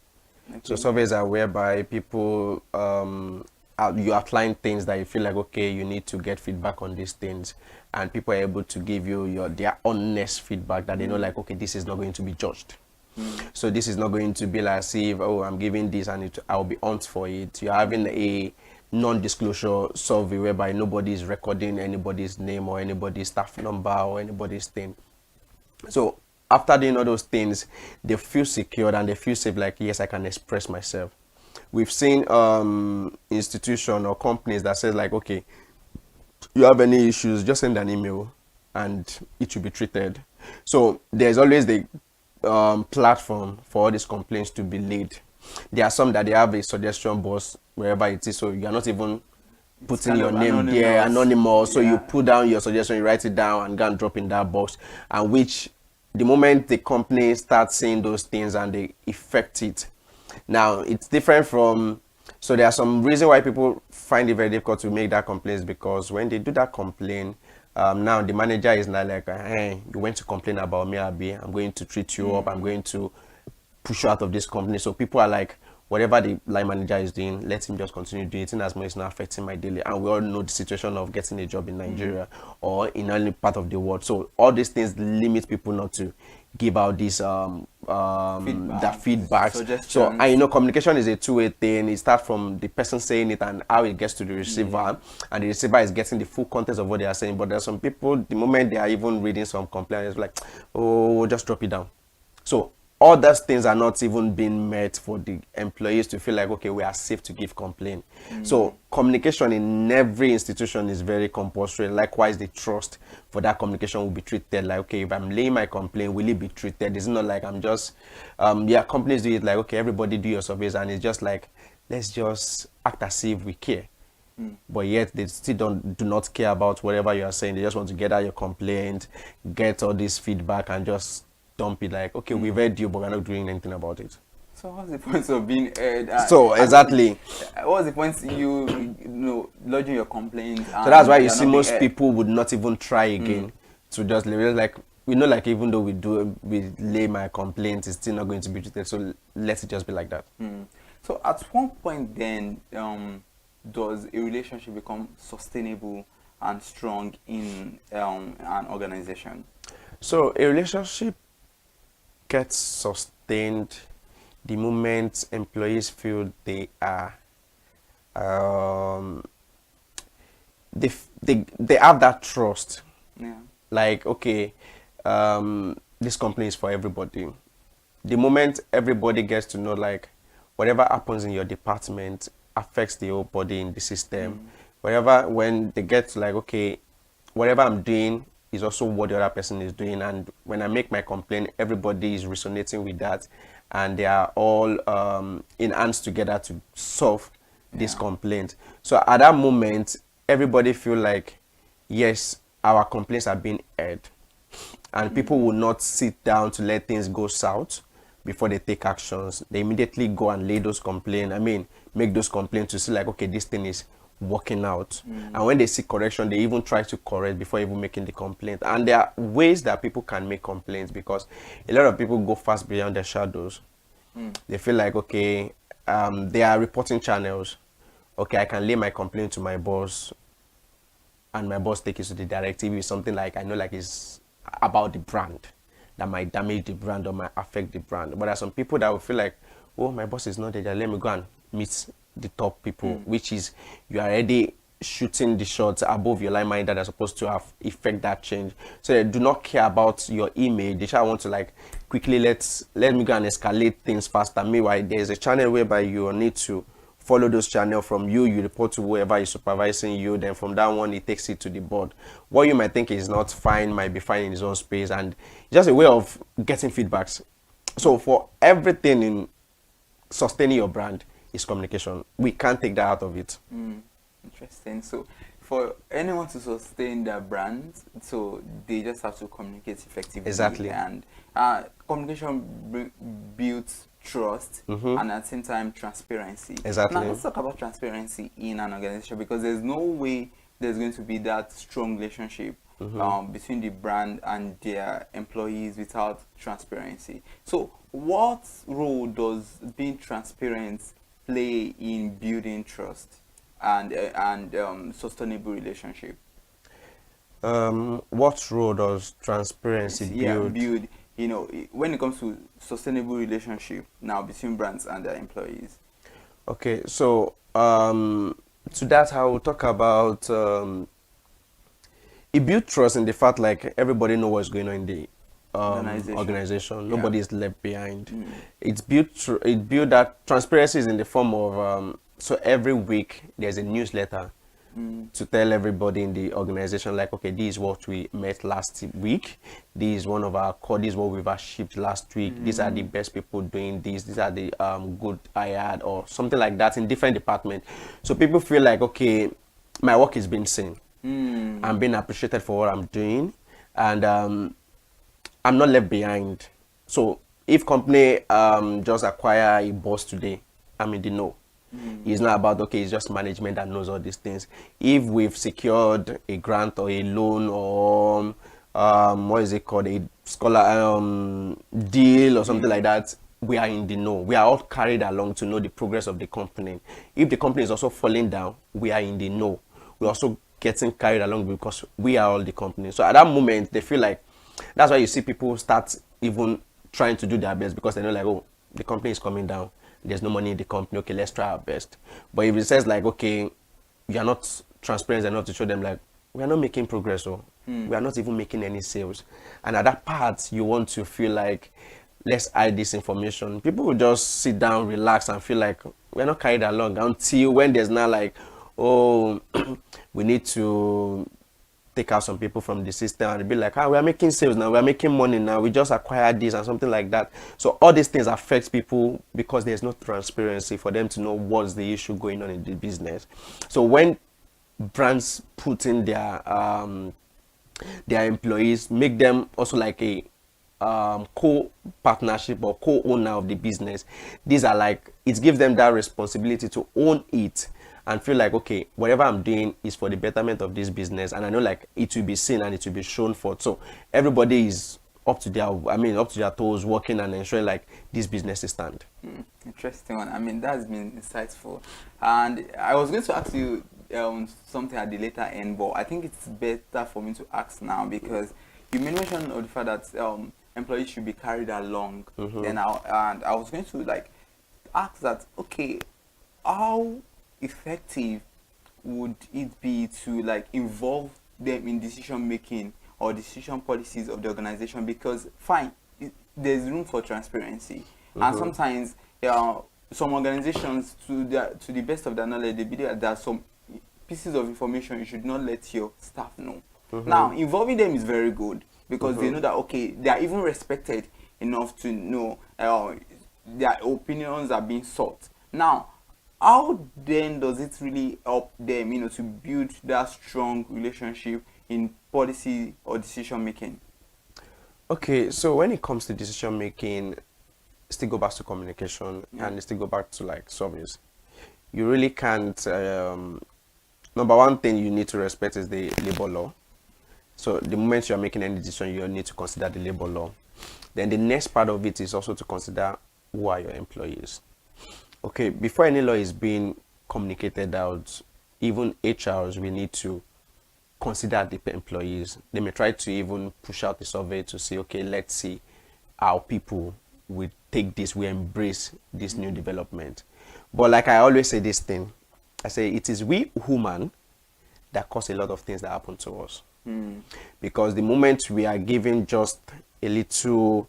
Speaker 20: Okay. So surveys are whereby people you outline things that you feel like, okay, you need to get feedback on these things, and people are able to give you their honest feedback that they know, like, okay, this is not going to be judged. So this is not going to be like as if, oh, I'm giving this and I'll be on for it. You're having a non-disclosure survey whereby nobody is recording anybody's name or anybody's staff number or anybody's thing. So after doing all those things, they feel secured and they feel safe, like, yes, I can express myself. We've seen institutions or companies that says like, okay, you have any issues, just send an email and it should be treated. So there's always the platform for all these complaints to be laid. There are some that they have a suggestion box wherever it is, so you are not even putting your name there, anonymous. So you put down your suggestion, you write it down and go and drop in that box, and which the moment the company starts seeing those things and they affect it. Now it's different from, so there are some reason why people find it very difficult to make that complaint, because when they do that complaint, now the manager is not like, hey, you went to complain about me, Abi, I'm going to treat you up, I'm going to push you out of this company. So people are like, whatever the line manager is doing, let him just continue doing it in as much as it's not affecting my daily. And we all know the situation of getting a job in Nigeria or in any part of the world. So all these things limit people not to give out these the feedbacks. So and you know, communication is a two-way thing. It starts from the person saying it and how it gets to the receiver, and the receiver is getting the full context of what they are saying. But there are some people, the moment they are even reading some complaints, it's like, oh, just drop it down. So all those things are not even being met for the employees to feel like, okay, we are safe to give complaint. So communication in every institution is very compulsory. Likewise, the trust for that communication will be treated like, okay, if I'm laying my complaint, will it be treated? It's not like I'm just, yeah, companies do it like, okay, everybody do your surveys, and it's just like, let's just act as if we care. But yet they still do not care about whatever you are saying. They just want to get out your complaint, get all this feedback, and just dump it like, okay, we've heard you, but we're not doing anything about it.
Speaker 2: So what's the point of being heard?
Speaker 20: So exactly.
Speaker 2: What's the point you know lodging your complaint?
Speaker 20: So that's why you see most people would not even try again to just leave. Like, we know, like, even though we lay my complaint, it's still not going to be treated. So let it just be like that.
Speaker 2: So at one point then, does a relationship become sustainable and strong in an organization?
Speaker 20: So a relationship gets sustained the moment employees feel they are they have that trust. Like, okay, this company is for everybody. The moment everybody gets to know, like, whatever happens in your department affects the whole body in the system. When they get to, like, okay, whatever I'm doing is also what the other person is doing, and when I make my complaint, everybody is resonating with that, and they are all in hands together to solve this complaint. So at that moment, everybody feel like, yes, our complaints are being heard, and people will not sit down to let things go south before they take actions. They immediately go and lay those complaints. Make those complaints to see, like, okay, this thing is working out. And when they see correction, they even try to correct before even making the complaint. And there are ways that people can make complaints, because a lot of people go fast beyond their shadows. They feel like, okay, they are reporting channels. Okay, I can lay my complaint to my boss, and my boss takes it to the directive. It's something like, I know, like, it's about the brand that might damage the brand or might affect the brand. But there are some people that will feel like, oh, my boss is not there, let me go and meet the top people, which is, you are already shooting the shots above your line manager that are supposed to have effect that change. So they do not care about your image. They just want to, like, quickly let me go and escalate things faster. Meanwhile, there's a channel whereby you need to follow those channels. From you report to whoever is supervising you, then from that one it takes it to the board. What you might think is not fine might be fine in its own space, and just a way of getting feedbacks. So for everything in sustaining your brand is communication. We can't take that out of it.
Speaker 2: Interesting. So for anyone to sustain their brand, so they just have to communicate effectively.
Speaker 20: Exactly.
Speaker 2: And communication builds trust, and at the same time transparency.
Speaker 20: Exactly.
Speaker 2: Now let's talk about transparency in an organization, because there's no way there's going to be that strong relationship between the brand and their employees without transparency. So what role does being transparent play in building trust and sustainable relationship?
Speaker 20: What role does transparency build?
Speaker 2: You know, when it comes to sustainable relationship now between brands and their employees.
Speaker 20: Okay, so to that I will talk about it builds trust in the fact, like, everybody know what's going on in the organization. Nobody is left behind. It built that transparency is in the form of so every week there's a newsletter to tell everybody in the organization, like, okay, this is what we met last week, this is one of our core, this is what we've achieved last week, these are the best people doing this, these are the good I had, or something like that, in different departments. So people feel like, okay, my work is being seen, I'm being appreciated for what I'm doing, and I'm not left behind. So if company just acquire a boss today, I'm in the know. It's not about, okay, it's just management that knows all these things. If we've secured a grant or a loan or what is it called, a scholar deal or something like that,
Speaker 7: we are in the know. We are all carried along to know the progress of the company. If the company is also falling down, we are in the know. We're also getting carried along because we are all the company. So at that moment, they feel like, that's why you see people start even trying to do their best, because they know like, oh, the company is coming down. There's no money in the company. Okay, let's try our best. But if it says like, okay, you are not transparent enough to show them like, we are not making progress, or we are not even making any sales. And at that part, you want to feel like, let's hide this information. People will just sit down, relax, and feel like we're not carried along until when there's not like, oh, we need to take out some people from the system, and be like, we are making sales now, we are making money now, we just acquired this and something like that. So all these things affect people because there's no transparency for them to know what's the issue going on in the business. So when brands put in their employees, make them also like a co-partnership or co-owner of the business, these are like, it gives them that responsibility to own it and feel like, okay, whatever I'm doing is for the betterment of this business, and I know like it will be seen and it will be shown forth. So everybody is up to their toes, working and ensuring like this business is stand.
Speaker 2: Interesting one. I mean, that's been insightful. And I was going to ask you something at the later end, but I think it's better for me to ask now, because you mentioned the fact that employees should be carried along. And I was going to like ask that, okay, how effective would it be to like involve them in decision making or decision policies of the organization? Because fine, there's room for transparency, and sometimes some organizations, to the best of their knowledge, they believe that there are some pieces of information you should not let your staff know. Now, involving them is very good, because they know that, okay, they are even respected enough to know their opinions are being sought. Now, how then does it really help them, to build that strong relationship in policy or decision making?
Speaker 7: Okay, so when it comes to decision making, still go back to communication and still go back to like service. You really can't. Number one thing you need to respect is the labor law. So the moment you are making any decision, you need to consider the labor law. Then the next part of it is also to consider who are your employees. Okay, before any law is being communicated out, even HRs, we need to consider the employees. They may try to even push out a survey to say, okay, let's see how people will take this, we embrace this new development. But like I always say this thing, I say it is we human that cause a lot of things that happen to us. Because the moment we are given just a little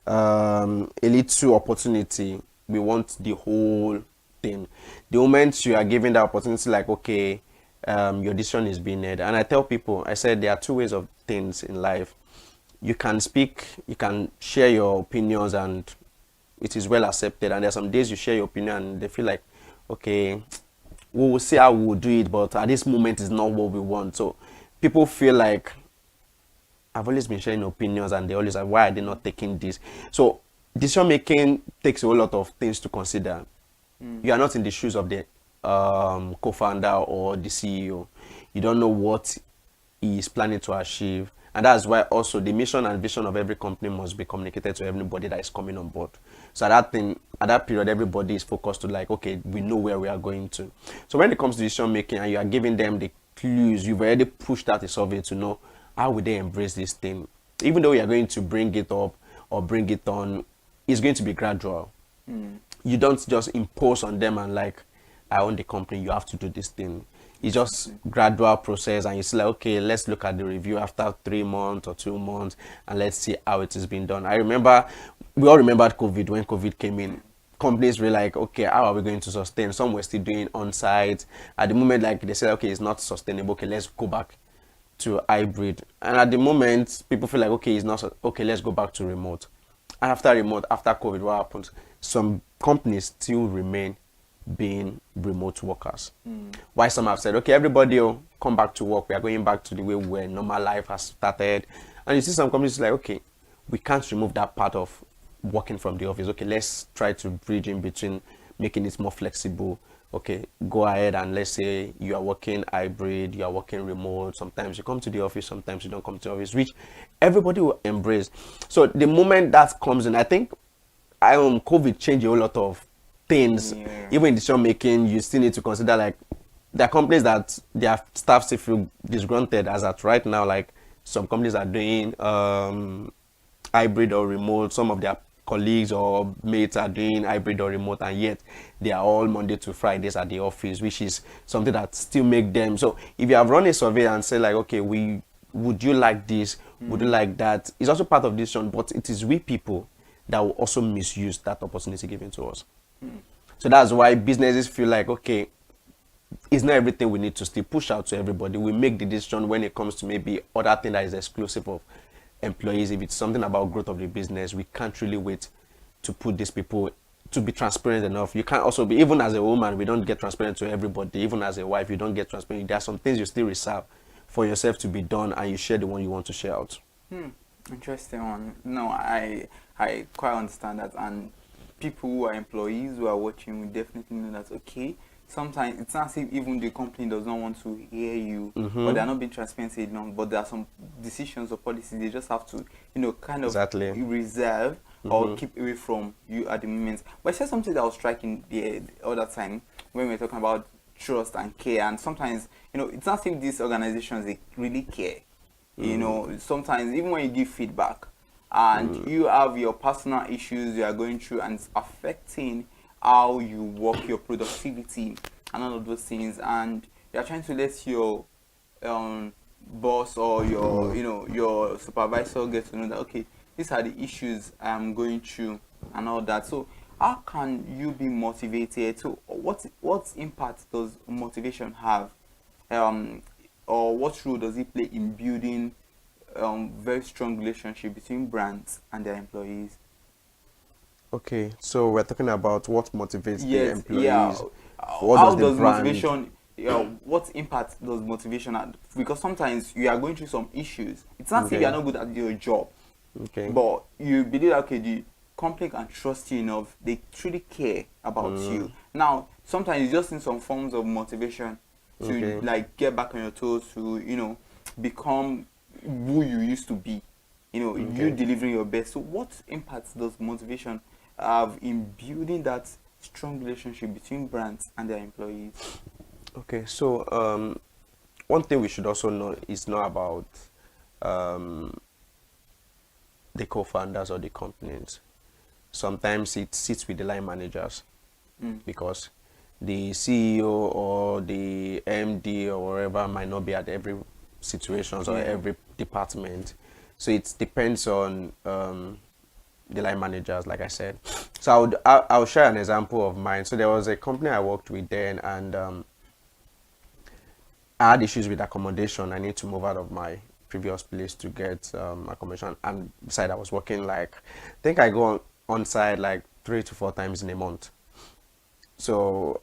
Speaker 7: opportunity, we want the whole thing. The moment you are given the opportunity, like, okay, your decision is being made. And I tell people, I said there are two ways of things in life. You can speak, you can share your opinions, and it is well accepted. And there are some days you share your opinion and they feel like, okay, we will see how we will do it, but at this moment is not what we want. So people feel like, I've always been sharing opinions, and they always like, why are they not taking this? So decision making takes a whole lot of things to consider. You are not in the shoes of the co-founder or the CEO. You don't know what he is planning to achieve, and that's why also the mission and vision of every company must be communicated to everybody that is coming on board. So at that period, everybody is focused to like, okay, we know where we are going to. So when it comes to decision making and you are giving them the clues, you've already pushed out a survey to know how would they embrace this thing. Even though you are going to bring it up or bring it on, it's going to be gradual. You don't just impose on them and like, I own the company, you have to do this thing. It's just gradual process, and you say like, okay, let's look at the review after 3 months or 2 months, and let's see how it is being done. I remember, we all remembered COVID. When COVID came in, companies were like, okay, how are we going to sustain? Some were still doing on-site. At the moment, like they said, okay, it's not sustainable. Okay, let's go back to hybrid. And at the moment, people feel like, okay, it's not okay. Let's go back to remote. And after remote, after COVID, what happens? Some companies still remain being remote workers. Why some have said, okay, everybody will come back to work. We are going back to the way where normal life has started. And you see some companies like, okay, we can't remove that part of working from the office. Okay, let's try to bridge in between, making it more flexible. Okay, go ahead and let's say you are working hybrid, you are working remote. Sometimes you come to the office, sometimes you don't come to the office, which everybody will embrace. So the moment that comes in, I think COVID changed a whole lot of things. Even in decision making, you still need to consider like there are companies that their staff still feel disgruntled as at right now. Like some companies are doing hybrid or remote. Some of their colleagues or mates are doing hybrid or remote, and yet they are all Monday to Fridays at the office, which is something that still make them. So if you have run a survey and say like, okay, would you like this? Would you like that? It's also part of decision, but it is we people that will also misuse that opportunity given to us. So that's why businesses feel like, okay, it's not everything we need to still push out to everybody. We make the decision when it comes to maybe other thing that is exclusive of employees. If it's something about growth of the business, we can't really wait to put these people to be transparent enough. You can't also be, even as a woman, we don't get transparent to everybody. Even as a wife, you don't get transparent. There are some things you still reserve for yourself to be done, and you share the one you want to share out.
Speaker 12: Interesting one. No, I quite understand that, and people who are employees who are watching will definitely know that, okay, sometimes it's not as if even the company does not want to hear you, or they're not being transparent enough, but there are some decisions or policies they just have to, kind of reserve or keep away from you at the moment. But I said something that was striking the other time when we were talking about trust and care, and sometimes, it's not as if these organizations, they really care. Sometimes even when you give feedback and you have your personal issues you are going through and it's affecting how you work, your productivity and all of those things, and you're trying to let your boss or your your supervisor get to know that, okay, these are the issues I'm going through and all that. So how can you be motivated? So what impact does motivation have, or what role does it play in building very strong relationship between brands and their employees?
Speaker 7: Okay, so we're talking about what motivates the employees.
Speaker 12: Yeah.
Speaker 7: What does
Speaker 12: motivation? What impact does motivation have? Because sometimes you are going through some issues. It's not saying you are not good at your job, but you believe that, okay, the company can trust you enough. They truly care about you. Now, sometimes you just need some forms of motivation to like get back on your toes, to become who you used to be. You delivering your best. So what impact does motivation have in building that strong relationship between brands and their employees?
Speaker 7: Okay, so one thing we should also know is not about the co-founders or the companies. Sometimes it sits with the line managers, because the CEO or the MD or whatever might not be at every situations or every department. So it depends on the line managers, like I said. So I'll share an example of mine. So there was a company I worked with then, and I had issues with accommodation. I need to move out of my previous place to get accommodation, and besides I was working I think I go on site like 3 to 4 times in a month. So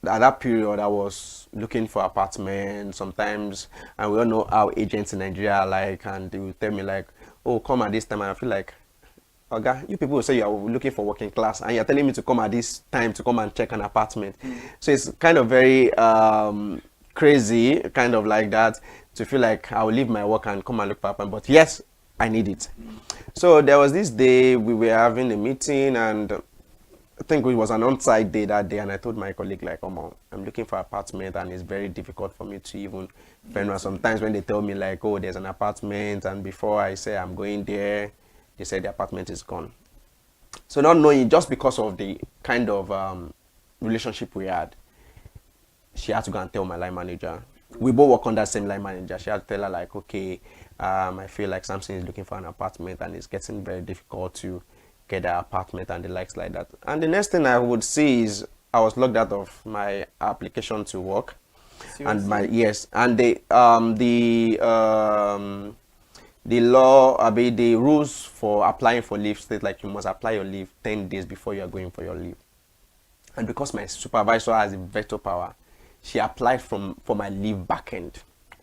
Speaker 7: at that period I was looking for apartments sometimes, and we all know how agents in Nigeria are like, and they will tell me like, oh, come at this time, and I feel like, okay, you people will say you are looking for working class and you're telling me to come at this time to come and check an apartment. So it's kind of very crazy, kind of like that, to feel like I will leave my work and come and look for apartment, but yes, I need it. So there was this day we were having a meeting, and I think it was an on-site day that day, and I told my colleague like, come on, I'm looking for an apartment and it's very difficult for me to even find one. Sometimes when they tell me like, oh, there's an apartment, and before I say I'm going there, they said the apartment is gone. So not knowing, just because of the kind of relationship we had, she had to go and tell my line manager. We both work on that same line manager. She had to tell her like, okay, I feel like Samson is looking for an apartment and it's getting very difficult to get that apartment and the likes like that. And the next thing I would see is I was logged out of my application to work. Seriously? And my and the law, the rules for applying for leave state like you must apply your leave 10 days before you are going for your leave. And because my supervisor has a veto power, she applied for my leave backend.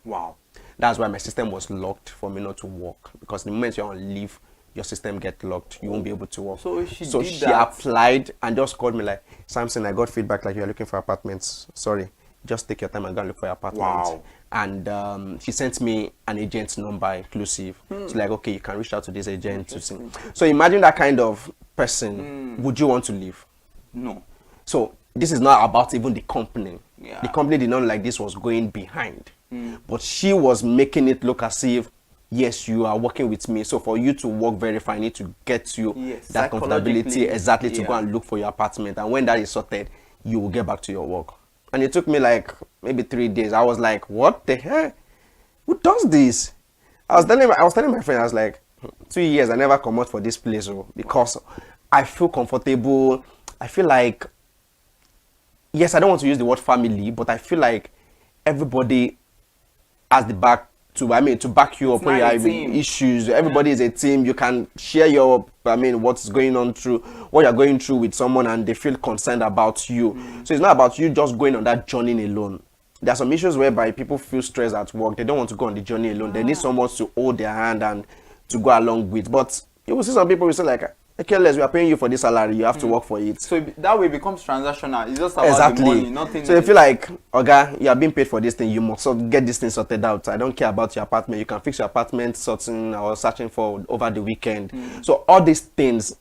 Speaker 7: Wow. That's why my system was locked for me not to work, because the moment you're on leave, your system gets locked. You won't be able to work. So she applied and just called me like, Samson, I got feedback like you're looking for apartments. Sorry, just take your time and go and look for your apartment. Wow. And she sent me an agent's number inclusive. It's like, okay, you can reach out to this agent to see. So imagine that kind of person, would you want to leave?
Speaker 12: No.
Speaker 7: So this is not about even the company.
Speaker 12: Yeah.
Speaker 7: The company did not like this was going behind. But she was making it look as if, yes, you are working with me. So for you to work very fine, I need to get you that comfortability exactly to go and look for your apartment. And when that is sorted, you will get back to your work. And it took me like maybe 3 days. I was like, what the hell? Who does this? I was telling my friend, I was like, 2 years I never come out for this place because I feel comfortable. I feel like, yes, I don't want to use the word family, but I feel like everybody has the back to back you up when you have issues. Everybody is a team. You can share your what's going on through what you're going through with someone, and they feel concerned about you. So it's not about you just going on that journey alone. There are some issues whereby people feel stressed at work. They don't want to go on the journey alone. They need someone to hold their hand and to go along with. But you will see some people will say like, okay, less, we are paying you for this salary, you have to work for it.
Speaker 12: So that way it becomes transactional. It's just about the money, nothing.
Speaker 7: So you feel like, okay, you are being paid for this thing, you must get this thing sorted out. I don't care about your apartment. You can fix your apartment sorting or searching for over the weekend. So all these things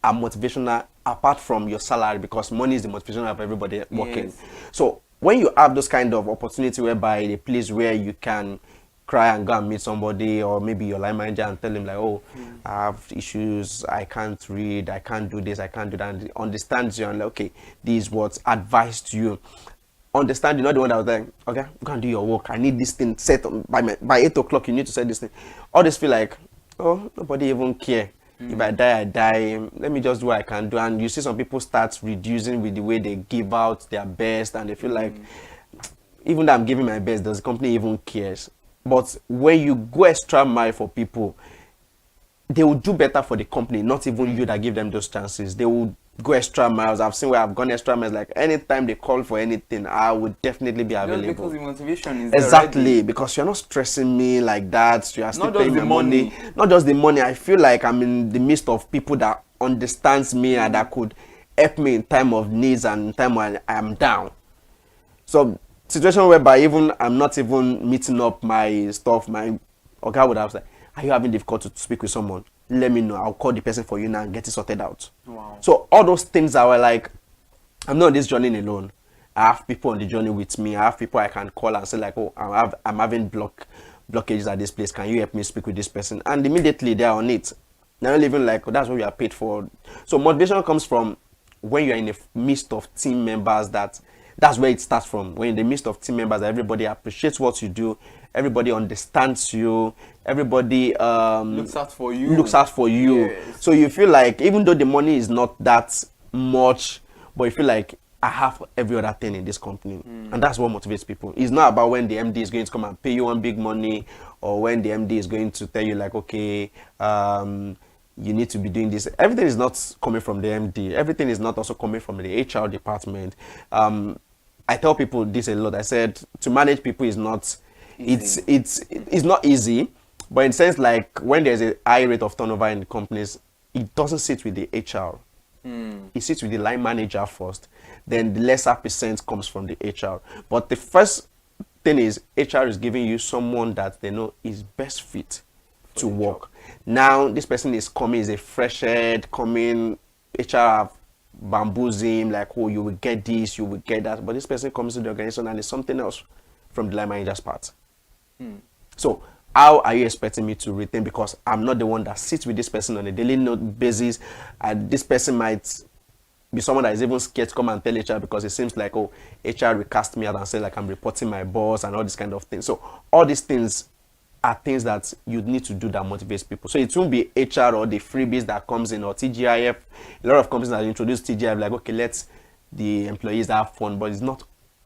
Speaker 7: are motivational apart from your salary, because money is the motivation of everybody working. So when you have those kind of opportunity whereby a place where you can cry and go and meet somebody, or maybe your line manager, and tell him like, oh, I have issues, I can't read, I can't do this, I can't do that, and understands you and like, okay, this is what's advised to you. Understand, you're not the one that was like, okay, go and do your work, I need this thing set by 8 o'clock, you need to set this thing. All this feel like, oh, nobody even care. If I die, I die. Let me just do what I can do. And you see some people start reducing with the way they give out their best, and they feel like, even though I'm giving my best, does the company even cares? But when you go extra mile for people, they will do better for the company, not even you that give them those chances. They will go extra miles. I've seen where I've gone extra miles. Like anytime they call for anything, I would definitely be available.
Speaker 12: Just because the motivation is
Speaker 7: exactly
Speaker 12: there, right?
Speaker 7: Because you're not stressing me like that. You are still paying my money. Not just the money. I feel like I'm in the midst of people that understands me and that could help me in time of needs and in time when I am down. So situation whereby even I'm not even meeting up my stuff, my guy would have said, are you having difficulty to speak with someone? Let me know. I'll call the person for you now and get it sorted out.
Speaker 12: Wow.
Speaker 7: So all those things that were like, I'm not on this journey alone. I have people on the journey with me. I have people I can call and say like, oh, I'm having blockages at this place. Can you help me speak with this person? And immediately they're on it. They're not even like, oh, that's what we are paid for. So motivation comes from when you're in the midst of team members. That's where it starts from. When in the midst of team members, everybody appreciates what you do, everybody understands you, everybody
Speaker 12: looks out for you.
Speaker 7: Yes. So you feel like even though the money is not that much, but you feel like I have every other thing in this company. And that's what motivates people. It's not about when the MD is going to come and pay you one big money, or when the MD is going to tell you like, okay, you need to be doing this. Everything is not coming from the MD. Everything is not also coming from the HR department. I tell people this a lot. I said to manage people is not easy. It's not easy, but in sense like when there's a high rate of turnover in the companies, it doesn't sit with the HR. It sits with the line manager first. Then the lesser percent comes from the HR. But the first thing is HR is giving you someone that they know is best fit to work. Now this person is coming, is a fresh head coming. HR have bamboozled him like, oh, you will get this, you will get that. But this person comes to the organization and it's something else from the line manager's part. So how are you expecting me to retain? Because I'm not the one that sits with this person on a daily basis. And this person might be someone that is even scared to come and tell HR because it seems like, oh, HR will cast me out and say like I'm reporting my boss and all this kind of things. So all these things are things that you need to do that motivates people. So it won't be HR or the freebies that comes in or TGIF. A lot of companies that introduce TGIF like, okay, let the employees have fun, but it's not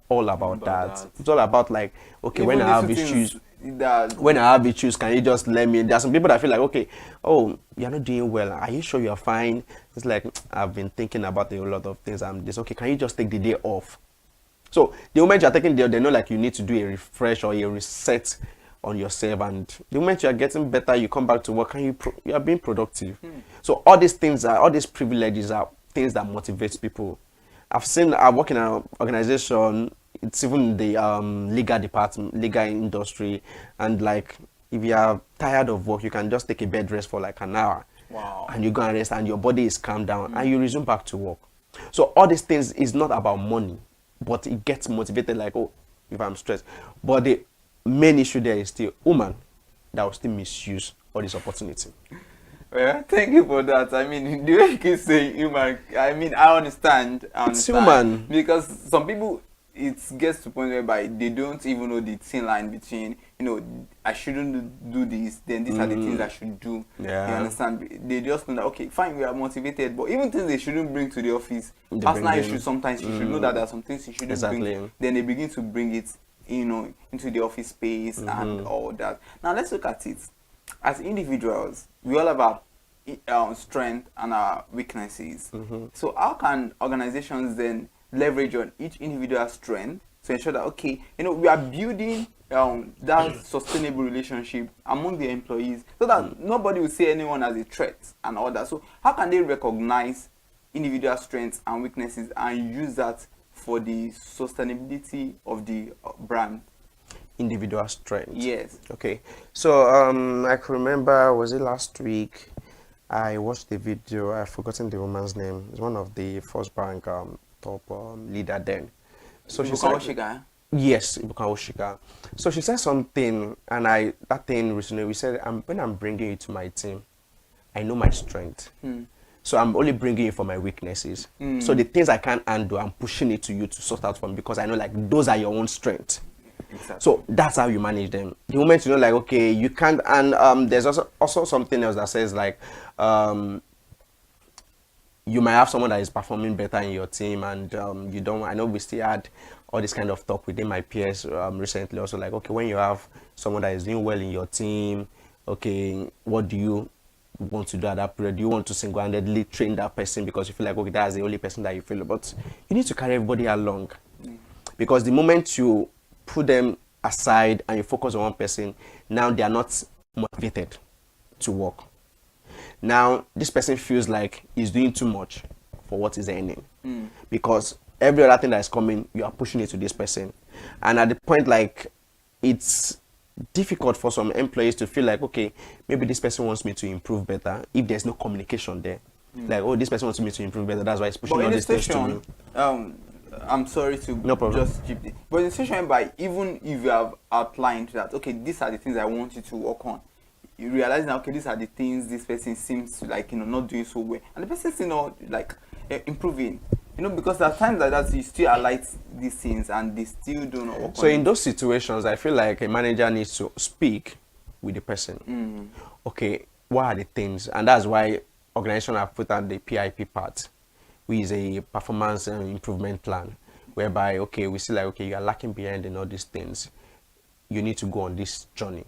Speaker 7: all about that. It's all about like, okay, even when I have issues, can you just let me? There are some people that feel like, okay, oh, you're not doing well. Are you sure you're fine? It's like, I've been thinking about a lot of things. I'm just, okay, can you just take the day off? So the moment you're taking the day, they know like you need to do a refresh or a reset on yourself, and the moment you are getting better, you come back to work and you are being productive. So all these privileges are things that motivate people. I work in an organization, it's even the legal department, legal industry, and like if you are tired of work, you can just take a bed rest for like an hour
Speaker 12: Wow.
Speaker 7: And you go and rest and your body is calmed down and you resume back to work. So all these things is not about money, but it gets motivated like, oh, if I'm stressed. But the main issue there is still woman that will still misuse all this opportunity.
Speaker 12: Well, thank you for that. I mean, the way you keep saying human, I mean, I understand.
Speaker 7: It's human.
Speaker 12: Because some people, it gets to the point whereby they don't even know the thin line between, you know, I shouldn't do this, then these are the things I should do.
Speaker 7: Yeah.
Speaker 12: You understand? They just know that, okay, fine, we are motivated, but even things they shouldn't bring to the office,
Speaker 7: They
Speaker 12: personal
Speaker 7: bring
Speaker 12: issues, sometimes you should know that there are some things you shouldn't bring. Then they begin to bring it, you know, into the office space and all that. Now, let's look at it. As individuals, we all have our strength and our weaknesses. So how can organizations then leverage on each individual's strength to ensure that, okay, you know, we are building that sustainable relationship among the employees so that nobody will see anyone as a threat and all that. So how can they recognize individual strengths and weaknesses and use that for the sustainability of the brand?
Speaker 7: Individual strength.
Speaker 12: Yes.
Speaker 7: Okay. So I can remember, was it last week? I watched the video. I've forgotten the woman's name. It's one of the First Bank top leader then. So she said, yes, Ibuka Oshika. So she said something, and that thing recently, we said, when I'm bringing you to my team, I know my strength. So I'm only bringing you for my weaknesses. So the things I can't handle, I'm pushing it to you to sort out for me because I know like those are your own strengths. Exactly. So that's how you manage them. The moment you know, like, okay, you can't, and there's also something else that says like, you might have someone that is performing better in your team, and you don't. I know we still had all this kind of talk within my peers recently. Also, like, okay, when you have someone that is doing well in your team, okay, what do you want to do at that period? Do you want to single-handedly train that person because you feel like, okay, that's the only person that you feel? But you need to carry everybody along, because the moment you put them aside and you focus on one person, now they are not motivated to work. Now this person feels like he's doing too much for what is earning, because every other thing that is coming, you are pushing it to this person. And at the point, like, it's difficult for some employees to feel like, okay, maybe this person wants me to improve better if there's no communication there. Like, oh, this person wants me to improve better, that's why it's pushing all these things to me.
Speaker 12: I'm sorry to just keep it. But in the situation by, even if you have outlined that, okay, these are the things I want you to work on, you realize now, okay, these are the things this person seems to, like, you know, not doing so well, and the person still not like improving, you know, because there are times like that you still highlight these things and they still do not work.
Speaker 7: So in those situations, I feel like a manager needs to speak with the person. Okay, what are the things? And that's why organizations have put out the PIP part, which is a performance improvement plan, whereby, okay, we see like, okay, you are lacking behind in all these things, you need to go on this journey.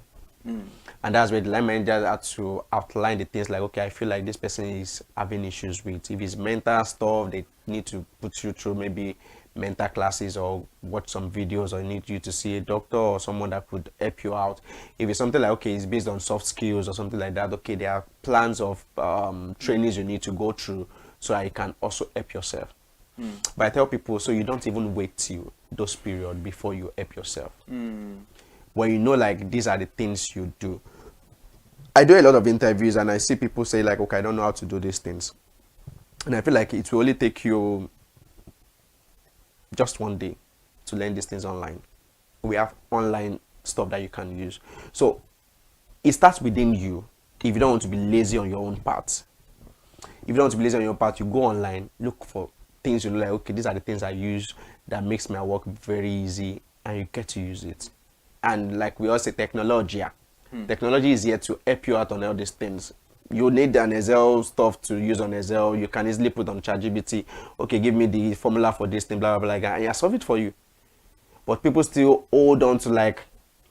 Speaker 7: And that's where the line manager had to outline the things like, okay, I feel like this person is having issues with, if it's mental stuff, they need to put you through maybe mental classes or watch some videos, or need you to see a doctor or someone that could help you out. If it's something like, okay, it's based on soft skills or something like that, okay, there are plans of trainings you need to go through so that you can also help yourself. But I tell people, so you don't even wait till those periods before you help yourself. When you know, like, these are the things you do. I do a lot of interviews and I see people say like, okay, I don't know how to do these things. And I feel like it will only take you just one day to learn these things online. We have online stuff that you can use. So it starts within you. If you don't want to be lazy on your own part, if you don't want to be lazy on your part, you go online, look for things you know, like, okay, these are the things I use that makes my work very easy, and you get to use it. And like we all say, technology. Technology is here to help you out on all these things. You need an Excel stuff to use on Excel. You can easily put on ChatGPT, okay, give me the formula for this thing, blah, blah, blah, and I solve it for you. But people still hold on to like,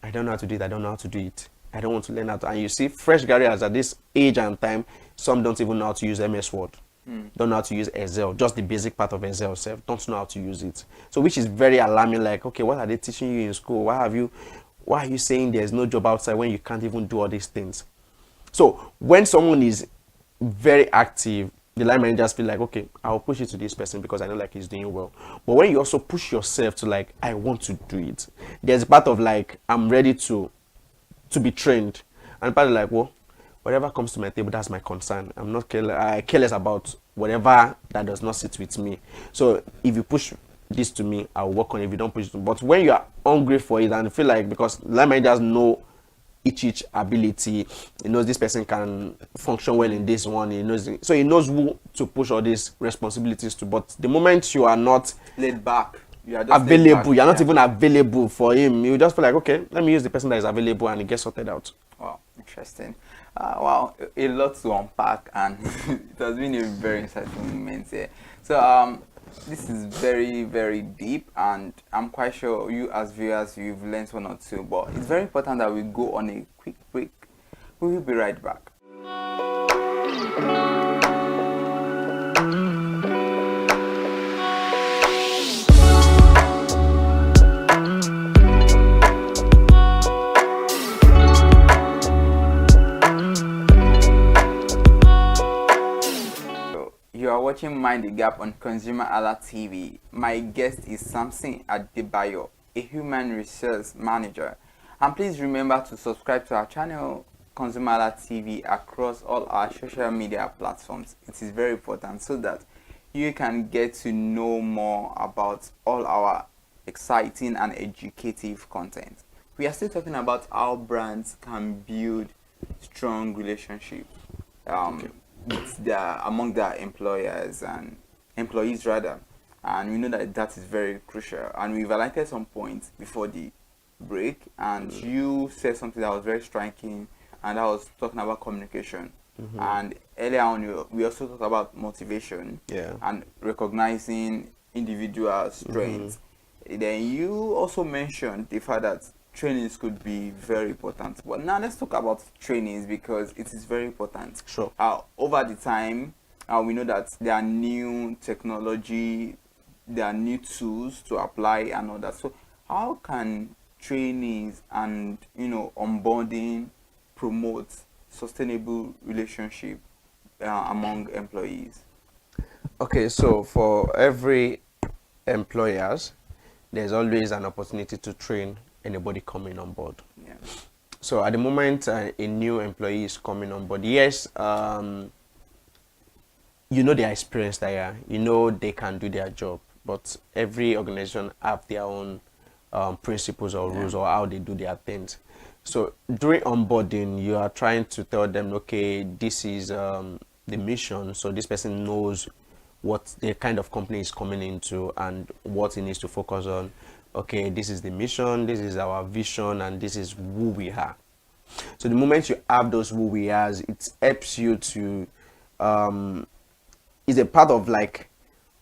Speaker 7: I don't know how to do it, I don't know how to do it. I don't want to learn how to. And you see, fresh graduates at this age and time, some don't even know how to use MS Word. Don't know how to use Excel, just the basic part of Excel itself, don't know how to use it. So which is very alarming, like, okay, what are they teaching you in school? Why are you saying there's no job outside when you can't even do all these things? So when someone is very active, the line managers feel like, okay, I'll push it to this person because I know like he's doing well. But when you also push yourself to like, I want to do it, there's part of like, I'm ready to be trained. And part of like, well, whatever comes to my table, that's my concern. I'm not careless about whatever that does not sit with me. So if you push this to me, I'll work on it. If you don't push it to me. But when you are hungry for it and feel like, because line managers know each ability, he knows this person can function well in this one, so he knows who to push all these responsibilities to. But the moment you are not
Speaker 12: laid back, you are just
Speaker 7: available, you are not even available for him, you just feel like, okay, let me use the person that is available, and it gets sorted out.
Speaker 12: Wow, interesting. Wow, a lot to unpack, and it has been a very insightful moment here. So this is very, very deep, and I'm quite sure you as viewers, you've learned one or two, but it's very important that we go on a quick break. We will be right back. You are watching Mind the Gap on ConsumerHalla TV. My guest is Samson Adebayo, a human resource manager. And please remember to subscribe to our channel, ConsumerHalla TV, across all our social media platforms. It is very important so that you can get to know more about all our exciting and educative content. We are still talking about how brands can build strong relationships. Among their employers and employees rather, and we know that that is very crucial, and we've highlighted some points before the break, and you said something that was very striking, and that was talking about communication. And earlier on we also talked about motivation and recognizing individual strengths. Then you also mentioned the fact that trainings could be very important. But now let's talk about trainings, because it is very important.
Speaker 7: Sure.
Speaker 12: Over the time, we know that there are new technology, there are new tools to apply and all that. So how can trainings and onboarding promote sustainable relationship among employees?
Speaker 7: Okay, so for every employers, there's always an opportunity to train anybody coming on board. So at the moment a new employee is coming on board, yes, their experience there, they can do their job, but every organization have their own principles or rules or how they do their things. So during onboarding, you are trying to tell them, okay, this is the mission, so this person knows what the kind of company is coming into and what he needs to focus on. Okay, this is the mission, this is our vision, and this is who we are. So the moment you have those who we are, it helps you to, it's a part of like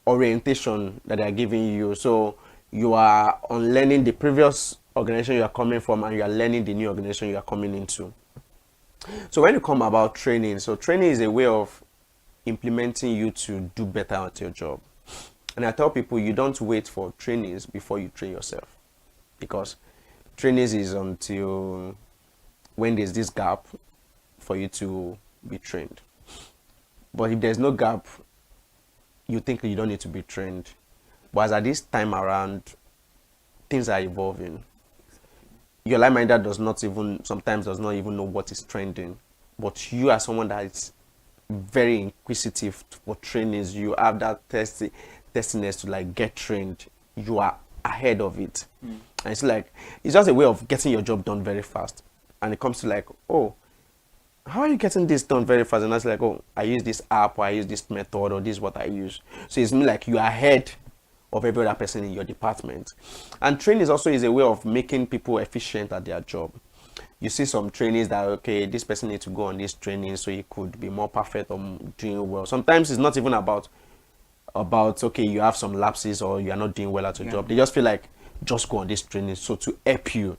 Speaker 7: orientation that they are giving you. So you are unlearning the previous organization you are coming from, and you are learning the new organization you are coming into. So when you come about training, so training is a way of implementing you to do better at your job. And I tell people, you don't wait for trainings before you train yourself, because trainings is until when there's this gap for you to be trained. But if there's no gap, you think you don't need to be trained. But as at this time around, things are evolving. Your line manager sometimes does not even know what is trending. But you are someone that is very inquisitive for trainings. You have that testiness to like get trained. You are ahead of it. And it's just a way of getting your job done very fast. And it comes to like, oh, how are you getting this done very fast? And that's like, oh, I use this app, or I use this method, or this is what I use. So it's like you are ahead of every other person in your department. And training also is a way of making people efficient at their job. You see some trainees that, okay, this person needs to go on this training so he could be more perfect or doing well. Sometimes it's not even about okay, you have some lapses or you are not doing well at your job. They just feel like, just go on this training so to help you.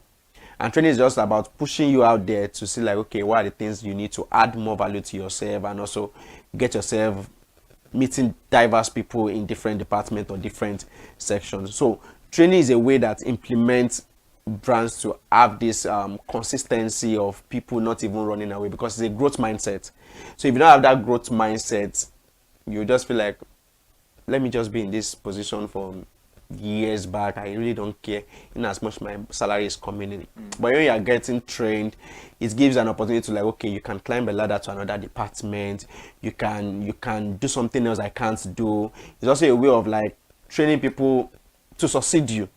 Speaker 7: And training is just about pushing you out there to see like, okay, what are the things you need to add more value to yourself, and also get yourself meeting diverse people in different departments or different sections. So training is a way that implements brands to have this consistency of people not even running away, because it's a growth mindset. So if you don't have that growth mindset, you just feel like, let me just be in this position for years back, I really don't care in as much my salary is coming in. But when you are getting trained, it gives an opportunity to like, okay, you can climb a ladder to another department, you can do something else I can't do. It's also a way of like training people to succeed you.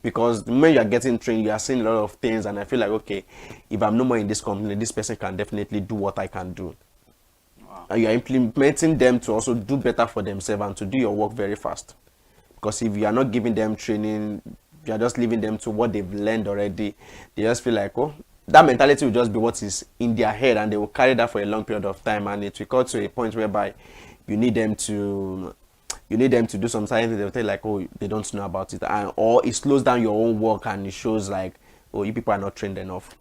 Speaker 7: Because the moment you are getting trained, you are seeing a lot of things, and I feel like, okay, if I'm no more in this company, this person can definitely do what I can do. And you are implementing them to also do better for themselves and to do your work very fast. Because if you are not giving them training, you are just leaving them to what they've learned already, they just feel like, oh, that mentality will just be what is in their head, and they will carry that for a long period of time, and it will come to a point whereby you need them to do some science. They'll tell you like, oh, they don't know about it, and or it slows down your own work, and it shows like, oh, you people are not trained enough.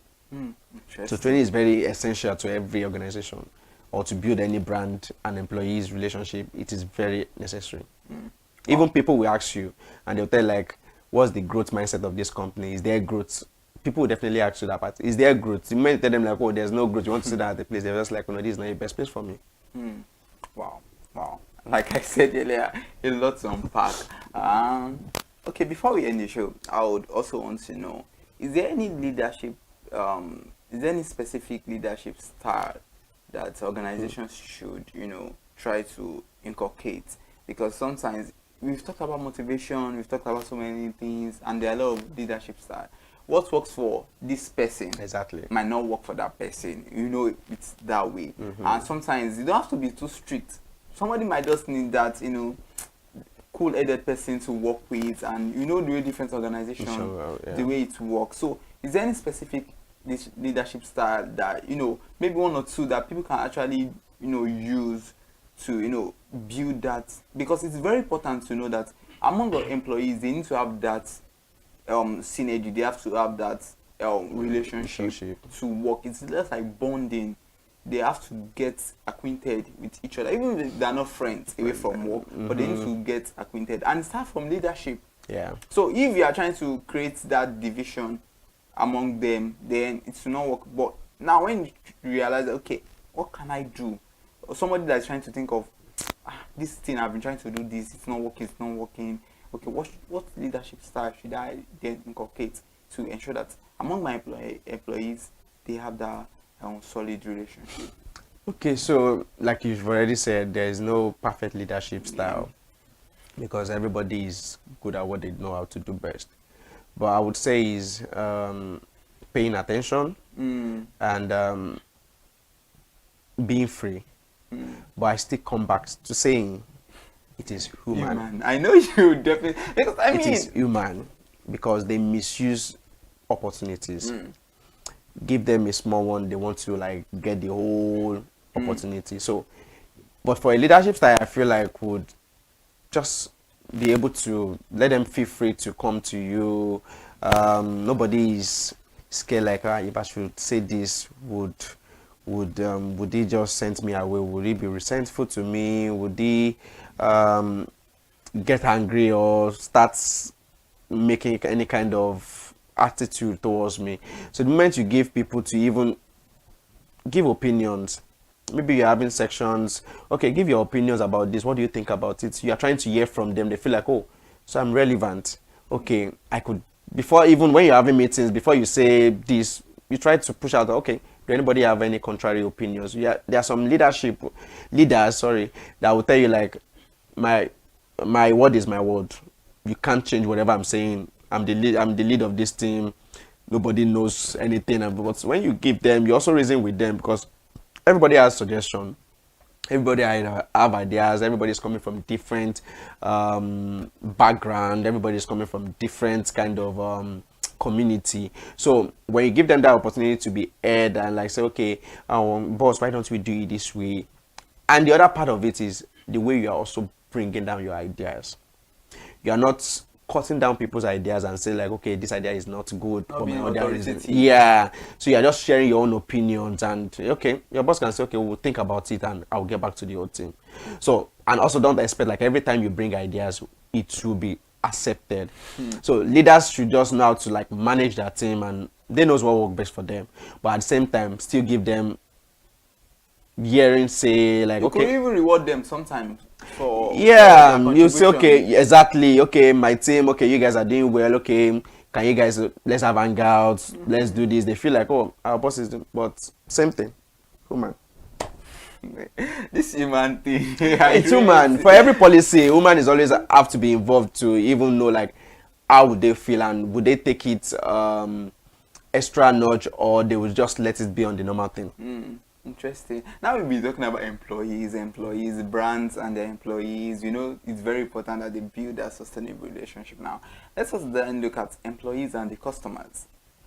Speaker 7: So training is very essential to every organization, or to build any brand and employees relationship. It is very necessary. Even people will ask you, and they'll tell like, what's the growth mindset of this company? Is there growth? People will definitely ask you that part. Is there growth? You might tell them like, oh, there's no growth. You want to sit down at the place. They're just like, no, this is not the best place for me.
Speaker 12: Wow. Like I said earlier, a lot to unpack. Okay, before we end the show, I would also want to know, is there any leadership, is there any specific leadership style that organizations should, try to inculcate? Because sometimes we've talked about motivation, we've talked about so many things, and there are a lot of leadership style. What works for this person might not work for that person. It's that way. And sometimes you don't have to be too strict. Somebody might just need that, cool-headed person to work with, and the way different organizations, the way it works. So is there any specific leadership style that, maybe one or two that people can actually, use to, build that? Because it's very important to know that among the employees, they need to have that synergy. They have to have that relationship to work. It's less like bonding. They have to get acquainted with each other, even if they're not friends away from work, but they need to get acquainted, and start from leadership. So if you are trying to create that division among them, then it will not work. But now when you realize, okay, what can I do? Or somebody that's trying to think of, this thing I've been trying to do this, it's not working. Okay, what leadership style should I then inculcate to ensure that among my employees, they have that solid relationship?
Speaker 7: Okay, so like you've already said, there is no perfect leadership style, because everybody is good at what they know how to do best. But I would say is paying attention and being free. But I still come back to saying it is human.
Speaker 12: I know you definitely, because
Speaker 7: it is human, because they misuse opportunities. Give them a small one, they want to like get the whole opportunity. So, but for a leadership style, I feel like would just be able to let them feel free to come to you. Nobody is scared like, if I should say this, would he just send me away? Would he be resentful to me? Would he get angry or start making any kind of attitude towards me? So the moment you give people to even give opinions, maybe you're having sections, okay, give your opinions about this, what do you think about it? You are trying to hear from them. They feel like, oh, so I'm relevant. Okay, I could, before, even when you're having meetings, before you say this, you try to push out, okay, do anybody have any contrary opinions? There are some leaders, that will tell you like, my word is my word. You can't change whatever I'm saying. I'm the lead of this team. Nobody knows anything. But when you give them, you also reason with them, because everybody has suggestion. Everybody have ideas. Everybody's coming from different background. Everybody's coming from different kind of community. So when you give them that opportunity to be heard and like say, okay, boss, why don't we do it this way? And the other part of it is the way you are also bringing down your ideas. You are not cutting down people's ideas and say like, okay, this idea is not good for my other reason. Yeah. So you are just sharing your own opinions, and okay, your boss can say, okay, we'll think about it and I'll get back to the whole team. So, and also don't expect like every time you bring ideas, it will be accepted. So leaders should just know how to like manage their team, and they knows what works best for them. But at the same time, still give them hearing say like,
Speaker 12: you
Speaker 7: okay,
Speaker 12: could even reward them sometimes.
Speaker 7: for you say, okay, exactly, okay, my team, okay, you guys are doing well, okay, can you guys, let's have hangouts, let's do this. They feel like, oh, our boss is doing, but same thing, woman.
Speaker 12: This human thing.
Speaker 7: It's human. For every policy, woman is always have to be involved to even know like how would they feel and would they take it extra notch, or they will just let it be on the normal thing.
Speaker 12: Interesting. Now we'll be talking about employees, brands and their employees. You know, it's very important that they build a sustainable relationship. Now, let's just then look at employees and the customers,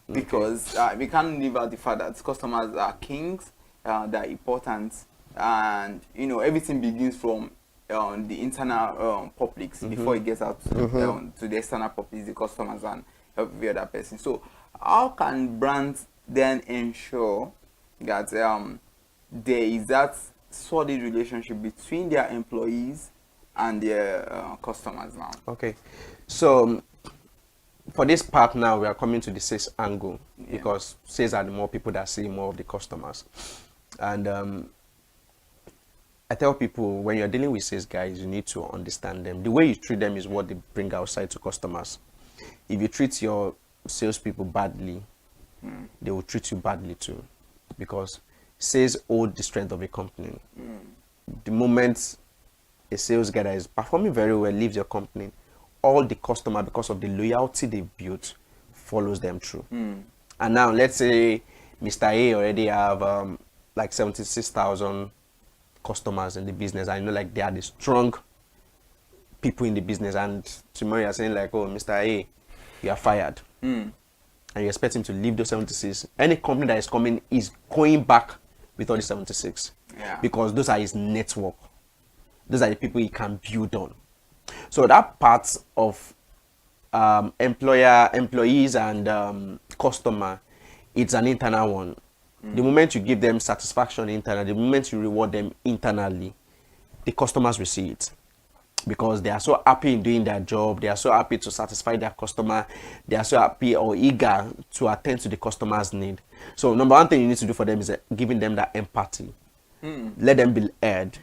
Speaker 12: because we can't leave out the fact that customers are kings, they're important, and you know everything begins from the internal publics before it gets out to the external publics, the customers and every other person. So, how can brands then ensure that there is that solid relationship between their employees and their customers now?
Speaker 7: Okay, so for this part now, we are coming to the sales angle, because sales are the more people that see more of the customers. And I tell people, when you're dealing with sales guys, you need to understand them. The way you treat them is what they bring outside to customers. If you treat your salespeople badly, they will treat you badly too, because sales hold the strength of a company. The moment a sales guy that is performing very well leaves your company, all the customer, because of the loyalty they've built, follows them through. And now let's say Mr. A already have like 76,000 customers in the business. I know like they are the strong people in the business, and tomorrow you're saying like, oh, Mr. A, you are fired. And you expect him to leave those 76. Any company that is coming is going back with all the 76. Because those are his network. Those are the people he can build on. So that part of employees and customer, it's an internal one. The moment you give them satisfaction internally, the moment you reward them internally, the customers will see it. Because they are so happy in doing their job, they are so happy to satisfy their customer, they are so happy or eager to attend to the customer's need. So number one thing you need to do for them is giving them that empathy. Let them be heard.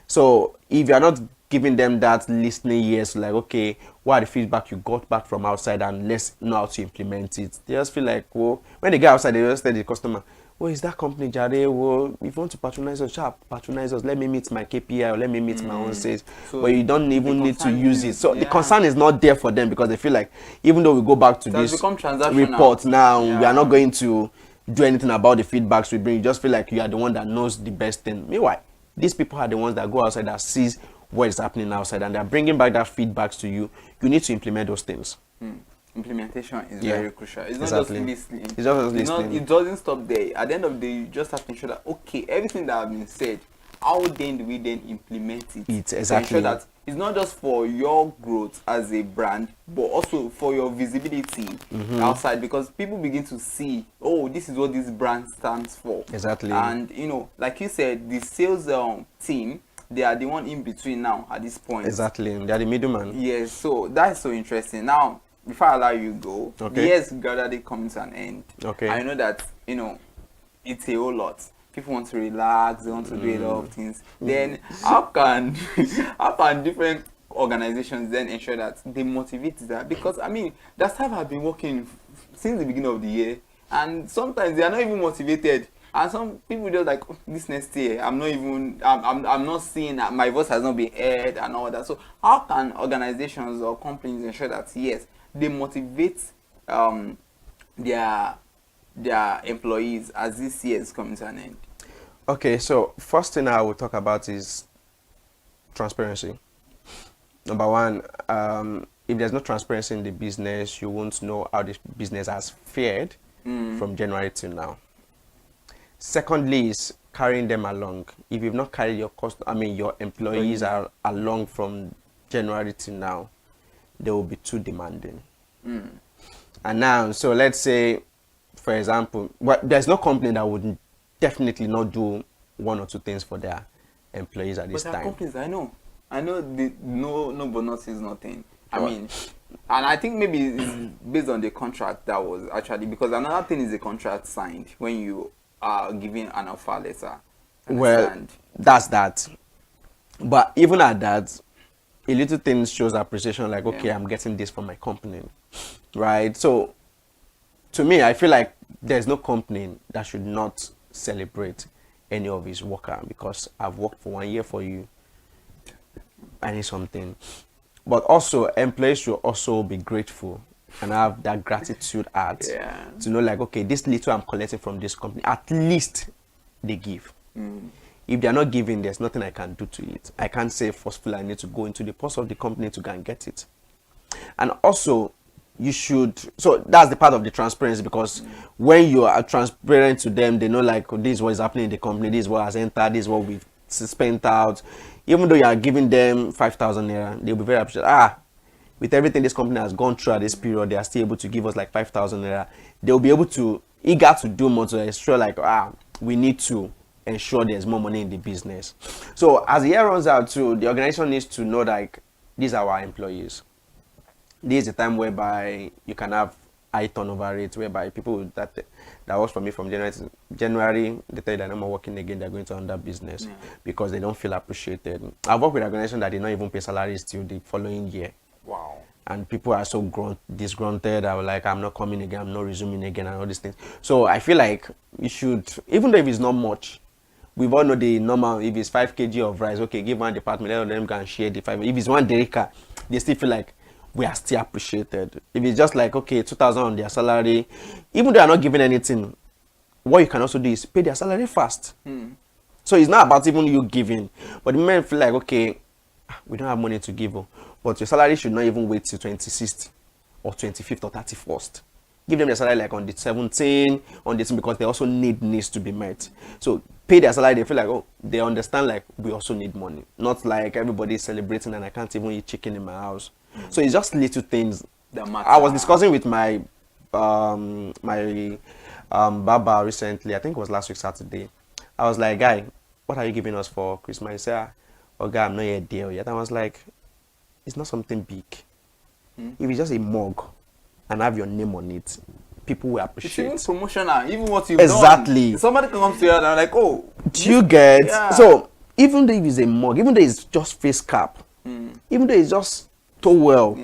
Speaker 7: So if you are not giving them that listening ears, like, okay, what are the feedback you got back from outside, and let's know how to implement it, they just feel like, well, when they get outside, they just tell the customer, oh, is that company, Jare? Well, if you want to patronize us, patronize us. Let me meet my KPI, or let me meet my own sales. So but you don't even need to use it. So the concern is not there for them, because they feel like, even though we go back to this report now, we are not going to do anything about the feedbacks we bring. You just feel like you are the one that knows the best thing. Meanwhile, these people are the ones that go outside, that sees what is happening outside, and they're bringing back that feedbacks to you. You need to implement those things.
Speaker 12: Implementation is very crucial. It's not just listening.
Speaker 7: It's just listening.
Speaker 12: It doesn't stop there. At the end of the day, you just have to ensure that, okay, everything that has been said, how then do we then implement it?
Speaker 7: It's exactly.
Speaker 12: To ensure that it's not just for your growth as a brand, but also for your visibility outside, because people begin to see, oh, this is what this brand stands for.
Speaker 7: Exactly.
Speaker 12: And you know, like you said, the sales team, they are the one in between now at this point.
Speaker 7: Exactly. They are the middleman.
Speaker 12: Yes. So that's so interesting. Now, before I allow you go, the years gradually coming to an end. I know that, you know, it's a whole lot. People want to relax, they want to do a lot of things. Then how can different organizations then ensure that they motivate that? Because I mean, that staff have been working since the beginning of the year, and sometimes they are not even motivated. And some people just like, oh, this next year, I'm not seeing that my voice has not been heard and all that. So how can organizations or companies ensure that, yes, they motivate their employees as this year is coming to an end?
Speaker 7: Okay, so first thing I will talk about is transparency. Number one, if there's no transparency in the business, you won't know how the business has fared from January till now. Secondly is carrying them along. If you've not carried your employees are along from January till now, they will be too demanding. And now, so let's say, for example, there's no company that would definitely not do one or two things for their employees at this time.
Speaker 12: But there are companies, I know no bonuses, nothing. I mean, and I think maybe it's based on the contract that was actually, because another thing is the contract signed when you are giving an offer letter.
Speaker 7: Well, that's that. But even at that, a little thing shows appreciation, like, okay, I'm getting this from my company, right? So to me, I feel like there's no company that should not celebrate any of his worker, because I've worked for 1 year for you. I need something. But also, employees should also be grateful and have that gratitude heart to know, like, okay, this little I'm collecting from this company, at least they give. If they're not giving, there's nothing I can do to it. I can't say forcefully I need to go into the purse of the company to go and get it. And also, you should, so that's the part of the transparency, because when you are transparent to them, they know, like, oh, this is what is happening in the company, this is what has entered, this is what we've spent out. Even though you are giving them 5,000 naira, they'll be very appreciative. With everything this company has gone through at this period, they are still able to give us like 5,000 naira. They'll be able to, eager to do more, to ensure, like, we need to ensure there's more money in the business. So as the year runs out too, the organization needs to know, like, these are our employees. This is a time whereby you can have high turnover rates, whereby people that work for me from January, they tell you they're not more working again, they're going to under business because they don't feel appreciated. I've worked with an organization that did not even pay salaries till the following year.
Speaker 12: Wow.
Speaker 7: And people are so disgruntled. I was like, I'm not coming again, I'm not resuming again, and all these things. So I feel like you should, even though if it's not much, we've all know the normal, if it's 5 kg of rice, okay, give one department, let them go and share the 5. If it's 1 derrica, they still feel like we are still appreciated. If it's just like, okay, 2,000 on their salary, even though they are not giving anything, what you can also do is pay their salary fast. So it's not about even you giving, but the men feel like, okay, we don't have money to give, but your salary should not even wait till 26th or 25th or 31st. Give them their salary like on the 17th, on the 10th, because they also needs to be met. So pay their salary, they feel like, oh, they understand, like, we also need money. Not like everybody is celebrating and I can't even eat chicken in my house. So it's just little things
Speaker 12: that matter.
Speaker 7: I was discussing with my barber recently, I think it was last week Saturday. I was like, guy, what are you giving us for Christmas? He said, oh, guy, I'm not yet deal yet. I was like, it's not something big. If it's just a mug and have your name on it, people will appreciate.
Speaker 12: It's even promotional, even what you've
Speaker 7: exactly
Speaker 12: done. Somebody comes to you and I'm like, oh,
Speaker 7: do you get? So even though it's a mug, even though it's just face cap, even though it's just towel,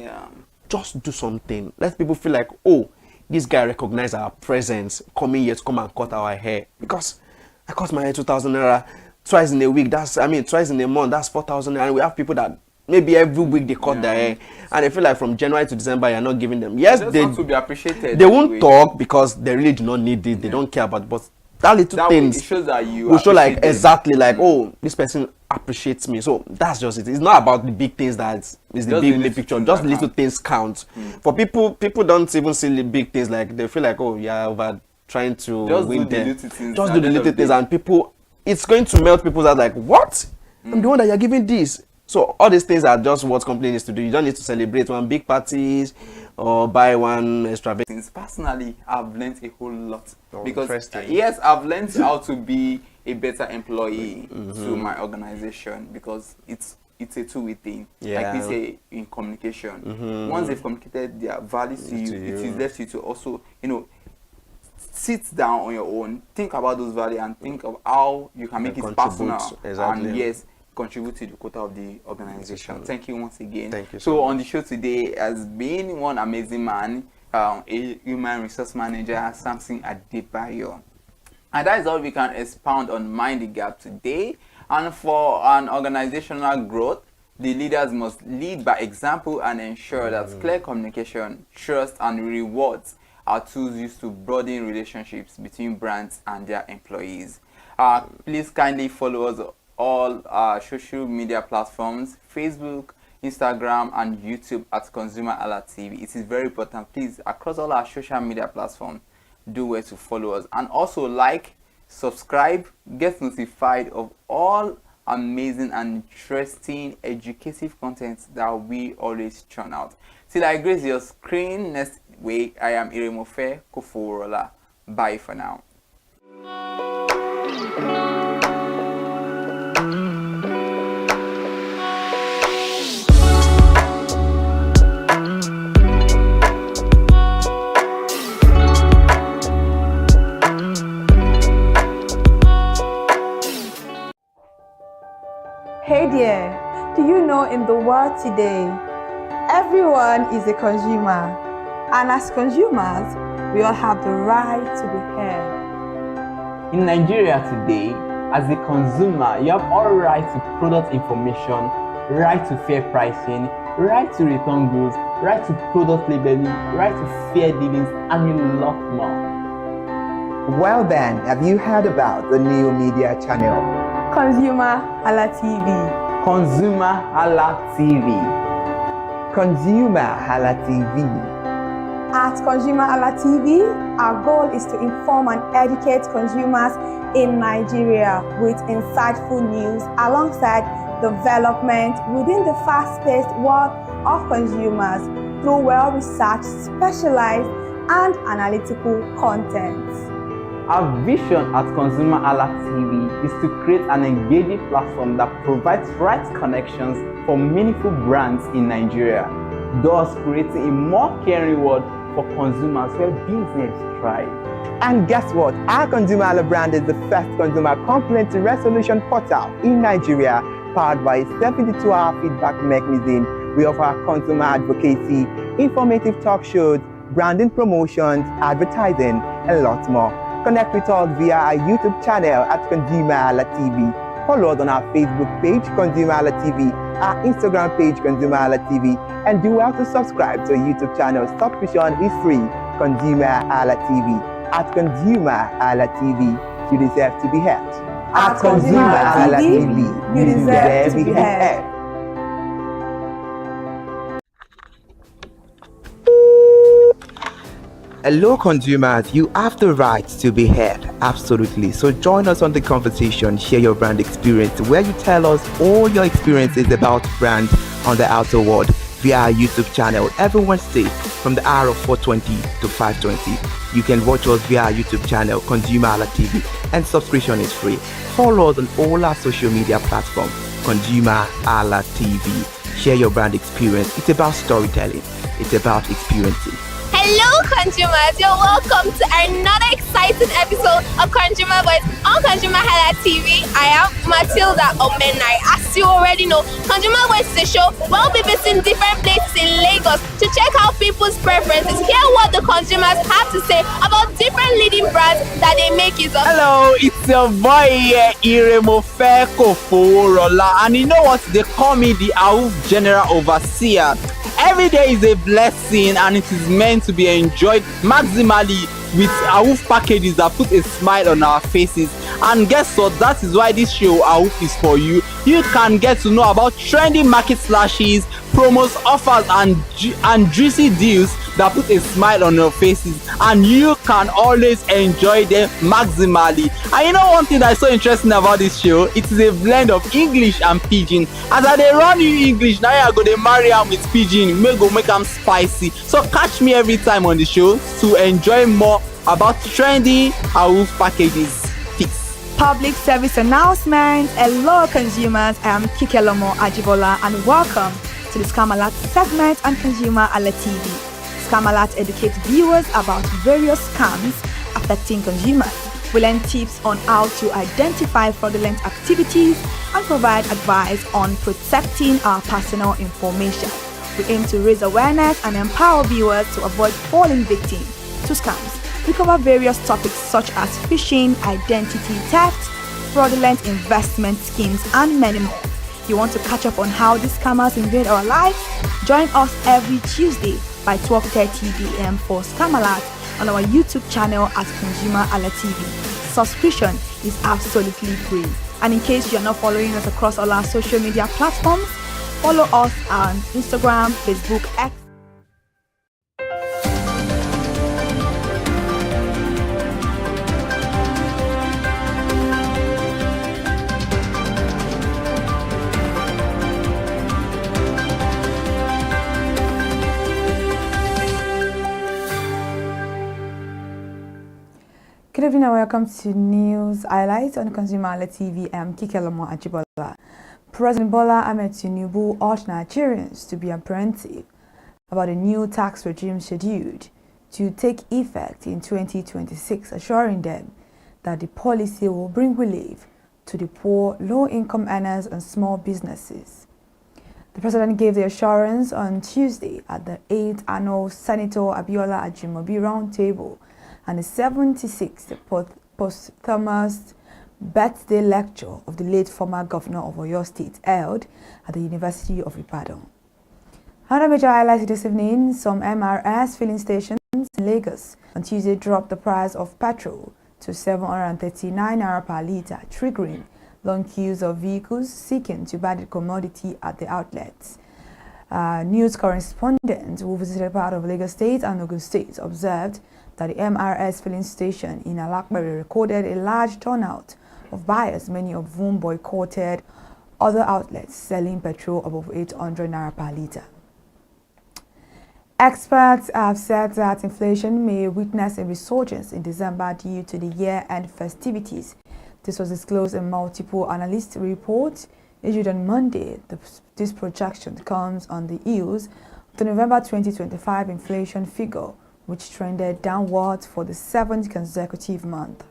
Speaker 7: just do something. Let people feel like, oh, this guy recognized our presence coming here to come and cut our hair. Because I cut my hair 2,000 naira twice in a week. Twice in a month, that's 4,000 naira. And we have people that maybe every week they cut their hair, and they feel like from January to December you're not giving them. Yes, they want
Speaker 12: to be appreciated.
Speaker 7: They won't talk because they really do not need it. They don't care about it. But that little things
Speaker 12: shows that you
Speaker 7: will show, like, exactly, like, oh, this person appreciates me. So that's just it. It's not about the big things that is the big picture. Just little things count. For people don't even see the big things. Like, they feel like, oh, yeah, over trying to win them. Just do the little things, and people, it's going to melt people's heart. Like, what? I'm the one that you're giving this. So all these things are just what company needs to do. You don't need to celebrate one big parties or buy one extravagant.
Speaker 12: Personally, I've learned a whole lot. Because yes, I've learned how to be a better employee to my organization, because it's a two-way thing. Like we say in communication. Once they've communicated their values to you, it is left to you to also, sit down on your own, think about those values, and think of how you can make it personal. And yes, contribute to the quota of the organization. Thank you once again.
Speaker 7: Thank you.
Speaker 12: So on the show today has been one amazing man, a human resource manager, Samson Adebayo. And that is all we can expound on Mind the Gap today. And for an organizational growth, the leaders must lead by example and ensure that clear communication, trust, and rewards are tools used to broaden relationships between brands and their employees. Please kindly follow us all our social media platforms, Facebook, Instagram, and YouTube at ConsumerHallaTV. It is very important. Please, across all our social media platforms, do well to follow us. And also like, subscribe, get notified of all amazing and interesting educative content that we always churn out. Till I grace your screen next week, I am Iremofe Koforola. Bye for now.
Speaker 1: Hey there, do you know in the world today, everyone is a consumer, and as consumers, we all have the right to be heard.
Speaker 2: In Nigeria today, as a consumer, you have all right to product information, right to fair pricing, right to return goods, right to product labeling, right to fair dealings, and a lot more.
Speaker 13: Well then, have you heard about the new media channel?
Speaker 1: ConsumerHallaTV.
Speaker 2: ConsumerHallaTV.
Speaker 13: ConsumerHallaTV.
Speaker 1: At ConsumerHallaTV, our goal is to inform and educate consumers in Nigeria with insightful news alongside development within the fast-paced world of consumers through well-researched, specialized, and analytical content.
Speaker 2: Our vision at ConsumerHallaTV is to create an engaging platform that provides right connections for meaningful brands in Nigeria, thus creating a more caring world for consumers where business thrive.
Speaker 13: And guess what? Our ConsumerHalla brand is the first consumer complaint resolution portal in Nigeria, powered by a 72-hour feedback mechanism. We offer consumer advocacy, informative talk shows, branding promotions, advertising, and lots more. Connect with us via our YouTube channel at ConsumerHallaTV. Follow us on our Facebook page, ConsumerHallaTV, our Instagram page, ConsumerHallaTV, and do well to subscribe to our YouTube channel. Subscription is free. ConsumerHallaTV. At ConsumerHallaTV, you deserve to be heard. At ConsumerHallaTV, you deserve to be heard. Hello consumers, you have the right to be heard, absolutely. So join us on the conversation, share your brand experience, where you tell us all your experiences about brands on the outer world via our YouTube channel every Wednesday from the hour of 4:20 to 5:20. You can watch us via our YouTube channel, ConsumerHallaTV, and subscription is free. Follow us on all our social media platforms, ConsumerHallaTV. Share your brand experience. It's about storytelling. It's about experiences.
Speaker 14: Hello consumers, you're welcome to another exciting episode of Consumer Voice on ConsumerHallaTV. I am Matilda Omenai. As you already know, Consumer Voice is a show where we'll be visiting different places in Lagos to check out people's preferences, hear what the consumers have to say about different leading brands that they make use of.
Speaker 24: Hello, it's your boy here, Iremofe Koforola, and you know what? They call me the AUF General Overseer. Every day is a blessing and it is meant to be enjoyed maximally with AUF packages that put a smile on our faces. And guess what? That is why this show AUF is for you. You can get to know about trendy market slashes, promos, offers, and juicy deals that put a smile on your faces, and you can always enjoy them maximally. And you know one thing that is so interesting about this show? It is a blend of English and Pidgin. As I dey run you English, now I go dey marry am with Pidgin, make am spicy. So catch me every time on the show to enjoy more about trendy AUF packages.
Speaker 4: Public service announcement. Hello consumers, I am Kikelomo Ajibola and welcome to the Scam Alert segment on ConsumerHallaTV. Scam Alert educates viewers about various scams affecting consumers. We learn tips on how to identify fraudulent activities and provide advice on protecting our personal information. We aim to raise awareness and empower viewers to avoid falling victim to scams. We cover various topics such as phishing, identity theft, fraudulent investment schemes, and many more. You want to catch up on how these scammers invade our lives? Join us every Tuesday by 12:30 p.m. for Scam Alert on our YouTube channel at ConsumerHallaTV. Subscription is absolutely free. And in case you're not following us across all our social media platforms, follow us on Instagram, Facebook, X. Good evening and welcome to News Highlights on ConsumerHallaTV. I'm Kikelomo Ajibola. President Bola Ahmed Tinubu urged Nigerians to be apprehensive about a new tax regime scheduled to take effect in 2026, assuring them that the policy will bring relief to the poor, low-income earners and small businesses. The president gave the assurance on Tuesday at the 8th annual Senator Abiola Ajimobi Roundtable and the 76th posthumous birthday lecture of the late former governor of Oyo State held at the University of Ibadan. Another major highlight this evening, some MRS filling stations in Lagos on Tuesday dropped the price of petrol to 739 naira per litre, triggering long queues of vehicles seeking to buy the commodity at the outlets. News correspondents who visited part of Lagos State and Ogun State observed that the MRS filling station in Alakbari recorded a large turnout of buyers, many of whom boycotted other outlets selling petrol above 800 naira per litre. Experts have said that inflation may witness a resurgence in December due to the year-end festivities. This was disclosed in multiple analyst reports issued on Monday. This projection comes on the heels of the November 2025 inflation figure, which trended downwards for the 7th consecutive month.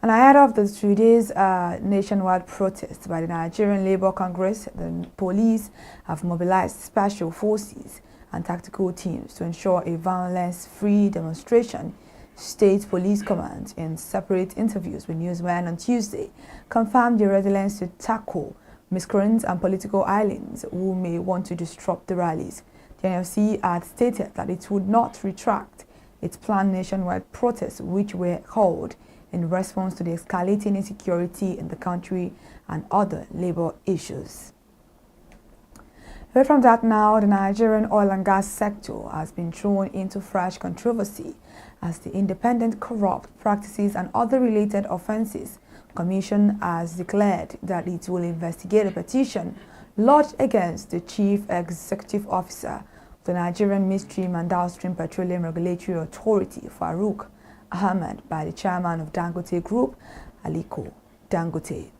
Speaker 4: And ahead of the 3 days nationwide protest by the Nigerian Labour Congress, the police have mobilized special forces and tactical teams to ensure a violence-free demonstration. State Police Command, in separate interviews with newsmen on Tuesday, confirmed their readiness to tackle miscreants and political aliens who may want to disrupt the rallies. The NFC had stated that it would not retract its planned nationwide protests, which were held in response to the escalating insecurity in the country and other labor issues. Away from that now, the Nigerian oil and gas sector has been thrown into fresh controversy as the Independent Corrupt Practices and Other Related Offences Commission has declared that it will investigate a petition lodged against the Chief Executive Officer of the Nigerian Midstream and Downstream Petroleum Regulatory Authority, Farouk Ahmed, by the chairman of Dangote Group, Aliko Dangote.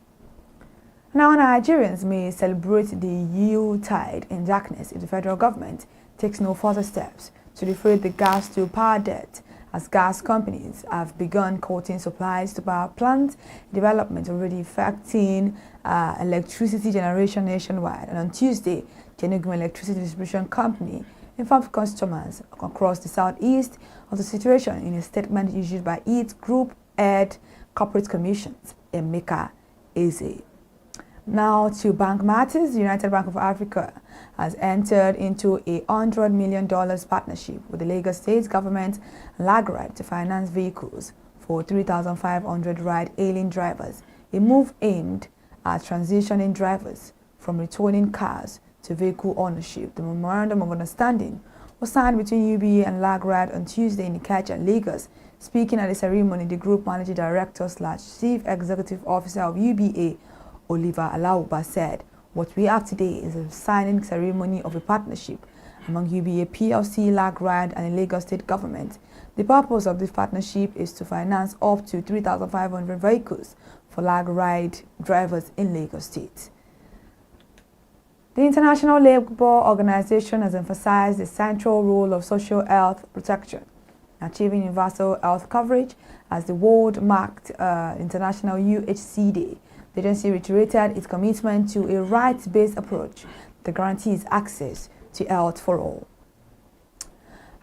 Speaker 4: Now, Nigerians may celebrate the Yuletide in darkness if the federal government takes no further steps to defray the gas to power debt, as gas companies have begun cutting supplies to power plant development already affecting electricity generation nationwide. And on Tuesday, the Enugu Electricity Distribution Company informed customers across the southeast of the situation in a statement issued by its group head corporate commissions, Emeka Eze. Now to bank matters, the United Bank of Africa has entered into a $100 million partnership with the Lagos State government and LAGRAD to finance vehicles for 3,500 ride-hailing drivers, a move aimed at transitioning drivers from returning cars to vehicle ownership. The memorandum of understanding was signed between UBA and LAGRAD on Tuesday in Ikeja, Lagos. Speaking at the ceremony, the group managing director / chief executive officer of UBA, Oliver Alauba, said, "What we have today is a signing ceremony of a partnership among UBA PLC, LAGRAD, and the Lagos State government. The purpose of this partnership is to finance up to 3,500 vehicles for LAGRAD drivers in Lagos State." The International Labour Organization has emphasized the central role of social health protection in achieving universal health coverage as the world marked International UHC Day. The agency reiterated its commitment to a rights-based approach that guarantees access to health for all.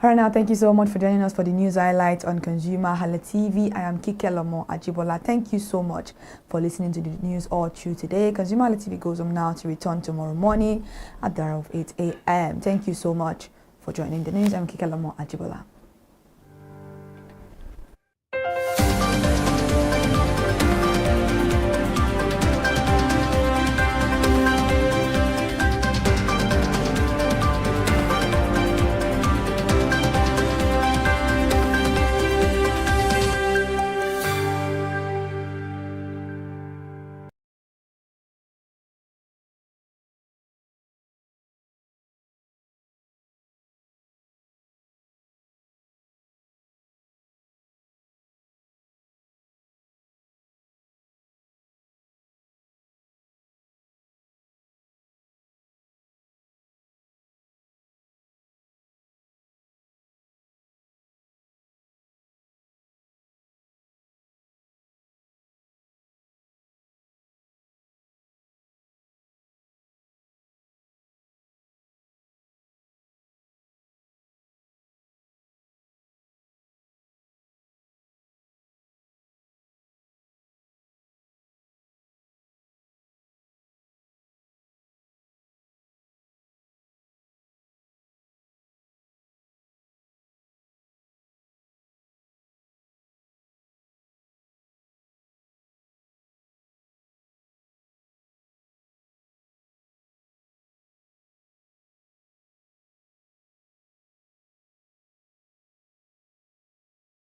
Speaker 4: All right, now, thank you so much for joining us for the news highlights on ConsumerHallaTV. I am Kikelomo Ajibola. Thank you so much for listening to the news all through today. ConsumerHallaTV goes on now to return tomorrow morning at the hour of 8 a.m. Thank you so much for joining the news. I'm Kikelomo Ajibola.